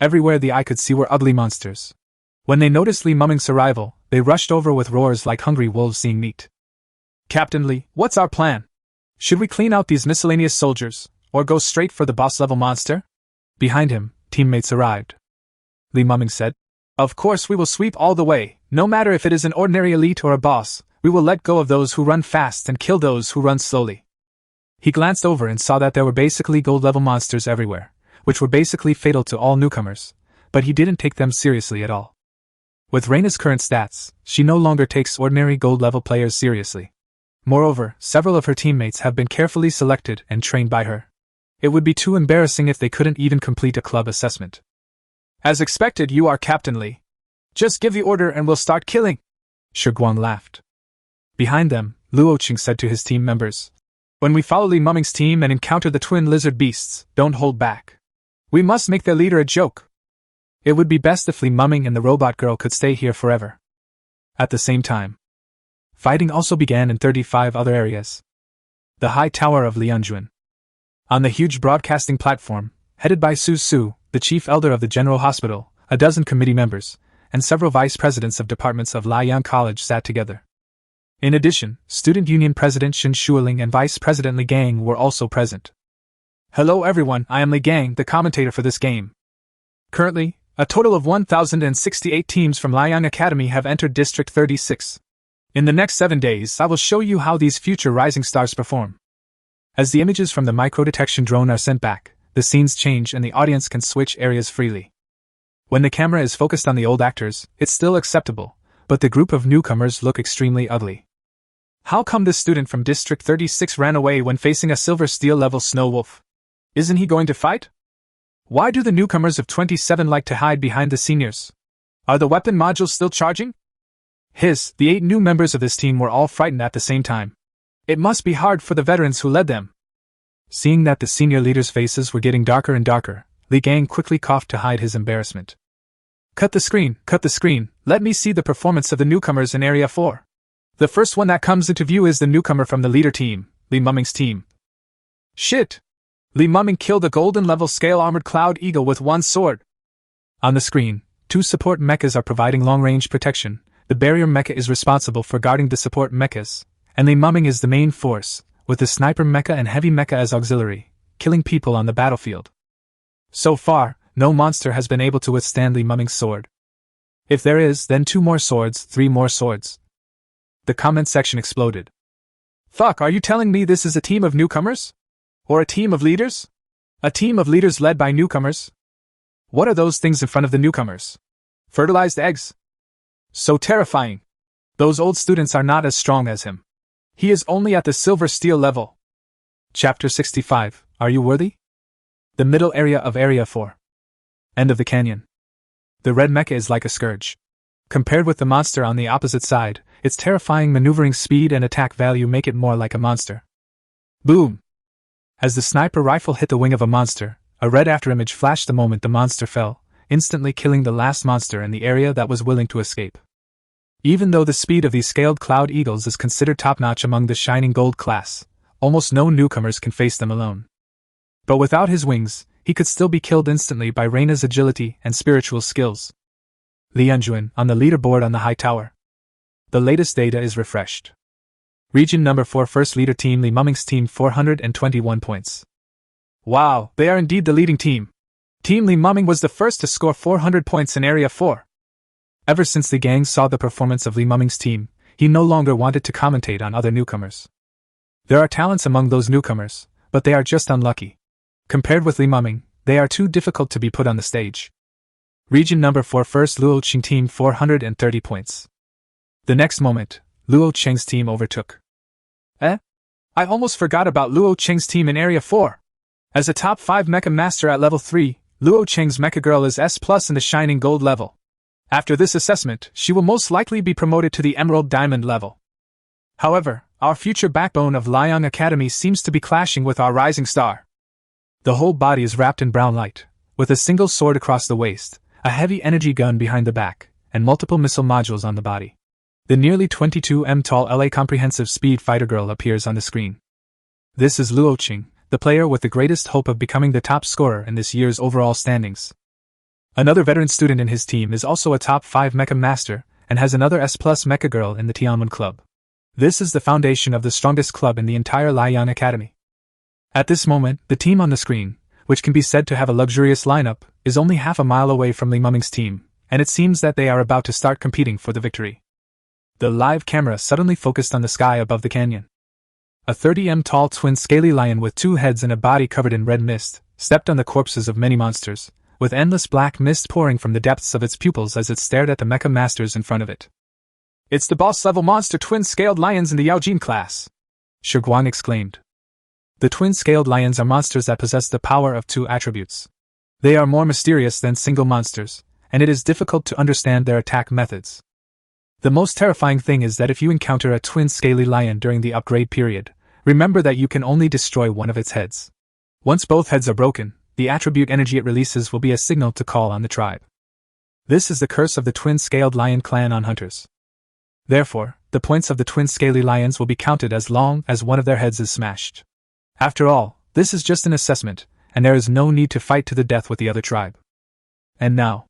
A: Everywhere the eye could see were ugly monsters. When they noticed Li Mumming's arrival, they rushed over with roars like hungry wolves seeing meat. "Captain Li, what's our plan? Should we clean out these miscellaneous soldiers, or go straight for the boss-level monster?" Behind him, teammates arrived. Li Mumming said, "Of course we will sweep all the way, no matter if it is an ordinary elite or a boss, we will let go of those who run fast and kill those who run slowly." He glanced over and saw that there were basically gold-level monsters everywhere, which were basically fatal to all newcomers, but he didn't take them seriously at all. With Reina's current stats, she no longer takes ordinary gold-level players seriously. Moreover, several of her teammates have been carefully selected and trained by her. It would be too embarrassing if they couldn't even complete a club assessment. "As expected, you are Captain Li. Just give the order and we'll start killing." Shi Guang laughed. Behind them, Luoqing said to his team members, "When we follow Li Mumming's team and encounter the twin lizard beasts, don't hold back. We must make their leader a joke. It would be best if Li Mumming and the robot girl could stay here forever." At the same time, fighting also began in 35 other areas. The high tower of Lianjuan. On the huge broadcasting platform, headed by Su Su, the chief elder of the General Hospital, a dozen committee members, and several vice presidents of departments of Liang College sat together. In addition, Student Union President Shin Shuling and Vice President Li Gang were also present. Hello everyone, I am Li Gang, the commentator for this game. Currently, a total of 1,068 teams from Liang Academy have entered District 36. In the next 7 days, I will show you how these future rising stars perform. As the images from the micro-detection drone are sent back, the scenes change and the audience can switch areas freely. When the camera is focused on the old actors, it's still acceptable, but the group of newcomers look extremely ugly. How come this student from District 36 ran away when facing a Silver Steel level Snow Wolf? Isn't he going to fight? Why do the newcomers of 27 like to hide behind the seniors? Are the weapon modules still charging? The 8 new members of this team were all frightened at the same time. It must be hard for the veterans who led them. Seeing that the senior leaders' faces were getting darker and darker, Li Gang quickly coughed to hide his embarrassment. Cut the screen, let me see the performance of the newcomers in Area 4. The first one that comes into view is the newcomer from the leader team, Li Muming's team. Shit! Li Muming killed a golden level scale armored cloud eagle with one sword. On the screen, 2 support mechas are providing long-range protection. The barrier mecha is responsible for guarding the support mechas, and Li Muming is the main force, with the sniper mecha and heavy mecha as auxiliary, killing people on the battlefield. So far, no monster has been able to withstand Li Muming's sword. If there is, then 2 more swords, 3 more swords. The comment section exploded. Fuck, are you telling me this is a team of newcomers? Or a team of leaders? A team of leaders led by newcomers? What are those things in front of the newcomers? Fertilized eggs? So terrifying. Those old students are not as strong as him. He is only at the Silver Steel level. Chapter 65, Are You Worthy? The middle area of Area 4. End of the canyon. The red mecha is like a scourge. Compared with the monster on the opposite side, its terrifying maneuvering speed and attack value make it more like a monster. Boom! As the sniper rifle hit the wing of a monster, a red afterimage flashed the moment the monster fell, instantly killing the last monster in the area that was willing to escape. Even though the speed of these scaled cloud eagles is considered top-notch among the Shining Gold class, almost no newcomers can face them alone. But without his wings, he could still be killed instantly by Reina's agility and spiritual skills. Li Yunjuan on the leaderboard on the high tower. The latest data is refreshed. Region number 4 first leader team Li Muming's team 421 points. Wow, they are indeed the leading team. Team Li Muming was the first to score 400 points in Area 4. Ever since Li Gang saw the performance of Li Muming's team, he no longer wanted to commentate on other newcomers. There are talents among those newcomers, but they are just unlucky. Compared with Li Muming, they are too difficult to be put on the stage. Region number 4 first Luo Qing team 430 points. The next moment, Luo Cheng's team overtook. I almost forgot about Luo Cheng's team in Area 4. As a top 5 mecha master at level 3, Luo Cheng's mecha girl is S+ in the Shining Gold level. After this assessment, she will most likely be promoted to the Emerald Diamond level. However, our future backbone of Liang Academy seems to be clashing with our rising star. The whole body is wrapped in brown light, with a single sword across the waist, a heavy energy gun behind the back, and multiple missile modules on the body. The nearly 22m tall LA comprehensive speed fighter girl appears on the screen. This is Luo Qing, the player with the greatest hope of becoming the top scorer in this year's overall standings. Another veteran student in his team is also a top 5 mecha master, and has another S+ mecha girl in the Tianmun Club. This is the foundation of the strongest club in the entire Liang Academy. At this moment, the team on the screen, which can be said to have a luxurious lineup, is only half a mile away from Li Muming's team, and it seems that they are about to start competing for the victory. The live camera suddenly focused on the sky above the canyon. A 30m tall twin scaly lion with 2 heads and a body covered in red mist, stepped on the corpses of many monsters, with endless black mist pouring from the depths of its pupils as it stared at the mecha masters in front of it. It's the boss-level monster twin-scaled lions in the Yaojin class! Shiguang exclaimed. The twin-scaled lions are monsters that possess the power of 2 attributes. They are more mysterious than single monsters, and it is difficult to understand their attack methods. The most terrifying thing is that if you encounter a twin scaly lion during the upgrade period, remember that you can only destroy one of its heads. Once both heads are broken, the attribute energy it releases will be a signal to call on the tribe. This is the curse of the twin-scaled lion clan on hunters. Therefore, the points of the twin scaly lions will be counted as long as one of their heads is smashed. After all, this is just an assessment, and there is no need to fight to the death with the other tribe. And now,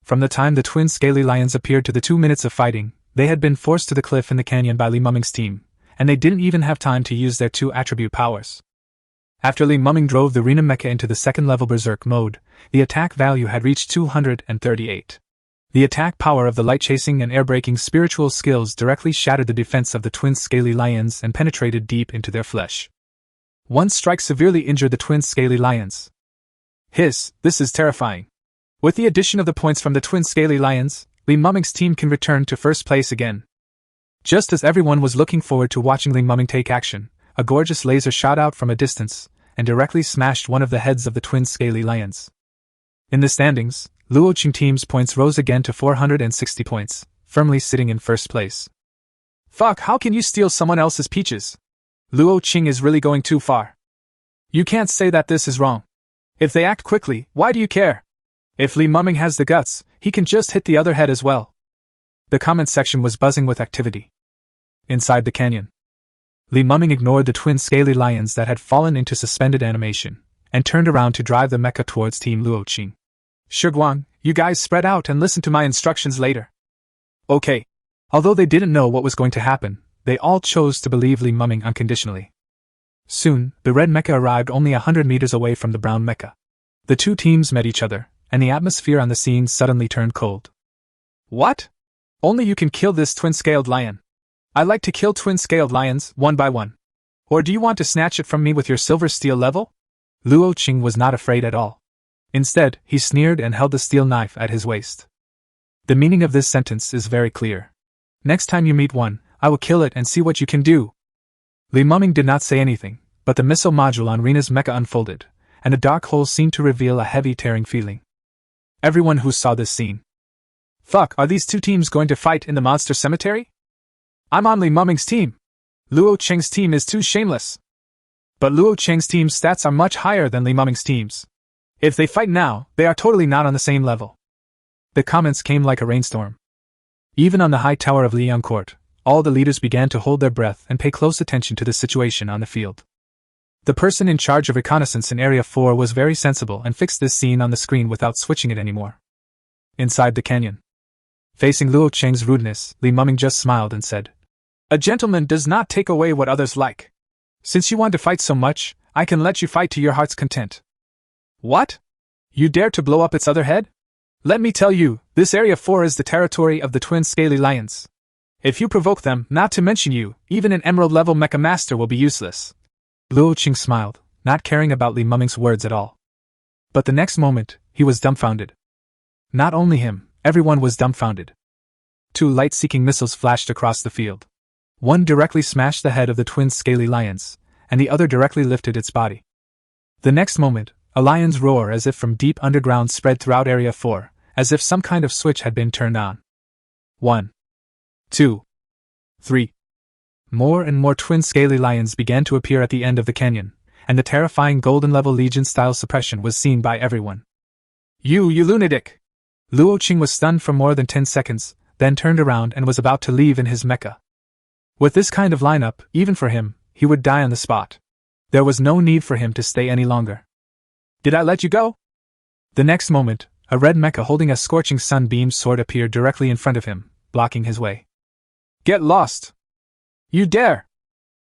A: from the time the twin scaly lions appeared to the 2 minutes of fighting, They had been forced to the cliff in the canyon by Li Muming's team, and they didn't even have time to use their 2 attribute powers. After Li Muming drove the Rena Mecha into the 2nd level Berserk mode, the attack value had reached 238. The attack power of the light-chasing and air-breaking spiritual skills directly shattered the defense of the twin scaly lions and penetrated deep into their flesh. One strike severely injured the twin scaly lions. Hiss, this is terrifying. With the addition of the points from the twin scaly lions, Li Muming's team can return to first place again. Just as everyone was looking forward to watching Li Muming take action, a gorgeous laser shot out from a distance and directly smashed one of the heads of the twin scaly lions. In the standings, Luo Qing team's points rose again to 460 points, firmly sitting in first place. Fuck, how can you steal someone else's peaches? Luo Qing is really going too far. You can't say that this is wrong. If they act quickly, why do you care? If Li Muming has the guts, he can just hit the other head as well. The comment section was buzzing with activity. Inside the canyon, Li Muming ignored the twin scaly lions that had fallen into suspended animation, and turned around to drive the mecha towards Team Luo Qing. Shiguang, you guys spread out and listen to my instructions later. Okay. Although they didn't know what was going to happen, they all chose to believe Li Muming unconditionally. Soon, the red mecha arrived only 100 meters away from the brown mecha. The 2 teams met each other, and the atmosphere on the scene suddenly turned cold. What? Only you can kill this twin-scaled lion. I like to kill twin-scaled lions, one by one. Or do you want to snatch it from me with your silver steel level? Luo Qing was not afraid at all. Instead, he sneered and held the steel knife at his waist. The meaning of this sentence is very clear. Next time you meet one, I will kill it and see what you can do. Li Muming did not say anything, but the missile module on Rena's mecha unfolded, and a dark hole seemed to reveal a heavy tearing feeling. Everyone who saw this scene. Fuck, are these 2 teams going to fight in the monster cemetery? I'm on Li Muming's team. Luo Qing's team is too shameless. But Luo Qing's team's stats are much higher than Li Muming's team's. If they fight now, they are totally not on the same level. The comments came like a rainstorm. Even on the high tower of Liang Court, all the leaders began to hold their breath and pay close attention to the situation on the field. The person in charge of reconnaissance in Area 4 was very sensible and fixed this scene on the screen without switching it anymore. Inside the canyon, facing Luo Qing's rudeness, Li Muming just smiled and said, "A gentleman does not take away what others like. Since you want to fight so much, I can let you fight to your heart's content." What? You dare to blow up its other head? Let me tell you, this Area 4 is the territory of the twin scaly lions. If you provoke them, not to mention you, even an emerald-level mecha master will be useless. Luo Qing smiled, not caring about Li Muming's words at all. But the next moment, he was dumbfounded. Not only him, everyone was dumbfounded. 2 light-seeking missiles flashed across the field. One directly smashed the head of the twin scaly lions, and the other directly lifted its body. The next moment, a lion's roar as if from deep underground spread throughout Area 4, as if some kind of switch had been turned on. 1, 2, 3. More and more twin scaly lions began to appear at the end of the canyon, and the terrifying golden-level Legion-style suppression was seen by everyone. You lunatic! Luo Qing was stunned for more than 10 seconds, then turned around and was about to leave in his mecha. With this kind of lineup, even for him, he would die on the spot. There was no need for him to stay any longer. Did I let you go? The next moment, a red mecha holding a scorching sunbeam sword appeared directly in front of him, blocking his way. Get lost! You dare!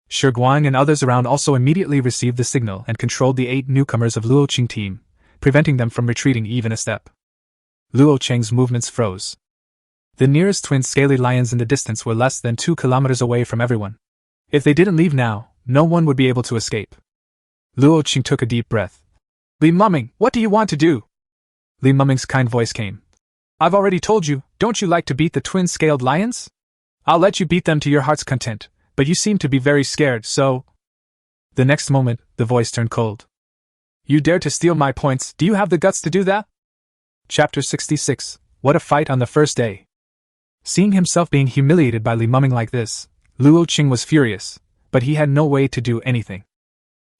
A: Shiguang and others around also immediately received the signal and controlled the 8 newcomers of Luo Qing team, preventing them from retreating even a step. Luo Qing's movements froze. The nearest twin scaly lions in the distance were less than 2 kilometers away from everyone. If they didn't leave now, no one would be able to escape. Luo Qing took a deep breath. Li Muming, what do you want to do? Li Muming's kind voice came. I've already told you, don't you like to beat the twin-scaled lions? I'll let you beat them to your heart's content, but you seem to be very scared, so... The next moment, the voice turned cold. You dare to steal my points, do you have the guts to do that? Chapter 66, What a Fight on the First Day. Seeing himself being humiliated by Li Muming like this, Luo Qing was furious, but he had no way to do anything.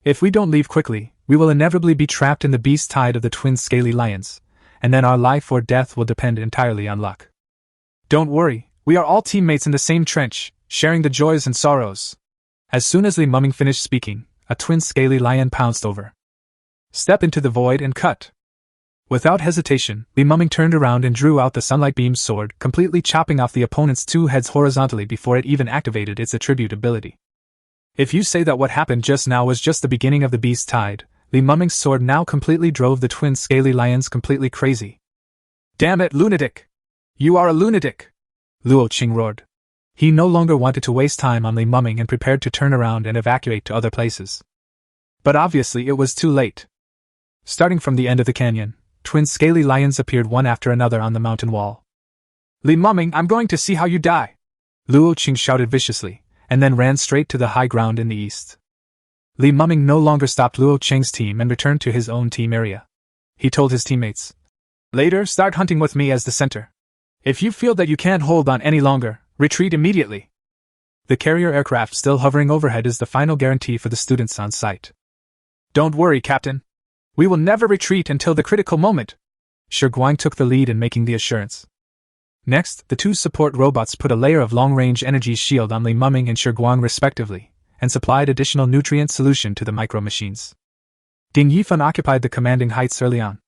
A: If we don't leave quickly, we will inevitably be trapped in the beast tide of the twin scaly lions, and then our life or death will depend entirely on luck. Don't worry, we are all teammates in the same trench, sharing the joys and sorrows. As soon as Li Muming finished speaking, a twin scaly lion pounced over. Step into the void and cut. Without hesitation, Li Muming turned around and drew out the sunlight beam sword, completely chopping off the opponent's two heads horizontally before it even activated its attribute ability. If you say that what happened just now was just the beginning of the beast tide, Li Muming's sword now completely drove the twin scaly lions completely crazy. Damn it, lunatic! You are a lunatic! Luo Qing roared. He no longer wanted to waste time on Li Muming and prepared to turn around and evacuate to other places. But obviously it was too late. Starting from the end of the canyon, twin scaly lions appeared one after another on the mountain wall. Li Muming, I'm going to see how you die! Luo Qing shouted viciously, and then ran straight to the high ground in the east. Li Muming no longer stopped Luo Qing's team and returned to his own team area. He told his teammates, "Later, start hunting with me as the center. If you feel that you can't hold on any longer, retreat immediately." The carrier aircraft still hovering overhead is the final guarantee for the students on site. "Don't worry, Captain. We will never retreat until the critical moment." Shi Guang took the lead in making the assurance. Next, the two support robots put a layer of long-range energy shield on Li Muming and Shi Guang respectively, and supplied additional nutrient solution to the micro-machines. Ding Yifan occupied the commanding heights early on.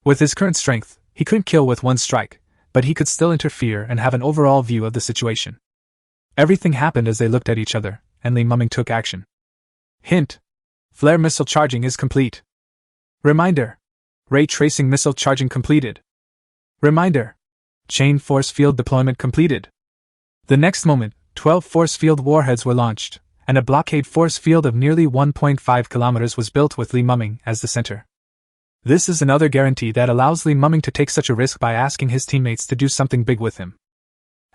A: With his current strength, he couldn't kill with one strike, but he could still interfere and have an overall view of the situation. Everything happened as they looked at each other, and Li Muming took action. Hint: flare missile charging is complete. Reminder: ray tracing missile charging completed. Reminder: chain force field deployment completed. The next moment, 12 force field warheads were launched, and a blockade force field of nearly 1.5 kilometers was built with Li Muming as the center. This is another guarantee that allows Li Muming to take such a risk by asking his teammates to do something big with him.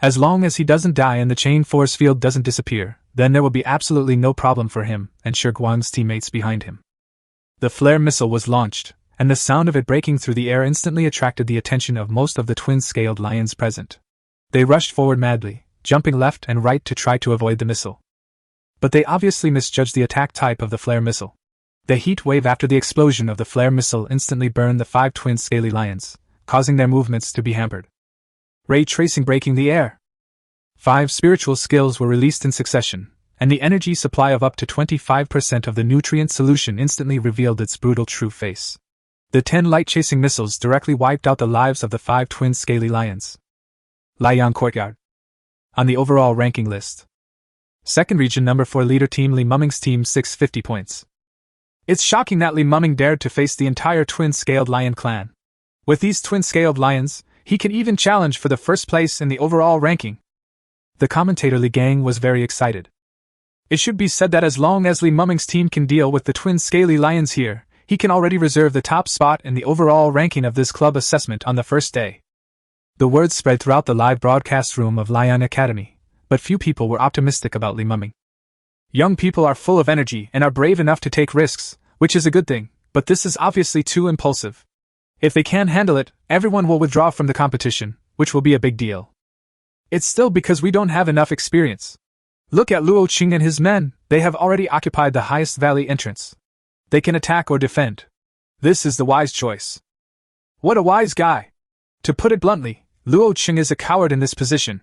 A: As long as he doesn't die and the chain force field doesn't disappear, then there will be absolutely no problem for him and Shi Guang's teammates behind him. The flare missile was launched, and the sound of it breaking through the air instantly attracted the attention of most of the twin-scaled lions present. They rushed forward madly, jumping left and right to try to avoid the missile. But they obviously misjudged the attack type of the flare missile. The heat wave after the explosion of the flare missile instantly burned the 5 twin scaly lions, causing their movements to be hampered. Ray tracing breaking the air. 5 spiritual skills were released in succession, and the energy supply of up to 25% of the nutrient solution instantly revealed its brutal true face. The 10 light-chasing missiles directly wiped out the lives of the 5 twin scaly lions. Liang Courtyard. On the overall ranking list. Second region number 4 leader team Li Muming's team 650 points. It's shocking that Li Muming dared to face the entire twin-scaled lion clan. With these twin-scaled lions, he can even challenge for the first place in the overall ranking. The commentator Li Gang was very excited. It should be said that as long as Li Muming's team can deal with the twin scaly lions here, he can already reserve the top spot in the overall ranking of this club assessment on the first day. The word spread throughout the live broadcast room of Lion Academy, but few people were optimistic about Li Muming. Young people are full of energy and are brave enough to take risks, which is a good thing, but this is obviously too impulsive. If they can't handle it, everyone will withdraw from the competition, which will be a big deal. It's still because we don't have enough experience. Look at Luo Qing and his men, they have already occupied the highest valley entrance. They can attack or defend. This is the wise choice. What a wise guy! To put it bluntly, Luo Qing is a coward in this position.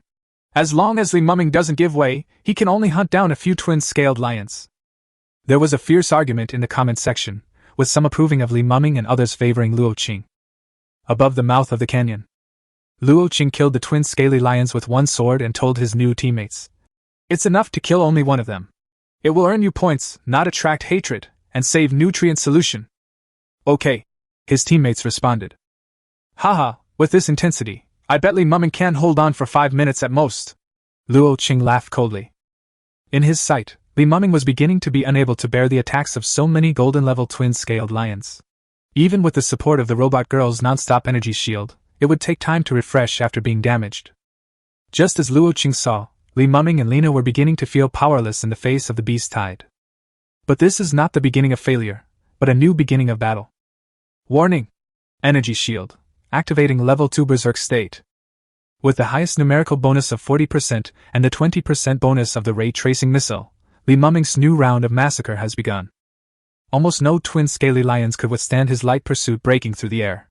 A: As long as Li Muming doesn't give way, he can only hunt down a few twin-scaled lions. There was a fierce argument in the comment section, with some approving of Li Muming and others favoring Luo Qing. Above the mouth of the canyon, Luo Qing killed the twin scaly lions with one sword and told his new teammates, "It's enough to kill only one of them. It will earn you points, not attract hatred, and save nutrient solution." "Okay," his teammates responded. "Haha, with this intensity, I bet Li Muming can hold on for 5 minutes at most." Luo Qing laughed coldly. In his sight, Li Muming was beginning to be unable to bear the attacks of so many golden-level twin-scaled lions. Even with the support of the robot girl's non-stop energy shield, it would take time to refresh after being damaged. Just as Luo Qing saw, Li Muming and Lina were beginning to feel powerless in the face of the beast tide. But this is not the beginning of failure, but a new beginning of battle. Warning! Energy shield. Activating level 2 berserk state. With the highest numerical bonus of 40% and the 20% bonus of the ray tracing missile, Li Muming's new round of massacre has begun. Almost no twin scaly lions could withstand his light pursuit breaking through the air.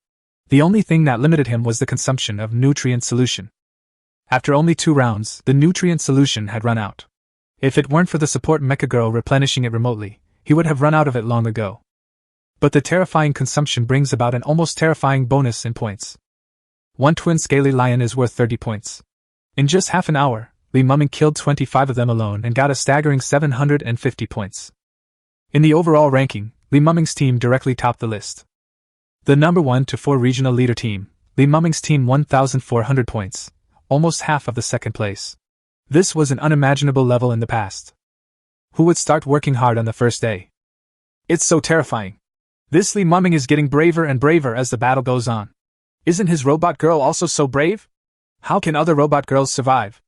A: The only thing that limited him was the consumption of nutrient solution. After only 2 rounds, the nutrient solution had run out. If it weren't for the support mecha girl replenishing it remotely, he would have run out of it long ago. But the terrifying consumption brings about an almost terrifying bonus in points. One twin scaly lion is worth 30 points. In just half an hour, Li Muming killed 25 of them alone and got a staggering 750 points. In the overall ranking, Li Muming's team directly topped the list. The number 1 to 4 regional leader team, Li Muming's team 1,400 points, almost half of the second place. This was an unimaginable level in the past. Who would start working hard on the first day? It's so terrifying. This Li Muming is getting braver and braver as the battle goes on. Isn't his robot girl also so brave? How can other robot girls survive?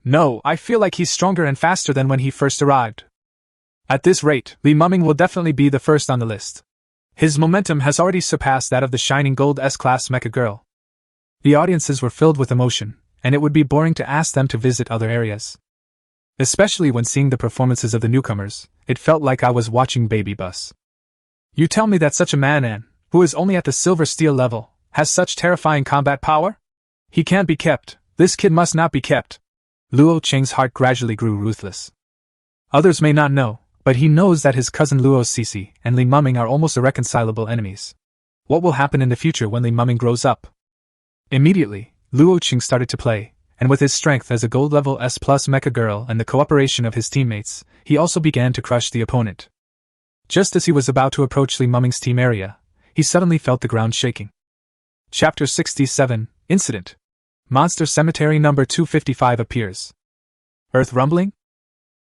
A: No, I feel like he's stronger and faster than when he first arrived. At this rate, Li Muming will definitely be the first on the list. His momentum has already surpassed that of the shining gold S-class mecha girl. The audiences were filled with emotion, and it would be boring to ask them to visit other areas. Especially when seeing the performances of the newcomers, it felt like I was watching Baby Bus. You tell me that such a man, who is only at the silver steel level, has such terrifying combat power? He can't be kept. This kid must not be kept. Luo Cheng's heart gradually grew ruthless. Others may not know, but he knows that his cousin Luo Cece and Li Muming are almost irreconcilable enemies. What will happen in the future when Li Muming grows up? Immediately, Luo Cheng started to play, and with his strength as a gold-level S+ mecha girl and the cooperation of his teammates, he also began to crush the opponent. Just as he was about to approach Li Muming's team area, he suddenly felt the ground shaking. Chapter 67, Incident. Monster Cemetery number 255 appears. Earth rumbling?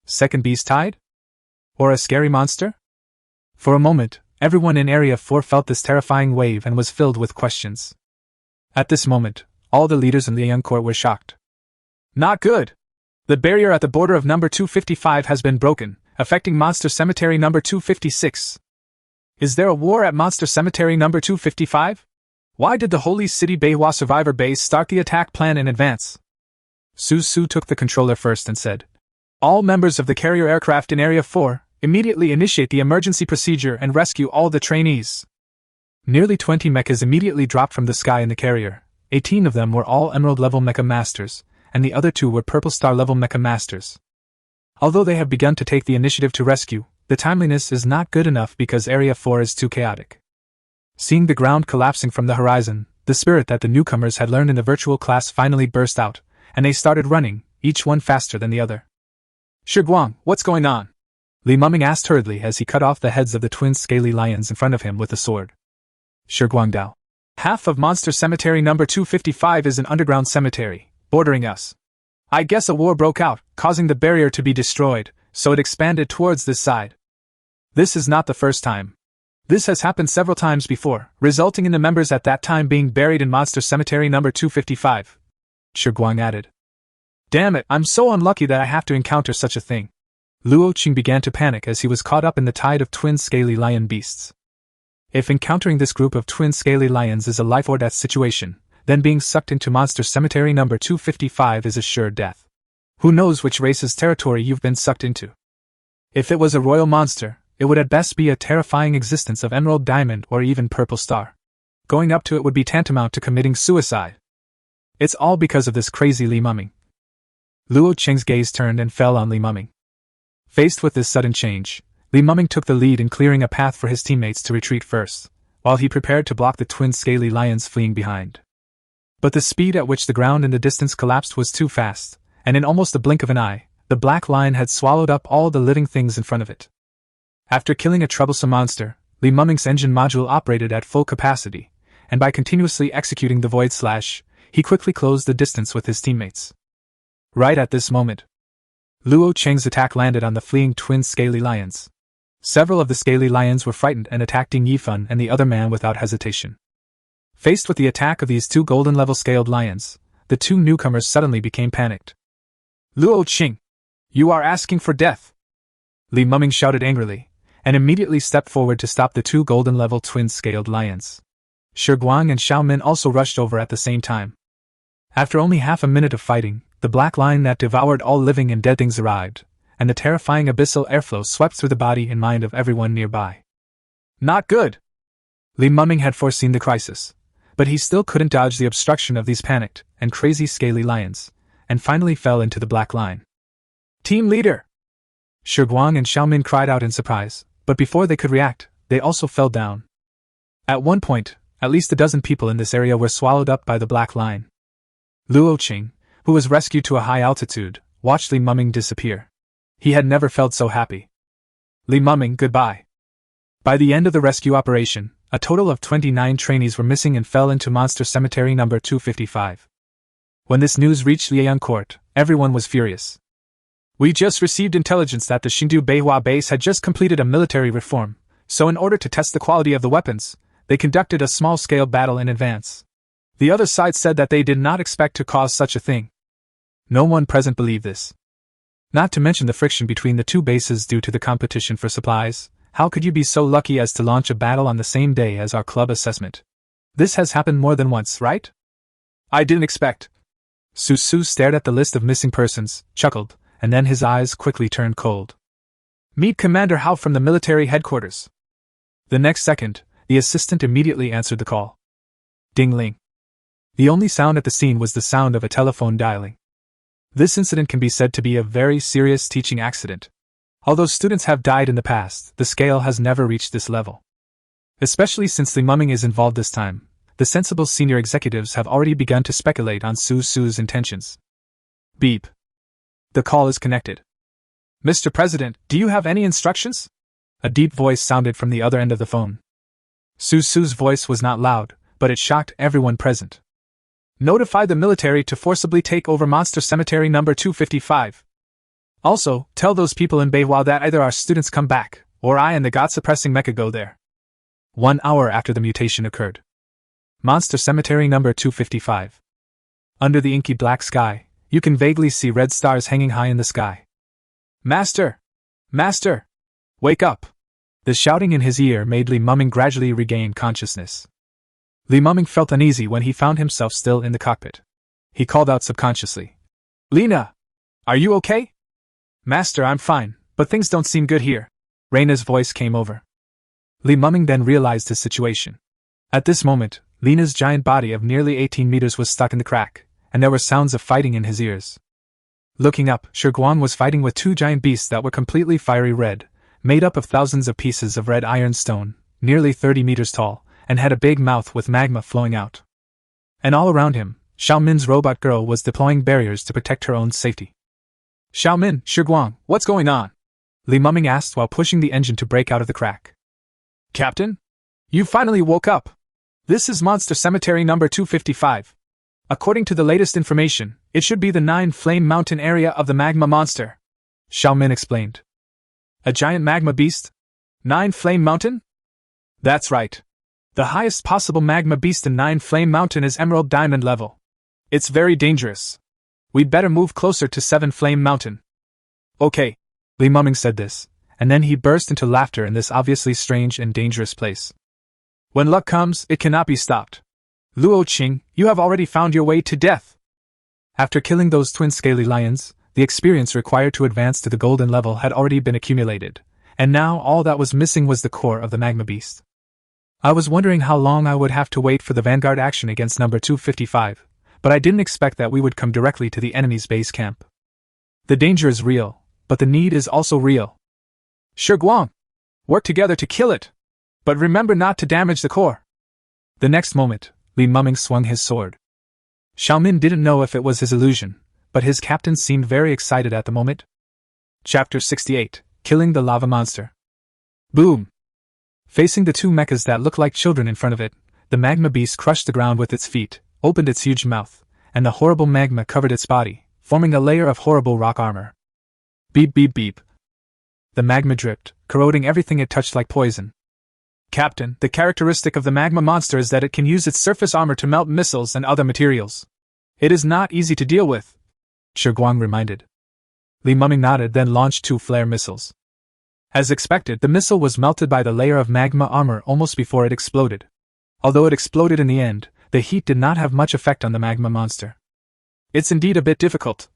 A: Second beast tide? Or a scary monster? For a moment, everyone in Area 4 felt this terrifying wave and was filled with questions. At this moment, all the leaders in the young court were shocked. Not good! The barrier at the border of number 255 has been broken, affecting Monster Cemetery number 256. Is there a war at Monster Cemetery number 255? Why did the Holy City Beihua Survivor Base start the attack plan in advance? Su Su took the controller first and said, all members of the carrier aircraft in Area 4, immediately initiate the emergency procedure and rescue all the trainees. Nearly 20 mechas immediately dropped from the sky in the carrier. 18 of them were all Emerald-level mecha masters, and the other 2 were Purple Star-level mecha masters. Although they have begun to take the initiative to rescue, the timeliness is not good enough because Area 4 is too chaotic. Seeing the ground collapsing from the horizon, the spirit that the newcomers had learned in the virtual class finally burst out, and they started running, each one faster than the other. Shiguang, what's going on? Li Muming asked hurriedly as he cut off the heads of the twin scaly lions in front of him with a sword. Shiguang Dao. Half of Monster Cemetery number 255 is an underground cemetery, bordering us. I guess a war broke out, causing the barrier to be destroyed, so it expanded towards this side. This is not the first time. This has happened several times before, resulting in the members at that time being buried in Monster Cemetery number 255. Shiguang added. Damn it, I'm so unlucky that I have to encounter such a thing. Luo Qing began to panic as he was caught up in the tide of twin scaly lion beasts. If encountering this group of twin scaly lions is a life or death situation, then being sucked into Monster Cemetery number 255 is a sure death. Who knows which race's territory you've been sucked into? If it was a royal monster, it would at best be a terrifying existence of Emerald Diamond or even Purple Star. Going up to it would be tantamount to committing suicide. It's all because of this crazy Li Muming. Luo Cheng's gaze turned and fell on Li Muming. Faced with this sudden change, Li Muming took the lead in clearing a path for his teammates to retreat first, while he prepared to block the twin scaly lions fleeing behind. But the speed at which the ground in the distance collapsed was too fast, and in almost a blink of an eye, the black lion had swallowed up all the living things in front of it. After killing a troublesome monster, Li Muming's engine module operated at full capacity, and by continuously executing the Void Slash, he quickly closed the distance with his teammates. Right at this moment, Luo Cheng's attack landed on the fleeing twin scaly lions. Several of the scaly lions were frightened and attacked Ding Yifan and the other man without hesitation. Faced with the attack of these 2 golden-level scaled lions, the 2 newcomers suddenly became panicked. Luo Cheng! You are asking for death! Li Muming shouted angrily, and immediately stepped forward to stop the 2 golden-level twin-scaled lions. Shiguang and Xiaomin also rushed over at the same time. After only half a minute of fighting, the black lion that devoured all living and dead things arrived, and the terrifying abyssal airflow swept through the body and mind of everyone nearby. Not good! Li Muming had foreseen the crisis, but he still couldn't dodge the obstruction of these panicked and crazy scaly lions, and finally fell into the black line. Team leader! Shiguang and Xiaomin cried out in surprise, but before they could react, they also fell down. At one point, at least a dozen people in this area were swallowed up by the black line. Luo Qing, who was rescued to a high altitude, watched Li Muming disappear. He had never felt so happy. Li Muming, goodbye. By the end of the rescue operation, a total of 29 trainees were missing and fell into Monster Cemetery number 255. When this news reached Liang Court, everyone was furious. We just received intelligence that the Xingdu Beihua base had just completed a military reform, so in order to test the quality of the weapons, they conducted a small-scale battle in advance. The other side said that they did not expect to cause such a thing. No one present believed this. Not to mention the friction between the two bases due to the competition for supplies. How could you be so lucky as to launch a battle on the same day as our club assessment? This has happened more than once, right? I didn't expect. Su Su stared at the list of missing persons, chuckled, and then his eyes quickly turned cold. Meet Commander Hao from the military headquarters. The next second, the assistant immediately answered the call. Ding-ling. The only sound at the scene was the sound of a telephone dialing. This incident can be said to be a very serious teaching accident. Although students have died in the past, the scale has never reached this level. Especially since Li Muming is involved this time, the sensible senior executives have already begun to speculate on Su Su's intentions. Beep. The call is connected. Mr. President, do you have any instructions? A deep voice sounded from the other end of the phone. Su Su's voice was not loud, but it shocked everyone present. Notify the military to forcibly take over Monster Cemetery number 255. Also, tell those people in Beihua that either our students come back, or I and the God-suppressing mecha go there. 1 hour after the mutation occurred. Monster Cemetery number 255. Under the inky black sky, you can vaguely see red stars hanging high in the sky. Master! Master! Wake up! The shouting in his ear made Li Muming gradually regain consciousness. Li Muming felt uneasy when he found himself still in the cockpit. He called out subconsciously. Lena! Are you okay? Master, I'm fine, but things don't seem good here. Reina's voice came over. Li Muming then realized his situation. At this moment, Lena's giant body of nearly 18 meters was stuck in the crack, and there were sounds of fighting in his ears. Looking up, Shiguang was fighting with two giant beasts that were completely fiery red, made up of thousands of pieces of red ironstone, nearly 30 meters tall, and had a big mouth with magma flowing out. And all around him, Xiaomin's robot girl was deploying barriers to protect her own safety. Xiaomin, Shiguang, what's going on? Li Muming asked while pushing the engine to break out of the crack. Captain? You finally woke up. This is Monster Cemetery number 255. According to the latest information, it should be the 9 Flame Mountain area of the magma monster. Xiaomin explained. A giant magma beast? 9 Flame Mountain? That's right. The highest possible magma beast in 9 Flame Mountain is Emerald Diamond level. It's very dangerous. We'd better move closer to 7 Flame Mountain. Okay. Li Muming said this, and then he burst into laughter in this obviously strange and dangerous place. When luck comes, it cannot be stopped. Luo Qing, you have already found your way to death. After killing those twin scaly lions, the experience required to advance to the golden level had already been accumulated, and now all that was missing was the core of the magma beast. I was wondering how long I would have to wait for the vanguard action against number 255, but I didn't expect that we would come directly to the enemy's base camp. The danger is real, but the need is also real. Shiguang! Work together to kill it! But remember not to damage the core. The next moment, Li Muming swung his sword. Xiaomin didn't know if it was his illusion, but his captain seemed very excited at the moment. Chapter 68, Killing the Lava Monster. Boom! Facing the two mechas that looked like children in front of it, the magma beast crushed the ground with its feet, opened its huge mouth, and the horrible magma covered its body, forming a layer of horrible rock armor. Beep beep beep. The magma dripped, corroding everything it touched like poison. Captain, the characteristic of the magma monster is that it can use its surface armor to melt missiles and other materials. It is not easy to deal with, Shiguang reminded. Li Muming nodded, then launched 2 flare missiles. As expected, the missile was melted by the layer of magma armor almost before it exploded. Although it exploded in the end, the heat did not have much effect on the magma monster. It's indeed a bit difficult,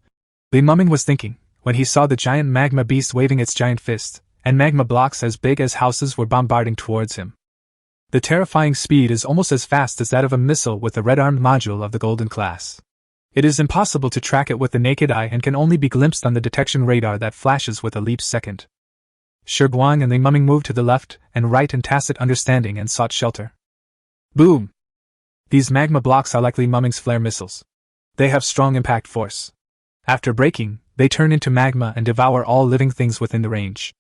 A: Li Muming was thinking, when he saw the giant magma beast waving its giant fist, and magma blocks as big as houses were bombarding towards him. The terrifying speed is almost as fast as that of a missile with the red-armed module of the Golden class. It is impossible to track it with the naked eye and can only be glimpsed on the detection radar that flashes with a leap second. Guang and Li Muming moved to the left and right in tacit understanding and sought shelter. Boom! These magma blocks are like Li Muming's flare missiles. They have strong impact force. After breaking, they turn into magma and devour all living things within the range.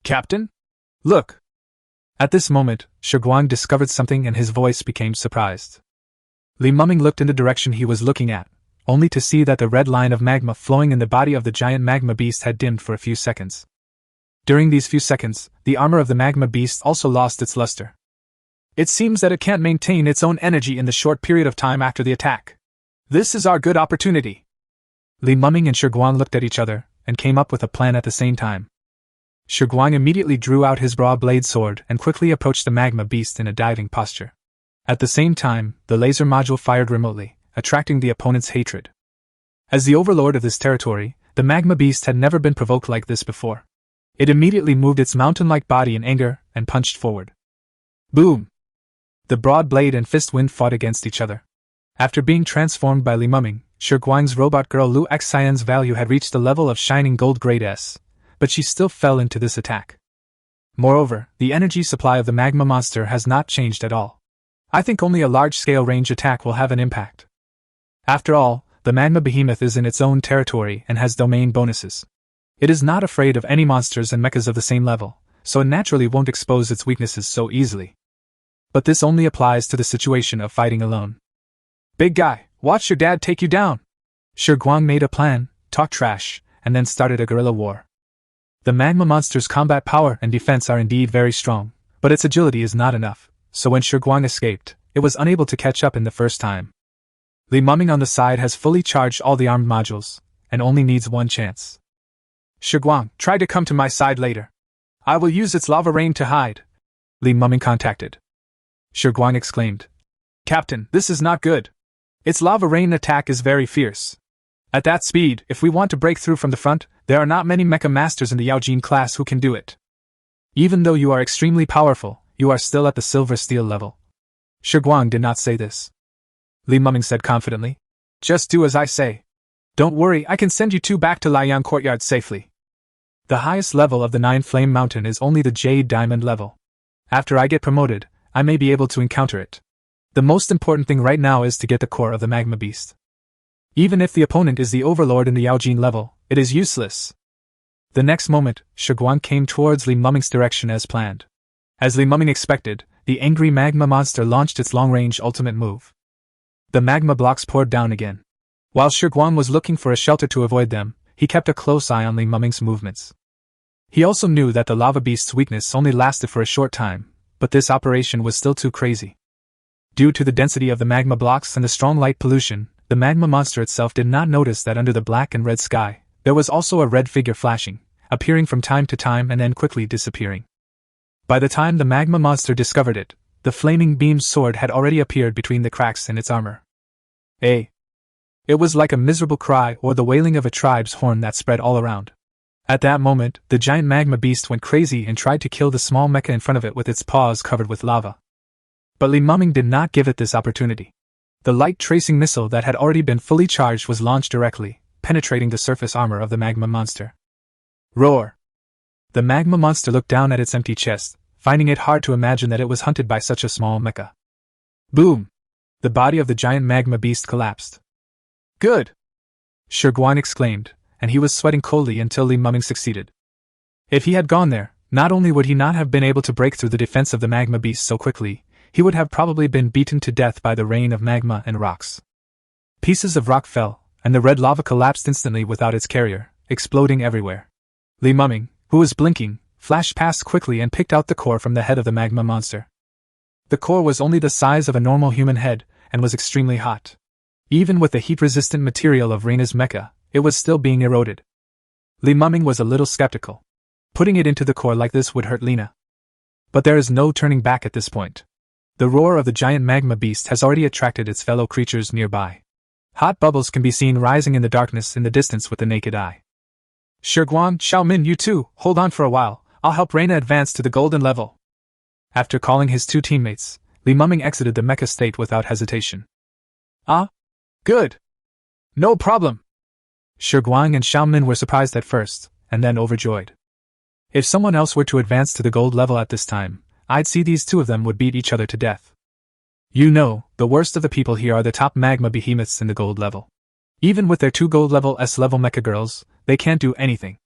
A: Captain? Look! At this moment, Guang discovered something and his voice became surprised. Li Muming looked in the direction he was looking at, only to see that the red line of magma flowing in the body of the giant magma beast had dimmed for a few seconds. During these few seconds, the armor of the magma beast also lost its luster. It seems that it can't maintain its own energy in the short period of time after the attack. This is our good opportunity. Li Muming and Guang looked at each other and came up with a plan at the same time. Guang immediately drew out his broad-blade sword and quickly approached the magma beast in a diving posture. At the same time, the laser module fired remotely, attracting the opponent's hatred. As the overlord of this territory, the magma beast had never been provoked like this before. It immediately moved its mountain-like body in anger and punched forward. Boom! The broad blade and fist wind fought against each other. After being transformed by Li Muming, Guang's robot girl Lu Xian's value had reached the level of shining gold grade S, but she still fell into this attack. Moreover, the energy supply of the magma monster has not changed at all. I think only a large-scale range attack will have an impact. After all, the magma behemoth is in its own territory and has domain bonuses. It is not afraid of any monsters and mechas of the same level, so it naturally won't expose its weaknesses so easily. But this only applies to the situation of fighting alone. Big guy, watch your dad take you down! Guang made a plan, talked trash, and then started a guerrilla war. The magma monster's combat power and defense are indeed very strong, but its agility is not enough, so when Guang escaped, it was unable to catch up in the first time. Li Muming on the side has fully charged all the armed modules, and only needs one chance. Guang, try to come to my side later. I will use its lava rain to hide. Li Muming contacted. Guang exclaimed. Captain, this is not good. Its lava rain attack is very fierce. At that speed, if we want to break through from the front, there are not many mecha masters in the Yaojin class who can do it. Even though you are extremely powerful, you are still at the silver steel level. Guang did not say this. Li Muming said confidently. Just do as I say. Don't worry, I can send you two back to Liang Courtyard safely. The highest level of the Nine Flame Mountain is only the Jade Diamond level. After I get promoted, I may be able to encounter it. The most important thing right now is to get the core of the magma beast. Even if the opponent is the overlord in the Yaojin level, it is useless. The next moment, Guang came towards Li Muming's direction as planned. As Li Muming expected, the angry magma monster launched its long-range ultimate move. The magma blocks poured down again. While Guang was looking for a shelter to avoid them, he kept a close eye on Li Muming's movements. He also knew that the lava beast's weakness only lasted for a short time, but this operation was still too crazy. Due to the density of the magma blocks and the strong light pollution, the magma monster itself did not notice that under the black and red sky, there was also a red figure flashing, appearing from time to time and then quickly disappearing. By the time the magma monster discovered it, the flaming beam sword had already appeared between the cracks in its armor. It was like a miserable cry or the wailing of a tribe's horn that spread all around. At that moment, the giant magma beast went crazy and tried to kill the small mecha in front of it with its paws covered with lava. But Li Muming did not give it this opportunity. The light tracing missile that had already been fully charged was launched directly, penetrating the surface armor of the magma monster. Roar! The magma monster looked down at its empty chest, finding it hard to imagine that it was hunted by such a small mecha. Boom! The body of the giant magma beast collapsed. Good! Guang exclaimed, and he was sweating coldly until Li Muming succeeded. If he had gone there, not only would he not have been able to break through the defense of the magma beast so quickly, he would have probably been beaten to death by the rain of magma and rocks. Pieces of rock fell, and the red lava collapsed instantly without its carrier, exploding everywhere. Li Muming, who was blinking, flashed past quickly and picked out the core from the head of the magma monster. The core was only the size of a normal human head, and was extremely hot. Even with the heat-resistant material of Reina's mecha, it was still being eroded. Li Muming was a little skeptical. Putting it into the core like this would hurt Lina. But there is no turning back at this point. The roar of the giant magma beast has already attracted its fellow creatures nearby. Hot bubbles can be seen rising in the darkness in the distance with the naked eye. Guang, Xiaomin, you two, hold on for a while, I'll help Reina advance to the golden level. After calling his two teammates, Li Muming exited the mecha state without hesitation. Good. No problem. Guang and Xiaomin were surprised at first, and then overjoyed. If someone else were to advance to the gold level at this time, I'd see these two of them would beat each other to death. You know, the worst of the people here are the top magma behemoths in the gold level. Even with their 2 gold level S-level mecha girls, they can't do anything.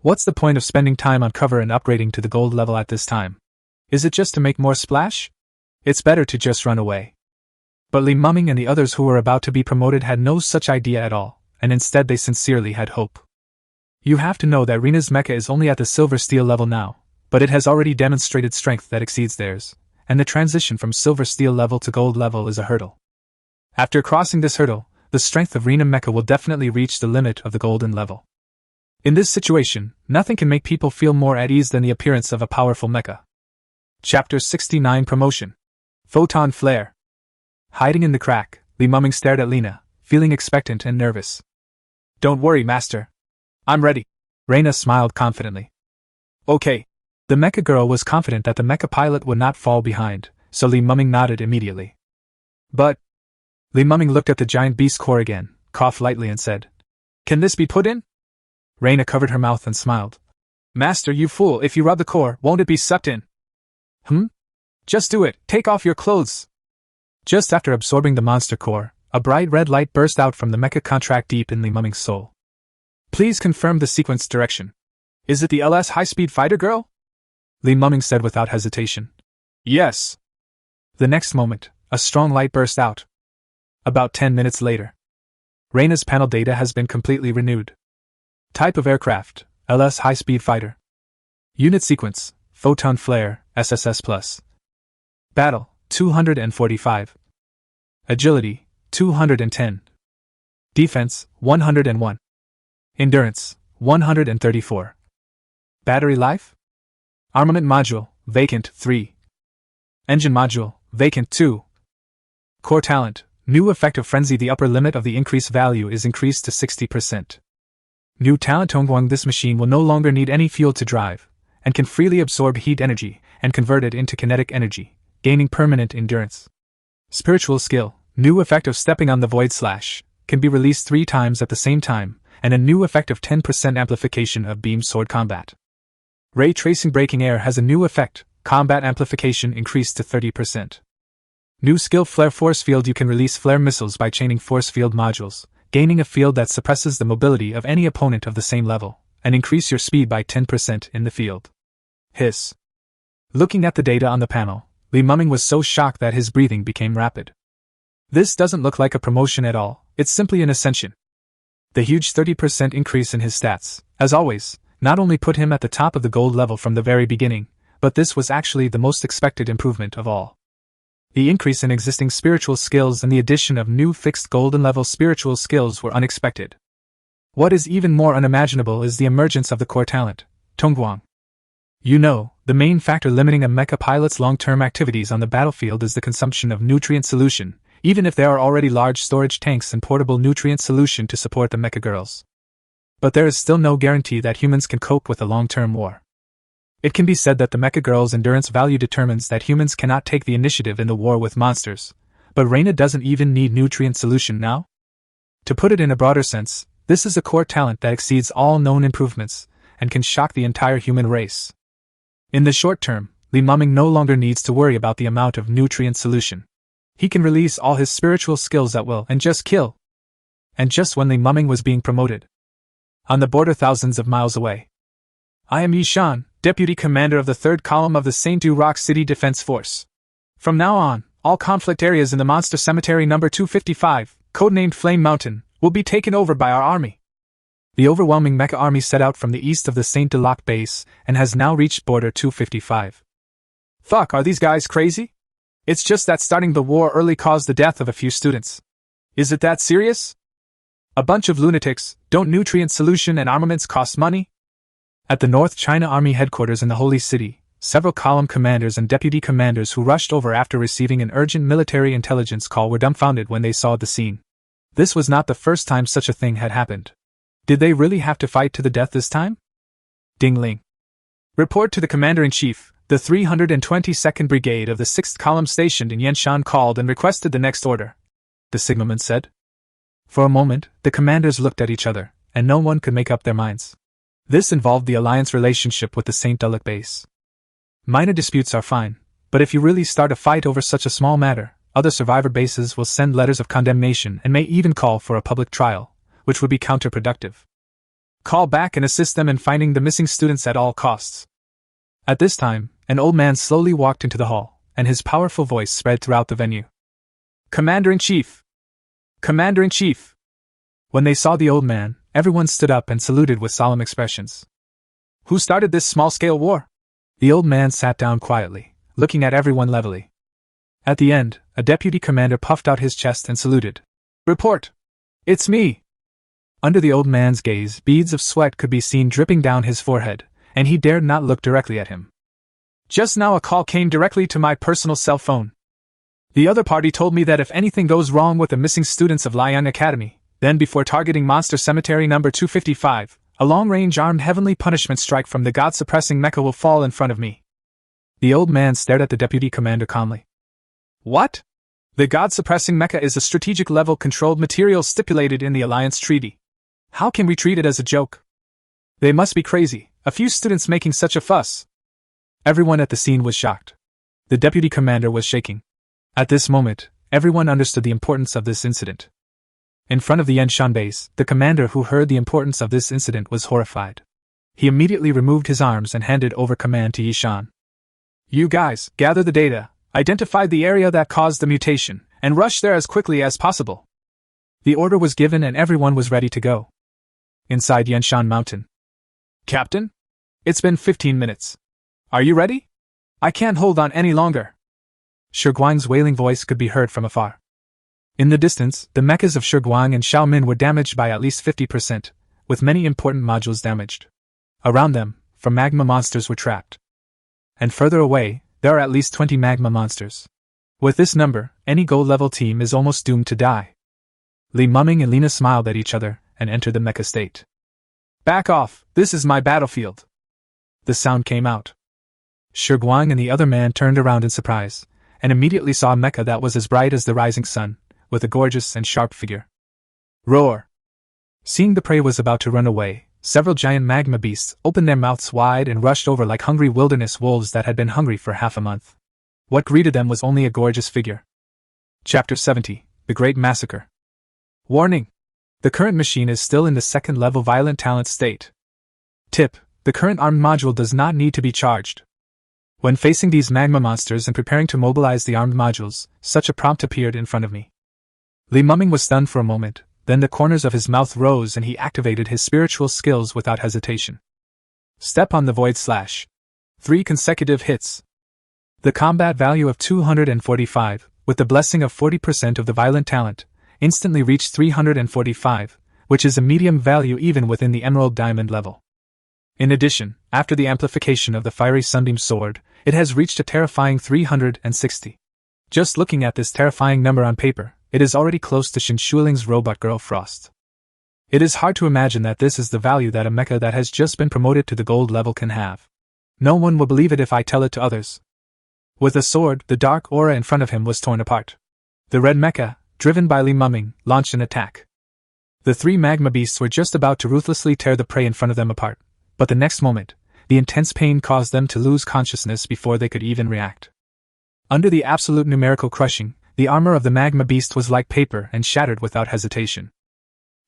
A: What's the point of spending time on cover and upgrading to the gold level at this time? Is it just to make more splash? It's better to just run away. But Li Mumming and the others who were about to be promoted had no such idea at all, and instead they sincerely had hope. You have to know that Rena's mecha is only at the silver steel level now, but it has already demonstrated strength that exceeds theirs, and the transition from silver steel level to gold level is a hurdle. After crossing this hurdle, the strength of Rena mecha will definitely reach the limit of the golden level. In this situation, nothing can make people feel more at ease than the appearance of a powerful mecha. Chapter 69 Promotion. Photon Flare. Hiding in the crack, Li Mumming stared at Lena, feeling expectant and nervous. Don't worry, Master. I'm ready. Rena smiled confidently. Okay. The mecha girl was confident that the mecha pilot would not fall behind, so Li Mumming nodded immediately. But Li Mumming looked at the giant beast core again, coughed lightly and said, Can this be put in? Rena covered her mouth and smiled. Master, you fool, if you rub the core, won't it be sucked in? Just do it, take off your clothes. Just after absorbing the monster core, a bright red light burst out from the mecha contract deep in Li Mumming's soul. Please confirm the sequence direction. Is it the LS high-speed fighter girl? Li Mumming said without hesitation. Yes. The next moment, a strong light burst out. About 10 minutes later. Rena's panel data has been completely renewed. Type of aircraft, LS high-speed fighter. Unit sequence, photon flare, SSS+. Battle, 245. Agility, 210. Defense, 101. Endurance, 134. Battery life? Armament module, vacant 3. Engine module, vacant 2. Core talent, new effect of frenzy. The upper limit of the increase value is increased to 60%. New talent Tongguang. This machine will no longer need any fuel to drive, and can freely absorb heat energy and convert it into kinetic energy, gaining permanent endurance. Spiritual skill, new effect of stepping on the void slash, can be released 3 times at the same time, and a new effect of 10% amplification of beam sword combat. Ray tracing breaking air has a new effect, combat amplification increased to 30%. New skill flare force field. You can release flare missiles by chaining force field modules, gaining a field that suppresses the mobility of any opponent of the same level, and increase your speed by 10% in the field. Hiss. Looking at the data on the panel, Li Mumming was so shocked that his breathing became rapid. This doesn't look like a promotion at all, it's simply an ascension. The huge 30% increase in his stats, as always, not only put him at the top of the gold level from the very beginning, but this was actually the most expected improvement of all. The increase in existing spiritual skills and the addition of new fixed golden level spiritual skills were unexpected. What is even more unimaginable is the emergence of the core talent, Tongguang. You know, the main factor limiting a mecha pilot's long-term activities on the battlefield is the consumption of nutrient solution, even if there are already large storage tanks and portable nutrient solution to support the mecha girls. But there is still no guarantee that humans can cope with a long-term war. It can be said that the mecha girl's endurance value determines that humans cannot take the initiative in the war with monsters, but Reina doesn't even need nutrient solution now? To put it in a broader sense, this is a core talent that exceeds all known improvements, and can shock the entire human race. In the short term, Li Mumming no longer needs to worry about the amount of nutrient solution. He can release all his spiritual skills at will and just kill. And just when Li Mumming was being promoted, on the border thousands of miles away. I am Yi Shan, Deputy Commander of the 3rd Column of the St. Du Rock City Defense Force. From now on, all conflict areas in the Monster Cemetery number 255, codenamed Flame Mountain, will be taken over by our army. The overwhelming mecha army set out from the east of the St. Du Lac base and has now reached border 255. Fuck, are these guys crazy? It's just that starting the war early caused the death of a few students. Is it that serious? A bunch of lunatics. Don't nutrient solution and armaments cost money? At the North China Army headquarters in the Holy City, several column commanders and deputy commanders who rushed over after receiving an urgent military intelligence call were dumbfounded when they saw the scene. This was not the first time such a thing had happened. Did they really have to fight to the death this time? Ding-ling. Report to the Commander-in-Chief. The 322nd Brigade of the 6th Column stationed in Yanshan called and requested the next order, the signalman said. For a moment, the commanders looked at each other, and no one could make up their minds. This involved the Alliance relationship with the St. Dulic base. Minor disputes are fine, but if you really start a fight over such a small matter, other survivor bases will send letters of condemnation and may even call for a public trial, which would be counterproductive. Call back and assist them in finding the missing students at all costs. At this time, an old man slowly walked into the hall, and his powerful voice spread throughout the venue. Commander-in-Chief! Commander-in-Chief! When they saw the old man, everyone stood up and saluted with solemn expressions. Who started this small-scale war? The old man sat down quietly, looking at everyone levelly. At the end, a deputy commander puffed out his chest and saluted. Report! It's me! Under the old man's gaze, beads of sweat could be seen dripping down his forehead, and he dared not look directly at him. Just now a call came directly to my personal cell phone. The other party told me that if anything goes wrong with the missing students of Lion Academy, then before targeting Monster Cemetery number 255, a long-range armed heavenly punishment strike from the god-suppressing mecha will fall in front of me. The old man stared at the deputy commander calmly. What? The god-suppressing mecha is a strategic-level controlled material stipulated in the Alliance Treaty. How can we treat it as a joke? They must be crazy, a few students making such a fuss. Everyone at the scene was shocked. The deputy commander was shaking. At this moment, everyone understood the importance of this incident. In front of the Yanshan base, the commander who heard the importance of this incident was horrified. He immediately removed his arms and handed over command to Yishan. You guys, gather the data, identify the area that caused the mutation, and rush there as quickly as possible. The order was given and everyone was ready to go. Inside Yanshan Mountain. Captain? It's been 15 minutes. Are you ready? I can't hold on any longer. Shiguang's wailing voice could be heard from afar. In the distance, the mechas of Shiguang and Xiaomin were damaged by at least 50%, with many important modules damaged. Around them, 4 magma monsters were trapped. And further away, there are at least 20 magma monsters. With this number, any gold-level team is almost doomed to die. Li Mumming and Lena smiled at each other and entered the mecha state. Back off, this is my battlefield. The sound came out. Shiguang and the other man turned around in surprise, and immediately saw a mecha that was as bright as the rising sun, with a gorgeous and sharp figure. Roar! Seeing the prey was about to run away, several giant magma beasts opened their mouths wide and rushed over like hungry wilderness wolves that had been hungry for half a month. What greeted them was only a gorgeous figure. Chapter 70, The Great Massacre. Warning! The current machine is still in the second-level violent talent state. Tip: the current armed module does not need to be charged. When facing these magma monsters and preparing to mobilize the armed modules, such a prompt appeared in front of me. Li Mumming was stunned for a moment, then the corners of his mouth rose and he activated his spiritual skills without hesitation. Step on the void slash. 3 consecutive hits. The combat value of 245, with the blessing of 40% of the violent talent, instantly reached 345, which is a medium value even within the Emerald Diamond level. In addition, after the amplification of the fiery Sunbeam Sword, it has reached a terrifying 360. Just looking at this terrifying number on paper, it is already close to Shin Shuiling's robot girl Frost. It is hard to imagine that this is the value that a mecha that has just been promoted to the gold level can have. No one will believe it if I tell it to others. With a sword, the dark aura in front of him was torn apart. The red mecha, driven by Li Mumming, launched an attack. The 3 magma beasts were just about to ruthlessly tear the prey in front of them apart, but the next moment, the intense pain caused them to lose consciousness before they could even react. Under the absolute numerical crushing, the armor of the magma beast was like paper and shattered without hesitation.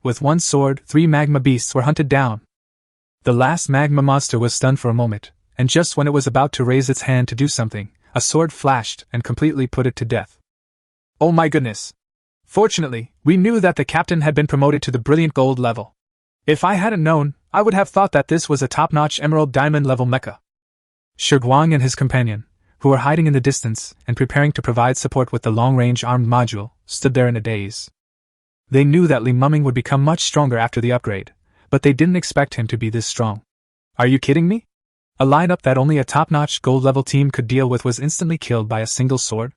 A: With one sword, 3 magma beasts were hunted down. The last magma monster was stunned for a moment, and just when it was about to raise its hand to do something, a sword flashed and completely put it to death. Oh my goodness! Fortunately, we knew that the captain had been promoted to the brilliant gold level. If I hadn't known, I would have thought that this was a top-notch Emerald Diamond level mecha. Shiguang and his companion, who were hiding in the distance and preparing to provide support with the long-range armed module, stood there in a daze. They knew that Li Mumming would become much stronger after the upgrade, but they didn't expect him to be this strong. Are you kidding me? A lineup that only a top-notch gold-level team could deal with was instantly killed by a single sword?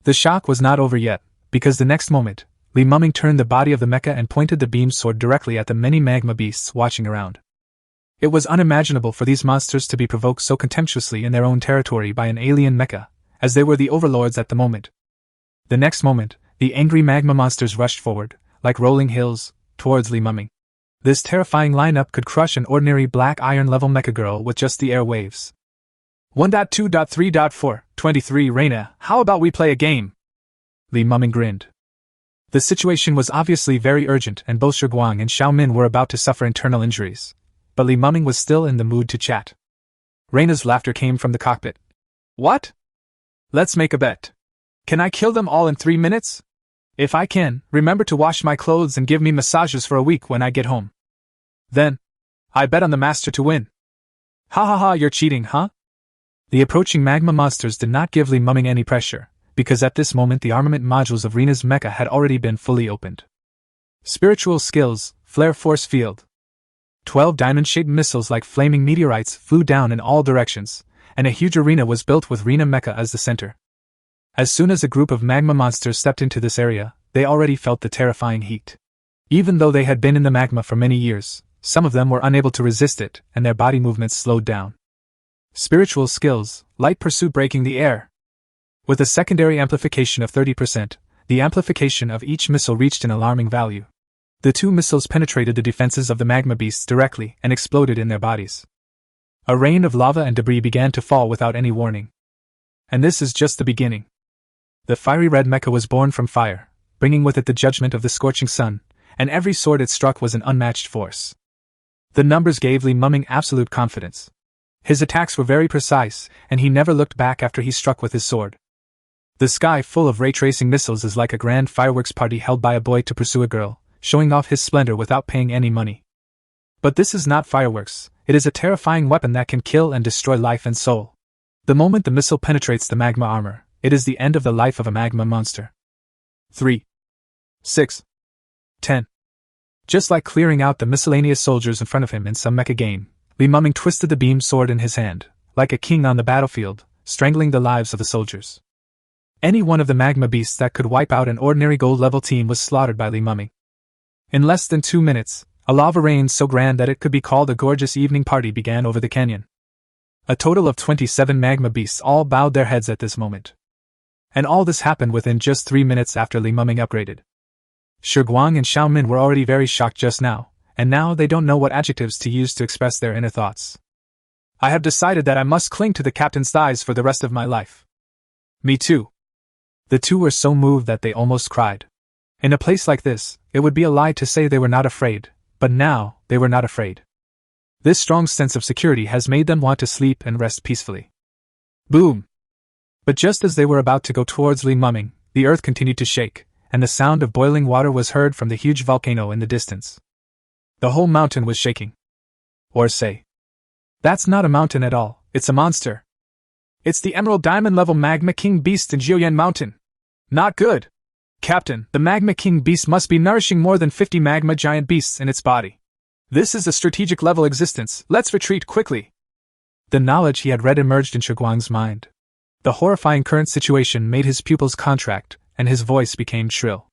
A: The shock was not over yet, because the next moment, Li Mumming turned the body of the mecha and pointed the beam sword directly at the many magma beasts watching around. It was unimaginable for these monsters to be provoked so contemptuously in their own territory by an alien mecha, as they were the overlords at the moment. The next moment, the angry magma monsters rushed forward, like rolling hills, towards Li Mumming. This terrifying lineup could crush an ordinary black iron level mecha girl with just the air waves. 1.2.3.4 23 Reina, how about we play a game? Li Muming grinned. The situation was obviously very urgent and both Shiguang and Xiaomin were about to suffer internal injuries. But Li Muming was still in the mood to chat. Reina's laughter came from the cockpit. What? Let's make a bet. Can I kill them all in 3 minutes? If I can, remember to wash my clothes and give me massages for a week when I get home. Then, I bet on the master to win. Ha ha ha, you're cheating, huh? The approaching magma monsters did not give Li Muming any pressure, because at this moment the armament modules of Reina's mecha had already been fully opened. Spiritual skills, flare force field. 12 diamond-shaped missiles like flaming meteorites flew down in all directions, and a huge arena was built with Reina mecha as the center. As soon as a group of magma monsters stepped into this area, they already felt the terrifying heat. Even though they had been in the magma for many years, some of them were unable to resist it, and their body movements slowed down. Spiritual skills, light pursuit breaking the air. With a secondary amplification of 30%, the amplification of each missile reached an alarming value. The 2 missiles penetrated the defenses of the magma beasts directly and exploded in their bodies. A rain of lava and debris began to fall without any warning. And this is just the beginning. The fiery red mecha was born from fire, bringing with it the judgment of the scorching sun, and every sword it struck was an unmatched force. The numbers gave Li Muming absolute confidence. His attacks were very precise, and he never looked back after he struck with his sword. The sky full of ray-tracing missiles is like a grand fireworks party held by a boy to pursue a girl, showing off his splendor without paying any money. But this is not fireworks, it is a terrifying weapon that can kill and destroy life and soul. The moment the missile penetrates the magma armor, it is the end of the life of a magma monster. 3. 6. 10. Just like clearing out the miscellaneous soldiers in front of him in some mecha game, Li Muming twisted the beam sword in his hand, like a king on the battlefield, strangling the lives of the soldiers. Any one of the magma beasts that could wipe out an ordinary gold-level team was slaughtered by Li Muming. In less than 2 minutes, a lava rain so grand that it could be called a gorgeous evening party began over the canyon. A total of 27 magma beasts all bowed their heads at this moment. And all this happened within just 3 minutes after Li Muming upgraded. Shiguang and Xiaomin were already very shocked just now, and now they don't know what adjectives to use to express their inner thoughts. I have decided that I must cling to the captain's thighs for the rest of my life. Me too. The two were so moved that they almost cried. In a place like this, it would be a lie to say they were not afraid, but now, they were not afraid. This strong sense of security has made them want to sleep and rest peacefully. Boom! But just as they were about to go towards Li Muming, the earth continued to shake, and the sound of boiling water was heard from the huge volcano in the distance. The whole mountain was shaking. Or say, that's not a mountain at all, it's a monster. It's the Emerald Diamond level Magma King Beast in Jiuyan Mountain. Not good. Captain, the Magma King Beast must be nourishing more than 50 magma giant beasts in its body. This is a strategic level existence, let's retreat quickly. The knowledge he had read emerged in Shiguang's mind. The horrifying current situation made his pupils contract, and his voice became shrill.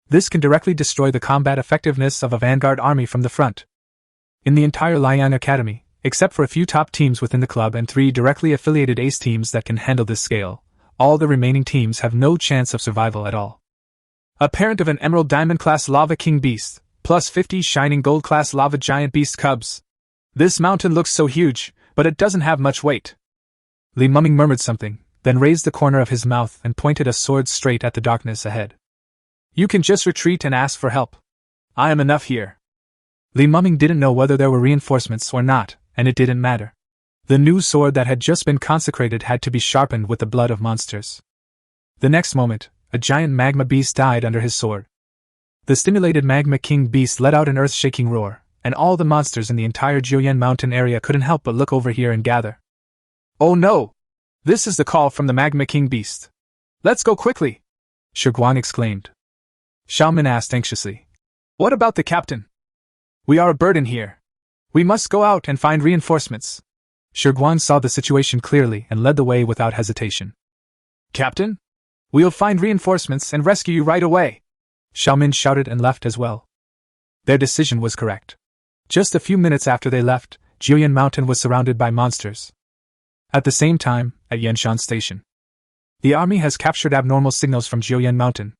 A: This can directly destroy the combat effectiveness of a vanguard army from the front. In the entire Liang Academy, except for a few top teams within the club and 3 directly affiliated ace teams that can handle this scale, all the remaining teams have no chance of survival at all. A parent of an Emerald Diamond class Lava King Beast, plus 50 Shining Gold class Lava Giant Beast Cubs. This mountain looks so huge, but it doesn't have much weight. Li Muming murmured something, then raised the corner of his mouth and pointed a sword straight at the darkness ahead. You can just retreat and ask for help. I am enough here. Li Muming didn't know whether there were reinforcements or not, and it didn't matter. The new sword that had just been consecrated had to be sharpened with the blood of monsters. The next moment, a giant magma beast died under his sword. The stimulated Magma King Beast let out an earth-shaking roar, and all the monsters in the entire Jiuyan Mountain area couldn't help but look over here and gather. Oh no! This is the call from the Magma King Beast. Let's go quickly! Shiguang exclaimed. Xiaomin asked anxiously. What about the captain? We are a burden here. We must go out and find reinforcements. Shiguang saw the situation clearly and led the way without hesitation. Captain? We'll find reinforcements and rescue you right away. Xiaomin shouted and left as well. Their decision was correct. Just a few minutes after they left, Jiuyan Mountain was surrounded by monsters. At the same time, at Yanshan Station. The army has captured abnormal signals from Jiuyan Mountain.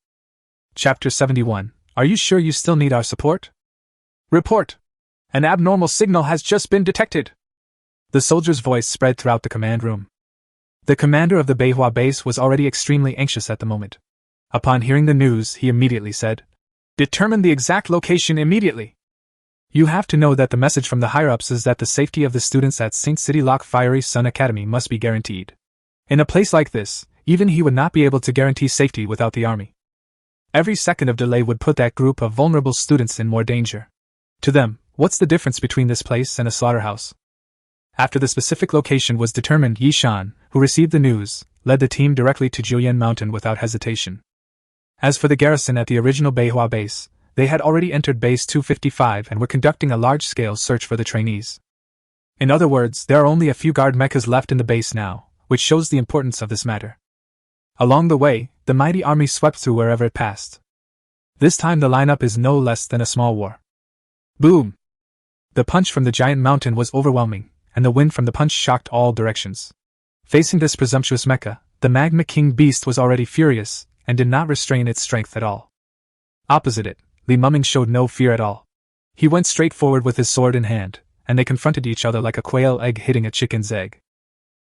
A: Chapter 71. Are you sure you still need our support? Report! An abnormal signal has just been detected! The soldier's voice spread throughout the command room. The commander of the Manhwa base was already extremely anxious at the moment. Upon hearing the news, he immediately said, "Determine the exact location immediately. You have to know that the message from the higher-ups is that the safety of the students at St. City Lock Fiery Sun Academy must be guaranteed. In a place like this, even he would not be able to guarantee safety without the army. Every second of delay would put that group of vulnerable students in more danger. To them, what's the difference between this place and a slaughterhouse?" After the specific location was determined, Yi Shan, who received the news, led the team directly to Julian Mountain without hesitation. As for the garrison at the original Manhwa base, they had already entered Base 255 and were conducting a large-scale search for the trainees. In other words, there are only a few guard mechas left in the base now, which shows the importance of this matter. Along the way, the mighty army swept through wherever it passed. This time the lineup is no less than a small war. Boom! The punch from the giant mountain was overwhelming, and the wind from the punch shocked all directions. Facing this presumptuous mecha, the Magma King beast was already furious, and did not restrain its strength at all. Opposite it, Li Mumming showed no fear at all. He went straight forward with his sword in hand, and they confronted each other like a quail egg hitting a chicken's egg.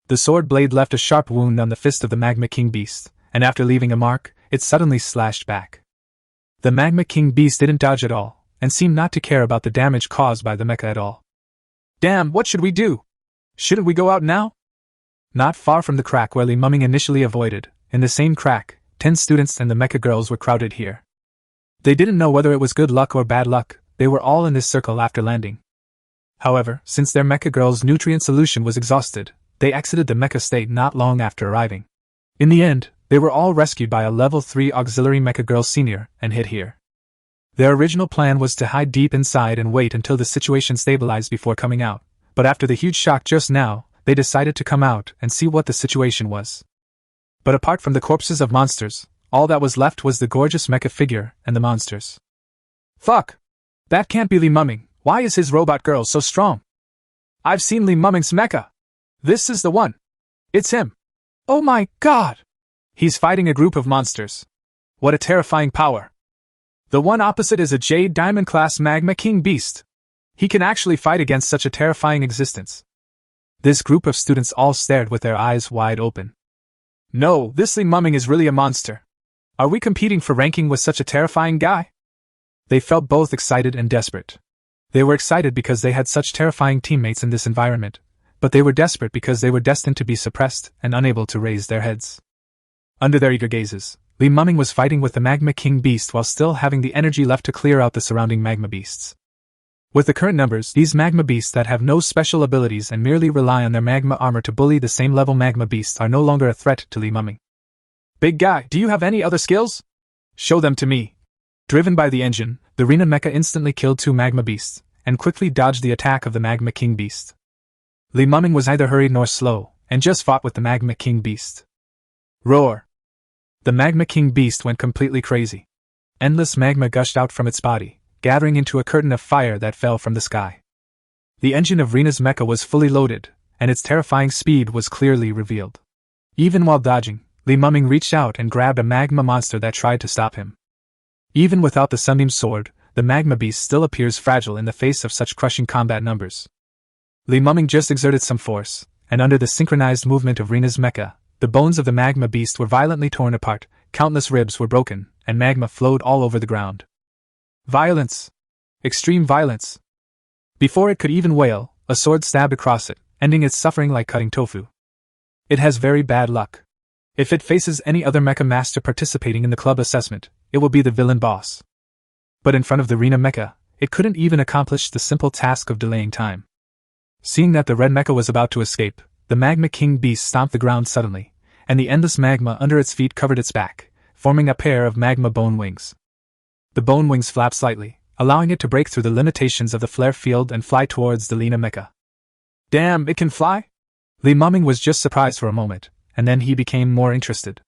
A: The sword blade left a sharp wound on the fist of the Magma King beast, and after leaving a mark, it suddenly slashed back. The Magma King beast didn't dodge at all, and seemed not to care about the damage caused by the mecha at all. "Damn, what should we do? Shouldn't we go out now?" Not far from the crack where Li Mumming initially avoided, in the same crack, 10 students and the mecha girls were crowded here. They didn't know whether it was good luck or bad luck, they were all in this circle after landing. However, since their mecha girl's nutrient solution was exhausted, they exited the mecha state not long after arriving. In the end, they were all rescued by a level 3 auxiliary mecha girl senior and hid here. Their original plan was to hide deep inside and wait until the situation stabilized before coming out, but after the huge shock just now, they decided to come out and see what the situation was. But apart from the corpses of monsters, all that was left was the gorgeous mecha figure and the monsters. Fuck! That can't be Li Mumming. Why is his robot girl so strong? I've seen Li Mumming's mecha. This is the one. It's him. Oh my god! He's fighting a group of monsters. What a terrifying power. The one opposite is a Jade Diamond class Magma King beast. He can actually fight against such a terrifying existence. This group of students all stared with their eyes wide open. No, this Li Mumming is really a monster. Are we competing for ranking with such a terrifying guy? They felt both excited and desperate. They were excited because they had such terrifying teammates in this environment, but they were desperate because they were destined to be suppressed and unable to raise their heads. Under their eager gazes, Li Mumming was fighting with the Magma King beast while still having the energy left to clear out the surrounding magma beasts. With the current numbers, these magma beasts that have no special abilities and merely rely on their magma armor to bully the same level magma beasts are no longer a threat to Li Mumming. Big guy, do you have any other skills? Show them to me. Driven by the engine, the Rena mecha instantly killed 2 magma beasts, and quickly dodged the attack of the Magma King beast. Li Mumming was neither hurried nor slow, and just fought with the Magma King beast. Roar! The Magma King beast went completely crazy. Endless magma gushed out from its body, gathering into a curtain of fire that fell from the sky. The engine of Rena's mecha was fully loaded, and its terrifying speed was clearly revealed. Even while dodging, Li Mumming reached out and grabbed a magma monster that tried to stop him. Even without the Sunbeam sword, the magma beast still appears fragile in the face of such crushing combat numbers. Li Mumming just exerted some force, and under the synchronized movement of Rena's mecha, the bones of the magma beast were violently torn apart, countless ribs were broken, and magma flowed all over the ground. Violence! Extreme violence! Before it could even wail, a sword stabbed across it, ending its suffering like cutting tofu. It has very bad luck. If it faces any other mecha master participating in the club assessment, it will be the villain boss. But in front of the Rena mecha, it couldn't even accomplish the simple task of delaying time. Seeing that the red mecha was about to escape, the Magma King beast stomped the ground suddenly, and the endless magma under its feet covered its back, forming a pair of magma bone wings. The bone wings flapped slightly, allowing it to break through the limitations of the flare field and fly towards the Rena mecha. Damn, it can fly? Li Mumming was just surprised for a moment, and then he became more interested.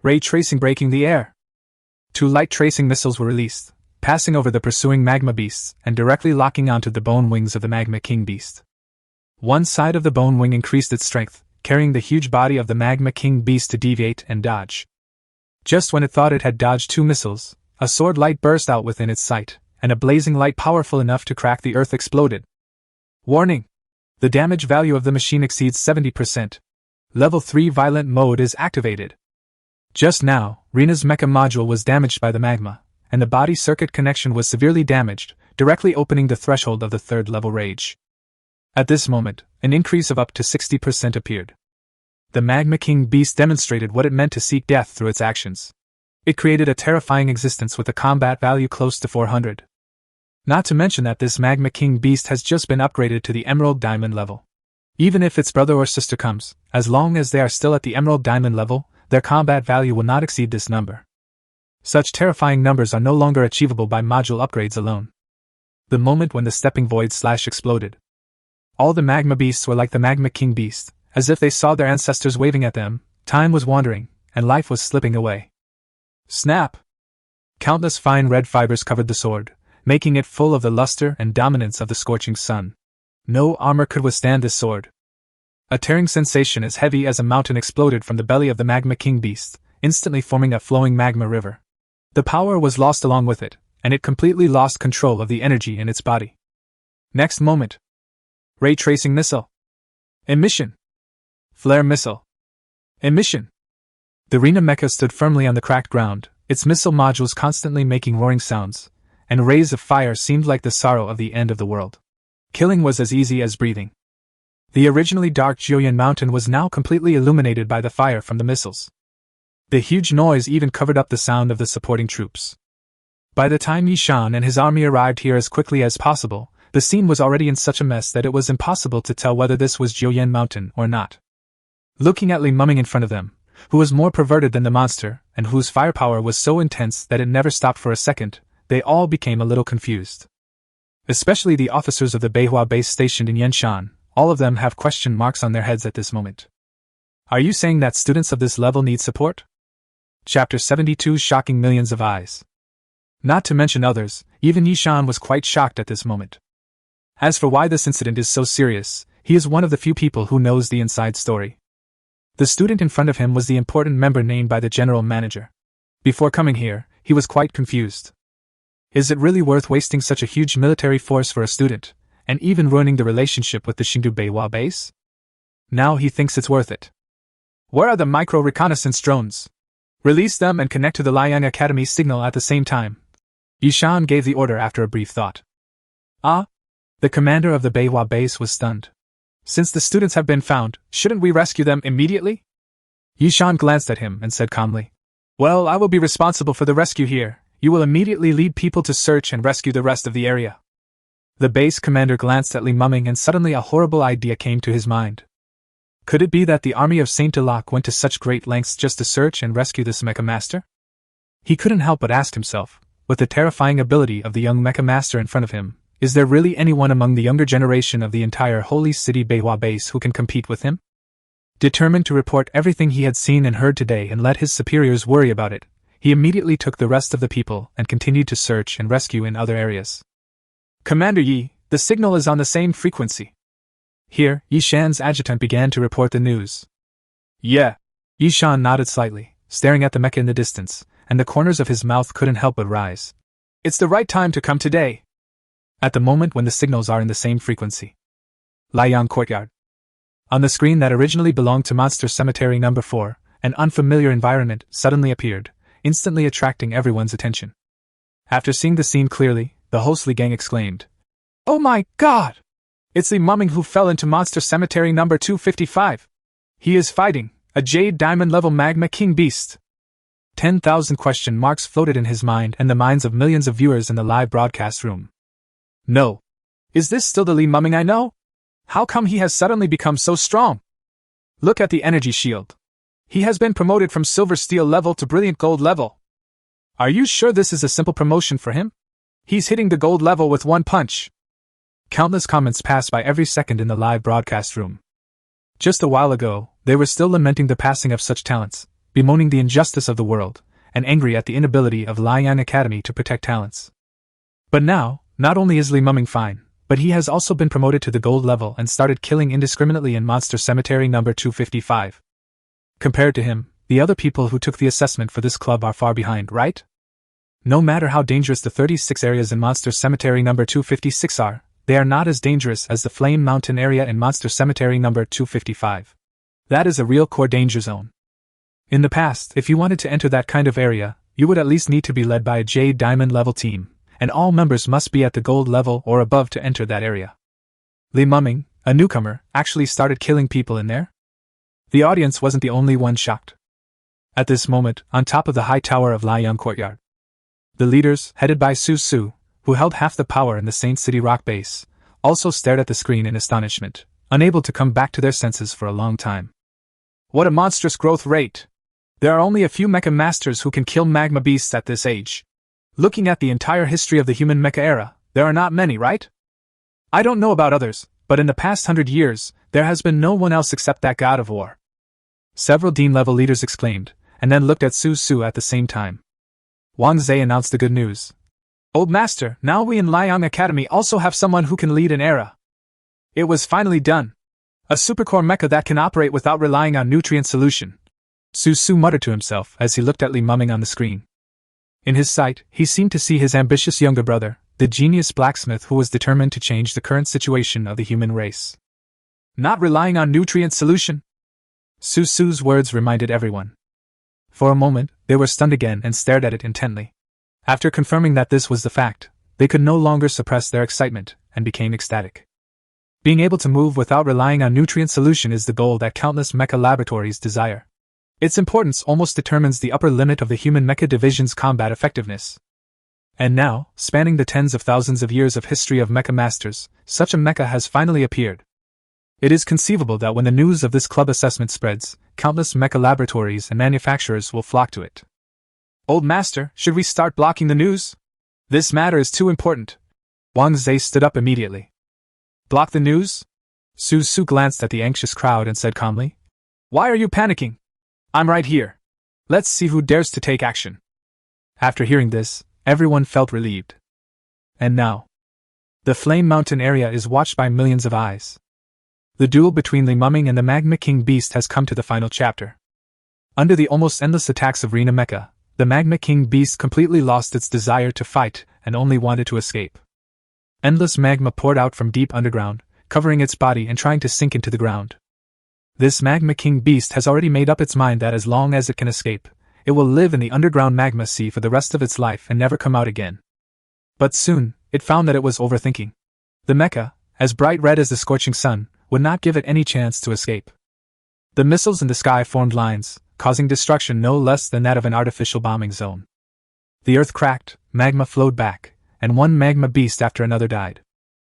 A: Ray tracing breaking the air. 2 light tracing missiles were released, passing over the pursuing magma beasts and directly locking onto the bone wings of the Magma King beast. One side of the bone wing increased its strength, carrying the huge body of the Magma King beast to deviate and dodge. Just when it thought it had dodged 2 missiles, a sword light burst out within its sight, and a blazing light powerful enough to crack the earth exploded. Warning! The damage value of the machine exceeds 70%. Level 3 violent mode is activated. Just now, Rina's mecha module was damaged by the magma, and the body circuit connection was severely damaged, directly opening the threshold of the third level rage. At this moment, an increase of up to 60% appeared. The Magma King beast demonstrated what it meant to seek death through its actions. It created a terrifying existence with a combat value close to 400. Not to mention that this Magma King beast has just been upgraded to the Emerald Diamond level. Even if its brother or sister comes, as long as they are still at the Emerald Diamond level, their combat value will not exceed this number. Such terrifying numbers are no longer achievable by module upgrades alone. The moment when the stepping void slash exploded, all the magma beasts were like the Magma King beast, as if they saw their ancestors waving at them. Time was wandering, and life was slipping away. Snap! Countless fine red fibers covered the sword, making it full of the luster and dominance of the scorching sun. No armor could withstand this sword. A tearing sensation as heavy as a mountain exploded from the belly of the Magma King beast, instantly forming a flowing magma river. The power was lost along with it, and it completely lost control of the energy in its body. Next moment. Ray tracing missile. Emission. Flare missile. Emission. The Rina mecha stood firmly on the cracked ground, its missile modules constantly making roaring sounds, and rays of fire seemed like the sorrow of the end of the world. Killing was as easy as breathing. The originally dark Jiuyan mountain was now completely illuminated by the fire from the missiles. The huge noise even covered up the sound of the supporting troops. By the time Yishan and his army arrived here as quickly as possible, the scene was already in such a mess that it was impossible to tell whether this was Jiuyan mountain or not. Looking at Li Mumming in front of them, who was more perverted than the monster, and whose firepower was so intense that it never stopped for a second, they all became a little confused. Especially the officers of the Beihua base stationed in Yanshan, all of them have question marks on their heads at this moment. Are you saying that students of this level need support? Chapter 72 Shocking millions of eyes. Not to mention others, even Yishan was quite shocked at this moment. As for why this incident is so serious, he is one of the few people who knows the inside story. The student in front of him was the important member named by the general manager. Before coming here, he was quite confused. Is it really worth wasting such a huge military force for a student, and even ruining the relationship with the Xingdu Beihua base? Now he thinks it's worth it. Where are the micro-reconnaissance drones? Release them and connect to the Liang Academy signal at the same time. Yishan gave the order after a brief thought. Ah? The commander of the Beihua base was stunned. Since the students have been found, shouldn't we rescue them immediately? Yishan glanced at him and said calmly, Well, I will be responsible for the rescue here. You will immediately lead people to search and rescue the rest of the area. The base commander glanced at Li Mumming and suddenly a horrible idea came to his mind. Could it be that the army of Saint Delok went to such great lengths just to search and rescue this Mecha Master? He couldn't help but ask himself, with the terrifying ability of the young Mecha Master in front of him, is there really anyone among the younger generation of the entire Holy City Beihua base who can compete with him? Determined to report everything he had seen and heard today and let his superiors worry about it, he immediately took the rest of the people and continued to search and rescue in other areas. Commander Yi, the signal is on the same frequency. Here, Yishan's adjutant began to report the news. Yeah. Yishan nodded slightly, staring at the mecha in the distance, and the corners of his mouth couldn't help but rise. It's the right time to come today. At the moment when the signals are in the same frequency. Liang Courtyard. On the screen that originally belonged to Monster Cemetery No. 4, an unfamiliar environment suddenly appeared, instantly attracting everyone's attention. After seeing the scene clearly, the Hostly gang exclaimed, Oh my god! It's Li Mumming who fell into Monster Cemetery No. 255. He is fighting a Jade Diamond level Magma King beast. 10,000 question marks floated in his mind and the minds of millions of viewers in the live broadcast room. No. Is this still the Li Mumming I know? How come he has suddenly become so strong? Look at the energy shield. He has been promoted from Silver Steel level to Brilliant Gold level. Are you sure this is a simple promotion for him? He's hitting the gold level with one punch. Countless comments passed by every second in the live broadcast room. Just a while ago, they were still lamenting the passing of such talents, bemoaning the injustice of the world, and angry at the inability of Liang Academy to protect talents. But now, not only is Li Mumming fine, but he has also been promoted to the gold level and started killing indiscriminately in Monster Cemetery No. 255. Compared to him, the other people who took the assessment for this club are far behind, right? No matter how dangerous the 36 areas in Monster Cemetery number 256 are, they are not as dangerous as the Flame Mountain area in Monster Cemetery number 255. That is a real core danger zone. In the past, if you wanted to enter that kind of area, you would at least need to be led by a Jade Diamond level team, and all members must be at the Gold level or above to enter that area. Li Mumming, a newcomer, actually started killing people in there? The audience wasn't the only one shocked. At this moment, on top of the high tower of Liang Courtyard, the leaders, headed by Su Su, who held half the power in the Saint City Rock base, also stared at the screen in astonishment, unable to come back to their senses for a long time. What a monstrous growth rate! There are only a few mecha masters who can kill magma beasts at this age. Looking at the entire history of the human mecha era, there are not many, right? I don't know about others, but in the past 100 years, there has been no one else except that god of war. Several Dean-level leaders exclaimed, and then looked at Su Su at the same time. Wang Zhe announced the good news. Old Master, now we in Liang Academy also have someone who can lead an era. It was finally done. A supercore mecha that can operate without relying on nutrient solution. Su Su muttered to himself as he looked at Li Mumming on the screen. In his sight, he seemed to see his ambitious younger brother, the genius blacksmith who was determined to change the current situation of the human race. Not relying on nutrient solution? Su Su's words reminded everyone. For a moment, they were stunned again and stared at it intently. After confirming that this was the fact, they could no longer suppress their excitement, and became ecstatic. Being able to move without relying on nutrient solution is the goal that countless mecha laboratories desire. Its importance almost determines the upper limit of the human mecha division's combat effectiveness. And now, spanning the tens of thousands of years of history of mecha masters, such a mecha has finally appeared. It is conceivable that when the news of this club assessment spreads, countless mecha laboratories and manufacturers will flock to it. Old Master, should we start blocking the news? This matter is too important. Wang Zhe stood up immediately. Block the news? Su Su glanced at the anxious crowd and said calmly. Why are you panicking? I'm right here. Let's see who dares to take action. After hearing this, everyone felt relieved. And now, the Flame Mountain area is watched by millions of eyes. The duel between Li Mumming and the Magma King Beast has come to the final chapter. Under the almost endless attacks of Rena Mecha, the Magma King Beast completely lost its desire to fight and only wanted to escape. Endless magma poured out from deep underground, covering its body and trying to sink into the ground. This Magma King Beast has already made up its mind that as long as it can escape, it will live in the underground magma sea for the rest of its life and never come out again. But soon, it found that it was overthinking. The mecha, as bright red as the scorching sun, would not give it any chance to escape. The missiles in the sky formed lines, causing destruction no less than that of an artificial bombing zone. The earth cracked, magma flowed back, and one magma beast after another died.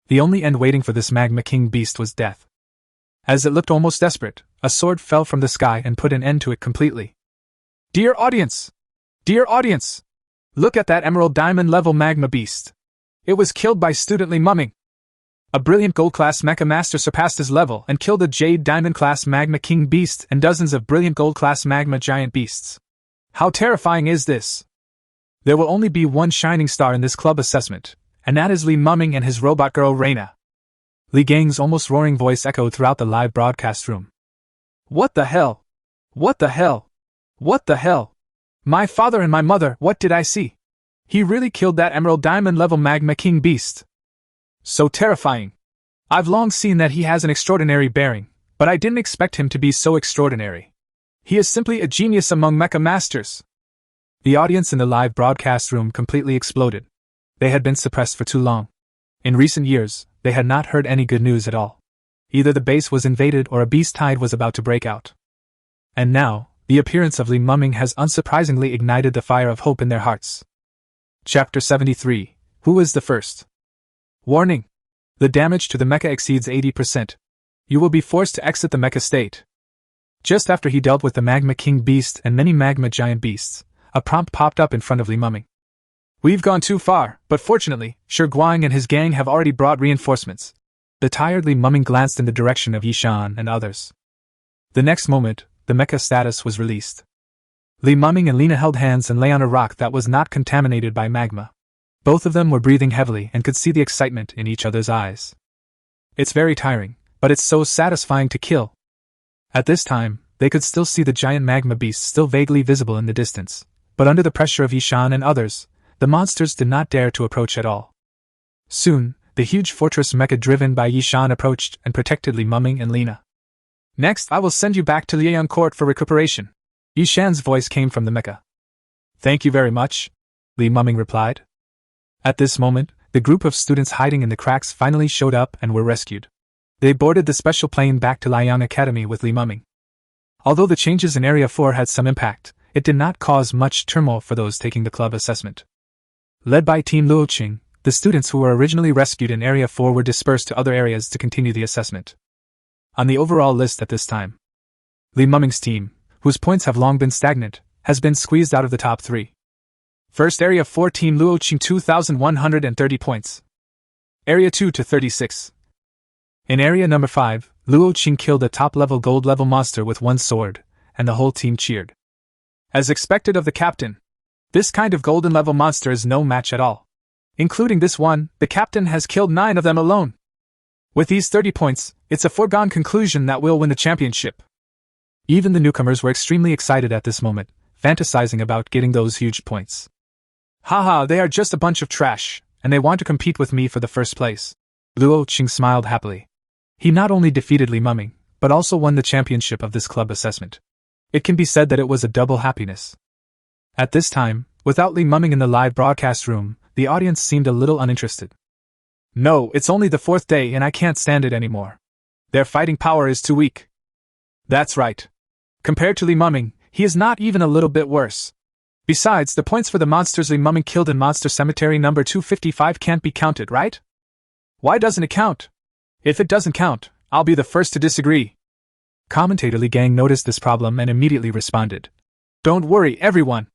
A: The only end waiting for this Magma King Beast was death. As it looked almost desperate, a sword fell from the sky and put an end to it completely. Dear audience! Dear audience! Look at that Emerald Diamond level magma beast. It was killed by student Li Mumming. A brilliant gold-class mecha master surpassed his level and killed a Jade Diamond-class Magma King Beast and dozens of brilliant gold-class Magma Giant Beasts. How terrifying is this? There will only be one shining star in this club assessment, and that is Li Mumming and his robot girl Reina. Li Gang's almost roaring voice echoed throughout the live broadcast room. What the hell? What the hell? What the hell? My father and my mother, what did I see? He really killed that Emerald Diamond-level Magma King Beast. So terrifying. I've long seen that he has an extraordinary bearing, but I didn't expect him to be so extraordinary. He is simply a genius among mecha masters. The audience in the live broadcast room completely exploded. They had been suppressed for too long. In recent years, they had not heard any good news at all. Either the base was invaded or a beast tide was about to break out. And now, the appearance of Li Mumming has unsurprisingly ignited the fire of hope in their hearts. Chapter 73. Who is the first? Warning! The damage to the mecha exceeds 80%. You will be forced to exit the mecha state. Just after he dealt with the Magma King Beast and many Magma Giant Beasts, a prompt popped up in front of Li Mumming. We've gone too far, but fortunately, Shi Guang and his gang have already brought reinforcements. The tired Li Mumming glanced in the direction of Yishan and others. The next moment, the mecha status was released. Li Mumming and Lena held hands and lay on a rock that was not contaminated by magma. Both of them were breathing heavily and could see the excitement in each other's eyes. It's very tiring, but it's so satisfying to kill. At this time, they could still see the giant magma beast still vaguely visible in the distance, but under the pressure of Yishan and others, the monsters did not dare to approach at all. Soon, the huge fortress mecha driven by Yishan approached and protected Li Muming and Lina. Next, I will send you back to Liang Court for recuperation. Yishan's voice came from the mecha. Thank you very much, Li Muming replied. At this moment, the group of students hiding in the cracks finally showed up and were rescued. They boarded the special plane back to Liang Academy with Li Muming. Although the changes in Area 4 had some impact, it did not cause much turmoil for those taking the club assessment. Led by Team Luoqing, the students who were originally rescued in Area 4 were dispersed to other areas to continue the assessment. On the overall list at this time, Li Muming's team, whose points have long been stagnant, has been squeezed out of the top 3. First, Area 4 Team Luoqing 2,130 points. Area 2 to 36. In Area number 5, Luoqing killed a top-level gold-level monster with one sword, and the whole team cheered. As expected of the captain, this kind of golden-level monster is no match at all. Including this one, the captain has killed 9 of them alone. With these 30 points, it's a foregone conclusion that we'll win the championship. Even the newcomers were extremely excited at this moment, fantasizing about getting those huge points. Haha, they are just a bunch of trash, and they want to compete with me for the first place. Luoqing smiled happily. He not only defeated Li Muming, but also won the championship of this club assessment. It can be said that it was a double happiness. At this time, without Li Muming in the live broadcast room, the audience seemed a little uninterested. No, it's only the 4th day and I can't stand it anymore. Their fighting power is too weak. That's right. Compared to Li Muming, he is not even a little bit worse. Besides, the points for the monsters Li Muming killed in Monster Cemetery number 255 can't be counted, right? Why doesn't it count? If it doesn't count, I'll be the first to disagree. Commentator Li Gang noticed this problem and immediately responded. Don't worry, everyone.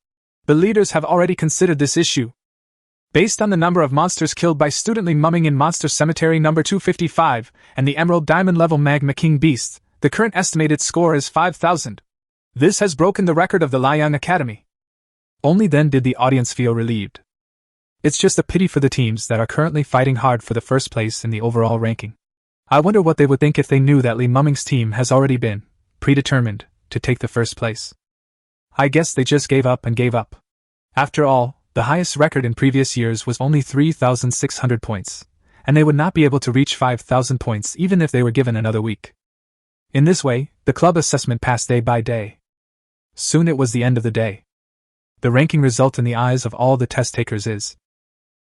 A: The leaders have already considered this issue. Based on the number of monsters killed by student Li Muming in Monster Cemetery number 255 and the Emerald Diamond level Magma King Beast, the current estimated score is 5,000. This has broken the record of the Liang Academy. Only then did the audience feel relieved. It's just a pity for the teams that are currently fighting hard for the first place in the overall ranking. I wonder what they would think if they knew that Li Muming's team has already been predetermined to take the first place. I guess they just gave up and gave up. After all, the highest record in previous years was only 3,600 points, and they would not be able to reach 5,000 points even if they were given another week. In this way, the club assessment passed day by day. Soon it was the end of the day. The ranking result in the eyes of all the test takers is: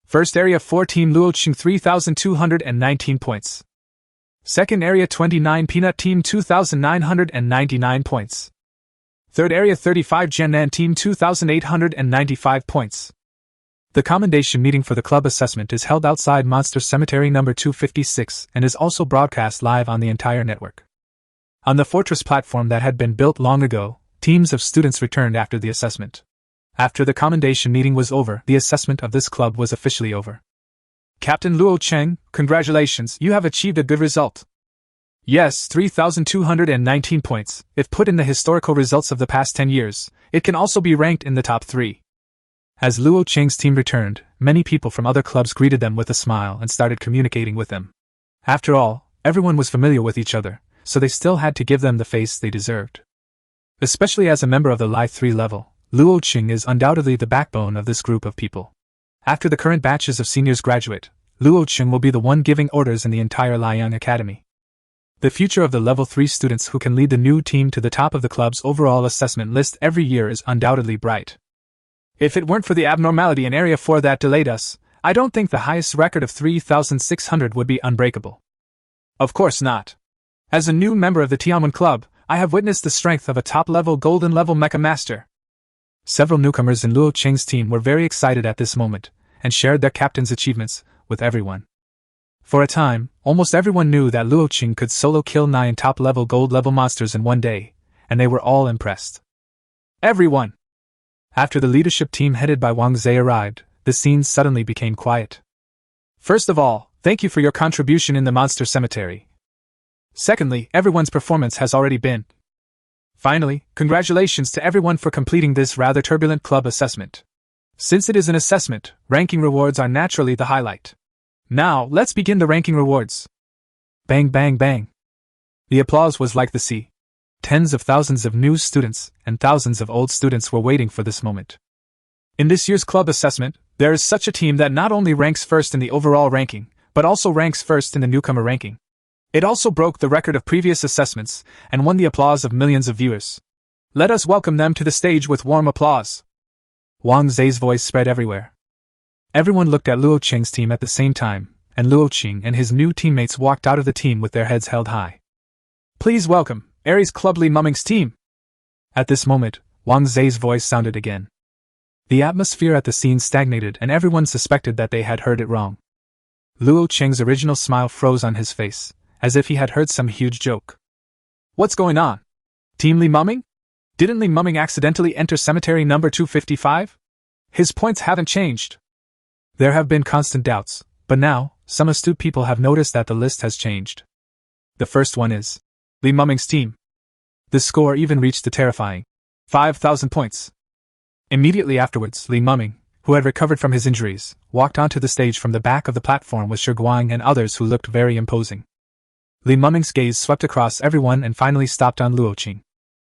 A: First Area 4 Team Luoqing 3,219 points. Second Area 29 Peanut Team 2,999 points. Third Area 35 Jiannan Team 2,895 points. The commendation meeting for the club assessment is held outside Monster Cemetery number 256 and is also broadcast live on the entire network. On the fortress platform that had been built long ago, teams of students returned after the assessment. After the commendation meeting was over, the assessment of this club was officially over. Captain Luoqing, congratulations, you have achieved a good result. Yes, 3,219 points. If put in the historical results of the past 10 years, it can also be ranked in the top 3. As Luoqing's team returned, many people from other clubs greeted them with a smile and started communicating with them. After all, everyone was familiar with each other, so they still had to give them the face they deserved. Especially as a member of the Li 3 level, Luoqing is undoubtedly the backbone of this group of people. After the current batches of seniors graduate, Luoqing will be the one giving orders in the entire Liang Academy. The future of the level 3 students who can lead the new team to the top of the club's overall assessment list every year is undoubtedly bright. If it weren't for the abnormality in Area 4 that delayed us, I don't think the highest record of 3,600 would be unbreakable. Of course not. As a new member of the Tianwen Club, I have witnessed the strength of a top-level golden-level mecha master. Several newcomers in Luoqing's team were very excited at this moment, and shared their captain's achievements with everyone. For a time, almost everyone knew that Luoqing could solo kill 9 top-level gold-level monsters in one day, and they were all impressed. Everyone! After the leadership team headed by Wang Zhe arrived, the scene suddenly became quiet. First of all, thank you for your contribution in the Monster Cemetery. Secondly, everyone's performance has already been. Finally, congratulations to everyone for completing this rather turbulent club assessment. Since it is an assessment, ranking rewards are naturally the highlight. Now, let's begin the ranking rewards. Bang bang bang. The applause was like the sea. Tens of thousands of new students and thousands of old students were waiting for this moment. In this year's club assessment, There is such a team that not only ranks first in the overall ranking, but also ranks first in the newcomer ranking. It also broke the record of previous assessments and won the applause of millions of viewers. Let us welcome them to the stage with warm applause. Wang Zai's voice spread everywhere. Everyone looked at Luo Qing's team at the same time, and Luo Qing and his new teammates walked out of the team with their heads held high. Please welcome Aries Club Li Muming's team. At this moment, Wang Zai's voice sounded again. The atmosphere at the scene stagnated and everyone suspected that they had heard it wrong. Luo Qing's original smile froze on his face, as if he had heard some huge joke. What's going on? Team Li Muming? Didn't Li Muming accidentally enter cemetery number 255? His points haven't changed. There have been constant doubts, but now, some astute people have noticed that the list has changed. The first one is Li Muming's team. The score even reached the terrifying 5,000 points. Immediately afterwards, Li Muming, who had recovered from his injuries, walked onto the stage from the back of the platform with Shi Guang and others who looked very imposing. Li Muming's gaze swept across everyone and finally stopped on Luo Qing.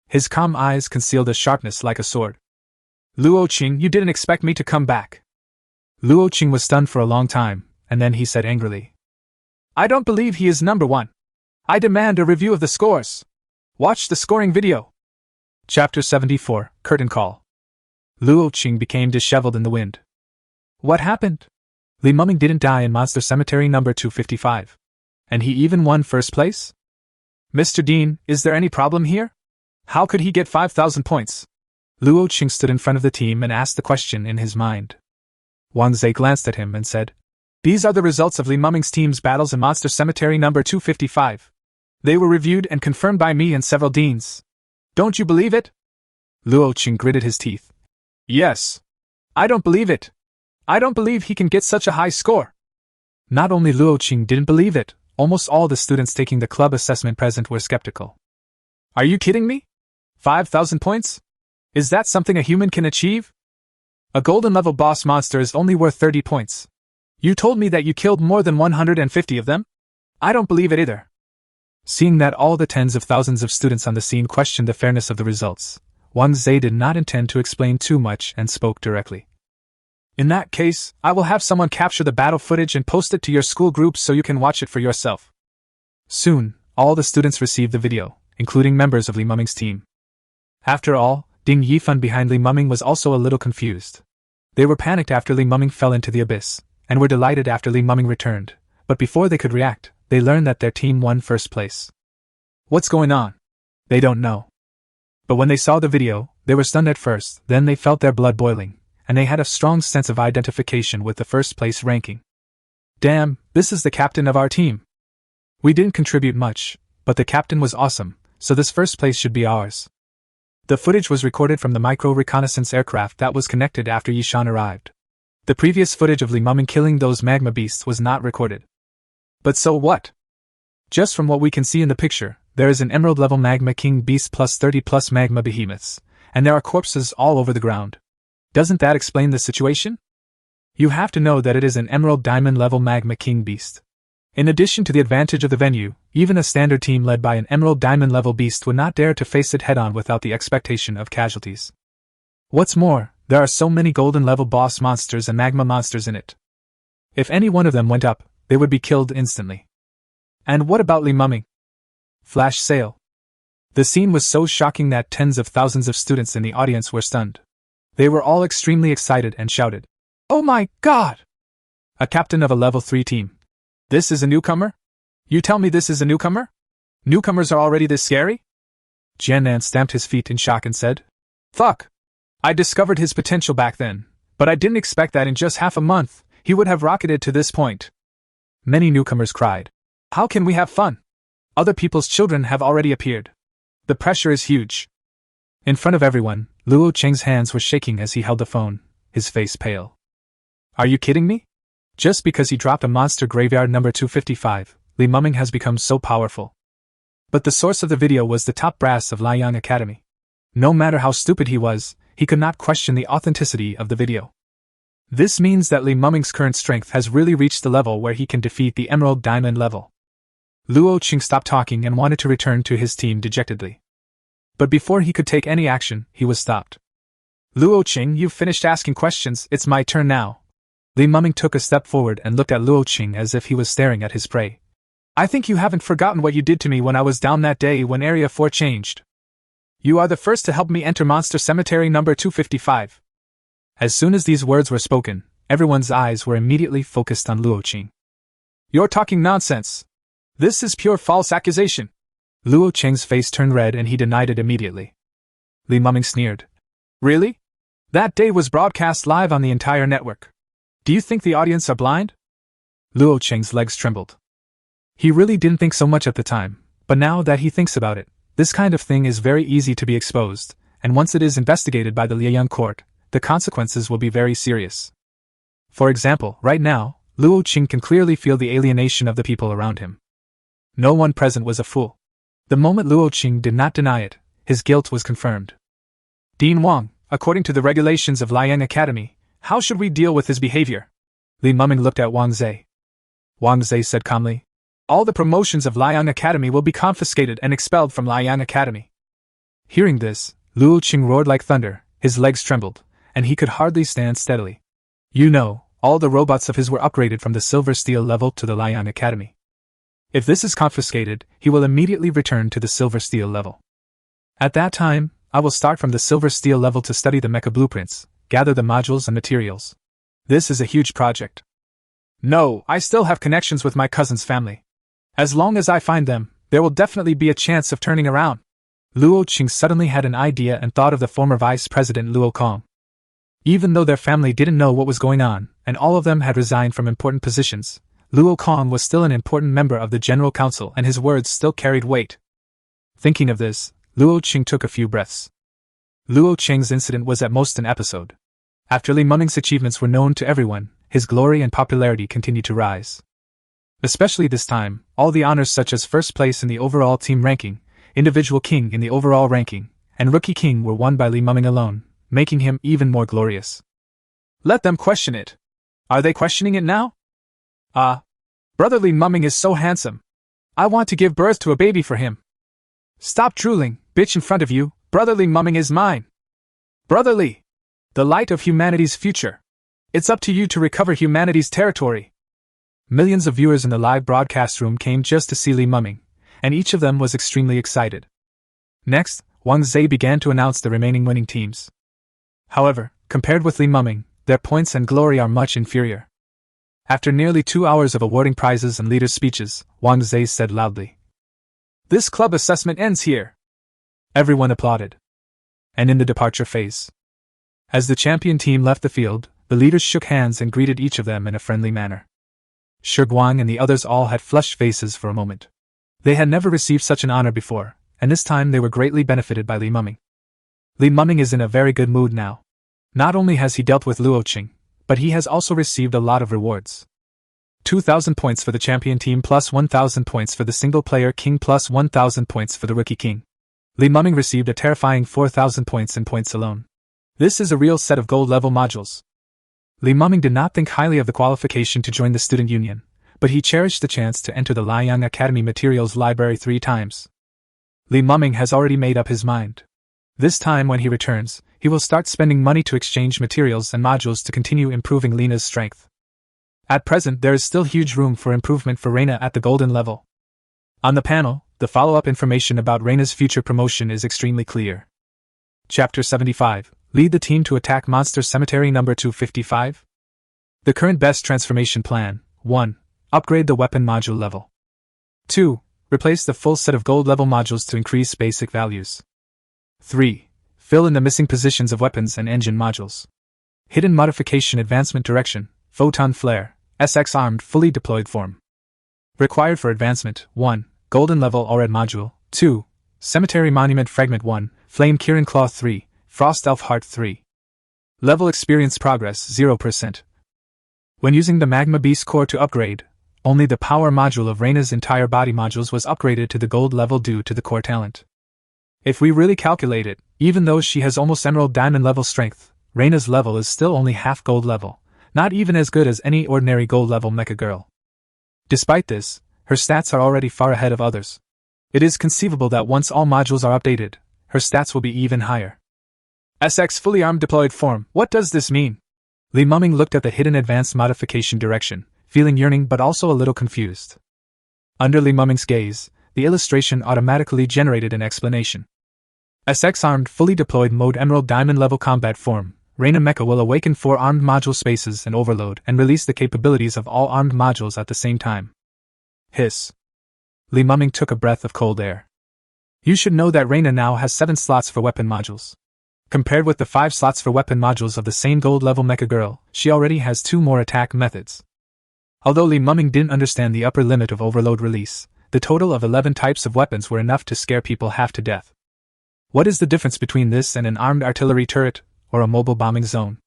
A: His calm eyes concealed a sharpness like a sword. Luo Qing, you didn't expect me to come back. Luo Qing was stunned for a long time, and then he said angrily. I don't believe he is number one. I demand a review of the scores. Watch the scoring video. Chapter 74, Curtain Call. Luo Qing became disheveled in the wind. What happened? Li Muming didn't die in Monster Cemetery number 255. And he even won first place? Mr. Dean, is there any problem here? How could he get 5,000 points? Luo Qing stood in front of the team and asked the question in his mind. Wang Zai glanced at him and said, These are the results of Li Muming's team's battles in Monster Cemetery number 255. They were reviewed and confirmed by me and several deans. Don't you believe it? Luo Qing gritted his teeth. Yes. I don't believe it. I don't believe he can get such a high score. Not only Luo Qing didn't believe it, almost all the students taking the club assessment present were skeptical. Are you kidding me? 5,000 points? Is that something a human can achieve? A golden level boss monster is only worth 30 points. You told me that you killed more than 150 of them? I don't believe it either. Seeing that all the tens of thousands of students on the scene questioned the fairness of the results, Wang Zai did not intend to explain too much and spoke directly. In that case, I will have someone capture the battle footage and post it to your school group so you can watch it for yourself. Soon, all the students received the video, including members of Li Muming's team. After all, Ding Yifan behind Li Muming was also a little confused. They were panicked after Li Muming fell into the abyss, and were delighted after Li Muming returned, but before they could react, they learned that their team won first place. What's going on? They don't know. But when they saw the video, they were stunned at first, then they felt their blood boiling, and they had a strong sense of identification with the first place ranking. Damn, this is the captain of our team. We didn't contribute much, but the captain was awesome, so this first place should be ours. The footage was recorded from the micro-reconnaissance aircraft that was connected after Yishan arrived. The previous footage of Li Muming killing those magma beasts was not recorded. But so what? Just from what we can see in the picture, there is an emerald-level magma king beast plus 30 plus magma behemoths, and there are corpses all over the ground. Doesn't that explain the situation? You have to know that it is an emerald diamond-level magma king beast. In addition to the advantage of the venue, even a standard team led by an emerald diamond-level beast would not dare to face it head-on without the expectation of casualties. What's more, there are so many golden-level boss monsters and magma monsters in it. If any one of them went up, they would be killed instantly. And what about Li Muming? Flash sale. The scene was so shocking that tens of thousands of students in the audience were stunned. They were all extremely excited and shouted, "Oh my God! A captain of a level 3 team. This is a newcomer? You tell me this is a newcomer? Newcomers are already this scary?" Jiannan stamped his feet in shock and said, "Fuck! I discovered his potential back then, but I didn't expect that in just half a month, he would have rocketed to this point." Many newcomers cried, "How can we have fun? Other people's children have already appeared. The pressure is huge." In front of everyone, Luo Cheng's hands were shaking as he held the phone, his face pale. Are you kidding me? Just because he dropped a monster graveyard number 255, Li Muming has become so powerful. But the source of the video was the top brass of Liang Academy. No matter how stupid he was, he could not question the authenticity of the video. This means that Li Muming's current strength has really reached the level where he can defeat the Emerald Diamond level. Luo Qing stopped talking and wanted to return to his team dejectedly. But before he could take any action, he was stopped. "Luo Qing, you've finished asking questions, it's my turn now. Li Muming took a step forward and looked at Luo Qing as if he was staring at his prey. I think you haven't forgotten what you did to me when I was down that day when Area 4 changed. You are the first to help me enter Monster Cemetery number 255. As soon as these words were spoken, everyone's eyes were immediately focused on Luo Qing. You're talking nonsense. This is pure false accusation. Luo Qing's face turned red and he denied it immediately. Li Muming sneered. Really? That day was broadcast live on the entire network. Do you think the audience are blind? Luo Qing's legs trembled. He really didn't think so much at the time, but now that he thinks about it, this kind of thing is very easy to be exposed, and once it is investigated by the Liaoyang court, the consequences will be very serious. For example, right now, Luo Qing can clearly feel the alienation of the people around him. No one present was a fool. The moment Luo Qing did not deny it, his guilt was confirmed. Dean Wang, according to the regulations of Liang Academy, how should we deal with his behavior? Li Muming looked at Wang Zhe. Wang Zhe said calmly, all the promotions of Liang Academy will be confiscated and expelled from Liang Academy. Hearing this, Luo Qing roared like thunder, his legs trembled, and he could hardly stand steadily. You know, all the robots of his were upgraded from the Silver Steel level to the Liang Academy. If this is confiscated, he will immediately return to the Silver Steel level. At that time, I will start from the Silver Steel level to study the mecha blueprints, gather the modules and materials. This is a huge project. No, I still have connections with my cousin's family. As long as I find them, there will definitely be a chance of turning around. Luo Qing suddenly had an idea and thought of the former Vice President Luo Kong. Even though their family didn't know what was going on, and all of them had resigned from important positions, Luo Kong was still an important member of the General Council and his words still carried weight. Thinking of this, Luo Qing took a few breaths. Luo Qing's incident was at most an episode. After Li Muming's achievements were known to everyone, his glory and popularity continued to rise. Especially this time, all the honors such as first place in the overall team ranking, individual king in the overall ranking, and rookie king were won by Li Muming alone, making him even more glorious. Let them question it. Are they questioning it now? Brother Li Muming is so handsome. I want to give birth to a baby for him. Stop drooling, bitch in front of you, Brother Li Muming is mine. Brother Li, the light of humanity's future. It's up to you to recover humanity's territory. Millions of viewers in the live broadcast room came just to see Li Muming, and each of them was extremely excited. Next, Wang Zhe began to announce the remaining winning teams. However, compared with Li Muming, their points and glory are much inferior. After nearly 2 hours of awarding prizes and leaders' speeches, Wang Zhe said loudly, "This club assessment ends here." Everyone applauded. And in the departure phase, as the champion team left the field, the leaders shook hands and greeted each of them in a friendly manner. Shi Guang and the others all had flushed faces for a moment. They had never received such an honor before, and this time they were greatly benefited by Li Muming. Li Muming is in a very good mood now. Not only has he dealt with Luo Qing, but he has also received a lot of rewards. 2,000 points for the champion team plus 1,000 points for the single-player king plus 1,000 points for the rookie king. Li Muming received a terrifying 4,000 points in points alone. This is a real set of gold-level modules. Li Muming did not think highly of the qualification to join the student union, but he cherished the chance to enter the Liang Academy materials library 3 times. Li Muming has already made up his mind. This time when he returns, he will start spending money to exchange materials and modules to continue improving Lena's strength. At present there is still huge room for improvement for Reina at the golden level. On the panel, the follow-up information about Reina's future promotion is extremely clear. Chapter 75. Lead the team to attack Monster Cemetery number 255. The current best transformation plan. 1. Upgrade the weapon module level. 2. Replace the full set of gold level modules to increase basic values. 3. Fill in the missing positions of weapons and engine modules. Hidden modification advancement direction, photon flare, SX armed fully deployed form. Required for advancement. 1. Golden level ORED module. 2. Cemetery Monument Fragment 1, Flame Kirin Claw 3, Frost Elf Heart 3. Level experience progress 0%. When using the Magma Beast Core to upgrade, only the power module of Reina's entire body modules was upgraded to the gold level due to the core talent. If we really calculate it, even though she has almost Emerald Diamond level strength, Reina's level is still only half gold level, not even as good as any ordinary gold level mecha girl. Despite this, her stats are already far ahead of others. It is conceivable that once all modules are updated, her stats will be even higher. SX fully armed deployed form, what does this mean? Li Muming looked at the hidden advanced modification direction, feeling yearning but also a little confused. Under Li Muming's gaze, the illustration automatically generated an explanation. SX armed fully deployed mode Emerald Diamond level combat form, Reina Mecha will awaken 4 armed module spaces and overload and release the capabilities of all armed modules at the same time. Hiss. Li Muming took a breath of cold air. You should know that Reina now has 7 slots for weapon modules. Compared with the 5 slots for weapon modules of the same gold level mecha girl, she already has 2 more attack methods. Although Li Muming didn't understand the upper limit of overload release, the total of 11 types of weapons were enough to scare people half to death. What is the difference between this and an armed artillery turret, or a mobile bombing zone?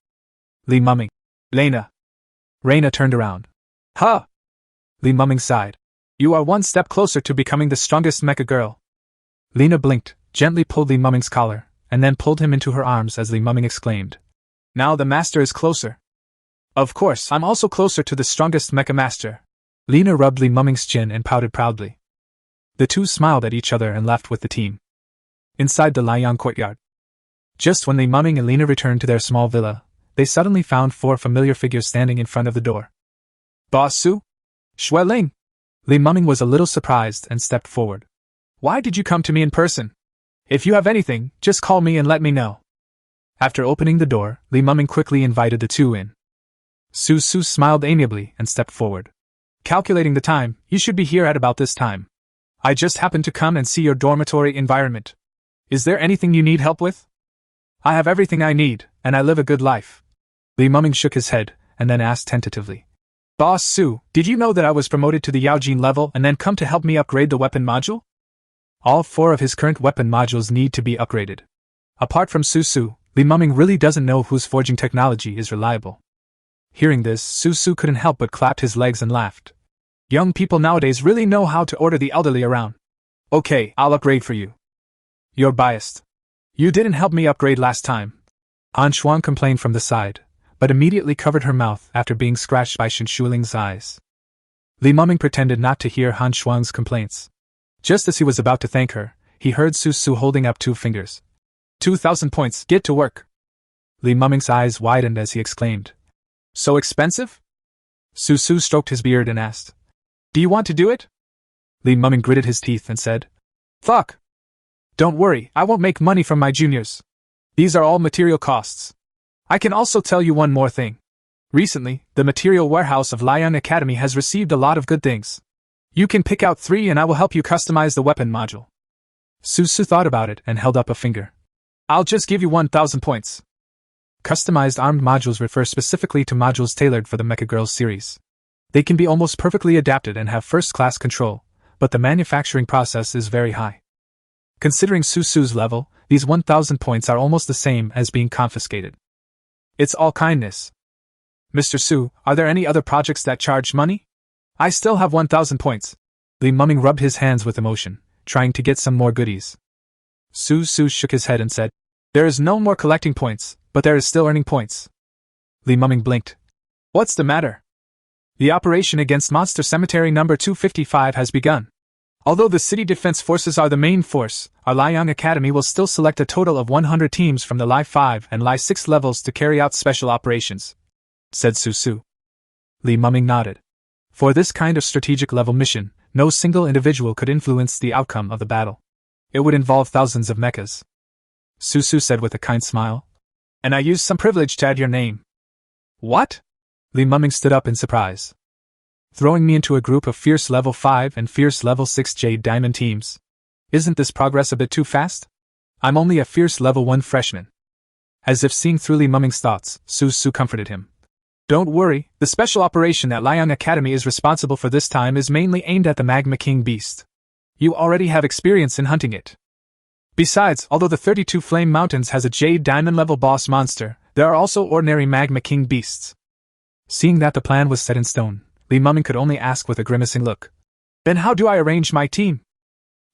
A: Li Muming. Lena. Reina turned around. Huh! Li Muming sighed. You are one step closer to becoming the strongest mecha girl. Lena blinked, gently pulled Li Muming's collar, and then pulled him into her arms as Li Muming exclaimed. Now the master is closer. Of course, I'm also closer to the strongest mecha master. Lena rubbed Li Muming's chin and pouted proudly. The two smiled at each other and left with the team. Inside the Liang courtyard. Just when Li Muming and Lena returned to their small villa, they suddenly found 4 familiar figures standing in front of the door. Boss Su? Shui Ling? Li Muming was a little surprised and stepped forward. Why did you come to me in person? If you have anything, just call me and let me know. After opening the door, Li Muming quickly invited the two in. Su smiled amiably and stepped forward. Calculating the time, you should be here at about this time. I just happened to come and see your dormitory environment. Is there anything you need help with? I have everything I need, and I live a good life. Li Muming shook his head, and then asked tentatively. Boss Su, did you know that I was promoted to the Yaojin level and then come to help me upgrade the weapon module? All 4 of his current weapon modules need to be upgraded. Apart from Su, Li Muming really doesn't know whose forging technology is reliable. Hearing this, Su couldn't help but clapped his legs and laughed. Young people nowadays really know how to order the elderly around. Okay, I'll upgrade for you. You're biased. You didn't help me upgrade last time. Han Shuang complained from the side, but immediately covered her mouth after being scratched by Shen Shuling's eyes. Li Muming pretended not to hear Han Shuang's complaints. Just as he was about to thank her, he heard Su holding up 2 fingers. 2,000 points, get to work. Li Muming's eyes widened as he exclaimed. So expensive? Su stroked his beard and asked. Do you want to do it? Li Muming gritted his teeth and said. Fuck! Don't worry, I won't make money from my juniors. These are all material costs. I can also tell you one more thing. Recently, the material warehouse of Liang Academy has received a lot of good things. You can pick out 3 and I will help you customize the weapon module. Su thought about it and held up a finger. I'll just give you 1,000 points. Customized armed modules refer specifically to modules tailored for the Mecha Girls series. They can be almost perfectly adapted and have first-class control, but the manufacturing process is very high. Considering Su's level, these 1,000 points are almost the same as being confiscated. It's all kindness. Mr. Su, are there any other projects that charge money? I still have 1,000 points. Li Muming rubbed his hands with emotion, trying to get some more goodies. Su shook his head and said, There is no more collecting points, but there is still earning points. Li Muming blinked. What's the matter? The operation against Monster Cemetery number 255 has begun. Although the city defense forces are the main force, our Liang Academy will still select a total of 100 teams from the Li 5 and Li 6 levels to carry out special operations, said Su. Li Muming nodded. For this kind of strategic level mission, no single individual could influence the outcome of the battle. It would involve thousands of mechas. Su said with a kind smile. And I used some privilege to add your name. What? Li Muming stood up in surprise. Throwing me into a group of Fierce Level 5 and Fierce Level 6 Jade Diamond teams. Isn't this progress a bit too fast? I'm only a Fierce Level 1 freshman. As if seeing through Li Muming's thoughts, Su comforted him. Don't worry, the special operation that Liang Academy is responsible for this time is mainly aimed at the Magma King beast. You already have experience in hunting it. Besides, although the 32 Flame Mountains has a Jade Diamond level boss monster, there are also ordinary Magma King beasts. Seeing that the plan was set in stone, Li Muming could only ask with a grimacing look. Then how do I arrange my team?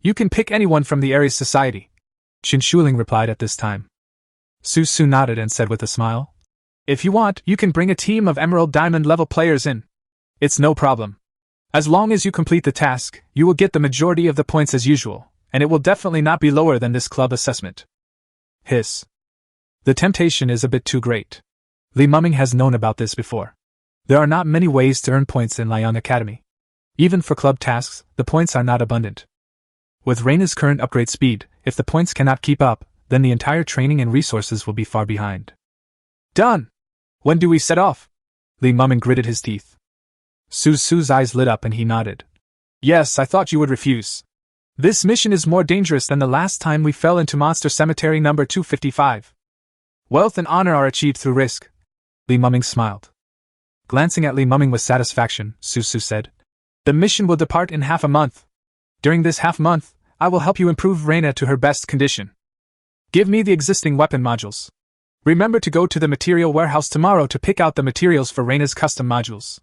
A: You can pick anyone from the Aries Society. Shen Shuling replied at this time. Su nodded and said with a smile. If you want, you can bring a team of Emerald Diamond level players in. It's no problem. As long as you complete the task, you will get the majority of the points as usual, and it will definitely not be lower than this club assessment. Hiss. The temptation is a bit too great. Li Muming has known about this before. There are not many ways to earn points in Liang Academy. Even for club tasks, the points are not abundant. With Reina's current upgrade speed, if the points cannot keep up, then the entire training and resources will be far behind. Done! When do we set off? Li Muming gritted his teeth. Su's eyes lit up and he nodded. Yes, I thought you would refuse. This mission is more dangerous than the last time we fell into Monster Cemetery number 255. Wealth and honor are achieved through risk. Li Muming smiled. Glancing at Li Muming with satisfaction, Su said, The mission will depart in half a month. During this half month, I will help you improve Reina to her best condition. Give me the existing weapon modules. Remember to go to the material warehouse tomorrow to pick out the materials for Reina's custom modules.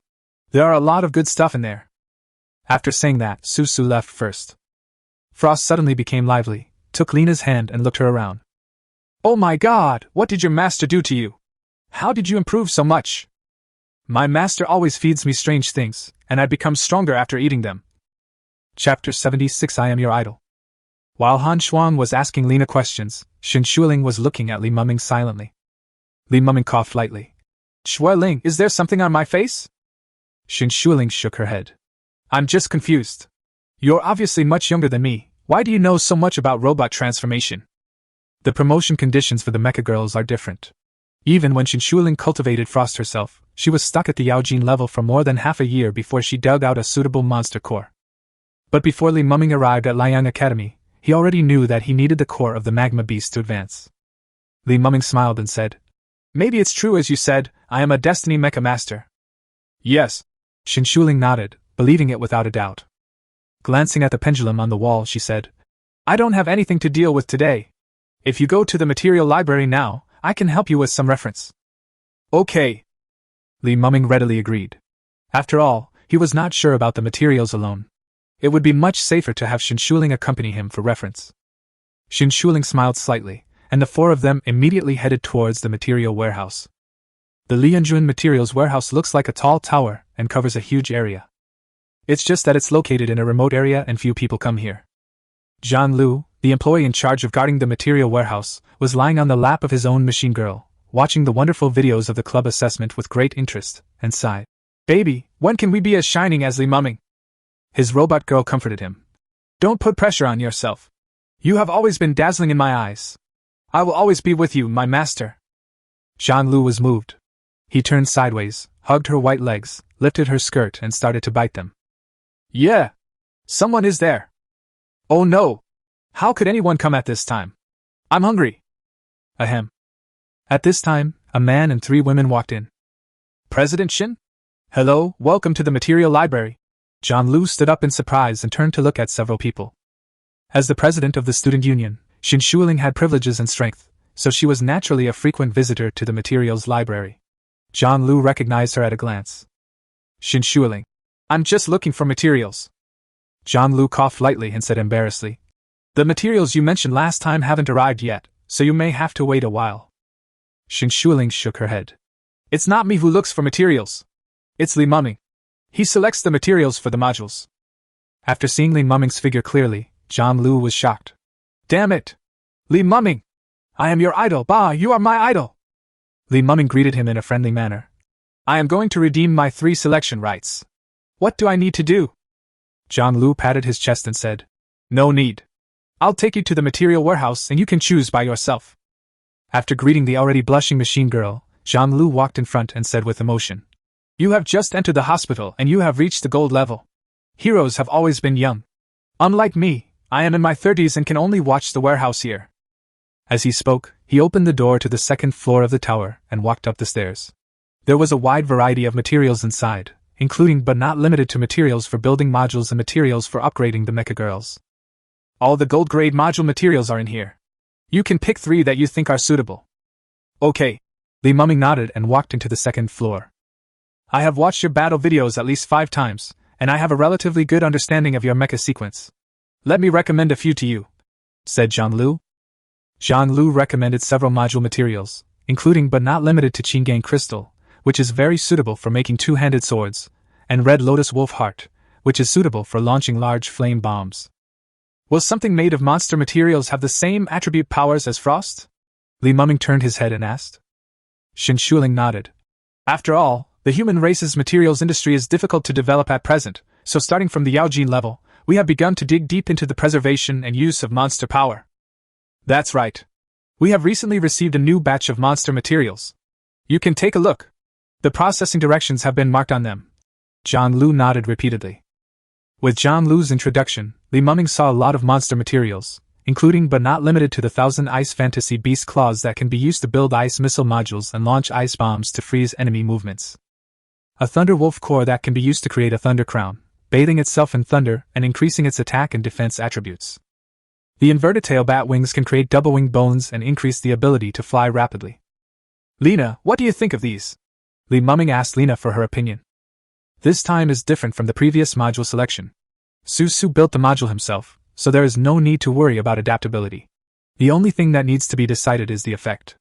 A: There are a lot of good stuff in there. After saying that, Su left first. Frost suddenly became lively, took Lena's hand and looked her around. Oh my god, what did your master do to you? How did you improve so much? My master always feeds me strange things, and I become stronger after eating them. Chapter 76 I Am Your Idol. While Han Shuang was asking Lena questions, Shen Shuling was looking at Li Muming silently. Li Muming coughed lightly. Shueling, is there something on my face? Shen Shuling shook her head. I'm just confused. You're obviously much younger than me. Why do you know so much about robot transformation? The promotion conditions for the mecha girls are different. Even when Shen Shuling cultivated Frost herself, she was stuck at the Yaojin level for more than half a year before she dug out a suitable monster core. But before Li Muming arrived at Liang Academy, he already knew that he needed the core of the magma beast to advance. Li Muming smiled and said, Maybe it's true as you said, I am a Destiny Mecha Master. Yes. Shen Shuling nodded, believing it without a doubt. Glancing at the pendulum on the wall, she said, I don't have anything to deal with today. If you go to the material library now, I can help you with some reference. Okay. Li Muming readily agreed. After all, he was not sure about the materials alone. It would be much safer to have Shen Shuling accompany him for reference. Shen Shuling smiled slightly, and the four of them immediately headed towards the material warehouse. The Lianjun Materials Warehouse looks like a tall tower and covers a huge area. It's just that it's located in a remote area and few people come here. Zhang Lu, the employee in charge of guarding the material warehouse, was lying on the lap of his own machine girl, watching the wonderful videos of the club assessment with great interest, and sighed. Baby, when can we be as shining as Li Muming? His robot girl comforted him. Don't put pressure on yourself. You have always been dazzling in my eyes. I will always be with you, my master. Zhang Lu was moved. He turned sideways, hugged her white legs, lifted her skirt and started to bite them. Yeah. Someone is there. Oh no. How could anyone come at this time? I'm hungry. Ahem. At this time, a man and 3 women walked in. President Shin? Hello, welcome to the material library. Zhang Lu stood up in surprise and turned to look at several people. As the president of the student union, Shen Shuling had privileges and strength, so she was naturally a frequent visitor to the materials library. Zhang Lu recognized her at a glance. Shen Shuling. I'm just looking for materials. Zhang Lu coughed lightly and said embarrassedly. The materials you mentioned last time haven't arrived yet, so you may have to wait a while. Shen Shuling shook her head. It's not me who looks for materials. It's Li Muming. He selects the materials for the modules. After seeing Li Muming's figure clearly, Zhang Lu was shocked. Damn it! Li Muming! I am your idol, bah, you are my idol! Li Muming greeted him in a friendly manner. I am going to redeem my 3 selection rights. What do I need to do? Zhang Lu patted his chest and said, No need. I'll take you to the material warehouse and you can choose by yourself. After greeting the already blushing machine girl, Zhang Lu walked in front and said with emotion, You have just entered the hospital and you have reached the gold level. Heroes have always been young. Unlike me, I am in my 30s and can only watch the warehouse here. As he spoke, he opened the door to the 2nd floor of the tower and walked up the stairs. There was a wide variety of materials inside, including but not limited to materials for building modules and materials for upgrading the mecha girls. All the gold-grade module materials are in here. You can pick 3 that you think are suitable. Okay. Li Muming nodded and walked into the 2nd floor. I have watched your battle videos at least 5 times, and I have a relatively good understanding of your mecha sequence. Let me recommend a few to you, said Zhang Lu. Zhang Lu recommended several module materials, including but not limited to Qinggang Crystal, which is very suitable for making 2-handed swords, and Red Lotus Wolf Heart, which is suitable for launching large flame bombs. Will something made of monster materials have the same attribute powers as Frost? Li Muming turned his head and asked. Shuling nodded. After all, the human race's materials industry is difficult to develop at present, so starting from the Yaojin level, we have begun to dig deep into the preservation and use of monster power. That's right. We have recently received a new batch of monster materials. You can take a look. The processing directions have been marked on them. John Lu nodded repeatedly. With John Lu's introduction, Li Muming saw a lot of monster materials, including but not limited to the 1,000 ice fantasy beast claws that can be used to build ice missile modules and launch ice bombs to freeze enemy movements. A thunder wolf core that can be used to create a thunder crown, bathing itself in thunder and increasing its attack and defense attributes. The inverted tail bat wings can create double-winged bones and increase the ability to fly rapidly. Lena, what do you think of these? Li Muming asked Lena for her opinion. This time is different from the previous module selection. Su built the module himself, so there is no need to worry about adaptability. The only thing that needs to be decided is the effect.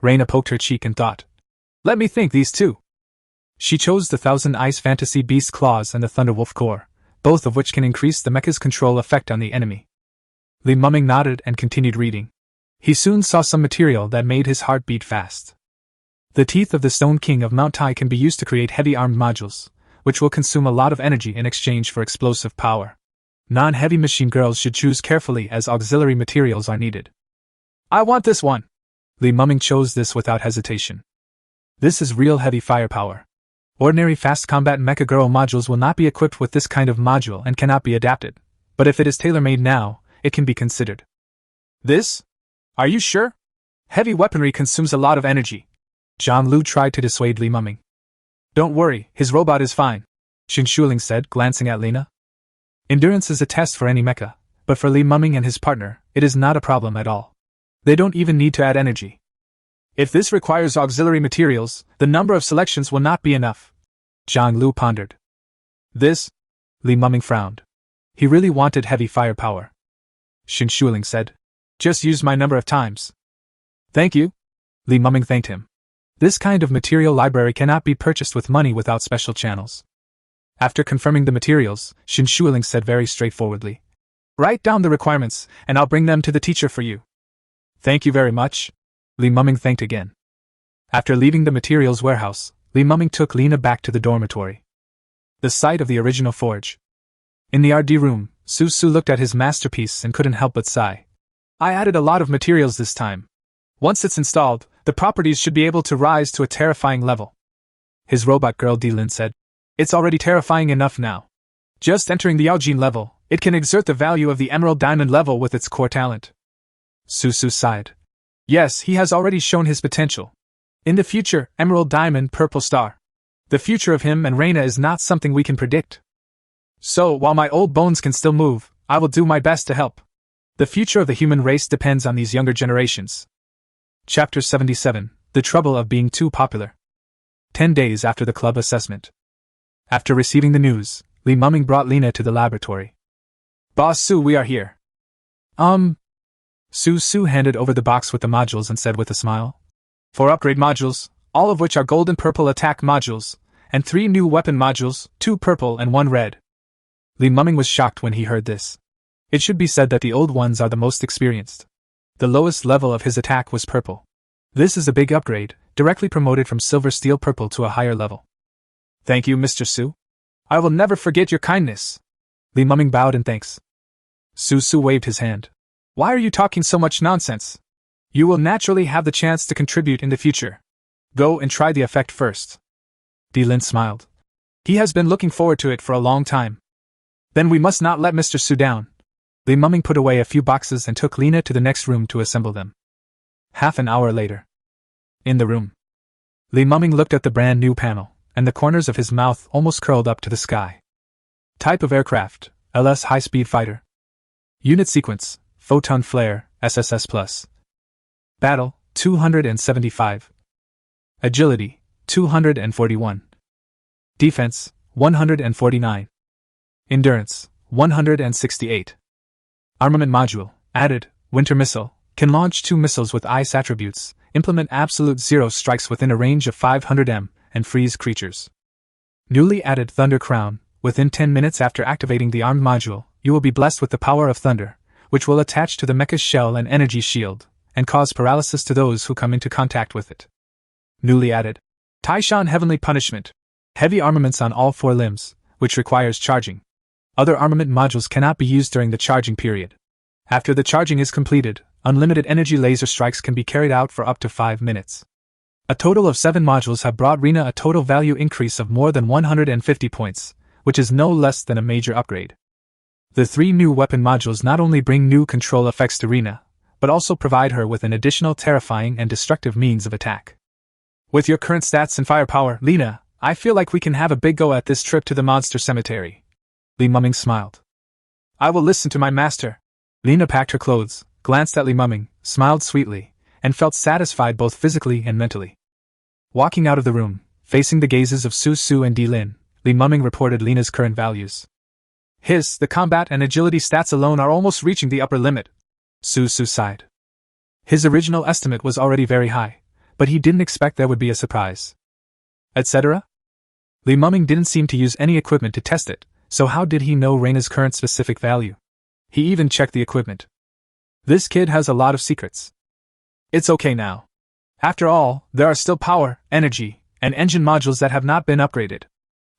A: Reina poked her cheek and thought. Let me think these two. She chose the 1,000 ice fantasy beast claws and the Thunderwolf core, both of which can increase the mecha's control effect on the enemy. Li Muming nodded and continued reading. He soon saw some material that made his heart beat fast. The teeth of the Stone King of Mount Tai can be used to create heavy armed modules, which will consume a lot of energy in exchange for explosive power. Non-heavy machine girls should choose carefully as auxiliary materials are needed. I want this one! Li Muming chose this without hesitation. This is real heavy firepower. Ordinary fast combat mecha girl modules will not be equipped with this kind of module and cannot be adapted, but if it is tailor-made now, it can be considered. This? Are you sure? Heavy weaponry consumes a lot of energy. John Lu tried to dissuade Li Muming. Don't worry, his robot is fine, Shuling said, glancing at Lena. Endurance is a test for any mecha, but for Li Muming and his partner, it is not a problem at all. They don't even need to add energy. If this requires auxiliary materials, the number of selections will not be enough. John Lu pondered. This? Li Muming frowned. He really wanted heavy firepower. Shuling said. Just use my number of times. Thank you. Li Muming thanked him. This kind of material library cannot be purchased with money without special channels. After confirming the materials, Shuling said very straightforwardly. Write down the requirements, and I'll bring them to the teacher for you. Thank you very much. Li Muming thanked again. After leaving the materials warehouse, Li Muming took Lena back to the dormitory. The site of the original forge. In the RD room, Su looked at his masterpiece and couldn't help but sigh. I added a lot of materials this time. Once it's installed, the properties should be able to rise to a terrifying level. His robot girl Delin said. It's already terrifying enough now. Just entering the Yaojin level, it can exert the value of the Emerald Diamond level with its core talent. Su sighed. Yes, he has already shown his potential. In the future, Emerald Diamond Purple Star. The future of him and Reina is not something we can predict. So, while my old bones can still move, I will do my best to help. The future of the human race depends on these younger generations. Chapter 77, The Trouble of Being Too Popular. 10 days after the club assessment. After receiving the news, Li Muming brought Lena to the laboratory. Boss Su, we are here. Su handed over the box with the modules and said with a smile. 4 upgrade modules, all of which are golden purple attack modules, and 3 new weapon modules, 2 purple and 1 red. Li Muming was shocked when he heard this. It should be said that the old ones are the most experienced. The lowest level of his attack was purple. This is a big upgrade, directly promoted from silver steel purple to a higher level. Thank you, Mr. Su. I will never forget your kindness. Li Muming bowed in thanks. Su waved his hand. Why are you talking so much nonsense? You will naturally have the chance to contribute in the future. Go and try the effect first. Delin smiled. He has been looking forward to it for a long time. Then we must not let Mr. Su down. Li Muming put away a few boxes and took Lena to the next room to assemble them. Half an hour later. In the room. Li Muming looked at the brand new panel, and the corners of his mouth almost curled up to the sky. Type of aircraft, LS high-speed fighter. Unit sequence, photon flare, SSS+. Battle, 275. Agility, 241. Defense, 149. Endurance, 168. Armament module, added, winter missile, can launch 2 missiles with ice attributes, implement absolute zero strikes within a range of 500 m, and freeze creatures. Newly added Thunder Crown, within 10 minutes after activating the armed module, you will be blessed with the power of thunder, which will attach to the mecha's shell and energy shield, and cause paralysis to those who come into contact with it. Newly added. Taishan Heavenly Punishment. Heavy armaments on all 4 limbs, which requires charging. Other armament modules cannot be used during the charging period. After the charging is completed, unlimited energy laser strikes can be carried out for up to 5 minutes. A total of 7 modules have brought Rina a total value increase of more than 150 points, which is no less than a major upgrade. The 3 new weapon modules not only bring new control effects to Rina, but also provide her with an additional terrifying and destructive means of attack. With your current stats and firepower, Lina, I feel like we can have a big go at this trip to the monster cemetery. Li Mumming smiled. I will listen to my master. Lina packed her clothes, glanced at Li Mumming, smiled sweetly, and felt satisfied both physically and mentally. Walking out of the room, facing the gazes of Su Su and Di Lin, Li Mumming reported Lina's current values. The combat and agility stats alone are almost reaching the upper limit. Su Su sighed. His original estimate was already very high, but he didn't expect there would be a surprise. Etc.? Li Mumming didn't seem to use any equipment to test it, so how did he know Reina's current specific value? He even checked the equipment. This kid has a lot of secrets. It's okay now. After all, there are still power, energy, and engine modules that have not been upgraded.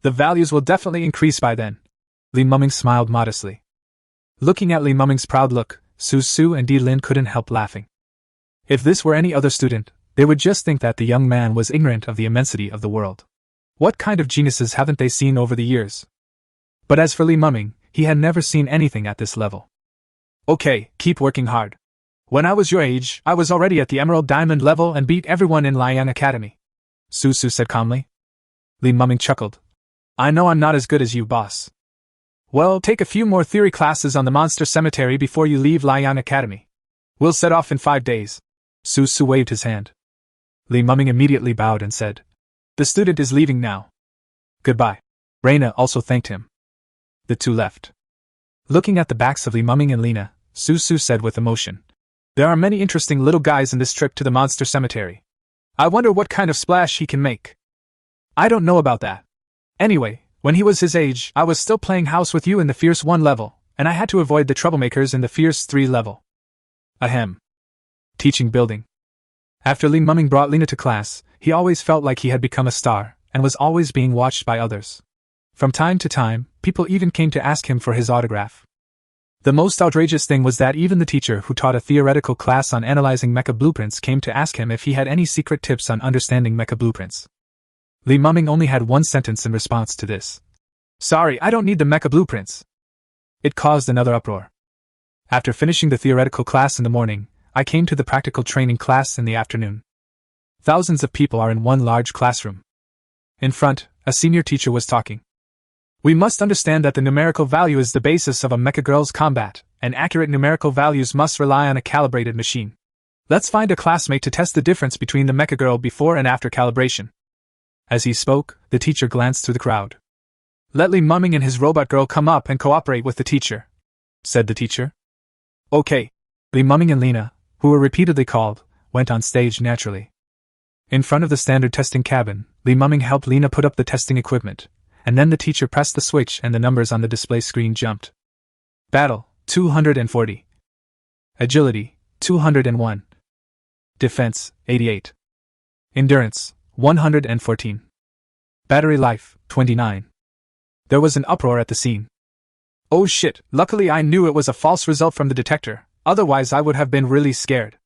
A: The values will definitely increase by then. Li Mumming smiled modestly. Looking at Li Mumming's proud look, Su Su and Di Lin couldn't help laughing. If this were any other student, they would just think that the young man was ignorant of the immensity of the world. What kind of geniuses haven't they seen over the years? But as for Li Mumming, he had never seen anything at this level. Okay, keep working hard. When I was your age, I was already at the Emerald Diamond level and beat everyone in Lian Academy. Su Su said calmly. Li Mumming chuckled. I know I'm not as good as you, boss. Well, take a few more theory classes on the monster cemetery before you leave Lian Academy. We'll set off in 5 days. Su Su waved his hand. Li Mumming immediately bowed and said, The student is leaving now. Goodbye. Reina also thanked him. The two left. Looking at the backs of Li Mumming and Lina, Su Su said with emotion, There are many interesting little guys in this trip to the monster cemetery. I wonder what kind of splash he can make. I don't know about that. Anyway, when he was his age, I was still playing house with you in the Fierce 1 level, and I had to avoid the troublemakers in the Fierce 3 level. Ahem. Teaching building. After Li Mumming brought Lina to class, he always felt like he had become a star, and was always being watched by others. From time to time, people even came to ask him for his autograph. The most outrageous thing was that even the teacher who taught a theoretical class on analyzing mecha blueprints came to ask him if he had any secret tips on understanding mecha blueprints. Li Mumming only had one sentence in response to this. Sorry, I don't need the mecha blueprints. It caused another uproar. After finishing the theoretical class in the morning, I came to the practical training class in the afternoon. Thousands of people are in one large classroom. In front, a senior teacher was talking. We must understand that the numerical value is the basis of a mecha girl's combat, and accurate numerical values must rely on a calibrated machine. Let's find a classmate to test the difference between the mecha girl before and after calibration. As he spoke, the teacher glanced through the crowd. Let Li Mumming and his robot girl come up and cooperate with the teacher, said the teacher. Okay. Li Mumming and Lina, who were repeatedly called, went on stage naturally. In front of the standard testing cabin, Li Mumming helped Lina put up the testing equipment, and then the teacher pressed the switch and the numbers on the display screen jumped. Battle, 240. Agility, 201. Defense, 88. Endurance, 114. Battery life, 29. There was an uproar at the scene. Oh shit, luckily I knew it was a false result from the detector, otherwise I would have been really scared.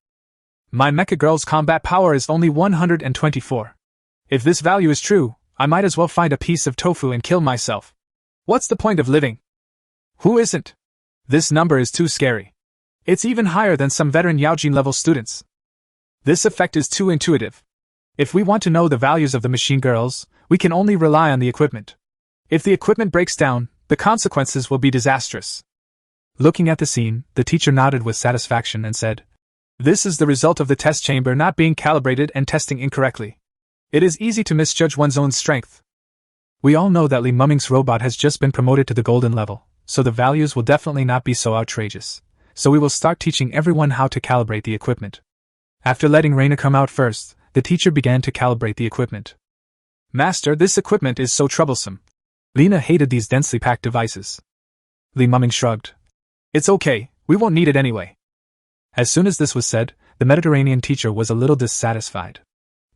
A: My mecha girl's combat power is only 124. If this value is true, I might as well find a piece of tofu and kill myself. What's the point of living? Who isn't? This number is too scary. It's even higher than some veteran Yaojin level students. This effect is too intuitive. If we want to know the values of the machine girls, we can only rely on the equipment. If the equipment breaks down, the consequences will be disastrous. Looking at the scene, the teacher nodded with satisfaction and said, This is the result of the test chamber not being calibrated and testing incorrectly. It is easy to misjudge one's own strength. We all know that Li Mumming's robot has just been promoted to the golden level, so the values will definitely not be so outrageous. So we will start teaching everyone how to calibrate the equipment. After letting Reina come out first, the teacher began to calibrate the equipment. Master, this equipment is so troublesome. Lina hated these densely packed devices. Li Mumming shrugged. It's okay, we won't need it anyway. As soon as this was said, the Mediterranean teacher was a little dissatisfied.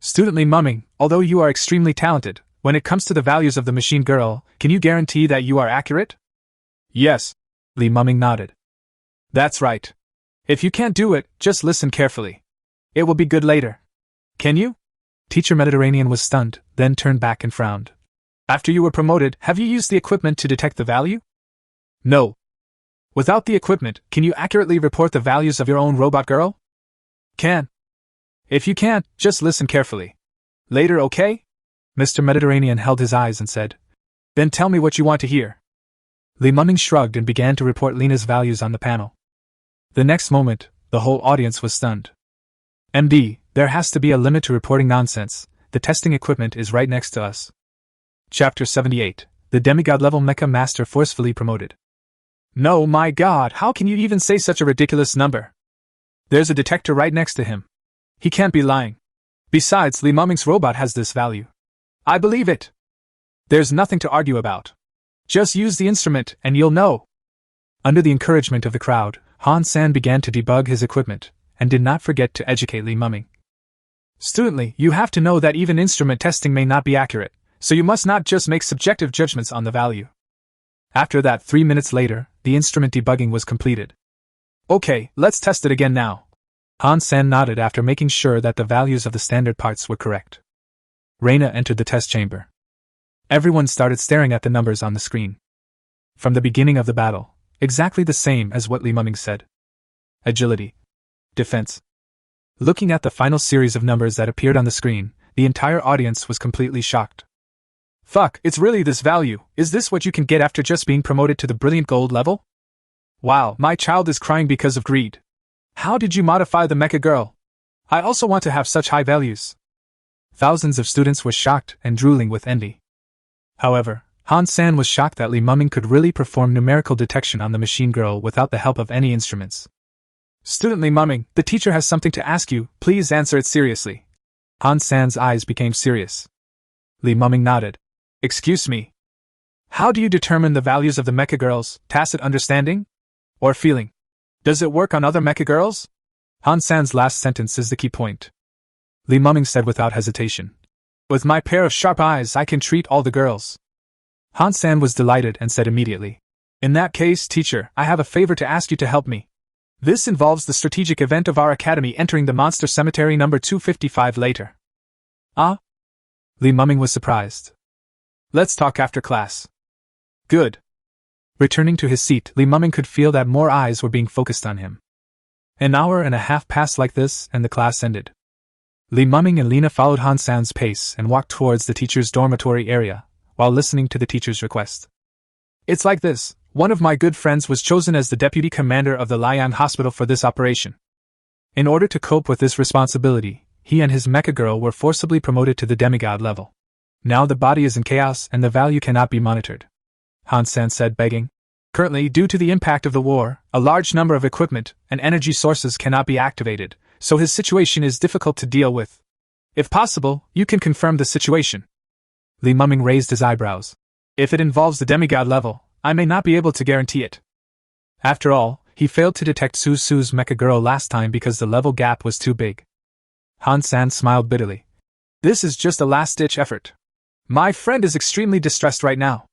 A: Student Li Mumming, although you are extremely talented, when it comes to the values of the machine girl, can you guarantee that you are accurate? Yes. Li Mumming nodded. That's right. If you can't do it, just listen carefully. It will be good later. Can you? Teacher Mediterranean was stunned, then turned back and frowned. After you were promoted, have you used the equipment to detect the value? No. Without the equipment, can you accurately report the values of your own robot girl? Can. If you can't, just listen carefully. Later, okay? Mr. Mediterranean held his eyes and said, Then tell me what you want to hear. Li Mumming shrugged and began to report Lena's values on the panel. The next moment, the whole audience was stunned. MD, there has to be a limit to reporting nonsense. The testing equipment is right next to us. Chapter 78. The demigod-level Mecha Master forcefully promoted. No, my God, how can you even say such a ridiculous number? There's a detector right next to him. He can't be lying. Besides, Li Mumming's robot has this value. I believe it. There's nothing to argue about. Just use the instrument and you'll know. Under the encouragement of the crowd, Han San began to debug his equipment, and did not forget to educate Li Mumming. Student Li, you have to know that even instrument testing may not be accurate, so you must not just make subjective judgments on the value. After that, 3 minutes later, the instrument debugging was completed. Okay, let's test it again now. Han San nodded after making sure that the values of the standard parts were correct. Reina entered the test chamber. Everyone started staring at the numbers on the screen. From the beginning of the battle, exactly the same as what Li Mumming said. Agility. Defense. Looking at the final series of numbers that appeared on the screen, the entire audience was completely shocked. Fuck, it's really this value. Is this what you can get after just being promoted to the brilliant gold level? Wow, my child is crying because of greed. How did you modify the mecha girl? I also want to have such high values. Thousands of students were shocked and drooling with envy. However, Han San was shocked that Li Mumming could really perform numerical detection on the machine girl without the help of any instruments. Student Li Mumming, the teacher has something to ask you, please answer it seriously. Han San's eyes became serious. Li Mumming nodded. Excuse me. How do you determine the values of the mecha girls, tacit understanding? Or feeling? Does it work on other mecha girls? Han San's last sentence is the key point. Li Mumming said without hesitation. With my pair of sharp eyes I can treat all the girls. Han San was delighted and said immediately. In that case, teacher, I have a favor to ask you to help me. This involves the strategic event of our academy entering the monster cemetery number 255 later. Ah? Li Mumming was surprised. Let's talk after class. Good. Returning to his seat, Li Mumming could feel that more eyes were being focused on him. An hour and a half passed like this, and the class ended. Li Mumming and Lena followed Han San's pace and walked towards the teacher's dormitory area, while listening to the teacher's request. It's like this. One of my good friends was chosen as the deputy commander of the Liang Hospital for this operation. In order to cope with this responsibility, he and his mecha girl were forcibly promoted to the demigod level. Now the body is in chaos and the value cannot be monitored. Han San said, begging. Currently, due to the impact of the war, a large number of equipment and energy sources cannot be activated, so his situation is difficult to deal with. If possible, you can confirm the situation. Li Mumming raised his eyebrows. If it involves the demigod level, I may not be able to guarantee it. After all, he failed to detect Su's mecha girl last time because the level gap was too big. Han San smiled bitterly. This is just a last-ditch effort. My friend is extremely distressed right now.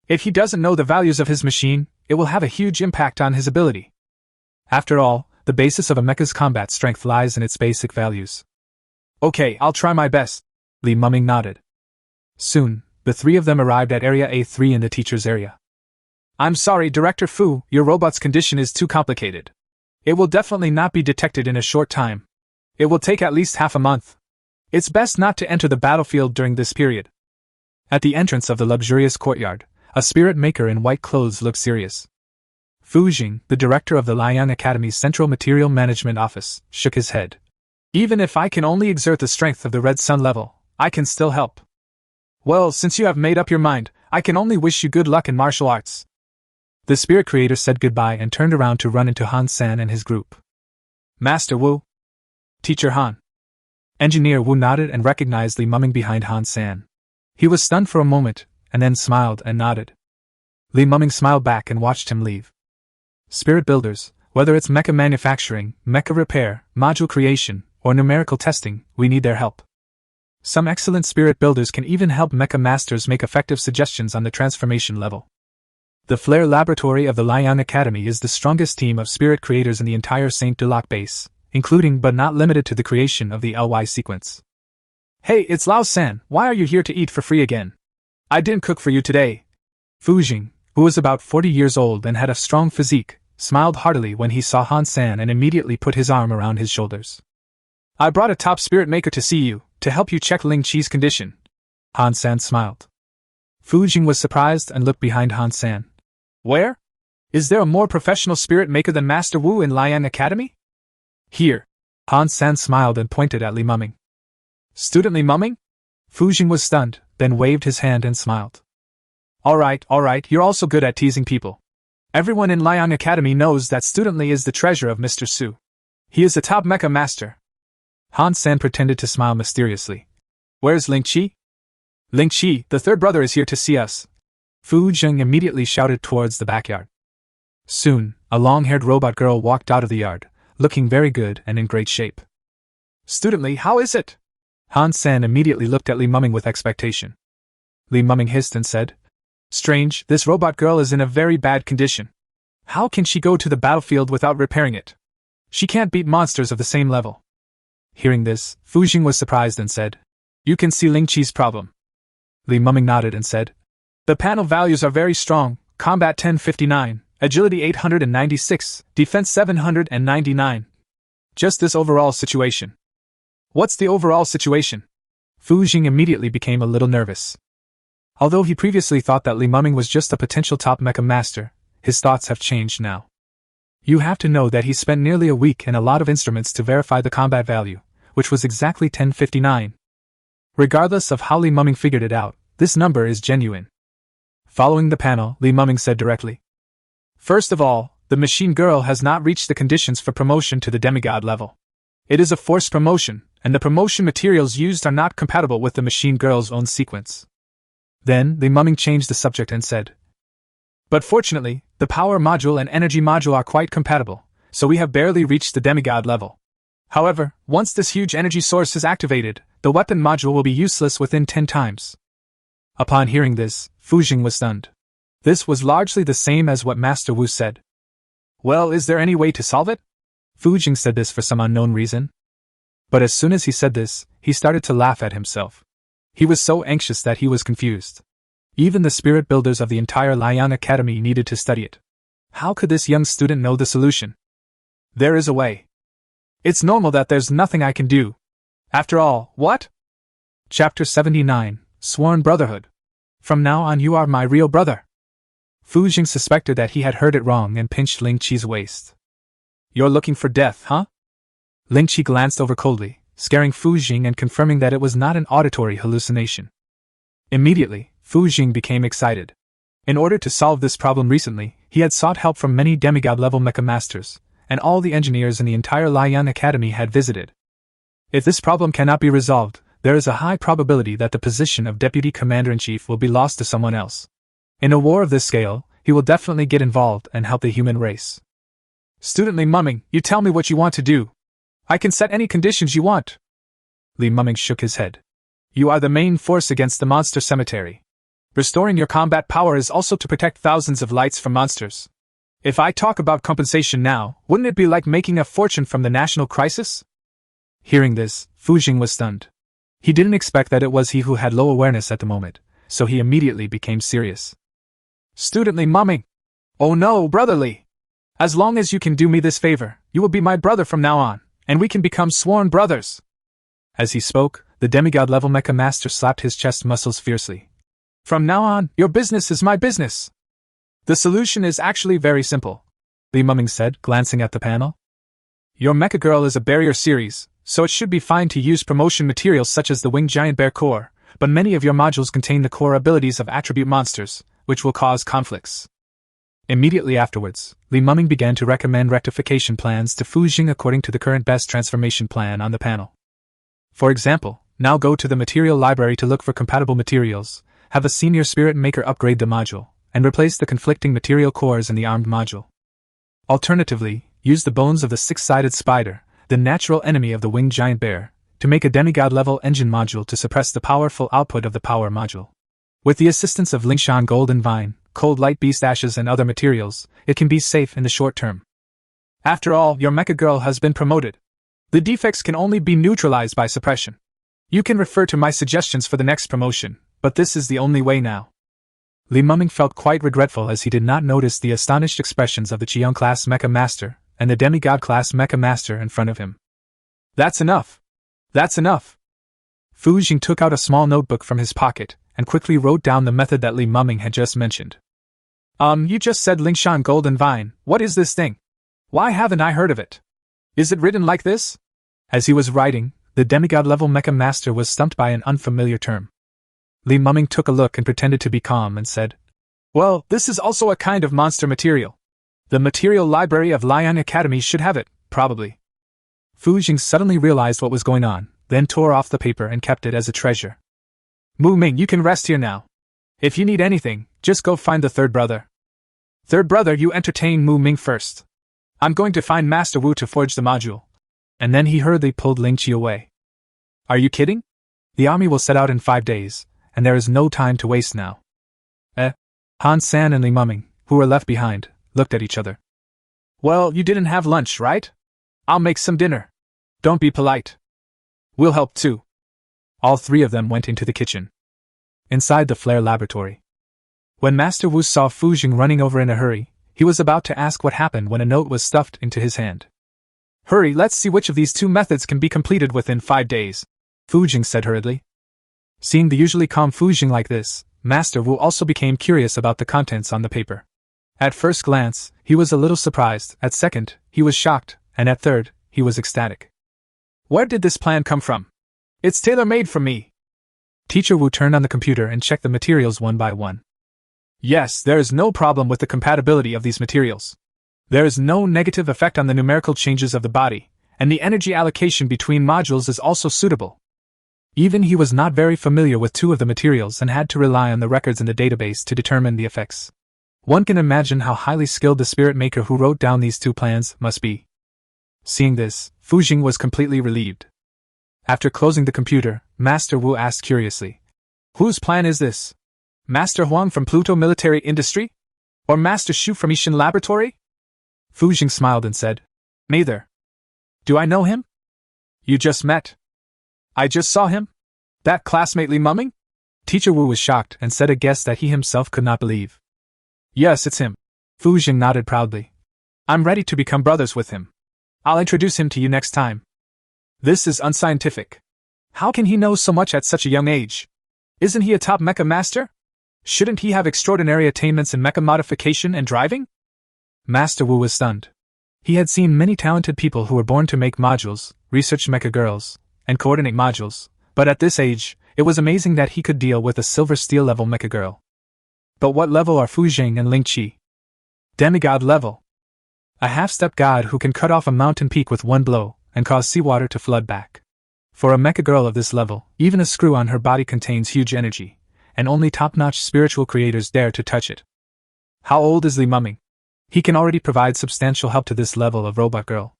A: If he doesn't know the values of his machine, it will have a huge impact on his ability. After all, the basis of a mecha's combat strength lies in its basic values. Okay, I'll try my best. Li Mumming nodded. Soon, the three of them arrived at Area A3 in the teacher's area. I'm sorry, Director Fu, your robot's condition is too complicated. It will definitely not be detected in a short time. It will take at least half a month. It's best not to enter the battlefield during this period. At the entrance of the luxurious courtyard, a spirit maker in white clothes looked serious. Fu Jing, the director of the Liang Academy's Central Material Management Office, shook his head. Even if I can only exert the strength of the Red Sun level, I can still help. Well, since you have made up your mind, I can only wish you good luck in martial arts. The spirit creator said goodbye and turned around to run into Han San and his group. Master Wu. Teacher Han. Engineer Wu nodded and recognized Li Mumming behind Han San. He was stunned for a moment, and then smiled and nodded. Li Mumming smiled back and watched him leave. Spirit builders, whether it's mecha manufacturing, mecha repair, module creation, or numerical testing, we need their help. Some excellent spirit builders can even help mecha masters make effective suggestions on the transformation level. The Flare Laboratory of the Lion Academy is the strongest team of spirit creators in the entire Saint Duloc base, including but not limited to the creation of the LY sequence. Hey, it's Lao-san, why are you here to eat for free again? I didn't cook for you today. Fu Jing, who was about 40 years old and had a strong physique, smiled heartily when he saw Han-san and immediately put his arm around his shoulders. I brought a top spirit maker to see you, to help you check Ling Qi's condition. Han-san smiled. Fu Jing was surprised and looked behind Han-san. Where? Is there a more professional spirit maker than Master Wu in Lion Academy? Here. Han-san smiled and pointed at Li Muming. Student Li Muming? Fu Jing was stunned, then waved his hand and smiled. Alright, you're also good at teasing people. Everyone in Lion Academy knows that Student Li is the treasure of Mr. Su. He is a top mecha master. Han-san pretended to smile mysteriously. Where's Ling Qi? Ling Qi, the third brother, is here to see us. Fu Jing immediately shouted towards the backyard. Soon, a long-haired robot girl walked out of the yard, looking very good and in great shape. Student Li, how is it? Han-san immediately looked at Li Muming with expectation. Li Muming hissed and said, Strange, this robot girl is in a very bad condition. How can she go to the battlefield without repairing it? She can't beat monsters of the same level. Hearing this, Fu Jing was surprised and said, You can see Ling Qi's problem. Li Muming nodded and said, The panel values are very strong, combat 1059, agility 896, defense 799. Just this overall situation. What's the overall situation? Fu Jing immediately became a little nervous. Although he previously thought that Li Muming was just a potential top mecha master, his thoughts have changed now. You have to know that he spent nearly a week and a lot of instruments to verify the combat value, which was exactly 1059. Regardless of how Li Muming figured it out, this number is genuine. Following the panel, Li Muming said directly. First of all, the machine girl has not reached the conditions for promotion to the demigod level. It is a forced promotion, and the promotion materials used are not compatible with the machine girl's own sequence. Then, Li Muming changed the subject and said, But fortunately, the power module and energy module are quite compatible, so we have barely reached the demigod level. However, once this huge energy source is activated, the weapon module will be useless within 10 times. Upon hearing this, Fu Jing was stunned. This was largely the same as what Master Wu said. Well, is there any way to solve it? Fu Jing said this for some unknown reason. But as soon as he said this, he started to laugh at himself. He was so anxious that he was confused. Even the spirit builders of the entire Lion Academy needed to study it. How could this young student know the solution? There is a way. It's normal that there's nothing I can do. After all, what? Chapter 79, Sworn Brotherhood. From now on you are my real brother. Fu Jing suspected that he had heard it wrong and pinched Ling Qi's waist. You're looking for death, huh? Ling Qi glanced over coldly, scaring Fu Jing and confirming that it was not an auditory hallucination. Immediately, Fu Jing became excited. In order to solve this problem recently, he had sought help from many demigod-level mecha masters, and all the engineers in the entire Lion Academy had visited. If this problem cannot be resolved, there is a high probability that the position of Deputy Commander-in-Chief will be lost to someone else. In a war of this scale, he will definitely get involved and help the human race. Student Li Muming, you tell me what you want to do. I can set any conditions you want. Li Muming shook his head. You are the main force against the monster cemetery. Restoring your combat power is also to protect thousands of lights from monsters. If I talk about compensation now, wouldn't it be like making a fortune from the national crisis? Hearing this, Fu Jing was stunned. He didn't expect that it was he who had low awareness at the moment, so he immediately became serious. Student Li Muming! Oh no, Brother Li! As long as you can do me this favor, you will be my brother from now on, and we can become sworn brothers! As he spoke, the demigod-level mecha master slapped his chest muscles fiercely. From now on, your business is my business! The solution is actually very simple, Li Muming said, glancing at the panel. Your mecha girl is a barrier series, so it should be fine to use promotion materials such as the winged giant bear core, but many of your modules contain the core abilities of attribute monsters, which will cause conflicts. Immediately afterwards, Li Muming began to recommend rectification plans to Fu Jing according to the current best transformation plan on the panel. For example, now go to the material library to look for compatible materials, have a senior spirit maker upgrade the module, and replace the conflicting material cores in the armed module. Alternatively, use the bones of the six-sided spider, the natural enemy of the winged giant bear, to make a demigod-level engine module to suppress the powerful output of the power module. With the assistance of Lingshan Golden Vine, Cold Light Beast Ashes and other materials, it can be safe in the short term. After all, your mecha girl has been promoted. The defects can only be neutralized by suppression. You can refer to my suggestions for the next promotion, but this is the only way now. Li Mumming felt quite regretful as he did not notice the astonished expressions of the Chiyoung class Mecha Master and the Demigod class Mecha Master in front of him. That's enough! That's enough! Fu Jing took out a small notebook from his pocket and quickly wrote down the method that Li Mumming had just mentioned. You just said Lingshan Golden Vine, what is this thing? Why haven't I heard of it? Is it written like this? As he was writing, the demigod-level Mecha Master was stumped by an unfamiliar term. Li Mumming took a look and pretended to be calm and said, Well, this is also a kind of monster material. The material library of Lion Academy should have it, probably. Fu Jing suddenly realized what was going on, then tore off the paper and kept it as a treasure. Mu Ming, you can rest here now. If you need anything, just go find the third brother. Third brother, you entertain Mu Ming first. I'm going to find Master Wu to forge the module. And then he hurriedly pulled Ling Qi away. Are you kidding? The army will set out in 5 days, and there is no time to waste now. Han San and Li Mumming, who were left behind, looked at each other. Well, you didn't have lunch, right? I'll make some dinner. Don't be polite. We'll help too. All three of them went into the kitchen. Inside the Flare laboratory. When Master Wu saw Fu Jing running over in a hurry, he was about to ask what happened when a note was stuffed into his hand. Hurry, let's see which of these two methods can be completed within 5 days, Fu Jing said hurriedly. Seeing the usually calm Fu Jing like this, Master Wu also became curious about the contents on the paper. At first glance, he was a little surprised, at second, he was shocked, and at third, he was ecstatic. Where did this plan come from? It's tailor-made for me. Teacher Wu turned on the computer and checked the materials one by one. Yes, there is no problem with the compatibility of these materials. There is no negative effect on the numerical changes of the body, and the energy allocation between modules is also suitable. Even he was not very familiar with 2 of the materials and had to rely on the records in the database to determine the effects. One can imagine how highly skilled the spirit maker who wrote down these 2 plans must be. Seeing this, Fu Jing was completely relieved. After closing the computer, Master Wu asked curiously, Whose plan is this? Master Huang from Pluto Military Industry? Or Master Shu from Ishin Laboratory? Fu Jing smiled and said, Neither. Do I know him? You just met. I just saw him? That classmate Li Mumming? Teacher Wu was shocked and said a guess that he himself could not believe. Yes, it's him. Fu Jing nodded proudly. I'm ready to become brothers with him. I'll introduce him to you next time. This is unscientific. How can he know so much at such a young age? Isn't he a top mecha master? Shouldn't he have extraordinary attainments in mecha modification and driving? Master Wu was stunned. He had seen many talented people who were born to make modules, research mecha girls, and coordinate modules, but at this age, it was amazing that he could deal with a silver steel level mecha girl. But what level are Fu Jing and Ling Qi? Demigod level. A half-step god who can cut off a mountain peak with one blow and cause seawater to flood back. For a mecha girl of this level, even a screw on her body contains huge energy, and only top-notch spiritual creators dare to touch it. How old is Li Mumming? He can already provide substantial help to this level of robot girl.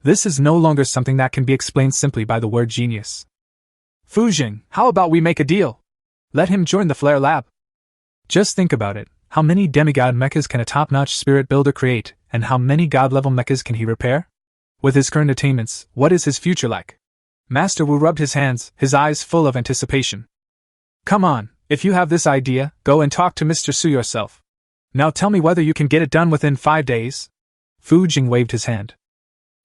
A: This is no longer something that can be explained simply by the word genius. Fu Jing, how about we make a deal? Let him join the Flare Lab. Just think about it, how many demigod mechas can a top-notch spirit builder create, and how many god-level mechas can he repair? With his current attainments, what is his future like? Master Wu rubbed his hands, his eyes full of anticipation. Come on, if you have this idea, go and talk to Mr. Su yourself. Now tell me whether you can get it done within 5 days. Fu Jing waved his hand.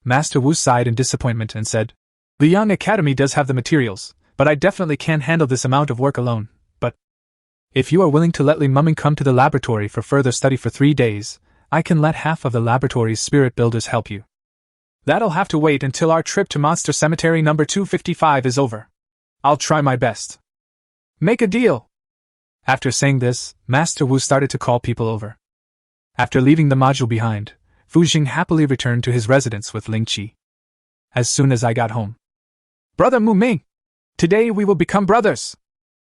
A: Master Wu sighed in disappointment and said, The Young Academy does have the materials, but I definitely can't handle this amount of work alone, but if you are willing to let Li Mumming come to the laboratory for further study for 3 days, I can let half of the laboratory's spirit builders help you. That'll have to wait until our trip to Monster Cemetery number 255 is over. I'll try my best. Make a deal! After saying this, Master Wu started to call people over. After leaving the module behind, Fu Jing happily returned to his residence with Ling Qi. As soon as I got home. Brother Mu Ming! Today we will become brothers!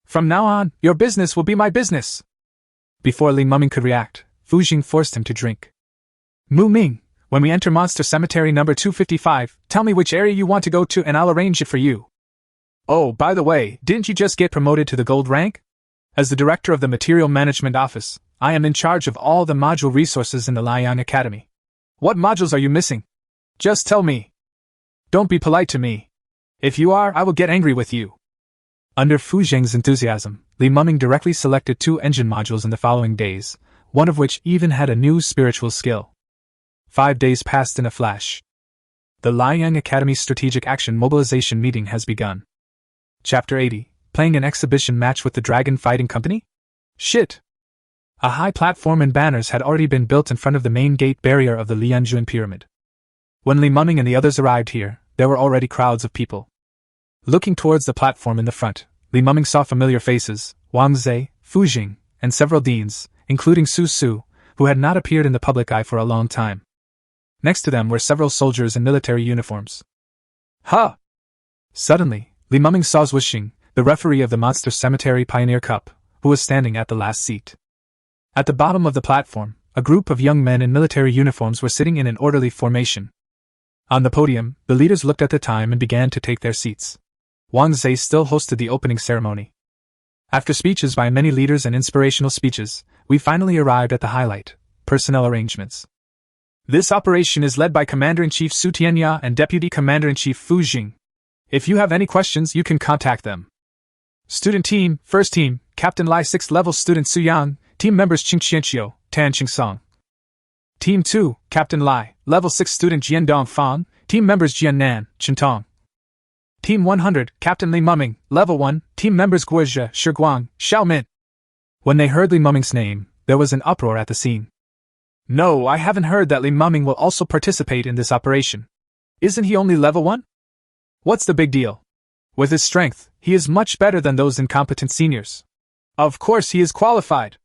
A: From now on, your business will be my business! Before Li Mumming could react, Fu Jing forced him to drink. Mu Ming, when we enter Monster Cemetery number 255, tell me which area you want to go to and I'll arrange it for you. Oh, by the way, didn't you just get promoted to the gold rank? As the director of the Material Management Office, I am in charge of all the module resources in the Liang Academy. What modules are you missing? Just tell me. Don't be polite to me. If you are, I will get angry with you. Under Fu Zheng's enthusiasm, Li Muming directly selected 2 engine modules in the following days, one of which even had a new spiritual skill. 5 days passed in a flash. The Liang Academy Strategic Action Mobilization Meeting has begun. Chapter 80, Playing an Exhibition Match with the Dragon Fighting Company? Shit! A high platform and banners had already been built in front of the main gate barrier of the Lianjuan Pyramid. When Li Muming and the others arrived here, there were already crowds of people. Looking towards the platform in the front, Li Muming saw familiar faces, Wang Zhe, Fu Jing, and several deans, including Su Su, who had not appeared in the public eye for a long time. Next to them were several soldiers in military uniforms. Ha! Suddenly, Li Muming saw Zhu Xing, the referee of the Monster Cemetery Pioneer Cup, who was standing at the last seat. At the bottom of the platform, a group of young men in military uniforms were sitting in an orderly formation. On the podium, the leaders looked at the time and began to take their seats. Wang Zhe still hosted the opening ceremony. After speeches by many leaders and inspirational speeches, we finally arrived at the highlight: personnel arrangements. This operation is led by Commander-in-Chief Su Tianya and Deputy Commander-in-Chief Fu Jing. If you have any questions, you can contact them. Student Team, First Team, Captain Lai 6th Level Student Su Yang, Team Members Qing Qianqiu, Tan Qingsong. Team 2, Captain Lai, Level 6 Student Jian Dong Fang, Team Members Jian Nan, Chen Tong. Team 100, Captain Li Muming, Level 1, Team Members Guozhe, Shiguang, Xiao Min. When they heard Li Muming's name, there was an uproar at the scene. No, I haven't heard that Li Muming will also participate in this operation. Isn't he only Level 1? What's the big deal? With his strength, he is much better than those incompetent seniors. Of course he is qualified.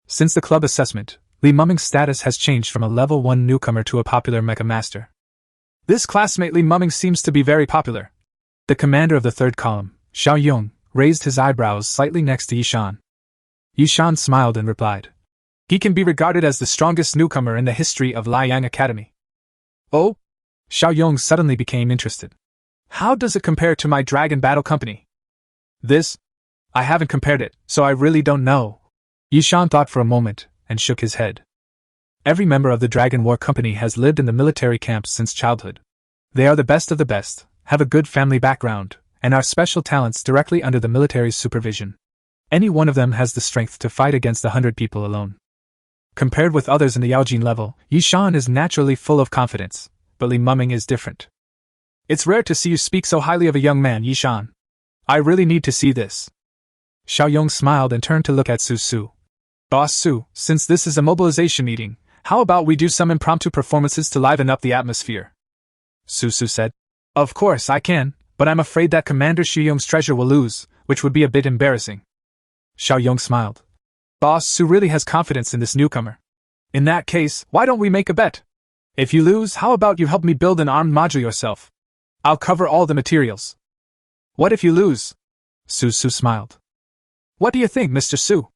A: Since the club assessment, Li Muming's status has changed from a Level 1 newcomer to a popular Mecha Master. This classmate Li Muming seems to be very popular. The commander of the third column, Xiao Yong, raised his eyebrows slightly next to Yishan. Yishan smiled and replied, "He can be regarded as the strongest newcomer in the history of Liang Academy." Oh? Xiao Yong suddenly became interested. How does it compare to my Dragon Battle Company? This? I haven't compared it, so I really don't know. Yishan thought for a moment, and shook his head. Every member of the Dragon War Company has lived in the military camps since childhood. They are the best of the best, have a good family background, and are special talents directly under the military's supervision. Any one of them has the strength to fight against 100 people alone. Compared with others in the Yaojin level, Yishan is naturally full of confidence, but Li Muming is different. It's rare to see you speak so highly of a young man, Yishan. I really need to see this. Xiao Yong smiled and turned to look at Su Su. Boss Su, since this is a mobilization meeting, how about we do some impromptu performances to liven up the atmosphere? Su Su said. Of course I can, but I'm afraid that Commander Xu Yong's treasure will lose, which would be a bit embarrassing. Xiao Yong smiled. Boss Su really has confidence in this newcomer. In that case, why don't we make a bet? If you lose, how about you help me build an armed module yourself? I'll cover all the materials. What if you lose? Su Su smiled. What do you think, Mr. Su?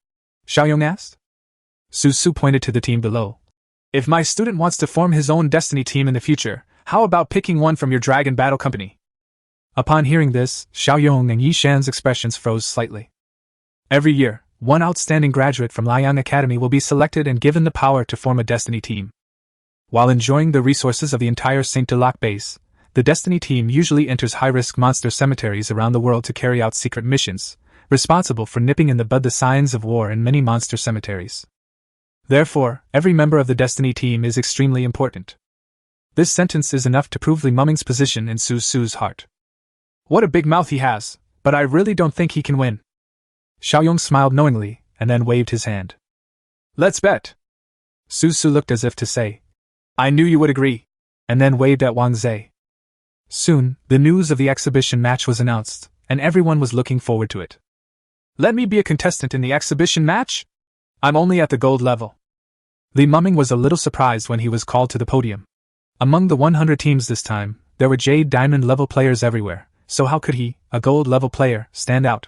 A: Xiao Yong asked. Su Su pointed to the team below. If my student wants to form his own destiny team in the future, how about picking one from your Dragon Battle Company? Upon hearing this, Xiao Yong and Yishan's expressions froze slightly. Every year, one outstanding graduate from Liang Academy will be selected and given the power to form a destiny team. While enjoying the resources of the entire Saint Delac base, the destiny team usually enters high-risk monster cemeteries around the world to carry out secret missions, responsible for nipping in the bud the signs of war in many monster cemeteries. Therefore, every member of the destiny team is extremely important. This sentence is enough to prove Li Muming's position in Su Su's heart. What a big mouth he has, but I really don't think he can win. Xiao Yong smiled knowingly, and then waved his hand. Let's bet. Su Su looked as if to say, I knew you would agree, and then waved at Wang Zhe. Soon, the news of the exhibition match was announced, and everyone was looking forward to it. Let me be a contestant in the exhibition match? I'm only at the gold level. Li Muming was a little surprised when he was called to the podium. Among the 100 teams this time, there were Jade Diamond level players everywhere, so how could he, a gold level player, stand out?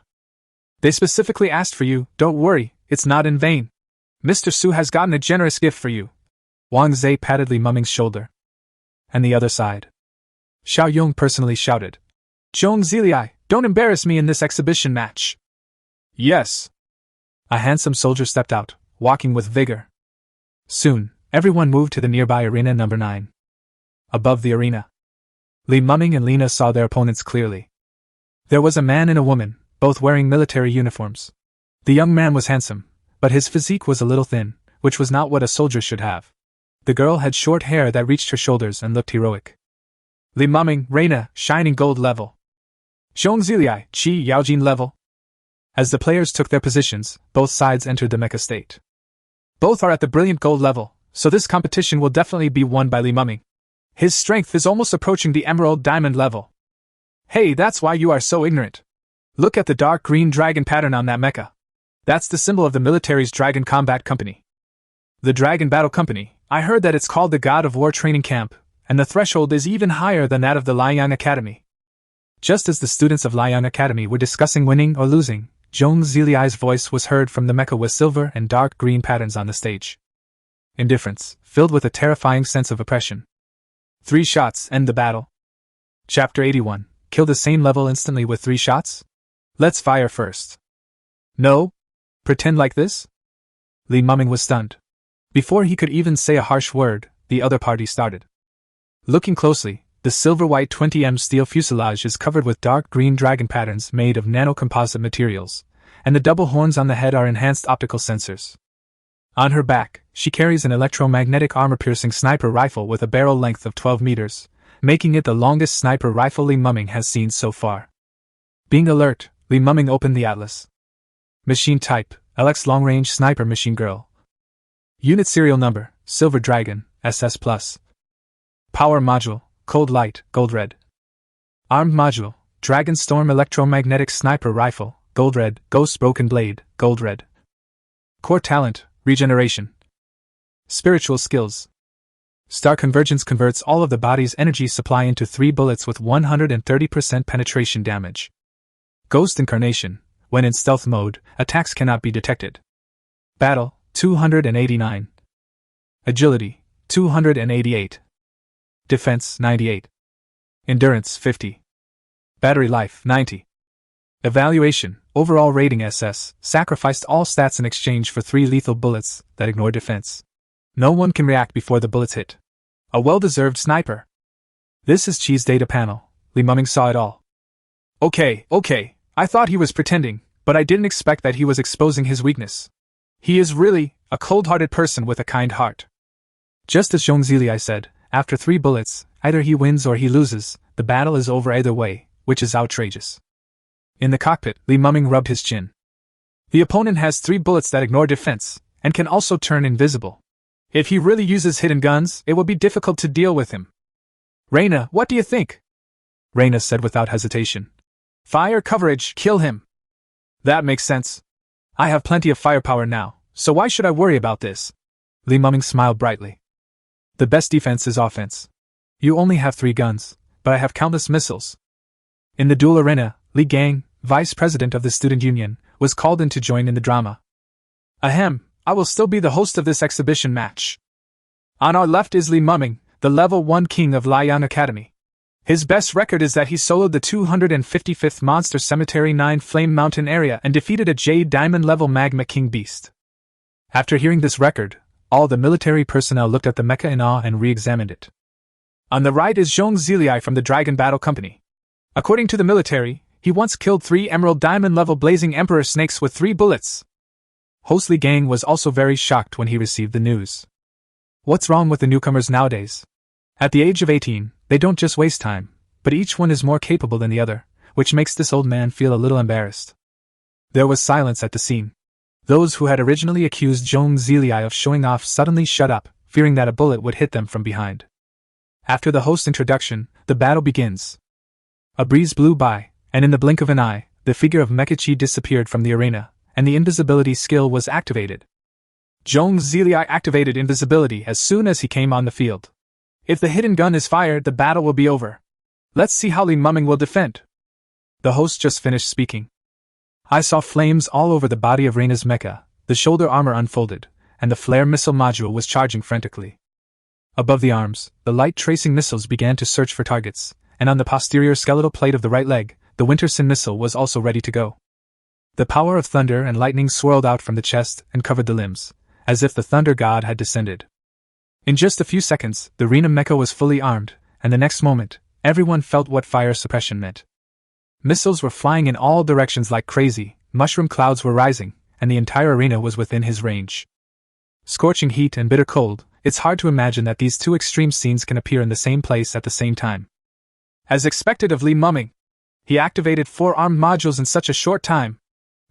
A: They specifically asked for you, don't worry, it's not in vain. Mr. Su has gotten a generous gift for you. Wang Zhe patted Li Muming's shoulder. And the other side. Xiao Yong personally shouted. Zhong Ziliai, Don't embarrass me in this exhibition match. Yes. A handsome soldier stepped out, walking with vigor. Soon, everyone moved to the nearby arena number 9. Above the arena, Li Muming and Lena saw their opponents clearly. There was a man and a woman, both wearing military uniforms. The young man was handsome, but his physique was a little thin, which was not what a soldier should have. The girl had short hair that reached her shoulders and looked heroic. Li Muming, Reina, shining gold level. Zhong Ziliai, Qi Yaojin level. As the players took their positions, both sides entered the mecha state. Both are at the brilliant gold level, so this competition will definitely be won by Li Muming. His strength is almost approaching the emerald diamond level. Hey, that's why you are so ignorant. Look at the dark green dragon pattern on that mecha. That's the symbol of the military's Dragon Combat Company. The Dragon Battle Company, I heard that it's called the God of War Training Camp, and the threshold is even higher than that of the Liang Academy. Just as the students of Liang Academy were discussing winning or losing, Zhong Ziliai's voice was heard from the mecha with silver and dark green patterns on the stage. Indifference, filled with a terrifying sense of oppression. 3 shots end the battle. Chapter 81. Kill the same level instantly with 3 shots? Let's fire first. No? Pretend like this? Li Muming was stunned. Before he could even say a harsh word, the other party started. Looking closely, the silver-white 20M steel fuselage is covered with dark green dragon patterns made of nanocomposite materials, and the double horns on the head are enhanced optical sensors. On her back, she carries an electromagnetic armor-piercing sniper rifle with a barrel length of 12 meters, making it the longest sniper rifle Li Muming has seen so far. Being alert, Li Muming opened the Atlas. Machine type, LX long-range sniper machine girl. Unit serial number, Silver Dragon, SS+. Power module, Cold Light, Gold Red. Armed module, Dragon Storm electromagnetic sniper rifle, Gold Red, Ghost Broken Blade, Gold Red. Core talent, Regeneration. Spiritual skills. Star Convergence converts all of the body's energy supply into 3 bullets with 130% penetration damage. Ghost Incarnation. When in stealth mode, attacks cannot be detected. Battle, 289. Agility, 288. Defense, 98. Endurance, 50. Battery life, 90. Evaluation, overall rating SS, sacrificed all stats in exchange for 3 lethal bullets that ignore defense. No one can react before the bullets hit. A well-deserved sniper. This is Chi's data panel. Li Muming saw it all. Okay, I thought he was pretending, but I didn't expect that he was exposing his weakness. He is really a cold-hearted person with a kind heart. Just as Zhong Ziliai said, after 3 bullets, either he wins or he loses, the battle is over either way, which is outrageous. In the cockpit, Li Muming rubbed his chin. The opponent has 3 bullets that ignore defense, and can also turn invisible. If he really uses hidden guns, it will be difficult to deal with him. Reina, what do you think? Reina said without hesitation. Fire coverage, kill him. That makes sense. I have plenty of firepower now, so why should I worry about this? Li Muming smiled brightly. The best defense is offense. You only have 3 guns, but I have countless missiles. In the duel arena, Li Gang, vice president of the student union, was called in to join in the drama. Ahem, I will still be the host of this exhibition match. On our left is Li Muming, the level 1 king of Liang Academy. His best record is that he soloed the 255th Monster Cemetery 9 Flame Mountain area and defeated a Jade Diamond level Magma King Beast. After hearing this record, all the military personnel looked at the mecha in awe and re-examined it. On the right is Zhong Ziliai from the Dragon Battle Company. According to the military, he once killed 3 Emerald Diamond level Blazing Emperor snakes with 3 bullets. Host Li Gang was also very shocked when he received the news. What's wrong with the newcomers nowadays? At the age of 18, they don't just waste time, but each one is more capable than the other, which makes this old man feel a little embarrassed. There was silence at the scene. Those who had originally accused Zhong Ziliai of showing off suddenly shut up, fearing that a bullet would hit them from behind. After the host's introduction, the battle begins. A breeze blew by, and in the blink of an eye, the figure of Mecha Chi disappeared from the arena, and the invisibility skill was activated. Zhong Ziliai activated invisibility as soon as he came on the field. If the hidden gun is fired, the battle will be over. Let's see how Li Muming will defend. The host just finished speaking. I saw flames all over the body of Reina's mecha, the shoulder armor unfolded, and the flare missile module was charging frantically. Above the arms, the light tracing missiles began to search for targets, and on the posterior skeletal plate of the right leg, the Winter Sin missile was also ready to go. The power of thunder and lightning swirled out from the chest and covered the limbs, as if the thunder god had descended. In just a few seconds, the Rena mecha was fully armed, and the next moment, everyone felt what fire suppression meant. Missiles were flying in all directions like crazy, mushroom clouds were rising, and the entire arena was within his range. Scorching heat and bitter cold, it's hard to imagine that these two extreme scenes can appear in the same place at the same time. As expected of Li Mumming, he activated 4 armed modules in such a short time.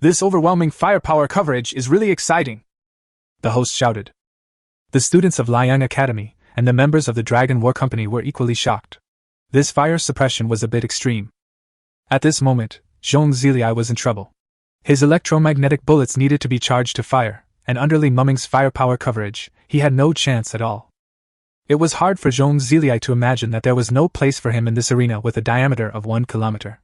A: This overwhelming firepower coverage is really exciting, the host shouted. The students of Liang Academy and the members of the Dragon War Company were equally shocked. This fire suppression was a bit extreme. At this moment, Zhong Zilei was in trouble. His electromagnetic bullets needed to be charged to fire, and under Li Mumming's firepower coverage, he had no chance at all. It was hard for Zhong Zilei to imagine that there was no place for him in this arena with a diameter of 1 kilometer.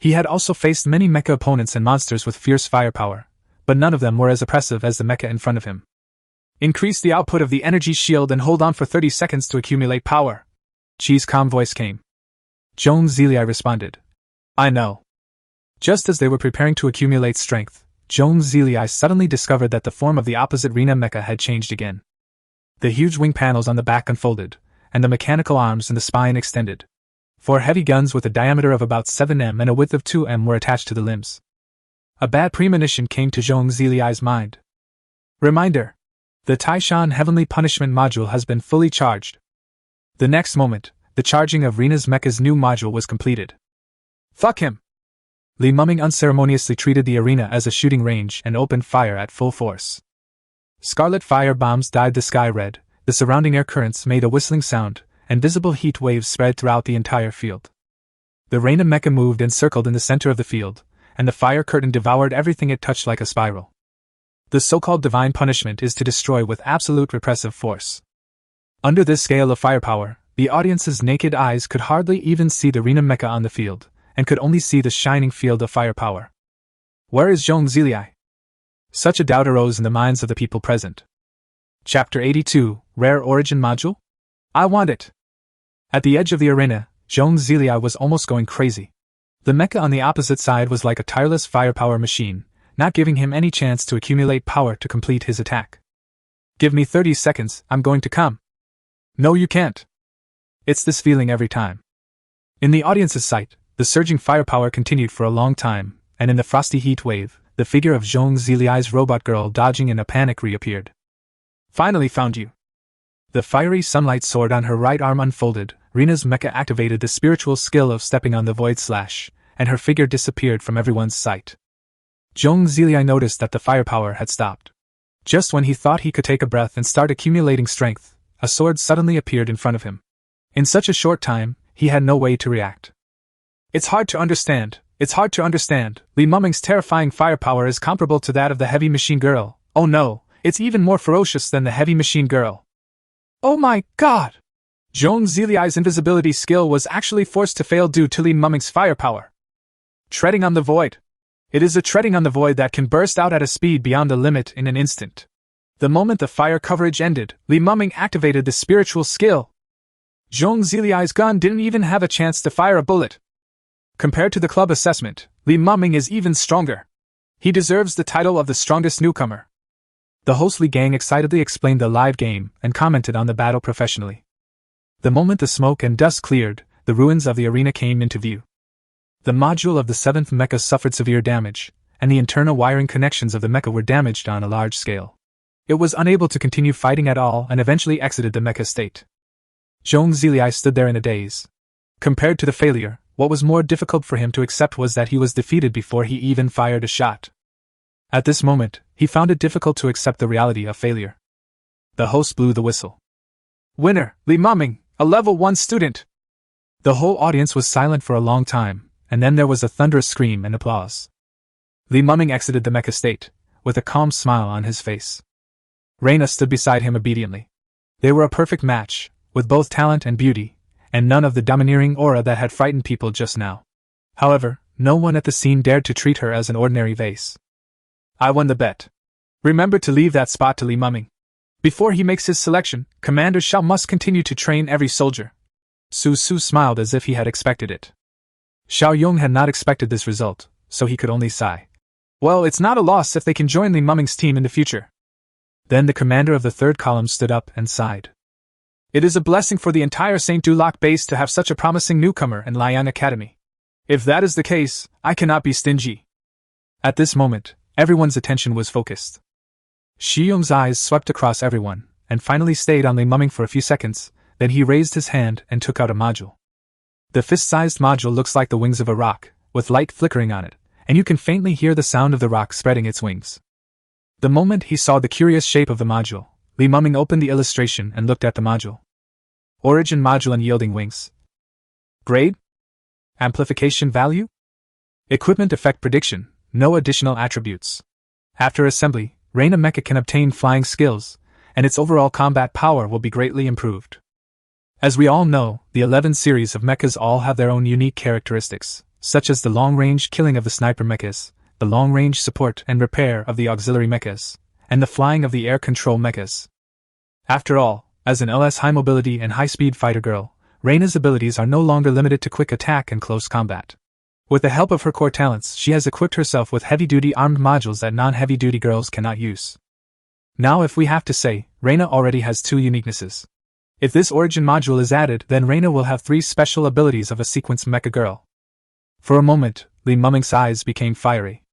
A: He had also faced many mecha opponents and monsters with fierce firepower, but none of them were as oppressive as the mecha in front of him. Increase the output of the energy shield and hold on for 30 seconds to accumulate power. Chi's calm voice came. Zhong Zilei responded. I know. Just as they were preparing to accumulate strength, Zhong Zilei suddenly discovered that the form of the opposite Rena mecha had changed again. The huge wing panels on the back unfolded, and the mechanical arms and the spine extended. 4 heavy guns with a diameter of about 7 m and a width of 2 m were attached to the limbs. A bad premonition came to Zhong Zilei's mind. Reminder: the Taishan Heavenly Punishment module has been fully charged. The next moment, the charging of Rena's mecha's new module was completed. Fuck him! Li Mumming unceremoniously treated the arena as a shooting range and opened fire at full force. Scarlet fire bombs dyed the sky red, the surrounding air currents made a whistling sound, and visible heat waves spread throughout the entire field. The Rena mecha moved and circled in the center of the field, and the fire curtain devoured everything it touched like a spiral. The so-called divine punishment is to destroy with absolute repressive force. Under this scale of firepower, the audience's naked eyes could hardly even see the Rena mecha on the field, and could only see the shining field of firepower. Where is Zhong Zilei? Such a doubt arose in the minds of the people present. Chapter 82, Rare Origin Module? I want it! At the edge of the arena, Zhong Zilei was almost going crazy. The mecha on the opposite side was like a tireless firepower machine, not giving him any chance to accumulate power to complete his attack. Give me 30 seconds, I'm going to come. No, you can't. It's this feeling every time. In the audience's sight, the surging firepower continued for a long time, and in the frosty heat wave, the figure of Zhong Zilei's robot girl dodging in a panic reappeared. Finally found you. The fiery sunlight sword on her right arm unfolded, Rena's mecha activated the spiritual skill of stepping on the void slash, and her figure disappeared from everyone's sight. Zhong Zilei noticed that the firepower had stopped. Just when he thought he could take a breath and start accumulating strength, a sword suddenly appeared in front of him. In such a short time, he had no way to react. It's hard to understand. Li Mumming's terrifying firepower is comparable to that of the Heavy Machine Girl. Oh no, it's even more ferocious than the Heavy Machine Girl. Oh my god! Zhong Zilei's invisibility skill was actually forced to fail due to Li Mumming's firepower. Treading on the void. It is a treading on the void that can burst out at a speed beyond the limit in an instant. The moment the fire coverage ended, Li Mumming activated the spiritual skill. Zhong Zilei's gun didn't even have a chance to fire a bullet. Compared to the club assessment, Li Mumming is even stronger. He deserves the title of the strongest newcomer. The Hostly gang excitedly explained the live game and commented on the battle professionally. The moment the smoke and dust cleared, the ruins of the arena came into view. The module of the 7th mecha suffered severe damage, and the internal wiring connections of the mecha were damaged on a large scale. It was unable to continue fighting at all and eventually exited the mecha state. Zhong Zilei stood there in a daze. Compared to the failure, what was more difficult for him to accept was that he was defeated before he even fired a shot. At this moment, he found it difficult to accept the reality of failure. The host blew the whistle. Winner, Li Mumming, a level 1 student! The whole audience was silent for a long time, and then there was a thunderous scream and applause. Li Mumming exited the mecha state, with a calm smile on his face. Reina stood beside him obediently. They were a perfect match, with both talent and beauty, and none of the domineering aura that had frightened people just now. However, no one at the scene dared to treat her as an ordinary vase. I won the bet. Remember to leave that spot to Li Mumming. Before he makes his selection, Commander Shao must continue to train every soldier. Su Su smiled as if he had expected it. Xiao Yong had not expected this result, so he could only sigh. Well, it's not a loss if they can join Li Mumming's team in the future. Then the commander of the third column stood up and sighed. It is a blessing for the entire St. Duloc base to have such a promising newcomer in Liang Academy. If that is the case, I cannot be stingy. At this moment, everyone's attention was focused. Shi Yong's eyes swept across everyone, and finally stayed on Li Mumming for a few seconds, then he raised his hand and took out a module. The fist-sized module looks like the wings of a rock, with light flickering on it, and you can faintly hear the sound of the rock spreading its wings. The moment he saw the curious shape of the module, Li Mumming opened the illustration and looked at the module. Origin module unyielding wings. Grade? Amplification value? Equipment effect prediction, no additional attributes. After assembly, Reina Mecha can obtain flying skills, and its overall combat power will be greatly improved. As we all know, the 11 series of mechas all have their own unique characteristics, such as the long-range killing of the sniper mechas, the long-range support and repair of the auxiliary mechas, and the flying of the air control mechas. After all, as an LS high mobility and high-speed fighter girl, Reina's abilities are no longer limited to quick attack and close combat. With the help of her core talents, she has equipped herself with heavy-duty armed modules that non-heavy-duty girls cannot use. Now if we have to say, Reina already has 2 uniquenesses. If this origin module is added, then Reina will have 3 special abilities of a sequence mecha girl. For a moment, Li Mumming's eyes became fiery.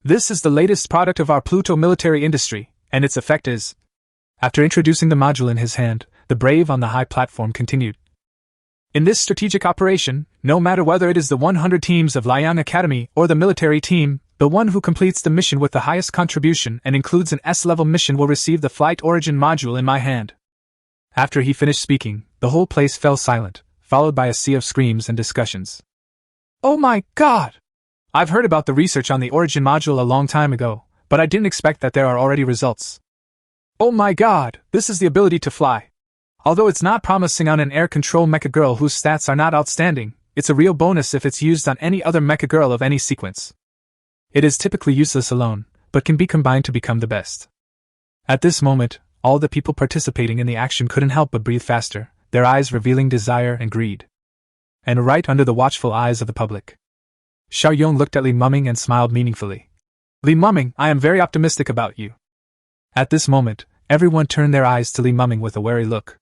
A: This is the latest product of our Pluto military industry, and its effect is... After introducing the module in his hand, the brave on the high platform continued. In this strategic operation, no matter whether it is the 100 teams of Liang Academy or the military team, the one who completes the mission with the highest contribution and includes an S-level mission will receive the flight origin module in my hand. After he finished speaking, the whole place fell silent, followed by a sea of screams and discussions. Oh my god! I've heard about the research on the origin module a long time ago, but I didn't expect that there are already results. Oh my god, this is the ability to fly. Although it's not promising on an air control mecha girl whose stats are not outstanding, it's a real bonus if it's used on any other mecha girl of any sequence. It is typically useless alone, but can be combined to become the best. At this moment, all the people participating in the action couldn't help but breathe faster, their eyes revealing desire and greed. And right under the watchful eyes of the public, Xiao Yong looked at Li Mumming and smiled meaningfully. Li Mumming, I am very optimistic about you. At this moment, everyone turned their eyes to Li Mumming with a wary look.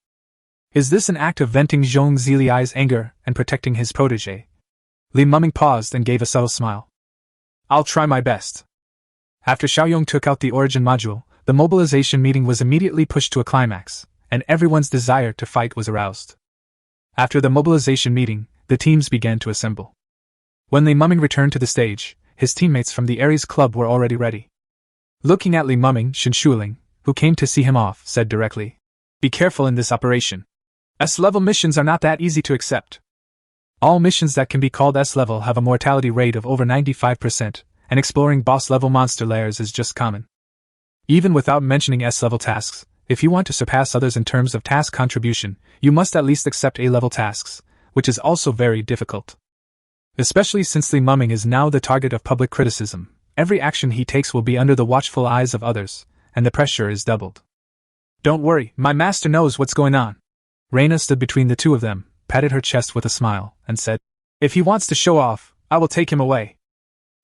A: Is this an act of venting Zhong Ziliai's anger and protecting his protégé? Li Mumming paused and gave a subtle smile. I'll try my best. After Xiao Yong took out the origin module, the mobilization meeting was immediately pushed to a climax, and everyone's desire to fight was aroused. After the mobilization meeting, the teams began to assemble. When Li Mumming returned to the stage, his teammates from the Ares Club were already ready. Looking at Li Mumming, Shen Shuling, who came to see him off, said directly, "Be careful in this operation. S-level missions are not that easy to accept. All missions that can be called S-level have a mortality rate of over 95%, and exploring boss-level monster lairs is just common. Even without mentioning S-level tasks, if you want to surpass others in terms of task contribution, you must at least accept A-level tasks, which is also very difficult. Especially since Li Mumming is now the target of public criticism, every action he takes will be under the watchful eyes of others, and the pressure is doubled. Don't worry, my master knows what's going on." Reina stood between the two of them, patted her chest with a smile, and said, "If he wants to show off, I will take him away."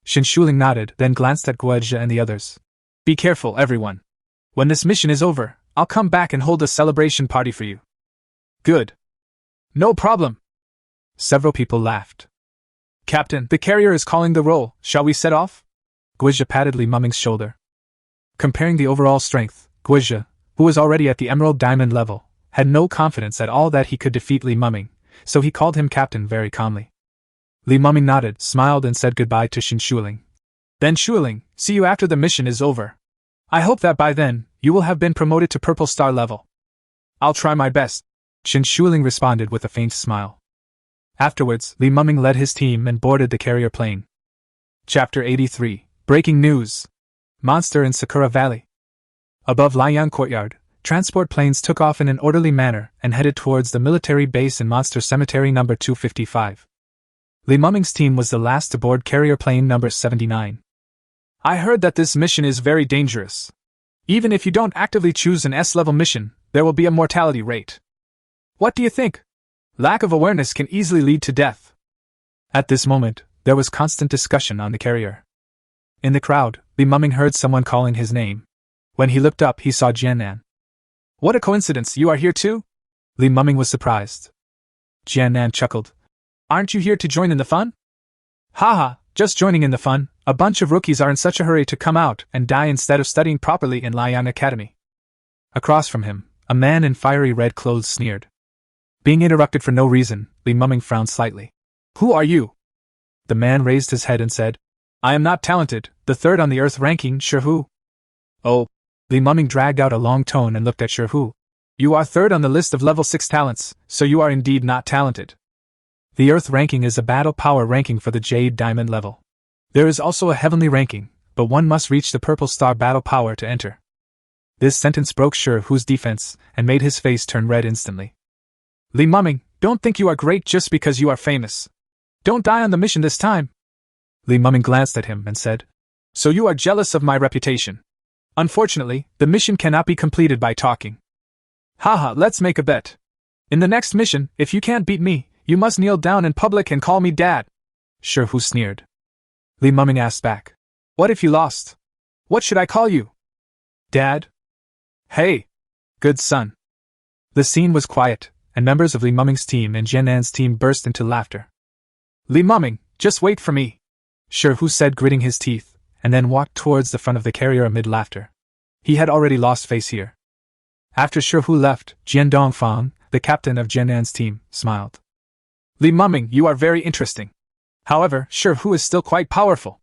A: Shen Shuling nodded, then glanced at Guozhi and the others. "Be careful, everyone. When this mission is over, I'll come back and hold a celebration party for you." "Good. No problem." Several people laughed. "Captain, the carrier is calling the roll. Shall we set off?" Guozhi patted Li Mumming's shoulder. Comparing the overall strength, Guozhi, who was already at the Emerald Diamond level, had no confidence at all that he could defeat Li Mumming, so he called him captain very calmly. Li Mumming nodded, smiled and said goodbye to Shen Shuling. "Then Shuling, see you after the mission is over. I hope that by then, you will have been promoted to Purple Star level." "I'll try my best," Shen Shuling responded with a faint smile. Afterwards, Li Mumming led his team and boarded the carrier plane. Chapter 83. Breaking News. Monster in Sakura Valley. Above Liang Courtyard, transport planes took off in an orderly manner and headed towards the military base in Monster Cemetery number 255. Li Mumming's team was the last to board carrier plane number 79. "I heard that this mission is very dangerous. Even if you don't actively choose an S-level mission, there will be a mortality rate. What do you think? Lack of awareness can easily lead to death." At this moment, there was constant discussion on the carrier. In the crowd, Li Mumming heard someone calling his name. When he looked up, he saw Jiannan. What a coincidence, you are here too? Li Mumming was surprised. Jiannan chuckled. Aren't you here to join in the fun? Haha, just joining in the fun. A bunch of rookies are in such a hurry to come out and die instead of studying properly in Liang Academy. Across from him, a man in fiery red clothes sneered. Being interrupted for no reason, Li Mumming frowned slightly. Who are you? The man raised his head and said, I am not talented, the third on the Earth ranking, Shihu. Oh. Li Mumming dragged out a long tone and looked at Shihu. You are third on the list of level 6 talents, so you are indeed not talented. The Earth ranking is a battle power ranking for the Jade Diamond level. There is also a heavenly ranking, but one must reach the Purple Star battle power to enter. This sentence broke Shihu's defense and made his face turn red instantly. Li Mumming, don't think you are great just because you are famous. Don't die on the mission this time. Li Mumming glanced at him and said, So you are jealous of my reputation. Unfortunately, the mission cannot be completed by talking. Haha, let's make a bet. In the next mission, if you can't beat me, you must kneel down in public and call me Dad. Shihu sneered. Li Mumming asked back, What if you lost? What should I call you? Dad? Hey! Good son. The scene was quiet, and members of Li Mumming's team and Jiannan's team burst into laughter. Li Mumming, just wait for me, Shihu said, gritting his teeth, and then walked towards the front of the carrier amid laughter. He had already lost face here. After Shihu left, Jian Dongfang, the captain of Jiannan's team, smiled. Li Mumming, you are very interesting. However, Shihu is still quite powerful.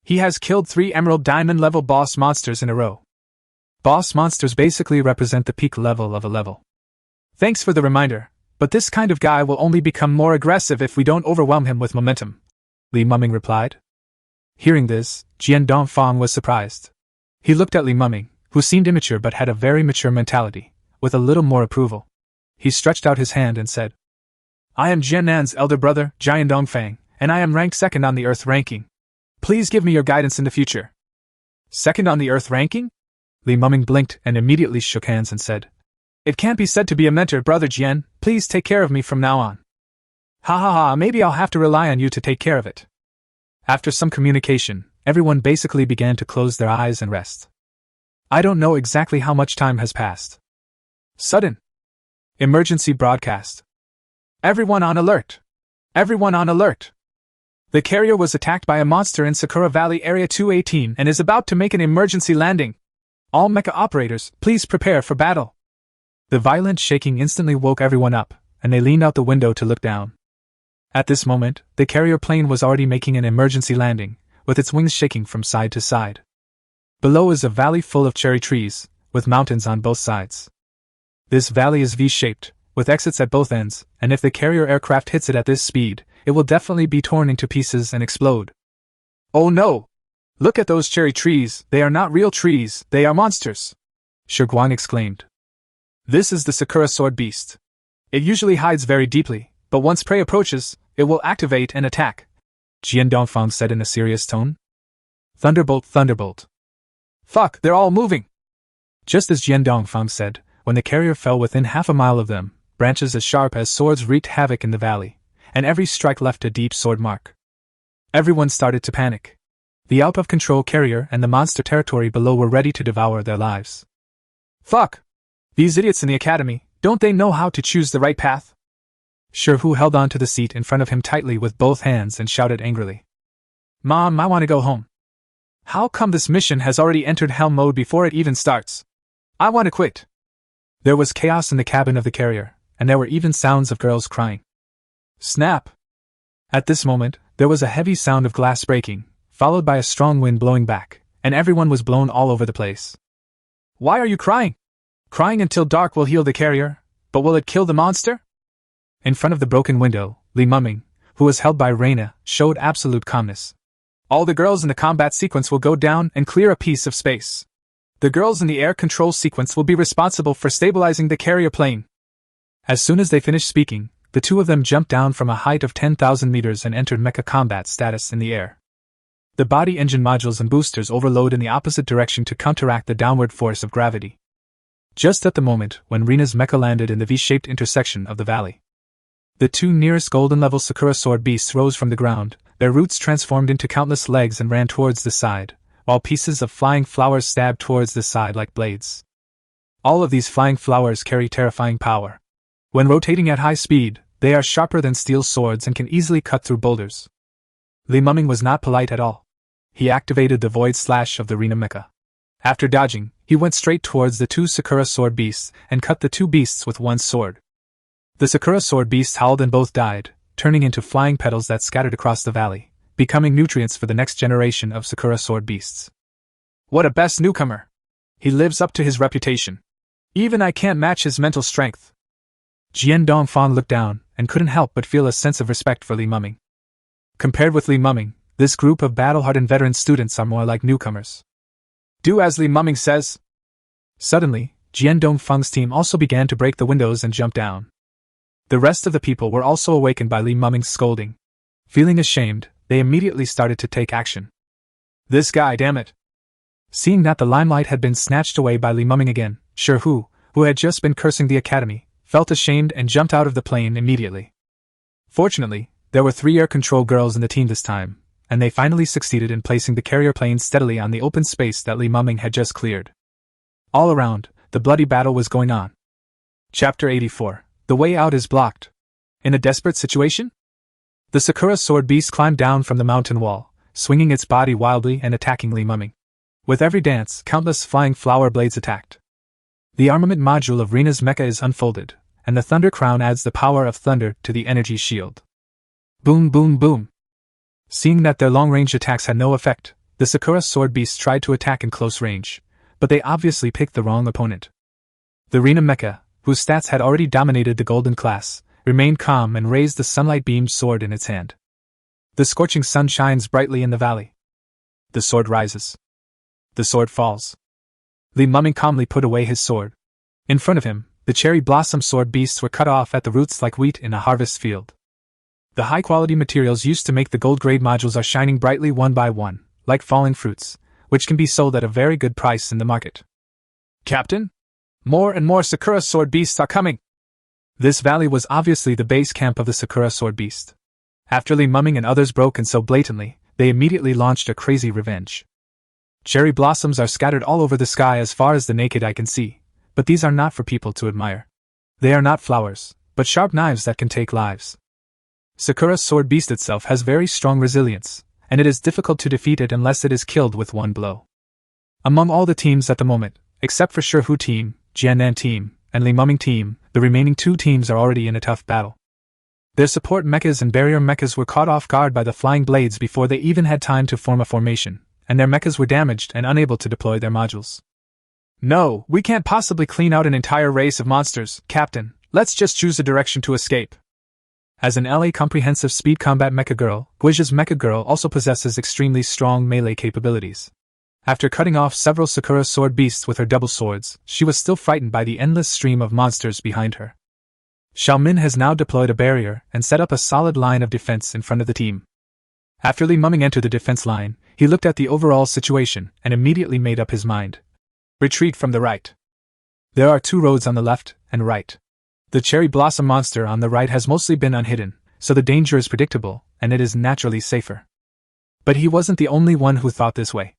A: He has killed 3 Emerald Diamond level boss monsters in a row. Boss monsters basically represent the peak level of a level. Thanks for the reminder, but this kind of guy will only become more aggressive if we don't overwhelm him with momentum, Li Mumming replied. Hearing this, Jian Dongfang was surprised. He looked at Li Mumming, who seemed immature but had a very mature mentality, with a little more approval. He stretched out his hand and said, I am Jiannan's elder brother, Jian Dongfang, and I am ranked 2nd on the Earth ranking. Please give me your guidance in the future. 2nd on the Earth ranking? Li Mumming blinked and immediately shook hands and said, It can't be said to be a mentor, brother Jian. Please take care of me from now on. Ha ha ha, maybe I'll have to rely on you to take care of it. After some communication, everyone basically began to close their eyes and rest. I don't know exactly how much time has passed. Sudden emergency broadcast. Everyone on alert! Everyone on alert! The carrier was attacked by a monster in Sakura Valley Area 218 and is about to make an emergency landing. All mecha operators, please prepare for battle. The violent shaking instantly woke everyone up, and they leaned out the window to look down. At this moment, the carrier plane was already making an emergency landing, with its wings shaking from side to side. Below is a valley full of cherry trees, with mountains on both sides. This valley is V-shaped, with exits at both ends, and if the carrier aircraft hits it at this speed, it will definitely be torn into pieces and explode. Oh no! Look at those cherry trees, they are not real trees, they are monsters! Shi Guang exclaimed. This is the Sakura Sword Beast. It usually hides very deeply, but once prey approaches, it will activate and attack, Jian Dongfang said in a serious tone. Thunderbolt, thunderbolt. Fuck, they're all moving! Just as Jian Dongfang said, when the carrier fell within half a mile of them, branches as sharp as swords wreaked havoc in the valley, and every strike left a deep sword mark. Everyone started to panic. The out-of-control carrier and the monster territory below were ready to devour their lives. Fuck! These idiots in the academy, don't they know how to choose the right path? Shihu held on to the seat in front of him tightly with both hands and shouted angrily. Mom, I want to go home. How come this mission has already entered hell mode before it even starts? I want to quit. There was chaos in the cabin of the carrier, and there were even sounds of girls crying. Snap! At this moment, there was a heavy sound of glass breaking, followed by a strong wind blowing back, and everyone was blown all over the place. Why are you crying? Crying until dark will heal the carrier, but will it kill the monster? In front of the broken window, Li Mumming, who was held by Reina, showed absolute calmness. All the girls in the combat sequence will go down and clear a piece of space. The girls in the air control sequence will be responsible for stabilizing the carrier plane. As soon as they finished speaking, the two of them jumped down from a height of 10,000 meters and entered mecha combat status in the air. The body engine modules and boosters overload in the opposite direction to counteract the downward force of gravity. Just at the moment when Rena's mecha landed in the V-shaped intersection of the valley. The two nearest golden-level Sakura sword beasts rose from the ground, their roots transformed into countless legs and ran towards the side, while pieces of flying flowers stabbed towards the side like blades. All of these flying flowers carry terrifying power. When rotating at high speed, they are sharper than steel swords and can easily cut through boulders. Li Mumming was not polite at all. He activated the Void Slash of the Rena Mecha. After dodging, he went straight towards the two Sakura sword beasts and cut the two beasts with one sword. The Sakura sword beasts howled and both died, turning into flying petals that scattered across the valley, becoming nutrients for the next generation of Sakura sword beasts. What a best newcomer! He lives up to his reputation. Even I can't match his mental strength. Jian Dongfang looked down and couldn't help but feel a sense of respect for Li Mumming. Compared with Li Mumming, this group of battle-hardened veteran students are more like newcomers. Do as Li Mumming says. Suddenly, Jian Dongfang's team also began to break the windows and jump down. The rest of the people were also awakened by Li Mumming's scolding. Feeling ashamed, they immediately started to take action. This guy, damn it! Seeing that the limelight had been snatched away by Li Mumming again, Shi, who had just been cursing the academy, felt ashamed and jumped out of the plane immediately. Fortunately, there were 3 air control girls in the team this time, and they finally succeeded in placing the carrier plane steadily on the open space that Li Mumming had just cleared. All around, the bloody battle was going on. Chapter 84. The way out is blocked. In a desperate situation? The Sakura sword beast climbed down from the mountain wall, swinging its body wildly and attacking Li Mumming. With every dance, countless flying flower blades attacked. The armament module of Rena's mecha is unfolded, and the Thunder Crown adds the power of thunder to the energy shield. Boom boom boom. Seeing that their long-range attacks had no effect, the Sakura sword beasts tried to attack in close range, but they obviously picked the wrong opponent. The Rena mecha, whose stats had already dominated the golden class, remained calm and raised the sunlight-beamed sword in its hand. The scorching sun shines brightly in the valley. The sword rises. The sword falls. Li Mumming calmly put away his sword. In front of him, the cherry blossom sword beasts were cut off at the roots like wheat in a harvest field. The high-quality materials used to make the gold-grade modules are shining brightly one by one, like falling fruits, which can be sold at a very good price in the market. Captain? More and more Sakura sword beasts are coming! This valley was obviously the base camp of the Sakura sword beast. After Li Mumming and others broke in so blatantly, they immediately launched a crazy revenge. Cherry blossoms are scattered all over the sky as far as the naked eye can see, but these are not for people to admire. They are not flowers, but sharp knives that can take lives. Sakura's sword beast itself has very strong resilience, and it is difficult to defeat it unless it is killed with one blow. Among all the teams at the moment, except for Shi team, Jianan team, and Li Mumming team, the remaining 2 teams are already in a tough battle. Their support mechas and barrier mechas were caught off guard by the flying blades before they even had time to form a formation, and their mechas were damaged and unable to deploy their modules. No, we can't possibly clean out an entire race of monsters, Captain. Let's just choose a direction to escape. As an LA comprehensive speed combat mecha girl, Guizha's mecha girl also possesses extremely strong melee capabilities. After cutting off several Sakura sword beasts with her double swords, she was still frightened by the endless stream of monsters behind her. Xiaomin has now deployed a barrier and set up a solid line of defense in front of the team. After Li Mumming entered the defense line, he looked at the overall situation and immediately made up his mind. Retreat from the right. There are 2 roads on the left and right. The cherry blossom monster on the right has mostly been unhidden, so the danger is predictable, and it is naturally safer. But he wasn't the only one who thought this way.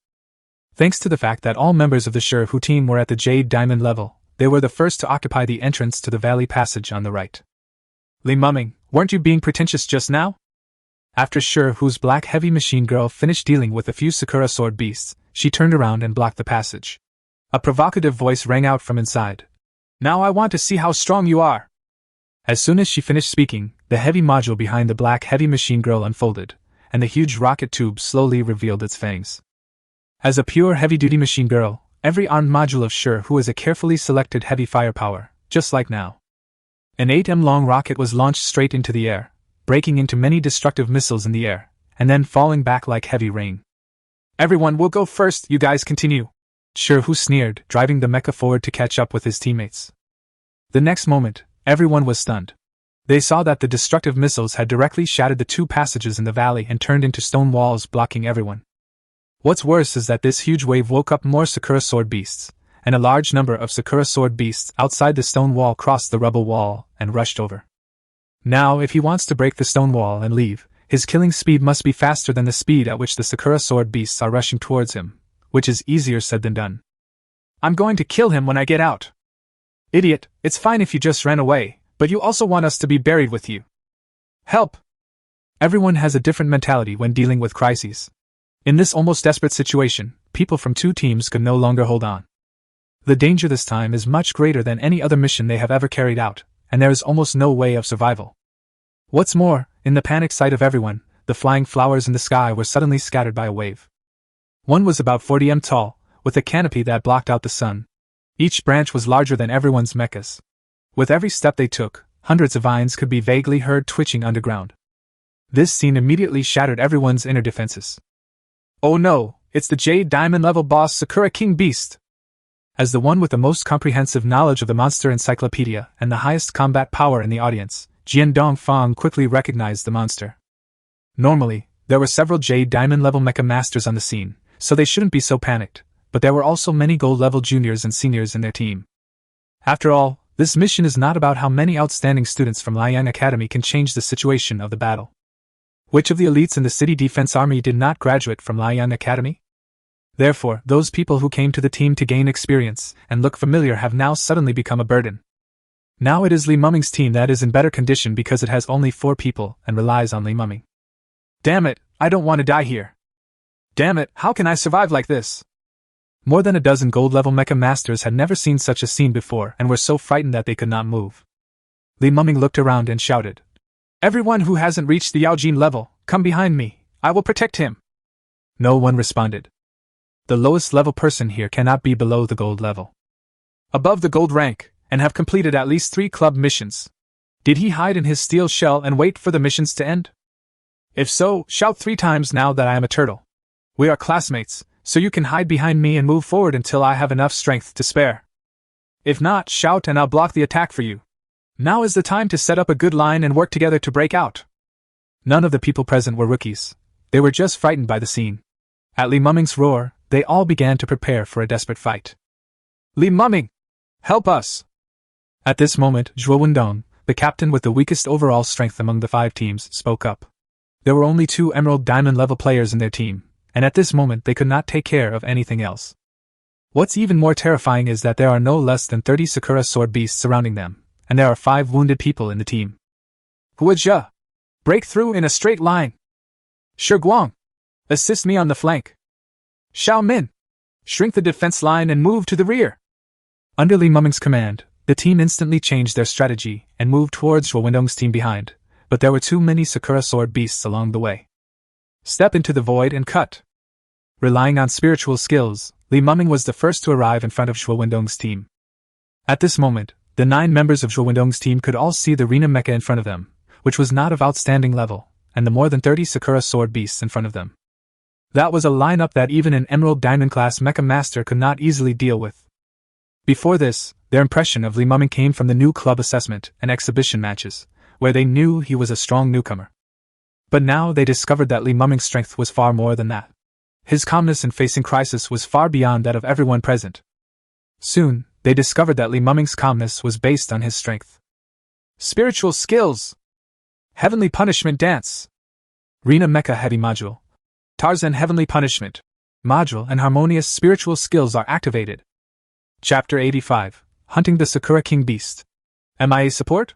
A: Thanks to the fact that all members of the Shi team were at the Jade Diamond level, they were the first to occupy the entrance to the valley passage on the right. Li Mumming, weren't you being pretentious just now? After Shi's black heavy machine girl finished dealing with a few Sakura sword beasts, she turned around and blocked the passage. A provocative voice rang out from inside. Now I want to see how strong you are! As soon as she finished speaking, the heavy module behind the black heavy machine girl unfolded, and the huge rocket tube slowly revealed its fangs. As a pure heavy-duty machine girl, every armed module of Shi is a carefully selected heavy firepower, just like now. An 8m-long rocket was launched straight into the air, breaking into many destructive missiles in the air, and then falling back like heavy rain. Everyone will go first, you guys continue. Shi sneered, driving the mecha forward to catch up with his teammates. The next moment, everyone was stunned. They saw that the destructive missiles had directly shattered the 2 passages in the valley and turned into stone walls blocking everyone. What's worse is that this huge wave woke up more Sakura sword beasts, and a large number of Sakura sword beasts outside the stone wall crossed the rubble wall and rushed over. Now, if he wants to break the stone wall and leave, his killing speed must be faster than the speed at which the Sakura sword beasts are rushing towards him, which is easier said than done. I'm going to kill him when I get out. Idiot, it's fine if you just ran away, but you also want us to be buried with you. Help! Everyone has a different mentality when dealing with crises. In this almost desperate situation, people from two teams could no longer hold on. The danger this time is much greater than any other mission they have ever carried out, and there is almost no way of survival. What's more, in the panic sight of everyone, the flying flowers in the sky were suddenly scattered by a wave. One was about 40 m tall, with a canopy that blocked out the sun. Each branch was larger than everyone's mechas. With every step they took, hundreds of vines could be vaguely heard twitching underground. This scene immediately shattered everyone's inner defenses. Oh no, it's the Jade Diamond level boss Sakura King Beast! As the one with the most comprehensive knowledge of the monster encyclopedia and the highest combat power in the audience, Jian Dongfang quickly recognized the monster. Normally, there were several Jade Diamond level mecha masters on the scene, so they shouldn't be so panicked, but there were also many gold level juniors and seniors in their team. After all, this mission is not about how many outstanding students from Liang Academy can change the situation of the battle. Which of the elites in the city defense army did not graduate from Liang Academy? Therefore, those people who came to the team to gain experience and look familiar have now suddenly become a burden. Now it is Li Mumming's team that is in better condition because it has only 4 people and relies on Li Mumming. Damn it, I don't want to die here. Damn it, how can I survive like this? More than a dozen gold-level mecha masters had never seen such a scene before and were so frightened that they could not move. Li Mumming looked around and shouted, "Everyone who hasn't reached the Yaojin level, come behind me, I will protect him." No one responded. The lowest level person here cannot be below the gold level. Above the gold rank, and have completed at least 3 club missions. Did he hide in his steel shell and wait for the missions to end? If so, shout 3 times now that I am a turtle. We are classmates, so you can hide behind me and move forward until I have enough strength to spare. If not, shout and I'll block the attack for you. Now is the time to set up a good line and work together to break out. None of the people present were rookies. They were just frightened by the scene. At Li Mumming's roar, they all began to prepare for a desperate fight. Li Mumming! Help us! At this moment, Zhuo Wendong, the captain with the weakest overall strength among the 5 teams, spoke up. There were only 2 Emerald Diamond level players in their team, and at this moment they could not take care of anything else. What's even more terrifying is that there are no less than 30 Sakura sword beasts surrounding them, and there are 5 wounded people in the team. Huazhe! Break through in a straight line! Shiguang! Assist me on the flank! Xiao Min! Shrink the defense line and move to the rear! Under Li Mumming's command, the team instantly changed their strategy and moved towards Zhuo Wendong's team behind, but there were too many Sakura sword beasts along the way. Step into the void and cut. Relying on spiritual skills, Li Mumming was the first to arrive in front of Zhuo Wendong's team. At this moment, the 9 members of Zhuo Wendong's team could all see the Rena mecha in front of them, which was not of outstanding level, and the more than 30 Sakura sword beasts in front of them. That was a lineup that even an Emerald Diamond class mecha master could not easily deal with. Before this, their impression of Li Mumming came from the new club assessment and exhibition matches, where they knew he was a strong newcomer. But now they discovered that Li Mumming's strength was far more than that. His calmness in facing crisis was far beyond that of everyone present. Soon, they discovered that Li Mumming's calmness was based on his strength. Spiritual skills! Heavenly Punishment Dance! Rena Mecha Heavy Module. Tarzan Heavenly Punishment Module and Harmonious Spiritual Skills are activated. Chapter 85, Hunting the Sakura King Beast. MIA support?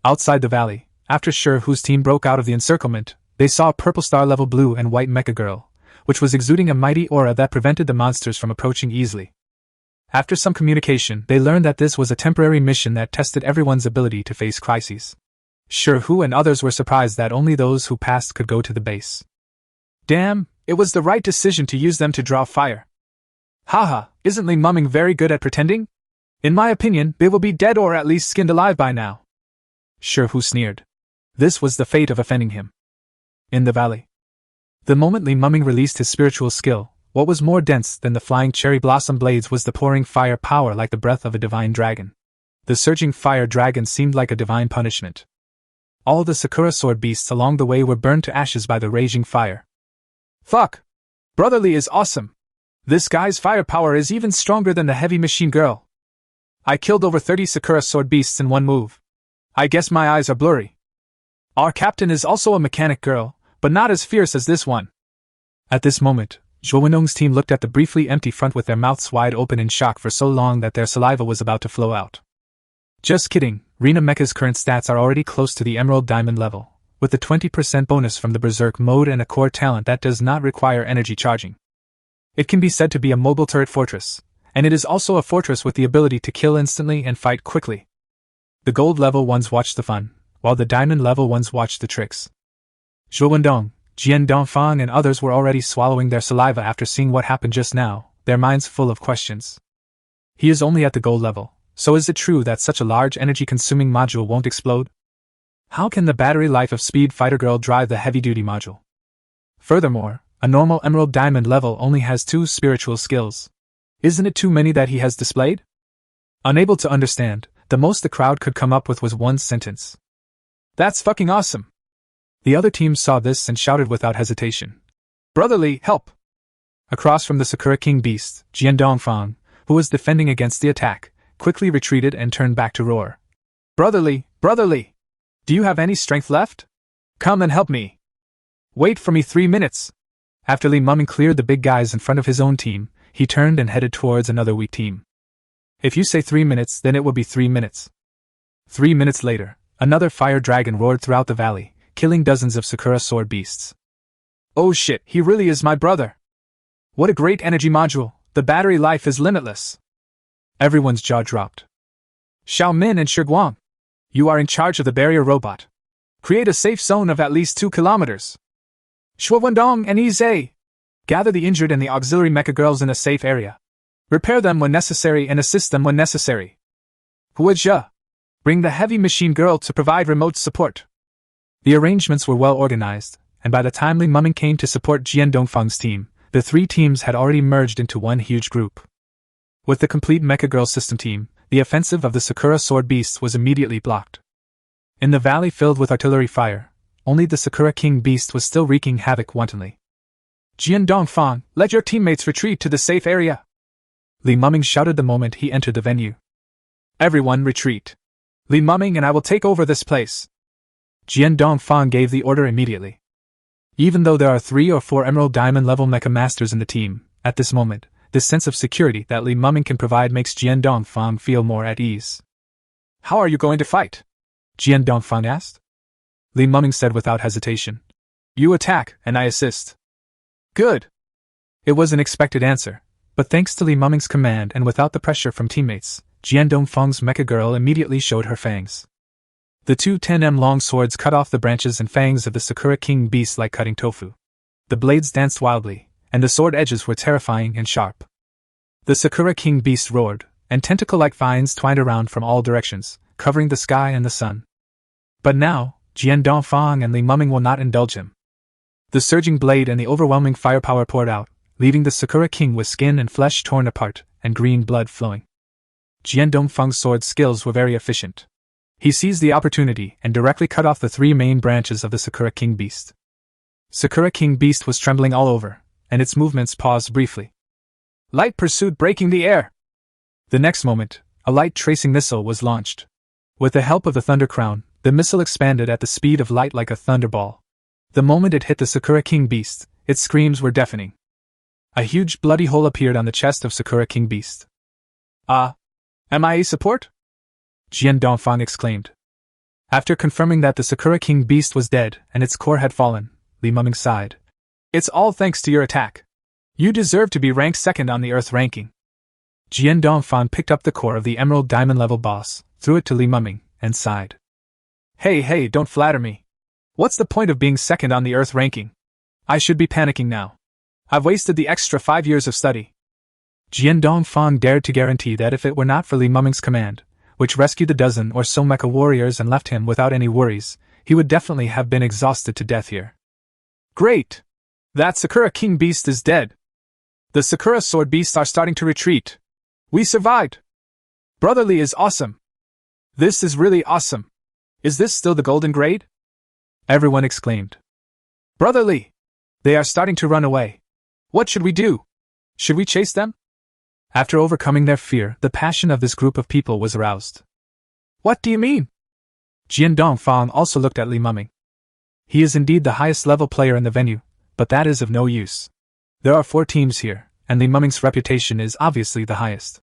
A: Outside the valley, after Sure whose team broke out of the encirclement, they saw a purple star level blue and white mecha girl, which was exuding a mighty aura that prevented the monsters from approaching easily. After some communication, they learned that this was a temporary mission that tested everyone's ability to face crises. Sure who and others were surprised that only those who passed could go to the base. Damn, it was the right decision to use them to draw fire. Haha, isn't Li Mumming very good at pretending? In my opinion, they will be dead or at least skinned alive by now. Sure who sneered. This was the fate of offending him. In the valley. The moment Li Mumming released his spiritual skill, what was more dense than the flying cherry blossom blades was the pouring fire power like the breath of a divine dragon. The surging fire dragon seemed like a divine punishment. All the Sakura sword beasts along the way were burned to ashes by the raging fire. Fuck! Brotherly is awesome! This guy's firepower is even stronger than the heavy machine girl. I killed over 30 Sakura sword beasts in one move. I guess my eyes are blurry. Our captain is also a mechanic girl, but not as fierce as this one. At this moment, Zhou Wenong's team looked at the briefly empty front with their mouths wide open in shock for so long that their saliva was about to flow out. Just kidding, Rena Mecha's current stats are already close to the Emerald Diamond level, with the 20% bonus from the Berserk mode and a core talent that does not require energy charging. It can be said to be a mobile turret fortress, and it is also a fortress with the ability to kill instantly and fight quickly. The gold level ones watch the fun, while the diamond level ones watch the tricks. Zhou Wendong, Jian Dongfang and others were already swallowing their saliva after seeing what happened just now, their minds full of questions. He is only at the gold level, so is it true that such a large energy-consuming module won't explode? How can the battery life of Speed Fighter Girl drive the heavy-duty module? Furthermore, a normal Emerald Diamond level only has 2 spiritual skills. Isn't it too many that he has displayed? Unable to understand, the most the crowd could come up with was one sentence. That's fucking awesome! The other teams saw this and shouted without hesitation. Brotherly, help! Across from the Sakura King Beast, Jian Dongfang, who was defending against the attack, quickly retreated and turned back to roar. Brotherly, brotherly! Do you have any strength left? Come and help me! Wait for me 3 minutes! After Li Muming cleared the big guys in front of his own team, he turned and headed towards another weak team. If you say 3 minutes, then it will be 3 minutes. 3 minutes later, another fire dragon roared throughout the valley, killing dozens of Sakura sword beasts. Oh shit, he really is my brother! What a great energy module, the battery life is limitless! Everyone's jaw dropped. Xiao Min and Shiguang, you are in charge of the barrier robot. Create a safe zone of at least 2 kilometers. Shuo Wendong and Yi, gather the injured and the auxiliary mecha girls in a safe area. Repair them when necessary and assist them when necessary. Huozhe, bring the heavy machine girl to provide remote support. The arrangements were well organized, and by the time Li Muming came to support Jian Dongfang's team, the 3 teams had already merged into one huge group. With the complete Mecha Girl system team, the offensive of the Sakura Sword Beasts was immediately blocked. In the valley filled with artillery fire, only the Sakura King Beast was still wreaking havoc wantonly. Jian Dongfang, let your teammates retreat to the safe area! Li Muming shouted the moment he entered the venue. Everyone retreat! Li Muming and I will take over this place! Jian Dongfang gave the order immediately. Even though there are 3 or 4 Emerald Diamond level Mecha Masters in the team, at this moment, this sense of security that Li Muming can provide makes Jian Dongfang feel more at ease. How are you going to fight? Jian Dongfang asked. Li Muming said without hesitation. You attack, and I assist. Good. It was an expected answer, but thanks to Li Muming's command and without the pressure from teammates, Jian Dongfang's Mecha Girl immediately showed her fangs. The 2 10m long swords cut off the branches and fangs of the Sakura King Beast like cutting tofu. The blades danced wildly, and the sword edges were terrifying and sharp. The Sakura King Beast roared, and tentacle-like vines twined around from all directions, covering the sky and the sun. But now, Jian Dongfang and Li Muming will not indulge him. The surging blade and the overwhelming firepower poured out, leaving the Sakura King with skin and flesh torn apart, and green blood flowing. Jian Dongfang's sword skills were very efficient. He seized the opportunity and directly cut off the 3 main branches of the Sakura King Beast. Sakura King Beast was trembling all over, and its movements paused briefly. Light pursuit breaking the air! The next moment, a light tracing missile was launched. With the help of the Thunder Crown, the missile expanded at the speed of light like a thunderball. The moment it hit the Sakura King Beast, its screams were deafening. A huge bloody hole appeared on the chest of Sakura King Beast. MIA support? Jian Dongfang exclaimed. After confirming that the Sakura King Beast was dead and its core had fallen, Li Muming sighed. It's all thanks to your attack. You deserve to be ranked 2nd on the Earth ranking. Jian Dongfang picked up the core of the Emerald Diamond level boss, threw it to Li Muming, and sighed. Hey, don't flatter me. What's the point of being 2nd on the Earth ranking? I should be panicking now. I've wasted the extra 5 years of study. Jian Dongfang dared to guarantee that if it were not for Li Muming's command, which rescued the dozen or so mecha warriors and left him without any worries, he would definitely have been exhausted to death here. Great! That Sakura King Beast is dead. The Sakura Sword Beasts are starting to retreat. We survived! Brotherly is awesome! This is really awesome! Is this still the golden grade? Everyone exclaimed. Brotherly! They are starting to run away. What should we do? Should we chase them? After overcoming their fear, the passion of this group of people was aroused. What do you mean? Jian Dongfang also looked at Li Muming. He is indeed the highest level player in the venue, but that is of no use. There are 4 teams here, and the Mumming's reputation is obviously the highest.